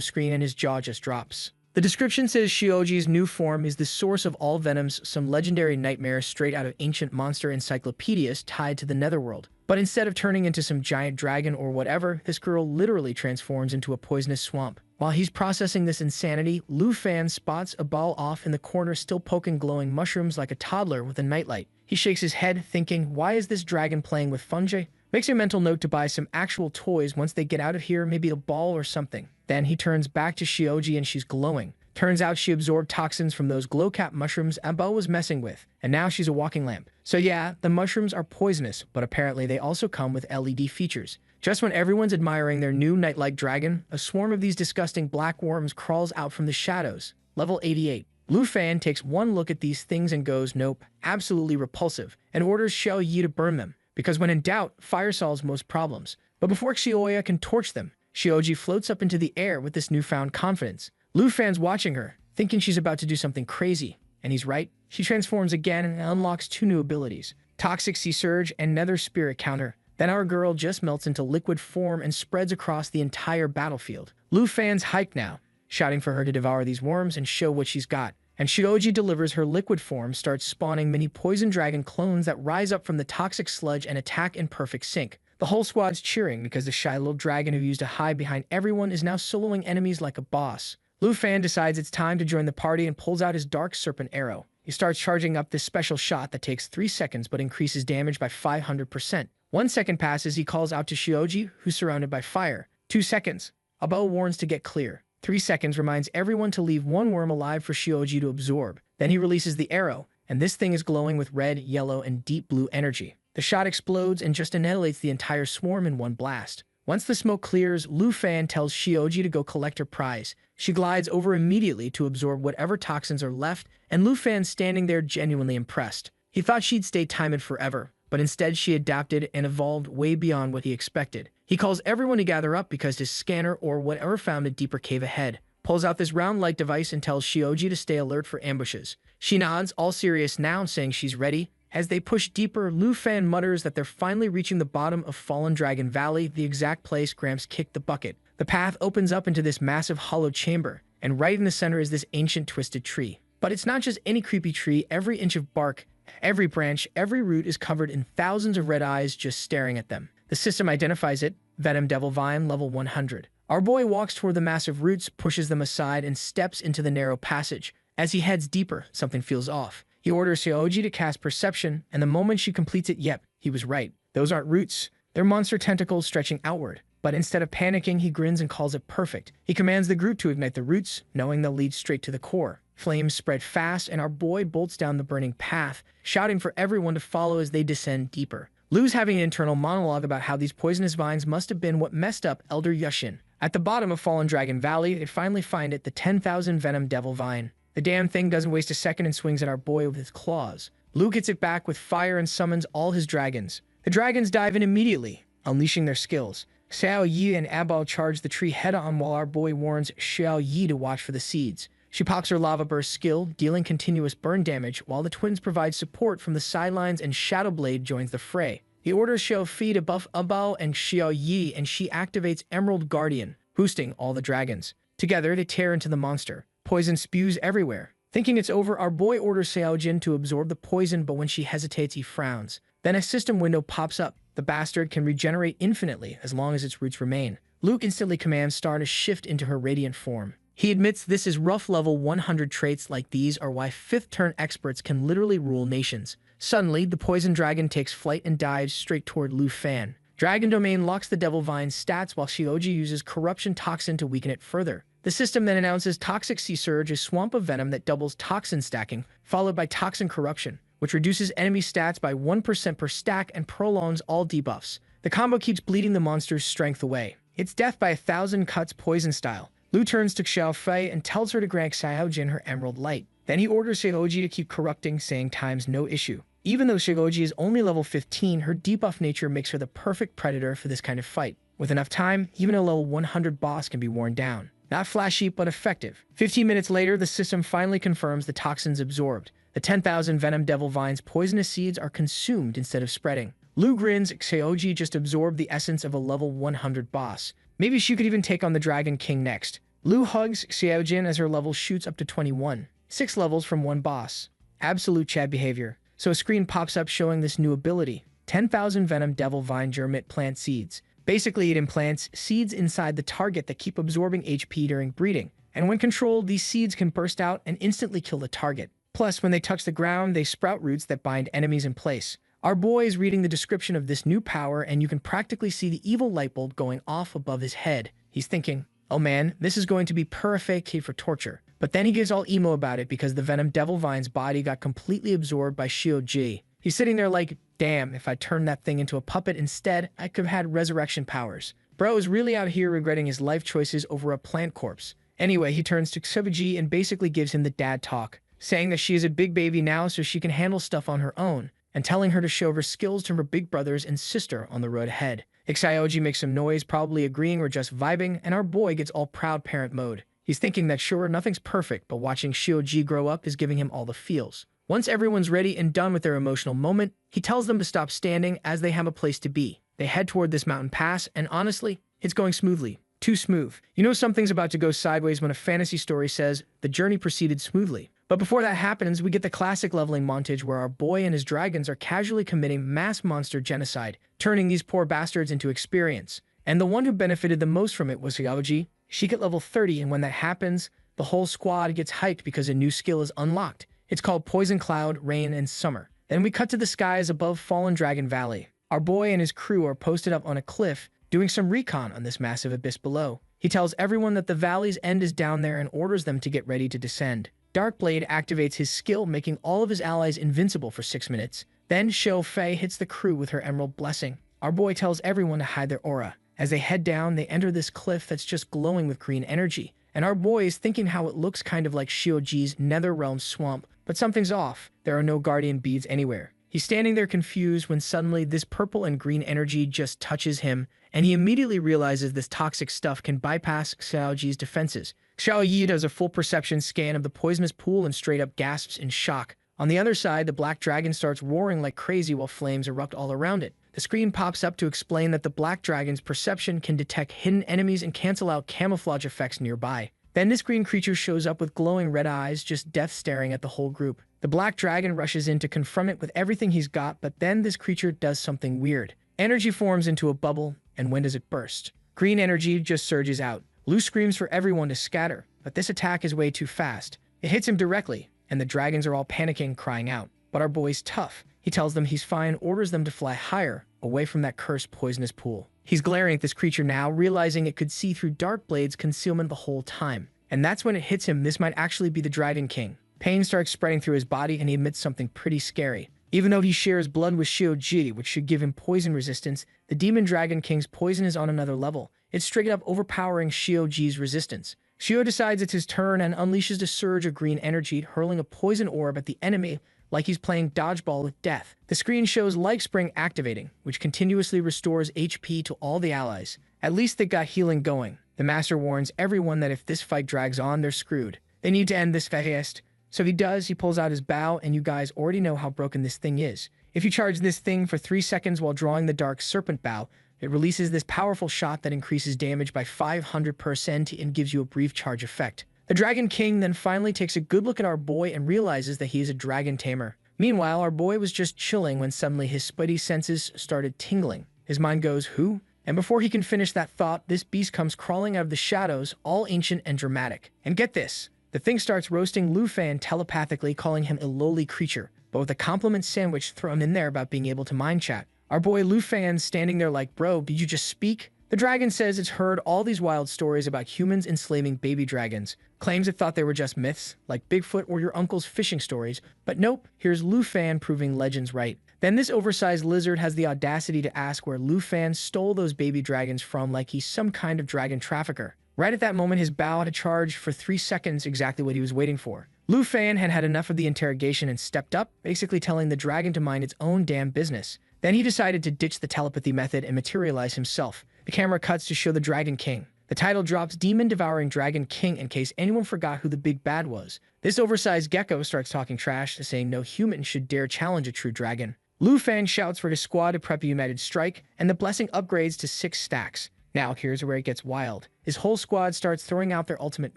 screen and his jaw just drops. The description says Shioji's new form is the source of all venoms, some legendary nightmare straight out of ancient monster encyclopedias tied to the netherworld. But instead of turning into some giant dragon or whatever, this girl literally transforms into a poisonous swamp. While he's processing this insanity, Lu Fan spots a ball off in the corner still poking glowing mushrooms like a toddler with a nightlight. He shakes his head, thinking, why is this dragon playing with fungi? Makes a mental note to buy some actual toys once they get out of here, maybe a ball or something. Then he turns back to Shioji and she's glowing. Turns out she absorbed toxins from those glow-cap mushrooms Abel was messing with, and now she's a walking lamp. So yeah, the mushrooms are poisonous, but apparently they also come with LED features. Just when everyone's admiring their new night-like dragon, a swarm of these disgusting black worms crawls out from the shadows. Level 88. Lu Fan takes one look at these things and goes, nope, absolutely repulsive, and orders Xiao Yi to burn them, because when in doubt, fire solves most problems. But before Xioya can torch them, Shioji floats up into the air with this newfound confidence. Lu Fan's watching her, thinking she's about to do something crazy. And he's right. She transforms again and unlocks two new abilities, Toxic Sea Surge and Nether Spirit Counter. Then our girl just melts into liquid form and spreads across the entire battlefield. Lu Fan's hyped now, shouting for her to devour these worms and show what she's got. And Shioji delivers her liquid form, starts spawning mini poison dragon clones that rise up from the toxic sludge and attack in perfect sync. The whole squad's cheering because the shy little dragon who used to hide behind everyone is now soloing enemies like a boss. Lu Fan decides it's time to join the party and pulls out his dark serpent arrow. He starts charging up this special shot that takes 3 seconds but increases damage by 500%. 1 second passes, he calls out to Shioji, who's surrounded by fire. 2 seconds. Abel warns to get clear. 3 seconds reminds everyone to leave one worm alive for Shioji to absorb. Then he releases the arrow, and this thing is glowing with red, yellow, and deep blue energy. The shot explodes and just annihilates the entire swarm in one blast. Once the smoke clears, Lu Fan tells Shioji to go collect her prize. She glides over immediately to absorb whatever toxins are left, and Lu Fan's standing there genuinely impressed. He thought she'd stay timid forever, but instead she adapted and evolved way beyond what he expected. He calls everyone to gather up because his scanner or whatever found a deeper cave ahead. Pulls out this round light device and tells Shioji to stay alert for ambushes. She nods, all serious now, saying she's ready. As they push deeper, Lu Fan mutters that they're finally reaching the bottom of Fallen Dragon Valley, the exact place Gramps kicked the bucket. The path opens up into this massive hollow chamber, and right in the center is this ancient twisted tree. But it's not just any creepy tree. Every inch of bark, every branch, every root is covered in thousands of red eyes just staring at them. The system identifies it, Venom Devil Vine, level 100. Our boy walks toward the massive roots, pushes them aside, and steps into the narrow passage. As he heads deeper, something feels off. He orders Shioji to cast Perception, and the moment she completes it, yep, he was right. Those aren't roots. They're monster tentacles stretching outward. But instead of panicking, he grins and calls it perfect. He commands the group to ignite the roots, knowing they'll lead straight to the core. Flames spread fast, and our boy bolts down the burning path, shouting for everyone to follow as they descend deeper. Lu's having an internal monologue about how these poisonous vines must have been what messed up Elder Yushin. At the bottom of Fallen Dragon Valley, they finally find it, the 10,000 Venom Devil Vine. The damn thing doesn't waste a second and swings at our boy with his claws. Lu gets it back with fire and summons all his dragons. The dragons dive in immediately, unleashing their skills. Xiao Yi and Abao charge the tree head-on while our boy warns Xiao Yi to watch for the seeds. She pops her Lava Burst skill, dealing continuous burn damage, while the twins provide support from the sidelines and Shadow Blade joins the fray. He orders Xiao Fi to buff Abao and Xiao Yi, and she activates Emerald Guardian, boosting all the dragons. Together, they tear into the monster. Poison spews everywhere. Thinking it's over, our boy orders Xiao Jin to absorb the poison, but when she hesitates, he frowns. Then a system window pops up. The bastard can regenerate infinitely as long as its roots remain. Luke instantly commands Star to shift into her radiant form. He admits this is rough. Level 100 traits like these are why 5th turn experts can literally rule nations. Suddenly, the poison dragon takes flight and dives straight toward Lu Fan. Dragon Domain locks the Devil Vine's stats while Shioji uses Corruption Toxin to weaken it further. The system then announces Toxic Sea Surge, a swamp of venom that doubles toxin stacking, followed by Toxin Corruption, which reduces enemy stats by 1% per stack and prolongs all debuffs. The combo keeps bleeding the monster's strength away. It's death by 1,000 cuts poison style. Lu turns to Xiao Fei and tells her to grant Xiao Jin her Emerald Light. Then he orders Shioji to keep corrupting, saying time's no issue. Even though Shioji is only level 15, her debuff nature makes her the perfect predator for this kind of fight. With enough time, even a level 100 boss can be worn down. Not flashy, but effective. 15 minutes later, the system finally confirms the toxins absorbed. The 10,000 Venom Devil Vine's poisonous seeds are consumed instead of spreading. Lu grins. Xiaoji just absorbed the essence of a level 100 boss. Maybe she could even take on the Dragon King next. Lu hugs Xiaojin as her level shoots up to 21. 6 levels from one boss. Absolute Chad behavior. So a screen pops up showing this new ability. 10,000 Venom Devil Vine Germit Plant Seeds. Basically, it implants seeds inside the target that keep absorbing HP during breeding. And when controlled, these seeds can burst out and instantly kill the target. Plus, when they touch the ground, they sprout roots that bind enemies in place. Our boy is reading the description of this new power, and you can practically see the evil light bulb going off above his head. He's thinking, oh man, this is going to be perfect for torture. But then he gets all emo about it because the Venom Devil Vine's body got completely absorbed by Shio-ji. He's sitting there like, damn, if I turned that thing into a puppet instead, I could have had resurrection powers. Bro is really out here regretting his life choices over a plant corpse. Anyway, he turns to Tsubuji and basically gives him the dad talk, saying that she is a big baby now so she can handle stuff on her own, and telling her to show her skills to her big brothers and sister on the road ahead. Ixaoji makes some noise, probably agreeing or just vibing, and our boy gets all proud parent mode. He's thinking that sure, nothing's perfect, but watching Shio-ji grow up is giving him all the feels. Once everyone's ready and done with their emotional moment, he tells them to stop standing as they have a place to be. They head toward this mountain pass, and honestly, it's going smoothly. Too smooth. You know something's about to go sideways when a fantasy story says the journey proceeded smoothly. But before that happens, we get the classic leveling montage where our boy and his dragons are casually committing mass monster genocide, turning these poor bastards into experience. And the one who benefited the most from it was Xiaoji. She get level 30, and when that happens, the whole squad gets hyped because a new skill is unlocked. It's called Poison Cloud, Rain, and Summer. Then we cut to the skies above Fallen Dragon Valley. Our boy and his crew are posted up on a cliff, doing some recon on this massive abyss below. He tells everyone that the valley's end is down there and orders them to get ready to descend. Darkblade activates his skill, making all of his allies invincible for 6 minutes. Then Shou Fei hits the crew with her Emerald Blessing. Our boy tells everyone to hide their aura. As they head down, they enter this cliff that's just glowing with green energy. And our boy is thinking how it looks kind of like Shioji's Netherrealm swamp, but something's off. There are no guardian beads anywhere. He's standing there confused when suddenly this purple and green energy just touches him, and he immediately realizes this toxic stuff can bypass Xiaoji's defenses. Xiaoyi does a full perception scan of the poisonous pool and straight up gasps in shock. On the other side, the black dragon starts roaring like crazy while flames erupt all around it. The screen pops up to explain that the black dragon's perception can detect hidden enemies and cancel out camouflage effects nearby. Then this green creature shows up with glowing red eyes, just death staring at the whole group. The black dragon rushes in to confront it with everything he's got, but then this creature does something weird. Energy forms into a bubble, and when does it burst? Green energy just surges out. Lu screams for everyone to scatter, but this attack is way too fast. It hits him directly, and the dragons are all panicking, crying out. But our boy's tough. He tells them he's fine, orders them to fly higher, away from that cursed poisonous pool. He's glaring at this creature now, realizing it could see through Darkblade's concealment the whole time. And that's when it hits him, this might actually be the Dragon King. Pain starts spreading through his body, and he admits something pretty scary. Even though he shares blood with Shio-ji, which should give him poison resistance, the Demon Dragon King's poison is on another level. It's straight up overpowering Shio-ji's resistance. Shio decides it's his turn and unleashes a surge of green energy, hurling a poison orb at the enemy like he's playing dodgeball with death. The screen shows Like Spring activating, which continuously restores HP to all the allies. At least they got healing going. The master warns everyone that if this fight drags on, they're screwed. They need to end this fast. So he does. He pulls out his bow, and you guys already know how broken this thing is. If you charge this thing for 3 seconds while drawing the Dark Serpent bow, it releases this powerful shot that increases damage by 500% and gives you a brief charge effect. The Dragon King then finally takes a good look at our boy and realizes that he is a dragon tamer. Meanwhile, our boy was just chilling when suddenly his spidey senses started tingling. His mind goes, who? And before he can finish that thought, this beast comes crawling out of the shadows, all ancient and dramatic. And get this, the thing starts roasting Lu Fan telepathically, calling him a lowly creature, but with a compliment sandwich thrown in there about being able to mind chat. Our boy Lu Fan's standing there like, bro, did you just speak? The dragon says it's heard all these wild stories about humans enslaving baby dragons, claims it thought they were just myths, like Bigfoot or your uncle's fishing stories, but nope, here's Lu Fan proving legends right. Then this oversized lizard has the audacity to ask where Lu Fan stole those baby dragons from, like he's some kind of dragon trafficker. Right at that moment, his bow had charged for 3 seconds, exactly what he was waiting for. Lu Fan had had enough of the interrogation and stepped up, basically telling the dragon to mind its own damn business. Then he decided to ditch the telepathy method and materialize himself. The camera cuts to show the Dragon King. The title drops Demon Devouring Dragon King in case anyone forgot who the big bad was. This oversized gecko starts talking trash, saying no human should dare challenge a true dragon. Lu Fan shouts for his squad to prep a united strike, and the blessing upgrades to 6 stacks. Now, here's where it gets wild. His whole squad starts throwing out their ultimate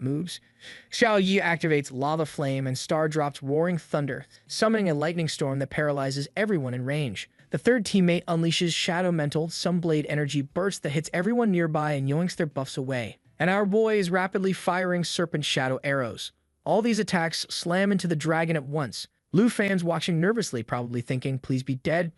moves. Xiao Yi activates Lava Flame and Star drops Roaring Thunder, summoning a lightning storm that paralyzes everyone in range. The third teammate unleashes Shadow Mental Sunblade Energy Burst that hits everyone nearby and yoinks their buffs away. And our boy is rapidly firing Serpent Shadow Arrows. All these attacks slam into the dragon at once. Lu fans watching nervously probably thinking, please be dead,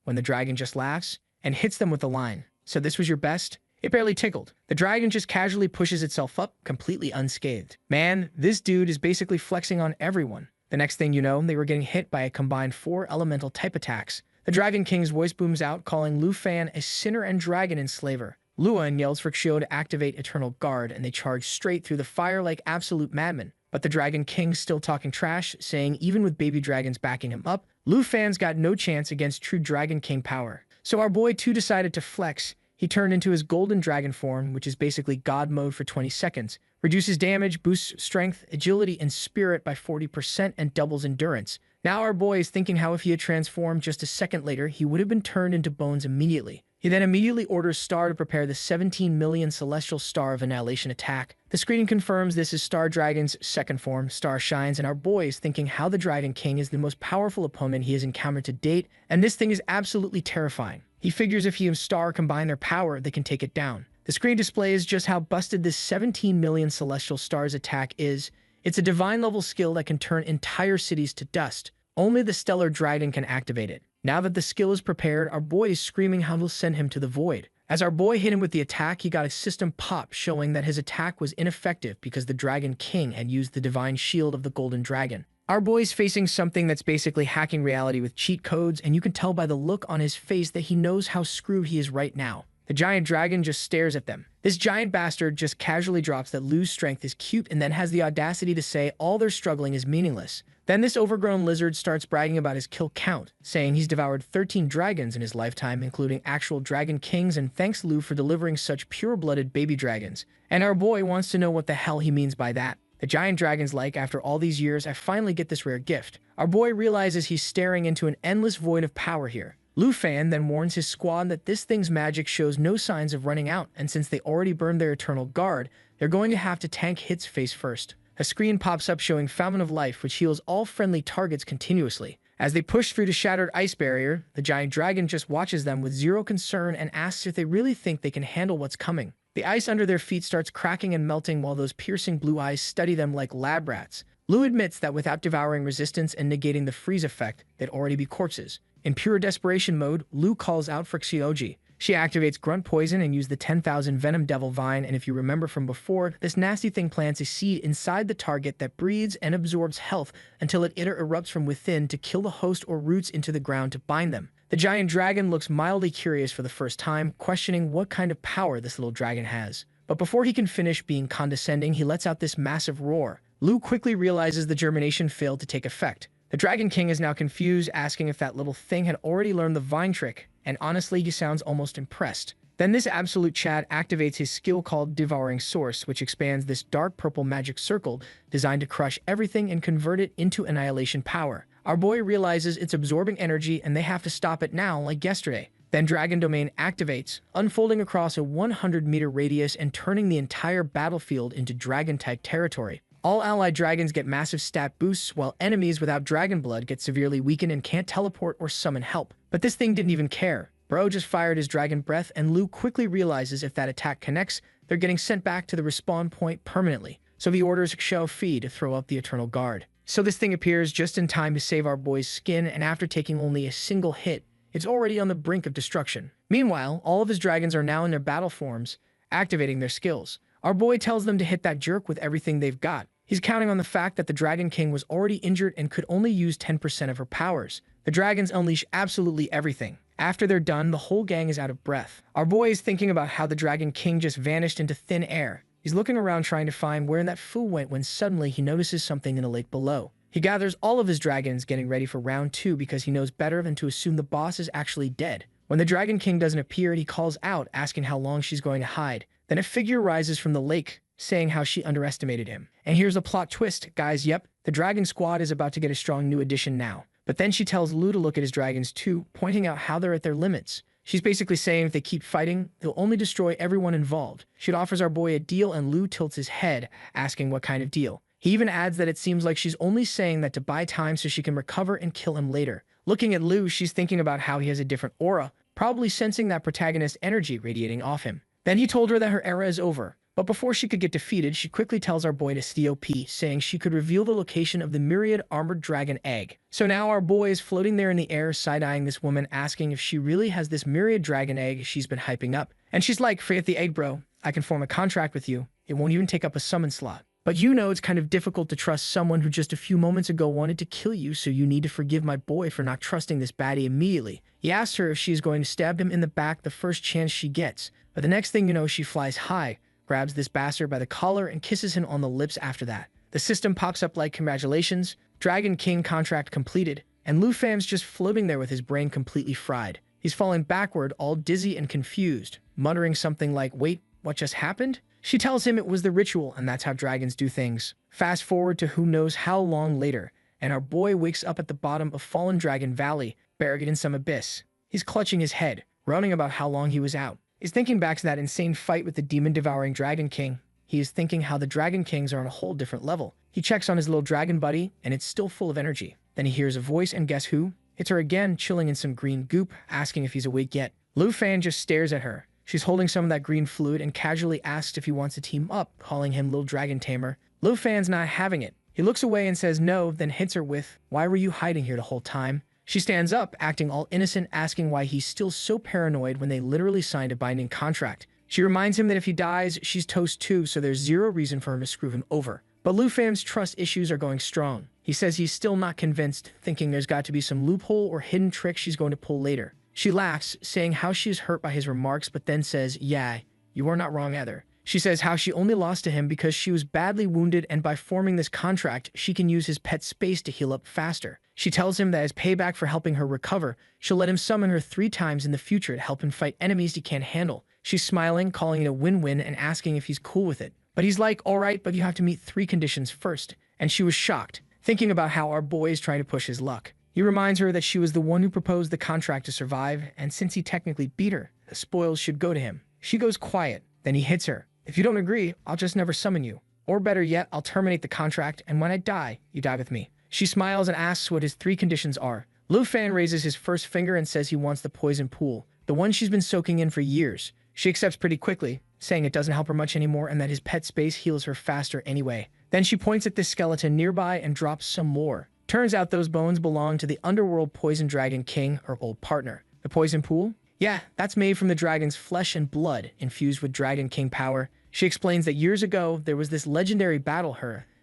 when the dragon just laughs and hits them with the line. So this was your best? It barely tickled. The dragon just casually pushes itself up, completely unscathed. Man, this dude is basically flexing on everyone. The next thing you know, they were getting hit by a combined 4 elemental type attacks. The Dragon King's voice booms out, calling Lu Fan a sinner and dragon enslaver. Luan yells for Xio to activate Eternal Guard, and they charge straight through the fire like absolute madmen. But the Dragon King's still talking trash, saying even with baby dragons backing him up, Lu Fan's got no chance against true Dragon King power. So our boy too decided to flex. He turned into his golden dragon form, which is basically God mode for 20 seconds, reduces damage, boosts strength, agility, and spirit by 40%, and doubles endurance. Now our boy is thinking how if he had transformed just a second later, he would have been turned into bones immediately. He then immediately orders Star to prepare the 17 million Celestial Star of Annihilation attack. The screen confirms this is Star Dragon's second form, Star Shines, and our boy is thinking how the Dragon King is the most powerful opponent he has encountered to date, and this thing is absolutely terrifying. He figures if he and Star combine their power, they can take it down. The screen displays just how busted this 17 million Celestial Stars attack is. It's a divine level skill that can turn entire cities to dust. Only the Stellar Dragon can activate it. Now that the skill is prepared, our boy is screaming how we'll send him to the void. As our boy hit him with the attack, he got a system pop showing that his attack was ineffective because the Dragon King had used the divine shield of the Golden Dragon. Our boy's facing something that's basically hacking reality with cheat codes, and you can tell by the look on his face that he knows how screwed he is right now. The giant dragon just stares at them. This giant bastard just casually drops that Lu's strength is cute and then has the audacity to say all their struggling is meaningless. Then this overgrown lizard starts bragging about his kill count, saying he's devoured 13 dragons in his lifetime, including actual dragon kings, and thanks Lu for delivering such pure-blooded baby dragons. And our boy wants to know what the hell he means by that. The giant dragon's like, after all these years, I finally get this rare gift. Our boy realizes he's staring into an endless void of power here. Lu Fan then warns his squad that this thing's magic shows no signs of running out, and since they already burned their Eternal Guard, they're going to have to tank hits face first. A screen pops up showing Fountain of Life, which heals all friendly targets continuously. As they push through the shattered ice barrier, the giant dragon just watches them with zero concern and asks if they really think they can handle what's coming. The ice under their feet starts cracking and melting while those piercing blue eyes study them like lab rats. Lu admits that without devouring resistance and negating the freeze effect, they'd already be corpses. In pure desperation mode, Lu calls out for Xioji. She activates Grunt Poison and uses the 10,000 Venom Devil Vine, and if you remember from before, this nasty thing plants a seed inside the target that breathes and absorbs health until it erupts from within to kill the host or roots into the ground to bind them. The giant dragon looks mildly curious for the first time, questioning what kind of power this little dragon has. But before he can finish being condescending, he lets out this massive roar. Lu quickly realizes the germination failed to take effect. The Dragon King is now confused, asking if that little thing had already learned the vine trick, and honestly, he sounds almost impressed. Then this absolute Chad activates his skill called Devouring Source, which expands this dark purple magic circle designed to crush everything and convert it into annihilation power. Our boy realizes it's absorbing energy and they have to stop it now, like yesterday. Then Dragon Domain activates, unfolding across a 100-meter radius and turning the entire battlefield into Dragon-type territory. All allied dragons get massive stat boosts, while enemies without dragon blood get severely weakened and can't teleport or summon help. But this thing didn't even care. Bro just fired his dragon breath, and Lu quickly realizes if that attack connects, they're getting sent back to the respawn point permanently. So he orders Xiao Fi to throw up the Eternal Guard. So this thing appears just in time to save our boy's skin, and after taking only a single hit, it's already on the brink of destruction. Meanwhile, all of his dragons are now in their battle forms, activating their skills. Our boy tells them to hit that jerk with everything they've got. He's counting on the fact that the Dragon King was already injured and could only use 10% of her powers. The dragons unleash absolutely everything. After they're done, the whole gang is out of breath. Our boy is thinking about how the Dragon King just vanished into thin air. He's looking around trying to find where that fool went when suddenly he notices something in the lake below. He gathers all of his dragons, getting ready for round 2 because he knows better than to assume the boss is actually dead. When the Dragon King doesn't appear, he calls out, asking how long she's going to hide. Then a figure rises from the lake, saying how she underestimated him. And here's a plot twist, guys. Yep, the Dragon Squad is about to get a strong new addition now. But then she tells Lu to look at his dragons too, pointing out how they're at their limits. She's basically saying if they keep fighting, they'll only destroy everyone involved. She offers our boy a deal and Lu tilts his head, asking what kind of deal. He even adds that it seems like she's only saying that to buy time so she can recover and kill him later. Looking at Lu, she's thinking about how he has a different aura, probably sensing that protagonist energy radiating off him. Then he told her that her era is over. But before she could get defeated, she quickly tells our boy to stop, saying she could reveal the location of the myriad armored dragon egg. So now our boy is floating there in the air, side-eyeing this woman, asking if she really has this myriad dragon egg she's been hyping up. And she's like, forget the egg, bro. I can form a contract with you. It won't even take up a summon slot. But you know it's kind of difficult to trust someone who just a few moments ago wanted to kill you, so you need to forgive my boy for not trusting this baddie immediately. He asks her if she's going to stab him in the back the first chance she gets. But the next thing you know, she flies high, grabs this bastard by the collar, and kisses him on the lips after that. The system pops up like, congratulations, Dragon King contract completed, and Lu Fan's just floating there with his brain completely fried. He's falling backward, all dizzy and confused, muttering something like, wait, what just happened? She tells him it was the ritual, and that's how dragons do things. Fast forward to who knows how long later, and our boy wakes up at the bottom of Fallen Dragon Valley, buried in some abyss. He's clutching his head, groaning about how long he was out. He's thinking back to that insane fight with the demon-devouring Dragon King. He is thinking how the Dragon Kings are on a whole different level. He checks on his little dragon buddy, and it's still full of energy. Then he hears a voice, and guess who? It's her again, chilling in some green goop, asking if he's awake yet. Lu Fan just stares at her. She's holding some of that green fluid and casually asks if he wants to team up, calling him Little Dragon Tamer. Lu Fan's not having it. He looks away and says no, then hits her with, why were you hiding here the whole time? She stands up, acting all innocent, asking why he's still so paranoid when they literally signed a binding contract. She reminds him that if he dies, she's toast too, so there's zero reason for her to screw him over. But Lu Fan's trust issues are going strong. He says he's still not convinced, thinking there's got to be some loophole or hidden trick she's going to pull later. She laughs, saying how she is hurt by his remarks, but then says, yeah, you are not wrong either. She says how she only lost to him because she was badly wounded, and by forming this contract, she can use his pet space to heal up faster. She tells him that as payback for helping her recover, she'll let him summon her 3 times in the future to help him fight enemies he can't handle. She's smiling, calling it a win-win, and asking if he's cool with it. But he's like, alright, but you have to meet 3 conditions first. And she was shocked, thinking about how our boy is trying to push his luck. He reminds her that she was the one who proposed the contract to survive, and since he technically beat her, the spoils should go to him. She goes quiet, then he hits her. If you don't agree, I'll just never summon you. Or better yet, I'll terminate the contract, and when I die, you die with me. She smiles and asks what his 3 conditions are. Lu Fan raises his first finger and says he wants the poison pool, the one she's been soaking in for years. She accepts pretty quickly, saying it doesn't help her much anymore and that his pet space heals her faster anyway. Then she points at this skeleton nearby and drops some more. Turns out those bones belong to the underworld poison dragon king, her old partner. The poison pool? Yeah, that's made from the dragon's flesh and blood, infused with Dragon King power. She explains that years ago, there was this legendary battle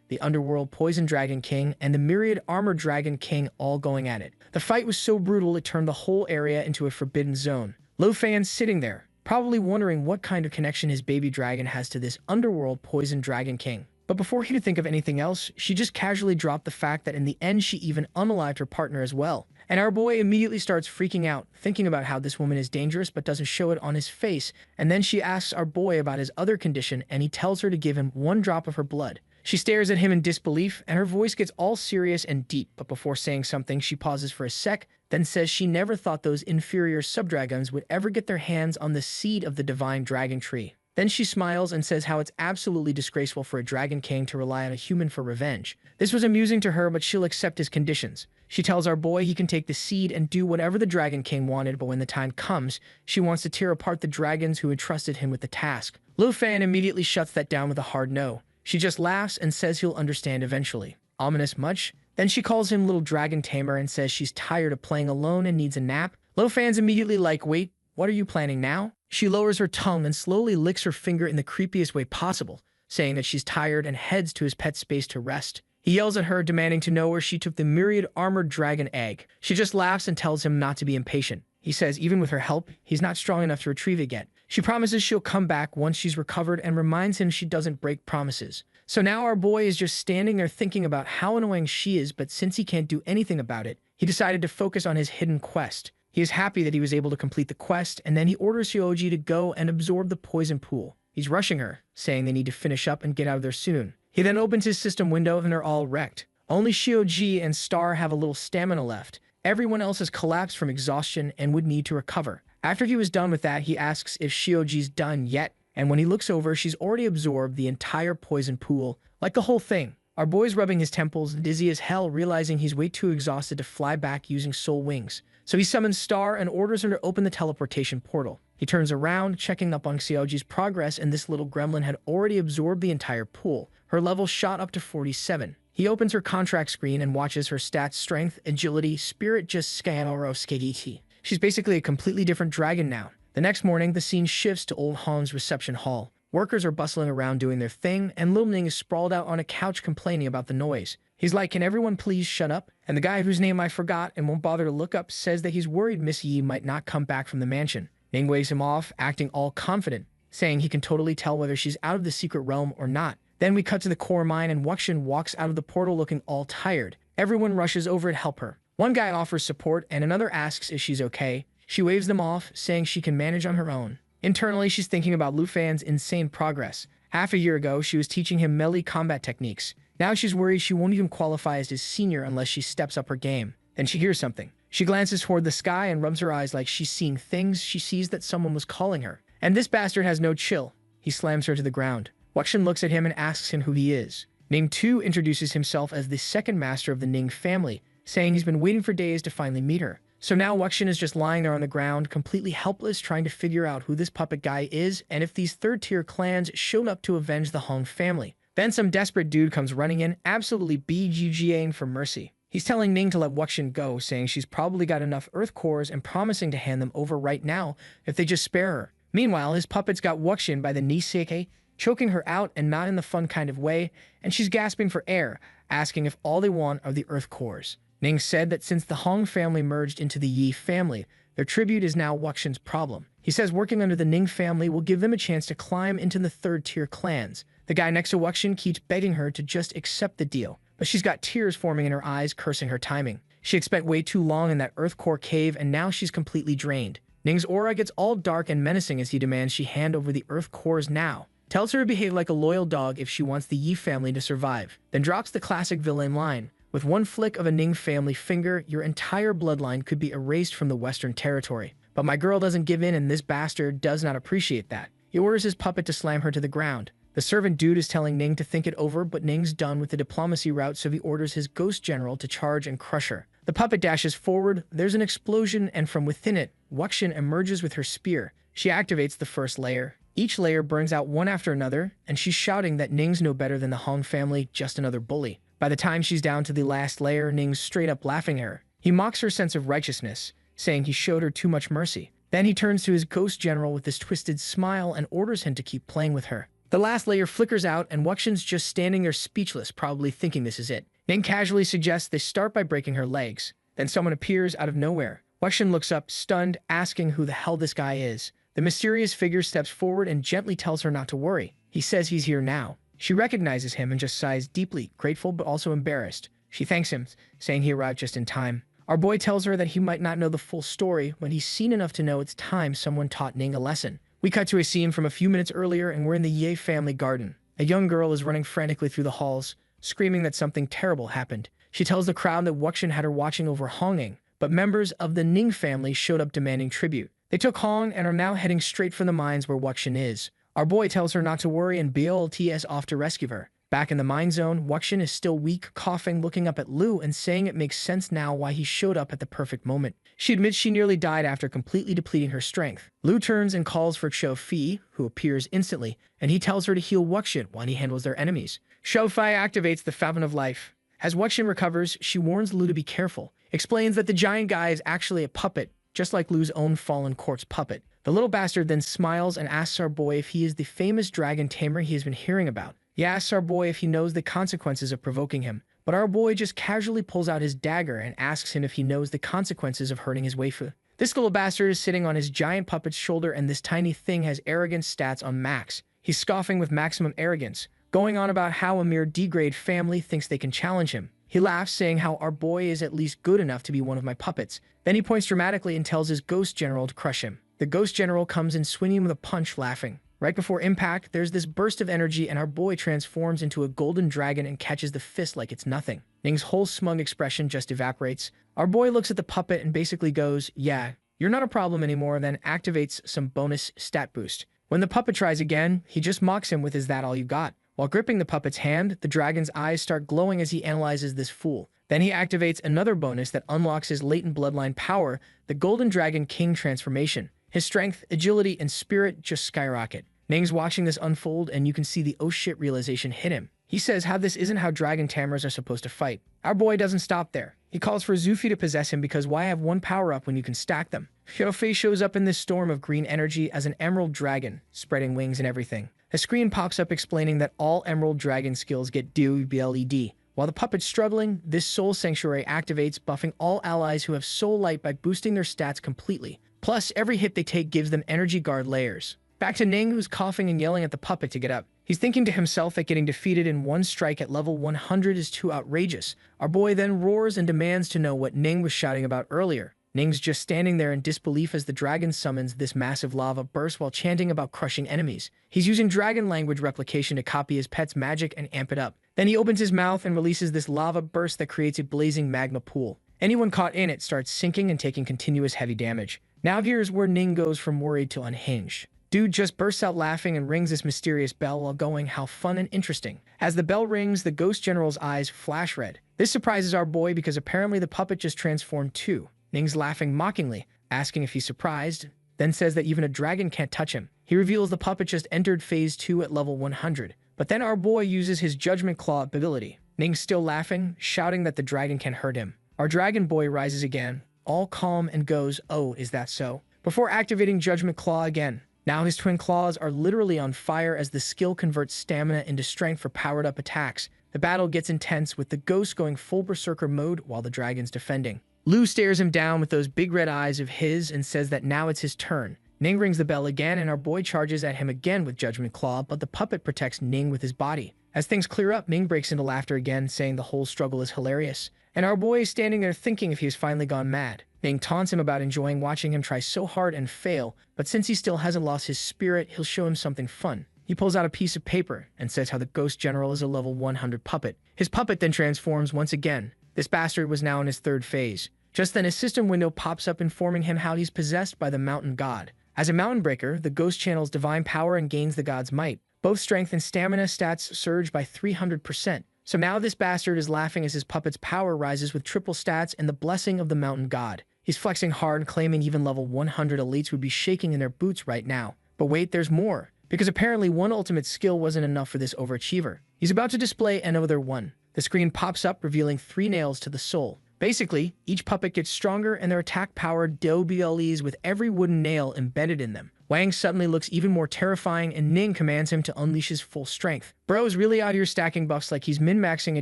the underworld poison dragon king and the myriad armored dragon king all going at it. The fight was so brutal it turned the whole area into a forbidden zone. Lu Fan's sitting there, probably wondering what kind of connection his baby dragon has to this underworld poison dragon king. But before he could think of anything else, she just casually dropped the fact that in the end she even unalived her partner as well. And our boy immediately starts freaking out, thinking about how this woman is dangerous but doesn't show it on his face. And then she asks our boy about his other condition, and he tells her to give him 1 drop of her blood. She stares at him in disbelief, and her voice gets all serious and deep, but before saying something, she pauses for a sec, then says she never thought those inferior subdragons would ever get their hands on the seed of the divine dragon tree. Then she smiles and says how it's absolutely disgraceful for a dragon king to rely on a human for revenge. This was amusing to her, but she'll accept his conditions. She tells our boy he can take the seed and do whatever the dragon king wanted, but when the time comes, she wants to tear apart the dragons who entrusted him with the task. Lu Fan immediately shuts that down with a hard no. She just laughs and says he'll understand eventually. Ominous much? Then she calls him Little Dragon Tamer and says she's tired of playing alone and needs a nap. Lu Fan's immediately like, wait, what are you planning now? She lowers her tongue and slowly licks her finger in the creepiest way possible, saying that she's tired and heads to his pet space to rest. He yells at her, demanding to know where she took the myriad armored dragon egg. She just laughs and tells him not to be impatient. He says even with her help, he's not strong enough to retrieve it yet. She promises she'll come back once she's recovered and reminds him she doesn't break promises. So now our boy is just standing there thinking about how annoying she is, but since he can't do anything about it, he decided to focus on his hidden quest. He is happy that he was able to complete the quest, and then he orders Hyoji to go and absorb the poison pool. He's rushing her, saying they need to finish up and get out of there soon. He then opens his system window and they're all wrecked. Only Shioji and Star have a little stamina left. Everyone else has collapsed from exhaustion and would need to recover. After he was done with that, he asks if Shioji's done yet, and when he looks over, she's already absorbed the entire poison pool, like the whole thing. Our boy's rubbing his temples, dizzy as hell, realizing he's way too exhausted to fly back using soul wings. So he summons Star and orders her to open the teleportation portal. He turns around, checking up on Xiaoji's progress, and this little gremlin had already absorbed the entire pool. Her level shot up to 47. He opens her contract screen and watches her stats: strength, agility, spirit, just skagiti. She's basically a completely different dragon now. The next morning, the scene shifts to Old Han's reception hall. Workers are bustling around doing their thing, and Lil Ning is sprawled out on a couch complaining about the noise. He's like, "Can everyone please shut up?" And the guy whose name I forgot and won't bother to look up says that he's worried Miss Yi might not come back from the mansion. Ning waves him off, acting all confident, saying he can totally tell whether she's out of the secret realm or not. Then we cut to the core mine, and Wuxian walks out of the portal looking all tired. Everyone rushes over to help her. One guy offers support, and another asks if she's okay. She waves them off, saying she can manage on her own. Internally, she's thinking about Lu Fan's insane progress. Half a year ago, she was teaching him melee combat techniques. Now she's worried she won't even qualify as his senior unless she steps up her game. Then she hears something. She glances toward the sky and rubs her eyes like she's seeing things. She sees that someone was calling her. And this bastard has no chill. He slams her to the ground. Wuxian looks at him and asks him who he is. Ning too introduces himself as the second master of the Ning family, saying he's been waiting for days to finally meet her. So now Wuxian is just lying there on the ground, completely helpless, trying to figure out who this puppet guy is and if these third-tier clans showed up to avenge the Hong family. Then some desperate dude comes running in, absolutely BGGAing for mercy. He's telling Ning to let Wuxian go, saying she's probably got enough earth cores and promising to hand them over right now if they just spare her. Meanwhile, his puppets got Wuxian by the knee, choking her out and not in the fun kind of way, and she's gasping for air, asking if all they want are the earth cores. Ning said that since the Hong family merged into the Yi family, their tribute is now Wuxian's problem. He says working under the Ning family will give them a chance to climb into the third-tier clans. The guy next to Wuxian keeps begging her to just accept the deal, but she's got tears forming in her eyes, cursing her timing. She spent way too long in that earth core cave, and now she's completely drained. Ning's aura gets all dark and menacing as he demands she hand over the earth cores now. Tells her to behave like a loyal dog if she wants the Yi family to survive. Then drops the classic villain line. With one flick of a Ning family finger, your entire bloodline could be erased from the Western territory. But my girl doesn't give in, and this bastard does not appreciate that. He orders his puppet to slam her to the ground. The servant dude is telling Ning to think it over, but Ning's done with the diplomacy route, so he orders his ghost general to charge and crush her. The puppet dashes forward, there's an explosion, and from within it, Wuxian emerges with her spear. She activates the first layer. Each layer burns out one after another, and she's shouting that Ning's no better than the Hong family, just another bully. By the time she's down to the last layer, Ning's straight up laughing at her. He mocks her sense of righteousness, saying he showed her too much mercy. Then he turns to his ghost general with this twisted smile and orders him to keep playing with her. The last layer flickers out, and Wuxian's just standing there speechless, probably thinking this is it. Ning casually suggests they start by breaking her legs. Then someone appears out of nowhere. Wuxian looks up, stunned, asking who the hell this guy is. The mysterious figure steps forward and gently tells her not to worry. He says he's here now. She recognizes him and just sighs deeply, grateful but also embarrassed. She thanks him, saying he arrived just in time. Our boy tells her that he might not know the full story, but he's seen enough to know it's time someone taught Ning a lesson. We cut to a scene from a few minutes earlier, and we're in the Ye family garden. A young girl is running frantically through the halls, screaming that something terrible happened. She tells the crowd that Wuxian had her watching over Honging, but members of the Ning family showed up demanding tribute. They took Hong and are now heading straight for the mines where Wuxian is. Our boy tells her not to worry and BLTS off to rescue her. Back in the mine zone, Wuxian is still weak, coughing, looking up at Lu and saying it makes sense now why he showed up at the perfect moment. She admits she nearly died after completely depleting her strength. Lu turns and calls for Xiao Fi, who appears instantly, and he tells her to heal Wuxian while he handles their enemies. Xiao Fi activates the Fountain of Life. As Wuxian recovers, she warns Lu to be careful, explains that the giant guy is actually a puppet, just like Lu's own fallen corpse puppet. The little bastard then smiles and asks our boy if he is the famous dragon tamer he has been hearing about. He asks our boy if he knows the consequences of provoking him, but our boy just casually pulls out his dagger and asks him if he knows the consequences of hurting his waifu. This little bastard is sitting on his giant puppet's shoulder, and this tiny thing has arrogance stats on max. He's scoffing with maximum arrogance, going on about how a mere D-grade family thinks they can challenge him. He laughs, saying how our boy is at least good enough to be one of my puppets. Then he points dramatically and tells his ghost general to crush him. The ghost general comes in swinging with a punch, laughing. Right before impact, there's this burst of energy and our boy transforms into a golden dragon and catches the fist like it's nothing. Ning's whole smug expression just evaporates. Our boy looks at the puppet and basically goes, "Yeah, "You're not a problem anymore," then activates some bonus stat boost. When the puppet tries again, he just mocks him with "Is that all you got?" While gripping the puppet's hand, the dragon's eyes start glowing as he analyzes this fool. Then he activates another bonus that unlocks his latent bloodline power, the Golden Dragon King transformation. His strength, agility, and spirit just skyrocket. Ning's watching this unfold, and you can see the "oh shit" realization hit him. He says how this isn't how dragon tamers are supposed to fight. Our boy doesn't stop there. He calls for Zufi to possess him because why have one power-up when you can stack them? Xiaofei shows up in this storm of green energy as an emerald dragon, spreading wings and everything. A screen pops up explaining that all emerald dragon skills get DOBLED. While the puppet's struggling, this soul sanctuary activates, buffing all allies who have soul light by boosting their stats completely. Plus, every hit they take gives them energy guard layers. Back to Ning, who's coughing and yelling at the puppet to get up. He's thinking to himself that getting defeated in one strike at level 100 is too outrageous. Our boy then roars and demands to know what Ning was shouting about earlier. Ning's just standing there in disbelief as the dragon summons this massive lava burst while chanting about crushing enemies. He's using dragon language replication to copy his pet's magic and amp it up. Then he opens his mouth and releases this lava burst that creates a blazing magma pool. Anyone caught in it starts sinking and taking continuous heavy damage. Now here's where Ning goes from worried to unhinged. Dude just bursts out laughing and rings this mysterious bell while going, "How fun and interesting." As the bell rings, the Ghost General's eyes flash red. This surprises our boy because apparently the puppet just transformed too. Ning's laughing mockingly, asking if he's surprised, then says that even a dragon can't touch him. He reveals the puppet just entered phase 2 at level 100. But then our boy uses his Judgment Claw ability. Ning's still laughing, shouting that the dragon can hurt him. Our dragon boy rises again, all calm, and goes, "Oh, is that so?" before activating Judgment Claw again. Now his twin claws are literally on fire as the skill converts stamina into strength for powered-up attacks. The battle gets intense with the ghost going full berserker mode while the dragon's defending. Lu stares him down with those big red eyes of his and says that now it's his turn. Ning rings the bell again and our boy charges at him again with Judgment Claw, but the puppet protects Ning with his body. As things clear up, Ning breaks into laughter again, saying the whole struggle is hilarious. And our boy is standing there thinking if he has finally gone mad. Ning taunts him about enjoying watching him try so hard and fail, but since he still hasn't lost his spirit, he'll show him something fun. He pulls out a piece of paper and says how the Ghost General is a level 100 puppet. His puppet then transforms once again. This bastard was now in his third phase. Just then his system window pops up informing him how he's possessed by the Mountain God. As a Mountain Breaker, the Ghost channels divine power and gains the God's might. Both strength and stamina stats surge by 300%. So now this bastard is laughing as his puppet's power rises with triple stats and the blessing of the Mountain God. He's flexing hard, claiming even level 100 elites would be shaking in their boots right now. But wait, there's more. Because apparently one ultimate skill wasn't enough for this overachiever. He's about to display another one. The screen pops up, revealing 3 nails to the soul. Basically, each puppet gets stronger and their attack power doubles with every wooden nail embedded in them. Wang suddenly looks even more terrifying and Ning commands him to unleash his full strength. Bro is really out here stacking buffs like he's min-maxing a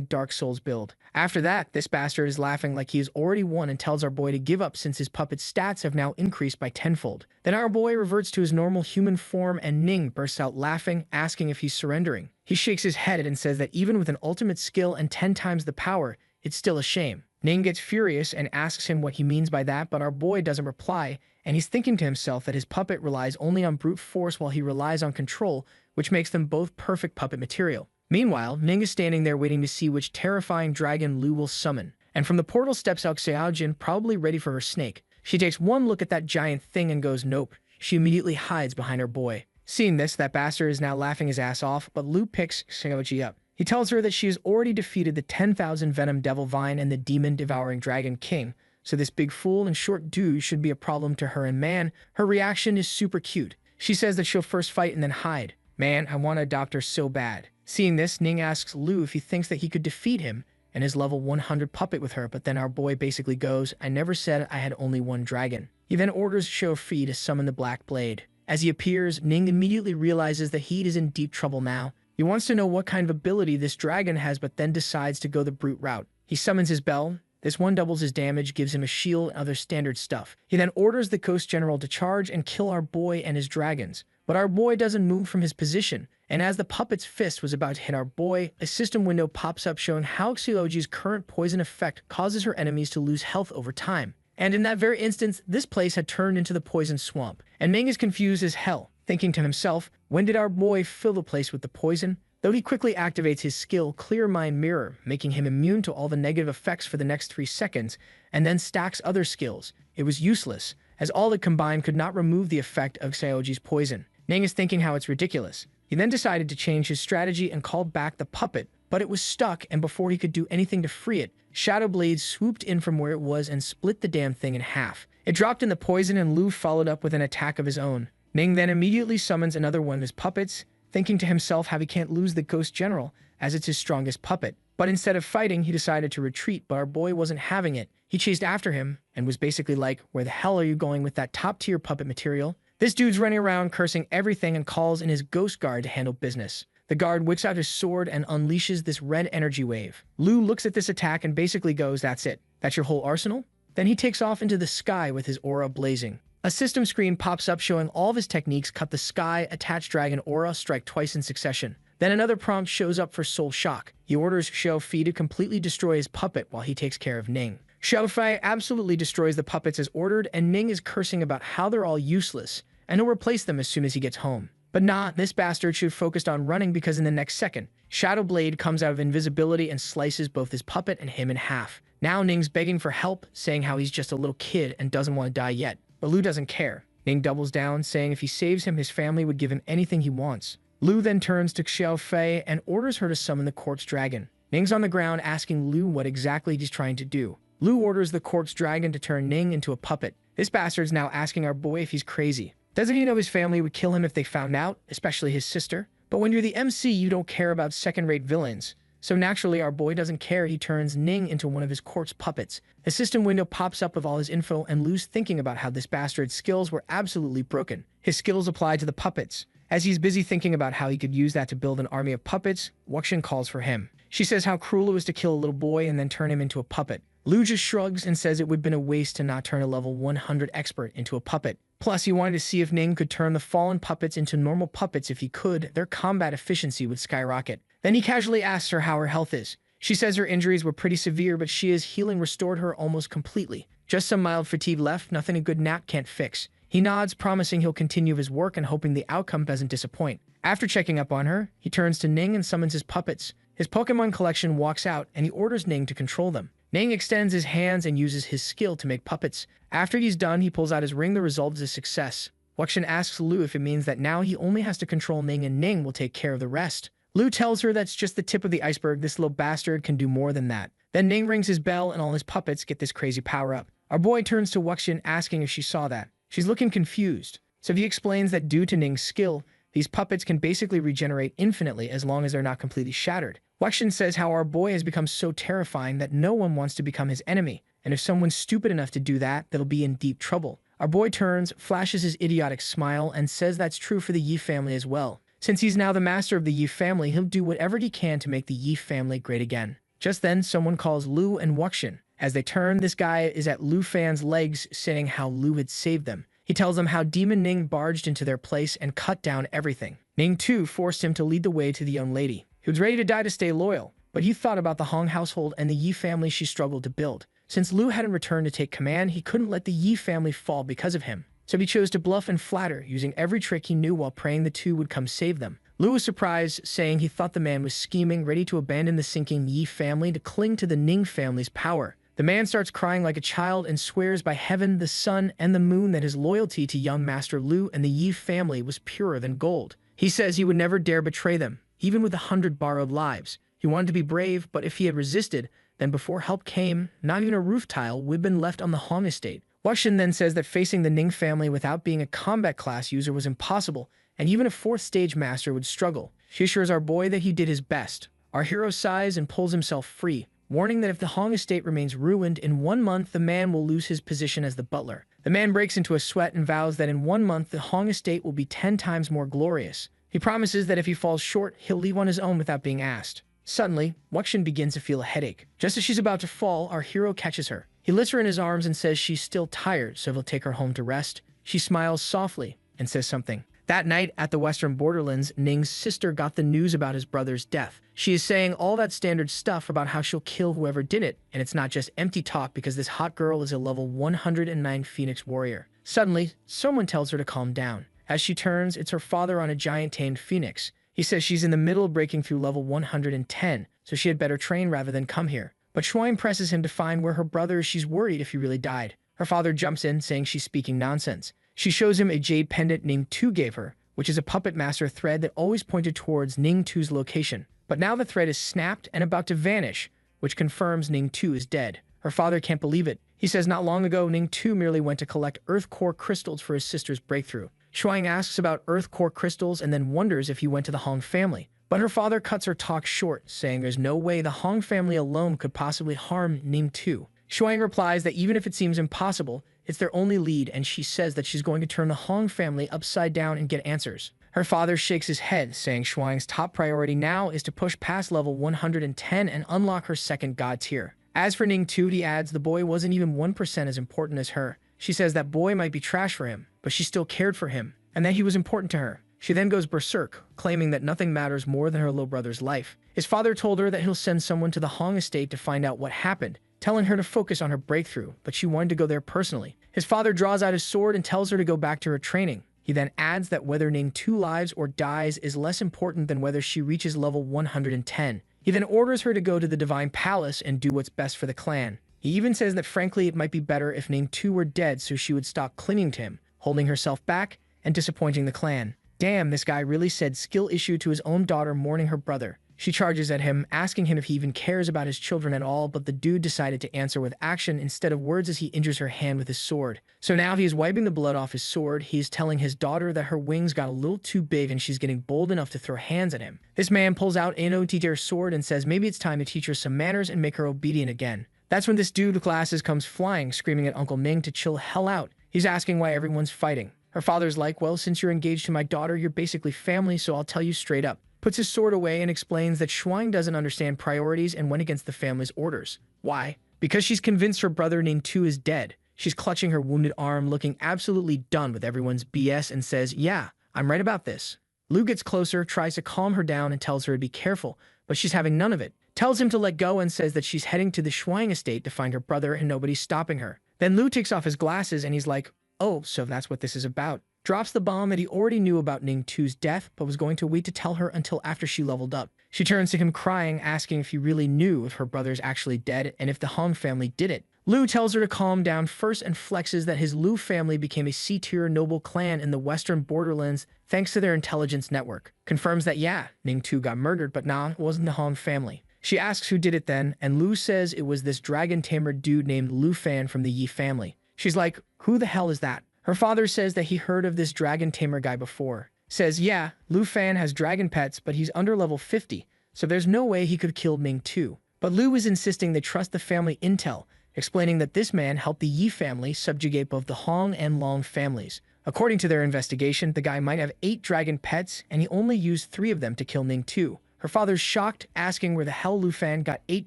Dark Souls build. After that, this bastard is laughing like he has already won and tells our boy to give up since his puppet's stats have now increased by tenfold. Then our boy reverts to his normal human form and Ning bursts out laughing, asking if he's surrendering. He shakes his head and says that even with an ultimate skill and 10 times the power, it's still a shame. Ning gets furious and asks him what he means by that, but our boy doesn't reply, and he's thinking to himself that his puppet relies only on brute force while he relies on control, which makes them both perfect puppet material. Meanwhile, Ning is standing there waiting to see which terrifying dragon Lu will summon, and from the portal steps out Xiaojin, probably ready for her snake. She takes one look at that giant thing and goes nope. She immediately hides behind her boy. Seeing this, that bastard is now laughing his ass off, but Lu picks Xiaoji up. He tells her that she has already defeated the 10,000 Venom Devil Vine and the Demon Devouring Dragon King, so this big fool and short dude should be a problem to her, and man, her reaction is super cute. She says that she'll first fight and then hide. Man, I want to adopt her so bad. Seeing this, Ning asks Lu if he thinks that he could defeat him and his level 100 puppet with her, but then our boy basically goes, "I never said I had only one dragon." He then orders Xiaofei to summon the Black Blade. As he appears, Ning immediately realizes that he is in deep trouble now. He wants to know what kind of ability this dragon has, but then decides to go the brute route. He summons his bell. This one doubles his damage, gives him a shield and other standard stuff. He then orders the Ghost General to charge and kill our boy and his dragons. But our boy doesn't move from his position, and as the puppet's fist was about to hit our boy, a system window pops up showing how Xiaoji's current poison effect causes her enemies to lose health over time. And in that very instance, this place had turned into the poison swamp, and Ming is confused as hell, thinking to himself, when did our boy fill the place with the poison? Though he quickly activates his skill Clear Mind Mirror, making him immune to all the negative effects for the next 3 seconds, and then stacks other skills. It was useless, as all it combined could not remove the effect of Xiaoji's poison. Ning is thinking how it's ridiculous. He then decided to change his strategy and called back the puppet, but it was stuck, and before he could do anything to free it, Shadow Blade swooped in from where it was and split the damn thing in half. It dropped in the poison, and Lu followed up with an attack of his own. Ning then immediately summons another one of his puppets, thinking to himself how he can't lose the Ghost General, as it's his strongest puppet. But instead of fighting, he decided to retreat, but our boy wasn't having it. He chased after him, and was basically like, "Where the hell are you going with that top-tier puppet material?" This dude's running around cursing everything and calls in his ghost guard to handle business. The guard whips out his sword and unleashes this red energy wave. Lu looks at this attack and basically goes, "That's it? That's your whole arsenal?" Then he takes off into the sky with his aura blazing. A system screen pops up showing all of his techniques: cut the sky, attach dragon aura, strike twice in succession. Then another prompt shows up for Soul Shock. He orders Xiao Fi to completely destroy his puppet while he takes care of Ning. Xiao Fi absolutely destroys the puppets as ordered, and Ning is cursing about how they're all useless, and he'll replace them as soon as he gets home. But nah, this bastard should focus on running, because in the next second, Shadow Blade comes out of invisibility and slices both his puppet and him in half. Now Ning's begging for help, saying how he's just a little kid and doesn't want to die yet. But Lu doesn't care. Ning doubles down, saying if he saves him, his family would give him anything he wants. Lu then turns to Xiao Fei and orders her to summon the Quartz Dragon. Ning's on the ground asking Lu what exactly he's trying to do. Lu orders the Quartz Dragon to turn Ning into a puppet. This bastard's now asking our boy if he's crazy. Doesn't he know his family would kill him if they found out, especially his sister? But when you're the MC, you don't care about second-rate villains. So naturally, our boy doesn't care. He turns Ning into one of his quartz puppets. A system window pops up with all his info, and Lu's thinking about how this bastard's skills were absolutely broken. His skills apply to the puppets. As he's busy thinking about how he could use that to build an army of puppets, Wuxian calls for him. She says how cruel it was to kill a little boy and then turn him into a puppet. Lu just shrugs and says it would have been a waste to not turn a level 100 expert into a puppet. Plus, he wanted to see if Ning could turn the fallen puppets into normal puppets. If he could, their combat efficiency would skyrocket. Then he casually asks her how her health is. She says her injuries were pretty severe, but Shia's healing restored her almost completely. Just some mild fatigue left, nothing a good nap can't fix. He nods, promising he'll continue his work and hoping the outcome doesn't disappoint. After checking up on her, he turns to Ning and summons his puppets. His Pokemon collection walks out, and he orders Ning to control them. Ning extends his hands and uses his skill to make puppets. After he's done, he pulls out his ring. The result is a success. Wuxian asks Lu if it means that now he only has to control Ning and Ning will take care of the rest. Lu tells her that's just the tip of the iceberg. This little bastard can do more than that. Then Ning rings his bell and all his puppets get this crazy power-up. Our boy turns to Wuxian asking if she saw that. She's looking confused. So he explains that due to Ning's skill, these puppets can basically regenerate infinitely as long as they're not completely shattered. Wuxian says how our boy has become so terrifying that no one wants to become his enemy, and if someone's stupid enough to do that, they'll be in deep trouble. Our boy turns, flashes his idiotic smile, and says that's true for the Yi family as well. Since he's now the master of the Yi family, he'll do whatever he can to make the Yi family great again. Just then, someone calls Lu and Wuxian. As they turn, this guy is at Lu Fan's legs, saying how Lu had saved them. He tells them how Demon Ning barged into their place and cut down everything. Ning, too, forced him to lead the way to the young lady. He was ready to die to stay loyal, but he thought about the Hong household and the Yi family she struggled to build. Since Lu hadn't returned to take command, he couldn't let the Yi family fall because of him. So he chose to bluff and flatter, using every trick he knew while praying the two would come save them. Lu was surprised, saying he thought the man was scheming, ready to abandon the sinking Yi family to cling to the Ning family's power. The man starts crying like a child and swears by heaven, the sun, and the moon that his loyalty to young Master Lu and the Yi family was purer than gold. He says he would never dare betray them, even with 100 borrowed lives. He wanted to be brave, but if he had resisted, then before help came, not even a roof tile would have been left on the Hong estate. Wuxian then says that facing the Ning family without being a combat class user was impossible, and even a 4th stage master would struggle. She assures our boy that he did his best. Our hero sighs and pulls himself free, warning that if the Hong estate remains ruined, in 1 month the man will lose his position as the butler. The man breaks into a sweat and vows that in 1 month the Hong estate will be 10 times more glorious. He promises that if he falls short, he'll leave on his own without being asked. Suddenly, Wuxian begins to feel a headache. Just as she's about to fall, our hero catches her. He lifts her in his arms and says she's still tired, so he'll take her home to rest. She smiles softly and says something. That night, at the Western Borderlands, Ning's sister got the news about his brother's death. She is saying all that standard stuff about how she'll kill whoever did it, and it's not just empty talk because this hot girl is a level 109 Phoenix warrior. Suddenly, someone tells her to calm down. As she turns, it's her father on a giant-tamed Phoenix. He says she's in the middle of breaking through level 110, so she had better train rather than come here. But Shuai presses him to find where her brother is. She's worried if he really died. Her father jumps in, saying she's speaking nonsense. She shows him a jade pendant Ning Tu gave her, which is a puppet master thread that always pointed towards Ning Tu's location. But now the thread is snapped and about to vanish, which confirms Ning Tu is dead. Her father can't believe it. He says not long ago, Ning Tu merely went to collect Earth Core crystals for his sister's breakthrough. Shuang asks about Earth Core crystals and then wonders if he went to the Hong family. But her father cuts her talk short, saying there's no way the Hong family alone could possibly harm Ning Tu. Shuang replies that even if it seems impossible, it's their only lead, and she says that she's going to turn the Hong family upside down and get answers. Her father shakes his head, saying Shuang's top priority now is to push past level 110 and unlock her second god tier. As for Ning Tu, he adds the boy wasn't even 1% as important as her. She says that boy might be trash for him, but she still cared for him, and that he was important to her. She then goes berserk, claiming that nothing matters more than her little brother's life. His father told her that he'll send someone to the Hong estate to find out what happened, telling her to focus on her breakthrough, but she wanted to go there personally. His father draws out his sword and tells her to go back to her training. He then adds that whether Ning Tu lives or dies is less important than whether she reaches level 110. He then orders her to go to the Divine Palace and do what's best for the clan. He even says that frankly it might be better if Ning Tu were dead so she would stop clinging to him, holding herself back and disappointing the clan. Damn, this guy really said skill issue to his own daughter mourning her brother. She charges at him, asking him if he even cares about his children at all, but the dude decided to answer with action instead of words as he injures her hand with his sword. So now he is wiping the blood off his sword. He is telling his daughter that her wings got a little too big and she's getting bold enough to throw hands at him. This man pulls out a teacher's sword and says maybe it's time to teach her some manners and make her obedient again. That's when this dude with glasses comes flying, screaming at Uncle Ming to chill hell out. He's asking why everyone's fighting. Her father's like, well, since you're engaged to my daughter, you're basically family, so I'll tell you straight up. Puts his sword away and explains that Shuang doesn't understand priorities and went against the family's orders. Why? Because she's convinced her brother Ning Tu is dead. She's clutching her wounded arm, looking absolutely done with everyone's BS and says, yeah, I'm right about this. Lu gets closer, tries to calm her down and tells her to be careful, but she's having none of it. Tells him to let go and says that she's heading to the Shuang estate to find her brother and nobody's stopping her. Then Lu takes off his glasses and he's like, oh, so that's what this is about. Drops the bomb that he already knew about Ning Tu's death, but was going to wait to tell her until after she leveled up. She turns to him crying, asking if he really knew if her brother's actually dead and if the Hong family did it. Lu tells her to calm down first and flexes that his Lu family became a C-tier noble clan in the western borderlands thanks to their intelligence network. Confirms that yeah, Ning Tu got murdered, but nah, it wasn't the Hong family. She asks who did it then, and Lu says it was this dragon tamer dude named Lu Fan from the Yi family. She's like, who the hell is that? Her father says that he heard of this dragon tamer guy before. Says, yeah, Lu Fan has dragon pets, but he's under level 50, so there's no way he could kill Ning Tu. But Lu is insisting they trust the family intel, explaining that this man helped the Yi family subjugate both the Hong and Long families. According to their investigation, the guy might have 8 dragon pets, and he only used 3 of them to kill Ning Tu. Her father's shocked, asking where the hell Lu Fan got 8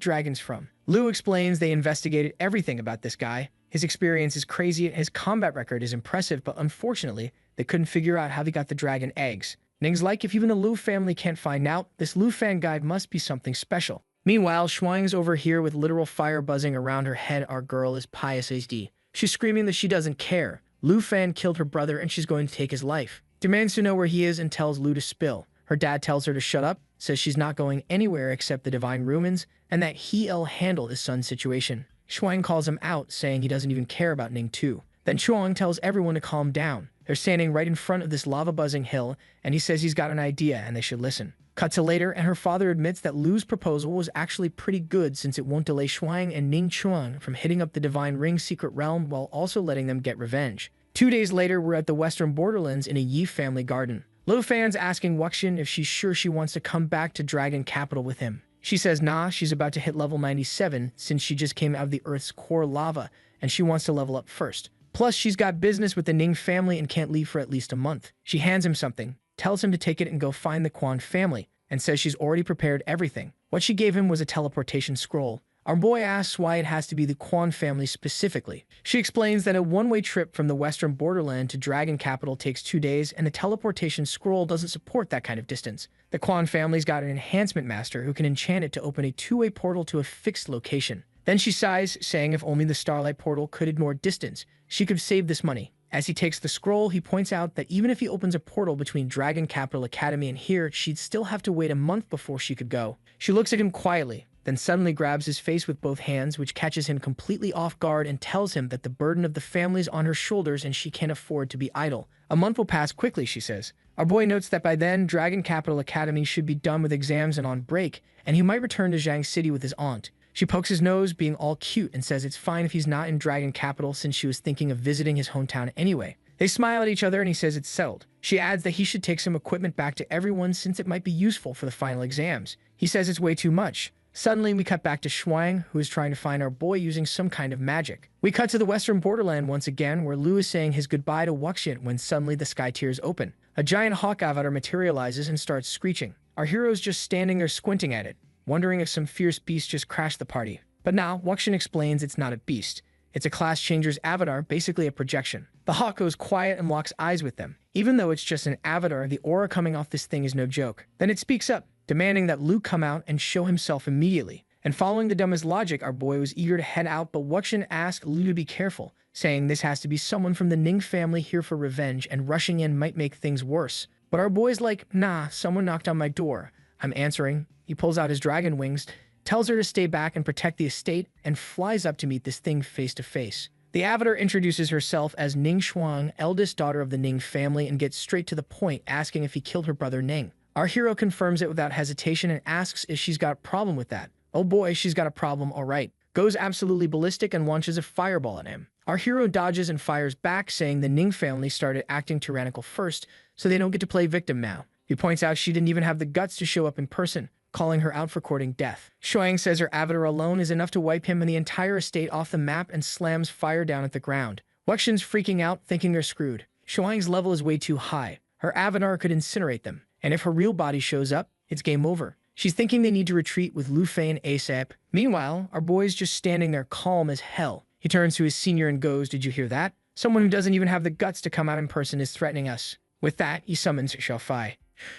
dragons from. Lu explains they investigated everything about this guy. His experience is crazy and his combat record is impressive, but unfortunately, they couldn't figure out how they got the dragon eggs. Ning's like, if even the Lu family can't find out, this Lu Fan guy must be something special. Meanwhile, Shuang's over here with literal fire buzzing around her head. Our girl is pious HD. She's screaming that she doesn't care. Lu Fan killed her brother and she's going to take his life. Demands to know where he is and tells Lu to spill. Her dad tells her to shut up, says she's not going anywhere except the divine ruins, and that he'll handle his son's situation. Shuang calls him out, saying he doesn't even care about Ning Tu. Then Shuang tells everyone to calm down. They're standing right in front of this lava-buzzing hill, and he says he's got an idea and they should listen. Cut to later, and her father admits that Lu's proposal was actually pretty good since it won't delay Shuang and Ning Chuan from hitting up the Divine Ring secret realm while also letting them get revenge. 2 days later, we're at the western borderlands in a Yi family garden. Lu Fan's asking Wuxian if she's sure she wants to come back to Dragon Capital with him. She says nah, she's about to hit level 97 since she just came out of the Earth's core lava, and she wants to level up first. Plus, she's got business with the Ning family and can't leave for at least a month. She hands him something, tells him to take it and go find the Quan family, and says she's already prepared everything. What she gave him was a teleportation scroll. Our boy asks why it has to be the Quan family specifically. She explains that a one-way trip from the western borderland to Dragon Capital takes 2 days, and the teleportation scroll doesn't support that kind of distance. The Quan family's got an enhancement master who can enchant it to open a 2-way portal to a fixed location. Then she sighs, saying if only the Starlight portal could ignore distance, she could save this money. As he takes the scroll, he points out that even if he opens a portal between Dragon Capital Academy and here, she'd still have to wait a month before she could go. She looks at him quietly, then suddenly grabs his face with both hands, which catches him completely off guard and tells him that the burden of the family is on her shoulders and she can't afford to be idle. A month will pass quickly, she says. Our boy notes that by then, Dragon Capital Academy should be done with exams and on break, and he might return to Zhang City with his aunt. She pokes his nose, being all cute, and says it's fine if he's not in Dragon Capital since she was thinking of visiting his hometown anyway. They smile at each other and he says it's settled. She adds that he should take some equipment back to everyone since it might be useful for the final exams. He says it's way too much. Suddenly, we cut back to Shuang, who is trying to find our boy using some kind of magic. We cut to the western borderland once again, where Lu is saying his goodbye to Wuxian when suddenly the sky tiers open. A giant hawk avatar materializes and starts screeching. Our hero's just standing there squinting at it, wondering if some fierce beast just crashed the party. But now, Wuxian explains it's not a beast. It's a class changer's avatar, basically a projection. The hawk goes quiet and locks eyes with them. Even though it's just an avatar, the aura coming off this thing is no joke. Then it speaks up, demanding that Lu come out and show himself immediately. And following the dumbest logic, our boy was eager to head out, but Wuxian asked Lu to be careful, saying this has to be someone from the Ning family here for revenge, and rushing in might make things worse. But our boy's like, nah, someone knocked on my door. I'm answering. He pulls out his dragon wings, tells her to stay back and protect the estate, and flies up to meet this thing face to face. The avatar introduces herself as Ning Shuang, eldest daughter of the Ning family, and gets straight to the point, asking if he killed her brother Ning. Our hero confirms it without hesitation and asks if she's got a problem with that. Oh boy, she's got a problem, alright. Goes absolutely ballistic and launches a fireball at him. Our hero dodges and fires back, saying the Ning family started acting tyrannical first, so they don't get to play victim now. He points out she didn't even have the guts to show up in person, calling her out for courting death. Shuang says her avatar alone is enough to wipe him and the entire estate off the map and slams fire down at the ground. Wuxian's freaking out, thinking they're screwed. Shuang's level is way too high. Her avatar could incinerate them, and if her real body shows up, it's game over. She's thinking they need to retreat with Lu Fein ASAP. Meanwhile, our boy's just standing there calm as hell. He turns to his senior and goes, "Did you hear that? Someone who doesn't even have the guts to come out in person is threatening us." With that, he summons Xiaofai.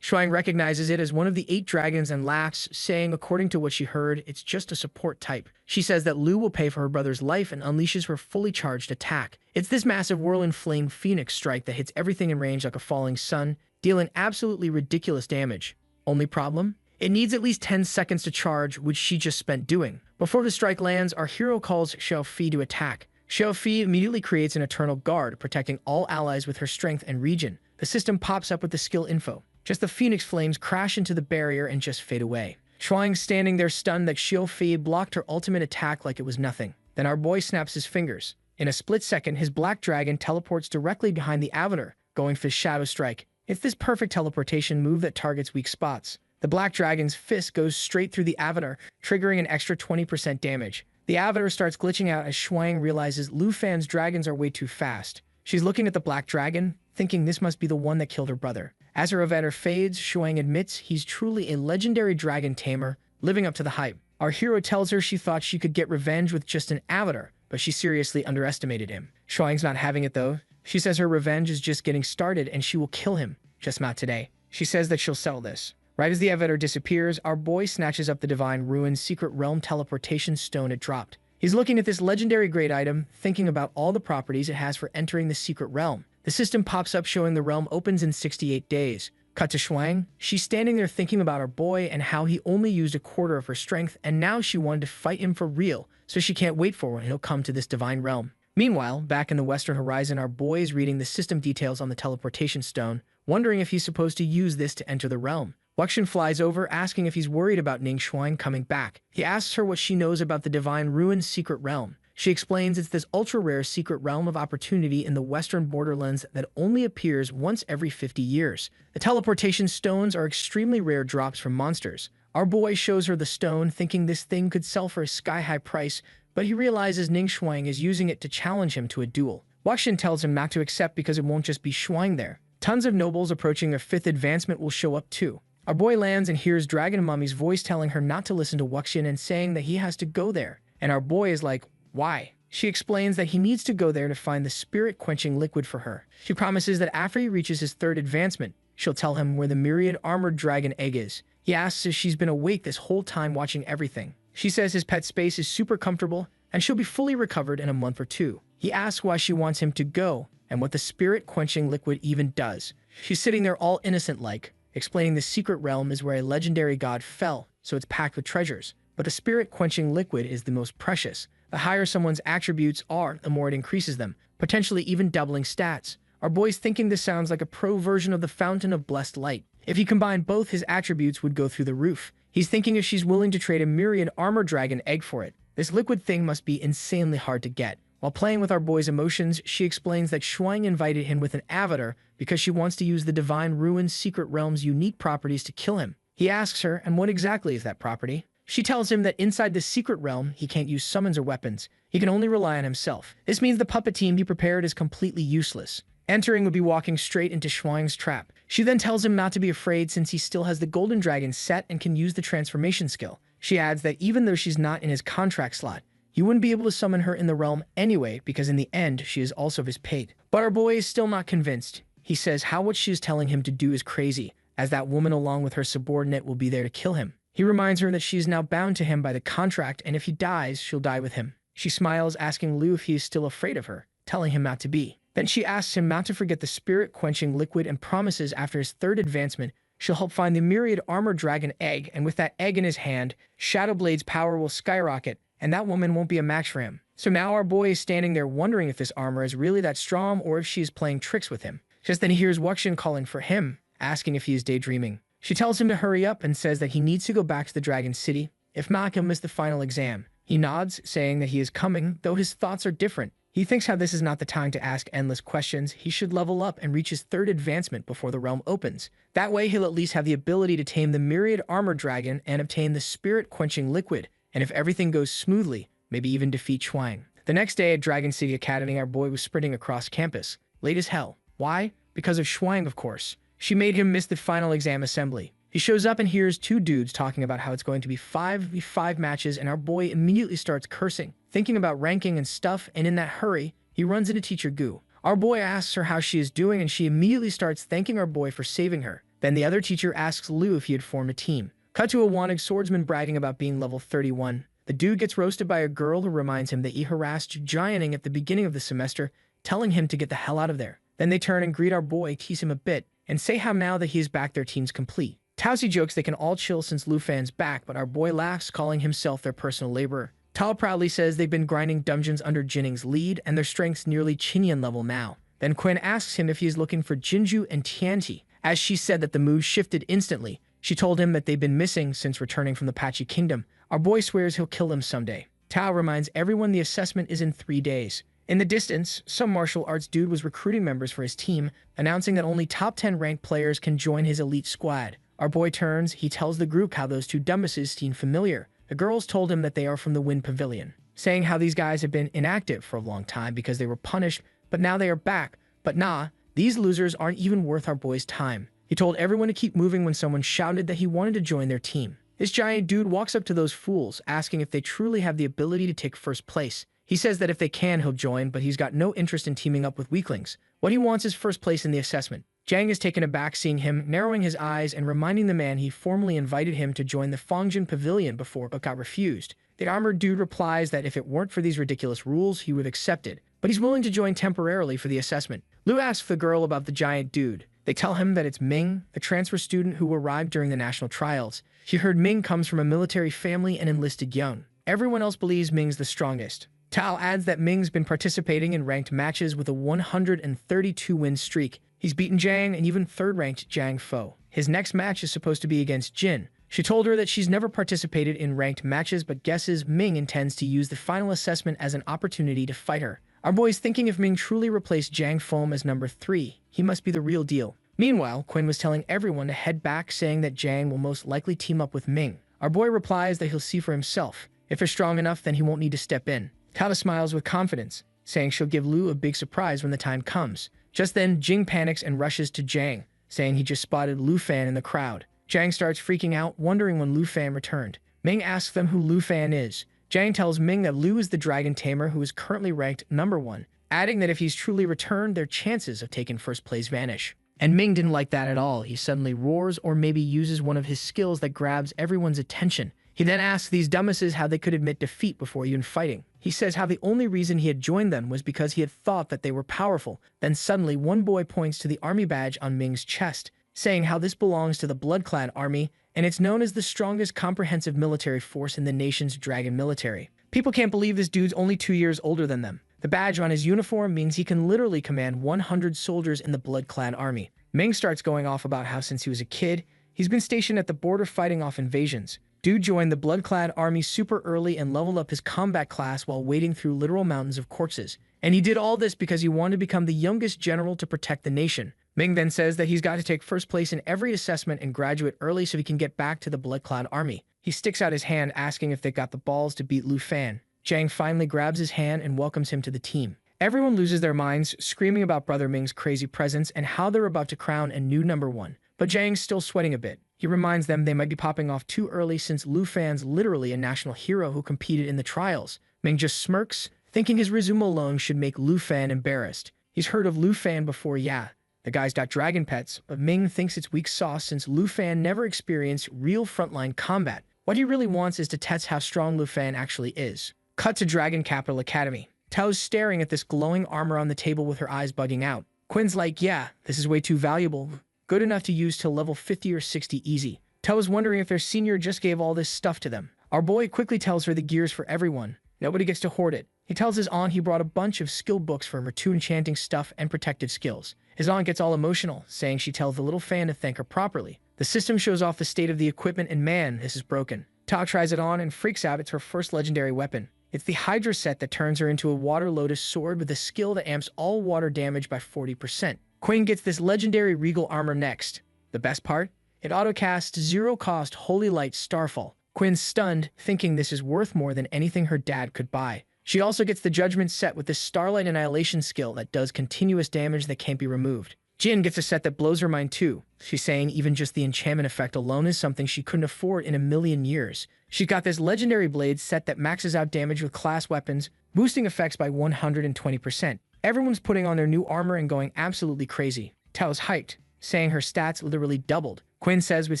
Shuang recognizes it as one of the 8 dragons and laughs, saying according to what she heard, it's just a support type. She says that Lu will pay for her brother's life and unleashes her fully charged attack. It's this massive whirling flame phoenix strike that hits everything in range like a falling sun, dealing absolutely ridiculous damage. Only problem? It needs at least 10 seconds to charge, which she just spent doing. Before the strike lands, our hero calls Xiaofi to attack. Xiaofi immediately creates an eternal guard, protecting all allies with her strength and region. The system pops up with the skill info. Just the phoenix flames crash into the barrier and just fade away. Shuang standing there stunned that Xiaofi blocked her ultimate attack like it was nothing. Then our boy snaps his fingers. In a split second, his black dragon teleports directly behind the avatar, going for Shadow Strike. It's this perfect teleportation move that targets weak spots. The black dragon's fist goes straight through the avatar, triggering an extra 20% damage. The avatar starts glitching out as Shuang realizes Lu Fan's dragons are way too fast. She's looking at the black dragon, thinking this must be the one that killed her brother. As her avatar fades, Shuang admits he's truly a legendary dragon tamer, living up to the hype. Our hero tells her she thought she could get revenge with just an avatar, but she seriously underestimated him. Shuang's not having it though. She says her revenge is just getting started and she will kill him, just not today. She says that she'll settle this. Right as the avatar disappears, our boy snatches up the Divine Ruin Secret Realm teleportation stone it dropped. He's looking at this legendary great item, thinking about all the properties it has for entering the secret realm. The system pops up showing the realm opens in 68 days. Cut to Shuang. She's standing there thinking about her boy and how he only used a quarter of her strength, and now she wanted to fight him for real, so she can't wait for when he'll come to this divine realm. Meanwhile, back in the western horizon, our boy is reading the system details on the teleportation stone, wondering if he's supposed to use this to enter the realm. Wuxian flies over, asking if he's worried about Ning Shuang coming back. He asks her what she knows about the Divine Ruin Secret Realm. She explains it's this ultra-rare secret realm of opportunity in the western borderlands that only appears once every 50 years. The teleportation stones are extremely rare drops from monsters. Our boy shows her the stone, thinking this thing could sell for a sky-high price, but he realizes Ning Shuang is using it to challenge him to a duel. Wuxian tells him not to accept because it won't just be Shuang there. Tons of nobles approaching their 5th advancement will show up too. Our boy lands and hears Dragon Mummy's voice telling her not to listen to Wuxian and saying that he has to go there. And our boy is like, why? She explains that he needs to go there to find the spirit-quenching liquid for her. She promises that after he reaches his 3rd advancement, she'll tell him where the myriad armored dragon egg is. He asks if she's been awake this whole time watching everything. She says his pet space is super comfortable and she'll be fully recovered in a month or 2. He asks why she wants him to go and what the spirit-quenching liquid even does. She's sitting there all innocent-like, explaining the secret realm is where a legendary god fell, so it's packed with treasures. but the spirit-quenching liquid is the most precious. The higher someone's attributes are, the more it increases them, potentially even doubling stats. Our boy's thinking this sounds like a pro version of the Fountain of Blessed Light. If he combined both, his attributes would go through the roof. He's thinking if she's willing to trade a myriad armor dragon egg for it. This liquid thing must be insanely hard to get. While playing with our boy's emotions, she explains that Shuang invited him with an avatar because she wants to use the Divine Ruin's secret realm's unique properties to kill him. He asks her, and what exactly is that property? She tells him that inside the secret realm, he can't use summons or weapons. He can only rely on himself. This means the puppet team he prepared is completely useless. Entering would be walking straight into Shuang's trap. She then tells him not to be afraid since he still has the Golden Dragon set and can use the transformation skill. She adds that even though she's not in his contract slot, he wouldn't be able to summon her in the realm anyway because in the end, she is also his pate. But our boy is still not convinced. He says how what she is telling him to do is crazy, as that woman along with her subordinate will be there to kill him. He reminds her that she is now bound to him by the contract and if he dies, she'll die with him. She smiles, asking Lu if he is still afraid of her, telling him not to be. Then she asks him not to forget the spirit-quenching liquid and promises after his third advancement, she'll help find the myriad armor dragon egg, and with that egg in his hand, Shadowblade's power will skyrocket, and that woman won't be a match for him. So now our boy is standing there wondering if this armor is really that strong or if she is playing tricks with him. Just then he hears Wuxian calling for him, asking if he is daydreaming. She tells him to hurry up and says that he needs to go back to the Dragon City. If not, he'll miss the final exam. He nods, saying that he is coming, though his thoughts are different. He thinks how this is not the time to ask endless questions. He should level up and reach his third advancement before the realm opens. That way he'll at least have the ability to tame the myriad armor dragon and obtain the spirit-quenching liquid, and if everything goes smoothly, maybe even defeat Shuang. The next day at Dragon City Academy, our boy was sprinting across campus, late as hell. Why? Because of Shuang, of course. She made him miss the final exam assembly. He shows up and hears two dudes talking about how it's going to be 5v5 matches, and our boy immediately starts cursing, thinking about ranking and stuff, and in that hurry, he runs into Teacher Gu. Our boy asks her how she is doing, and she immediately starts thanking our boy for saving her. Then the other teacher asks Lu if he had formed a team. Cut to a wanted swordsman bragging about being level 31. The dude gets roasted by a girl who reminds him that he harassed Gianting at the beginning of the semester, telling him to get the hell out of there. Then they turn and greet our boy, tease him a bit, and say how now that he is back their team's complete. Taosi jokes they can all chill since Lu Fan's back, but our boy laughs, calling himself their personal laborer. Tao proudly says they've been grinding dungeons under Jinning's lead, and their strength's nearly Qinian level now. Then Quinn asks him if he is looking for Jinju and Tianti. As she said that the mood shifted instantly, she told him that they've been missing since returning from the Patchy Kingdom. Our boy swears he'll kill them someday. Tao reminds everyone the assessment is in 3 days. In the distance, some martial arts dude was recruiting members for his team, announcing that only top 10 ranked players can join his elite squad. Our boy turns, he tells the group how those two dumbasses seem familiar. The girls told him that they are from the Wind Pavilion, saying how these guys have been inactive for a long time because they were punished, but now they are back. But nah, these losers aren't even worth our boy's time. He told everyone to keep moving when someone shouted that he wanted to join their team. This giant dude walks up to those fools, asking if they truly have the ability to take first place. He says that if they can, he'll join, but he's got no interest in teaming up with weaklings. What he wants is first place in the assessment. Jang is taken aback seeing him, narrowing his eyes and reminding the man he formally invited him to join the Fongjin Pavilion before but got refused. The armored dude replies that if it weren't for these ridiculous rules, he would have accepted, but he's willing to join temporarily for the assessment. Lu asks the girl about the giant dude. They tell him that it's Ming, the transfer student who arrived during the national trials. She heard Ming comes from a military family and enlisted young. Everyone else believes Ming's the strongest. Tao adds that Ming's been participating in ranked matches with a 132-win streak. He's beaten Jang and even third-ranked Jang Fo. His next match is supposed to be against Jin. She told her that she's never participated in ranked matches but guesses Ming intends to use the final assessment as an opportunity to fight her. Our boy's thinking if Ming truly replaced Jang Fo as number 3, he must be the real deal. Meanwhile, Quinn was telling everyone to head back, saying that Jang will most likely team up with Ming. Our boy replies that he'll see for himself. If they're strong enough, then he won't need to step in. Tao smiles with confidence, saying she'll give Lu a big surprise when the time comes. Just then, Jing panics and rushes to Jang, saying he just spotted Lu Fan in the crowd. Jang starts freaking out, wondering when Lu Fan returned. Ming asks them who Lu Fan is. Jang tells Ming that Lu is the dragon tamer who is currently ranked number 1, adding that if he's truly returned, their chances of taking first place vanish. And Ming didn't like that at all. He suddenly roars or maybe uses one of his skills that grabs everyone's attention. He then asks these dumbasses how they could admit defeat before even fighting. He says how the only reason he had joined them was because he had thought that they were powerful. Then suddenly one boy points to the army badge on Ming's chest, saying how this belongs to the blood-clad army, and it's known as the strongest comprehensive military force in the nation's dragon military. People can't believe this dude's only 2 years older than them. The badge on his uniform means he can literally command 100 soldiers in the blood-clad army. Ming starts going off about how since he was a kid, he's been stationed at the border fighting off invasions. Dude joined the blood-clad army super early and leveled up his combat class while wading through literal mountains of corpses. And he did all this because he wanted to become the youngest general to protect the nation. Ming then says that he's got to take first place in every assessment and graduate early so he can get back to the blood-clad army. He sticks out his hand asking if they got the balls to beat Lu Fan. Zhang finally grabs his hand and welcomes him to the team. Everyone loses their minds, screaming about Brother Ming's crazy presence and how they're about to crown a new #1. But Zhang's still sweating a bit. He reminds them they might be popping off too early since Lu Fan's literally a national hero who competed in the trials. Ming just smirks, thinking his resume alone should make Lu Fan embarrassed. He's heard of Lu Fan before, yeah. The guy's got dragon pets, but Ming thinks it's weak sauce since Lu Fan never experienced real frontline combat. What he really wants is to test how strong Lu Fan actually is. Cut to Dragon Capital Academy. Tao's staring at this glowing armor on the table with her eyes bugging out. Quinn's like, yeah, this is way too valuable. Good enough to use till level 50 or 60 easy. Tao's wondering if their senior just gave all this stuff to them. Our boy quickly tells her the gear's for everyone. Nobody gets to hoard it. He tells his aunt he brought a bunch of skill books for her to enchanting stuff and protective skills. His aunt gets all emotional, saying she tells the little fan to thank her properly. The system shows off the state of the equipment and man, this is broken. Tao tries it on and freaks out it's her first legendary weapon. It's the Hydra set that turns her into a Water Lotus sword with a skill that amps all water damage by 40%. Quinn gets this legendary regal armor next. The best part? It autocasts zero-cost Holy Light Starfall. Quinn's stunned, thinking this is worth more than anything her dad could buy. She also gets the Judgment set with this Starlight Annihilation skill that does continuous damage that can't be removed. Jin gets a set that blows her mind too. She's saying even just the enchantment effect alone is something she couldn't afford in a million years. She's got this legendary blade set that maxes out damage with class weapons, boosting effects by 120%. Everyone's putting on their new armor and going absolutely crazy. Tao's hyped, saying her stats literally doubled. Quinn says with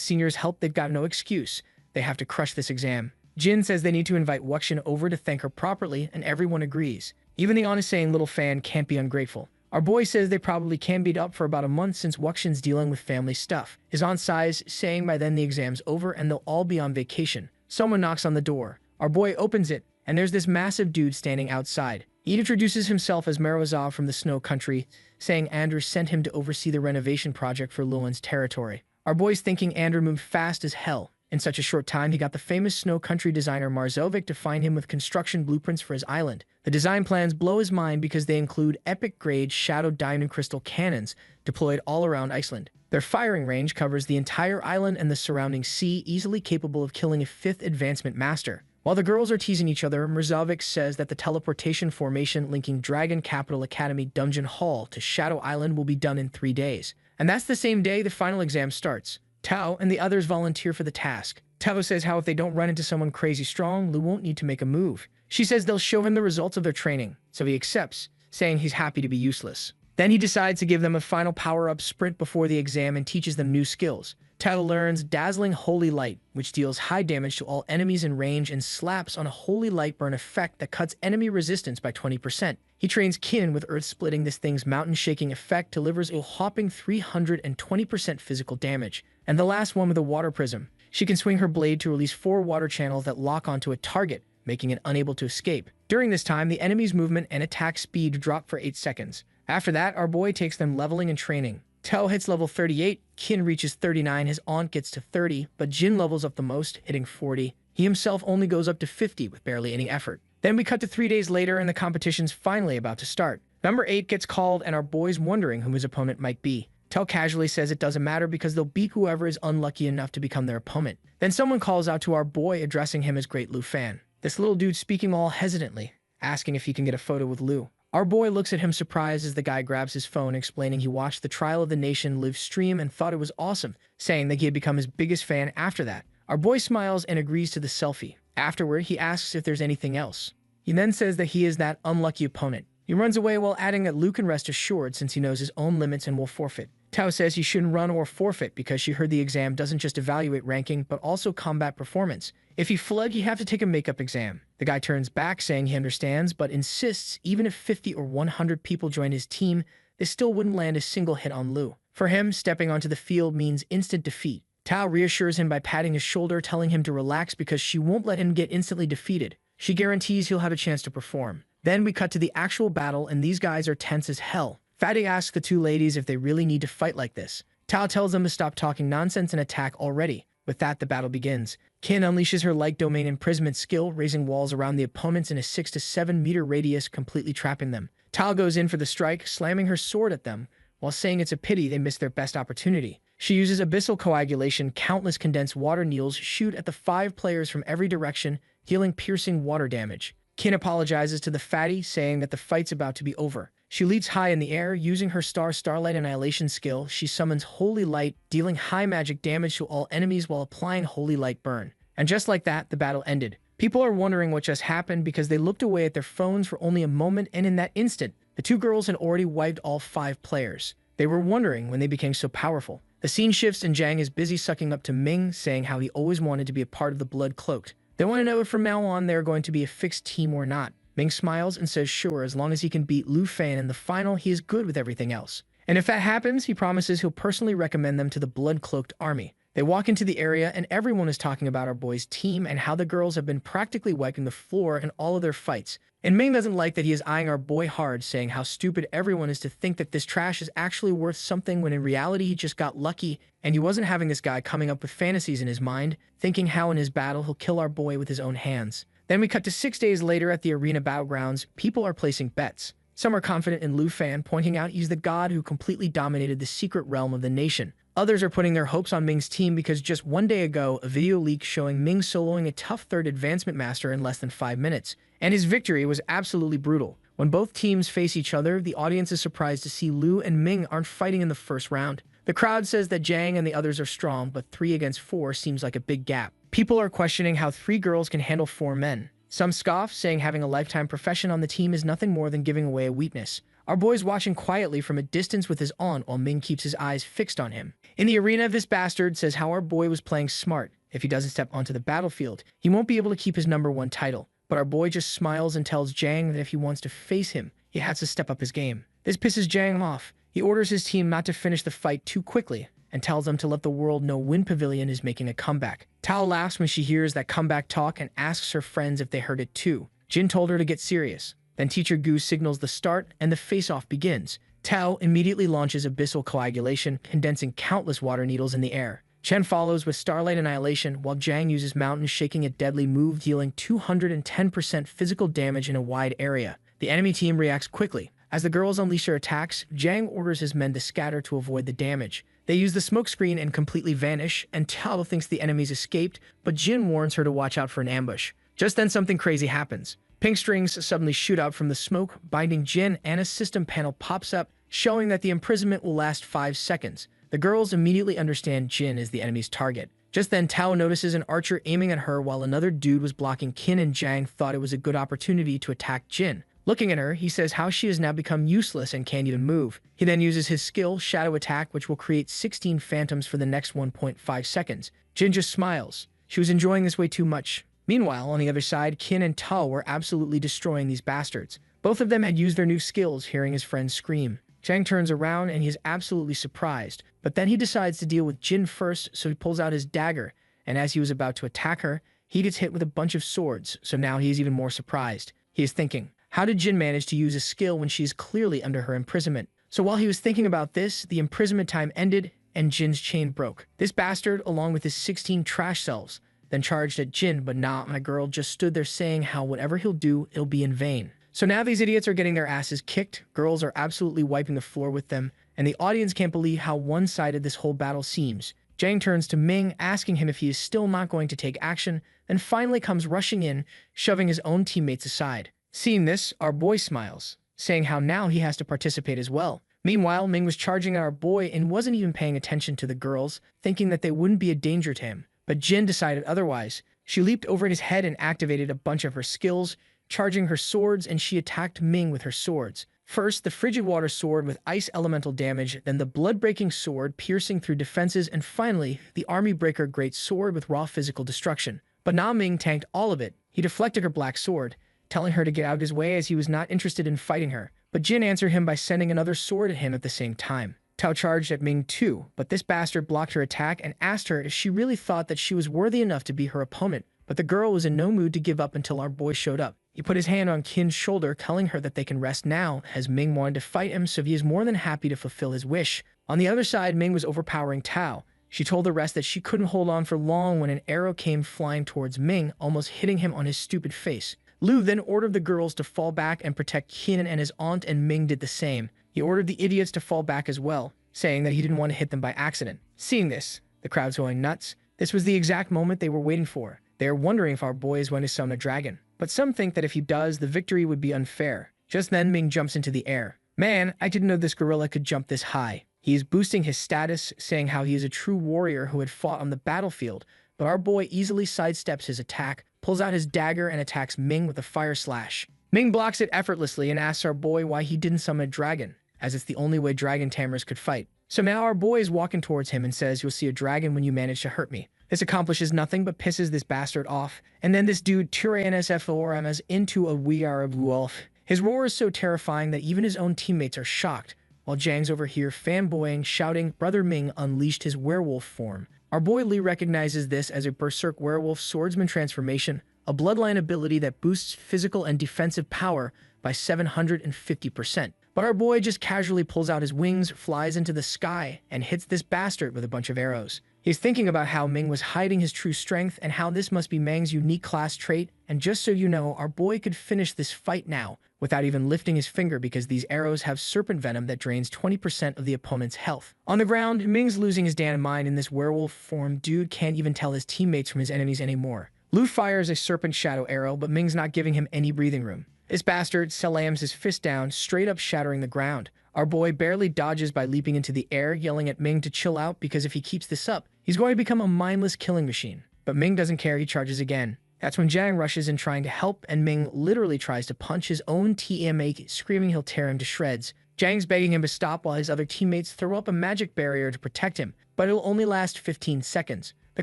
seniors' help they've got no excuse. They have to crush this exam. Jin says they need to invite Wuxian over to thank her properly, and everyone agrees. Even the honest saying little fan can't be ungrateful. Our boy says they probably can beat up for about a month since Wuxian's dealing with family stuff. His aunt sighs, saying by then the exam's over and they'll all be on vacation. Someone knocks on the door. Our boy opens it, and there's this massive dude standing outside. He introduces himself as Marozov from the Snow Country, saying Andrew sent him to oversee the renovation project for Luan's territory. Our boy's thinking Andrew moved fast as hell. In such a short time, he got the famous Snow Country designer Marzovic to find him with construction blueprints for his island. The design plans blow his mind because they include epic-grade Shadow Diamond Crystal cannons deployed all around Iceland. Their firing range covers the entire island and the surrounding sea, easily capable of killing a 5th advancement master. While the girls are teasing each other, Marzovic says that the teleportation formation linking Dragon Capital Academy Dungeon Hall to Shadow Island will be done in 3 days. And that's the same day the final exam starts. Tao and the others volunteer for the task. Tao says how if they don't run into someone crazy strong, Lu won't need to make a move. She says they'll show him the results of their training, so he accepts, saying he's happy to be useless. Then he decides to give them a final power-up sprint before the exam and teaches them new skills. Tao learns Dazzling Holy Light, which deals high damage to all enemies in range and slaps on a Holy Light burn effect that cuts enemy resistance by 20%. He trains Kin with Earth Splitting. This thing's mountain-shaking effect delivers a whopping 320% physical damage. And the last one with a Water Prism. She can swing her blade to release 4 water channels that lock onto a target, making it unable to escape. During this time, the enemy's movement and attack speed drop for 8 seconds. After that, our boy takes them leveling and training. Tao hits level 38, Kin reaches 39, his aunt gets to 30, but Jin levels up the most, hitting 40. He himself only goes up to 50 with barely any effort. Then we cut to 3 days later and the competition's finally about to start. Number 8 gets called and our boy's wondering who his opponent might be. Tao casually says it doesn't matter because they'll beat whoever is unlucky enough to become their opponent. Then someone calls out to our boy, addressing him as Great Lu Fan. This little dude speaking all hesitantly, asking if he can get a photo with Lu. Our boy looks at him surprised as the guy grabs his phone, explaining he watched the Trial of the Nation live stream and thought it was awesome, saying that he had become his biggest fan after that. Our boy smiles and agrees to the selfie. Afterward, he asks if there's anything else. He then says that he is that unlucky opponent. He runs away while adding that Lu can rest assured since he knows his own limits and will forfeit. Tao says he shouldn't run or forfeit because she heard the exam doesn't just evaluate ranking but also combat performance. If he fled, he'd have to take a makeup exam. The guy turns back saying he understands but insists even if 50 or 100 people join his team, they still wouldn't land a single hit on Lu. For him, stepping onto the field means instant defeat. Tao reassures him by patting his shoulder, telling him to relax because she won't let him get instantly defeated. She guarantees he'll have a chance to perform. Then we cut to the actual battle, and these guys are tense as hell. Fatty asks the two ladies if they really need to fight like this. Tao tells them to stop talking nonsense and attack already. With that, the battle begins. Kin unleashes her light domain imprisonment skill, raising walls around the opponents in a 6 to 7 meter radius, completely trapping them. Tao goes in for the strike, slamming her sword at them, while saying it's a pity they missed their best opportunity. She uses abyssal coagulation. Countless condensed water needles shoot at the 5 players from every direction, dealing piercing water damage. Kin apologizes to the fatty, saying that the fight's about to be over. She leaps high in the air. Using her Starlight Annihilation skill, she summons Holy Light, dealing high magic damage to all enemies while applying Holy Light Burn. And just like that, the battle ended. People are wondering what just happened because they looked away at their phones for only a moment, and in that instant, the two girls had already wiped all 5 players. They were wondering when they became so powerful. The scene shifts and Jang is busy sucking up to Ming, saying how he always wanted to be a part of the Blood Cloaked. They want to know if from now on they're going to be a fixed team or not. Ming smiles and says sure, as long as he can beat Lu Fan in the final, he is good with everything else. And if that happens, he promises he'll personally recommend them to the Blood-Cloaked army. They walk into the area and everyone is talking about our boys' team and how the girls have been practically wiping the floor in all of their fights. And Ming doesn't like that he is eyeing our boy hard, saying how stupid everyone is to think that this trash is actually worth something when in reality he just got lucky and he wasn't having this guy coming up with fantasies in his mind, thinking how in his battle he'll kill our boy with his own hands. Then we cut to 6 days later at the arena battlegrounds. People are placing bets. Some are confident in Lu Fan, pointing out he's the god who completely dominated the secret realm of the nation. Others are putting their hopes on Ming's team because just one day ago, a video leaked showing Ming soloing a tough third advancement master in less than 5 minutes, and his victory was absolutely brutal. When both teams face each other, the audience is surprised to see Lu and Ming aren't fighting in the first round. The crowd says that Jang and the others are strong, but 3 against 4 seems like a big gap. People are questioning how 3 girls can handle 4 men. Some scoff, saying having a lifetime profession on the team is nothing more than giving away a weakness. Our boy's watching quietly from a distance with his aunt while Ming keeps his eyes fixed on him. In the arena, this bastard says how our boy was playing smart. If he doesn't step onto the battlefield, he won't be able to keep his #1 title. But our boy just smiles and tells Jang that if he wants to face him, he has to step up his game. This pisses Jang off. He orders his team not to finish the fight too quickly and tells them to let the world know Wind Pavilion is making a comeback. Tao laughs when she hears that comeback talk and asks her friends if they heard it too. Jin told her to get serious. Then Teacher Gu signals the start and the face-off begins. Tao immediately launches abyssal coagulation, condensing countless water needles in the air. Chen follows with Starlight Annihilation, while Jang uses Mountain Shaking, a deadly move dealing 210% physical damage in a wide area. The enemy team reacts quickly. As the girls unleash their attacks, Jang orders his men to scatter to avoid the damage. They use the smokescreen and completely vanish, and Tao thinks the enemies escaped, but Jin warns her to watch out for an ambush. Just then something crazy happens. Pink strings suddenly shoot out from the smoke, binding Jin, and a system panel pops up, showing that the imprisonment will last 5 seconds. The girls immediately understand Jin is the enemy's target. Just then, Tao notices an archer aiming at her while another dude was blocking Kin, and Jang thought it was a good opportunity to attack Jin. Looking at her, he says how she has now become useless and can't even move. He then uses his skill, Shadow Attack, which will create 16 phantoms for the next 1.5 seconds. Jin just smiles. She was enjoying this way too much. Meanwhile, on the other side, Kin and Tao were absolutely destroying these bastards. Both of them had used their new skills, hearing his friends scream. Jang turns around and he is absolutely surprised, but then he decides to deal with Jin first, so he pulls out his dagger, and as he was about to attack her, he gets hit with a bunch of swords, so now he is even more surprised. He is thinking, how did Jin manage to use a skill when she is clearly under her imprisonment? So while he was thinking about this, the imprisonment time ended and Jin's chain broke. This bastard, along with his 16 trash selves, then charged at Jin, but nah, my girl just stood there saying how whatever he'll do, it'll be in vain. So now these idiots are getting their asses kicked, girls are absolutely wiping the floor with them, and the audience can't believe how one-sided this whole battle seems. Jang turns to Ming, asking him if he is still not going to take action, then finally comes rushing in, shoving his own teammates aside. Seeing this, our boy smiles, saying how now he has to participate as well. Meanwhile, Ming was charging at our boy and wasn't even paying attention to the girls, thinking that they wouldn't be a danger to him. But Jin decided otherwise. She leaped over his head and activated a bunch of her skills, charging her swords, and she attacked Ming with her swords. First, the Frigid Water Sword with ice elemental damage, then the Blood-Breaking Sword piercing through defenses, and finally, the Army Breaker Great Sword with raw physical destruction. But Na Ming tanked all of it. He deflected her black sword, telling her to get out of his way as he was not interested in fighting her. But Jin answered him by sending another sword at him at the same time. Tao charged at Ming too, but this bastard blocked her attack and asked her if she really thought that she was worthy enough to be her opponent. But the girl was in no mood to give up until our boy showed up. He put his hand on Qin's shoulder, telling her that they can rest now, as Ming wanted to fight him, so he is more than happy to fulfill his wish. On the other side, Ming was overpowering Tao. She told the rest that she couldn't hold on for long when an arrow came flying towards Ming, almost hitting him on his stupid face. Lu then ordered the girls to fall back and protect Qin and his aunt, and Ming did the same. He ordered the idiots to fall back as well, saying that he didn't want to hit them by accident. Seeing this, the crowd's going nuts. This was the exact moment they were waiting for. They are wondering if our boy is going to summon a dragon. But some think that if he does, the victory would be unfair. Just then, Ming jumps into the air. Man, I didn't know this gorilla could jump this high. He is boosting his status, saying how he is a true warrior who had fought on the battlefield. But our boy easily sidesteps his attack, pulls out his dagger, and attacks Ming with a fire slash. Ming blocks it effortlessly and asks our boy why he didn't summon a dragon, as it's the only way dragon tamers could fight. So now our boy is walking towards him and says, "You'll see a dragon when you manage to hurt me." This accomplishes nothing but pisses this bastard off, and then this dude Tyrannosforomus into a weird wolf. His roar is so terrifying that even his own teammates are shocked, while Zhang's over here fanboying, shouting, "Brother Ming unleashed his werewolf form." Our boy Lee recognizes this as a berserk werewolf swordsman transformation, a bloodline ability that boosts physical and defensive power by 750%. But our boy just casually pulls out his wings, flies into the sky, and hits this bastard with a bunch of arrows. He's thinking about how Ming was hiding his true strength and how this must be Mang's unique class trait, and just so you know, our boy could finish this fight now without even lifting his finger because these arrows have serpent venom that drains 20% of the opponent's health. On the ground, Ming's losing his damn mind in this werewolf form. Dude can't even tell his teammates from his enemies anymore. Lu fires a serpent shadow arrow, but Ming's not giving him any breathing room. This bastard slams his fist down, straight up shattering the ground. Our boy barely dodges by leaping into the air, yelling at Ming to chill out because if he keeps this up, he's going to become a mindless killing machine. But Ming doesn't care, he charges again. That's when Zhang rushes in trying to help, and Ming literally tries to punch his own teammate, screaming he'll tear him to shreds. Zhang's begging him to stop while his other teammates throw up a magic barrier to protect him, but it'll only last 15 seconds. The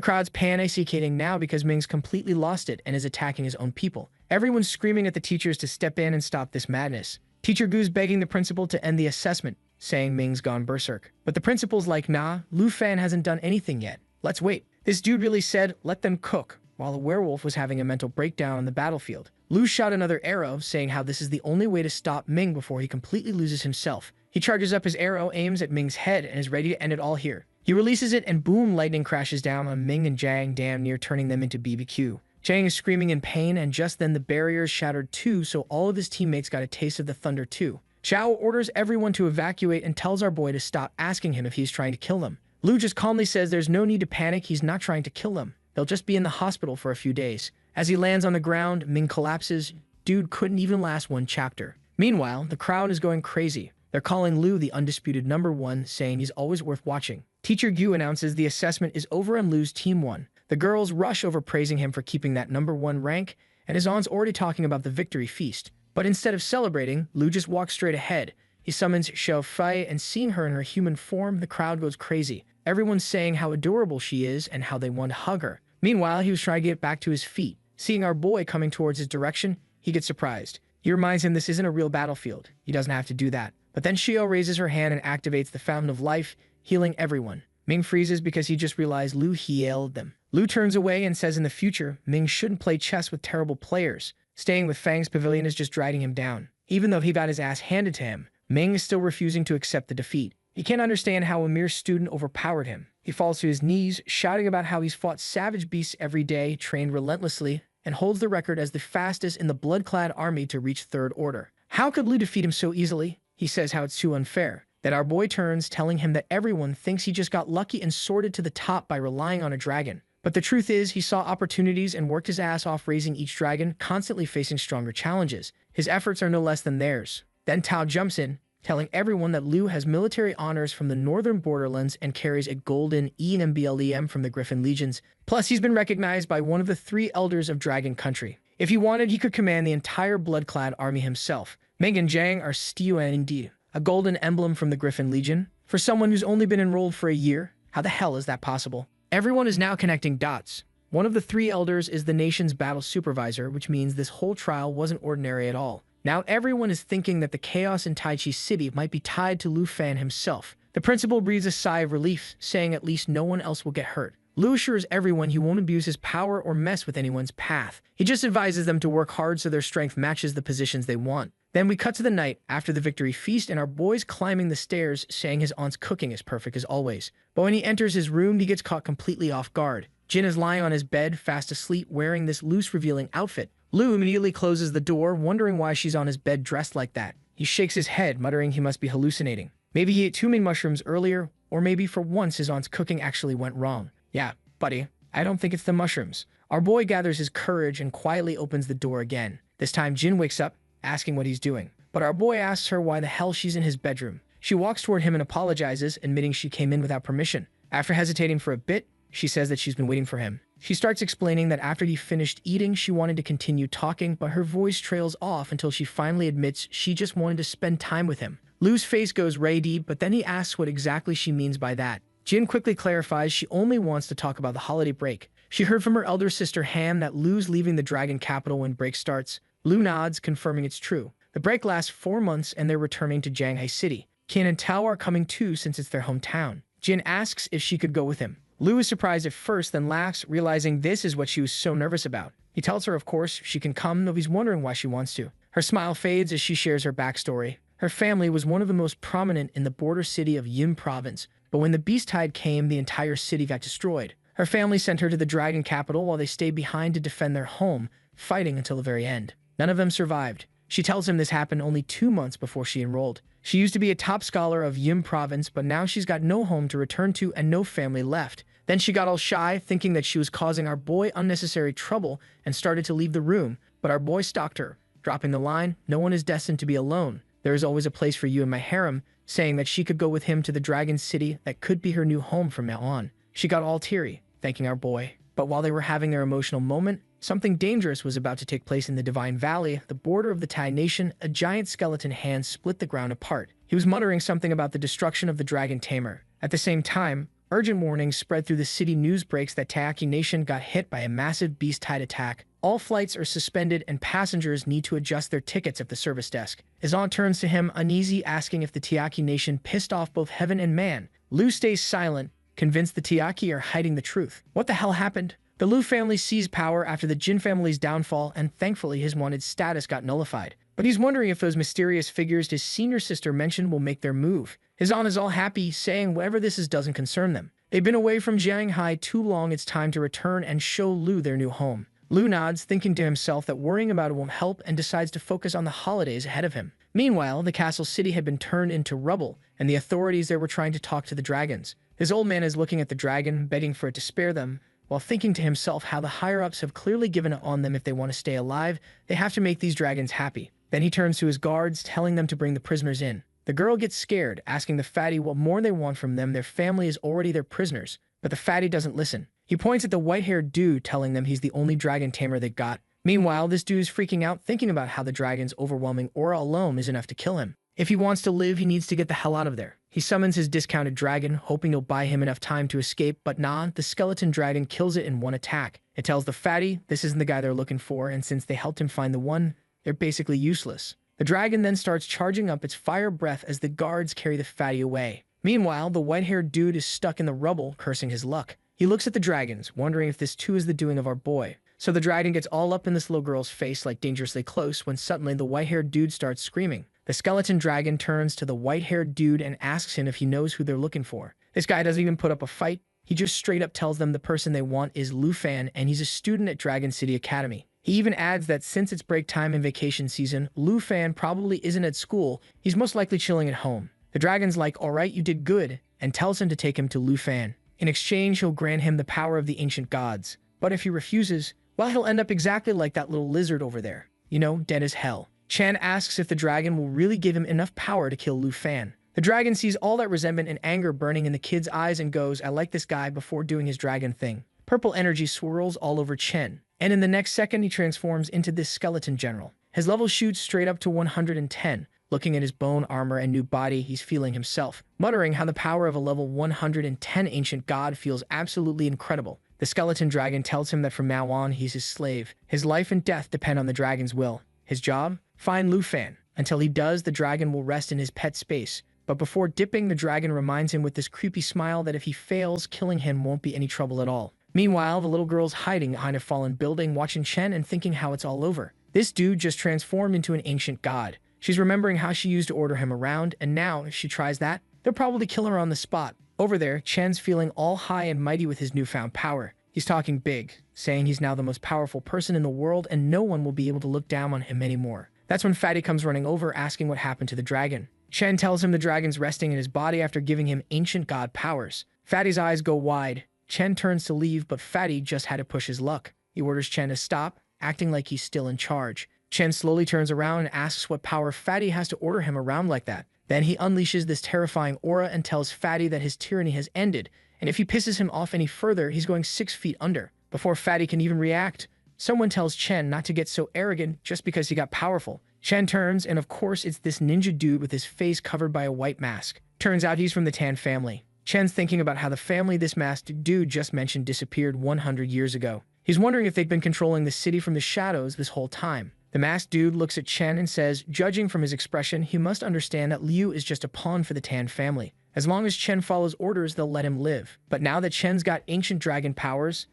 crowd's panicking now because Ming's completely lost it and is attacking his own people. Everyone's screaming at the teachers to step in and stop this madness. Teacher Gu's begging the principal to end the assessment, saying Ming's gone berserk. But the principal's like, nah, Lu Fan hasn't done anything yet. Let's wait. This dude really said, let them cook, while the werewolf was having a mental breakdown on the battlefield. Lu shot another arrow, saying how this is the only way to stop Ming before he completely loses himself. He charges up his arrow, aims at Ming's head, and is ready to end it all here. He releases it, and boom, lightning crashes down on Ming and Zhang, damn near turning them into BBQ. Zhang is screaming in pain, and just then the barrier is shattered too, so all of his teammates got a taste of the thunder too. Xiao orders everyone to evacuate and tells our boy to stop asking him if he's trying to kill them. Lu just calmly says there's no need to panic, he's not trying to kill them. They'll just be in the hospital for a few days. As he lands on the ground, Ming collapses. Dude couldn't even last one chapter. Meanwhile, the crowd is going crazy. They're calling Lu the undisputed #1, saying he's always worth watching. Teacher Gu announces the assessment is over and Lu's team won. The girls rush over praising him for keeping that #1 rank, and his aunt's already talking about the victory feast. But instead of celebrating, Lu just walks straight ahead. He summons Xiao Fei, and seeing her in her human form, the crowd goes crazy. Everyone's saying how adorable she is and how they want to hug her. Meanwhile, he was trying to get back to his feet. Seeing our boy coming towards his direction, he gets surprised. He reminds him this isn't a real battlefield. He doesn't have to do that. But then Xiao raises her hand and activates the Fountain of Life, healing everyone. Ming freezes because he just realized Lu healed them. Lu turns away and says in the future, Ming shouldn't play chess with terrible players. Staying with Fang's pavilion is just dragging him down. Even though he got his ass handed to him, Ming is still refusing to accept the defeat. He can't understand how a mere student overpowered him. He falls to his knees, shouting about how he's fought savage beasts every day, trained relentlessly, and holds the record as the fastest in the blood-clad army to reach Third Order. How could Lu defeat him so easily? He says how it's too unfair. That our boy turns, telling him that everyone thinks he just got lucky and soared to the top by relying on a dragon. But the truth is, he saw opportunities and worked his ass off raising each dragon, constantly facing stronger challenges. His efforts are no less than theirs. Then Tao jumps in, telling everyone that Lu has military honors from the northern borderlands and carries a golden EMBLEM from the Griffin Legions. Plus, he's been recognized by one of the 3 elders of Dragon Country. If he wanted, he could command the entire blood-clad army himself. Ming and Zhang are Stiyuan indeed. A golden emblem from the Griffin Legion? For someone who's only been enrolled for a year? How the hell is that possible? Everyone is now connecting dots. One of the 3 elders is the nation's battle supervisor, which means this whole trial wasn't ordinary at all. Now everyone is thinking that the chaos in Tai Chi City might be tied to Lu Fan himself. The principal breathes a sigh of relief, saying at least no one else will get hurt. Lu assures everyone he won't abuse his power or mess with anyone's path. He just advises them to work hard so their strength matches the positions they want. Then we cut to the night after the victory feast and our boy's climbing the stairs saying his aunt's cooking is perfect as always. But when he enters his room, he gets caught completely off guard. Jin is lying on his bed, fast asleep, wearing this loose revealing outfit. Lu immediately closes the door, wondering why she's on his bed dressed like that. He shakes his head, muttering he must be hallucinating. Maybe he ate too many mushrooms earlier, or maybe for once his aunt's cooking actually went wrong. Yeah, buddy, I don't think it's the mushrooms. Our boy gathers his courage and quietly opens the door again. This time Jin wakes up, asking what he's doing. But our boy asks her why the hell she's in his bedroom. She walks toward him and apologizes, admitting she came in without permission. After hesitating for a bit, she says that she's been waiting for him. She starts explaining that after he finished eating, she wanted to continue talking, but her voice trails off until she finally admits she just wanted to spend time with him. Lu's face goes ray deep, but then he asks what exactly she means by that. Jin quickly clarifies she only wants to talk about the holiday break. She heard from her elder sister Han that Lu's leaving the dragon capital when break starts. Lu nods, confirming it's true. The break lasts 4 months and they're returning to Shanghai City. Qian and Tao are coming too since it's their hometown. Jin asks if she could go with him. Lu is surprised at first, then laughs, realizing this is what she was so nervous about. He tells her, of course, she can come, though he's wondering why she wants to. Her smile fades as she shares her backstory. Her family was one of the most prominent in the border city of Yim province, but when the beast tide came, the entire city got destroyed. Her family sent her to the dragon capital while they stayed behind to defend their home, fighting until the very end. None of them survived. She tells him this happened only 2 months before she enrolled. She used to be a top scholar of Yim province, but now she's got no home to return to and no family left. Then she got all shy, thinking that she was causing our boy unnecessary trouble, and started to leave the room, but our boy stalked her, dropping the line, "No one is destined to be alone. There is always a place for you in my harem," saying that she could go with him to the dragon city that could be her new home from now on. She got all teary, thanking our boy. But while they were having their emotional moment, something dangerous was about to take place in the Divine Valley, the border of the Tai Nation. A giant skeleton hand split the ground apart. He was muttering something about the destruction of the dragon tamer. At the same time, urgent warnings spread through the city. News breaks that Taiyaki Nation got hit by a massive beast tide attack. All flights are suspended and passengers need to adjust their tickets at the service desk. His aunt turns to him, uneasy, asking if the Taiyaki Nation pissed off both heaven and man. Lu stays silent, convinced the Taiyaki are hiding the truth. What the hell happened? The Lu family seized power after the Jin family's downfall, and thankfully his wanted status got nullified. But he's wondering if those mysterious figures his senior sister mentioned will make their move. His aunt is all happy, saying whatever this is doesn't concern them. They've been away from Shanghai too long, it's time to return and show Lu their new home. Lu nods, thinking to himself that worrying about it won't help, and decides to focus on the holidays ahead of him. Meanwhile, the castle city had been turned into rubble, and the authorities there were trying to talk to the dragons. His old man is looking at the dragon, begging for it to spare them, while thinking to himself how the higher-ups have clearly given it on them. If they want to stay alive, they have to make these dragons happy. Then he turns to his guards, telling them to bring the prisoners in. The girl gets scared, asking the fatty what more they want from them. Their family is already their prisoners, but the fatty doesn't listen. He points at the white-haired dude, telling them he's the only dragon tamer they got. Meanwhile, this dude is freaking out, thinking about how the dragon's overwhelming aura alone is enough to kill him. If he wants to live, he needs to get the hell out of there. He summons his discounted dragon, hoping it'll buy him enough time to escape, but nah, the skeleton dragon kills it in one attack. It tells the fatty this isn't the guy they're looking for, and since they helped him find the one, they're basically useless. The dragon then starts charging up its fire breath as the guards carry the fatty away. Meanwhile, the white-haired dude is stuck in the rubble, cursing his luck. He looks at the dragons, wondering if this too is the doing of our boy. So the dragon gets all up in this little girl's face like dangerously close when suddenly the white-haired dude starts screaming. The skeleton dragon turns to the white-haired dude and asks him if he knows who they're looking for. This guy doesn't even put up a fight. He just straight up tells them the person they want is Lu Fan, and he's a student at Dragon City Academy. He even adds that since it's break time and vacation season, Lu Fan probably isn't at school. He's most likely chilling at home. The dragon's like, "Alright, you did good," and tells him to take him to Lu Fan. In exchange, he'll grant him the power of the ancient gods. But if he refuses, well, he'll end up exactly like that little lizard over there. You know, dead as hell. Chan asks if the dragon will really give him enough power to kill Lu Fan. The dragon sees all that resentment and anger burning in the kid's eyes and goes, "I like this guy," before doing his dragon thing. Purple energy swirls all over Chen, and in the next second he transforms into this skeleton general. His level shoots straight up to 110. Looking at his bone armor and new body, he's feeling himself, muttering how the power of a level 110 ancient god feels absolutely incredible. The skeleton dragon tells him that from now on he's his slave. His life and death depend on the dragon's will. His job? Find Lu Fan. Until he does, the dragon will rest in his pet space. But before dipping, the dragon reminds him with this creepy smile that if he fails, killing him won't be any trouble at all. Meanwhile, the little girl's hiding behind a fallen building, watching Chen and thinking how it's all over. This dude just transformed into an ancient god. She's remembering how she used to order him around, and now, if she tries that, they'll probably kill her on the spot. Over there, Chen's feeling all high and mighty with his newfound power. He's talking big, saying he's now the most powerful person in the world and no one will be able to look down on him anymore. That's when Fatty comes running over, asking what happened to the dragon. Chen tells him the dragon's resting in his body after giving him ancient god powers. Fatty's eyes go wide. Chen turns to leave, but Fatty just had to push his luck. He orders Chen to stop, acting like he's still in charge. Chen slowly turns around and asks what power Fatty has to order him around like that. Then he unleashes this terrifying aura and tells Fatty that his tyranny has ended, and if he pisses him off any further, he's going 6 feet under. Before Fatty can even react, someone tells Chen not to get so arrogant just because he got powerful. Chen turns, and of course it's this ninja dude with his face covered by a white mask. Turns out he's from the Tan family. Chen's thinking about how the family this masked dude just mentioned disappeared 100 years ago. He's wondering if they've been controlling the city from the shadows this whole time. The masked dude looks at Chen and says, judging from his expression, he must understand that Liu is just a pawn for the Tan family. As long as Chen follows orders, they'll let him live. But now that Chen's got ancient dragon powers,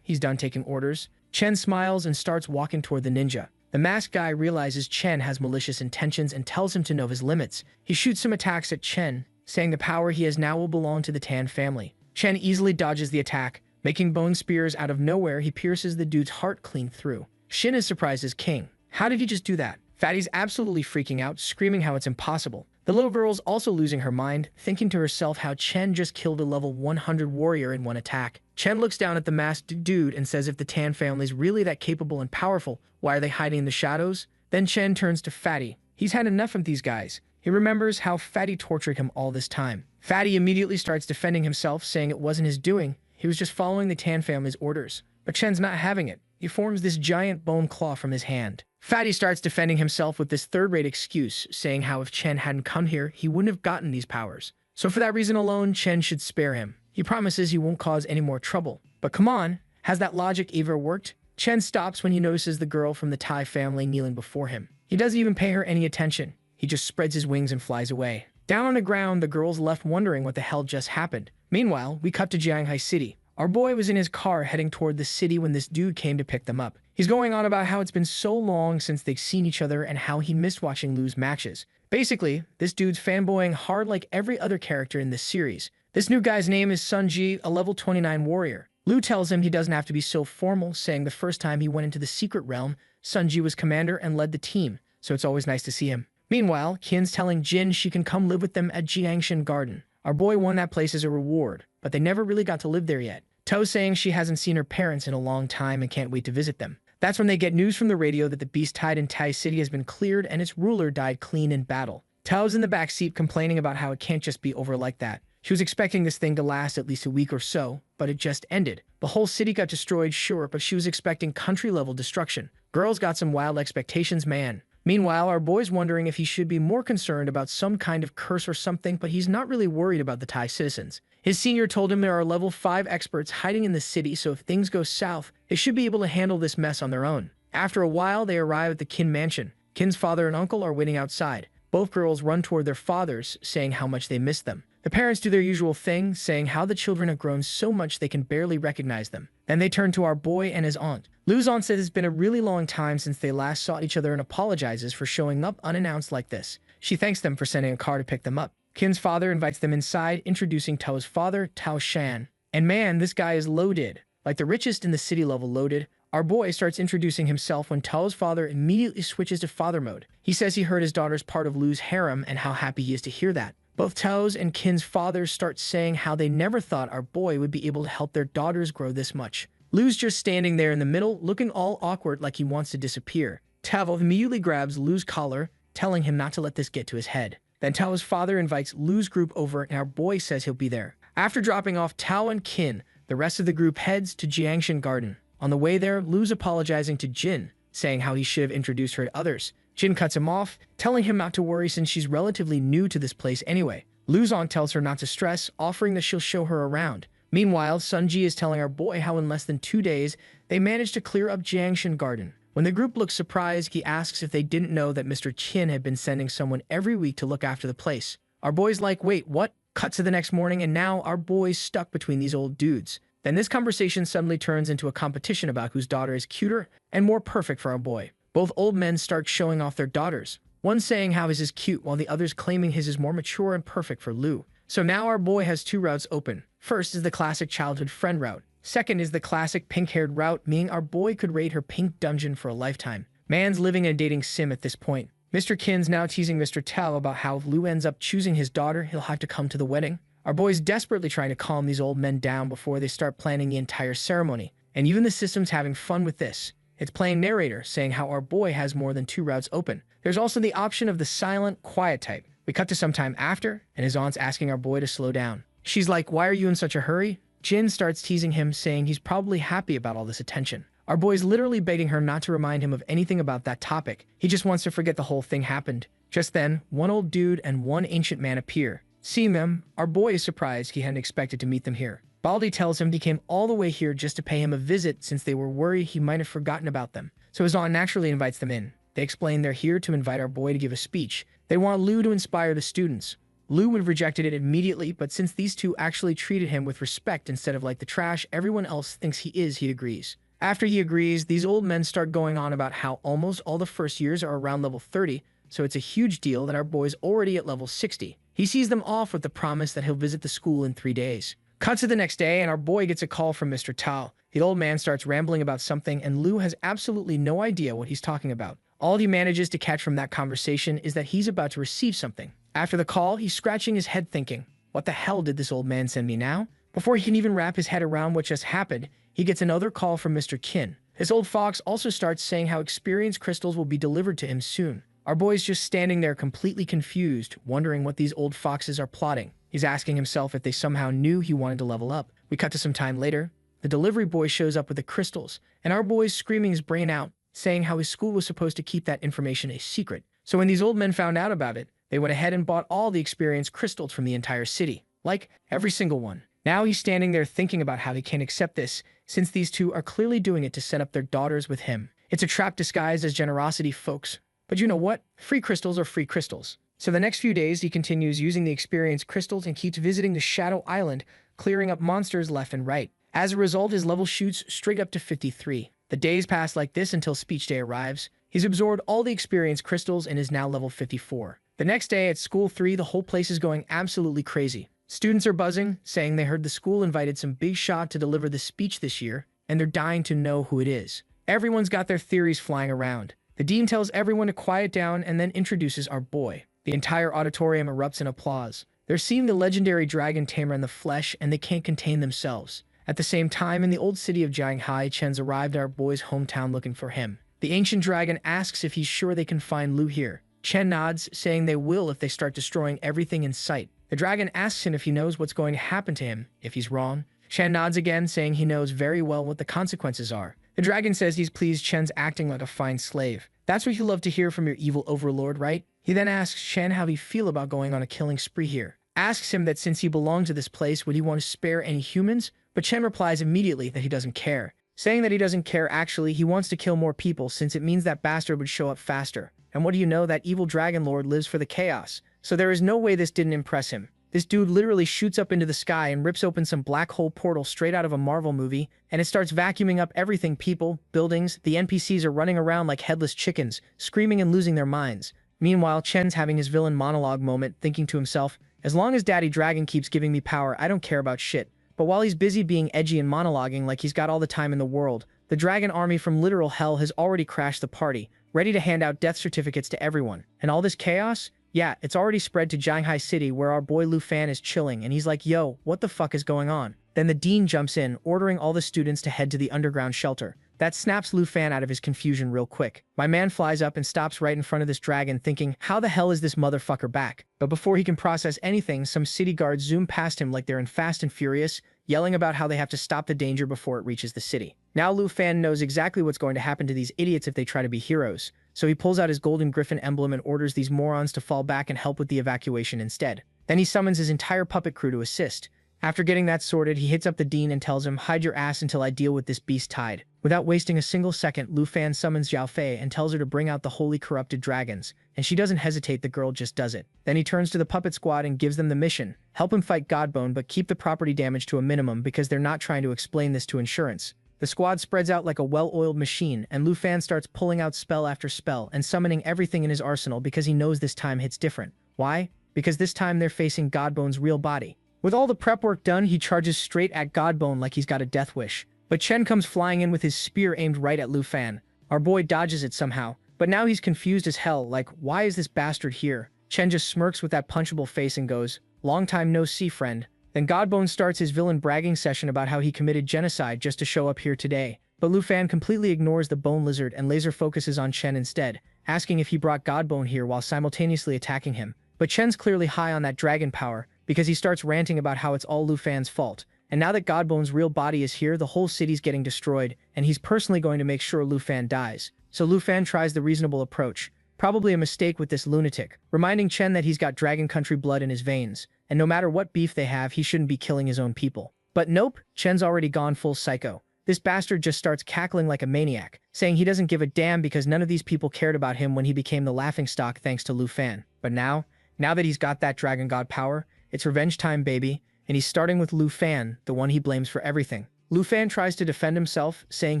he's done taking orders. Chen smiles and starts walking toward the ninja. The masked guy realizes Chen has malicious intentions and tells him to know his limits. He shoots some attacks at Chen, saying the power he has now will belong to the Tan family. Chen easily dodges the attack. Making bone spears out of nowhere, he pierces the dude's heart clean through. Shin is surprised as king. How did he just do that? Fatty's absolutely freaking out, screaming how it's impossible. The little girl's also losing her mind, thinking to herself how Chen just killed a level 100 warrior in one attack. Chen looks down at the masked dude and says if the Tan family's really that capable and powerful, why are they hiding in the shadows? Then Chen turns to Fatty. He's had enough of these guys. He remembers how Fatty tortured him all this time. Fatty immediately starts defending himself, saying it wasn't his doing. He was just following the Tan family's orders. But Chen's not having it. He forms this giant bone claw from his hand. Fatty starts defending himself with this third-rate excuse, saying how if Chen hadn't come here, he wouldn't have gotten these powers. So for that reason alone, Chen should spare him. He promises he won't cause any more trouble. But come on, has that logic ever worked? Chen stops when he notices the girl from the Tai family kneeling before him. He doesn't even pay her any attention. He just spreads his wings and flies away. Down on the ground, the girl's left wondering what the hell just happened. Meanwhile, we cut to Jianghai City. Our boy was in his car heading toward the city when this dude came to pick them up. He's going on about how it's been so long since they've seen each other and how he missed watching Lu's matches. Basically, this dude's fanboying hard like every other character in this series. This new guy's name is Sunji, a level 29 warrior. Lu tells him he doesn't have to be so formal, saying the first time he went into the secret realm, Sunji was commander and led the team, so it's always nice to see him. Meanwhile, Qin's telling Jin she can come live with them at Jiangshan Garden. Our boy won that place as a reward, but they never really got to live there yet. To's saying she hasn't seen her parents in a long time and can't wait to visit them. That's when they get news from the radio that the beast tied in Tai City has been cleared and its ruler died clean in battle. Tao's in the backseat complaining about how it can't just be over like that. She was expecting this thing to last at least a week or so, but it just ended. The whole city got destroyed, sure, but she was expecting country-level destruction. Girl's got some wild expectations, man. Meanwhile, our boy's wondering if he should be more concerned about some kind of curse or something, but he's not really worried about the Thai citizens. His senior told him there are level 5 experts hiding in the city, so if things go south, they should be able to handle this mess on their own. After a while, they arrive at the Qin mansion. Qin's father and uncle are waiting outside. Both girls run toward their fathers, saying how much they miss them. The parents do their usual thing, saying how the children have grown so much they can barely recognize them. Then they turn to our boy and his aunt. Lu's aunt says it's been a really long time since they last saw each other and apologizes for showing up unannounced like this. She thanks them for sending a car to pick them up. Qin's father invites them inside, introducing Tao's father, Tao Shan. And man, this guy is loaded. Like the richest in the city level loaded. Our boy starts introducing himself when Tao's father immediately switches to father mode. He says he heard his daughter's part of Lu's harem and how happy he is to hear that. Both Tao's and Qin's fathers start saying how they never thought our boy would be able to help their daughters grow this much. Lu's just standing there in the middle, looking all awkward like he wants to disappear. Tao immediately grabs Lu's collar, telling him not to let this get to his head. Then Tao's father invites Lu's group over and our boy says he'll be there. After dropping off Tao and Qin, the rest of the group heads to Jiangshan Garden. On the way there, Lu's apologizing to Jin, saying how he should have introduced her to others. Jin cuts him off, telling him not to worry since she's relatively new to this place anyway. Lu's aunt tells her not to stress, offering that she'll show her around. Meanwhile, Sunji is telling our boy how in less than 2 days, they managed to clear up Jiangshan Garden. When the group looks surprised, he asks if they didn't know that Mr. Qin had been sending someone every week to look after the place. Our boy's like, wait, what? Cut to the next morning, and now our boy's stuck between these old dudes. Then this conversation suddenly turns into a competition about whose daughter is cuter and more perfect for our boy. Both old men start showing off their daughters, one saying how his is cute while the other's claiming his is more mature and perfect for Lou. So now our boy has two routes open. First is the classic childhood friend route. Second is the classic pink-haired route, meaning our boy could raid her pink dungeon for a lifetime. Man's living in a dating sim at this point. Mr. Kin's now teasing Mr. Tao about how if Lou ends up choosing his daughter, he'll have to come to the wedding. Our boy's desperately trying to calm these old men down before they start planning the entire ceremony. And even the system's having fun with this. It's playing narrator, saying how our boy has more than two routes open. There's also the option of the silent, quiet type. We cut to some time after, and his aunt's asking our boy to slow down. She's like, why are you in such a hurry? Jin starts teasing him, saying he's probably happy about all this attention. Our boy's literally begging her not to remind him of anything about that topic. He just wants to forget the whole thing happened. Just then, one old dude and one ancient man appear. Seeing them, our boy is surprised he hadn't expected to meet them here. Baldy tells him he came all the way here just to pay him a visit since they were worried he might have forgotten about them. So his aunt naturally invites them in. They explain they're here to invite our boy to give a speech. They want Lou to inspire the students. Lou would have rejected it immediately, but since these two actually treated him with respect instead of like the trash everyone else thinks he is, he agrees. After he agrees, these old men start going on about how almost all the first years are around level 30, so it's a huge deal that our boy's already at level 60. He sees them off with the promise that he'll visit the school in 3 days. Cut to the next day, and our boy gets a call from Mr. Tao. The old man starts rambling about something, and Lou has absolutely no idea what he's talking about. All he manages to catch from that conversation is that he's about to receive something. After the call, he's scratching his head thinking, what the hell did this old man send me now? Before he can even wrap his head around what just happened, he gets another call from Mr. Kin. This old fox also starts saying how experience crystals will be delivered to him soon. Our boy's just standing there completely confused, wondering what these old foxes are plotting. He's asking himself if they somehow knew he wanted to level up. We cut to some time later. The delivery boy shows up with the crystals, and our boy's screaming his brain out, saying how his school was supposed to keep that information a secret. So when these old men found out about it, they went ahead and bought all the experience crystals from the entire city. Like, every single one. Now he's standing there thinking about how he can't accept this, since these two are clearly doing it to set up their daughters with him. It's a trap disguised as generosity, folks. But you know what? Free crystals are free crystals. So the next few days, he continues using the experience crystals and keeps visiting the Shadow Island, clearing up monsters left and right. As a result, his level shoots straight up to 53. The days pass like this until speech day arrives. He's absorbed all the experience crystals and is now level 54. The next day at School 3, the whole place is going absolutely crazy. Students are buzzing, saying they heard the school invited some big shot to deliver the speech this year, and they're dying to know who it is. Everyone's got their theories flying around. The dean tells everyone to quiet down and then introduces our boy. The entire auditorium erupts in applause. They're seeing the legendary dragon tamer in the flesh, and they can't contain themselves. At the same time, in the old city of Shanghai, Chen's arrived at our boy's hometown looking for him. The ancient dragon asks if he's sure they can find Lou here. Chen nods, saying they will if they start destroying everything in sight. The dragon asks him if he knows what's going to happen to him if he's wrong. Chen nods again, saying he knows very well what the consequences are. The dragon says he's pleased Chen's acting like a fine slave. That's what you love to hear from your evil overlord, right? He then asks Chen how he feel about going on a killing spree here. Asks him that since he belonged to this place, would he want to spare any humans? But Chen replies immediately that he doesn't care. Saying that he doesn't care, actually, he wants to kill more people since it means that bastard would show up faster. And what do you know, that evil dragon lord lives for the chaos. So there is no way this didn't impress him. This dude literally shoots up into the sky and rips open some black hole portal straight out of a Marvel movie, and it starts vacuuming up everything, people, buildings. The NPCs are running around like headless chickens, screaming and losing their minds. Meanwhile, Chen's having his villain monologue moment, thinking to himself, as long as Daddy Dragon keeps giving me power, I don't care about shit. But while he's busy being edgy and monologuing like he's got all the time in the world, the dragon army from literal hell has already crashed the party, ready to hand out death certificates to everyone. And all this chaos? Yeah, it's already spread to Shanghai City, where our boy Lu Fan is chilling, and he's like, yo, what the fuck is going on? Then the dean jumps in, ordering all the students to head to the underground shelter. That snaps Lu Fan out of his confusion real quick. My man flies up and stops right in front of this dragon, thinking, how the hell is this motherfucker back? But before he can process anything, some city guards zoom past him like they're in Fast and Furious, yelling about how they have to stop the danger before it reaches the city. Now Lu Fan knows exactly what's going to happen to these idiots if they try to be heroes, so he pulls out his golden griffin emblem and orders these morons to fall back and help with the evacuation instead. Then he summons his entire puppet crew to assist. After getting that sorted, he hits up the dean and tells him, hide your ass until I deal with this beast tide. Without wasting a single second, Lu Fan summons Xiao Fei and tells her to bring out the holy corrupted dragons, and she doesn't hesitate, the girl just does it. Then he turns to the puppet squad and gives them the mission. Help him fight Godbone, but keep the property damage to a minimum because they're not trying to explain this to insurance. The squad spreads out like a well-oiled machine, and Lu Fan starts pulling out spell after spell and summoning everything in his arsenal because he knows this time hits different. Why? Because this time they're facing Godbone's real body. With all the prep work done, he charges straight at Godbone like he's got a death wish. But Chen comes flying in with his spear aimed right at Lu Fan. Our boy dodges it somehow, but now he's confused as hell, like, why is this bastard here? Chen just smirks with that punchable face and goes, long time no see, friend. Then Godbone starts his villain bragging session about how he committed genocide just to show up here today. But Lu Fan completely ignores the bone lizard and laser focuses on Chen instead, asking if he brought Godbone here while simultaneously attacking him. But Chen's clearly high on that dragon power, because he starts ranting about how it's all Lu Fan's fault. And now that Godbone's real body is here, the whole city's getting destroyed, and he's personally going to make sure Lu Fan dies. So Lu Fan tries the reasonable approach. Probably a mistake with this lunatic, reminding Chen that he's got dragon country blood in his veins, and no matter what beef they have, he shouldn't be killing his own people. But nope, Chen's already gone full psycho. This bastard just starts cackling like a maniac, saying he doesn't give a damn because none of these people cared about him when he became the laughingstock thanks to Lu Fan. But now that he's got that dragon god power, it's revenge time, baby, and he's starting with Lu Fan, the one he blames for everything. Lu Fan tries to defend himself, saying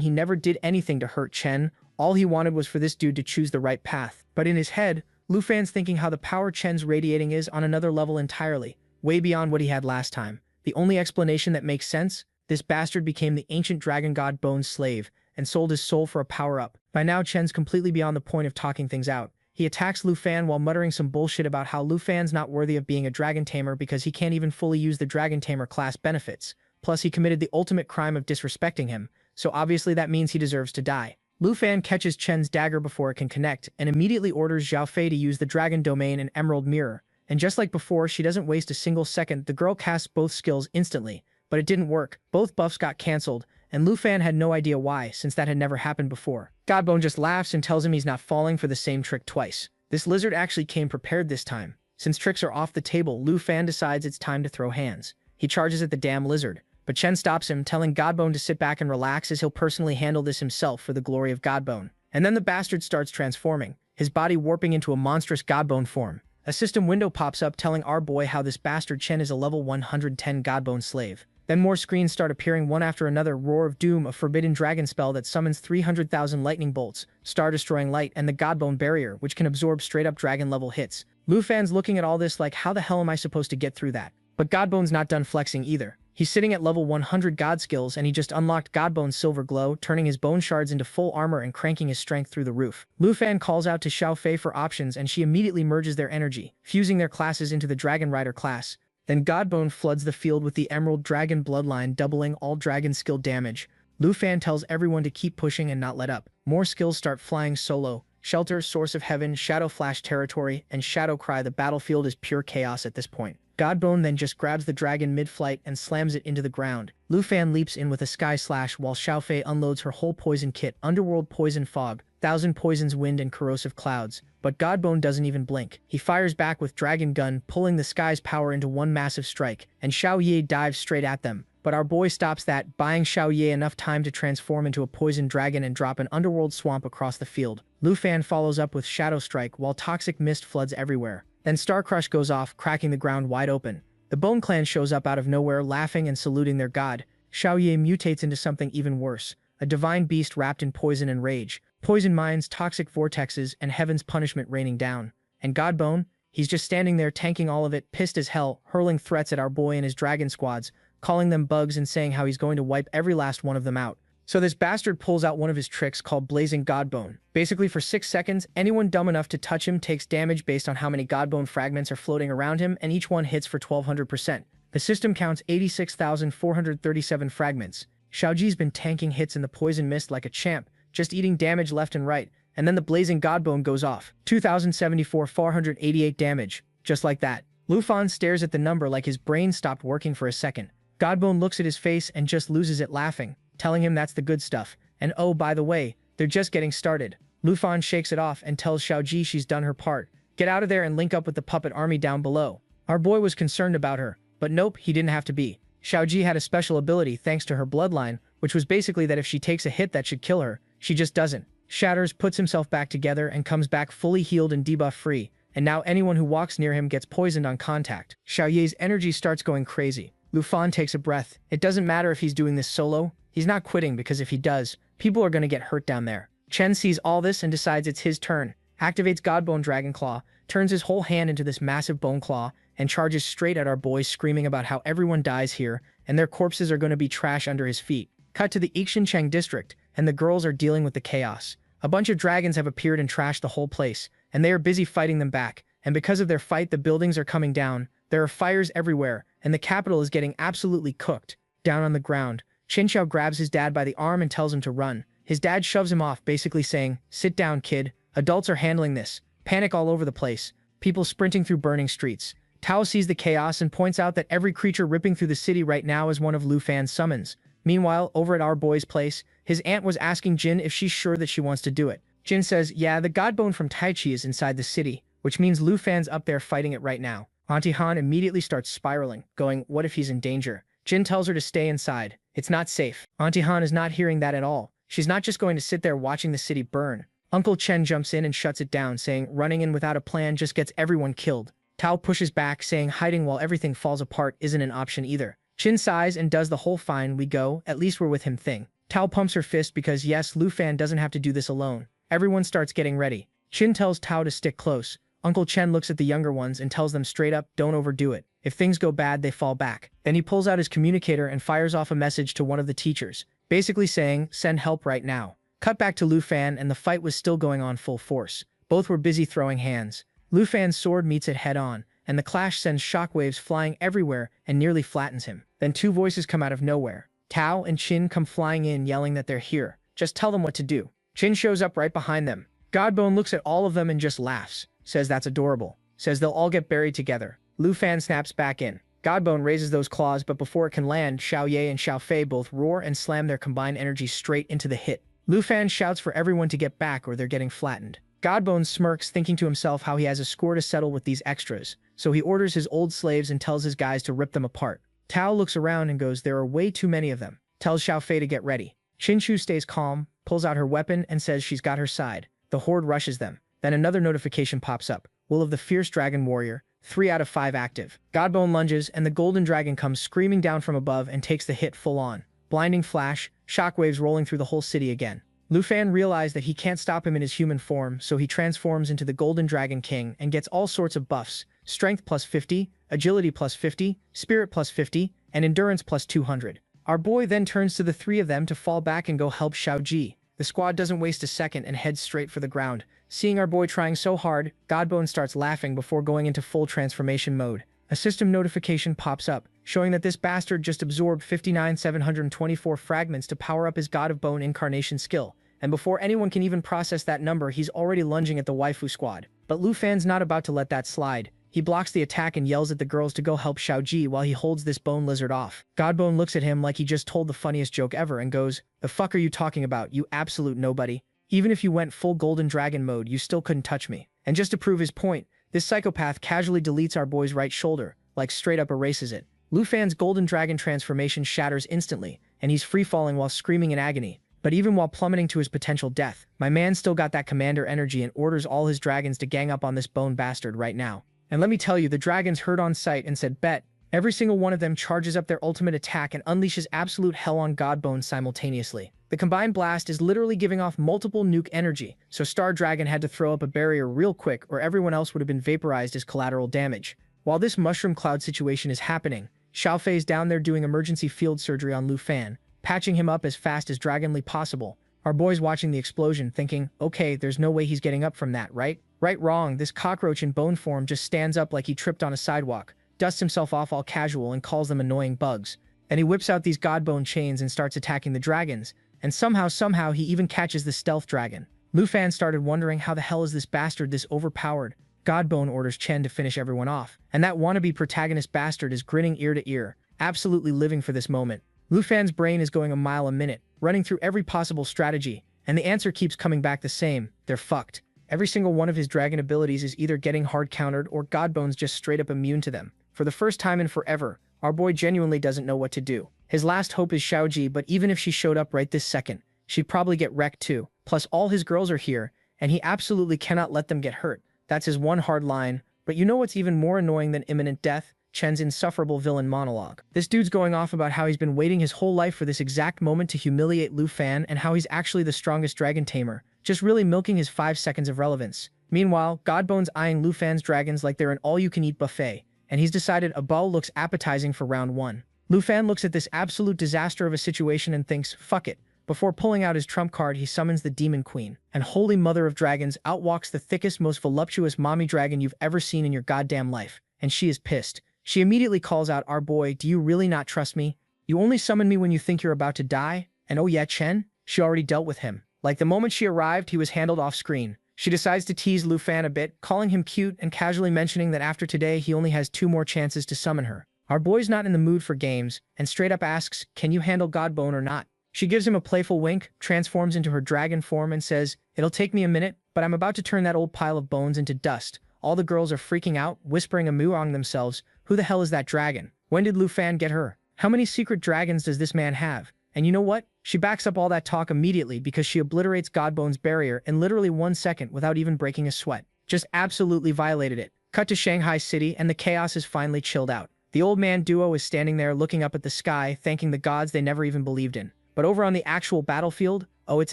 he never did anything to hurt Chen. All he wanted was for this dude to choose the right path. But in his head, Lu Fan's thinking how the power Chen's radiating is on another level entirely, way beyond what he had last time. The only explanation that makes sense? This bastard became the ancient dragon god Bone's slave and sold his soul for a power-up. By now, Chen's completely beyond the point of talking things out. He attacks Lu Fan while muttering some bullshit about how Lu Fan's not worthy of being a dragon tamer because he can't even fully use the dragon tamer class benefits. Plus, he committed the ultimate crime of disrespecting him, so obviously that means he deserves to die. Lu Fan catches Chen's dagger before it can connect and immediately orders Xiao Fei to use the dragon domain and emerald mirror. And just like before, she doesn't waste a single second. The girl casts both skills instantly, but it didn't work. Both buffs got cancelled, and Lu Fan had no idea why, since that had never happened before. Godbone just laughs and tells him he's not falling for the same trick twice. This lizard actually came prepared this time. Since tricks are off the table, Lu Fan decides it's time to throw hands. He charges at the damn lizard, but Chen stops him, telling Godbone to sit back and relax as he'll personally handle this himself for the glory of Godbone. And then the bastard starts transforming, his body warping into a monstrous Godbone form. A system window pops up telling our boy how this bastard Chen is a level 110 Godbone slave. Then more screens start appearing one after another. Roar of Doom, a forbidden dragon spell that summons 300,000 lightning bolts, star-destroying light, and the Godbone barrier, which can absorb straight-up dragon-level hits. Lu Fan's looking at all this like, how the hell am I supposed to get through that? But Godbone's not done flexing either. He's sitting at level 100 God skills, and he just unlocked Godbone's Silver Glow, turning his bone shards into full armor and cranking his strength through the roof. Lu Fan calls out to Xiao Fei for options, and she immediately merges their energy, fusing their classes into the Dragon Rider class. Then Godbone floods the field with the Emerald Dragon Bloodline, doubling all dragon skill damage. Lu Fan tells everyone to keep pushing and not let up. More skills start flying solo. Shelter, Source of Heaven, Shadow Flash Territory, and Shadow Cry. The battlefield is pure chaos at this point. Godbone then just grabs the dragon mid-flight and slams it into the ground. Lu Fan leaps in with a Sky Slash while Xiao Fei unloads her whole poison kit: Underworld Poison Fog, Thousand Poisons Wind, and Corrosive Clouds. But Godbone doesn't even blink. He fires back with Dragon Gun, pulling the sky's power into one massive strike, and Xiao Ye dives straight at them. But our boy stops that, buying Xiao Ye enough time to transform into a poison dragon and drop an underworld swamp across the field. Lu Fan follows up with Shadow Strike while Toxic Mist floods everywhere. Then Star Crush goes off, cracking the ground wide open. The Bone Clan shows up out of nowhere, laughing and saluting their god. Xiao Ye mutates into something even worse, a divine beast wrapped in poison and rage. Poison mines, toxic vortexes, and heaven's punishment raining down. And Godbone? He's just standing there tanking all of it, pissed as hell, hurling threats at our boy and his dragon squads, calling them bugs and saying how he's going to wipe every last one of them out. So this bastard pulls out one of his tricks called Blazing Godbone. Basically, for 6 seconds, anyone dumb enough to touch him takes damage based on how many Godbone fragments are floating around him, and each one hits for 1200%. The system counts 86,437 fragments. Xiaoji's been tanking hits in the poison mist like a champ, just eating damage left and right, and then the Blazing Godbone goes off. 2,074,488 damage. Just like that. Lu Fan stares at the number like his brain stopped working for a second. Godbone looks at his face and just loses it, laughing, telling him that's the good stuff. And oh, by the way, they're just getting started. Lu Fan shakes it off and tells Xiaoji she's done her part. Get out of there and link up with the puppet army down below. Our boy was concerned about her, but nope, he didn't have to be. Xiaoji had a special ability thanks to her bloodline, which was basically that if she takes a hit that should kill her, she just doesn't. Shatters, puts himself back together, and comes back fully healed and debuff-free, and now anyone who walks near him gets poisoned on contact. Xiaoye's energy starts going crazy. Lu Fan takes a breath. It doesn't matter if he's doing this solo, he's not quitting because if he does, people are gonna get hurt down there. Chen sees all this and decides it's his turn, activates Godbone Dragon Claw, turns his whole hand into this massive bone claw, and charges straight at our boys, screaming about how everyone dies here, and their corpses are gonna be trash under his feet. Cut to the Ixincheng district, and the girls are dealing with the chaos. A bunch of dragons have appeared and trashed the whole place, and they are busy fighting them back, and because of their fight the buildings are coming down, there are fires everywhere, and the capital is getting absolutely cooked. Down on the ground, Qinxiao grabs his dad by the arm and tells him to run. His dad shoves him off, basically saying, "Sit down, kid. Adults are handling this." Panic all over the place. People sprinting through burning streets. Tao sees the chaos and points out that every creature ripping through the city right now is one of Lu Fan's summons. Meanwhile, over at our boy's place, his aunt was asking Jin if she's sure that she wants to do it. Jin says, yeah, the godbone from Taichi is inside the city, which means Lu Fan's up there fighting it right now. Auntie Han immediately starts spiraling, going, what if he's in danger? Jin tells her to stay inside. It's not safe. Auntie Han is not hearing that at all. She's not just going to sit there watching the city burn. Uncle Chen jumps in and shuts it down, saying running in without a plan just gets everyone killed. Tao pushes back, saying hiding while everything falls apart isn't an option either. Chin sighs and does the whole fine we go, at least we're with him thing. Tao pumps her fist because yes, Lu Fan doesn't have to do this alone. Everyone starts getting ready. Chin tells Tao to stick close. Uncle Chen looks at the younger ones and tells them straight up, don't overdo it. If things go bad, they fall back. Then he pulls out his communicator and fires off a message to one of the teachers, basically saying, send help right now. Cut back to Lu Fan and the fight was still going on full force. Both were busy throwing hands. Lu Fan's sword meets it head on, and the clash sends shockwaves flying everywhere and nearly flattens him. Then two voices come out of nowhere. Tao and Chin come flying in yelling that they're here. Just tell them what to do. Chin shows up right behind them. Godbone looks at all of them and just laughs. Says that's adorable. Says they'll all get buried together. Lu Fan snaps back in. Godbone raises those claws, but before it can land, Xiao Ye and Xiao Fei both roar and slam their combined energy straight into the hit. Lu Fan shouts for everyone to get back or they're getting flattened. Godbone smirks, thinking to himself how he has a score to settle with these extras, so he orders his old slaves and tells his guys to rip them apart. Tao looks around and goes, there are way too many of them. Tells Xiao Fei to get ready. Qinshu stays calm, pulls out her weapon and says she's got her side. The horde rushes them. Then another notification pops up. Will of the Fierce Dragon Warrior, 3 out of 5 active. Godbone lunges and the golden dragon comes screaming down from above and takes the hit full on. Blinding flash, shockwaves rolling through the whole city again. Lu Fan realized that he can't stop him in his human form, so he transforms into the Golden Dragon King and gets all sorts of buffs. Strength plus 50, agility plus 50, spirit plus 50, and endurance plus 200. Our boy then turns to the 3 of them to fall back and go help Xiao Ji. The squad doesn't waste a second and heads straight for the ground. Seeing our boy trying so hard, Godbone starts laughing before going into full transformation mode. A system notification pops up, showing that this bastard just absorbed 59,724 fragments to power up his God of Bone incarnation skill. And before anyone can even process that number, he's already lunging at the waifu squad. But Lu Fan's not about to let that slide. He blocks the attack and yells at the girls to go help Xiao Ji while he holds this bone lizard off. Godbone looks at him like he just told the funniest joke ever and goes, the fuck are you talking about, you absolute nobody? Even if you went full golden dragon mode, you still couldn't touch me. And just to prove his point, this psychopath casually deletes our boy's right shoulder, like straight up erases it. Lu Fan's golden dragon transformation shatters instantly, and he's free-falling while screaming in agony. But even while plummeting to his potential death, my man still got that commander energy and orders all his dragons to gang up on this bone bastard right now. And let me tell you, the dragons heard on sight and said, bet. Every single one of them charges up their ultimate attack and unleashes absolute hell on Godbone simultaneously. The combined blast is literally giving off multiple nuke energy, so Star Dragon had to throw up a barrier real quick or everyone else would have been vaporized as collateral damage. While this mushroom cloud situation is happening, Xiao Fei's down there doing emergency field surgery on Lu Fan, patching him up as fast as dragonly possible. Our boy's watching the explosion thinking, okay, there's no way he's getting up from that, right? Right, wrong, this cockroach in bone form just stands up like he tripped on a sidewalk, dusts himself off all casual and calls them annoying bugs. Then he whips out these godbone chains and starts attacking the dragons, and somehow he even catches the stealth dragon. Lu Fan started wondering how the hell is this bastard this overpowered. Godbone orders Chen to finish everyone off, and that wannabe protagonist bastard is grinning ear to ear, absolutely living for this moment. Lu Fan's brain is going a mile a minute, running through every possible strategy, and the answer keeps coming back the same, they're fucked. Every single one of his dragon abilities is either getting hard countered or Godbone's just straight up immune to them. For the first time in forever, Our boy genuinely doesn't know what to do. His last hope is Xiaoji, but even if she showed up right this second, she'd probably get wrecked too. Plus all his girls are here, and he absolutely cannot let them get hurt. That's his one hard line. But you know what's even more annoying than imminent death? Chen's insufferable villain monologue. This dude's going off about how he's been waiting his whole life for this exact moment to humiliate Lu Fan and how he's actually the strongest dragon tamer, just really milking his 5 seconds of relevance. Meanwhile, Godbone's eyeing Lu Fan's dragons like they're an all-you-can-eat buffet, and he's decided a bow looks appetizing for round 1. Lu Fan looks at this absolute disaster of a situation and thinks, fuck it. Before pulling out his trump card, he summons the Demon Queen. And holy mother of dragons, out walks the thickest, most voluptuous mommy dragon you've ever seen in your goddamn life. And she is pissed. She immediately calls out, our boy, do you really not trust me? You only summon me when you think you're about to die? And oh yeah, Chen? She already dealt with him. Like the moment she arrived, he was handled off screen. She decides to tease Lu Fan a bit, calling him cute and casually mentioning that after today, he only has 2 more chances to summon her. Our boy's not in the mood for games, and straight up asks, can you handle Godbone or not? She gives him a playful wink, transforms into her dragon form and says, it'll take me a minute, but I'm about to turn that old pile of bones into dust. All the girls are freaking out, whispering among themselves, who the hell is that dragon? When did Lu Fan get her? How many secret dragons does this man have? And you know what? She backs up all that talk immediately because she obliterates Godbone's barrier in literally 1 second without even breaking a sweat. Just absolutely violated it. Cut to Shanghai City and the chaos is finally chilled out. The old man duo is standing there looking up at the sky, thanking the gods they never even believed in. But over on the actual battlefield, oh, it's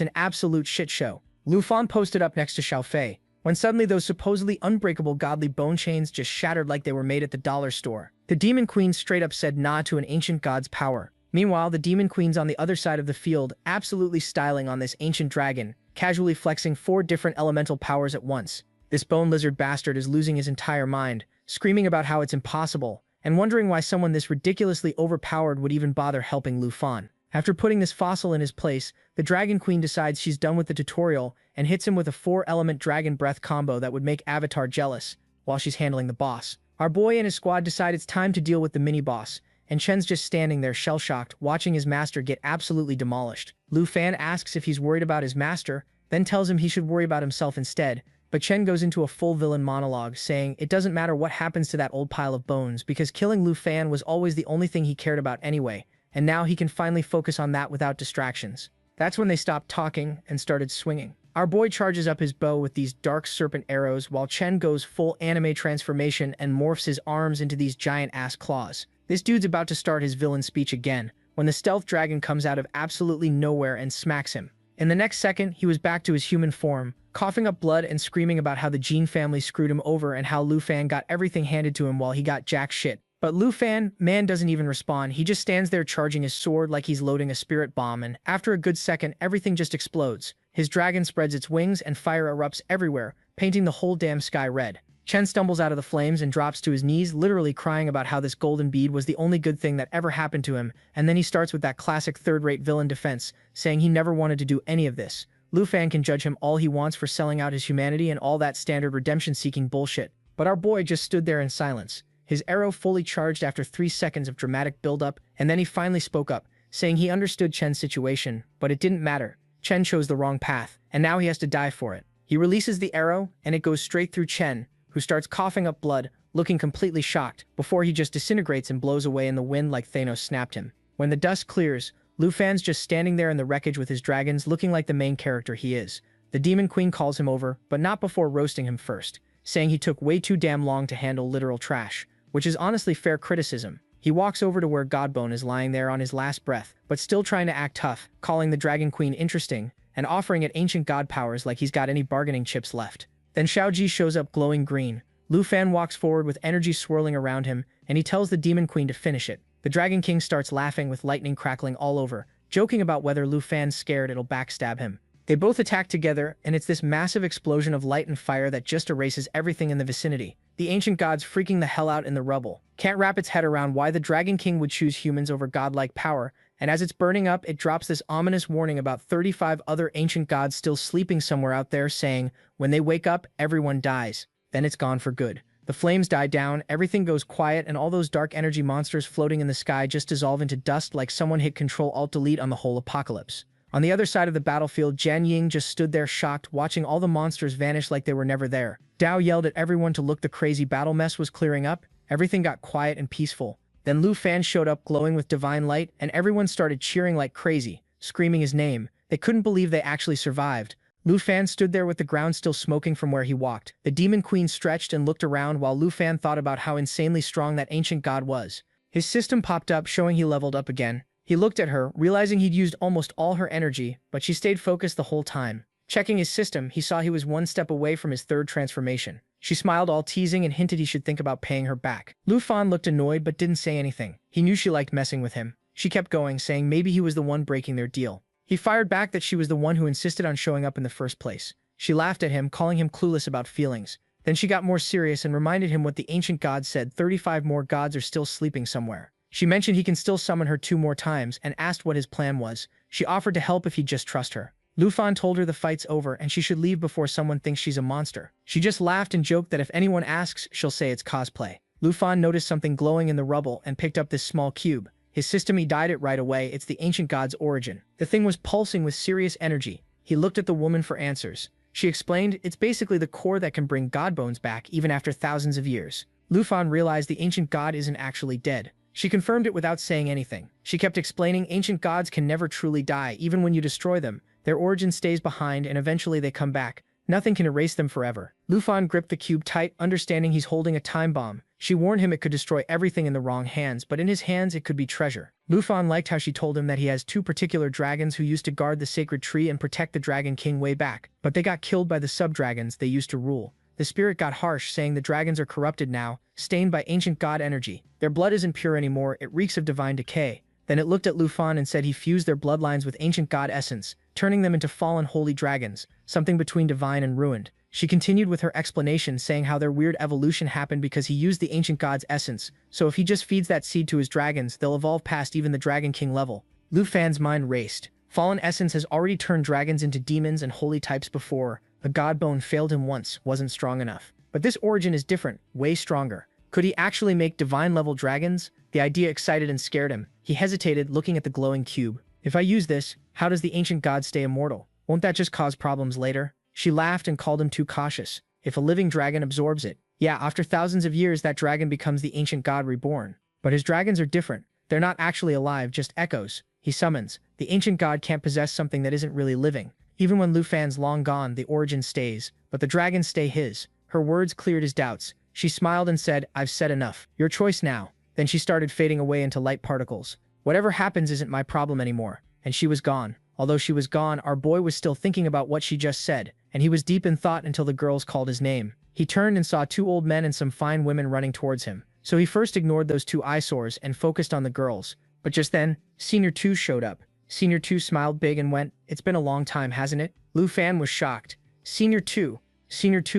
an absolute shit show. Lu Fan posted up next to Xiao Fei, when suddenly those supposedly unbreakable godly bone chains just shattered like they were made at the dollar store. The Demon Queen straight up said nah to an ancient god's power. Meanwhile, the Demon Queen's on the other side of the field, absolutely styling on this ancient dragon, casually flexing 4 different elemental powers at once. This bone lizard bastard is losing his entire mind, screaming about how it's impossible, and wondering why someone this ridiculously overpowered would even bother helping Lu Fan. After putting this fossil in his place, the Dragon Queen decides she's done with the tutorial and hits him with a 4-element dragon breath combo that would make Avatar jealous while she's handling the boss. Our boy and his squad decide it's time to deal with the mini-boss, and Chen's just standing there shell-shocked, watching his master get absolutely demolished. Lu Fan asks if he's worried about his master, then tells him he should worry about himself instead, but Chen goes into a full villain monologue, saying it doesn't matter what happens to that old pile of bones because killing Lu Fan was always the only thing he cared about anyway, and now he can finally focus on that without distractions. That's when they stopped talking and started swinging. Our boy charges up his bow with these dark serpent arrows while Chen goes full anime transformation and morphs his arms into these giant-ass claws. This dude's about to start his villain speech again, when the stealth dragon comes out of absolutely nowhere and smacks him. In the next second, he was back to his human form, coughing up blood and screaming about how the Jin family screwed him over and how Lu Fan got everything handed to him while he got jack shit. But Lu Fan, man, doesn't even respond. He just stands there charging his sword like he's loading a spirit bomb, and after a good second, everything just explodes. His dragon spreads its wings and fire erupts everywhere, painting the whole damn sky red. Chen stumbles out of the flames and drops to his knees, literally crying about how this golden bead was the only good thing that ever happened to him, and then he starts with that classic third-rate villain defense, saying he never wanted to do any of this. Lu Fan can judge him all he wants for selling out his humanity and all that standard redemption-seeking bullshit, but our boy just stood there in silence. His arrow fully charged after 3 seconds of dramatic build-up, and then he finally spoke up, saying he understood Chen's situation, but it didn't matter. Chen chose the wrong path, and now he has to die for it. He releases the arrow, and it goes straight through Chen, who starts coughing up blood, looking completely shocked, before he just disintegrates and blows away in the wind like Thanos snapped him. When the dust clears, Lu Fan's just standing there in the wreckage with his dragons, looking like the main character he is. The Demon Queen calls him over, but not before roasting him first, saying he took way too damn long to handle literal trash, which is honestly fair criticism. He walks over to where Godbone is lying there on his last breath, but still trying to act tough, calling the Dragon Queen interesting, and offering it ancient god powers like he's got any bargaining chips left. Then Xiaoji shows up glowing green. Lu Fan walks forward with energy swirling around him, and he tells the Demon Queen to finish it. The Dragon King starts laughing with lightning crackling all over, joking about whether Lu Fan's scared it'll backstab him. They both attack together, and it's this massive explosion of light and fire that just erases everything in the vicinity. The ancient gods freaking the hell out in the rubble. Can't wrap its head around why the Dragon King would choose humans over godlike power, and as it's burning up, it drops this ominous warning about 35 other ancient gods still sleeping somewhere out there, saying, when they wake up, everyone dies. Then it's gone for good. The flames die down, everything goes quiet, and all those dark energy monsters floating in the sky just dissolve into dust like someone hit Ctrl-Alt-Delete on the whole apocalypse. On the other side of the battlefield, Jian Ying just stood there shocked, watching all the monsters vanish like they were never there. Dao yelled at everyone to look. The crazy battle mess was clearing up. Everything got quiet and peaceful. Then Lu Fan showed up glowing with divine light, and everyone started cheering like crazy, screaming his name. They couldn't believe they actually survived. Lu Fan stood there with the ground still smoking from where he walked. The Demon Queen stretched and looked around while Lu Fan thought about how insanely strong that ancient god was. His system popped up, showing he leveled up again. He looked at her, realizing he'd used almost all her energy, but she stayed focused the whole time. Checking his system, he saw he was one step away from his third transformation. She smiled, all teasing, and hinted he should think about paying her back. Lu Fan looked annoyed but didn't say anything. He knew she liked messing with him. She kept going, saying maybe he was the one breaking their deal. He fired back that she was the one who insisted on showing up in the first place. She laughed at him, calling him clueless about feelings. Then she got more serious and reminded him what the ancient god said: 35 more gods are still sleeping somewhere. She mentioned he can still summon her 2 more times and asked what his plan was. She offered to help if he'd just trust her. Lu Fan told her the fight's over and she should leave before someone thinks she's a monster. She just laughed and joked that if anyone asks, she'll say it's cosplay. Lu Fan noticed something glowing in the rubble and picked up this small cube. His system, he dyed it right away. It's the ancient god's origin. The thing was pulsing with serious energy. He looked at the woman for answers. She explained it's basically the core that can bring god bones back even after thousands of years. Lu Fan realized the ancient god isn't actually dead. She confirmed it without saying anything. She kept explaining ancient gods can never truly die. Even when you destroy them, their origin stays behind and eventually they come back. Nothing can erase them forever. Lu Fan gripped the cube tight, understanding he's holding a time bomb. She warned him it could destroy everything in the wrong hands, but in his hands it could be treasure. Lu Fan liked how she told him that he has 2 particular dragons who used to guard the sacred tree and protect the Dragon King way back, but they got killed by the sub-dragons they used to rule. The spirit got harsh, saying the dragons are corrupted now, stained by ancient god energy. Their blood isn't pure anymore, it reeks of divine decay. Then it looked at Lu Fan and said he fused their bloodlines with ancient god essence, turning them into fallen holy dragons, something between divine and ruined. She continued with her explanation, saying how their weird evolution happened because he used the ancient god's essence, so if he just feeds that seed to his dragons, they'll evolve past even the Dragon King level. Lu Fan's mind raced. Fallen essence has already turned dragons into demons and holy types before. The god bone failed him once, wasn't strong enough. But this origin is different, way stronger. Could he actually make divine-level dragons? The idea excited and scared him. He hesitated, looking at the glowing cube. If I use this, how does the ancient god stay immortal? Won't that just cause problems later? She laughed and called him too cautious. If a living dragon absorbs it, yeah, after thousands of years that dragon becomes the ancient god reborn. But his dragons are different. They're not actually alive, just echoes. He summons. The ancient god can't possess something that isn't really living. Even when Lu Fan's long gone, the origin stays, but the dragons stay his. Her words cleared his doubts. She smiled and said, I've said enough. Your choice now. Then she started fading away into light particles. Whatever happens isn't my problem anymore. And she was gone. Although she was gone, our boy was still thinking about what she just said, and he was deep in thought until the girls called his name. He turned and saw 2 old men and some fine women running towards him. So he first ignored those 2 eyesores and focused on the girls. But just then, Senior 2 showed up. Senior 2 smiled big and went, it's been a long time, hasn't it? Lu Fan was shocked. Senior 2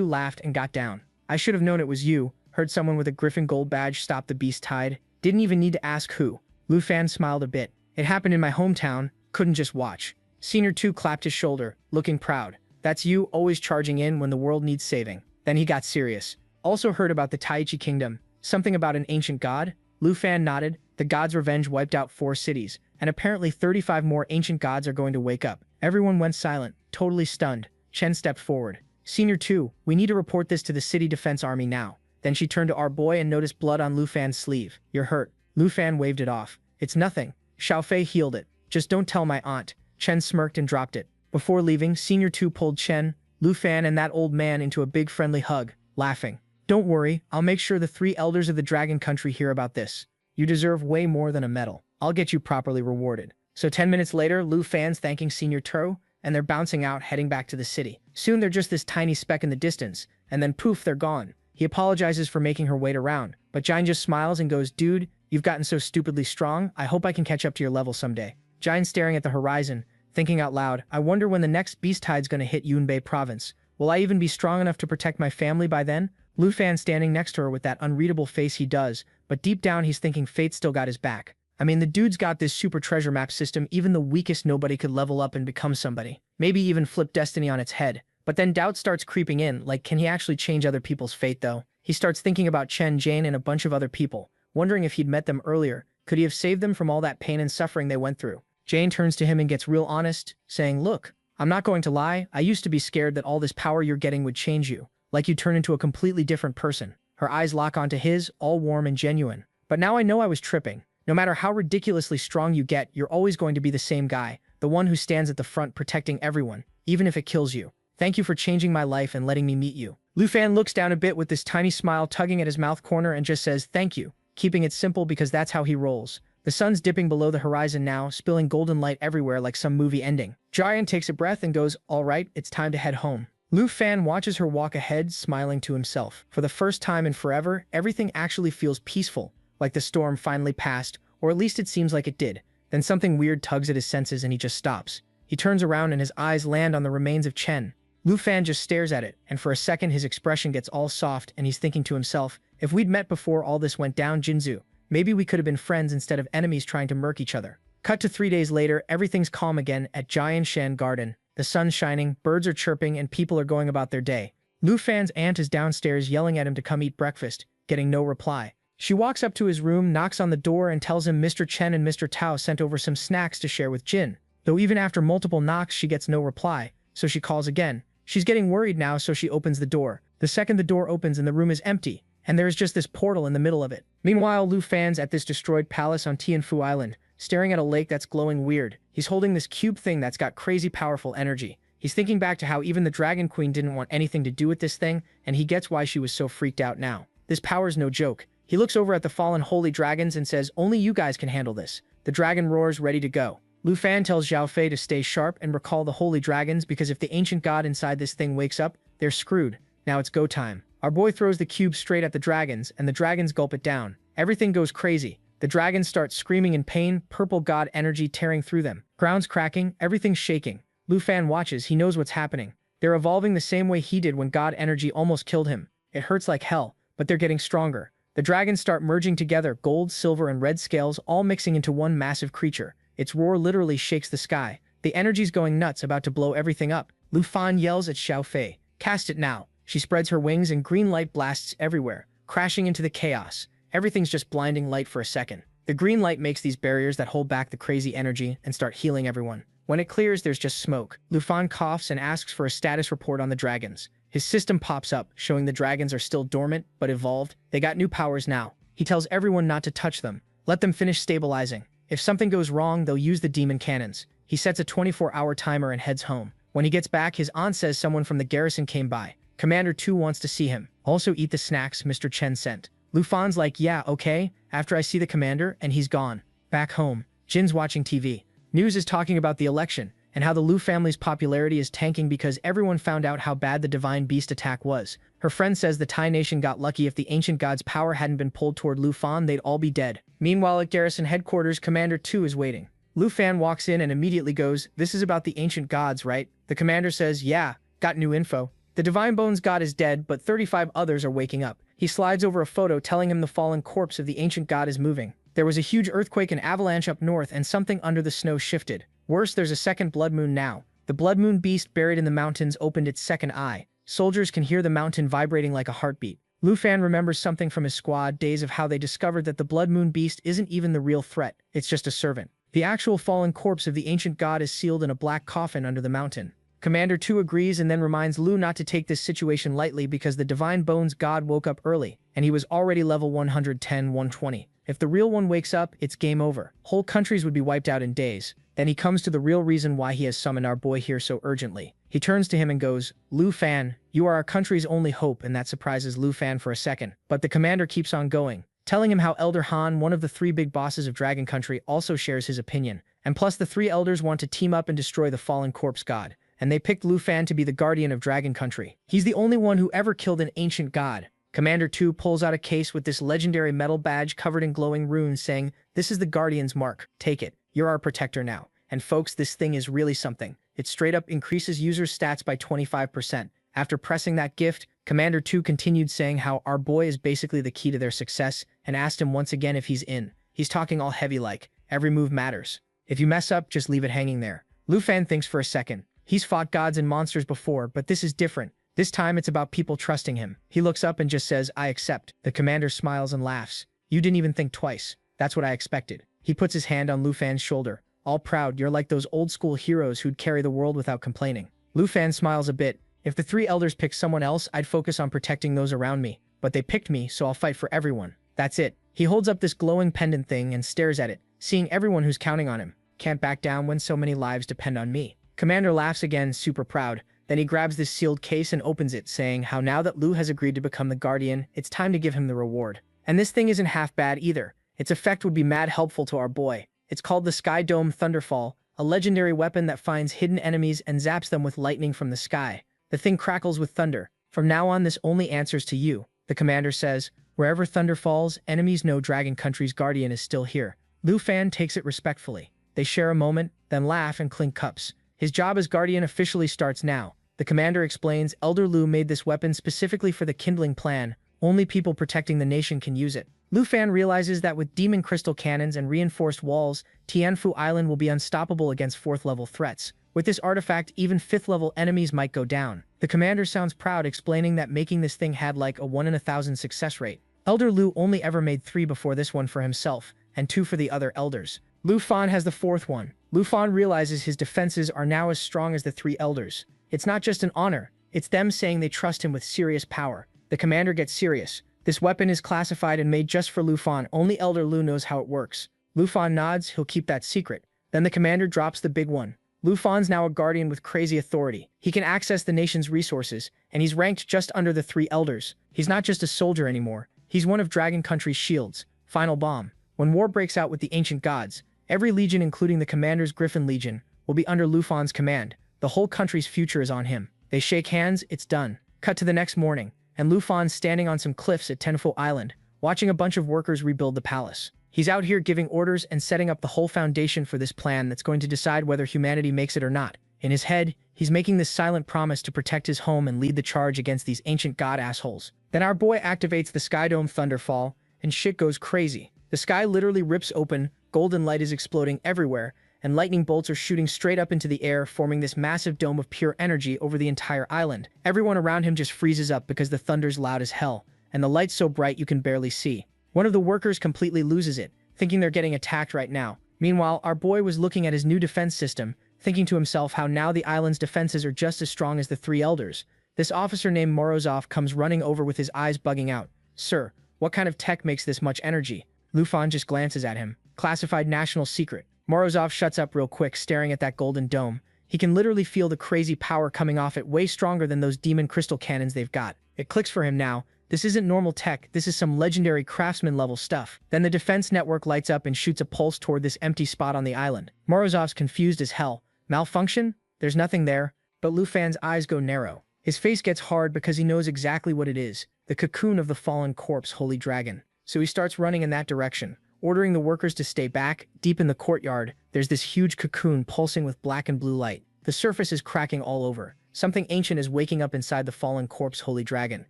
laughed and got down. I should have known it was you. Heard someone with a Griffin gold badge stop the beast tide. Didn't even need to ask who. Lu Fan smiled a bit. It happened in my hometown. Couldn't just watch. Senior 2 clapped his shoulder, looking proud. That's you, always charging in when the world needs saving. Then he got serious. Also heard about the Taichi Kingdom. Something about an ancient god? Lu Fan nodded. The god's revenge wiped out 4 cities, and apparently 35 more ancient gods are going to wake up. Everyone went silent, totally stunned. Chen stepped forward. Senior 2, we need to report this to the city defense army now. Then she turned to our boy and noticed blood on Lu Fan's sleeve. You're hurt. Lu Fan waved it off. It's nothing. Xiaofei healed it. Just don't tell my aunt. Chen smirked and dropped it. Before leaving, Senior 2 pulled Chen, Lu Fan and that old man into a big friendly hug, laughing. Don't worry, I'll make sure the 3 elders of the Dragon Country hear about this. You deserve way more than a medal. I'll get you properly rewarded. So 10 minutes later, Lu Fan's thanking Senior 2, and they're bouncing out, heading back to the city. Soon they're just this tiny speck in the distance, and then poof, they're gone. He apologizes for making her wait around, but Jine just smiles and goes, dude, you've gotten so stupidly strong, I hope I can catch up to your level someday. Jine staring at the horizon, thinking out loud, I wonder when the next beast tide's gonna hit Yunbei province. Will I even be strong enough to protect my family by then? Lu Fan standing next to her with that unreadable face he does, but deep down he's thinking fate still got his back. I mean, the dude's got this super treasure map system, even the weakest nobody could level up and become somebody. Maybe even flip destiny on its head. But then doubt starts creeping in, like can he actually change other people's fate though? He starts thinking about Chen, Jane, and a bunch of other people, wondering if he'd met them earlier. Could he have saved them from all that pain and suffering they went through? Jane turns to him and gets real honest, saying, look, I'm not going to lie, I used to be scared that all this power you're getting would change you, like you'd turn into a completely different person. Her eyes lock onto his, all warm and genuine. But now I know I was tripping. No matter how ridiculously strong you get, you're always going to be the same guy, the one who stands at the front protecting everyone, even if it kills you. Thank you for changing my life and letting me meet you. Lu Fan looks down a bit with this tiny smile tugging at his mouth corner and just says thank you, keeping it simple because that's how he rolls. The sun's dipping below the horizon now, spilling golden light everywhere like some movie ending. Giant takes a breath and goes, all right, it's time to head home. Lu Fan watches her walk ahead, smiling to himself. For the first time in forever, everything actually feels peaceful, like the storm finally passed, or at least it seems like it did. Then something weird tugs at his senses and he just stops. He turns around and his eyes land on the remains of Chen. Lu Fan just stares at it, and for a second his expression gets all soft and he's thinking to himself, if we'd met before all this went down, Jinzu, maybe we could have been friends instead of enemies trying to murk each other. Cut to 3 days later, everything's calm again at Jianshan Garden. The sun's shining, birds are chirping, and people are going about their day. Lu Fan's aunt is downstairs yelling at him to come eat breakfast, getting no reply. She walks up to his room, knocks on the door, and tells him Mr. Chen and Mr. Tao sent over some snacks to share with Jin. Though even after multiple knocks, she gets no reply, so she calls again. She's getting worried now, so she opens the door. The second the door opens and the room is empty, and there is just this portal in the middle of it. Meanwhile, Lu Fan's at this destroyed palace on Tianfu Island, staring at a lake that's glowing weird. He's holding this cube thing that's got crazy powerful energy. He's thinking back to how even the Dragon Queen didn't want anything to do with this thing, and he gets why she was so freaked out now. This power's no joke. He looks over at the fallen holy dragons and says, only you guys can handle this. The dragon roars, ready to go. Lu Fan tells Zhao Fei to stay sharp and recall the holy dragons because if the ancient god inside this thing wakes up, they're screwed. Now it's go time. Our boy throws the cube straight at the dragons, and the dragons gulp it down. Everything goes crazy. The dragons start screaming in pain, purple god energy tearing through them. Ground's cracking, everything's shaking. Lu Fan watches, he knows what's happening. They're evolving the same way he did when god energy almost killed him. It hurts like hell, but they're getting stronger. The dragons start merging together, gold, silver, and red scales all mixing into one massive creature. Its roar literally shakes the sky. The energy's going nuts, about to blow everything up. Lu Fan yells at Xiao Fei, cast it now. She spreads her wings and green light blasts everywhere, crashing into the chaos. Everything's just blinding light for a second. The green light makes these barriers that hold back the crazy energy and start healing everyone. When it clears, there's just smoke. Lu Fan coughs and asks for a status report on the dragons. His system pops up, showing the dragons are still dormant, but evolved. They got new powers now. He tells everyone not to touch them. Let them finish stabilizing. If something goes wrong, they'll use the demon cannons. He sets a 24-hour timer and heads home. When he gets back, his aunt says someone from the garrison came by. Commander 2 wants to see him. Also eat the snacks Mr. Chen sent. Lu Fan's like, yeah, okay, after I see the commander, and he's gone. Back home, Jin's watching TV. News is talking about the election, and how the Lu family's popularity is tanking because everyone found out how bad the divine beast attack was. Her friend says the Tai nation got lucky. If the ancient god's power hadn't been pulled toward Lu Fan, they'd all be dead. Meanwhile, at garrison headquarters, Commander 2 is waiting. Lu Fan walks in and immediately goes, this is about the ancient gods, right? The commander says, yeah, got new info. The Divine Bones god is dead, but 35 others are waking up. He slides over a photo telling him the fallen corpse of the ancient god is moving. There was a huge earthquake and avalanche up north, and something under the snow shifted. Worse, there's a second blood moon now. The blood moon beast buried in the mountains opened its second eye. Soldiers can hear the mountain vibrating like a heartbeat. Lu Fan remembers something from his squad days of how they discovered that the blood moon beast isn't even the real threat. It's just a servant. The actual fallen corpse of the ancient god is sealed in a black coffin under the mountain. Commander 2 agrees and then reminds Lu not to take this situation lightly because the Divine Bones god woke up early, and he was already level 110-120. If the real one wakes up, it's game over. Whole countries would be wiped out in days. Then he comes to the real reason why he has summoned our boy here so urgently. He turns to him and goes, Lu Fan, you are our country's only hope, and that surprises Lu Fan for a second. But the commander keeps on going, telling him how Elder Han, one of the 3 big bosses of Dragon Country, also shares his opinion. And plus the 3 elders want to team up and destroy the fallen corpse god. And they picked Lu Fan to be the guardian of Dragon Country. He's the only one who ever killed an ancient god. Commander 2 pulls out a case with this legendary metal badge covered in glowing runes saying, this is the Guardian's mark. Take it. You're our protector now. And folks, this thing is really something. It straight up increases users' stats by 25%. After pressing that gift, Commander 2 continued saying how our boy is basically the key to their success and asked him once again if he's in. He's talking all heavy like, every move matters. If you mess up, just leave it hanging there. Lu Fan thinks for a second. He's fought gods and monsters before, but this is different. This time it's about people trusting him. He looks up and just says, I accept. The commander smiles and laughs. You didn't even think twice. That's what I expected. He puts his hand on Lu Fan's shoulder. All proud, you're like those old school heroes who'd carry the world without complaining. Lu Fan smiles a bit. If the 3 elders picked someone else, I'd focus on protecting those around me. But they picked me, so I'll fight for everyone. That's it. He holds up this glowing pendant thing and stares at it, seeing everyone who's counting on him. Can't back down when so many lives depend on me. Commander laughs again, super proud. Then he grabs this sealed case and opens it, saying how now that Lu has agreed to become the Guardian, it's time to give him the reward. And this thing isn't half bad either. Its effect would be mad helpful to our boy. It's called the Sky Dome Thunderfall, a legendary weapon that finds hidden enemies and zaps them with lightning from the sky. The thing crackles with thunder. From now on, this only answers to you, the commander says. Wherever thunder falls, enemies know Dragon Country's guardian is still here. Lu Fan takes it respectfully. They share a moment, then laugh and clink cups. His job as guardian officially starts now. The commander explains Elder Lu made this weapon specifically for the kindling plan. Only people protecting the nation can use it. Lu Fan realizes that with demon crystal cannons and reinforced walls, Tianfu Island will be unstoppable against 4th-level threats. With this artifact, even 5th-level enemies might go down. The commander sounds proud, explaining that making this thing had like a 1 in 1,000 success rate. Elder Lu only ever made 3 before this one for himself, and 2 for the other elders. Lu Fan has the 4th one. Lu Fan realizes his defenses are now as strong as the 3 elders. It's not just an honor, it's them saying they trust him with serious power. The commander gets serious. This weapon is classified and made just for Lu Fan. Only Elder Lu knows how it works. Lu Fan nods, he'll keep that secret. Then the commander drops the big one. Lu Fan's now a guardian with crazy authority. He can access the nation's resources, and he's ranked just under the 3 elders. He's not just a soldier anymore. He's one of Dragon Country's shields. Final bomb. When war breaks out with the ancient gods, every legion, including the commander's Griffin Legion, will be under Lu Fan's command. The whole country's future is on him. They shake hands, it's done. Cut to the next morning, and Lu Fan's standing on some cliffs at Tenfo Island, watching a bunch of workers rebuild the palace. He's out here giving orders and setting up the whole foundation for this plan that's going to decide whether humanity makes it or not. In his head, he's making this silent promise to protect his home and lead the charge against these ancient god assholes. Then our boy activates the Sky Dome Thunderfall, and shit goes crazy. The sky literally rips open, golden light is exploding everywhere, and lightning bolts are shooting straight up into the air, forming this massive dome of pure energy over the entire island. Everyone around him just freezes up because the thunder's loud as hell, and the light's so bright you can barely see. One of the workers completely loses it, thinking they're getting attacked right now. Meanwhile, our boy was looking at his new defense system, thinking to himself how now the island's defenses are just as strong as the 3 elders. This officer named Morozov comes running over with his eyes bugging out. Sir, what kind of tech makes this much energy? Lu Fan just glances at him. Classified national secret. Morozov shuts up real quick, staring at that golden dome. He can literally feel the crazy power coming off it, way stronger than those demon crystal cannons they've got. It clicks for him now. This isn't normal tech, this is some legendary craftsman level stuff. Then the defense network lights up and shoots a pulse toward this empty spot on the island. Morozov's confused as hell. Malfunction? There's nothing there. But Lu Fan's eyes go narrow. His face gets hard because he knows exactly what it is. The cocoon of the fallen corpse, Holy Dragon. So he starts running in that direction, ordering the workers to stay back. Deep in the courtyard, there's this huge cocoon pulsing with black and blue light. The surface is cracking all over. Something ancient is waking up inside the fallen corpse, Holy Dragon.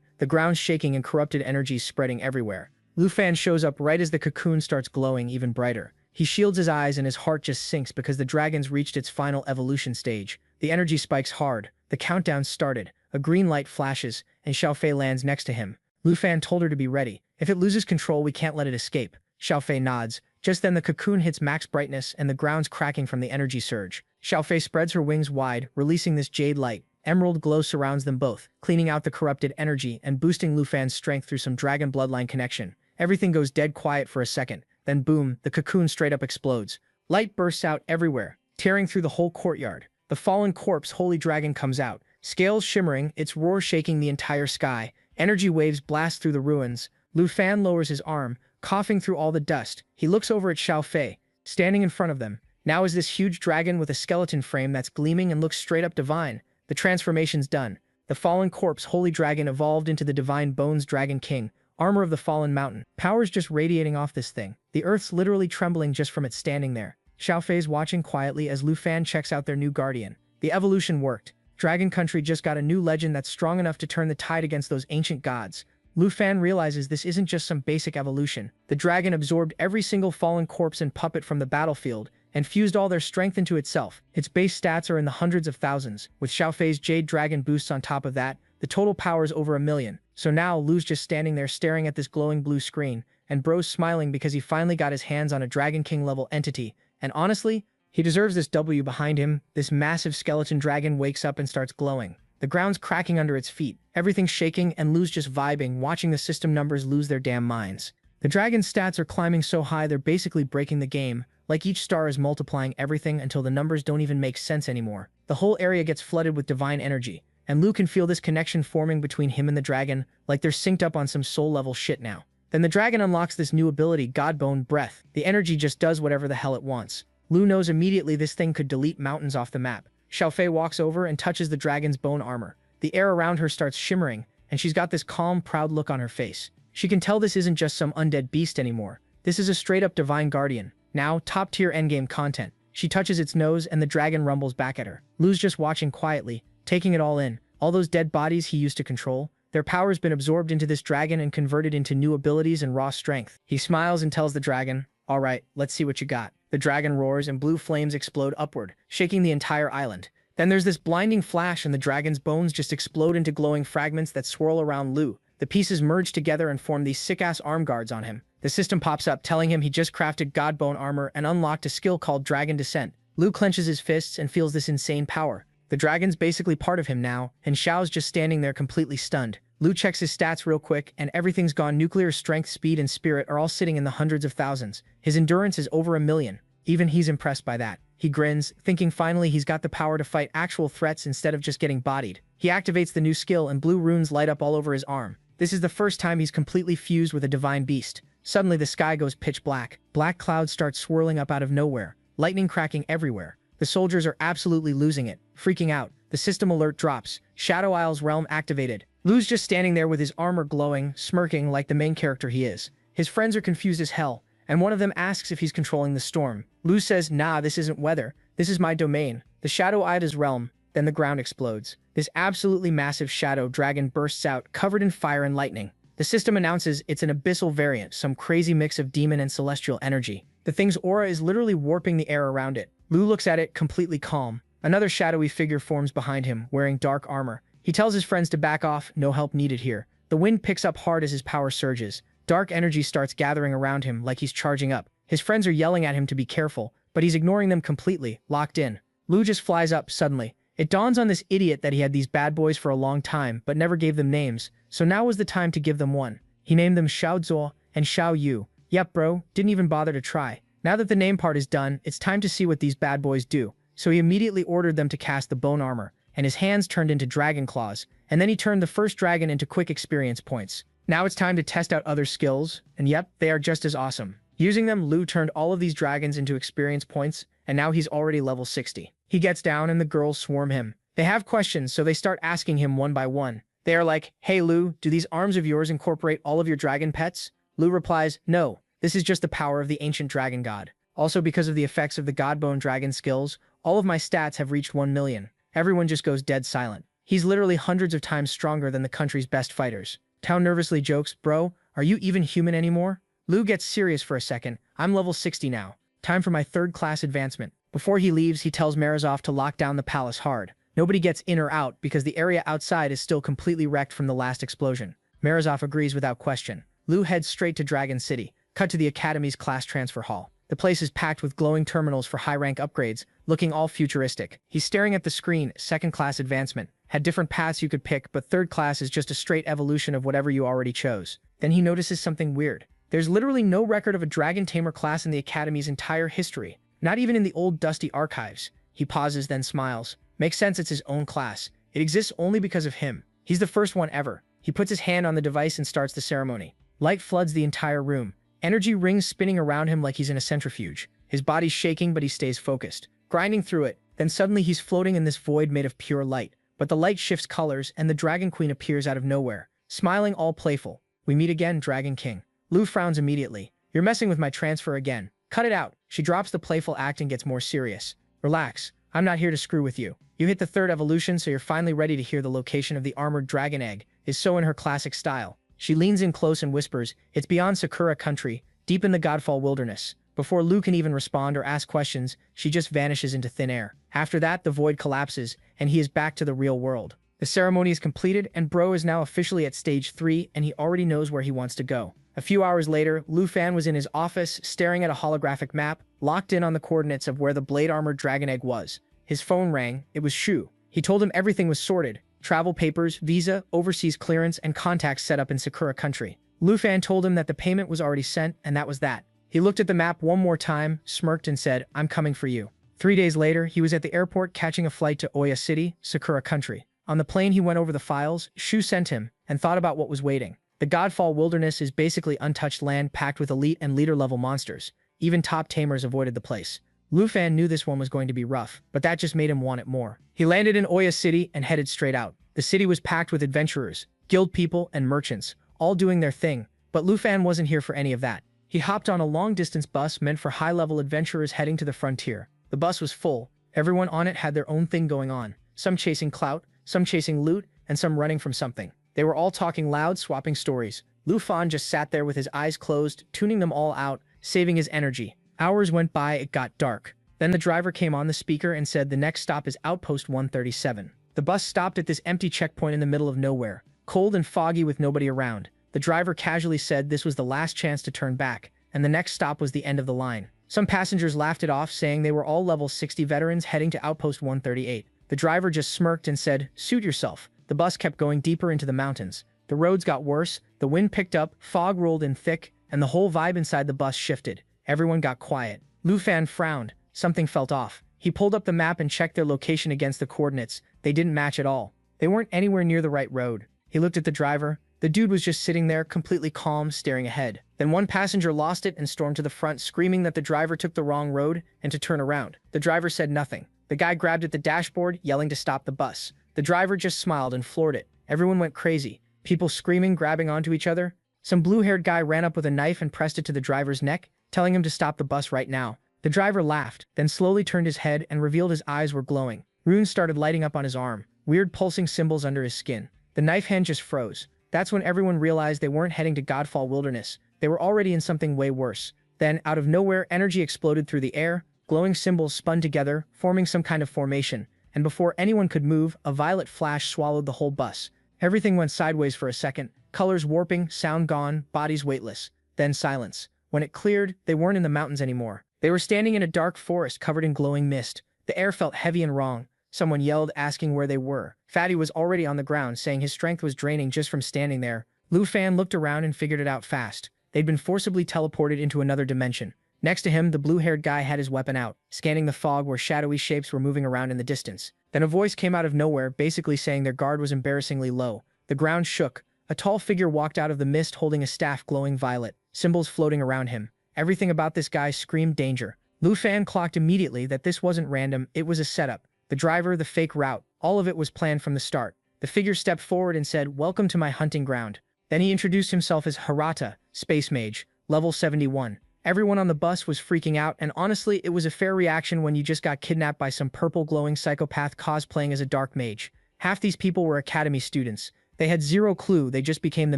The ground's shaking and corrupted energy spreading everywhere. Lu Fan shows up right as the cocoon starts glowing even brighter. He shields his eyes and his heart just sinks because the dragon's reached its final evolution stage. The energy spikes hard. The countdown started. A green light flashes, and Xiaofei lands next to him. Lu Fan told her to be ready. If it loses control, we can't let it escape. Xiaofei nods. Just then the cocoon hits max brightness and the ground's cracking from the energy surge. Xiaofei spreads her wings wide, releasing this jade light. Emerald glow surrounds them both, cleaning out the corrupted energy and boosting Lu Fan's strength through some dragon bloodline connection. Everything goes dead quiet for a second. Then boom, the cocoon straight up explodes. Light bursts out everywhere, tearing through the whole courtyard. The fallen corpse, Holy Dragon, comes out. Scales shimmering, its roar shaking the entire sky. Energy waves blast through the ruins. Lu Fan lowers his arm, coughing through all the dust. He looks over at Xiaofei, standing in front of them. Now is this huge dragon with a skeleton frame that's gleaming and looks straight up divine. The transformation's done. The fallen corpse, Holy Dragon, evolved into the divine Bones Dragon King, armor of the fallen mountain. Power's just radiating off this thing. The earth's literally trembling just from it standing there. Xiaofei's watching quietly as Lu Fan checks out their new guardian. The evolution worked. Dragon Country just got a new legend that's strong enough to turn the tide against those ancient gods. Lu Fan realizes this isn't just some basic evolution. The dragon absorbed every single fallen corpse and puppet from the battlefield, and fused all their strength into itself. Its base stats are in the hundreds of thousands. With Xiaofei's Jade Dragon boosts on top of that, the total power is over 1 million. So now Lu's just standing there staring at this glowing blue screen, and bro's smiling because he finally got his hands on a Dragon King level entity. And honestly, he deserves this W. Behind him, this massive skeleton dragon wakes up and starts glowing. The ground's cracking under its feet, everything's shaking, and Lu's just vibing, watching the system numbers lose their damn minds. The dragon's stats are climbing so high they're basically breaking the game, like each star is multiplying everything until the numbers don't even make sense anymore. The whole area gets flooded with divine energy, and Lu can feel this connection forming between him and the dragon, like they're synced up on some soul-level shit now. Then the dragon unlocks this new ability, Godbone Breath. The energy just does whatever the hell it wants. Lu knows immediately this thing could delete mountains off the map. Xiaofei walks over and touches the dragon's bone armor. The air around her starts shimmering, and she's got this calm, proud look on her face. She can tell this isn't just some undead beast anymore. This is a straight-up divine guardian. Now, top-tier endgame content. She touches its nose and the dragon rumbles back at her. Lu's just watching quietly, taking it all in. All those dead bodies he used to control, their power's been absorbed into this dragon and converted into new abilities and raw strength. He smiles and tells the dragon, "All right, let's see what you got." The dragon roars and blue flames explode upward, shaking the entire island. Then there's this blinding flash and the dragon's bones just explode into glowing fragments that swirl around Lu. The pieces merge together and form these sick-ass arm guards on him. The system pops up telling him he just crafted Godbone armor and unlocked a skill called Dragon Descent. Lu clenches his fists and feels this insane power. The dragon's basically part of him now, and Xiao's just standing there completely stunned. Lu checks his stats real quick, and everything's gone. Nuclear strength, speed, and spirit are all sitting in the hundreds of thousands. His endurance is over 1,000,000. Even he's impressed by that. He grins, thinking finally he's got the power to fight actual threats instead of just getting bodied. He activates the new skill and blue runes light up all over his arm. This is the first time he's completely fused with a divine beast. Suddenly the sky goes pitch black. Black clouds start swirling up out of nowhere, lightning cracking everywhere. The soldiers are absolutely losing it, freaking out. The system alert drops. Shadow Isle's realm activated. Lu's just standing there with his armor glowing, smirking like the main character he is. His friends are confused as hell, and one of them asks if he's controlling the storm. Lu says, "Nah, this isn't weather. This is my domain." The Shadow Ida's realm. Then the ground explodes. This absolutely massive shadow dragon bursts out, covered in fire and lightning. The system announces it's an abyssal variant, some crazy mix of demon and celestial energy. The thing's aura is literally warping the air around it. Lu looks at it, completely calm. Another shadowy figure forms behind him, wearing dark armor. He tells his friends to back off, no help needed here. The wind picks up hard as his power surges. Dark energy starts gathering around him like he's charging up. His friends are yelling at him to be careful, but he's ignoring them completely, locked in. Lu just flies up suddenly. It dawns on this idiot that he had these bad boys for a long time, but never gave them names, so now was the time to give them one. He named them Xiao Zuo and Xiao Yu. Yep, bro, didn't even bother to try. Now that the name part is done, it's time to see what these bad boys do. So he immediately ordered them to cast the bone armor, and his hands turned into dragon claws, and then he turned the first dragon into quick experience points. Now it's time to test out other skills, and yep, they are just as awesome. Using them, Lu turned all of these dragons into experience points, and now he's already level 60. He gets down and the girls swarm him. They have questions, so they start asking him one by one. They are like, "Hey Lu, do these arms of yours incorporate all of your dragon pets?" Lu replies, "No, this is just the power of the ancient dragon god. Also, because of the effects of the Godbone dragon skills, all of my stats have reached 1,000,000. Everyone just goes dead silent. He's literally hundreds of times stronger than the country's best fighters. Tao nervously jokes, "Bro, are you even human anymore?" Lu gets serious for a second. "I'm level 60 now. Time for my third-class advancement." Before he leaves, he tells Morozov to lock down the palace hard. Nobody gets in or out because the area outside is still completely wrecked from the last explosion. Morozov agrees without question. Lu heads straight to Dragon City, cut to the Academy's class transfer hall. The place is packed with glowing terminals for high-rank upgrades, looking all futuristic. He's staring at the screen. Second-class advancement. Had different paths you could pick, but third class is just a straight evolution of whatever you already chose. Then he notices something weird. There's literally no record of a Dragon Tamer class in the Academy's entire history. Not even in the old dusty archives. He pauses, then smiles. Makes sense, it's his own class. It exists only because of him. He's the first one ever. He puts his hand on the device and starts the ceremony. Light floods the entire room. Energy rings spinning around him like he's in a centrifuge. His body's shaking, but he stays focused, grinding through it. Then suddenly he's floating in this void made of pure light. But the light shifts colors, and the Dragon Queen appears out of nowhere, smiling all playful. "We meet again, Dragon King." Lu frowns immediately. "You're messing with my transfer again. Cut it out." She drops the playful act and gets more serious. "Relax. I'm not here to screw with you. You hit the third evolution, so you're finally ready to hear the location of the armored dragon egg," is so in her classic style. She leans in close and whispers, "It's beyond Sakura country, deep in the Godfall wilderness." Before Lu can even respond or ask questions, she just vanishes into thin air. After that, the void collapses, and he is back to the real world. The ceremony is completed, and Bro is now officially at stage 3, and he already knows where he wants to go. A few hours later, Lu Fan was in his office, staring at a holographic map, locked in on the coordinates of where the blade-armored dragon egg was. His phone rang. It was Shu. He told him everything was sorted. Travel papers, visa, overseas clearance, and contacts set up in Sakura country. Lu Fan told him that the payment was already sent, and that was that. He looked at the map one more time, smirked and said, "I'm coming for you." 3 days later, he was at the airport catching a flight to Oya City, Sakura Country. On the plane, he went over the files Shu sent him and thought about what was waiting. The Godfall Wilderness is basically untouched land packed with elite and leader-level monsters. Even top tamers avoided the place. Lu Fan knew this one was going to be rough, but that just made him want it more. He landed in Oya City and headed straight out. The city was packed with adventurers, guild people, and merchants, all doing their thing, but Lu Fan wasn't here for any of that. He hopped on a long-distance bus meant for high-level adventurers heading to the frontier. The bus was full. Everyone on it had their own thing going on, some chasing clout, some chasing loot, and some running from something. They were all talking loud, swapping stories. Lu Fan just sat there with his eyes closed, tuning them all out, saving his energy. Hours went by, it got dark. Then the driver came on the speaker and said the next stop is Outpost 137. The bus stopped at this empty checkpoint in the middle of nowhere, cold and foggy with nobody around. The driver casually said this was the last chance to turn back, and the next stop was the end of the line. Some passengers laughed it off, saying they were all level 60 veterans heading to Outpost 138. The driver just smirked and said, "Suit yourself." The bus kept going deeper into the mountains. The roads got worse, the wind picked up, fog rolled in thick, and the whole vibe inside the bus shifted. Everyone got quiet. Lu Fan frowned. Something felt off. He pulled up the map and checked their location against the coordinates. They didn't match at all. They weren't anywhere near the right road. He looked at the driver. The dude was just sitting there, completely calm, staring ahead. Then one passenger lost it and stormed to the front, screaming that the driver took the wrong road and to turn around. The driver said nothing. The guy grabbed at the dashboard, yelling to stop the bus. The driver just smiled and floored it. Everyone went crazy. People screaming, grabbing onto each other. Some blue-haired guy ran up with a knife and pressed it to the driver's neck, telling him to stop the bus right now. The driver laughed, then slowly turned his head and revealed his eyes were glowing. Runes started lighting up on his arm, weird pulsing symbols under his skin. The knife hand just froze. That's when everyone realized they weren't heading to Godfall Wilderness. They were already in something way worse. Then, out of nowhere, energy exploded through the air, glowing symbols spun together, forming some kind of formation, and before anyone could move, a violet flash swallowed the whole bus. Everything went sideways for a second, colors warping, sound gone, bodies weightless. Then silence. When it cleared, they weren't in the mountains anymore. They were standing in a dark forest covered in glowing mist. The air felt heavy and wrong. Someone yelled, asking where they were. Fatty was already on the ground, saying his strength was draining just from standing there. Lu Fan looked around and figured it out fast. They'd been forcibly teleported into another dimension. Next to him, the blue-haired guy had his weapon out, scanning the fog where shadowy shapes were moving around in the distance. Then a voice came out of nowhere, basically saying their guard was embarrassingly low. The ground shook. A tall figure walked out of the mist holding a staff glowing violet, symbols floating around him. Everything about this guy screamed danger. Lu Fan clocked immediately that this wasn't random, it was a setup. The driver, the fake route, all of it was planned from the start. The figure stepped forward and said, "Welcome to my hunting ground." Then he introduced himself as Hirata, Space Mage, level 71. Everyone on the bus was freaking out, and honestly, it was a fair reaction when you just got kidnapped by some purple glowing psychopath cosplaying as a dark mage. Half these people were academy students. They had zero clue, they just became the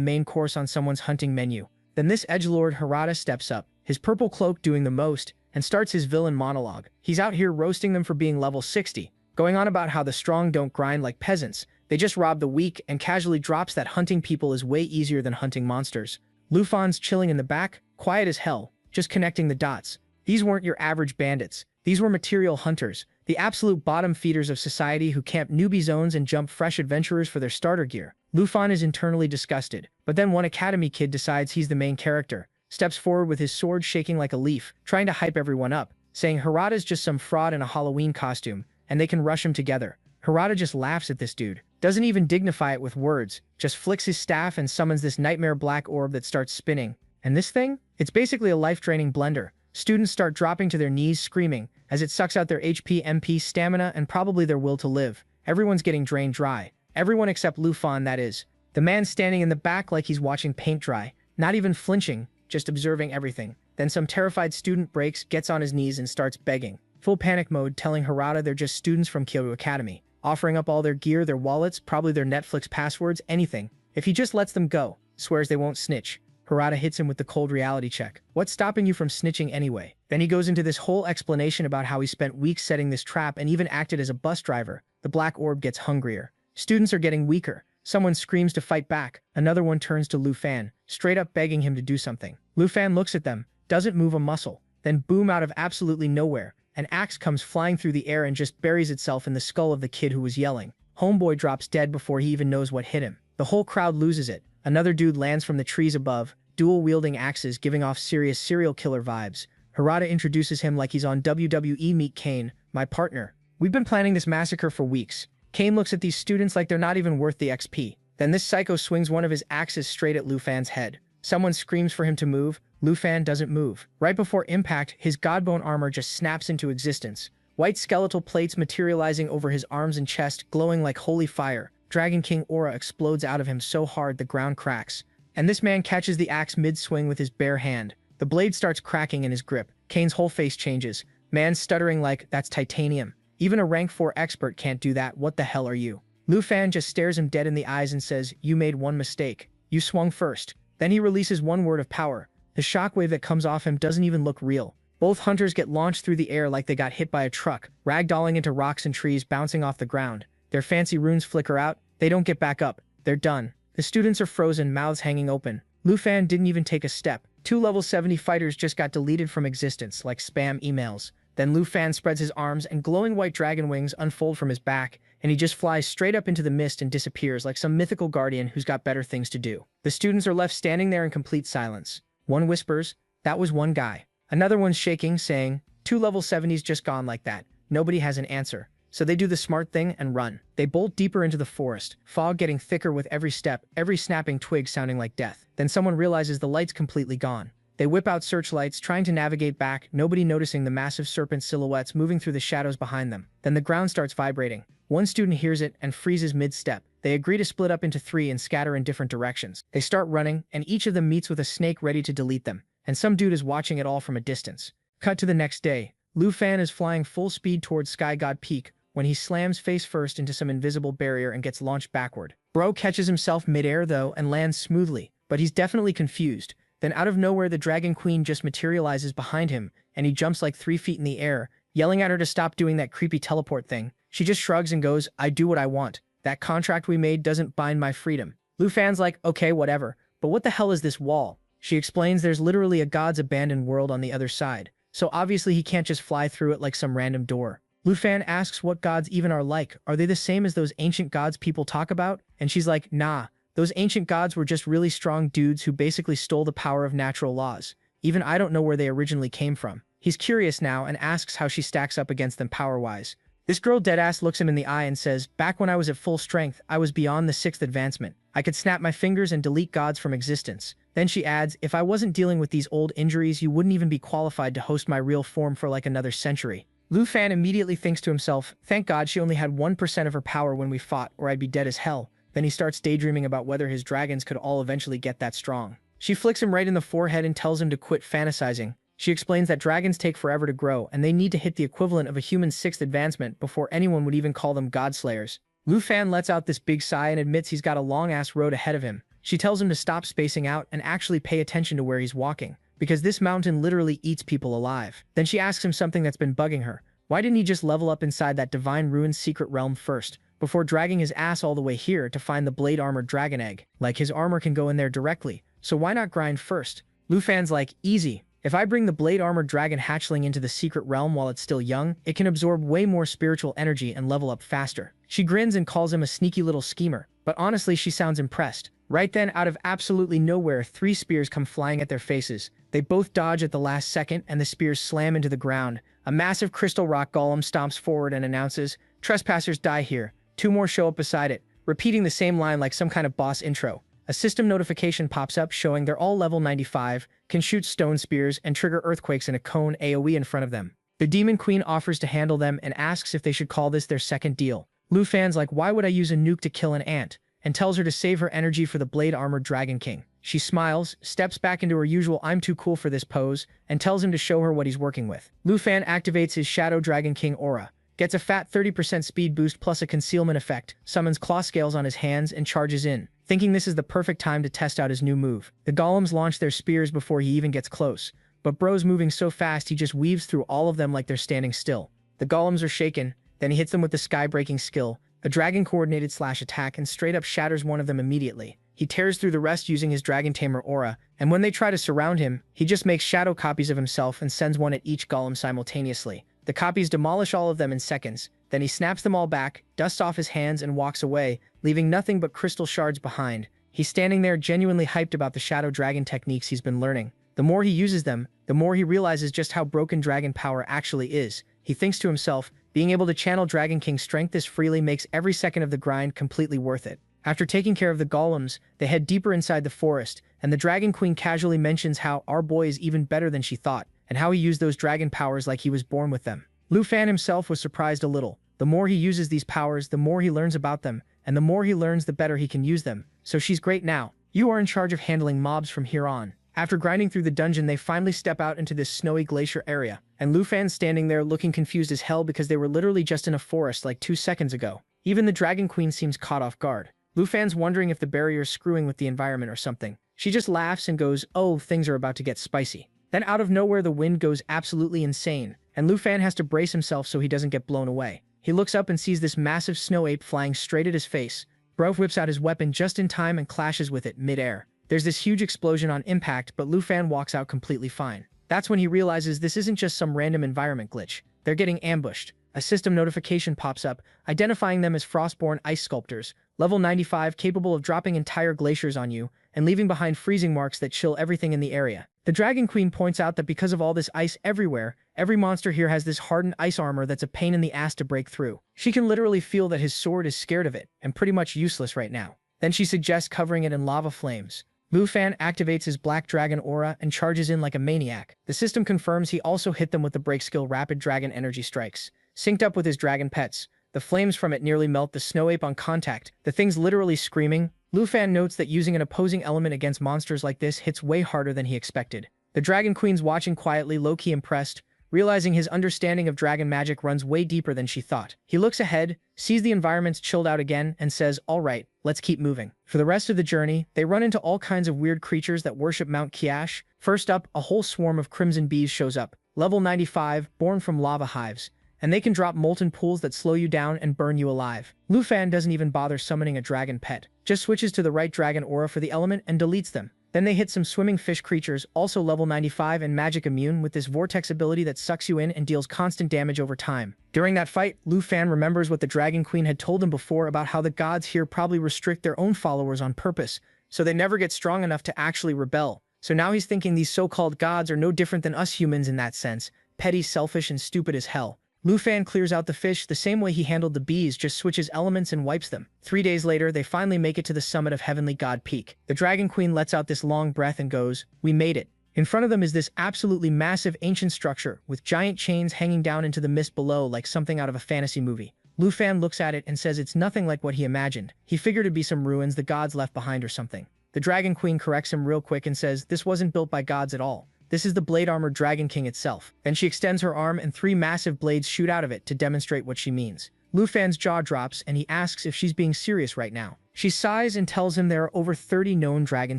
main course on someone's hunting menu. Then this edgelord Hirata steps up, his purple cloak doing the most, and starts his villain monologue. He's out here roasting them for being level 60. Going on about how the strong don't grind like peasants, they just rob the weak, and casually drops that hunting people is way easier than hunting monsters. Lu Fan's chilling in the back, quiet as hell, just connecting the dots. These weren't your average bandits. These were material hunters, the absolute bottom feeders of society who camp newbie zones and jump fresh adventurers for their starter gear. Lu Fan is internally disgusted, but then one academy kid decides he's the main character, steps forward with his sword shaking like a leaf, trying to hype everyone up, saying Hirata's just some fraud in a Halloween costume, and they can rush him together. Hirata just laughs at this dude, doesn't even dignify it with words, just flicks his staff and summons this nightmare black orb that starts spinning. And this thing? It's basically a life-draining blender. Students start dropping to their knees screaming, as it sucks out their HP, MP, stamina, and probably their will to live. Everyone's getting drained dry. Everyone except Lu Fan, that is. The man standing in the back like he's watching paint dry, not even flinching, just observing everything. Then some terrified student breaks, gets on his knees and starts begging. Full panic mode, telling Hirata they're just students from Kyoto Academy, offering up all their gear, their wallets, probably their Netflix passwords, anything. If he just lets them go, swears they won't snitch. Hirata hits him with the cold reality check. What's stopping you from snitching anyway? Then he goes into this whole explanation about how he spent weeks setting this trap and even acted as a bus driver. The black orb gets hungrier. Students are getting weaker. Someone screams to fight back. Another one turns to Lu Fan, straight up begging him to do something. Lu Fan looks at them, doesn't move a muscle. Then boom, out of absolutely nowhere, an axe comes flying through the air and just buries itself in the skull of the kid who was yelling. Homeboy drops dead before he even knows what hit him. The whole crowd loses it. Another dude lands from the trees above, dual-wielding axes giving off serious serial killer vibes. Harada introduces him like he's on WWE. Meet Kane, my partner. We've been planning this massacre for weeks. Kane looks at these students like they're not even worth the XP. Then this psycho swings one of his axes straight at Lufan's head. Someone screams for him to move. Lufan doesn't move. Right before impact, his godbone armor just snaps into existence. White skeletal plates materializing over his arms and chest, glowing like holy fire. Dragon King aura explodes out of him so hard the ground cracks. And this man catches the axe mid-swing with his bare hand. The blade starts cracking in his grip. Kane's whole face changes. Man stuttering like, that's titanium. Even a rank 4 expert can't do that. What the hell are you? Lufan just stares him dead in the eyes and says, you made one mistake. You swung first. Then he releases one word of power. The shockwave that comes off him doesn't even look real. Both hunters get launched through the air like they got hit by a truck, ragdolling into rocks and trees bouncing off the ground. Their fancy runes flicker out. They don't get back up. They're done. The students are frozen, mouths hanging open. Lufan didn't even take a step. 2 level 70 fighters just got deleted from existence like spam emails. Then Lufan spreads his arms and glowing white dragon wings unfold from his back, and he just flies straight up into the mist and disappears like some mythical guardian who's got better things to do. The students are left standing there in complete silence. One whispers, that was one guy. Another one's shaking, saying, 2 level 70s just gone like that. Nobody has an answer. So they do the smart thing and run. They bolt deeper into the forest, fog getting thicker with every step, every snapping twig sounding like death. Then someone realizes the light's completely gone. They whip out searchlights, trying to navigate back, nobody noticing the massive serpent silhouettes moving through the shadows behind them. Then the ground starts vibrating. One student hears it and freezes mid-step. They agree to split up into 3 and scatter in different directions. They start running, and each of them meets with a snake ready to delete them. And some dude is watching it all from a distance. Cut to the next day. Lufan is flying full speed towards Sky God Peak when he slams face first into some invisible barrier and gets launched backward. Bro catches himself mid-air though and lands smoothly, but he's definitely confused. Then out of nowhere the Dragon Queen just materializes behind him, and he jumps like 3 feet in the air, yelling at her to stop doing that creepy teleport thing. She just shrugs and goes, I do what I want. That contract we made doesn't bind my freedom. Lufan's like, okay, whatever, but what the hell is this wall? She explains there's literally a god's abandoned world on the other side, so obviously he can't just fly through it like some random door. Lufan asks what gods even are like. Are they the same as those ancient gods people talk about? And she's like, nah. Those ancient gods were just really strong dudes who basically stole the power of natural laws. Even I don't know where they originally came from. He's curious now and asks how she stacks up against them power-wise. This girl deadass looks him in the eye and says, back when I was at full strength, I was beyond the 6th advancement. I could snap my fingers and delete gods from existence. Then she adds, if I wasn't dealing with these old injuries, you wouldn't even be qualified to host my real form for like another century. Lufan immediately thinks to himself, thank God she only had 1% of her power when we fought, or I'd be dead as hell. Then he starts daydreaming about whether his dragons could all eventually get that strong. She flicks him right in the forehead and tells him to quit fantasizing. She explains that dragons take forever to grow, and they need to hit the equivalent of a human 6th advancement before anyone would even call them godslayers. Lufan lets out this big sigh and admits he's got a long-ass road ahead of him. She tells him to stop spacing out and actually pay attention to where he's walking, because this mountain literally eats people alive. Then she asks him something that's been bugging her. Why didn't he just level up inside that Divine Ruin's secret realm first, before dragging his ass all the way here to find the blade-armored dragon egg? Like, his armor can go in there directly, so why not grind first? Lufan's like, easy. If I bring the blade-armored dragon hatchling into the secret realm while it's still young, it can absorb way more spiritual energy and level up faster. She grins and calls him a sneaky little schemer, but honestly she sounds impressed. Right then, out of absolutely nowhere, 3 spears come flying at their faces. They both dodge at the last second, and the spears slam into the ground. A massive crystal rock golem stomps forward and announces, trespassers die here. 2 more show up beside it, repeating the same line like some kind of boss intro. A system notification pops up showing they're all level 95, can shoot stone spears, and trigger earthquakes in a cone AoE in front of them. The Demon Queen offers to handle them and asks if they should call this their second deal. Lufan's like, why would I use a nuke to kill an ant? And tells her to save her energy for the blade-armored Dragon King. She smiles, steps back into her usual I'm too cool for this pose, and tells him to show her what he's working with. Lufan activates his Shadow Dragon King aura, gets a fat 30% speed boost plus a concealment effect, summons claw scales on his hands, and charges in, thinking this is the perfect time to test out his new move. The golems launch their spears before he even gets close, but bro's moving so fast he just weaves through all of them like they're standing still. The golems are shaken, then he hits them with the sky-breaking skill, a dragon-coordinated slash attack, and straight up shatters one of them immediately. He tears through the rest using his Dragon Tamer aura, and when they try to surround him, he just makes shadow copies of himself and sends one at each golem simultaneously. The copies demolish all of them in seconds, then he snaps them all back, dusts off his hands, and walks away, leaving nothing but crystal shards behind. He's standing there genuinely hyped about the shadow dragon techniques he's been learning. The more he uses them, the more he realizes just how broken dragon power actually is. He thinks to himself, being able to channel Dragon King's strength this freely makes every second of the grind completely worth it. After taking care of the golems, they head deeper inside the forest, and the Dragon Queen casually mentions how our boy is even better than she thought, and how he used those dragon powers like he was born with them. Lu Fan himself was surprised a little. The more he uses these powers, the more he learns about them, and the more he learns, the better he can use them. So she's great now. You are in charge of handling mobs from here on. After grinding through the dungeon, they finally step out into this snowy glacier area, and Lu Fan's standing there looking confused as hell because they were literally just in a forest like 2 seconds ago. Even the Dragon Queen seems caught off guard. Lu Fan's wondering if the barrier's screwing with the environment or something. She just laughs and goes, "Oh, things are about to get spicy." Then out of nowhere the wind goes absolutely insane, and Lu Fan has to brace himself so he doesn't get blown away. He looks up and sees this massive snow ape flying straight at his face. Bro whips out his weapon just in time and clashes with it mid-air. There's this huge explosion on impact, but Lu Fan walks out completely fine. That's when he realizes this isn't just some random environment glitch. They're getting ambushed. A system notification pops up, identifying them as Frostborn Ice Sculptors, level 95, capable of dropping entire glaciers on you, and leaving behind freezing marks that chill everything in the area. The Dragon Queen points out that because of all this ice everywhere, every monster here has this hardened ice armor that's a pain in the ass to break through. She can literally feel that his sword is scared of it, and pretty much useless right now. Then she suggests covering it in lava flames. Lu Fan activates his Black Dragon aura and charges in like a maniac. The system confirms he also hit them with the break skill Rapid Dragon Energy Strikes. Synced up with his dragon pets, the flames from it nearly melt the snow ape on contact. The thing's literally screaming. Lu Fan notes that using an opposing element against monsters like this hits way harder than he expected. The Dragon Queen's watching quietly, low-key impressed, realizing his understanding of dragon magic runs way deeper than she thought. He looks ahead, sees the environment's chilled out again, and says, "Alright, let's keep moving." For the rest of the journey, they run into all kinds of weird creatures that worship Mount Kiash. First up, a whole swarm of crimson bees shows up, level 95, born from lava hives, and they can drop molten pools that slow you down and burn you alive. Lu Fan doesn't even bother summoning a dragon pet, just switches to the right dragon aura for the element and deletes them. Then they hit some swimming fish creatures, also level 95 and magic immune, with this vortex ability that sucks you in and deals constant damage over time. During that fight, Lu Fan remembers what the Dragon Queen had told him before about how the gods here probably restrict their own followers on purpose, so they never get strong enough to actually rebel. So now he's thinking these so-called gods are no different than us humans in that sense, petty, selfish, and stupid as hell. Lu Fan clears out the fish the same way he handled the bees, just switches elements and wipes them. 3 days later, they finally make it to the summit of Heavenly God Peak. The Dragon Queen lets out this long breath and goes, "We made it." In front of them is this absolutely massive ancient structure, with giant chains hanging down into the mist below like something out of a fantasy movie. Lu Fan looks at it and says it's nothing like what he imagined. He figured it'd be some ruins the gods left behind or something. The Dragon Queen corrects him real quick and says this wasn't built by gods at all. This is the blade-armored Dragon King itself. Then she extends her arm and 3 massive blades shoot out of it to demonstrate what she means. Lu Fan's jaw drops and he asks if she's being serious right now. She sighs and tells him there are over 30 known dragon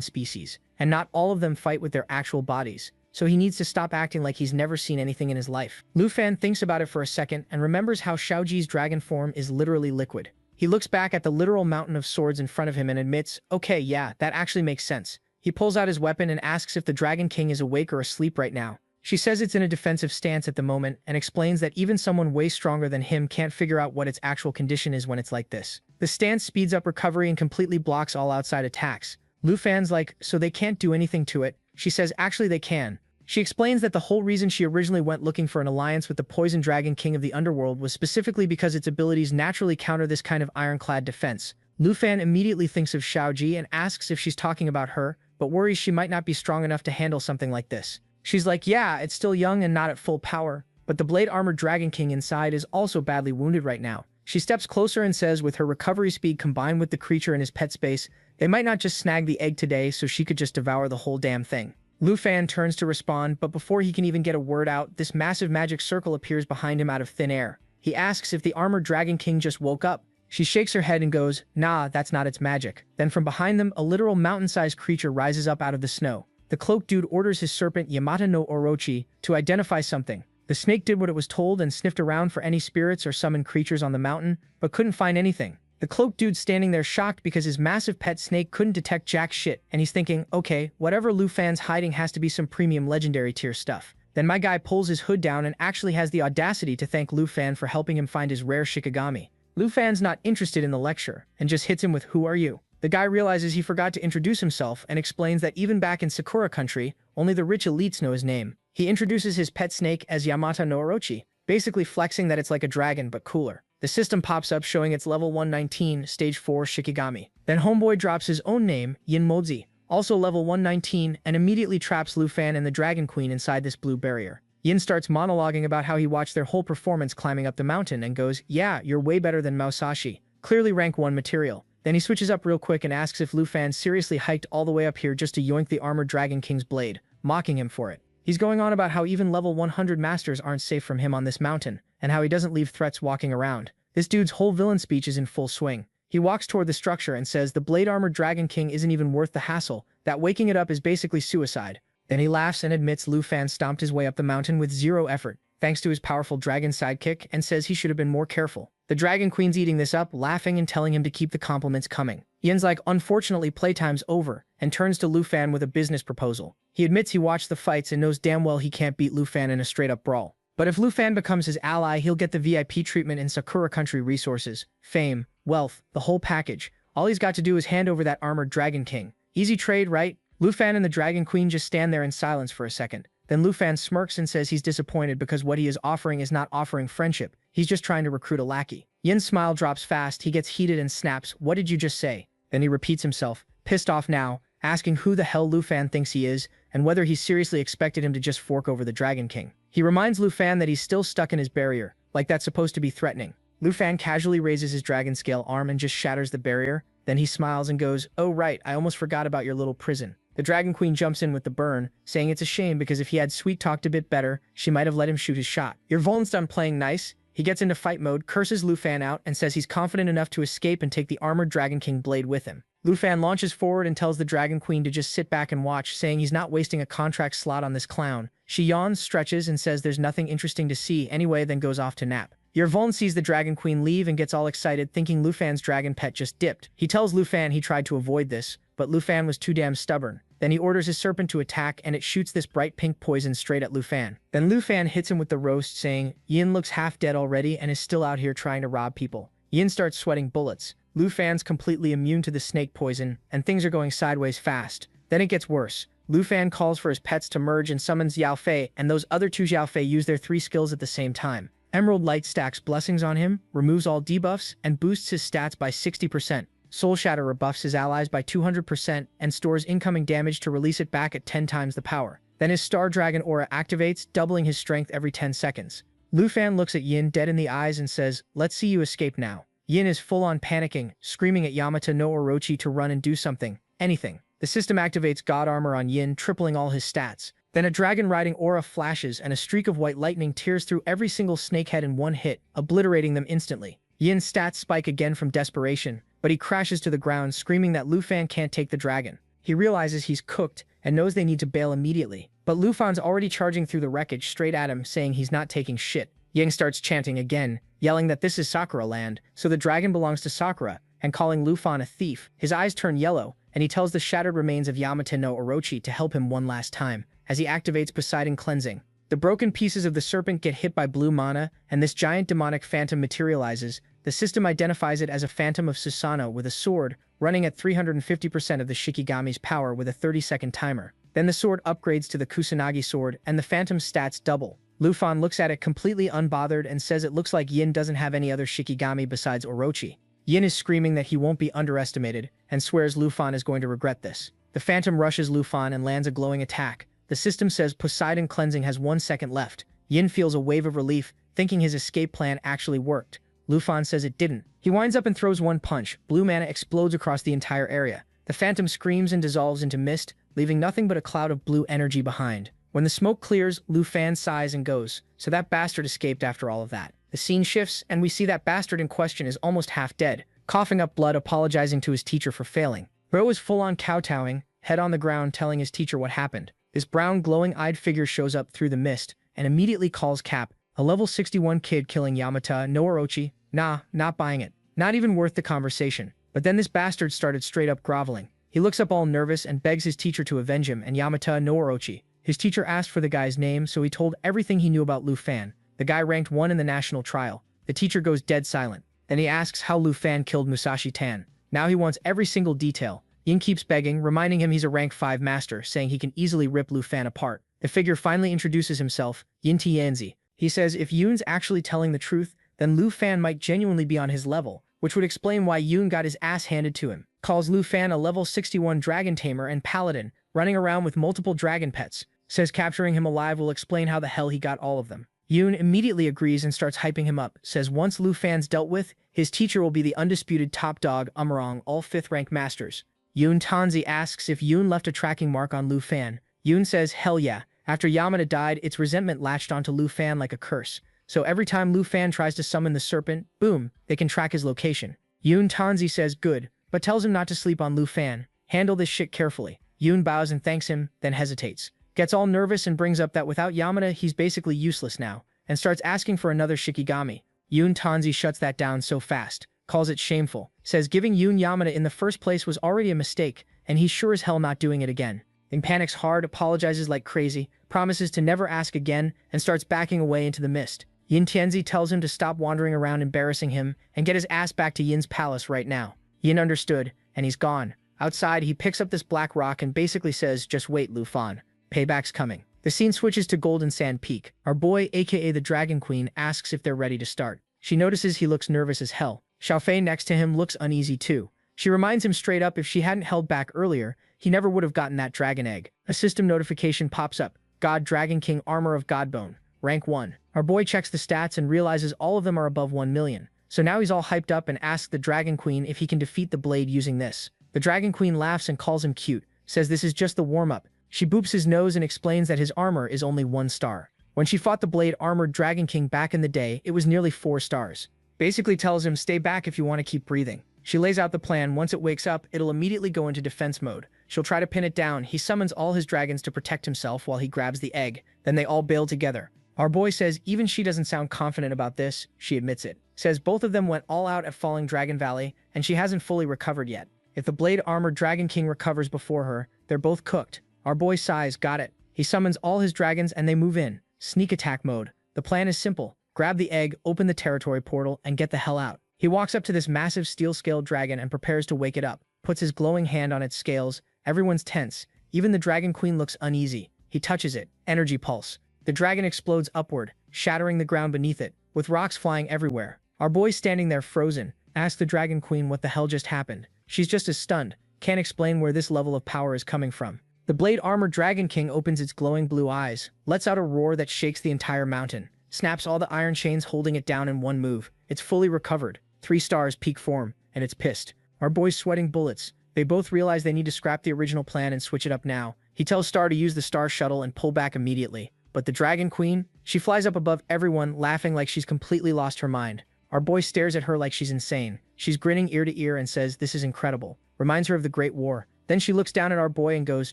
species, and not all of them fight with their actual bodies, so he needs to stop acting like he's never seen anything in his life. Lu Fan thinks about it for a second and remembers how Xiaoji's dragon form is literally liquid. He looks back at the literal mountain of swords in front of him and admits, okay, yeah, that actually makes sense. He pulls out his weapon and asks if the Dragon King is awake or asleep right now. She says it's in a defensive stance at the moment and explains that even someone way stronger than him can't figure out what its actual condition is when it's like this. The stance speeds up recovery and completely blocks all outside attacks. Lu Fan's like, so they can't do anything to it? She says actually they can. She explains that the whole reason she originally went looking for an alliance with the Poison Dragon King of the Underworld was specifically because its abilities naturally counter this kind of ironclad defense. Lu Fan immediately thinks of Xiaoji and asks if she's talking about her, but worries she might not be strong enough to handle something like this. She's like, yeah, it's still young and not at full power, but the blade-armored Dragon King inside is also badly wounded right now. She steps closer and says with her recovery speed combined with the creature in his pet space, they might not just snag the egg today so she could just devour the whole damn thing. Lu Fan turns to respond, but before he can even get a word out, this massive magic circle appears behind him out of thin air. He asks if the armored Dragon King just woke up. She shakes her head and goes, nah, that's not its magic. Then from behind them, a literal mountain-sized creature rises up out of the snow. The cloaked dude orders his serpent Yamata no Orochi to identify something. The snake did what it was told and sniffed around for any spirits or summoned creatures on the mountain, but couldn't find anything. The cloaked dude's standing there shocked because his massive pet snake couldn't detect jack shit, and he's thinking, okay, whatever Lu Fan's hiding has to be some premium legendary tier stuff. Then my guy pulls his hood down and actually has the audacity to thank Lu Fan for helping him find his rare Shikigami. Lu Fan's not interested in the lecture, and just hits him with, who are you? The guy realizes he forgot to introduce himself and explains that even back in Sakura country, only the rich elites know his name. He introduces his pet snake as Yamata no Orochi, basically flexing that it's like a dragon but cooler. The system pops up showing it's level 119, stage 4 Shikigami. Then Homeboy drops his own name, Yin Mozi, also level 119, and immediately traps Lufan and the Dragon Queen inside this blue barrier. Yin starts monologuing about how he watched their whole performance climbing up the mountain and goes, "Yeah, you're way better than Musashi. Clearly rank 1 material." Then he switches up real quick and asks if Lufan seriously hiked all the way up here just to yoink the armored Dragon King's blade, mocking him for it. He's going on about how even level 100 masters aren't safe from him on this mountain, and how he doesn't leave threats walking around. This dude's whole villain speech is in full swing. He walks toward the structure and says the blade-armored Dragon King isn't even worth the hassle, that waking it up is basically suicide. Then he laughs and admits Lufan stomped his way up the mountain with zero effort, thanks to his powerful dragon sidekick, and says he should have been more careful. The Dragon Queen's eating this up, laughing and telling him to keep the compliments coming. Yin's like, unfortunately playtime's over, and turns to Lufan with a business proposal. He admits he watched the fights and knows damn well he can't beat Lufan in a straight-up brawl. But if Lufan becomes his ally, he'll get the VIP treatment in Sakura country, resources, fame, wealth, the whole package. All he's got to do is hand over that armored Dragon King. Easy trade, right? Lufan and the Dragon Queen just stand there in silence for a second. Then Lufan smirks and says he's disappointed because what he is offering is not offering friendship. He's just trying to recruit a lackey. Yin's smile drops fast, he gets heated and snaps, "What did you just say?" Then he repeats himself, pissed off now, asking who the hell Lufan thinks he is, and whether he seriously expected him to just fork over the Dragon King. He reminds Lufan that he's still stuck in his barrier, like that's supposed to be threatening. Lufan casually raises his dragon scale arm and just shatters the barrier. Then he smiles and goes, "Oh right, I almost forgot about your little prison." The Dragon Queen jumps in with the burn, saying it's a shame because if he had sweet-talked a bit better, she might have let him shoot his shot. Your Voln's done playing nice. He gets into fight mode, curses Lufan out, and says he's confident enough to escape and take the armored Dragon King blade with him. Lufan launches forward and tells the Dragon Queen to just sit back and watch, saying he's not wasting a contract slot on this clown. She yawns, stretches, and says there's nothing interesting to see anyway, then goes off to nap. Yervoln sees the Dragon Queen leave and gets all excited, thinking Lufan's dragon pet just dipped. He tells Lufan he tried to avoid this, but Lufan was too damn stubborn. Then he orders his serpent to attack, and it shoots this bright pink poison straight at Lufan. Then Lufan hits him with the roast, saying, "Yin looks half dead already and is still out here trying to rob people." Yin starts sweating bullets. Lufan's completely immune to the snake poison, and things are going sideways fast. Then it gets worse. Lufan calls for his pets to merge and summons Yao Fei, and those other two Yao Fei use their 3 skills at the same time. Emerald Light stacks blessings on him, removes all debuffs, and boosts his stats by 60%. Soul Shatter rebuffs his allies by 200% and stores incoming damage to release it back at 10 times the power. Then his Star Dragon aura activates, doubling his strength every 10 seconds. Lufan looks at Yin dead in the eyes and says, "Let's see you escape now." Yin is full-on panicking, screaming at Yamata no Orochi to run and do something. Anything. The system activates God Armor on Yin, tripling all his stats. Then a dragon-riding aura flashes and a streak of white lightning tears through every single snakehead in one hit, obliterating them instantly. Yin's stats spike again from desperation, but he crashes to the ground, screaming that Lufan can't take the dragon. He realizes he's cooked and knows they need to bail immediately. But Lufan's already charging through the wreckage straight at him, saying he's not taking shit. Yang starts chanting again, yelling that this is Sakura land, so the dragon belongs to Sakura, and calling Lufan a thief. His eyes turn yellow, and he tells the shattered remains of Yamata no Orochi to help him one last time, as he activates Poseidon Cleansing. The broken pieces of the serpent get hit by blue mana, and this giant demonic phantom materializes. The system identifies it as a phantom of Susanoo with a sword, running at 350% of the Shikigami's power with a 30-second timer. Then the sword upgrades to the Kusanagi sword, and the phantom's stats double. Lufan looks at it completely unbothered and says it looks like Yin doesn't have any other Shikigami besides Orochi. Yin is screaming that he won't be underestimated, and swears Lufan is going to regret this. The phantom rushes Lufan and lands a glowing attack. The system says Poseidon Cleansing has 1 second left. Yin feels a wave of relief, thinking his escape plan actually worked. Lufan says it didn't. He winds up and throws one punch. Blue mana explodes across the entire area. The phantom screams and dissolves into mist, leaving nothing but a cloud of blue energy behind. When the smoke clears, Lufan sighs and goes, "So that bastard escaped after all of that." The scene shifts, and we see that bastard in question is almost half dead, coughing up blood, apologizing to his teacher for failing. Bro is full-on kowtowing, head on the ground, telling his teacher what happened. This brown, glowing-eyed figure shows up through the mist and immediately calls Cap, a level 61 kid killing Yamata no Orochi. Nah, not buying it. Not even worth the conversation. But then this bastard started straight up groveling. He looks up all nervous and begs his teacher to avenge him and Yamata no Orochi. His teacher asked for the guy's name, so he told everything he knew about Lufan. The guy ranked 1 in the national trial. The teacher goes dead silent. Then he asks how Lufan killed Musashi Tan. Now he wants every single detail. Yin keeps begging, reminding him he's a rank 5 master, saying he can easily rip Lu Fan apart. The figure finally introduces himself, Yin Tianzi. He says if Yoon's actually telling the truth, then Lu Fan might genuinely be on his level, which would explain why Yoon got his ass handed to him. Calls Lu Fan a level 61 dragon tamer and paladin, running around with multiple dragon pets. Says capturing him alive will explain how the hell he got all of them. Yoon immediately agrees and starts hyping him up, says once Lu Fan's dealt with, his teacher will be the undisputed top dog Amarong, all 5th rank masters. Yoon Tanzi asks if Yoon left a tracking mark on Lu Fan. Yoon says hell yeah. After Yamada died, its resentment latched onto Lu Fan like a curse. So every time Lu Fan tries to summon the serpent, boom, they can track his location. Yoon Tanzi says good, but tells him not to sleep on Lu Fan. Handle this shit carefully. Yoon bows and thanks him, then hesitates. Gets all nervous and brings up that without Yamada, he's basically useless now, and starts asking for another Shikigami. Yoon Tanzi shuts that down so fast, calls it shameful, says giving Yoon Yamada in the first place was already a mistake, and he's sure as hell not doing it again. Then panics hard, apologizes like crazy, promises to never ask again, and starts backing away into the mist. Yin Tianzi tells him to stop wandering around embarrassing him and get his ass back to Yin's palace right now. Yin understood, and he's gone. Outside, he picks up this black rock and basically says, just wait, Lu Fan. Payback's coming. The scene switches to Golden Sand Peak. Our boy, aka the Dragon Queen, asks if they're ready to start. She notices he looks nervous as hell. Xiaofei next to him looks uneasy too. She reminds him straight up if she hadn't held back earlier, he never would have gotten that dragon egg. A system notification pops up. God Dragon King Armor of Godbone. Rank 1. Our boy checks the stats and realizes all of them are above 1 million. So now he's all hyped up and asks the Dragon Queen if he can defeat the blade using this. The Dragon Queen laughs and calls him cute, says this is just the warm-up. She boops his nose and explains that his armor is only 1 star. When she fought the blade-armored Dragon King back in the day, it was nearly 4 stars. Basically tells him stay back if you want to keep breathing. She lays out the plan. Once it wakes up, it'll immediately go into defense mode. She'll try to pin it down. He summons all his dragons to protect himself while he grabs the egg. Then they all bail together. Our boy says even she doesn't sound confident about this. She admits it. Says both of them went all out at Falling Dragon Valley, and she hasn't fully recovered yet. If the blade-armored Dragon King recovers before her, they're both cooked. Our boy sighs, got it. He summons all his dragons and they move in. Sneak attack mode. The plan is simple. Grab the egg, open the territory portal, and get the hell out. He walks up to this massive steel-scaled dragon and prepares to wake it up. Puts his glowing hand on its scales. Everyone's tense. Even the Dragon Queen looks uneasy. He touches it. Energy pulse. The dragon explodes upward, shattering the ground beneath it, with rocks flying everywhere. Our boy's standing there frozen. Asks the Dragon Queen what the hell just happened. She's just as stunned. Can't explain where this level of power is coming from. The blade-armored Dragon King opens its glowing blue eyes, lets out a roar that shakes the entire mountain, snaps all the iron chains holding it down in one move. It's fully recovered. 3 stars peak form, and it's pissed. Our boy's sweating bullets. They both realize they need to scrap the original plan and switch it up now. He tells Star to use the Star Shuttle and pull back immediately. But the Dragon Queen? She flies up above everyone, laughing like she's completely lost her mind. Our boy stares at her like she's insane. She's grinning ear to ear and says, this is incredible. Reminds her of the Great War. Then she looks down at our boy and goes,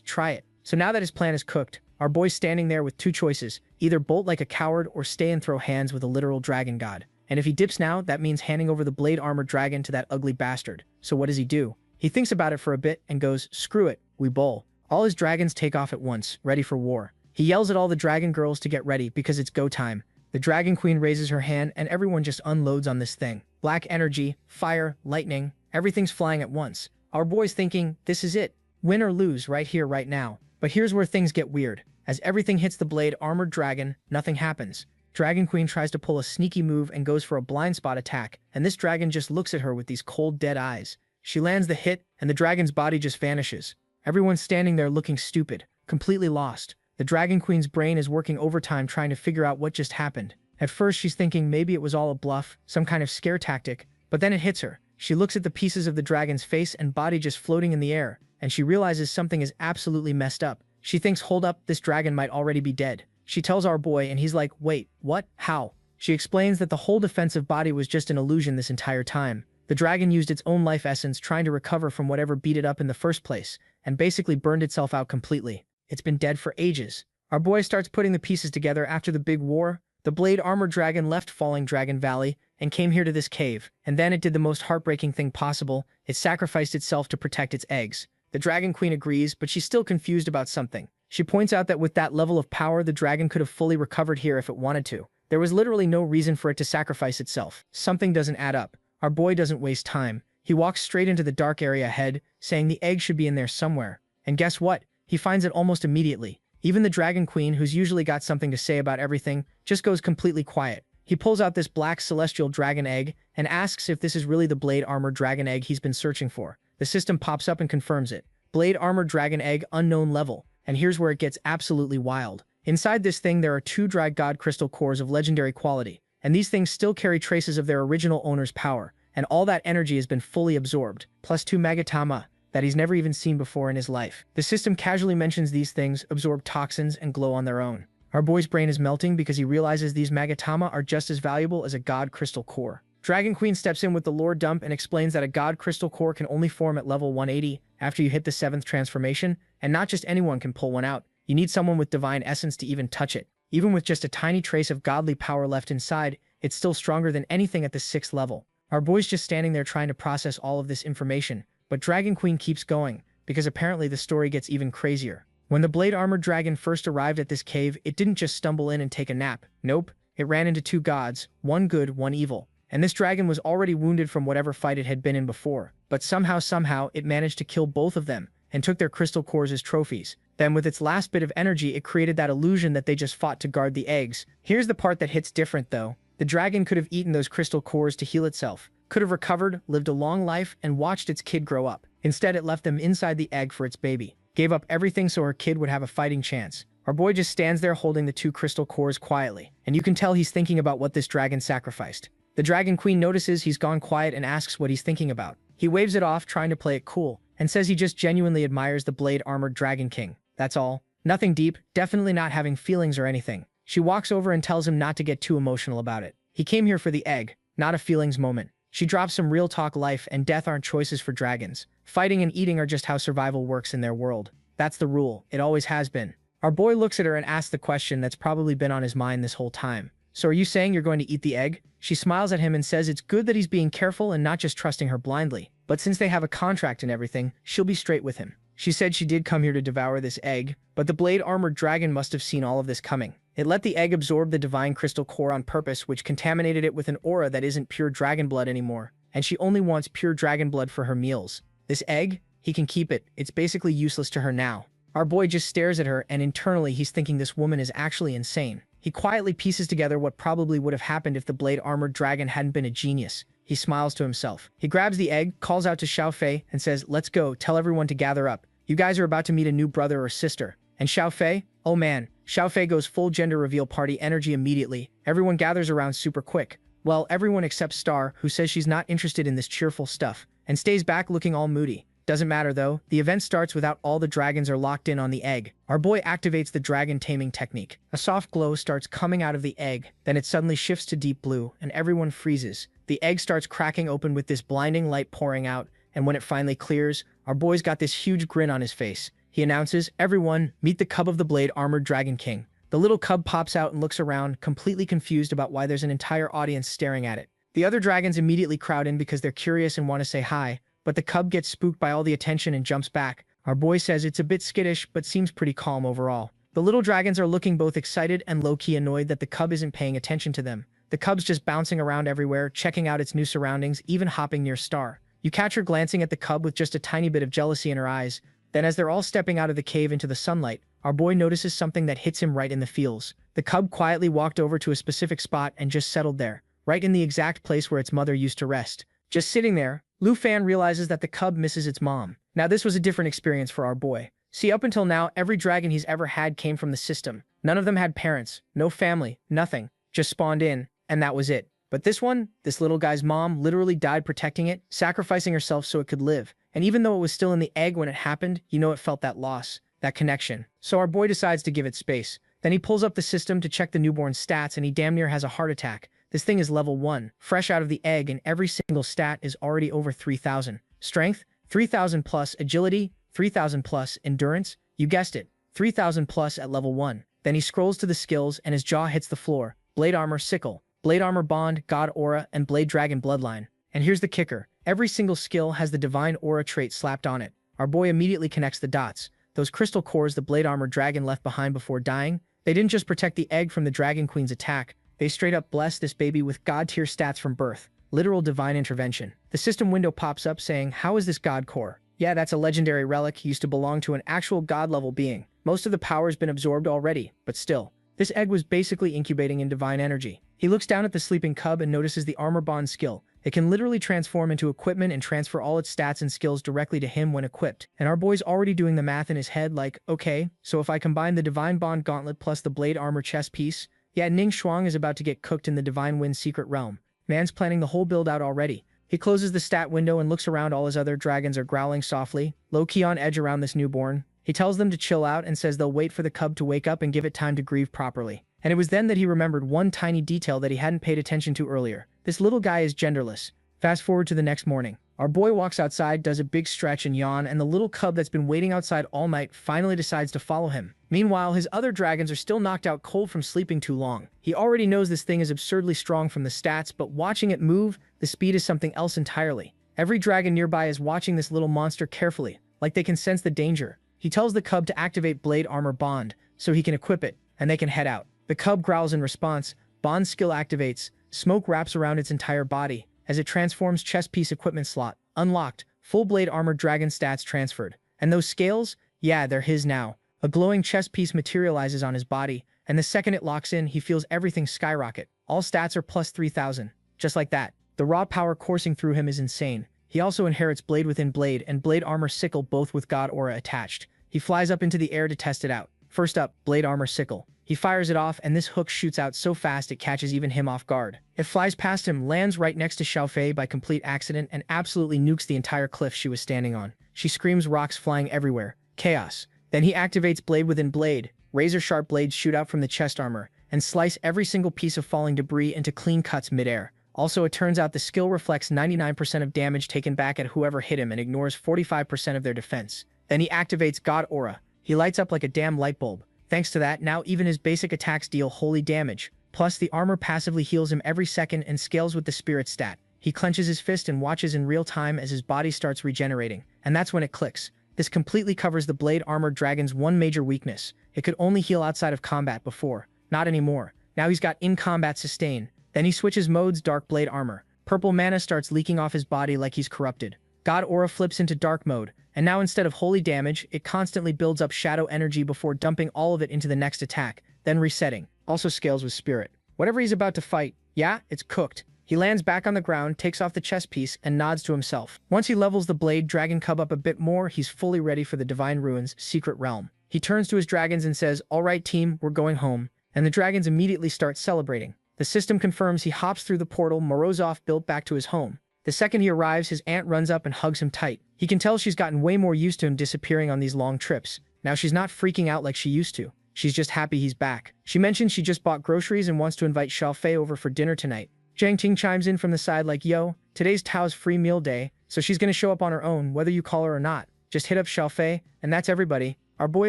try it. So now that his plan is cooked, our boy's standing there with 2 choices. Either bolt like a coward or stay and throw hands with a literal dragon god. And if he dips now, that means handing over the blade-armored dragon to that ugly bastard. So what does he do? He thinks about it for a bit and goes, screw it, we bowl. All his dragons take off at once, ready for war. He yells at all the dragon girls to get ready because it's go time. The Dragon Queen raises her hand and everyone just unloads on this thing. Black energy, fire, lightning, everything's flying at once. Our boy's thinking, this is it. Win or lose right here, right now. But here's where things get weird. As everything hits the blade-armored dragon, nothing happens. Dragon Queen tries to pull a sneaky move and goes for a blind spot attack, and this dragon just looks at her with these cold, dead eyes. She lands the hit, and the dragon's body just vanishes. Everyone's standing there looking stupid, completely lost. The Dragon Queen's brain is working overtime trying to figure out what just happened. At first, she's thinking maybe it was all a bluff, some kind of scare tactic, but then it hits her. She looks at the pieces of the dragon's face and body just floating in the air, and she realizes something is absolutely messed up. She thinks, hold up, this dragon might already be dead. She tells our boy, and he's like, wait, what? How? She explains that the whole defensive body was just an illusion this entire time. The dragon used its own life essence trying to recover from whatever beat it up in the first place, and basically burned itself out completely. It's been dead for ages. Our boy starts putting the pieces together after the big war. The blade-armored dragon left Falling Dragon Valley and came here to this cave, and then it did the most heartbreaking thing possible. It sacrificed itself to protect its eggs. The Dragon Queen agrees, but she's still confused about something. She points out that with that level of power, the dragon could have fully recovered here if it wanted to. There was literally no reason for it to sacrifice itself. Something doesn't add up. Our boy doesn't waste time. He walks straight into the dark area ahead, saying the egg should be in there somewhere. And guess what? He finds it almost immediately. Even the Dragon Queen, who's usually got something to say about everything, just goes completely quiet. He pulls out this black celestial dragon egg and asks if this is really the blade armored dragon egg he's been searching for. The system pops up and confirms it. Blade armored dragon egg, unknown level. And here's where it gets absolutely wild. Inside this thing there are 2 dry god crystal cores of legendary quality, and these things still carry traces of their original owner's power, and all that energy has been fully absorbed, plus 2 magatama that he's never even seen before in his life. The system casually mentions these things absorb toxins and glow on their own. Our boy's brain is melting because he realizes these magatama are just as valuable as a god crystal core. Dragon Queen steps in with the lore dump and explains that a god crystal core can only form at level 180 after you hit the 7th transformation, and not just anyone can pull one out. You need someone with divine essence to even touch it. Even with just a tiny trace of godly power left inside, it's still stronger than anything at the 6th level. Our boy's just standing there trying to process all of this information, but Dragon Queen keeps going, because apparently the story gets even crazier. When the blade armored dragon first arrived at this cave, it didn't just stumble in and take a nap. Nope, it ran into 2 gods, one good, one evil. And this dragon was already wounded from whatever fight it had been in before, but somehow it managed to kill both of them, and took their crystal cores as trophies. Then with its last bit of energy, it created that illusion that they just fought to guard the eggs. Here's the part that hits different though. The dragon could have eaten those crystal cores to heal itself, could have recovered, lived a long life, and watched its kid grow up. Instead, it left them inside the egg for its baby. Gave up everything so her kid would have a fighting chance. Our boy just stands there holding the 2 crystal cores quietly, and you can tell he's thinking about what this dragon sacrificed. The Dragon Queen notices he's gone quiet and asks what he's thinking about. He waves it off, trying to play it cool, and says he just genuinely admires the blade-armored Dragon King. That's all. Nothing deep, definitely not having feelings or anything. She walks over and tells him not to get too emotional about it. He came here for the egg, not a feelings moment. She drops some real talk. Life and death aren't choices for dragons. Fighting and eating are just how survival works in their world. That's the rule. It always has been. Our boy looks at her and asks the question that's probably been on his mind this whole time. So are you saying you're going to eat the egg? She smiles at him and says it's good that he's being careful and not just trusting her blindly. But since they have a contract and everything, she'll be straight with him. She said she did come here to devour this egg, but the blade-armored dragon must have seen all of this coming. It let the egg absorb the divine crystal core on purpose, which contaminated it with an aura that isn't pure dragon blood anymore, and she only wants pure dragon blood for her meals. This egg? He can keep it. It's basically useless to her now. Our boy just stares at her, and internally he's thinking this woman is actually insane. He quietly pieces together what probably would have happened if the blade-armored dragon hadn't been a genius. He smiles to himself. He grabs the egg, calls out to Xiao Fei, and says, "Let's go, tell everyone to gather up. You guys are about to meet a new brother or sister." And Xiao Fei? Oh man. Xiao Fei goes full gender reveal party energy immediately. Everyone gathers around super quick. Well, everyone except Star, who says she's not interested in this cheerful stuff, and stays back looking all moody. Doesn't matter though, the event starts without all the dragons are locked in on the egg. Our boy activates the dragon taming technique. A soft glow starts coming out of the egg, then it suddenly shifts to deep blue, and everyone freezes. The egg starts cracking open with this blinding light pouring out, and when it finally clears, our boy's got this huge grin on his face. He announces, "Everyone, meet the cub of the blade-armored Dragon King." The little cub pops out and looks around, completely confused about why there's an entire audience staring at it. The other dragons immediately crowd in because they're curious and want to say hi, but the cub gets spooked by all the attention and jumps back. Our boy says it's a bit skittish, but seems pretty calm overall. The little dragons are looking both excited and low-key annoyed that the cub isn't paying attention to them. The cub's just bouncing around everywhere, checking out its new surroundings, even hopping near Star. You catch her glancing at the cub with just a tiny bit of jealousy in her eyes. Then as they're all stepping out of the cave into the sunlight, our boy notices something that hits him right in the feels. The cub quietly walked over to a specific spot and just settled there, right in the exact place where its mother used to rest. Just sitting there, Lu Fan realizes that the cub misses its mom. Now this was a different experience for our boy. See, up until now, every dragon he's ever had came from the system. None of them had parents, no family, nothing. Just spawned in, and that was it. But this one, this little guy's mom literally died protecting it, sacrificing herself so it could live. And even though it was still in the egg when it happened, you know it felt that loss, that connection. So our boy decides to give it space. Then he pulls up the system to check the newborn's stats and he damn near has a heart attack. This thing is level 1, fresh out of the egg, and every single stat is already over 3,000. Strength, 3,000 plus. Agility, 3,000 plus. Endurance, you guessed it, 3,000 plus at level 1. Then he scrolls to the skills and his jaw hits the floor. Blade Armor Sickle, Blade Armor Bond, God Aura, and Blade Dragon Bloodline. And here's the kicker. Every single skill has the Divine Aura trait slapped on it. Our boy immediately connects the dots. Those crystal cores the Blade Armor Dragon left behind before dying, they didn't just protect the egg from the Dragon Queen's attack, they straight up blessed this baby with god-tier stats from birth. literal divine intervention. The system window pops up saying, "How is this god core?" Yeah, that's a legendary relic, used to belong to an actual god-level being. Most of the power's been absorbed already, but still. This egg was basically incubating in divine energy. He looks down at the sleeping cub and notices the armor bond skill. It can literally transform into equipment and transfer all its stats and skills directly to him when equipped. And our boy's already doing the math in his head like, okay, so if I combine the divine bond gauntlet plus the blade armor chest piece, yeah, Ning Shuang is about to get cooked in the divine wind secret realm. Man's planning the whole build out already. He closes the stat window and looks around. All his other dragons are growling softly, low-key on edge around this newborn. He tells them to chill out and says they'll wait for the cub to wake up and give it time to grieve properly. And it was then that he remembered one tiny detail that he hadn't paid attention to earlier. This little guy is genderless. Fast forward to the next morning. Our boy walks outside, does a big stretch and yawn, and the little cub that's been waiting outside all night finally decides to follow him. Meanwhile, his other dragons are still knocked out cold from sleeping too long. He already knows this thing is absurdly strong from the stats, but watching it move, the speed is something else entirely. Every dragon nearby is watching this little monster carefully, like they can sense the danger. He tells the cub to activate Blade Armor Bond, so he can equip it, and they can head out. The cub growls in response, Bond skill activates, smoke wraps around its entire body, as it transforms chest piece equipment slot, unlocked, full Blade Armor Dragon stats transferred. And those scales? Yeah, they're his now. A glowing chest piece materializes on his body, and the second it locks in, he feels everything skyrocket. All stats are plus 3,000. Just like that. The raw power coursing through him is insane. He also inherits Blade Within Blade and Blade Armor Sickle, both with God Aura attached. He flies up into the air to test it out. First up, Blade Armor Sickle. He fires it off, and this hook shoots out so fast it catches even him off guard. It flies past him, lands right next to Xiaofei by complete accident, and absolutely nukes the entire cliff she was standing on. She screams, rocks flying everywhere. Chaos. Then he activates Blade Within Blade. Razor-sharp blades shoot out from the chest armor, and slice every single piece of falling debris into clean cuts midair. Also, it turns out the skill reflects 99% of damage taken back at whoever hit him and ignores 45% of their defense. Then he activates God Aura. He lights up like a damn light bulb. Thanks to that, now even his basic attacks deal holy damage. Plus, the armor passively heals him every second and scales with the spirit stat. He clenches his fist and watches in real time as his body starts regenerating. And that's when it clicks. This completely covers the Blade Armor Dragon's one major weakness. It could only heal outside of combat before. Not anymore. Now he's got in-combat sustain. Then he switches modes, Dark Blade Armor. Purple mana starts leaking off his body like he's corrupted. God Aura flips into Dark Mode. And now instead of holy damage, it constantly builds up shadow energy before dumping all of it into the next attack, then resetting. Also scales with spirit. Whatever he's about to fight, yeah, it's cooked. He lands back on the ground, takes off the chest piece, and nods to himself. Once he levels the Blade Dragon Cub up a bit more, he's fully ready for the Divine Ruins secret realm. He turns to his dragons and says, "Alright team, we're going home." And the dragons immediately start celebrating. The system confirms he hops through the portal Morozov built back to his home. The second he arrives, his aunt runs up and hugs him tight. He can tell she's gotten way more used to him disappearing on these long trips. Now she's not freaking out like she used to. She's just happy he's back. She mentions she just bought groceries and wants to invite Xiaofei over for dinner tonight. Jiang Ting chimes in from the side like, yo, today's Tao's free meal day, so she's gonna show up on her own, whether you call her or not. Just hit up Xiaofei, and that's everybody. Our boy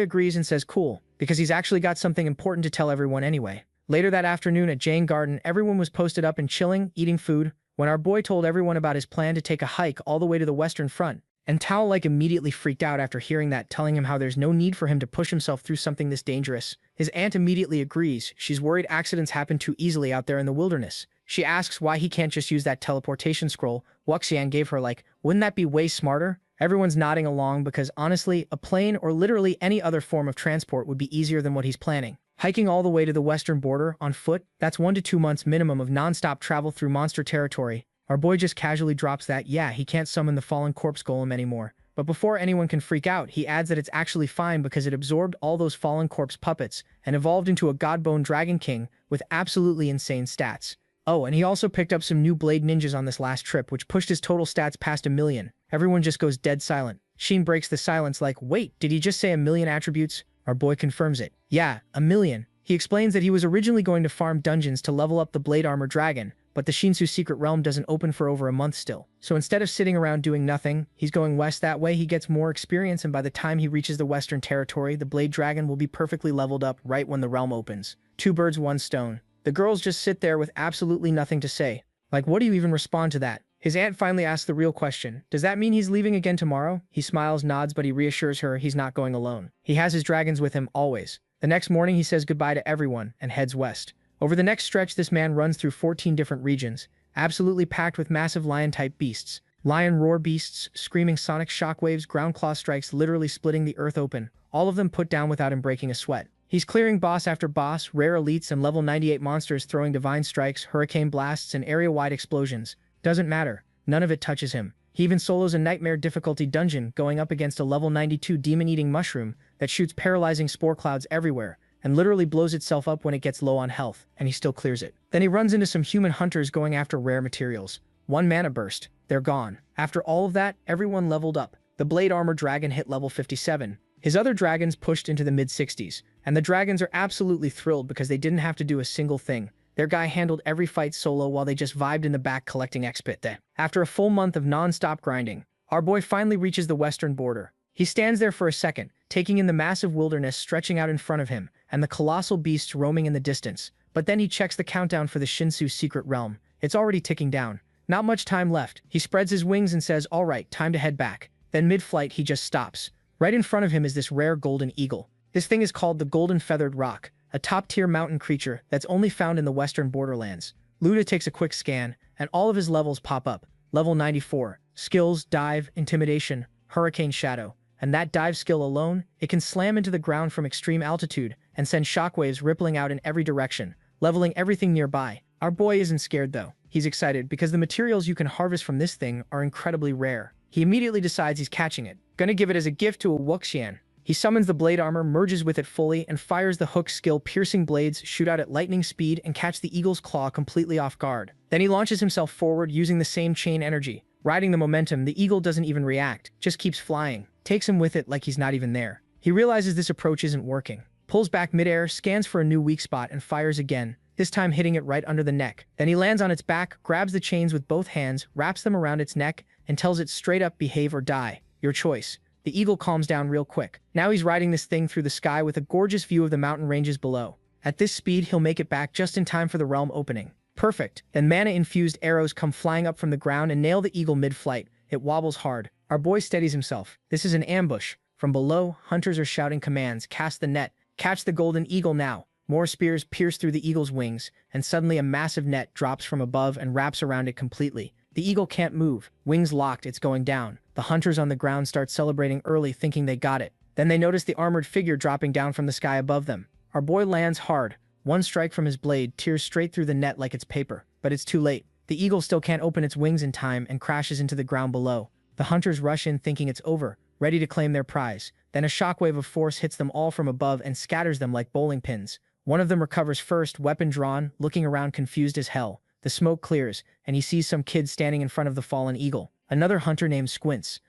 agrees and says cool, because he's actually got something important to tell everyone anyway. Later that afternoon at Jane Garden, everyone was posted up and chilling, eating food, when our boy told everyone about his plan to take a hike all the way to the Western Front. And Tao immediately freaked out after hearing that, telling him how there's no need for him to push himself through something this dangerous. His aunt immediately agrees. She's worried accidents happen too easily out there in the wilderness. She asks why he can't just use that teleportation scroll Wuxian gave her, wouldn't that be way smarter? Everyone's nodding along because honestly, a plane or literally any other form of transport would be easier than what he's planning. Hiking all the way to the western border on foot, that's 1 to 2 months minimum of non-stop travel through monster territory. Our boy just casually drops that, yeah, he can't summon the fallen corpse golem anymore. But before anyone can freak out, he adds that it's actually fine because it absorbed all those fallen corpse puppets and evolved into a godbone dragon king with absolutely insane stats. Oh, and he also picked up some new blade ninjas on this last trip, which pushed his total stats past 1 million. Everyone just goes dead silent. Sheen breaks the silence like, wait, did he just say 1 million attributes? Our boy confirms it. Yeah, 1 million. He explains that he was originally going to farm dungeons to level up the Blade Armor Dragon, but the Shinsu Secret Realm doesn't open for over a month still. So instead of sitting around doing nothing, he's going west. That way he gets more experience, and by the time he reaches the Western Territory, the Blade Dragon will be perfectly leveled up right when the realm opens. 2 birds, 1 stone. The girls just sit there with absolutely nothing to say. What do you even respond to that? His aunt finally asks the real question. Does that mean he's leaving again tomorrow? He smiles, nods, but he reassures her he's not going alone. He has his dragons with him always. The next morning he says goodbye to everyone and heads west. Over the next stretch, this man runs through 14 different regions. absolutely packed with massive lion-type beasts. Lion roar beasts, screaming sonic shockwaves, ground claw strikes literally splitting the earth open, all of them put down without him breaking a sweat. He's clearing boss after boss, rare elites and level 98 monsters throwing divine strikes, hurricane blasts, and area-wide explosions. Doesn't matter, none of it touches him. He even solos a nightmare difficulty dungeon going up against a level 92 demon-eating mushroom that shoots paralyzing spore clouds everywhere and literally blows itself up when it gets low on health, and he still clears it. Then he runs into some human hunters going after rare materials. One mana burst. They're gone. After all of that, everyone leveled up. The Blade Armor Dragon hit level 57. His other dragons pushed into the mid-60s, and the dragons are absolutely thrilled because they didn't have to do a single thing. Their guy handled every fight solo while they just vibed in the back collecting XP. After a full month of non-stop grinding, our boy finally reaches the western border. He stands there for a second, taking in the massive wilderness stretching out in front of him, and the colossal beasts roaming in the distance. But then he checks the countdown for the Shinsu secret realm. It's already ticking down. Not much time left. He spreads his wings and says, "Alright, time to head back." Then mid-flight he just stops. Right in front of him is this rare golden eagle. This thing is called the Golden Feathered Roc, a top-tier mountain creature that's only found in the western borderlands. Luda takes a quick scan, and all of his levels pop up. Level 94. Skills, Dive, Intimidation, Hurricane Shadow. And that dive skill alone, it can slam into the ground from extreme altitude and send shockwaves rippling out in every direction, leveling everything nearby. Our boy isn't scared though. He's excited because the materials you can harvest from this thing are incredibly rare. He immediately decides he's catching it. Gonna give it as a gift to a Wuxian. He summons the blade armor, merges with it fully, and fires the hook skill. Piercing blades shoot out at lightning speed and catch the eagle's claw completely off guard. Then he launches himself forward using the same chain energy. Riding the momentum, the eagle doesn't even react, just keeps flying. Takes him with it like he's not even there. He realizes this approach isn't working. Pulls back midair, scans for a new weak spot, and fires again, this time hitting it right under the neck. Then he lands on its back, grabs the chains with both hands, wraps them around its neck, and tells it straight up, "Behave or die. Your choice." The eagle calms down real quick. Now he's riding this thing through the sky with a gorgeous view of the mountain ranges below. At this speed, he'll make it back just in time for the realm opening. Perfect. Then mana-infused arrows come flying up from the ground and nail the eagle mid-flight. It wobbles hard. Our boy steadies himself. This is an ambush. From below, hunters are shouting commands. Cast the net. Catch the golden eagle now. More spears pierce through the eagle's wings, and suddenly a massive net drops from above and wraps around it completely. The eagle can't move. Wings locked, it's going down. The hunters on the ground start celebrating early, thinking they got it. Then they notice the armored figure dropping down from the sky above them. Our boy lands hard. One strike from his blade tears straight through the net like it's paper. But it's too late. The eagle still can't open its wings in time and crashes into the ground below. The hunters rush in thinking it's over, ready to claim their prize. Then a shockwave of force hits them all from above and scatters them like bowling pins. One of them recovers first, weapon drawn, looking around confused as hell. The smoke clears, and he sees some kid standing in front of the fallen eagle. Another hunter named Squints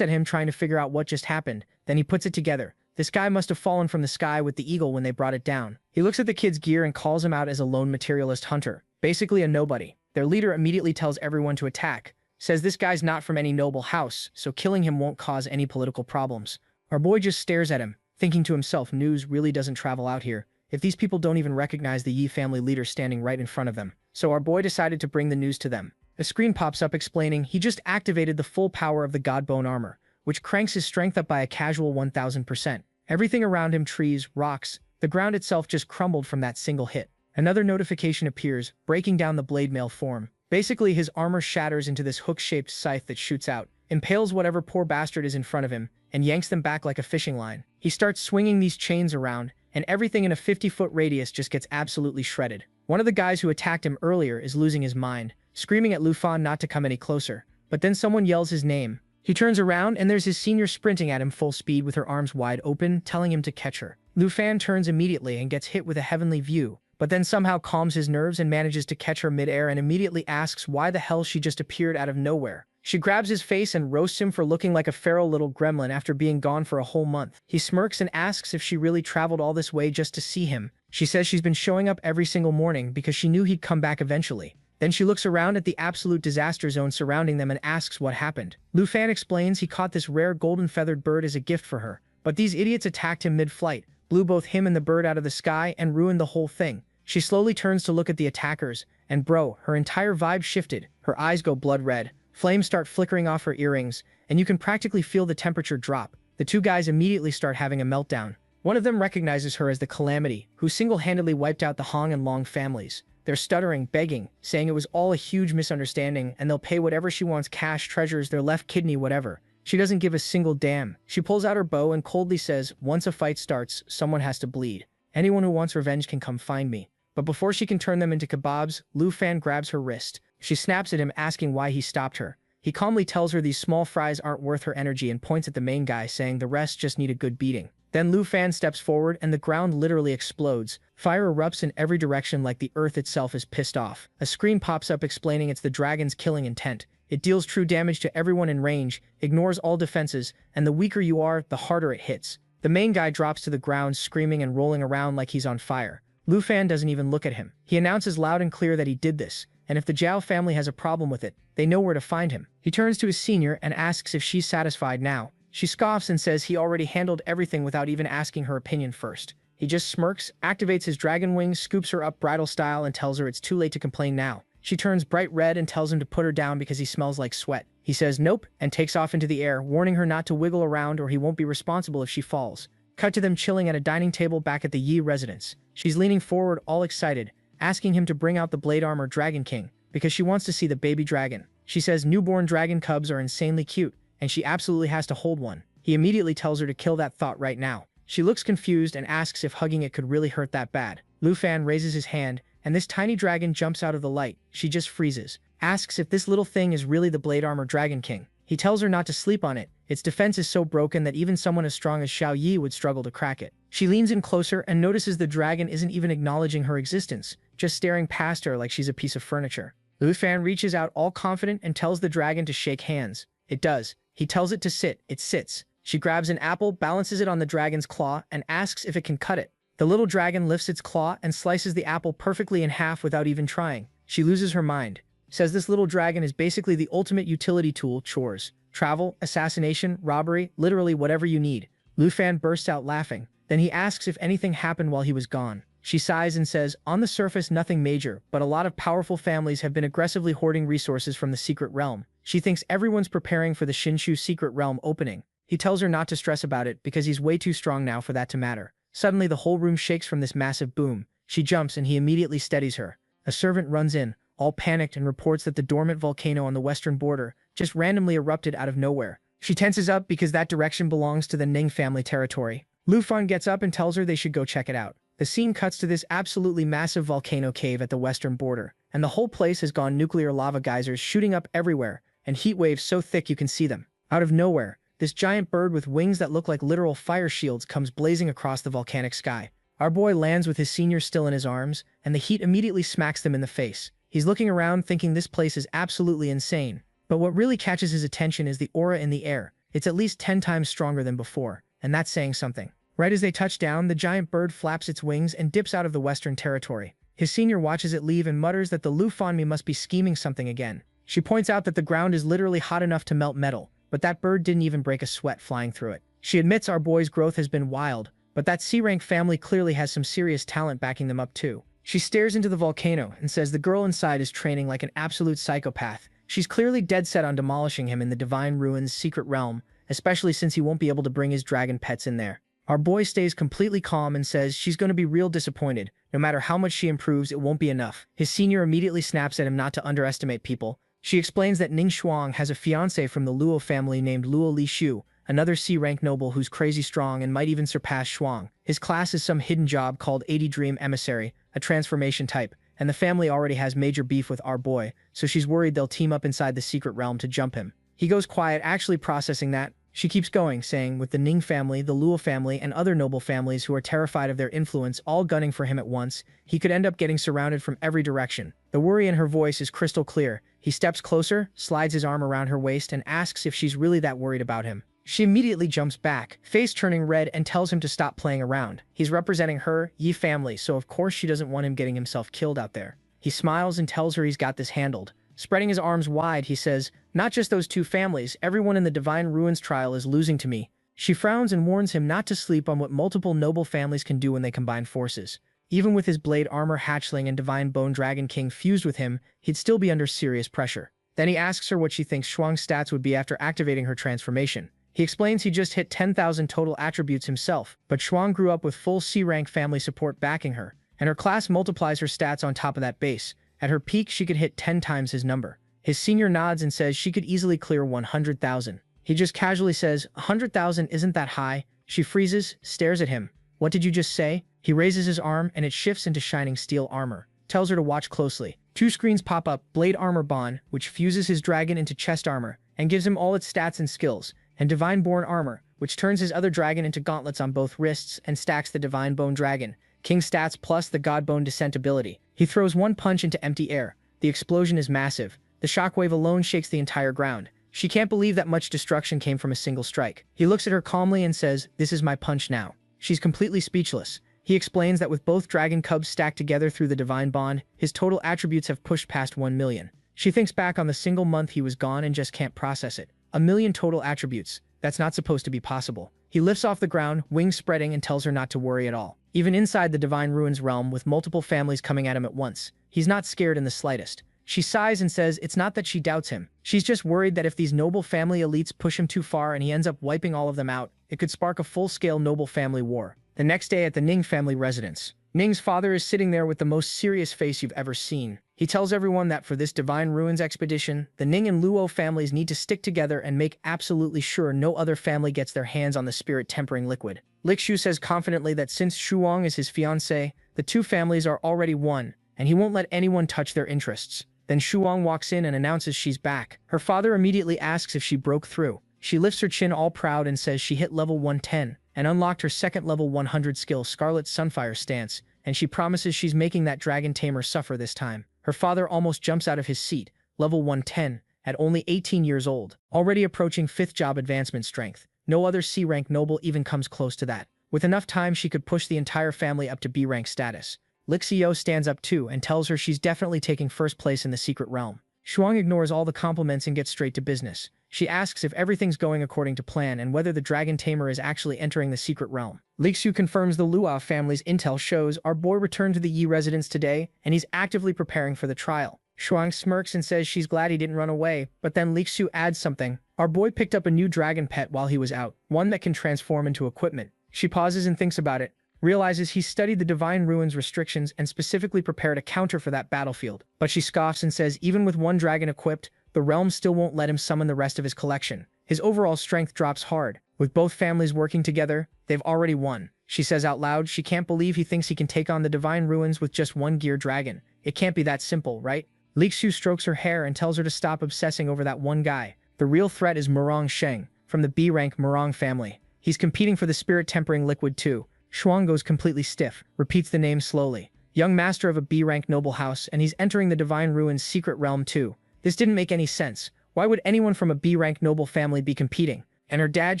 at him trying to figure out what just happened. Then he puts it together. This guy must have fallen from the sky with the eagle when they brought it down. He looks at the kid's gear and calls him out as a lone materialist hunter. Basically a nobody. Their leader immediately tells everyone to attack. Says this guy's not from any noble house, so killing him won't cause any political problems. Our boy just stares at him, thinking to himself, news really doesn't travel out here. If these people don't even recognize the Yi family leader standing right in front of them. So our boy decided to bring the news to them. A screen pops up explaining he just activated the full power of the Godbone armor, which cranks his strength up by a casual 1000%. Everything around him, trees, rocks, the ground itself just crumbled from that single hit. Another notification appears, breaking down the blade mail form. Basically, his armor shatters into this hook-shaped scythe that shoots out, impales whatever poor bastard is in front of him, and yanks them back like a fishing line. He starts swinging these chains around, and everything in a 50-foot radius just gets absolutely shredded. One of the guys who attacked him earlier is losing his mind, screaming at Lufan not to come any closer. But then someone yells his name. He turns around and there's his senior sprinting at him full speed with her arms wide open, telling him to catch her. Lufan turns immediately and gets hit with a heavenly view, but then somehow calms his nerves and manages to catch her midair and immediately asks why the hell she just appeared out of nowhere. She grabs his face and roasts him for looking like a feral little gremlin after being gone for a whole month. He smirks and asks if she really traveled all this way just to see him. She says she's been showing up every single morning because she knew he'd come back eventually. Then she looks around at the absolute disaster zone surrounding them and asks what happened. Lufan explains he caught this rare golden feathered bird as a gift for her, but these idiots attacked him mid-flight, blew both him and the bird out of the sky, and ruined the whole thing. She slowly turns to look at the attackers, and bro, her entire vibe shifted. Her eyes go blood red. Flames start flickering off her earrings, and you can practically feel the temperature drop. The two guys immediately start having a meltdown. One of them recognizes her as the Calamity, who single-handedly wiped out the Hong and Long families. They're stuttering, begging, saying it was all a huge misunderstanding and they'll pay whatever she wants, cash, treasures, their left kidney, whatever. She doesn't give a single damn. She pulls out her bow and coldly says, once a fight starts, someone has to bleed. Anyone who wants revenge can come find me. But before she can turn them into kebabs, Lu Fan grabs her wrist. She snaps at him, asking why he stopped her. He calmly tells her these small fries aren't worth her energy and points at the main guy, saying the rest just need a good beating. Then Lu Fan steps forward and the ground literally explodes. Fire erupts in every direction like the earth itself is pissed off. A screen pops up explaining it's the dragon's killing intent. It deals true damage to everyone in range, ignores all defenses, and the weaker you are, the harder it hits. The main guy drops to the ground screaming and rolling around like he's on fire. Lu Fan doesn't even look at him. He announces loud and clear that he did this, and if the Zhao family has a problem with it, they know where to find him. He turns to his senior and asks if she's satisfied now. She scoffs and says he already handled everything without even asking her opinion first. He just smirks, activates his dragon wings, scoops her up bridal style and tells her it's too late to complain now. She turns bright red and tells him to put her down because he smells like sweat. He says nope and takes off into the air, warning her not to wiggle around or he won't be responsible if she falls. Cut to them chilling at a dining table back at the Yi residence. She's leaning forward all excited, asking him to bring out the blade armor Dragon King, because she wants to see the baby dragon. She says newborn dragon cubs are insanely cute, and she absolutely has to hold one. He immediately tells her to kill that thought right now. She looks confused and asks if hugging it could really hurt that bad. Lu Fan raises his hand, and this tiny dragon jumps out of the light. She just freezes, asks if this little thing is really the blade armor Dragon King. He tells her not to sleep on it. Its defense is so broken that even someone as strong as Xiao Yi would struggle to crack it. She leans in closer and notices the dragon isn't even acknowledging her existence, just staring past her like she's a piece of furniture. Lu Fan reaches out all confident and tells the dragon to shake hands. It does. He tells it to sit. It sits. She grabs an apple, balances it on the dragon's claw, and asks if it can cut it. The little dragon lifts its claw and slices the apple perfectly in half without even trying. She loses her mind. Says this little dragon is basically the ultimate utility tool, chores. Travel, assassination, robbery, literally whatever you need. Lu Fan bursts out laughing. Then he asks if anything happened while he was gone. She sighs and says, on the surface nothing major, but a lot of powerful families have been aggressively hoarding resources from the secret realm. She thinks everyone's preparing for the Shinshu secret realm opening. He tells her not to stress about it because he's way too strong now for that to matter. Suddenly the whole room shakes from this massive boom. She jumps and he immediately steadies her. A servant runs in, all panicked, and reports that the dormant volcano on the western border just randomly erupted out of nowhere. She tenses up because that direction belongs to the Ning family territory. Lu Fan gets up and tells her they should go check it out. The scene cuts to this absolutely massive volcano cave at the western border, and the whole place has gone nuclear lava geysers shooting up everywhere, and heat waves so thick you can see them. Out of nowhere, this giant bird with wings that look like literal fire shields comes blazing across the volcanic sky. Our boy lands with his senior still in his arms, and the heat immediately smacks them in the face. He's looking around thinking this place is absolutely insane. But what really catches his attention is the aura in the air. It's at least 10 times stronger than before, and that's saying something. Right as they touch down, the giant bird flaps its wings and dips out of the western territory. His senior watches it leave and mutters that the Lu Fanmi must be scheming something again. She points out that the ground is literally hot enough to melt metal, but that bird didn't even break a sweat flying through it. She admits our boy's growth has been wild, but that C-rank family clearly has some serious talent backing them up too. She stares into the volcano and says the girl inside is training like an absolute psychopath. She's clearly dead set on demolishing him in the Divine Ruins secret realm, especially since he won't be able to bring his dragon pets in there. Our boy stays completely calm and says she's going to be real disappointed. No matter how much she improves, it won't be enough. His senior immediately snaps at him not to underestimate people. She explains that Ning Shuang has a fiancé from the Luo family named Luo Li Shu, another C-rank noble who's crazy strong and might even surpass Shuang. His class is some hidden job called 80 Dream Emissary, a transformation type, and the family already has major beef with our boy, so she's worried they'll team up inside the secret realm to jump him. He goes quiet, actually processing that. She keeps going, saying, with the Ning family, the Luo family, and other noble families who are terrified of their influence all gunning for him at once, he could end up getting surrounded from every direction. The worry in her voice is crystal clear. He steps closer, slides his arm around her waist, and asks if she's really that worried about him. She immediately jumps back, face turning red, and tells him to stop playing around. He's representing her, Yi family, so of course she doesn't want him getting himself killed out there. He smiles and tells her he's got this handled. Spreading his arms wide, he says, not just those two families, everyone in the Divine Ruins trial is losing to me. She frowns and warns him not to sleep on what multiple noble families can do when they combine forces. Even with his blade armor hatchling and Divine Bone Dragon King fused with him, he'd still be under serious pressure. Then he asks her what she thinks Shuang's stats would be after activating her transformation. He explains he just hit 10,000 total attributes himself, but Shuang grew up with full C-rank family support backing her. and her class multiplies her stats on top of that base. At her peak, she could hit 10 times his number. His senior nods and says she could easily clear 100,000. He just casually says, 100,000 isn't that high. She freezes, stares at him. What did you just say? He raises his arm and it shifts into shining steel armor. Tells her to watch closely. 2 screens pop up, Blade Armor Bond, which fuses his dragon into chest armor and gives him all its stats and skills, and Divine Born Armor, which turns his other dragon into gauntlets on both wrists and stacks the Divine Bone Dragon, King stats plus the Godbone Descent ability. He throws one punch into empty air. The explosion is massive. The shockwave alone shakes the entire ground. She can't believe that much destruction came from a single strike. He looks at her calmly and says, "This is my punch now." She's completely speechless. He explains that with both dragon cubs stacked together through the divine bond, his total attributes have pushed past 1 million. She thinks back on the single month he was gone and just can't process it. 1 million total attributes. That's not supposed to be possible. He lifts off the ground, wings spreading, and tells her not to worry at all. Even inside the Divine Ruins realm with multiple families coming at him at once, he's not scared in the slightest. She sighs and says it's not that she doubts him. She's just worried that if these noble family elites push him too far and he ends up wiping all of them out, it could spark a full-scale noble family war. The next day at the Ning family residence, Ning's father is sitting there with the most serious face you've ever seen. He tells everyone that for this Divine Ruins expedition, the Ning and Luo families need to stick together and make absolutely sure no other family gets their hands on the spirit-tempering liquid. Lixu says confidently that since Shuang is his fiancée, the two families are already one, and he won't let anyone touch their interests. Then Shuang walks in and announces she's back. Her father immediately asks if she broke through. She lifts her chin all proud and says she hit level 110 and unlocked her second level 100 skill Scarlet Sunfire stance, and she promises she's making that dragon tamer suffer this time. Her father almost jumps out of his seat, level 110, at only 18 years old, already approaching 5th job advancement strength. No other C-rank noble even comes close to that. With enough time, she could push the entire family up to B-rank status. Lixio stands up too and tells her she's definitely taking first place in the secret realm. Shuang ignores all the compliments and gets straight to business. She asks if everything's going according to plan and whether the dragon tamer is actually entering the secret realm. Lixu confirms the Luo family's intel shows our boy returned to the Yi residence today and he's actively preparing for the trial. Shuang smirks and says she's glad he didn't run away, but then Lixu adds something. Our boy picked up a new dragon pet while he was out, one that can transform into equipment. She pauses and thinks about it, realizes he studied the Divine Ruins restrictions and specifically prepared a counter for that battlefield. But she scoffs and says even with one dragon equipped, the realm still won't let him summon the rest of his collection. His overall strength drops hard. With both families working together, they've already won. She says out loud she can't believe he thinks he can take on the Divine Ruins with just one gear dragon. It can't be that simple, right? Lixu strokes her hair and tells her to stop obsessing over that one guy. The real threat is Murong Sheng, from the B-rank Murong family. He's competing for the spirit-tempering liquid too. Shuang goes completely stiff, repeats the name slowly. Young master of a B-rank noble house, and he's entering the Divine Ruins secret realm too. This didn't make any sense. Why would anyone from a B-rank noble family be competing? And her dad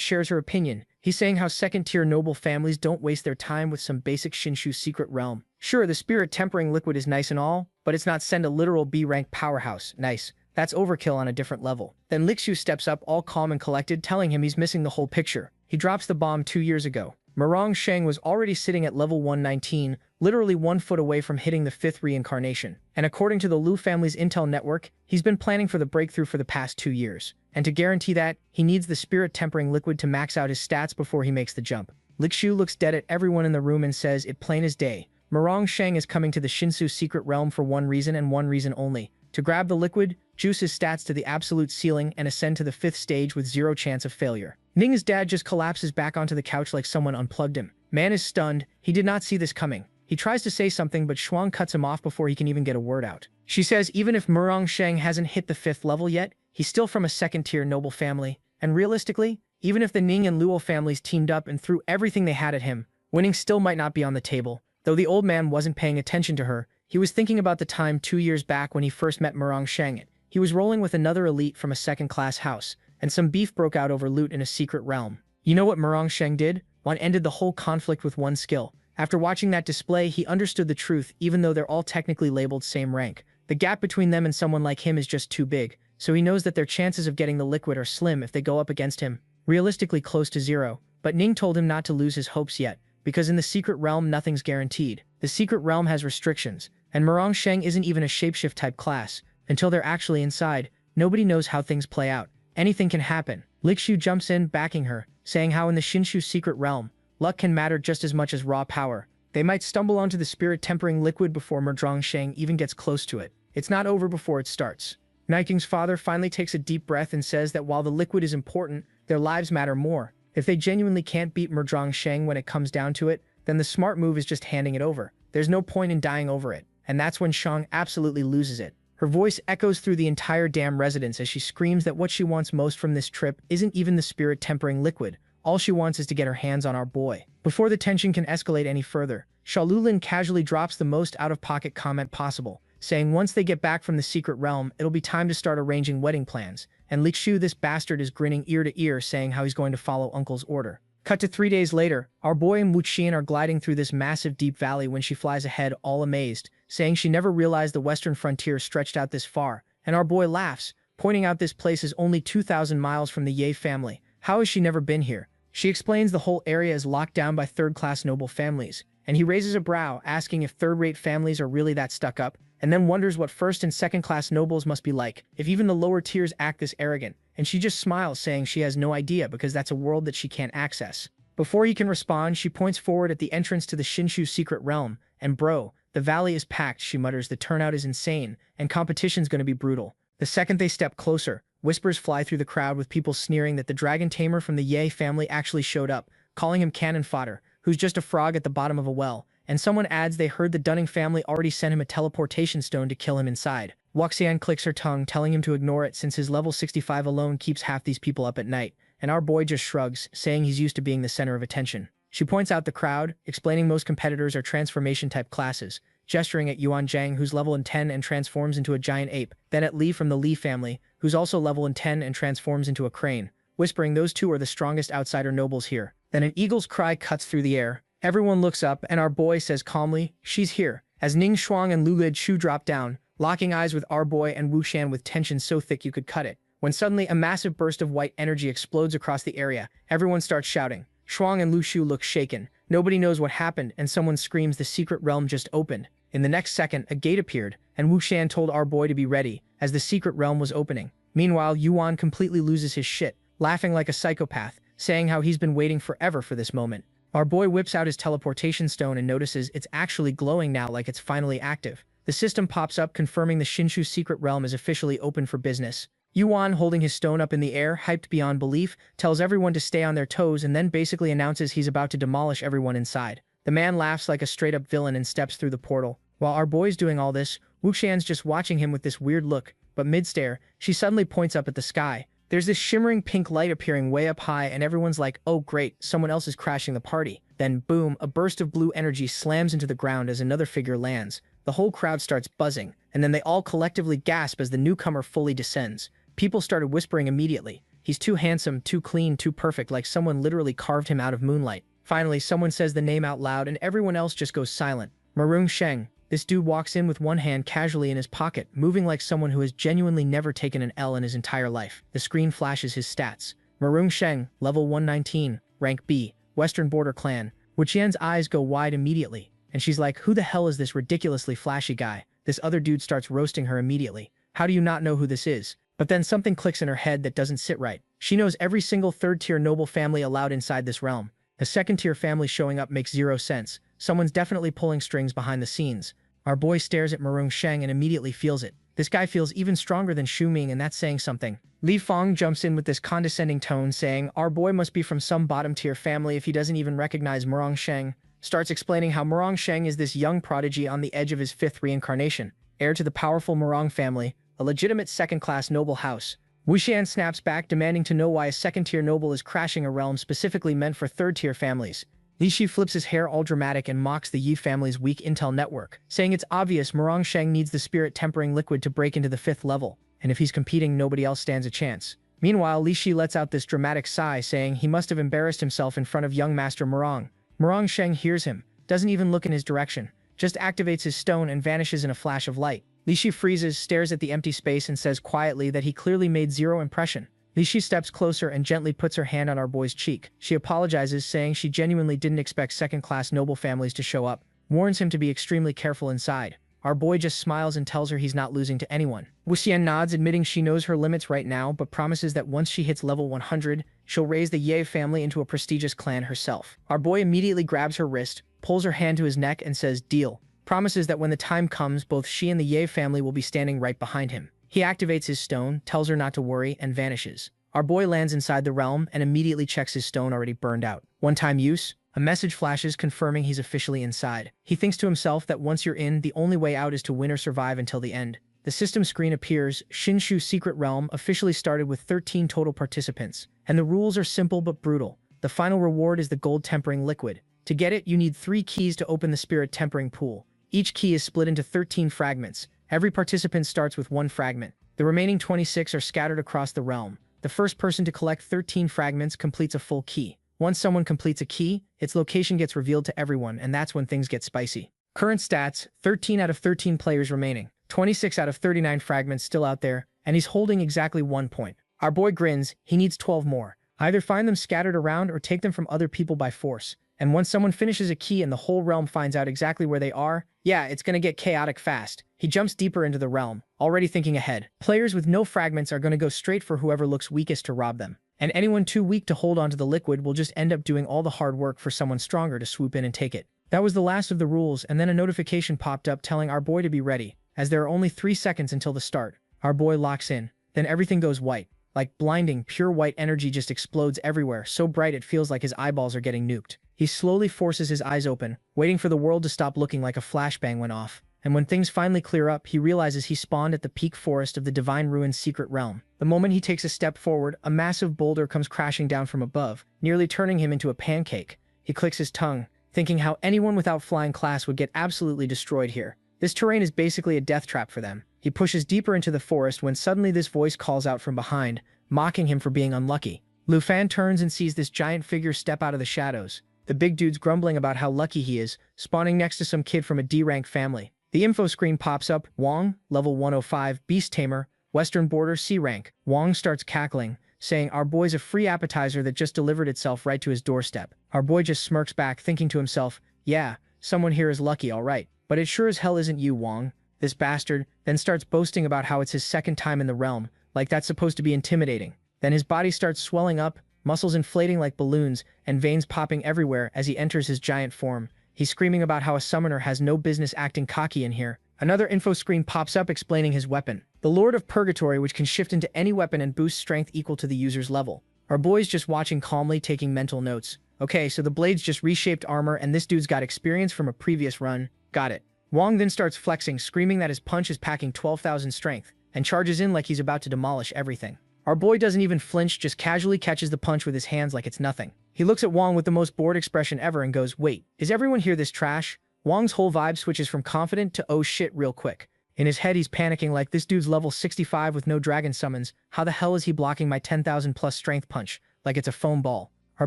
shares her opinion. He's saying how second-tier noble families don't waste their time with some basic Shinshu secret realm. Sure, the spirit-tempering liquid is nice and all, but it's not send a literal B-rank powerhouse. Nice. That's overkill on a different level. Then Lixu steps up all calm and collected, telling him he's missing the whole picture. He drops the bomb 2 years ago. Murong Sheng was already sitting at level 119, literally 1 foot away from hitting the 5th reincarnation. And according to the Lu family's intel network, he's been planning for the breakthrough for the past 2 years. And to guarantee that, he needs the spirit-tempering liquid to max out his stats before he makes the jump. Lixu looks dead at everyone in the room and says it plain as day. Murong Sheng is coming to the Shinsu secret realm for one reason and one reason only. To grab the liquid, juice his stats to the absolute ceiling and ascend to the 5th stage with 0 chance of failure. Ning's dad just collapses back onto the couch like someone unplugged him. Man is stunned. He did not see this coming. He tries to say something, but Shuang cuts him off before he can even get a word out. She says even if Murong Sheng hasn't hit the 5th level yet, he's still from a second-tier noble family. And realistically, even if the Ning and Luo families teamed up and threw everything they had at him, winning still might not be on the table. Though the old man wasn't paying attention to her, he was thinking about the time 2 years back when he first met Murong Sheng. He was rolling with another elite from a second-class house, and some beef broke out over loot in a secret realm. You know what Murong Sheng did? One ended the whole conflict with one skill. After watching that display, he understood the truth, even though they're all technically labeled same rank. The gap between them and someone like him is just too big, so he knows that their chances of getting the liquid are slim if they go up against him, realistically close to 0. But Ning told him not to lose his hopes yet, because in the secret realm nothing's guaranteed. The secret realm has restrictions, and Murong Sheng isn't even a shapeshift type class. Until they're actually inside, nobody knows how things play out. Anything can happen. Lixu jumps in, backing her, saying how in the Shinshu secret realm, luck can matter just as much as raw power. They might stumble onto the spirit-tempering liquid before Sheng even gets close to it. It's not over before it starts. Niking's father finally takes a deep breath and says that while the liquid is important, their lives matter more. If they genuinely can't beat Sheng when it comes down to it, then the smart move is just handing it over. There's no point in dying over it. And that's when Shang absolutely loses it. Her voice echoes through the entire damn residence as she screams that what she wants most from this trip isn't even the spirit-tempering liquid. All she wants is to get her hands on our boy. Before the tension can escalate any further, Shalulin casually drops the most out-of-pocket comment possible, saying once they get back from the secret realm, it'll be time to start arranging wedding plans. And Li Xiu, this bastard, is grinning ear to ear, saying how he's going to follow Uncle's order. Cut to 3 days later, our boy and Wu Qian are gliding through this massive deep valley when she flies ahead, all amazed, saying she never realized the western frontier stretched out this far. And our boy laughs, pointing out this place is only 2,000 miles from the Ye family. How has she never been here? She explains the whole area is locked down by third-class noble families, and he raises a brow, asking if third-rate families are really that stuck up, and then wonders what first- and second-class nobles must be like, if even the lower tiers act this arrogant, and she just smiles, saying she has no idea because that's a world that she can't access. Before he can respond, she points forward at the entrance to the Shinshu secret realm, and bro, the valley is packed, she mutters, the turnout is insane, and competition's gonna be brutal. The second they step closer, whispers fly through the crowd with people sneering that the dragon tamer from the Ye family actually showed up, calling him cannon fodder, who's just a frog at the bottom of a well, and someone adds they heard the Dunning family already sent him a teleportation stone to kill him inside. Wuxian clicks her tongue, telling him to ignore it since his level 65 alone keeps half these people up at night, and our boy just shrugs, saying he's used to being the center of attention. She points out the crowd, explaining most competitors are transformation-type classes, gesturing at Yuan Zhang, who's level in 10 and transforms into a giant ape, then at Li from the Li family, who's also level in 10 and transforms into a crane, whispering those two are the strongest outsider nobles here. Then an eagle's cry cuts through the air. Everyone looks up, and our boy says calmly, she's here, as Ning Shuang and Lu Lidshu drop down, locking eyes with our boy and Wu Shan with tension so thick you could cut it. When suddenly a massive burst of white energy explodes across the area, everyone starts shouting. Shuang and Lu Shu look shaken. Nobody knows what happened, and someone screams the secret realm just opened. In the next second, a gate appeared, and Wu Shan told our boy to be ready, as the secret realm was opening. Meanwhile, Yuan completely loses his shit, laughing like a psychopath, saying how he's been waiting forever for this moment. Our boy whips out his teleportation stone and notices it's actually glowing now, like it's finally active. The system pops up confirming the Shinshu secret realm is officially open for business. Yuan, holding his stone up in the air, hyped beyond belief, tells everyone to stay on their toes and then basically announces he's about to demolish everyone inside. The man laughs like a straight-up villain and steps through the portal. While our boy's doing all this, Wuxian's just watching him with this weird look, but mid-stare, she suddenly points up at the sky. There's this shimmering pink light appearing way up high, and everyone's like, oh great, someone else is crashing the party. Then boom, a burst of blue energy slams into the ground as another figure lands. The whole crowd starts buzzing, and then they all collectively gasp as the newcomer fully descends. People started whispering immediately. He's too handsome, too clean, too perfect, like someone literally carved him out of moonlight. Finally, someone says the name out loud and everyone else just goes silent. Marung Sheng. This dude walks in with one hand casually in his pocket, moving like someone who has genuinely never taken an L in his entire life. The screen flashes his stats. Marung Sheng, level 119, rank B, Western Border Clan. Wuqian's eyes go wide immediately, and she's like, who the hell is this ridiculously flashy guy? This other dude starts roasting her immediately. How do you not know who this is? But then something clicks in her head that doesn't sit right. She knows every single third-tier noble family allowed inside this realm. The second-tier family showing up makes zero sense. Someone's definitely pulling strings behind the scenes. Our boy stares at Marung Sheng and immediately feels it. This guy feels even stronger than Xu Ming, and that's saying something. Li Fong jumps in with this condescending tone, saying, our boy must be from some bottom-tier family if he doesn't even recognize Marung Sheng. Starts explaining how Marung Sheng is this young prodigy on the edge of his 5th reincarnation, heir to the powerful Marung family, a legitimate second-class noble house. Wuxian snaps back, demanding to know why a second-tier noble is crashing a realm specifically meant for third-tier families. Li Shi flips his hair all dramatic and mocks the Yi family's weak intel network, saying it's obvious Marung Sheng needs the spirit-tempering liquid to break into the 5th level, and if he's competing, nobody else stands a chance. Meanwhile, Li Shi lets out this dramatic sigh, saying he must have embarrassed himself in front of young Master Marung. Marung Sheng hears him, doesn't even look in his direction, just activates his stone and vanishes in a flash of light. Li Shi freezes, stares at the empty space, and says quietly that he clearly made zero impression. Li Shi steps closer and gently puts her hand on our boy's cheek. She apologizes, saying she genuinely didn't expect second-class noble families to show up, warns him to be extremely careful inside. Our boy just smiles and tells her he's not losing to anyone. Wuxian nods, admitting she knows her limits right now, but promises that once she hits level 100, she'll raise the Ye family into a prestigious clan herself. Our boy immediately grabs her wrist, pulls her hand to his neck, and says, "Deal." Promises that when the time comes, both she and the Ye family will be standing right behind him. He activates his stone, tells her not to worry, and vanishes. Our boy lands inside the realm and immediately checks his stone already burned out. One-time use. A message flashes confirming he's officially inside. He thinks to himself that once you're in, the only way out is to win or survive until the end. The system screen appears. Shinshu's secret realm officially started with 13 total participants, and the rules are simple but brutal. The final reward is the gold tempering liquid. To get it, you need 3 keys to open the spirit tempering pool. Each key is split into 13 fragments. Every participant starts with 1 fragment. The remaining 26 are scattered across the realm. The first person to collect 13 fragments completes a full key. Once someone completes a key, its location gets revealed to everyone, and that's when things get spicy. Current stats: 13 out of 13 players remaining, 26 out of 39 fragments still out there, and he's holding exactly 1 point. Our boy grins. He needs 12 more. Either find them scattered around or take them from other people by force. And once someone finishes a key and the whole realm finds out exactly where they are, yeah, it's gonna get chaotic fast. He jumps deeper into the realm, already thinking ahead. Players with no fragments are gonna go straight for whoever looks weakest to rob them. And anyone too weak to hold onto the liquid will just end up doing all the hard work for someone stronger to swoop in and take it. That was the last of the rules, and then a notification popped up telling our boy to be ready, as there are only 3 seconds until the start. Our boy locks in. Then everything goes white. Like blinding, pure white energy just explodes everywhere, so bright it feels like his eyeballs are getting nuked. He slowly forces his eyes open, waiting for the world to stop looking like a flashbang went off. And when things finally clear up, he realizes he spawned at the peak forest of the Divine Ruin's secret realm. The moment he takes a step forward, a massive boulder comes crashing down from above, nearly turning him into a pancake. He clicks his tongue, thinking how anyone without flying class would get absolutely destroyed here. This terrain is basically a death trap for them. He pushes deeper into the forest when suddenly this voice calls out from behind, mocking him for being unlucky. Lu Fan turns and sees this giant figure step out of the shadows. The big dude's grumbling about how lucky he is, spawning next to some kid from a D-rank family. The info screen pops up. Wong, level 105, Beast Tamer, Western Border, C rank. Wong starts cackling, saying our boy's a free appetizer that just delivered itself right to his doorstep. Our boy just smirks back, thinking to himself, yeah, someone here is lucky, all right. But it sure as hell isn't you, Wong. This bastard then starts boasting about how it's his second time in the realm, like that's supposed to be intimidating. Then his body starts swelling up, muscles inflating like balloons, and veins popping everywhere as he enters his giant form. He's screaming about how a summoner has no business acting cocky in here. Another info screen pops up explaining his weapon. The Lord of Purgatory, which can shift into any weapon and boost strength equal to the user's level. Our boy's just watching calmly, taking mental notes. Okay, so the blade's just reshaped armor and this dude's got experience from a previous run. Got it. Wong then starts flexing, screaming that his punch is packing 12,000 strength, and charges in like he's about to demolish everything. Our boy doesn't even flinch, just casually catches the punch with his hands like it's nothing. He looks at Wong with the most bored expression ever and goes, wait, is everyone here this trash? Wong's whole vibe switches from confident to oh shit real quick. In his head he's panicking like this dude's level 65 with no dragon summons. How the hell is he blocking my 10,000 plus strength punch? Like it's a foam ball. Our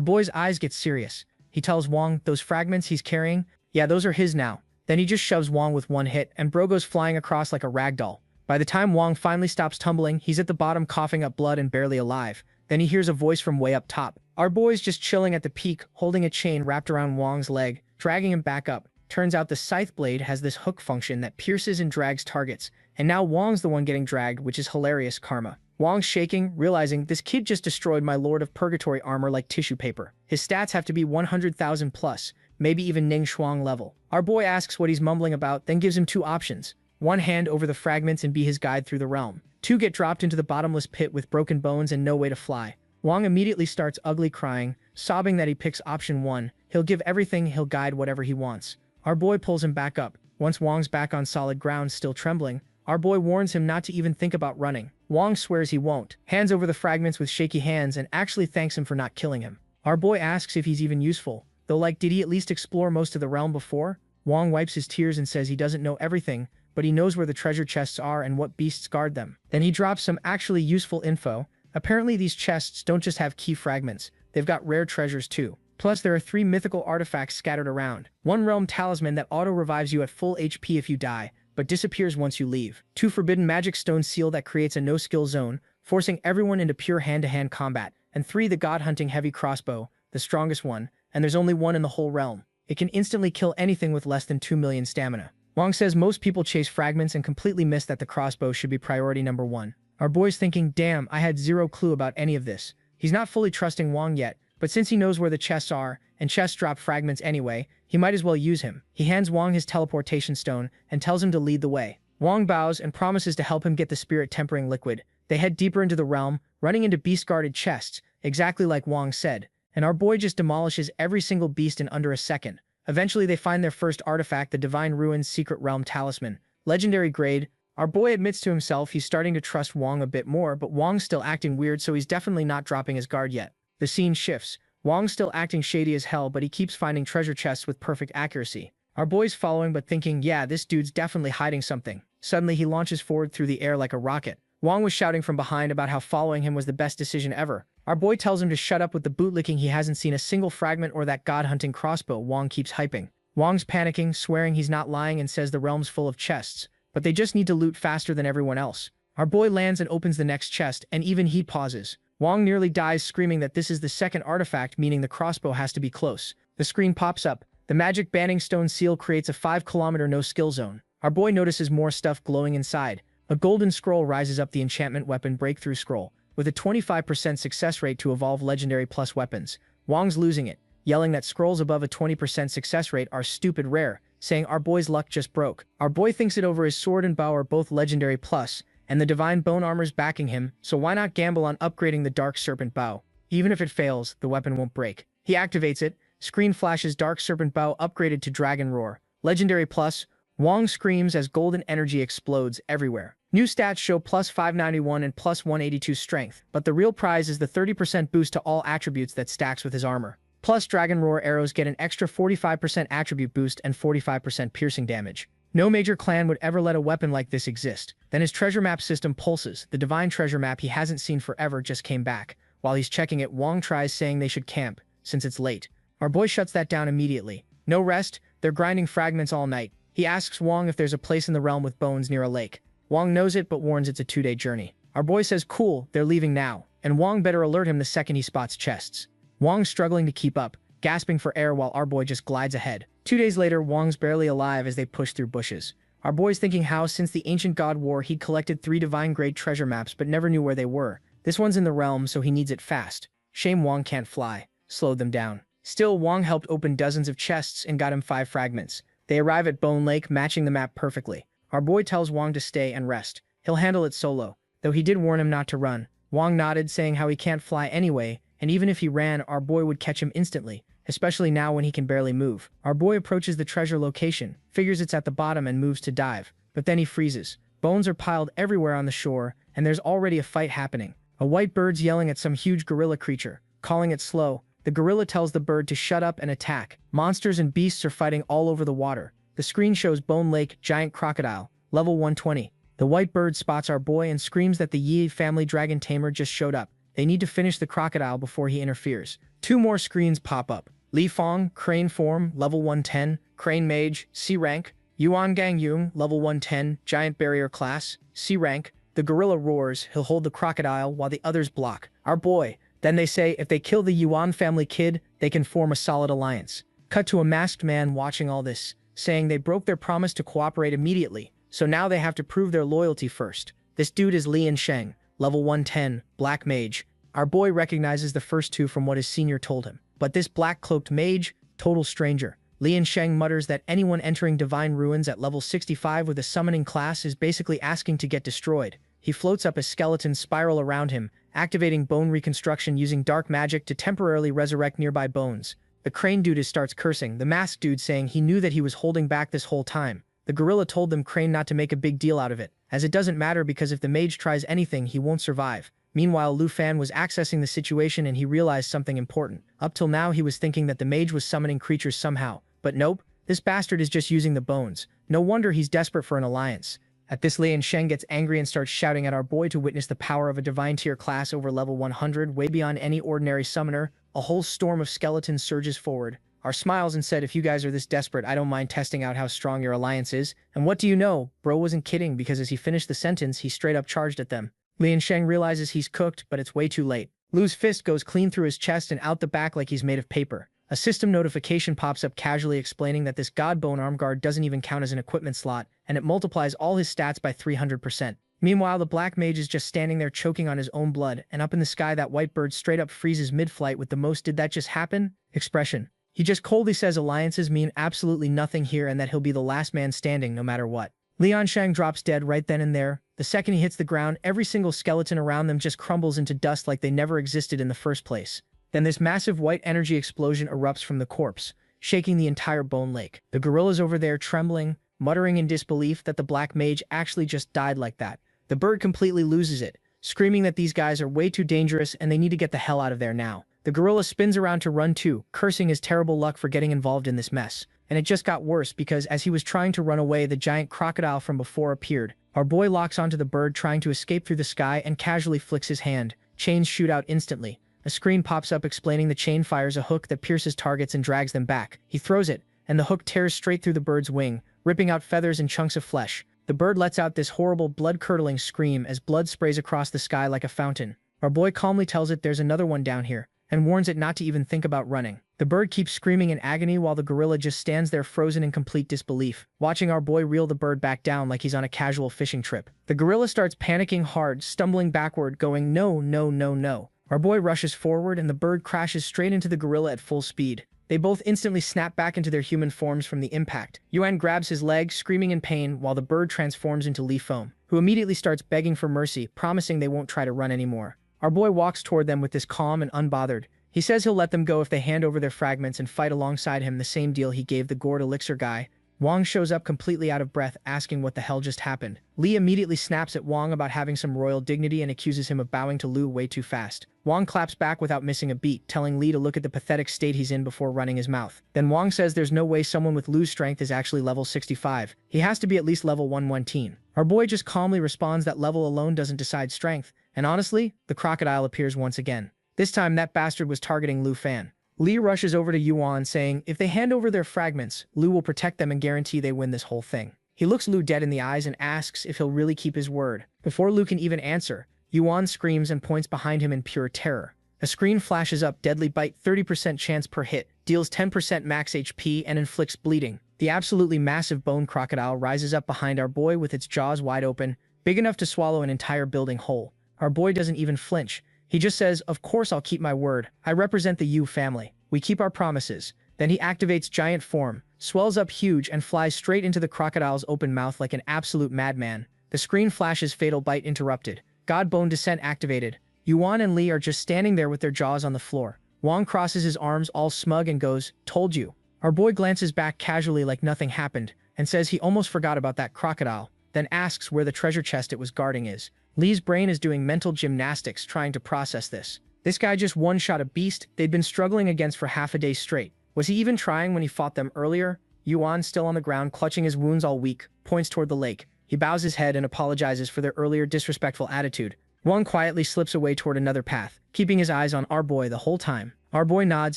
boy's eyes get serious. He tells Wong those fragments he's carrying, yeah, those are his now. Then he just shoves Wong with one hit and bro goes flying across like a ragdoll. By the time Wong finally stops tumbling, he's at the bottom coughing up blood and barely alive. Then he hears a voice from way up top. Our boy's just chilling at the peak, holding a chain wrapped around Wong's leg, dragging him back up. Turns out the scythe blade has this hook function that pierces and drags targets, and now Wong's the one getting dragged, which is hilarious karma. Wong's shaking, realizing this kid just destroyed my Lord of Purgatory armor like tissue paper. His stats have to be 100,000 plus, maybe even Ning Shuang level. Our boy asks what he's mumbling about, then gives him 2 options. 1, hand over the fragments and be his guide through the realm. 2, get dropped into the bottomless pit with broken bones and no way to fly. Wong immediately starts ugly crying, sobbing that he picks option 1. He'll give everything, he'll guide whatever he wants. Our boy pulls him back up. Once Wong's back on solid ground, still trembling, our boy warns him not to even think about running. Wong swears he won't, hands over the fragments with shaky hands and actually thanks him for not killing him. Our boy asks if he's even useful, though like did he at least explore most of the realm before? Wong wipes his tears and says he doesn't know everything, but he knows where the treasure chests are and what beasts guard them. Then he drops some actually useful info. Apparently these chests don't just have key fragments, they've got rare treasures too. Plus there are 3 mythical artifacts scattered around. 1 realm talisman that auto-revives you at full HP if you die, but disappears once you leave. 2 forbidden magic stone seal that creates a no-skill zone, forcing everyone into pure hand-to-hand combat. And 3 the god-hunting heavy crossbow, the strongest one, and there's only one in the whole realm. It can instantly kill anything with less than 2 million stamina. Wong says most people chase fragments and completely miss that the crossbow should be priority number 1. Our boy's thinking, damn, I had zero clue about any of this. He's not fully trusting Wong yet, but since he knows where the chests are, and chests drop fragments anyway, he might as well use him. He hands Wong his teleportation stone and tells him to lead the way. Wong bows and promises to help him get the spirit-tempering liquid. They head deeper into the realm, running into beast-guarded chests, exactly like Wong said, and our boy just demolishes every single beast in under a second. Eventually they find their first artifact, the Divine Ruins Secret Realm Talisman. Legendary grade. Our boy admits to himself he's starting to trust Wong a bit more, but Wong's still acting weird, so he's definitely not dropping his guard yet. The scene shifts. Wong's still acting shady as hell, but he keeps finding treasure chests with perfect accuracy. Our boy's following but thinking, yeah, this dude's definitely hiding something. Suddenly he launches forward through the air like a rocket. Wong was shouting from behind about how following him was the best decision ever. Our boy tells him to shut up with the bootlicking. He hasn't seen a single fragment or that god-hunting crossbow. Wong keeps hyping. Wong's panicking, swearing he's not lying, and says the realm's full of chests, but they just need to loot faster than everyone else. Our boy lands and opens the next chest, and even he pauses. Wong nearly dies, screaming that this is the second artifact, meaning the crossbow has to be close. The screen pops up. The magic banning stone seal creates a 5-kilometer no-skill zone. Our boy notices more stuff glowing inside. A golden scroll rises up, the enchantment weapon breakthrough scroll, with a 25% success rate to evolve legendary plus weapons. Wong's losing it, yelling that scrolls above a 20% success rate are stupid rare, saying our boy's luck just broke. Our boy thinks it over. His sword and bow are both legendary plus, and the divine bone armor's backing him, so why not gamble on upgrading the dark serpent bow? Even if it fails, the weapon won't break. He activates it. Screen flashes, dark serpent bow upgraded to dragon roar. Legendary plus. Wong screams as golden energy explodes everywhere. New stats show plus 591 and plus 182 strength, but the real prize is the 30% boost to all attributes that stacks with his armor. Plus Dragon Roar arrows get an extra 45% attribute boost and 45% piercing damage. No major clan would ever let a weapon like this exist. Then his treasure map system pulses. The divine treasure map he hasn't seen forever just came back. While he's checking it, Wong tries saying they should camp, since it's late. Our boy shuts that down immediately. No rest, they're grinding fragments all night. He asks Wong if there's a place in the realm with bones near a lake. Wong knows it but warns it's a 2-day journey. Our boy says cool, they're leaving now, and Wong better alert him the second he spots chests. Wong's struggling to keep up, gasping for air while our boy just glides ahead. 2 days later, Wong's barely alive as they push through bushes. Our boy's thinking how, since the Ancient God War, he'd collected 3 divine-grade treasure maps but never knew where they were. This one's in the realm, so he needs it fast. Shame Wong can't fly. Slowed them down. Still, Wong helped open dozens of chests and got him 5 fragments. They arrive at Bone Lake, matching the map perfectly. Our boy tells Wong to stay and rest. He'll handle it solo, though he did warn him not to run. Wong nodded, saying how he can't fly anyway, and even if he ran, our boy would catch him instantly, especially now when he can barely move. Our boy approaches the treasure location, figures it's at the bottom and moves to dive, but then he freezes. Bones are piled everywhere on the shore, and there's already a fight happening. A white bird's yelling at some huge gorilla creature, calling it slow. The gorilla tells the bird to shut up and attack. Monsters and beasts are fighting all over the water. The screen shows Bone Lake, giant crocodile, level 120. The white bird spots our boy and screams that the Yi family dragon tamer just showed up. They need to finish the crocodile before he interferes. 2 more screens pop up. Li Fong, crane form, level 110, crane mage, C rank. Yuan Gang Yung, level 110, giant barrier class, C rank. The gorilla roars, he'll hold the crocodile while the others block. Our boy. Then they say if they kill the Yuan family kid, they can form a solid alliance. Cut to a masked man watching all this, saying they broke their promise to cooperate immediately, so now they have to prove their loyalty first. This dude is Lian Sheng, level 110, black mage. Our boy recognizes the first 2 from what his senior told him. But this black-cloaked mage, total stranger. Lian Sheng mutters that anyone entering Divine Ruins at level 65 with a summoning class is basically asking to get destroyed. He floats up a skeleton spiral around him, activating bone reconstruction using dark magic to temporarily resurrect nearby bones. The crane dude starts cursing, the masked dude saying he knew that he was holding back this whole time. The gorilla told them Crane not to make a big deal out of it, as it doesn't matter because if the mage tries anything, he won't survive. Meanwhile, Lu Fan was accessing the situation and he realized something important. Up till now, he was thinking that the mage was summoning creatures somehow, but nope, this bastard is just using the bones. No wonder he's desperate for an alliance. At this, Lian Sheng gets angry and starts shouting at our boy to witness the power of a divine tier class over level 100, way beyond any ordinary summoner. A whole storm of skeletons surges forward. Our smiles and said, if you guys are this desperate, I don't mind testing out how strong your alliance is. And what do you know? Bro wasn't kidding, because as he finished the sentence, he straight up charged at them. Lian Sheng realizes he's cooked, but it's way too late. Lu's fist goes clean through his chest and out the back like he's made of paper. A system notification pops up casually explaining that this Godbone arm guard doesn't even count as an equipment slot, and it multiplies all his stats by 300%. Meanwhile, the Black Mage is just standing there choking on his own blood, and up in the sky that white bird straight up freezes mid-flight with the most "did that just happen?" expression. He just coldly says alliances mean absolutely nothing here and that he'll be the last man standing no matter what. Lian Shang drops dead right then and there. The second he hits the ground, every single skeleton around them just crumbles into dust like they never existed in the first place. Then this massive white energy explosion erupts from the corpse, shaking the entire bone lake. The gorillas over there trembling, muttering in disbelief that the Black Mage actually just died like that. The bird completely loses it, screaming that these guys are way too dangerous and they need to get the hell out of there now. The gorilla spins around to run too, cursing his terrible luck for getting involved in this mess. And it just got worse because as he was trying to run away, the giant crocodile from before appeared. Our boy locks onto the bird trying to escape through the sky and casually flicks his hand. Chains shoot out instantly. A screen pops up explaining the chain fires a hook that pierces targets and drags them back. He throws it, and the hook tears straight through the bird's wing, ripping out feathers and chunks of flesh. The bird lets out this horrible blood-curdling scream as blood sprays across the sky like a fountain. Our boy calmly tells it there's another one down here, and warns it not to even think about running. The bird keeps screaming in agony while the gorilla just stands there frozen in complete disbelief, watching our boy reel the bird back down like he's on a casual fishing trip. The gorilla starts panicking hard, stumbling backward, going no, no, no, no. Our boy rushes forward and the bird crashes straight into the gorilla at full speed. They both instantly snap back into their human forms from the impact. Yuan grabs his leg, screaming in pain, while the bird transforms into Li Foam, who immediately starts begging for mercy, promising they won't try to run anymore. Our boy walks toward them with this calm and unbothered. He says he'll let them go if they hand over their fragments and fight alongside him, the same deal he gave the gourd elixir guy. Wang shows up completely out of breath, asking what the hell just happened. Li immediately snaps at Wang about having some royal dignity and accuses him of bowing to Lu way too fast. Wang claps back without missing a beat, telling Li to look at the pathetic state he's in before running his mouth. Then Wang says there's no way someone with Lu's strength is actually level 65. He has to be at least level 119. Our boy just calmly responds that level alone doesn't decide strength, and honestly, the crocodile appears once again. This time that bastard was targeting Lu Fan. Li rushes over to Yuan, saying if they hand over their fragments, Lu will protect them and guarantee they win this whole thing. He looks Lu dead in the eyes and asks if he'll really keep his word. Before Lu can even answer, Yuan screams and points behind him in pure terror. A screen flashes up deadly bite, 30% chance per hit, deals 10% max HP and inflicts bleeding. The absolutely massive bone crocodile rises up behind our boy with its jaws wide open, big enough to swallow an entire building whole. Our boy doesn't even flinch. He just says, of course I'll keep my word. I represent the Yu family. We keep our promises. Then he activates giant form, swells up huge and flies straight into the crocodile's open mouth like an absolute madman. The screen flashes fatal bite interrupted. Godbone descent activated. Yuan and Li are just standing there with their jaws on the floor. Wang crosses his arms all smug and goes, told you. Our boy glances back casually like nothing happened and says he almost forgot about that crocodile, then asks where the treasure chest it was guarding is. Li's brain is doing mental gymnastics trying to process this. This guy just one-shot a beast they'd been struggling against for half a day straight. Was he even trying when he fought them earlier? Yuan, still on the ground, clutching his wounds all weak, points toward the lake. He bows his head and apologizes for their earlier disrespectful attitude. Wang quietly slips away toward another path, keeping his eyes on our boy the whole time. Our boy nods,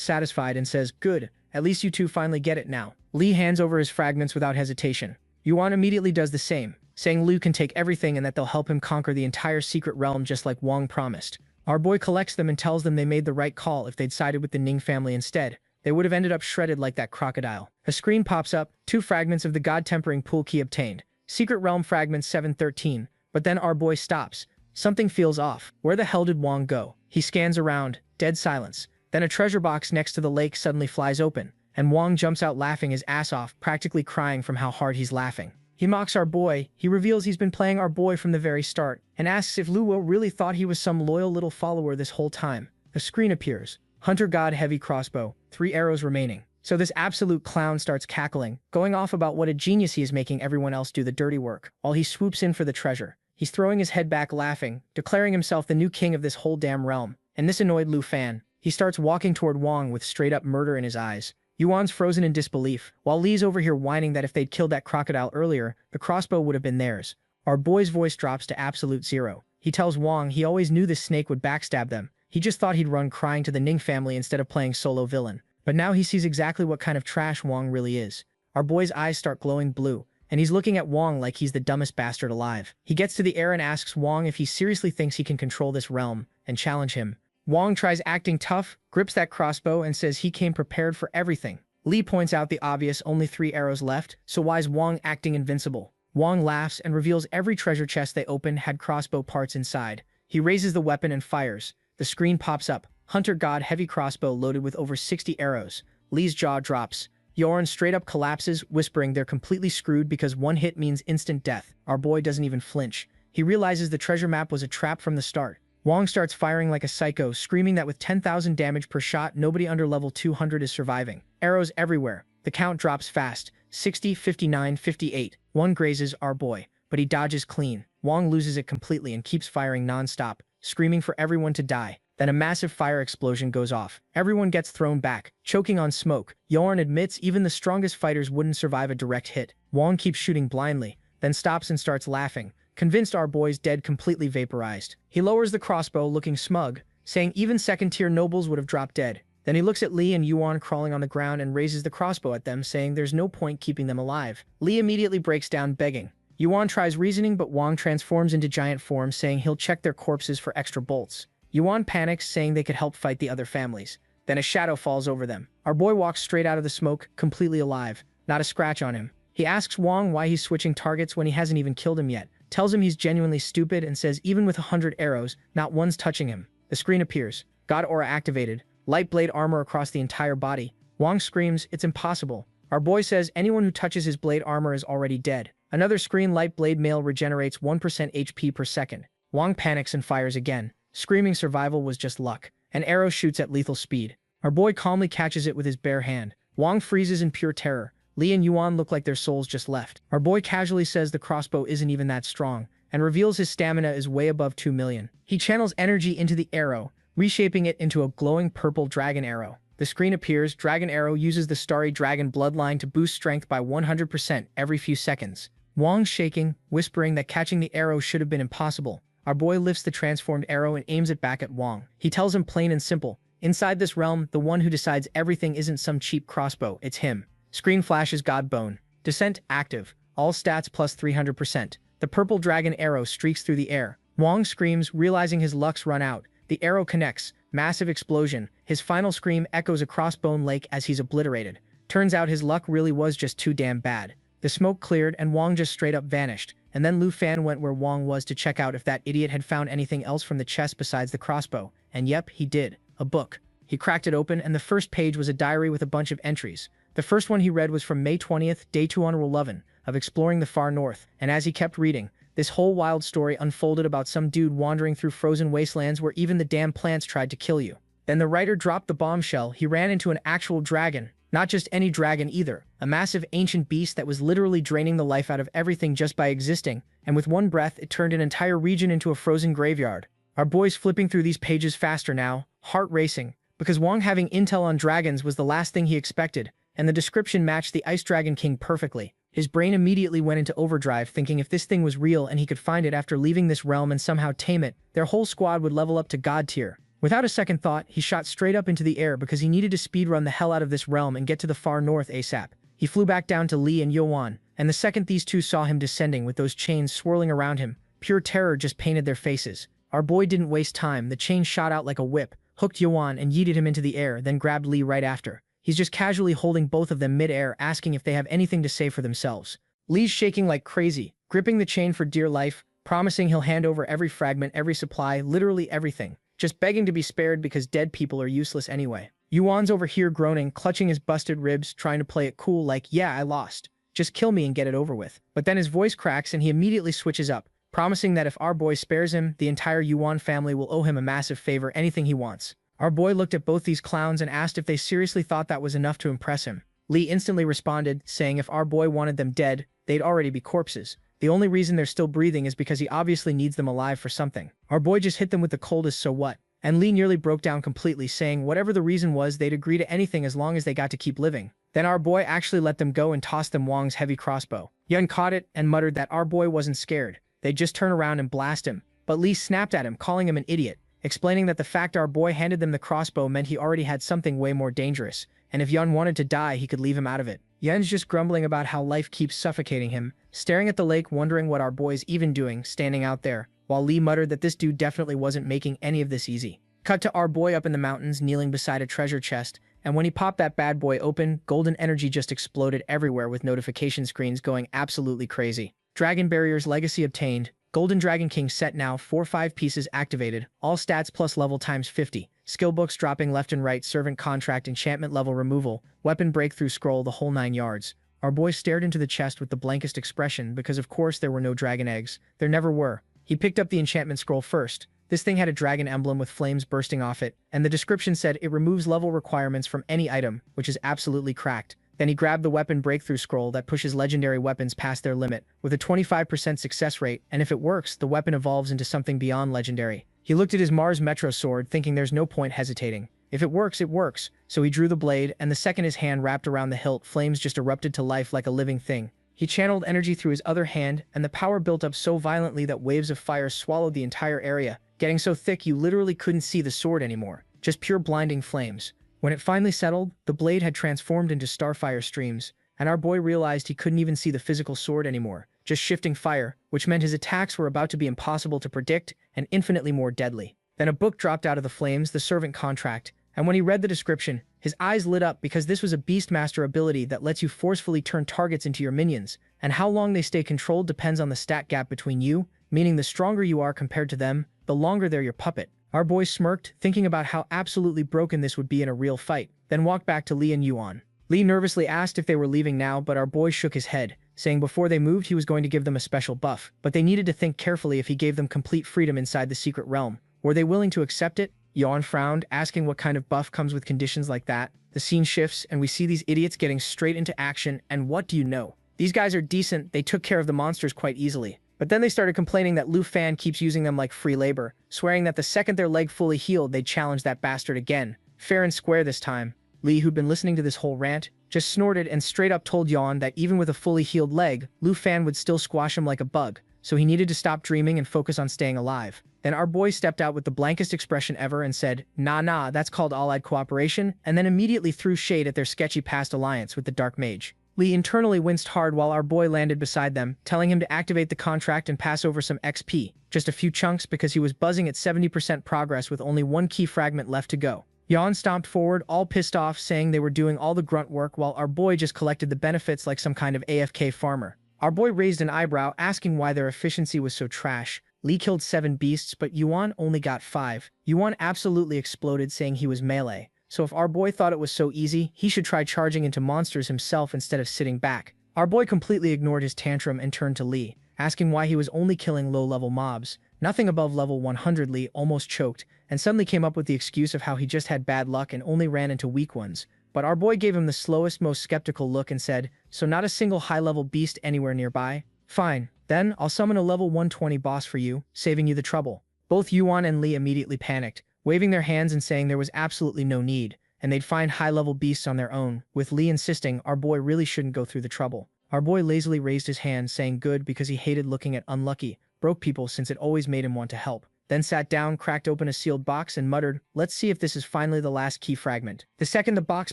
satisfied, and says, good, at least you two finally get it now. Li hands over his fragments without hesitation. Yuan immediately does the same, saying Lu can take everything and that they'll help him conquer the entire secret realm just like Wang promised. Our boy collects them and tells them they made the right call. If they'd sided with the Ning family instead, they would have ended up shredded like that crocodile. A screen pops up, 2 fragments of the God-tempering pool key obtained. Secret realm fragment 713, but then our boy stops. Something feels off. Where the hell did Wang go? He scans around, dead silence. Then a treasure box next to the lake suddenly flies open, and Wang jumps out laughing his ass off, practically crying from how hard he's laughing. He mocks our boy. He reveals he's been playing our boy from the very start, and asks if Luo really thought he was some loyal little follower this whole time. A screen appears. Hunter God heavy crossbow, 3 arrows remaining. So this absolute clown starts cackling, going off about what a genius he is, making everyone else do the dirty work, while he swoops in for the treasure. He's throwing his head back laughing, declaring himself the new king of this whole damn realm, and this annoyed Lu Fan. He starts walking toward Wang with straight-up murder in his eyes. Yuan's frozen in disbelief, while Li's over here whining that if they'd killed that crocodile earlier, the crossbow would have been theirs. Our boy's voice drops to absolute zero. He tells Wang he always knew this snake would backstab them. He just thought he'd run crying to the Ning family instead of playing solo villain. But now he sees exactly what kind of trash Wang really is. Our boy's eyes start glowing blue, and he's looking at Wang like he's the dumbest bastard alive. He gets to the air and asks Wang if he seriously thinks he can control this realm, and challenge him. Wong tries acting tough, grips that crossbow, and says he came prepared for everything. Lee points out the obvious, only 3 arrows left, so why is Wong acting invincible? Wong laughs and reveals every treasure chest they open had crossbow parts inside. He raises the weapon and fires. The screen pops up. Hunter God heavy crossbow loaded with over 60 arrows. Lee's jaw drops. Yoran straight up collapses, whispering they're completely screwed because one hit means instant death. Our boy doesn't even flinch. He realizes the treasure map was a trap from the start. Wong starts firing like a psycho, screaming that with 10,000 damage per shot, nobody under level 200 is surviving. Arrows everywhere. The count drops fast. 60, 59, 58. One grazes our boy, but he dodges clean. Wong loses it completely and keeps firing non-stop, screaming for everyone to die. Then a massive fire explosion goes off. Everyone gets thrown back, choking on smoke. Yoran admits even the strongest fighters wouldn't survive a direct hit. Wong keeps shooting blindly, then stops and starts laughing, convinced our boy's dead, completely vaporized. He lowers the crossbow, looking smug, saying even second-tier nobles would have dropped dead. Then he looks at Lee and Yuan crawling on the ground and raises the crossbow at them, saying there's no point keeping them alive. Lee immediately breaks down, begging. Yuan tries reasoning, but Wong transforms into giant form, saying he'll check their corpses for extra bolts. Yuan panics, saying they could help fight the other families. Then a shadow falls over them. Our boy walks straight out of the smoke, completely alive. Not a scratch on him. He asks Wong why he's switching targets when he hasn't even killed him yet. Tells him he's genuinely stupid and says even with 100 arrows, not one's touching him. The screen appears. God aura activated. Light blade armor across the entire body. Wong screams, it's impossible. Our boy says anyone who touches his blade armor is already dead. Another screen light blade mail regenerates 1% HP per second. Wong panics and fires again, screaming survival was just luck. An arrow shoots at lethal speed. Our boy calmly catches it with his bare hand. Wong freezes in pure terror. Lee and Yuan look like their souls just left. Our boy casually says the crossbow isn't even that strong, and reveals his stamina is way above 2 million. He channels energy into the arrow, reshaping it into a glowing purple dragon arrow. The screen appears. Dragon arrow uses the starry dragon bloodline to boost strength by 100% every few seconds. Wong's shaking, whispering that catching the arrow should have been impossible. Our boy lifts the transformed arrow and aims it back at Wong. He tells him plain and simple, inside this realm, the one who decides everything isn't some cheap crossbow, it's him. Screen flashes Godbone. Descent active. All stats plus 300%. The purple dragon arrow streaks through the air. Wong screams, realizing his luck's run out. The arrow connects. Massive explosion. His final scream echoes across Bone Lake as he's obliterated. Turns out his luck really was just too damn bad. The smoke cleared and Wong just straight up vanished. And then Lu Fan went where Wong was to check out if that idiot had found anything else from the chest besides the crossbow. And yep, he did. A book. He cracked it open and the first page was a diary with a bunch of entries. The first one he read was from May 20th, day 211, of exploring the far north. And as he kept reading, this whole wild story unfolded about some dude wandering through frozen wastelands where even the damn plants tried to kill you. Then the writer dropped the bombshell. He ran into an actual dragon. Not just any dragon either. A massive ancient beast that was literally draining the life out of everything just by existing. And with one breath, it turned an entire region into a frozen graveyard. Our boy's flipping through these pages faster now, heart racing, because Wong having intel on dragons was the last thing he expected, and the description matched the Ice Dragon King perfectly. His brain immediately went into overdrive, thinking if this thing was real and he could find it after leaving this realm and somehow tame it, their whole squad would level up to God tier. Without a second thought, he shot straight up into the air because he needed to speedrun the hell out of this realm and get to the far north ASAP. He flew back down to Lee and Yuan, and the second these two saw him descending with those chains swirling around him, pure terror just painted their faces. Our boy didn't waste time. The chain shot out like a whip, hooked Yuan and yeeted him into the air, then grabbed Lee right after. He's just casually holding both of them mid-air, asking if they have anything to say for themselves. Lee's shaking like crazy, gripping the chain for dear life, promising he'll hand over every fragment, every supply, literally everything, just begging to be spared because dead people are useless anyway. Yuan's over here groaning, clutching his busted ribs, trying to play it cool like, yeah, I lost. Just kill me and get it over with. But then his voice cracks and he immediately switches up, promising that if our boy spares him, the entire Yuan family will owe him a massive favor, anything he wants. Our boy looked at both these clowns and asked if they seriously thought that was enough to impress him. Lee instantly responded, saying if our boy wanted them dead, they'd already be corpses. The only reason they're still breathing is because he obviously needs them alive for something. Our boy just hit them with the coldest, so what? And Lee nearly broke down completely, saying whatever the reason was, they'd agree to anything as long as they got to keep living. Then our boy actually let them go and tossed them Wong's heavy crossbow. Yun caught it and muttered that our boy wasn't scared. They'd just turn around and blast him. But Lee snapped at him, calling him an idiot, explaining that the fact our boy handed them the crossbow meant he already had something way more dangerous, and if Yun wanted to die, he could leave him out of it. Yun's just grumbling about how life keeps suffocating him, staring at the lake, wondering what our boy's even doing, standing out there, while Lee muttered that this dude definitely wasn't making any of this easy. Cut to our boy up in the mountains, kneeling beside a treasure chest, and when he popped that bad boy open, golden energy just exploded everywhere with notification screens going absolutely crazy. Dragon Barrier's legacy obtained. Golden Dragon King set now, 4/5 pieces activated, all stats plus level times 50, skill books dropping left and right, servant contract, enchantment level removal, weapon breakthrough scroll, the whole 9 yards. Our boy stared into the chest with the blankest expression because of course there were no dragon eggs. There never were. He picked up the enchantment scroll first. This thing had a dragon emblem with flames bursting off it, and the description said it removes level requirements from any item, which is absolutely cracked. Then he grabbed the weapon breakthrough scroll that pushes legendary weapons past their limit, with a 25% success rate, and if it works, the weapon evolves into something beyond legendary. He looked at his Mars Metro sword, thinking there's no point hesitating. If it works, it works. So he drew the blade, and the second his hand wrapped around the hilt, flames just erupted to life like a living thing. He channeled energy through his other hand, and the power built up so violently that waves of fire swallowed the entire area, getting so thick you literally couldn't see the sword anymore, just pure blinding flames. When it finally settled, the blade had transformed into starfire streams, and our boy realized he couldn't even see the physical sword anymore, just shifting fire, which meant his attacks were about to be impossible to predict and infinitely more deadly. Then a book dropped out of the flames, the servant contract, and when he read the description, his eyes lit up because this was a Beastmaster ability that lets you forcefully turn targets into your minions, and how long they stay controlled depends on the stat gap between you, meaning the stronger you are compared to them, the longer they're your puppet. Our boy smirked, thinking about how absolutely broken this would be in a real fight, then walked back to Lee and Yuan. Lee nervously asked if they were leaving now, but our boy shook his head, saying before they moved he was going to give them a special buff, but they needed to think carefully if he gave them complete freedom inside the secret realm. Were they willing to accept it? Yuan frowned, asking what kind of buff comes with conditions like that. The scene shifts, and we see these idiots getting straight into action, and what do you know? These guys are decent, they took care of the monsters quite easily. But then they started complaining that Lu Fan keeps using them like free labor, swearing that the second their leg fully healed, they'd challenge that bastard again. Fair and square this time. Lee, who'd been listening to this whole rant, just snorted and straight up told Yuan that even with a fully healed leg, Lu Fan would still squash him like a bug, so he needed to stop dreaming and focus on staying alive. Then our boy stepped out with the blankest expression ever and said, nah, that's called allied cooperation, and then immediately threw shade at their sketchy past alliance with the Dark Mage. Lee internally winced hard while our boy landed beside them, telling him to activate the contract and pass over some XP, just a few chunks because he was buzzing at 70% progress with only one key fragment left to go. Yuan stomped forward, all pissed off, saying they were doing all the grunt work while our boy just collected the benefits like some kind of AFK farmer. Our boy raised an eyebrow, asking why their efficiency was so trash. Lee killed 7 beasts, but Yuan only got 5. Yuan absolutely exploded, saying he was melee. So if our boy thought it was so easy, he should try charging into monsters himself instead of sitting back. Our boy completely ignored his tantrum and turned to Lee, asking why he was only killing low-level mobs. Nothing above level 100. Lee almost choked, and suddenly came up with the excuse of how he just had bad luck and only ran into weak ones. But our boy gave him the slowest, most skeptical look and said, so not a single high-level beast anywhere nearby? Fine, then I'll summon a level 120 boss for you, saving you the trouble. Both Yuan and Lee immediately panicked, waving their hands and saying there was absolutely no need, and they'd find high-level beasts on their own, with Lee insisting our boy really shouldn't go through the trouble. Our boy lazily raised his hand, saying good because he hated looking at unlucky, broke people since it always made him want to help. Then sat down, cracked open a sealed box, and muttered, let's see if this is finally the last key fragment. The second the box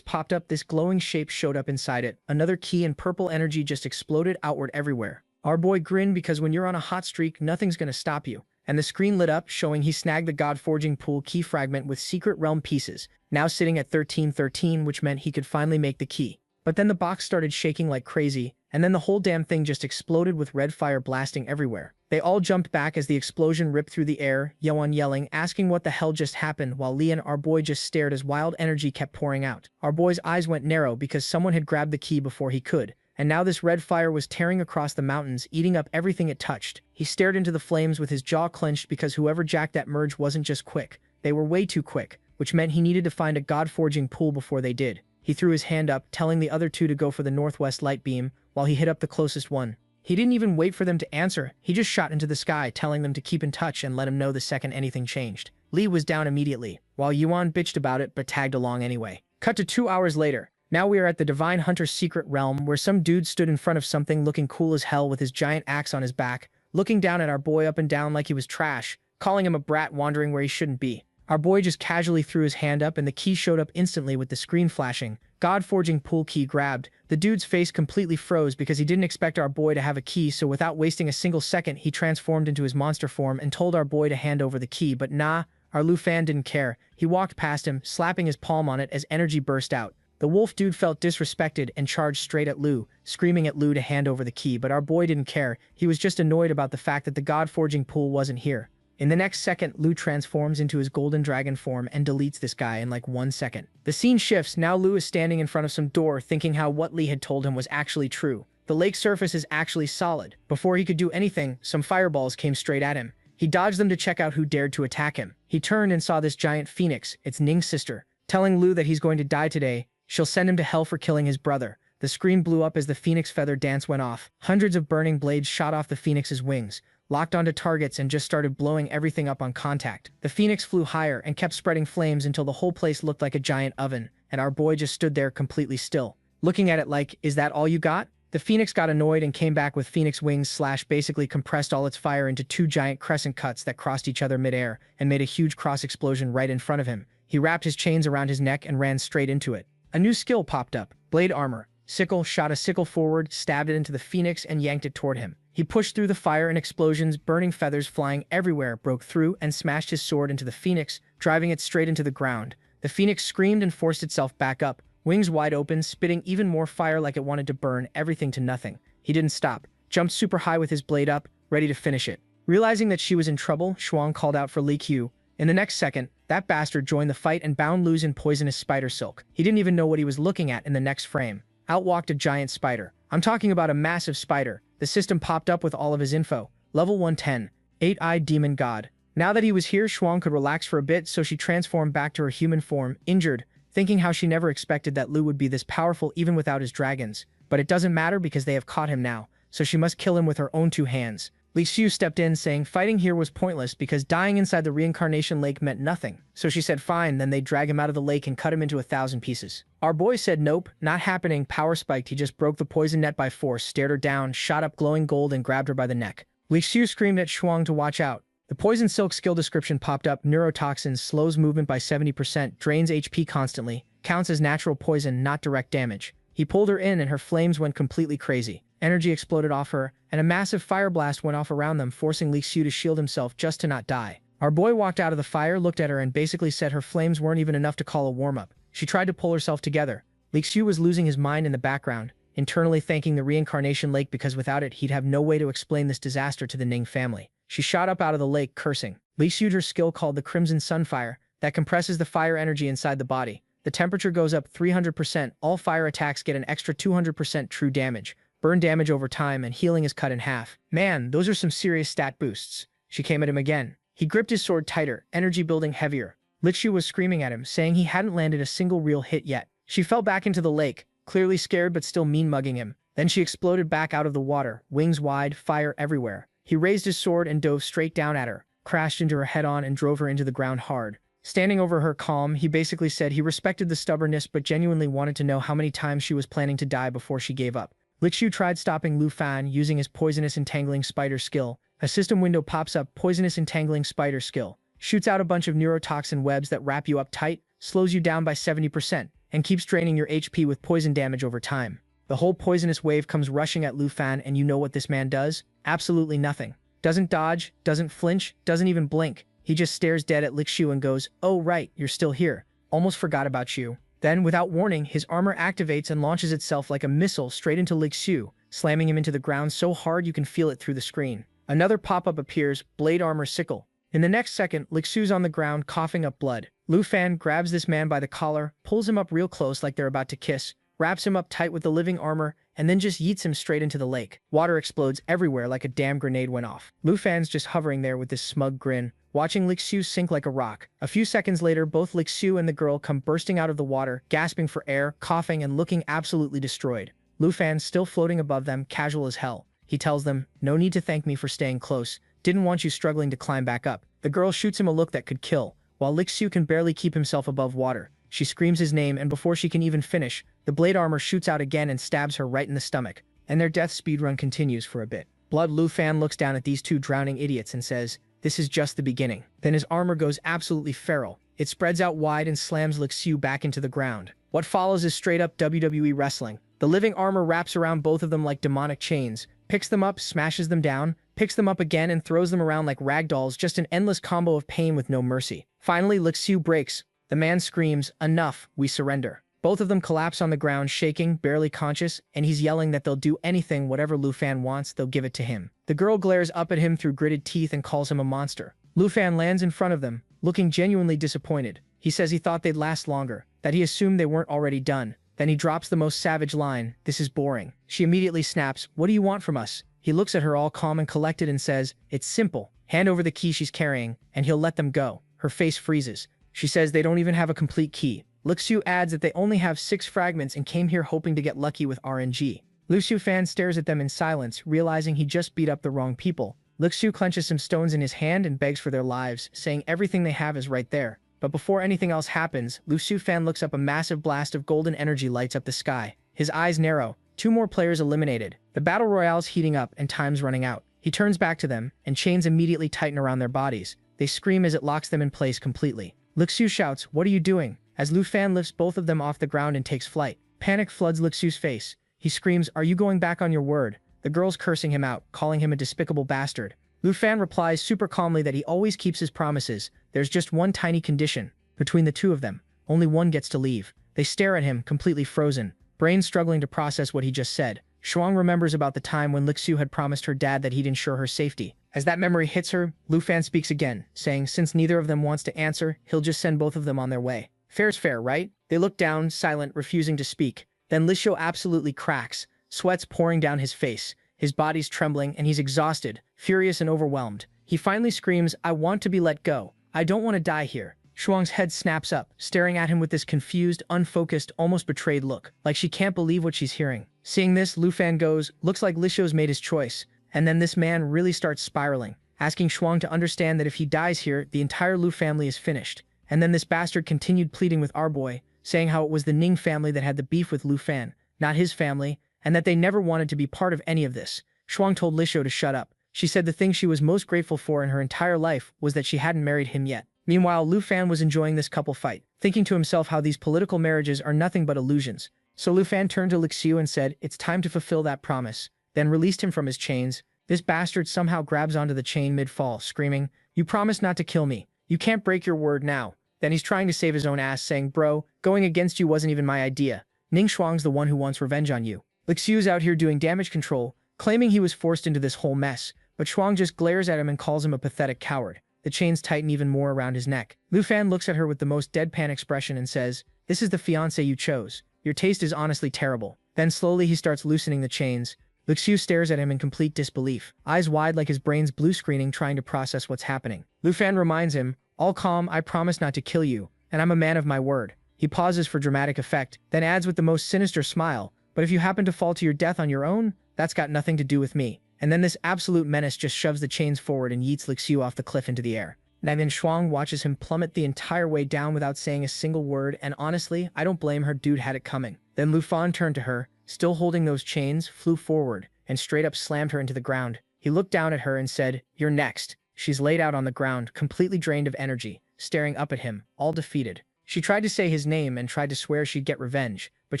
popped up, this glowing shape showed up inside it. Another key, and purple energy just exploded outward everywhere. Our boy grinned because when you're on a hot streak, nothing's gonna stop you. And the screen lit up, showing he snagged the God Forging Pool key fragment with secret realm pieces, now sitting at 1313, which meant he could finally make the key. But then the box started shaking like crazy, and then the whole damn thing just exploded with red fire blasting everywhere. They all jumped back as the explosion ripped through the air, Yuan yelling, asking what the hell just happened, while Lee and our boy just stared as wild energy kept pouring out. Our boy's eyes went narrow because someone had grabbed the key before he could, and now this red fire was tearing across the mountains, eating up everything it touched. He stared into the flames with his jaw clenched because whoever jacked that merge wasn't just quick, they were way too quick, which meant he needed to find a God-forging pool before they did. He threw his hand up, telling the other two to go for the northwest light beam, while he hit up the closest one. He didn't even wait for them to answer, he just shot into the sky, telling them to keep in touch and let him know the second anything changed. Lee was down immediately, while Yuan bitched about it but tagged along anyway. Cut to 2 hours later. Now we are at the Divine Hunter's secret realm, where some dude stood in front of something looking cool as hell with his giant axe on his back, looking down at our boy up and down like he was trash, calling him a brat wandering where he shouldn't be. Our boy just casually threw his hand up and the key showed up instantly with the screen flashing. God Forging Pool key grabbed. The dude's face completely froze because he didn't expect our boy to have a key, so without wasting a single second, he transformed into his monster form and told our boy to hand over the key, but nah, Our Lu Fan didn't care. He walked past him, slapping his palm on it as energy burst out. The wolf dude felt disrespected and charged straight at Lu, screaming at Lu to hand over the key, but our boy didn't care. He was just annoyed about the fact that the god-forging pool wasn't here. In the next second, Lu transforms into his golden dragon form and deletes this guy in like 1 second. The scene shifts. Now Lu is standing in front of some door, thinking how what Lee had told him was actually true. The lake surface is actually solid. Before he could do anything, some fireballs came straight at him. He dodged them to check out who dared to attack him. He turned and saw this giant phoenix, it's Ning's sister, telling Lu that he's going to die today. She'll send him to hell for killing his brother. The screen blew up as the phoenix feather dance went off. Hundreds of burning blades shot off the phoenix's wings, locked onto targets and just started blowing everything up on contact. The phoenix flew higher and kept spreading flames until the whole place looked like a giant oven, and our boy just stood there completely still, looking at it like, is that all you got? The phoenix got annoyed and came back with phoenix wings / basically compressed all its fire into 2 giant crescent cuts that crossed each other midair and made a huge cross explosion right in front of him. He wrapped his chains around his neck and ran straight into it. A new skill popped up. Blade armor. Sickle shot a sickle forward, stabbed it into the phoenix and yanked it toward him. He pushed through the fire and explosions, burning feathers flying everywhere, broke through and smashed his sword into the phoenix, driving it straight into the ground. The phoenix screamed and forced itself back up, wings wide open, spitting even more fire like it wanted to burn everything to nothing. He didn't stop, jumped super high with his blade up, ready to finish it. Realizing that she was in trouble, Shuang called out for Li Qiu. In the next second, that bastard joined the fight and bound Lu's in poisonous spider silk. He didn't even know what he was looking at in the next frame. Out walked a giant spider. I'm talking about a massive spider. The system popped up with all of his info. Level 110. 8-eyed demon god. Now that he was here, Shuang could relax for a bit, so she transformed back to her human form, injured, thinking how she never expected that Lu would be this powerful even without his dragons. But it doesn't matter because they have caught him now, so she must kill him with her own 2 hands. Li Xiu stepped in, saying fighting here was pointless because dying inside the reincarnation lake meant nothing. So she said fine, then they drag him out of the lake and cut him into 1,000 pieces. Our boy said nope, not happening, power spiked. He just broke the poison net by force, stared her down, shot up glowing gold and grabbed her by the neck. Li Xiu screamed at Shuang to watch out. The poison silk skill description popped up. Neurotoxins, slows movement by 70%, drains HP constantly, counts as natural poison, not direct damage. He pulled her in and her flames went completely crazy. Energy exploded off her, and a massive fire blast went off around them, forcing Li Xiu to shield himself just to not die. Our boy walked out of the fire, looked at her, and basically said her flames weren't even enough to call a warm-up. She tried to pull herself together. Li Xiu was losing his mind in the background, internally thanking the reincarnation lake because without it he'd have no way to explain this disaster to the Ning family. She shot up out of the lake, cursing. Li Xiu'd her skill called the Crimson Sunfire, that compresses the fire energy inside the body. The temperature goes up 300%, all fire attacks get an extra 200% true damage. Burn damage over time, and healing is cut in half. Man, those are some serious stat boosts. She came at him again. He gripped his sword tighter, energy building heavier. Li Xiu was screaming at him, saying he hadn't landed a single real hit yet. She fell back into the lake, clearly scared but still mean-mugging him. Then she exploded back out of the water, wings wide, fire everywhere. He raised his sword and dove straight down at her, crashed into her head-on and drove her into the ground hard. Standing over her calm, he basically said he respected the stubbornness but genuinely wanted to know how many times she was planning to die before she gave up. Li Xiu tried stopping Lu Fan using his poisonous entangling spider skill. A system window pops up, poisonous entangling spider skill. Shoots out a bunch of neurotoxin webs that wrap you up tight, slows you down by 70%, and keeps draining your HP with poison damage over time. The whole poisonous wave comes rushing at Lu Fan, and you know what this man does? Absolutely nothing. Doesn't dodge, doesn't flinch, doesn't even blink. He just stares dead at Li Xiu and goes, "Oh right, you're still here. Almost forgot about you." Then, without warning, his armor activates and launches itself like a missile straight into Li Xiu, slamming him into the ground so hard you can feel it through the screen. Another pop-up appears, blade armor sickle. In the next second, Li Xiu's on the ground, coughing up blood. Lu Fan grabs this man by the collar, pulls him up real close like they're about to kiss, wraps him up tight with the living armor, and then just yeets him straight into the lake. Water explodes everywhere like a damn grenade went off. Lu Fan's just hovering there with this smug grin, watching Li Xiu sink like a rock. A few seconds later, both Li Xiu and the girl come bursting out of the water, gasping for air, coughing, and looking absolutely destroyed. Lu Fan still floating above them, casual as hell. He tells them, "No need to thank me for staying close. Didn't want you struggling to climb back up." The girl shoots him a look that could kill, while Li Xiu can barely keep himself above water. She screams his name, and before she can even finish, the blade armor shoots out again and stabs her right in the stomach. And their death speedrun continues for a bit. Blood Lu Fan looks down at these 2 drowning idiots and says, "This is just the beginning." Then his armor goes absolutely feral. It spreads out wide and slams Li Xiu back into the ground. What follows is straight up WWE wrestling. The living armor wraps around both of them like demonic chains, Picks them up, smashes them down, picks them up again and throws them around like rag dolls, just an endless combo of pain with no mercy. Finally, Lixiu breaks. The man screams, "Enough, we surrender." Both of them collapse on the ground, shaking, barely conscious, and he's yelling that they'll do anything, whatever Lu Fan wants, they'll give it to him. The girl glares up at him through gritted teeth and calls him a monster. Lu Fan lands in front of them, looking genuinely disappointed. He says he thought they'd last longer, that he assumed they weren't already done. Then he drops the most savage line, "This is boring." She immediately snaps, "What do you want from us?" He looks at her all calm and collected and says, "It's simple. Hand over the key she's carrying, and he'll let them go." Her face freezes. She says they don't even have a complete key. Lixiu adds that they only have 6 fragments and came here hoping to get lucky with RNG. Lixiu Fan stares at them in silence, realizing he just beat up the wrong people. Lixiu clenches some stones in his hand and begs for their lives, saying everything they have is right there. But before anything else happens, Lixiu Fan looks up. A massive blast of golden energy lights up the sky. His eyes narrow. 2 more players eliminated. The battle royale's heating up and time's running out. He turns back to them, and chains immediately tighten around their bodies. They scream as it locks them in place completely. Lixiu shouts, "What are you doing?" as Lu Fan lifts both of them off the ground and takes flight. Panic floods Lixiu's face. He screams, "Are you going back on your word?" The girl's cursing him out, calling him a despicable bastard. Lu Fan replies super calmly that he always keeps his promises. There's just one tiny condition. Between the 2 of them, only one gets to leave. They stare at him, completely frozen, brains struggling to process what he just said. Shuang remembers about the time when Lixiu had promised her dad that he'd ensure her safety. As that memory hits her, Lu Fan speaks again, saying since neither of them wants to answer, he'll just send both of them on their way. Fair's fair, right? They look down, silent, refusing to speak. Then Lixiu absolutely cracks, sweat's pouring down his face. His body's trembling, and he's exhausted, furious and overwhelmed. He finally screams, "I want to be let go. I don't want to die here." Shuang's head snaps up, staring at him with this confused, unfocused, almost betrayed look, like she can't believe what she's hearing. Seeing this, Lu Fan goes, "Looks like Lixiu's made his choice." And then this man really starts spiraling, asking Shuang to understand that if he dies here, the entire Lu family is finished. And then this bastard continued pleading with our boy, saying how it was the Ning family that had the beef with Lu Fan, not his family, and that they never wanted to be part of any of this. Shuang told Lixiu to shut up. She said the thing she was most grateful for in her entire life was that she hadn't married him yet. Meanwhile, Lu Fan was enjoying this couple fight, thinking to himself how these political marriages are nothing but illusions. So Lu Fan turned to Lixiu and said, "It's time to fulfill that promise," then released him from his chains. This bastard somehow grabs onto the chain mid-fall, screaming, "You promised not to kill me. You can't break your word now." Then he's trying to save his own ass, saying, "Bro, going against you wasn't even my idea. Ning Shuang's the one who wants revenge on you." Lixiu's out here doing damage control, claiming he was forced into this whole mess, but Shuang just glares at him and calls him a pathetic coward. The chains tighten even more around his neck. Lu Fan looks at her with the most deadpan expression and says, "This is the fiancé you chose. Your taste is honestly terrible." Then slowly he starts loosening the chains. Lixiu stares at him in complete disbelief, eyes wide like his brain's blue screening, trying to process what's happening. Lu Fan reminds him, "All calm, I promise not to kill you, and I'm a man of my word." He pauses for dramatic effect, then adds with the most sinister smile, "But if you happen to fall to your death on your own, that's got nothing to do with me." And then this absolute menace just shoves the chains forward and yeets Lixiu off the cliff into the air. And then Shuang watches him plummet the entire way down without saying a single word, and honestly, I don't blame her. Dude had it coming. Then Lu Fan turned to her, still holding those chains, flew forward, and straight up slammed her into the ground. He looked down at her and said, "You're next." She's laid out on the ground, completely drained of energy, staring up at him, all defeated. She tried to say his name and tried to swear she'd get revenge, but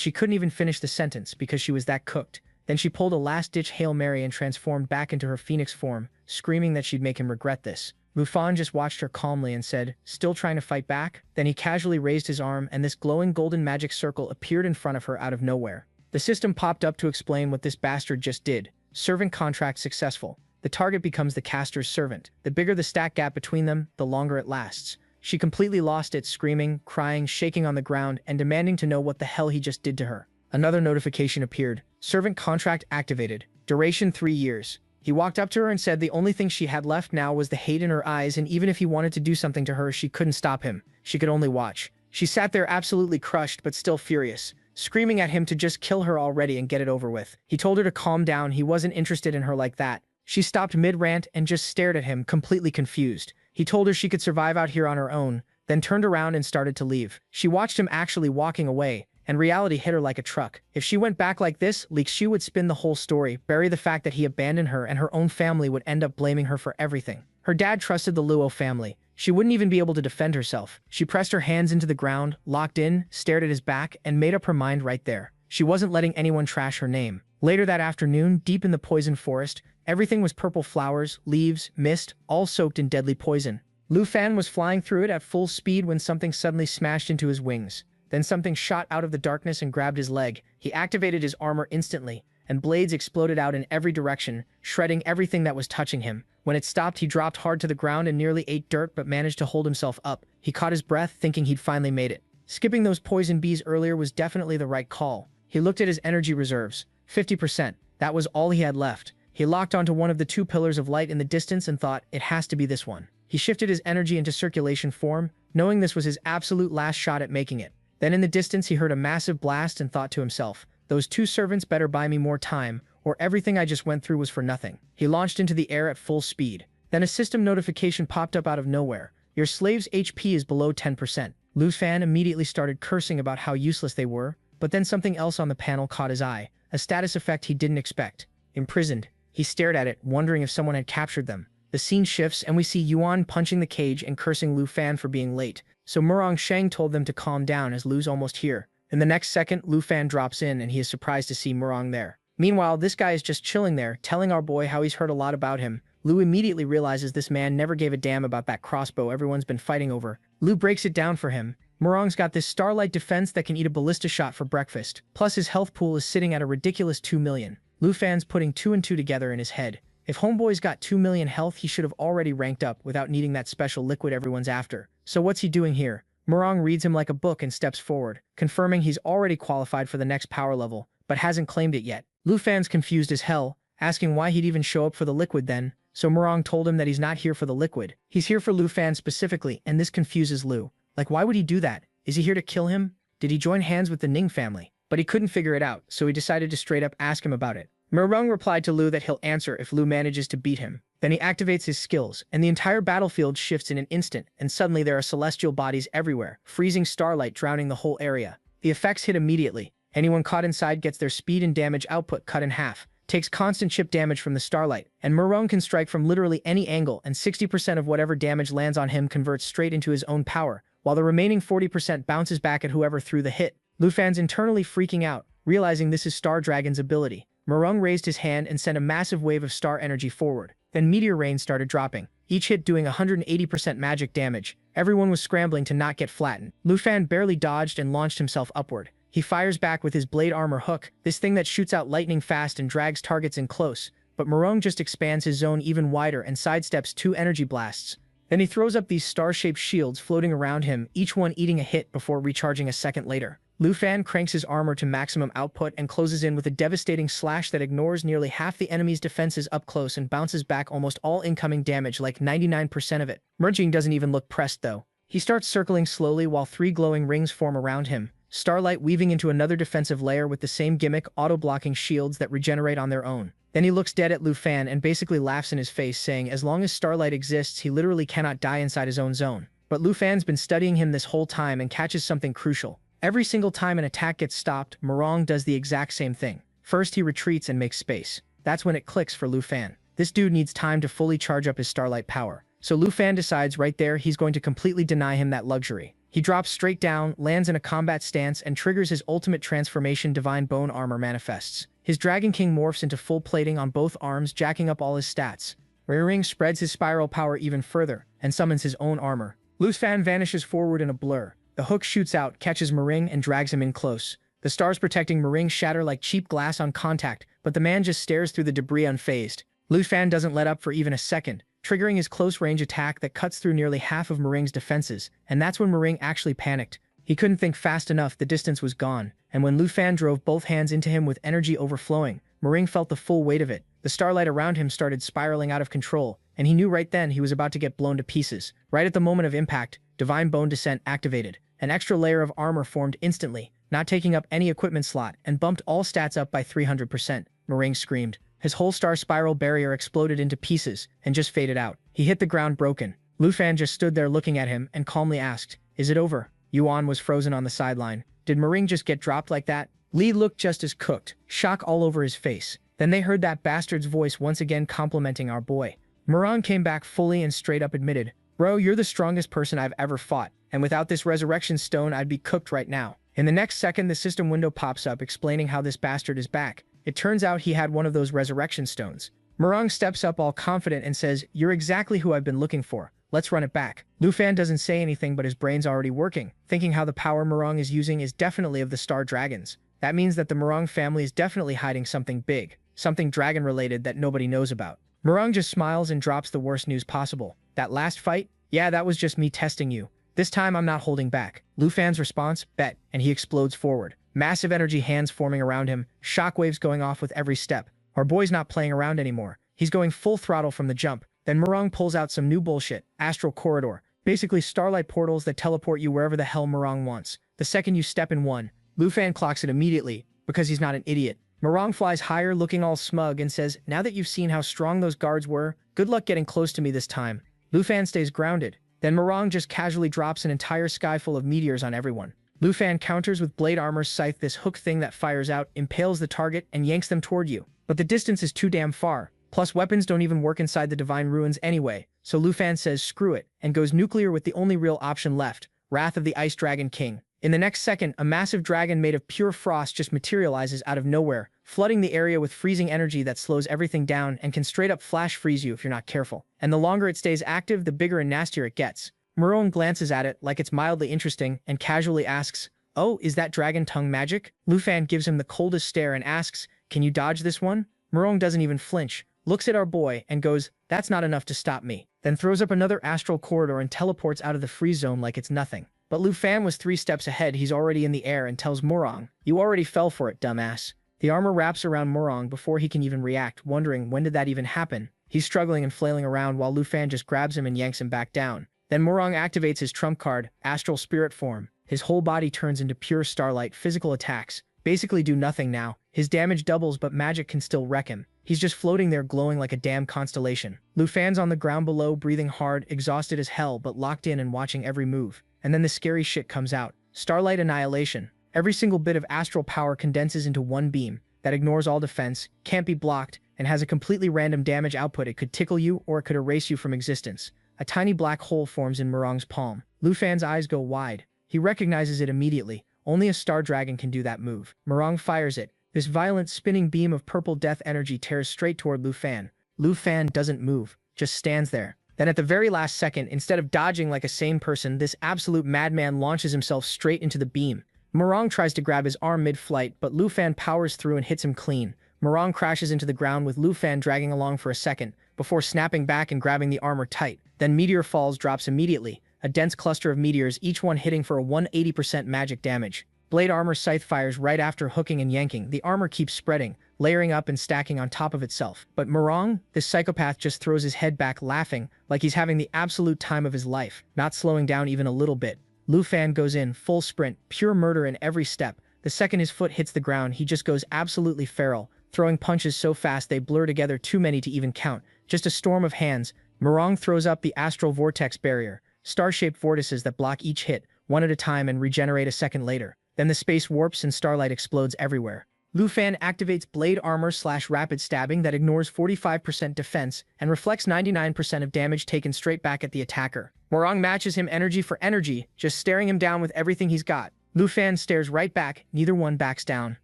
she couldn't even finish the sentence because she was that cooked. Then she pulled a last-ditch Hail Mary and transformed back into her phoenix form, screaming that she'd make him regret this. Lu Fan just watched her calmly and said, "Still trying to fight back?" Then he casually raised his arm and this glowing golden magic circle appeared in front of her out of nowhere. The system popped up to explain what this bastard just did. Servant contract successful. The target becomes the caster's servant. The bigger the stat gap between them, the longer it lasts. She completely lost it, screaming, crying, shaking on the ground, and demanding to know what the hell he just did to her. Another notification appeared. Servant contract activated. Duration 3 years. He walked up to her and said the only thing she had left now was the hate in her eyes, and even if he wanted to do something to her, she couldn't stop him. She could only watch. She sat there absolutely crushed but still furious, screaming at him to just kill her already and get it over with. He told her to calm down, he wasn't interested in her like that. She stopped mid-rant and just stared at him, completely confused. He told her she could survive out here on her own, then turned around and started to leave. She watched him actually walking away, and reality hit her like a truck. If she went back like this, Lixiu would spin the whole story, bury the fact that he abandoned her, and her own family would end up blaming her for everything. Her dad trusted the Luo family. She wouldn't even be able to defend herself. She pressed her hands into the ground, locked in, stared at his back, and made up her mind right there. She wasn't letting anyone trash her name. Later that afternoon, deep in the poison forest, everything was purple flowers, leaves, mist, all soaked in deadly poison. Lu Fan was flying through it at full speed when something suddenly smashed into his wings. Then something shot out of the darkness and grabbed his leg. He activated his armor instantly, and blades exploded out in every direction, shredding everything that was touching him. When it stopped, he dropped hard to the ground and nearly ate dirt but managed to hold himself up. He caught his breath, thinking he'd finally made it. Skipping those poison bees earlier was definitely the right call. He looked at his energy reserves. 50%. That was all he had left. He locked onto one of the two pillars of light in the distance and thought, it has to be this one. He shifted his energy into circulation form, knowing this was his absolute last shot at making it. Then in the distance he heard a massive blast and thought to himself, those two servants better buy me more time, or everything I just went through was for nothing. He launched into the air at full speed. Then a system notification popped up out of nowhere. Your slave's HP is below 10%. Lu Fan immediately started cursing about how useless they were, but then something else on the panel caught his eye, a status effect he didn't expect. Imprisoned. He stared at it, wondering if someone had captured them. The scene shifts and we see Yuan punching the cage and cursing Lu Fan for being late. So Murong Sheng told them to calm down as Lu's almost here. In the next second, Lu Fan drops in and he is surprised to see Murong there. Meanwhile, this guy is just chilling there, telling our boy how he's heard a lot about him. Lu immediately realizes this man never gave a damn about that crossbow everyone's been fighting over. Lu breaks it down for him. Murong's got this starlight defense that can eat a ballista shot for breakfast. Plus his health pool is sitting at a ridiculous 2 million. Lu Fan's putting 2 and 2 together in his head. If Homeboy's got 2 million health, he should have already ranked up without needing that special liquid everyone's after. So what's he doing here? Murong reads him like a book and steps forward, confirming he's already qualified for the next power level, but hasn't claimed it yet. Lu Fan's confused as hell, asking why he'd even show up for the liquid then, so Murong told him that he's not here for the liquid. He's here for Lu Fan specifically, and this confuses Lu. Like, why would he do that? Is he here to kill him? Did he join hands with the Ning family? But he couldn't figure it out, so he decided to straight up ask him about it. Murong replied to Lu that he'll answer if Lu manages to beat him. Then he activates his skills, and the entire battlefield shifts in an instant, and suddenly there are celestial bodies everywhere, freezing starlight drowning the whole area. The effects hit immediately. Anyone caught inside gets their speed and damage output cut in half, takes constant chip damage from the starlight, and Murong can strike from literally any angle, and 60% of whatever damage lands on him converts straight into his own power, while the remaining 40% bounces back at whoever threw the hit. Lu Fan's internally freaking out, realizing this is Star Dragon's ability. Murong raised his hand and sent a massive wave of star energy forward. Then meteor rain started dropping, each hit doing 180% magic damage. Everyone was scrambling to not get flattened. Lu Fan barely dodged and launched himself upward. He fires back with his blade armor hook, this thing that shoots out lightning fast and drags targets in close, but Murong just expands his zone even wider and sidesteps 2 energy blasts. Then he throws up these star-shaped shields floating around him, each one eating a hit before recharging a second later. Lu Fan cranks his armor to maximum output and closes in with a devastating slash that ignores nearly half the enemy's defenses up close and bounces back almost all incoming damage, like 99% of it. Merging doesn't even look pressed though. He starts circling slowly while 3 glowing rings form around him, starlight weaving into another defensive layer with the same gimmick, auto-blocking shields that regenerate on their own. Then he looks dead at Lu Fan and basically laughs in his face, saying as long as starlight exists, he literally cannot die inside his own zone. But Lu Fan's been studying him this whole time and catches something crucial. Every single time an attack gets stopped, Murong does the exact same thing. First he retreats and makes space. That's when it clicks for Lu Fan. This dude needs time to fully charge up his starlight power. So Lu Fan decides right there he's going to completely deny him that luxury. He drops straight down, lands in a combat stance, and triggers his ultimate transformation. Divine Bone Armor manifests. His Dragon King morphs into full plating on both arms, jacking up all his stats. Ring spreads his spiral power even further, and summons his own armor. Lu Fan vanishes forward in a blur. The hook shoots out, catches Murong, and drags him in close. The stars protecting Murong shatter like cheap glass on contact, but the man just stares through the debris unfazed. Lu Fan doesn't let up for even a second, triggering his close-range attack that cuts through nearly half of Murong's defenses, and that's when Murong actually panicked. He couldn't think fast enough, the distance was gone, and when Lu Fan drove both hands into him with energy overflowing, Murong felt the full weight of it. The starlight around him started spiraling out of control, and he knew right then he was about to get blown to pieces. Right at the moment of impact, Divine Bone Descent activated. An extra layer of armor formed instantly, not taking up any equipment slot, and bumped all stats up by 300%. Murong screamed. His whole star spiral barrier exploded into pieces, and just faded out. He hit the ground broken. Lu Fan just stood there looking at him, and calmly asked, "Is it over?" Yuan was frozen on the sideline. Did Murong just get dropped like that? Li looked just as cooked, shock all over his face. Then they heard that bastard's voice once again complimenting our boy. Murong came back fully and straight up admitted, "Bro, you're the strongest person I've ever fought, and without this resurrection stone I'd be cooked right now." In the next second, the system window pops up explaining how this bastard is back. It turns out he had one of those resurrection stones. Murong steps up all confident and says, "You're exactly who I've been looking for. Let's run it back." Lu Fan doesn't say anything, but his brain's already working, thinking how the power Murong is using is definitely of the Star Dragons. That means that the Murong family is definitely hiding something big, something dragon-related that nobody knows about. Murong just smiles and drops the worst news possible. "That last fight? Yeah, that was just me testing you. This time I'm not holding back." Lu Fan's response, "Bet," and he explodes forward. Massive energy hands forming around him, shockwaves going off with every step. Our boy's not playing around anymore. He's going full throttle from the jump. Then Murong pulls out some new bullshit, astral corridor. Basically starlight portals that teleport you wherever the hell Murong wants. The second you step in one, Lu Fan clocks it immediately, because he's not an idiot. Murong flies higher looking all smug and says, "Now that you've seen how strong those guards were, good luck getting close to me this time." Lu Fan stays grounded. Then Murong just casually drops an entire sky full of meteors on everyone. Lu Fan counters with Blade Armor's scythe, this hook thing that fires out, impales the target, and yanks them toward you. But the distance is too damn far. Plus weapons don't even work inside the Divine Ruins anyway, so Lu Fan says screw it, and goes nuclear with the only real option left, Wrath of the Ice Dragon King. In the next second, a massive dragon made of pure frost just materializes out of nowhere, flooding the area with freezing energy that slows everything down and can straight up flash freeze you if you're not careful. And the longer it stays active, the bigger and nastier it gets. Murong glances at it like it's mildly interesting and casually asks, "Oh, is that dragon tongue magic?" Lu Fan gives him the coldest stare and asks, "Can you dodge this one?" Murong doesn't even flinch, looks at our boy and goes, "That's not enough to stop me." Then throws up another astral corridor and teleports out of the freeze zone like it's nothing. But Lu Fan was 3 steps ahead. He's already in the air and tells Murong, "You already fell for it, dumbass." The armor wraps around Murong before he can even react, wondering when did that even happen. He's struggling and flailing around while Lu Fan just grabs him and yanks him back down. Then Murong activates his trump card, Astral Spirit Form. His whole body turns into pure starlight. Physical attacks basically do nothing now. His damage doubles, but magic can still wreck him. He's just floating there glowing like a damn constellation. Lu Fan's on the ground below, breathing hard, exhausted as hell, but locked in and watching every move. And then the scary shit comes out. Starlight Annihilation. Every single bit of astral power condenses into one beam that ignores all defense, can't be blocked, and has a completely random damage output. It could tickle you or it could erase you from existence. A tiny black hole forms in Murong's palm. Lu Fan's eyes go wide. He recognizes it immediately. Only a star dragon can do that move. Murong fires it. This violent spinning beam of purple death energy tears straight toward Lu Fan. Lu Fan doesn't move, just stands there. Then at the very last second, instead of dodging like a sane person, this absolute madman launches himself straight into the beam. Murong tries to grab his arm mid-flight, but Lu Fan powers through and hits him clean. Murong crashes into the ground with Lu Fan dragging along for a second, before snapping back and grabbing the armor tight. Then Meteor Falls drops immediately, a dense cluster of meteors, each one hitting for a 180% magic damage. Blade Armor scythe fires right after hooking and yanking. The armor keeps spreading, layering up and stacking on top of itself. But Murong, this psychopath, just throws his head back laughing, like he's having the absolute time of his life, not slowing down even a little bit. Lu Fan goes in, full sprint, pure murder in every step. The second his foot hits the ground, he just goes absolutely feral, throwing punches so fast they blur together, too many to even count. Just a storm of hands. Murong throws up the Astral Vortex Barrier, star-shaped vortices that block each hit, one at a time, and regenerate a second later. Then the space warps and starlight explodes everywhere. Lu Fan activates Blade Armor/Rapid Stabbing that ignores 45% defense and reflects 99% of damage taken straight back at the attacker. Murong matches him energy for energy, just staring him down with everything he's got. Lu Fan stares right back, neither one backs down.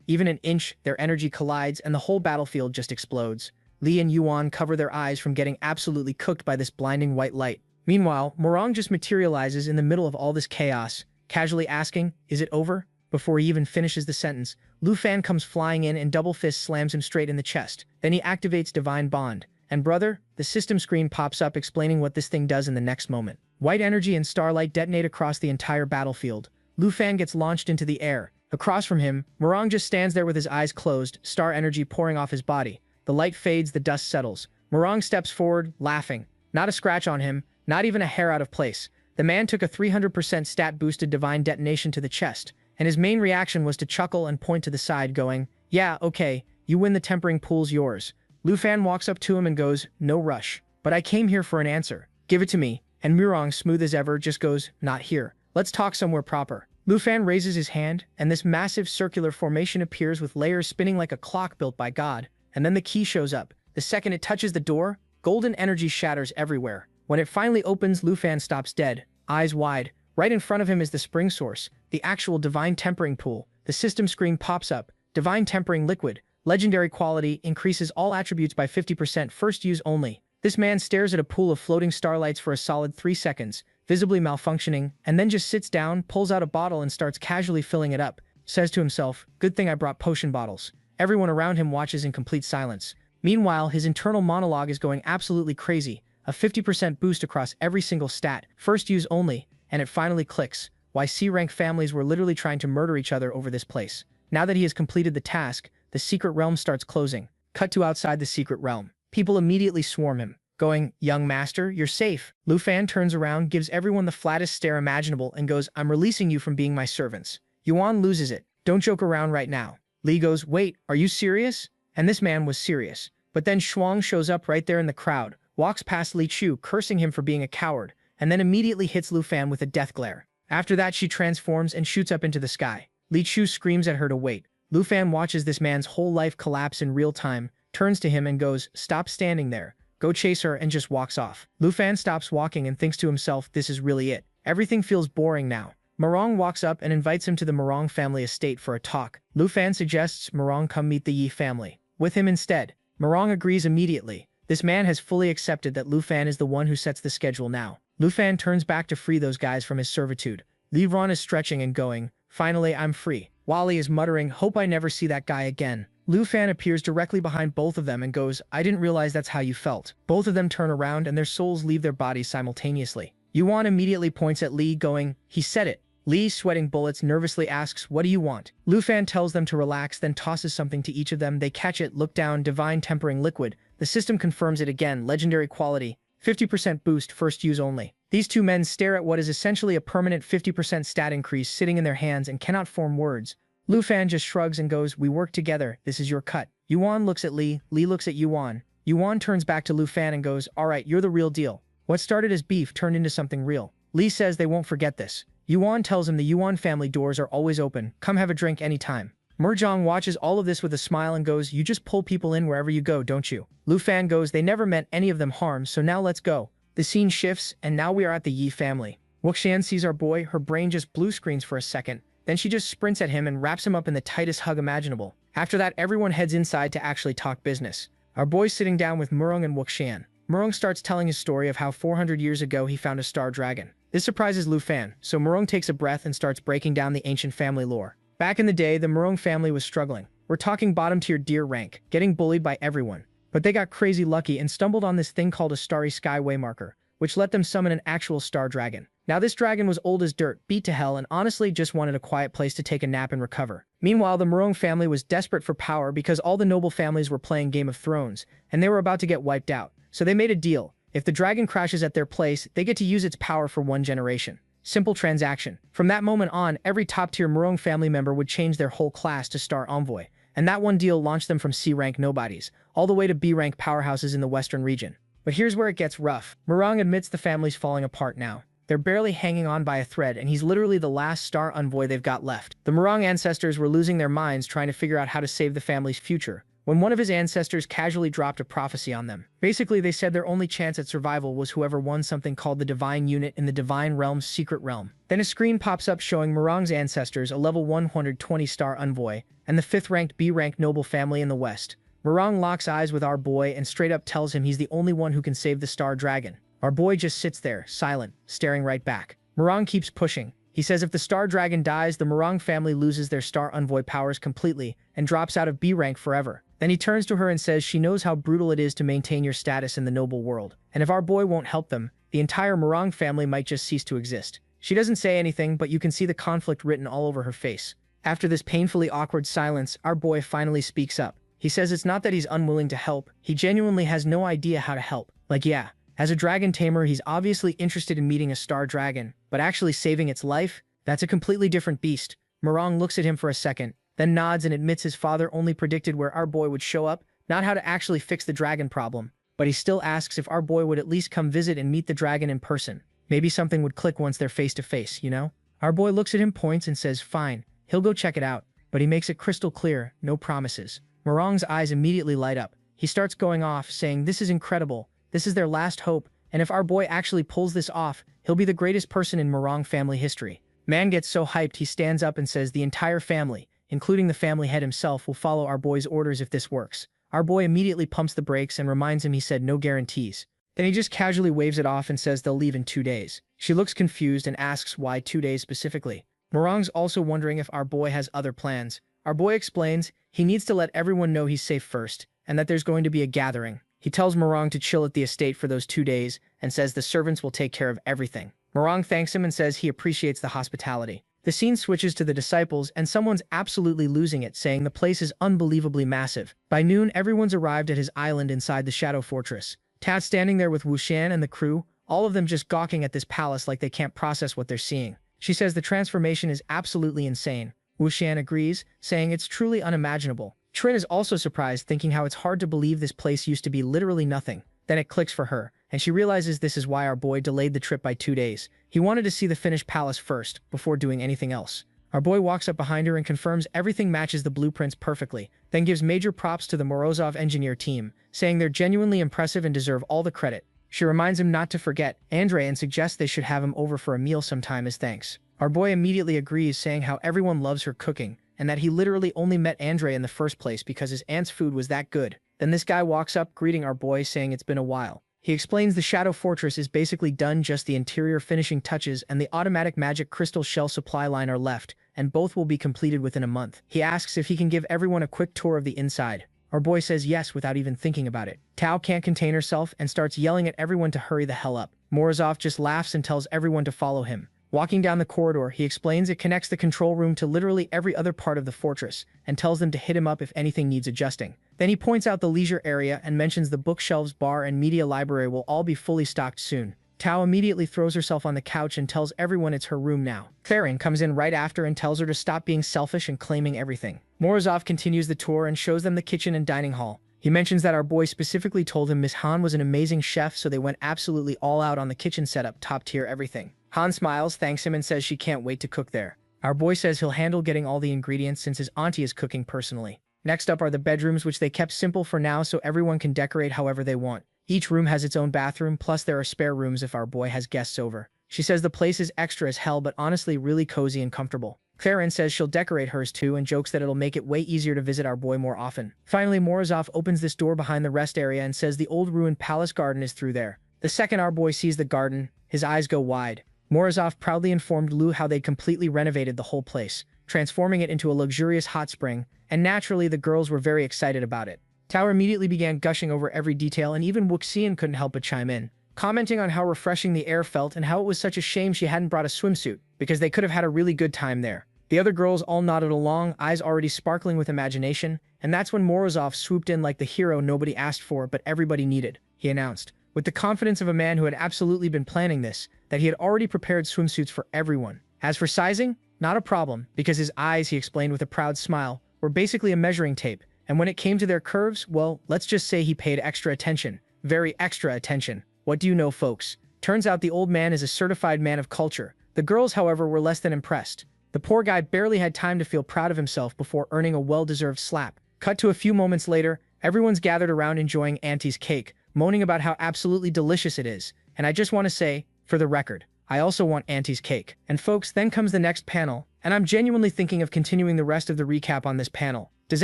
Even an inch, their energy collides and the whole battlefield just explodes. Li and Yuan cover their eyes from getting absolutely cooked by this blinding white light. Meanwhile, Murong just materializes in the middle of all this chaos, casually asking, "Is it over?" Before he even finishes the sentence, Lu Fan comes flying in and double fist slams him straight in the chest. Then he activates Divine Bond. And brother, the system screen pops up explaining what this thing does in the next moment. White energy and starlight detonate across the entire battlefield. Lu Fan gets launched into the air. Across from him, Murong just stands there with his eyes closed, star energy pouring off his body. The light fades, the dust settles. Murong steps forward, laughing. Not a scratch on him, not even a hair out of place. The man took a 300% stat-boosted divine detonation to the chest, and his main reaction was to chuckle and point to the side, going, "Yeah, okay, you win, the tempering pool's yours." Lu Fan walks up to him and goes, "No rush. But I came here for an answer. Give it to me." And Murong, smooth as ever, just goes, "Not here. Let's talk somewhere proper." Lu Fan raises his hand, and this massive circular formation appears with layers spinning like a clock built by God. And then the key shows up. The second it touches the door, golden energy shatters everywhere. When it finally opens, Lu Fan stops dead, eyes wide. Right in front of him is the spring source, the actual divine tempering pool. The system screen pops up. Divine tempering liquid. Legendary quality, increases all attributes by 50%, first use only. This man stares at a pool of floating starlights for a solid 3 seconds, visibly malfunctioning, and then just sits down, pulls out a bottle and starts casually filling it up. Says to himself, good thing I brought potion bottles. Everyone around him watches in complete silence. Meanwhile, his internal monologue is going absolutely crazy. A 50% boost across every single stat, first use only, and it finally clicks. Why C-rank families were literally trying to murder each other over this place. Now that he has completed the task, the secret realm starts closing. Cut to outside the secret realm. People immediately swarm him, going, young master, you're safe. Lu Fan turns around, gives everyone the flattest stare imaginable, and goes, I'm releasing you from being my servants. Yuan loses it. Don't joke around right now. Li goes, wait, are you serious? And this man was serious. But then Shuang shows up right there in the crowd, walks past Li Chu, cursing him for being a coward, and then immediately hits Lu Fan with a death glare. After that, she transforms and shoots up into the sky. Li Chu screams at her to wait. Lu Fan watches this man's whole life collapse in real time, turns to him and goes, stop standing there. Go chase her, and just walks off. Lu Fan stops walking and thinks to himself, this is really it. Everything feels boring now. Morong walks up and invites him to the Morong family estate for a talk. Lu Fan suggests Morong come meet the Yi family with him instead. Morong agrees immediately. This man has fully accepted that Lu Fan is the one who sets the schedule now. Lu Fan turns back to free those guys from his servitude. Li Ron is stretching and going, finally I'm free. Wally is muttering, hope I never see that guy again. Lu Fan appears directly behind both of them and goes, I didn't realize that's how you felt. Both of them turn around and their souls leave their bodies simultaneously. Yuan immediately points at Li, going, he said it. Li, sweating bullets, nervously asks, what do you want? Lu Fan tells them to relax, then tosses something to each of them. They catch it, look down, divine tempering liquid. The system confirms it again, legendary quality, 50% boost, first use only. These two men stare at what is essentially a permanent 50% stat increase sitting in their hands and cannot form words. Lu Fan just shrugs and goes, we work together, this is your cut. Yuan looks at Li looks at Yuan. Yuan turns back to Lu Fan and goes, alright, you're the real deal. What started as beef turned into something real. Li says they won't forget this. Yuan tells him the Yuan family doors are always open, come have a drink anytime. Murjong watches all of this with a smile and goes, you just pull people in wherever you go, don't you? Lu Fan goes, they never meant any of them harm, so now let's go. The scene shifts, and now we are at the Yi family. Wuxian sees our boy, her brain just blue screens for a second. Then she just sprints at him and wraps him up in the tightest hug imaginable. After that, everyone heads inside to actually talk business. Our boy's sitting down with Murong and Wuxian. Murong starts telling his story of how 400 years ago he found a star dragon. This surprises Lu Fan, so Murong takes a breath and starts breaking down the ancient family lore. Back in the day, the Murong family was struggling. We're talking bottom-tier deer rank, getting bullied by everyone. But they got crazy lucky and stumbled on this thing called a starry sky waymarker, which let them summon an actual star dragon. Now this dragon was old as dirt, beat to hell, and honestly just wanted a quiet place to take a nap and recover. Meanwhile, the Murong family was desperate for power because all the noble families were playing Game of Thrones, and they were about to get wiped out. So they made a deal. If the dragon crashes at their place, they get to use its power for 1 generation. Simple transaction. From that moment on, every top-tier Murong family member would change their whole class to Star Envoy, and that one deal launched them from C-rank nobodies, all the way to B-rank powerhouses in the western region. But here's where it gets rough. Murong admits the family's falling apart now. They're barely hanging on by a thread, and he's literally the last Star Envoy they've got left. The Murong ancestors were losing their minds trying to figure out how to save the family's future, when one of his ancestors casually dropped a prophecy on them. Basically, they said their only chance at survival was whoever won something called the Divine Unit in the Divine Realm's secret realm. Then a screen pops up showing Murong's ancestors, a level 120 Star Envoy, and the 5th-ranked B-ranked noble family in the west. Murong locks eyes with our boy and straight up tells him he's the only one who can save the Star Dragon. Our boy just sits there, silent, staring right back. Murong keeps pushing. He says if the Star Dragon dies, the Murong family loses their Star Envoy powers completely and drops out of B rank forever. Then he turns to her and says she knows how brutal it is to maintain your status in the noble world, and if our boy won't help them, the entire Murong family might just cease to exist. She doesn't say anything, but you can see the conflict written all over her face. After this painfully awkward silence, our boy finally speaks up. He says it's not that he's unwilling to help, he genuinely has no idea how to help. Like, yeah, as a dragon tamer, he's obviously interested in meeting a star dragon, but actually saving its life? That's a completely different beast. Murong looks at him for a second, then nods and admits his father only predicted where our boy would show up, not how to actually fix the dragon problem. But he still asks if our boy would at least come visit and meet the dragon in person. Maybe something would click once they're face to face, you know? Our boy looks at him, points, and says, fine, he'll go check it out. But he makes it crystal clear, no promises. Murong's eyes immediately light up. He starts going off, saying, this is incredible. This is their last hope, and if our boy actually pulls this off, he'll be the greatest person in Murong family history. Man gets so hyped he stands up and says the entire family, including the family head himself, will follow our boy's orders if this works. Our boy immediately pumps the brakes and reminds him he said no guarantees. Then he just casually waves it off and says they'll leave in 2 days. She looks confused and asks why 2 days specifically. Morong's also wondering if our boy has other plans. Our boy explains he needs to let everyone know he's safe first, and that there's going to be a gathering. He tells Morong to chill at the estate for those 2 days and says the servants will take care of everything. Morong thanks him and says he appreciates the hospitality. The scene switches to the disciples and someone's absolutely losing it, saying the place is unbelievably massive. By noon, everyone's arrived at his island inside the Shadow Fortress. Tad's standing there with Wuxian and the crew, all of them just gawking at this palace like they can't process what they're seeing. She says the transformation is absolutely insane. Wuxian agrees, saying it's truly unimaginable. Trin is also surprised, thinking how it's hard to believe this place used to be literally nothing. Then it clicks for her, and she realizes this is why our boy delayed the trip by 2 days. He wanted to see the finished palace first, before doing anything else. Our boy walks up behind her and confirms everything matches the blueprints perfectly, then gives major props to the Morozov engineer team, saying they're genuinely impressive and deserve all the credit. She reminds him not to forget Andre and suggests they should have him over for a meal sometime as thanks. Our boy immediately agrees, saying how everyone loves her cooking, and that he literally only met Andre in the first place because his aunt's food was that good. Then this guy walks up, greeting our boy, saying it's been a while. He explains the Shadow Fortress is basically done, just the interior finishing touches and the automatic magic crystal shell supply line are left, and both will be completed within a month. He asks if he can give everyone a quick tour of the inside. Our boy says yes without even thinking about it. Tao can't contain herself and starts yelling at everyone to hurry the hell up. Morozov just laughs and tells everyone to follow him. Walking down the corridor, he explains it connects the control room to literally every other part of the fortress, and tells them to hit him up if anything needs adjusting. Then he points out the leisure area and mentions the bookshelves, bar, and media library will all be fully stocked soon. Tao immediately throws herself on the couch and tells everyone it's her room now. Farron comes in right after and tells her to stop being selfish and claiming everything. Morozov continues the tour and shows them the kitchen and dining hall. He mentions that our boy specifically told him Miss Han was an amazing chef, so they went absolutely all out on the kitchen setup, top tier everything. Han smiles, thanks him, and says she can't wait to cook there. Our boy says he'll handle getting all the ingredients since his auntie is cooking personally. Next up are the bedrooms, which they kept simple for now so everyone can decorate however they want. Each room has its own bathroom, plus there are spare rooms if our boy has guests over. She says the place is extra as hell, but honestly really cozy and comfortable. Farron says she'll decorate hers too and jokes that it'll make it way easier to visit our boy more often. Finally, Morozov opens this door behind the rest area and says the old ruined palace garden is through there. The second our boy sees the garden, his eyes go wide. Morozov proudly informed Lu how they'd completely renovated the whole place, transforming it into a luxurious hot spring, and naturally the girls were very excited about it. Tao immediately began gushing over every detail, and even Wuxian couldn't help but chime in, commenting on how refreshing the air felt and how it was such a shame she hadn't brought a swimsuit, because they could have had a really good time there. The other girls all nodded along, eyes already sparkling with imagination, and that's when Morozov swooped in like the hero nobody asked for but everybody needed, he announced, with the confidence of a man who had absolutely been planning this, that he had already prepared swimsuits for everyone. As for sizing, not a problem, because his eyes, he explained with a proud smile, were basically a measuring tape, and when it came to their curves, well, let's just say he paid extra attention. Very extra attention. What do you know, folks? Turns out the old man is a certified man of culture. The girls, however, were less than impressed. The poor guy barely had time to feel proud of himself before earning a well-deserved slap. Cut to a few moments later, everyone's gathered around enjoying Auntie's cake, moaning about how absolutely delicious it is. And I just want to say, for the record, I also want Auntie's cake. And folks, then comes the next panel, and I'm genuinely thinking of continuing the rest of the recap on this panel. Does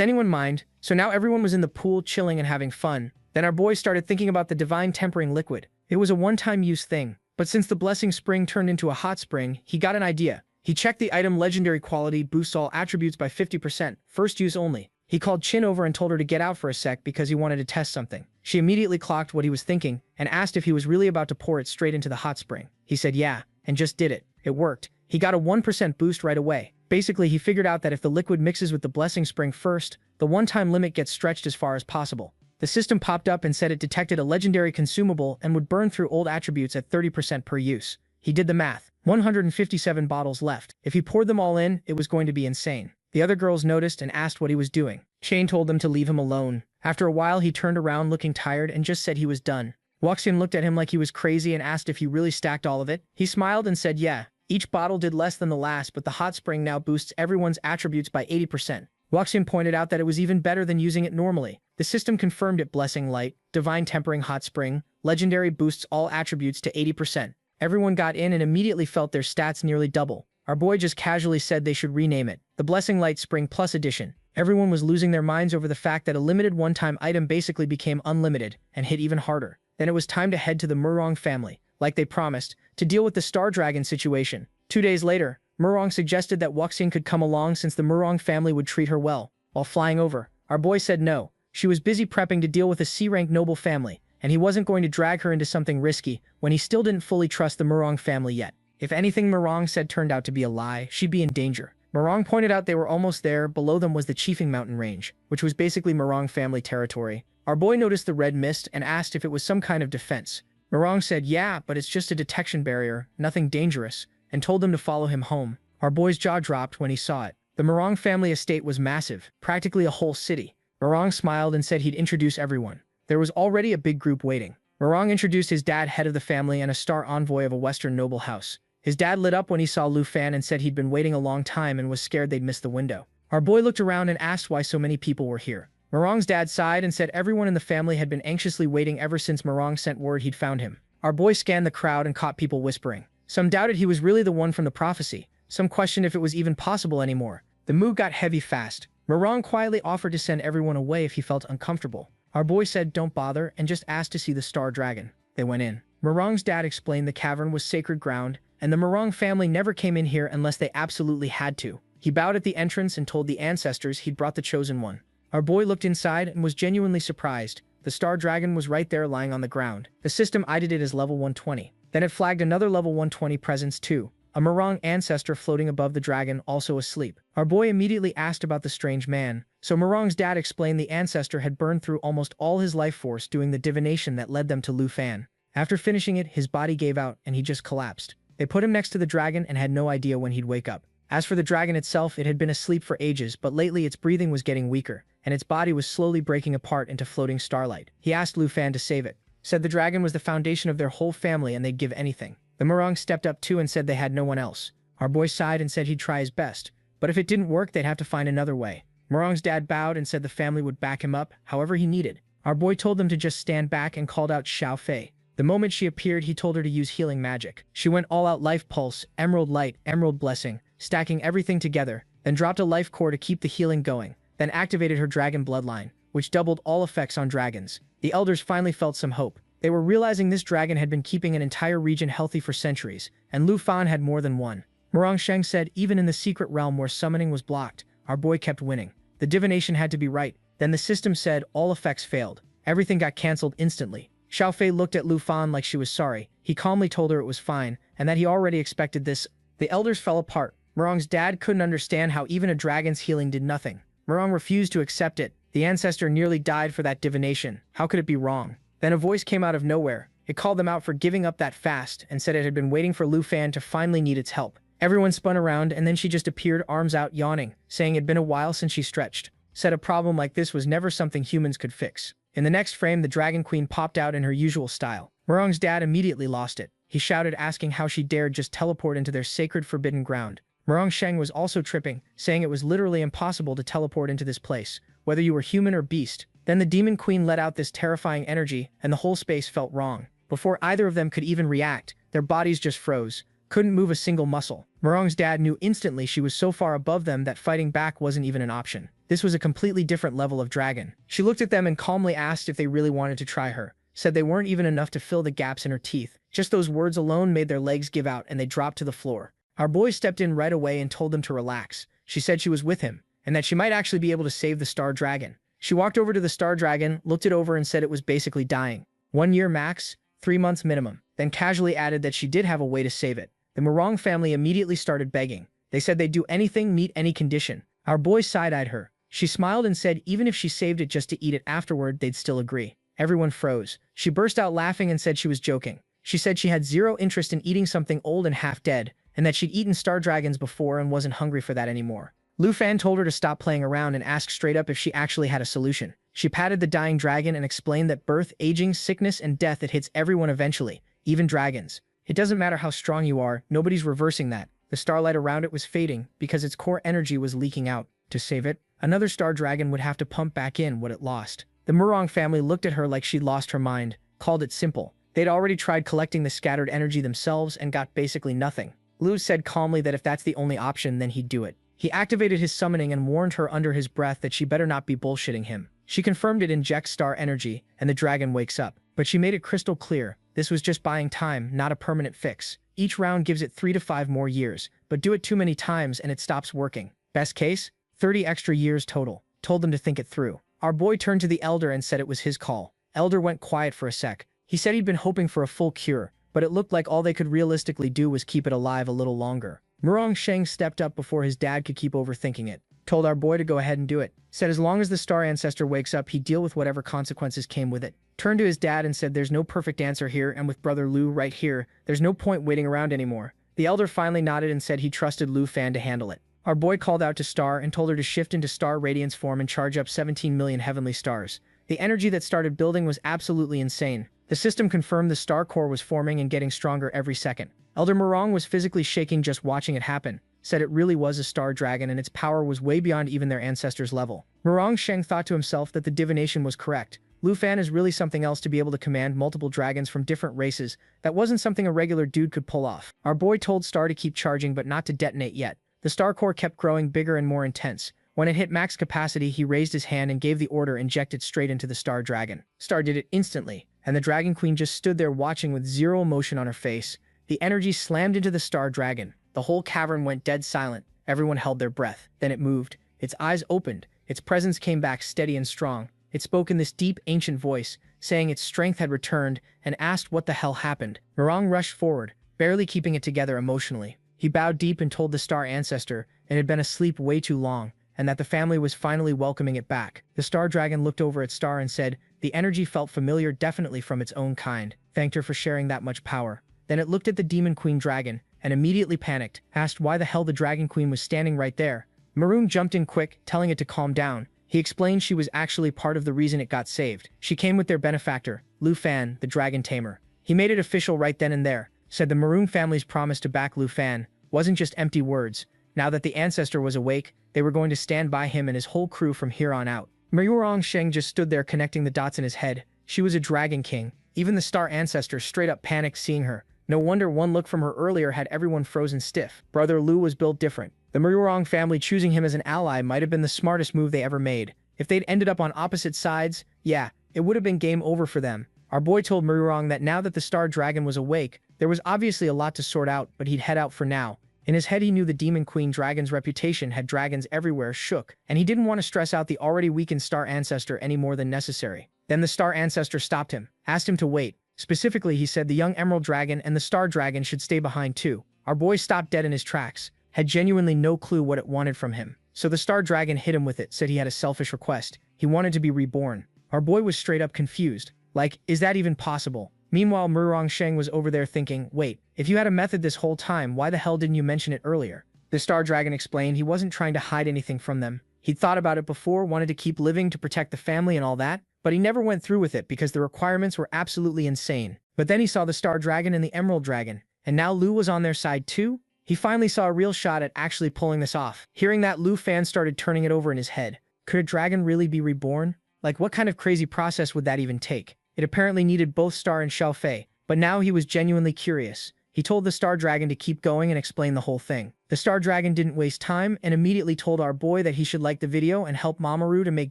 anyone mind? So now everyone was in the pool chilling and having fun. Then our boy started thinking about the divine tempering liquid. It was a one-time use thing, but since the blessing spring turned into a hot spring, he got an idea. He checked the item legendary quality boosts all attributes by 50%, first use only. He called Chin over and told her to get out for a sec because he wanted to test something. She immediately clocked what he was thinking and asked if he was really about to pour it straight into the hot spring. He said yeah, and just did it. It worked. He got a 1% boost right away. Basically, he figured out that if the liquid mixes with the blessing spring first, the one-time limit gets stretched as far as possible. The system popped up and said it detected a legendary consumable and would burn through old attributes at 30% per use. He did the math. 157 bottles left. If he poured them all in, it was going to be insane. The other girls noticed and asked what he was doing. Shane told them to leave him alone. After a while, he turned around looking tired and just said he was done. Wuxian looked at him like he was crazy and asked if he really stacked all of it. He smiled and said yeah. Each bottle did less than the last, but the hot spring now boosts everyone's attributes by 80%. Wuxian pointed out that it was even better than using it normally. The system confirmed it. Blessing light, divine tempering hot spring, legendary boosts all attributes to 80%. Everyone got in and immediately felt their stats nearly double. Our boy just casually said they should rename it the Blessing Light Spring Plus Edition. Everyone was losing their minds over the fact that a limited one-time item basically became unlimited and hit even harder. Then it was time to head to the Murong family, like they promised, to deal with the Star Dragon situation. 2 days later, Murong suggested that Wuxing could come along since the Murong family would treat her well. While flying over, our boy said no. She was busy prepping to deal with a C-rank noble family, and he wasn't going to drag her into something risky when he still didn't fully trust the Murong family yet. If anything Murong said turned out to be a lie, she'd be in danger. Murong pointed out they were almost there. Below them was the Chiefing Mountain Range, which was basically Murong family territory. Our boy noticed the red mist and asked if it was some kind of defense. Murong said, yeah, but it's just a detection barrier, nothing dangerous, and told them to follow him home. Our boy's jaw dropped when he saw it. The Murong family estate was massive, practically a whole city. Murong smiled and said he'd introduce everyone. There was already a big group waiting. Murong introduced his dad, head of the family, and a star envoy of a Western noble house. His dad lit up when he saw Lu Fan and said he'd been waiting a long time and was scared they'd miss the window. Our boy looked around and asked why so many people were here. Murong's dad sighed and said everyone in the family had been anxiously waiting ever since Murong sent word he'd found him. Our boy scanned the crowd and caught people whispering. Some doubted he was really the one from the prophecy. Some questioned if it was even possible anymore. The mood got heavy fast. Murong quietly offered to send everyone away if he felt uncomfortable. Our boy said don't bother and just asked to see the Star Dragon. They went in. Murong's dad explained the cavern was sacred ground, and the Murong family never came in here unless they absolutely had to. He bowed at the entrance and told the ancestors he'd brought the chosen one. Our boy looked inside and was genuinely surprised. The Star Dragon was right there lying on the ground. The system ID'd it as level 120. Then it flagged another level 120 presence too. A Murong ancestor floating above the dragon, also asleep. Our boy immediately asked about the strange man. So Murong's dad explained the ancestor had burned through almost all his life force doing the divination that led them to Lu Fan. After finishing it, his body gave out and he just collapsed. They put him next to the dragon and had no idea when he'd wake up. As for the dragon itself, it had been asleep for ages, but lately its breathing was getting weaker, and its body was slowly breaking apart into floating starlight. He asked Lu Fan to save it. Said the dragon was the foundation of their whole family and they'd give anything. The Murong stepped up too and said they had no one else. Our boy sighed and said he'd try his best, but if it didn't work, they'd have to find another way. Murong's dad bowed and said the family would back him up however he needed. Our boy told them to just stand back and called out Xiao Fei. The moment she appeared, he told her to use healing magic. She went all out: life pulse, emerald light, emerald blessing, stacking everything together, then dropped a life core to keep the healing going, then activated her dragon bloodline, which doubled all effects on dragons. The elders finally felt some hope. They were realizing this dragon had been keeping an entire region healthy for centuries, and Lu Fan had more than one. Murong Sheng said even in the secret realm where summoning was blocked, our boy kept winning. The divination had to be right. Then the system said all effects failed. Everything got cancelled instantly. Xiao Fei looked at Lu Fan like she was sorry. He calmly told her it was fine, and that he already expected this. The elders fell apart. Murong's dad couldn't understand how even a dragon's healing did nothing. Murong refused to accept it. The ancestor nearly died for that divination. How could it be wrong? Then a voice came out of nowhere. It called them out for giving up that fast and said it had been waiting for Lu Fan to finally need its help. Everyone spun around and then she just appeared, arms out, yawning, saying it'd been a while since she stretched. Said a problem like this was never something humans could fix. In the next frame, the Dragon Queen popped out in her usual style. Murong's dad immediately lost it. He shouted, asking how she dared just teleport into their sacred forbidden ground. Murong Sheng was also tripping, saying it was literally impossible to teleport into this place, whether you were human or beast. Then the Demon Queen let out this terrifying energy, and the whole space felt wrong. Before either of them could even react, their bodies just froze. Couldn't move a single muscle. Murong's dad knew instantly she was so far above them that fighting back wasn't even an option. This was a completely different level of dragon. She looked at them and calmly asked if they really wanted to try her. Said they weren't even enough to fill the gaps in her teeth. Just those words alone made their legs give out and they dropped to the floor. Our boy stepped in right away and told them to relax. She said she was with him, and that she might actually be able to save the Star Dragon. She walked over to the Star Dragon, looked it over and said it was basically dying. 1 year max, 3 months minimum. Then casually added that she did have a way to save it. The Murong family immediately started begging. They said they'd do anything, meet any condition. Our boy side-eyed her. She smiled and said even if she saved it just to eat it afterward, they'd still agree. Everyone froze. She burst out laughing and said she was joking. She said she had zero interest in eating something old and half dead, and that she'd eaten star dragons before and wasn't hungry for that anymore. Lu Fan told her to stop playing around and asked straight up if she actually had a solution. She patted the dying dragon and explained that birth, aging, sickness, and death, it hits everyone eventually, even dragons. It doesn't matter how strong you are, nobody's reversing that. The starlight around it was fading because its core energy was leaking out. To save it, another star dragon would have to pump back in what it lost. The Murong family looked at her like she'd lost her mind, called it simple. They'd already tried collecting the scattered energy themselves and got basically nothing. Lu said calmly that if that's the only option, then he'd do it. He activated his summoning and warned her under his breath that she better not be bullshitting him. She confirmed it injects star energy, and the dragon wakes up. But she made it crystal clear, this was just buying time, not a permanent fix. Each round gives it 3 to 5 more years, but do it too many times and it stops working. Best case, 30 extra years total. Told them to think it through. Our boy turned to the elder and said it was his call. Elder went quiet for a sec. He said he'd been hoping for a full cure, but it looked like all they could realistically do was keep it alive a little longer. Murong Sheng stepped up before his dad could keep overthinking it. Told our boy to go ahead and do it. Said as long as the star ancestor wakes up, he'd deal with whatever consequences came with it. Turned to his dad and said there's no perfect answer here, and with brother Lu right here, there's no point waiting around anymore. The elder finally nodded and said he trusted Lu Fan to handle it. Our boy called out to Star and told her to shift into Star Radiance form and charge up 17 million heavenly stars. The energy that started building was absolutely insane. The system confirmed the star core was forming and getting stronger every second. Elder Murong was physically shaking just watching it happen. Said it really was a star dragon and its power was way beyond even their ancestors' level. Murong Sheng thought to himself that the divination was correct. Lu Fan is really something else to be able to command multiple dragons from different races. That wasn't something a regular dude could pull off. Our boy told Star to keep charging but not to detonate yet. The star core kept growing bigger and more intense. When it hit max capacity, he raised his hand and gave the order injected straight into the star dragon. Star did it instantly, and the dragon queen just stood there watching with zero emotion on her face. The energy slammed into the star dragon. The whole cavern went dead silent. Everyone held their breath. Then it moved. Its eyes opened. Its presence came back steady and strong. It spoke in this deep, ancient voice, saying its strength had returned, and asked what the hell happened. Murong rushed forward, barely keeping it together emotionally. He bowed deep and told the star ancestor it had been asleep way too long, and that the family was finally welcoming it back. The star dragon looked over at Star and said, the energy felt familiar, definitely from its own kind. Thanked her for sharing that much power. Then it looked at the demon queen dragon, and immediately panicked, asked why the hell the dragon queen was standing right there. Maroon jumped in quick, telling it to calm down. He explained she was actually part of the reason it got saved. She came with their benefactor, Lu Fan, the dragon tamer. He made it official right then and there. Said the Maroon family's promise to back Lu Fan wasn't just empty words. Now that the ancestor was awake, they were going to stand by him and his whole crew from here on out. Murong Sheng just stood there connecting the dots in his head. She was a dragon king. Even the star ancestor straight up panicked seeing her. No wonder one look from her earlier had everyone frozen stiff. Brother Lu was built different. The Murong family choosing him as an ally might have been the smartest move they ever made. If they'd ended up on opposite sides, yeah, it would have been game over for them. Our boy told Murong that now that the star dragon was awake, there was obviously a lot to sort out, but he'd head out for now. In his head he knew the demon queen dragon's reputation had dragons everywhere shook, and he didn't want to stress out the already weakened star ancestor any more than necessary. Then the star ancestor stopped him, asked him to wait. Specifically, he said the young emerald dragon and the star dragon should stay behind too. Our boy stopped dead in his tracks, had genuinely no clue what it wanted from him. So the star dragon hit him with it, said he had a selfish request. He wanted to be reborn. Our boy was straight up confused. Like, is that even possible? Meanwhile, Murong Sheng was over there thinking, wait, if you had a method this whole time, why the hell didn't you mention it earlier? The star dragon explained he wasn't trying to hide anything from them. He'd thought about it before, wanted to keep living to protect the family and all that, but he never went through with it because the requirements were absolutely insane. But then he saw the star dragon and the emerald dragon, and now Lu was on their side too? He finally saw a real shot at actually pulling this off. Hearing that, Lu Fan started turning it over in his head. Could a dragon really be reborn? Like, what kind of crazy process would that even take? It apparently needed both Star and Xiao Fei, but now he was genuinely curious. He told the Star Dragon to keep going and explain the whole thing. The Star Dragon didn't waste time and immediately told our boy that he should like the video and help Mamoru to make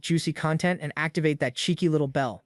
juicy content and activate that cheeky little bell.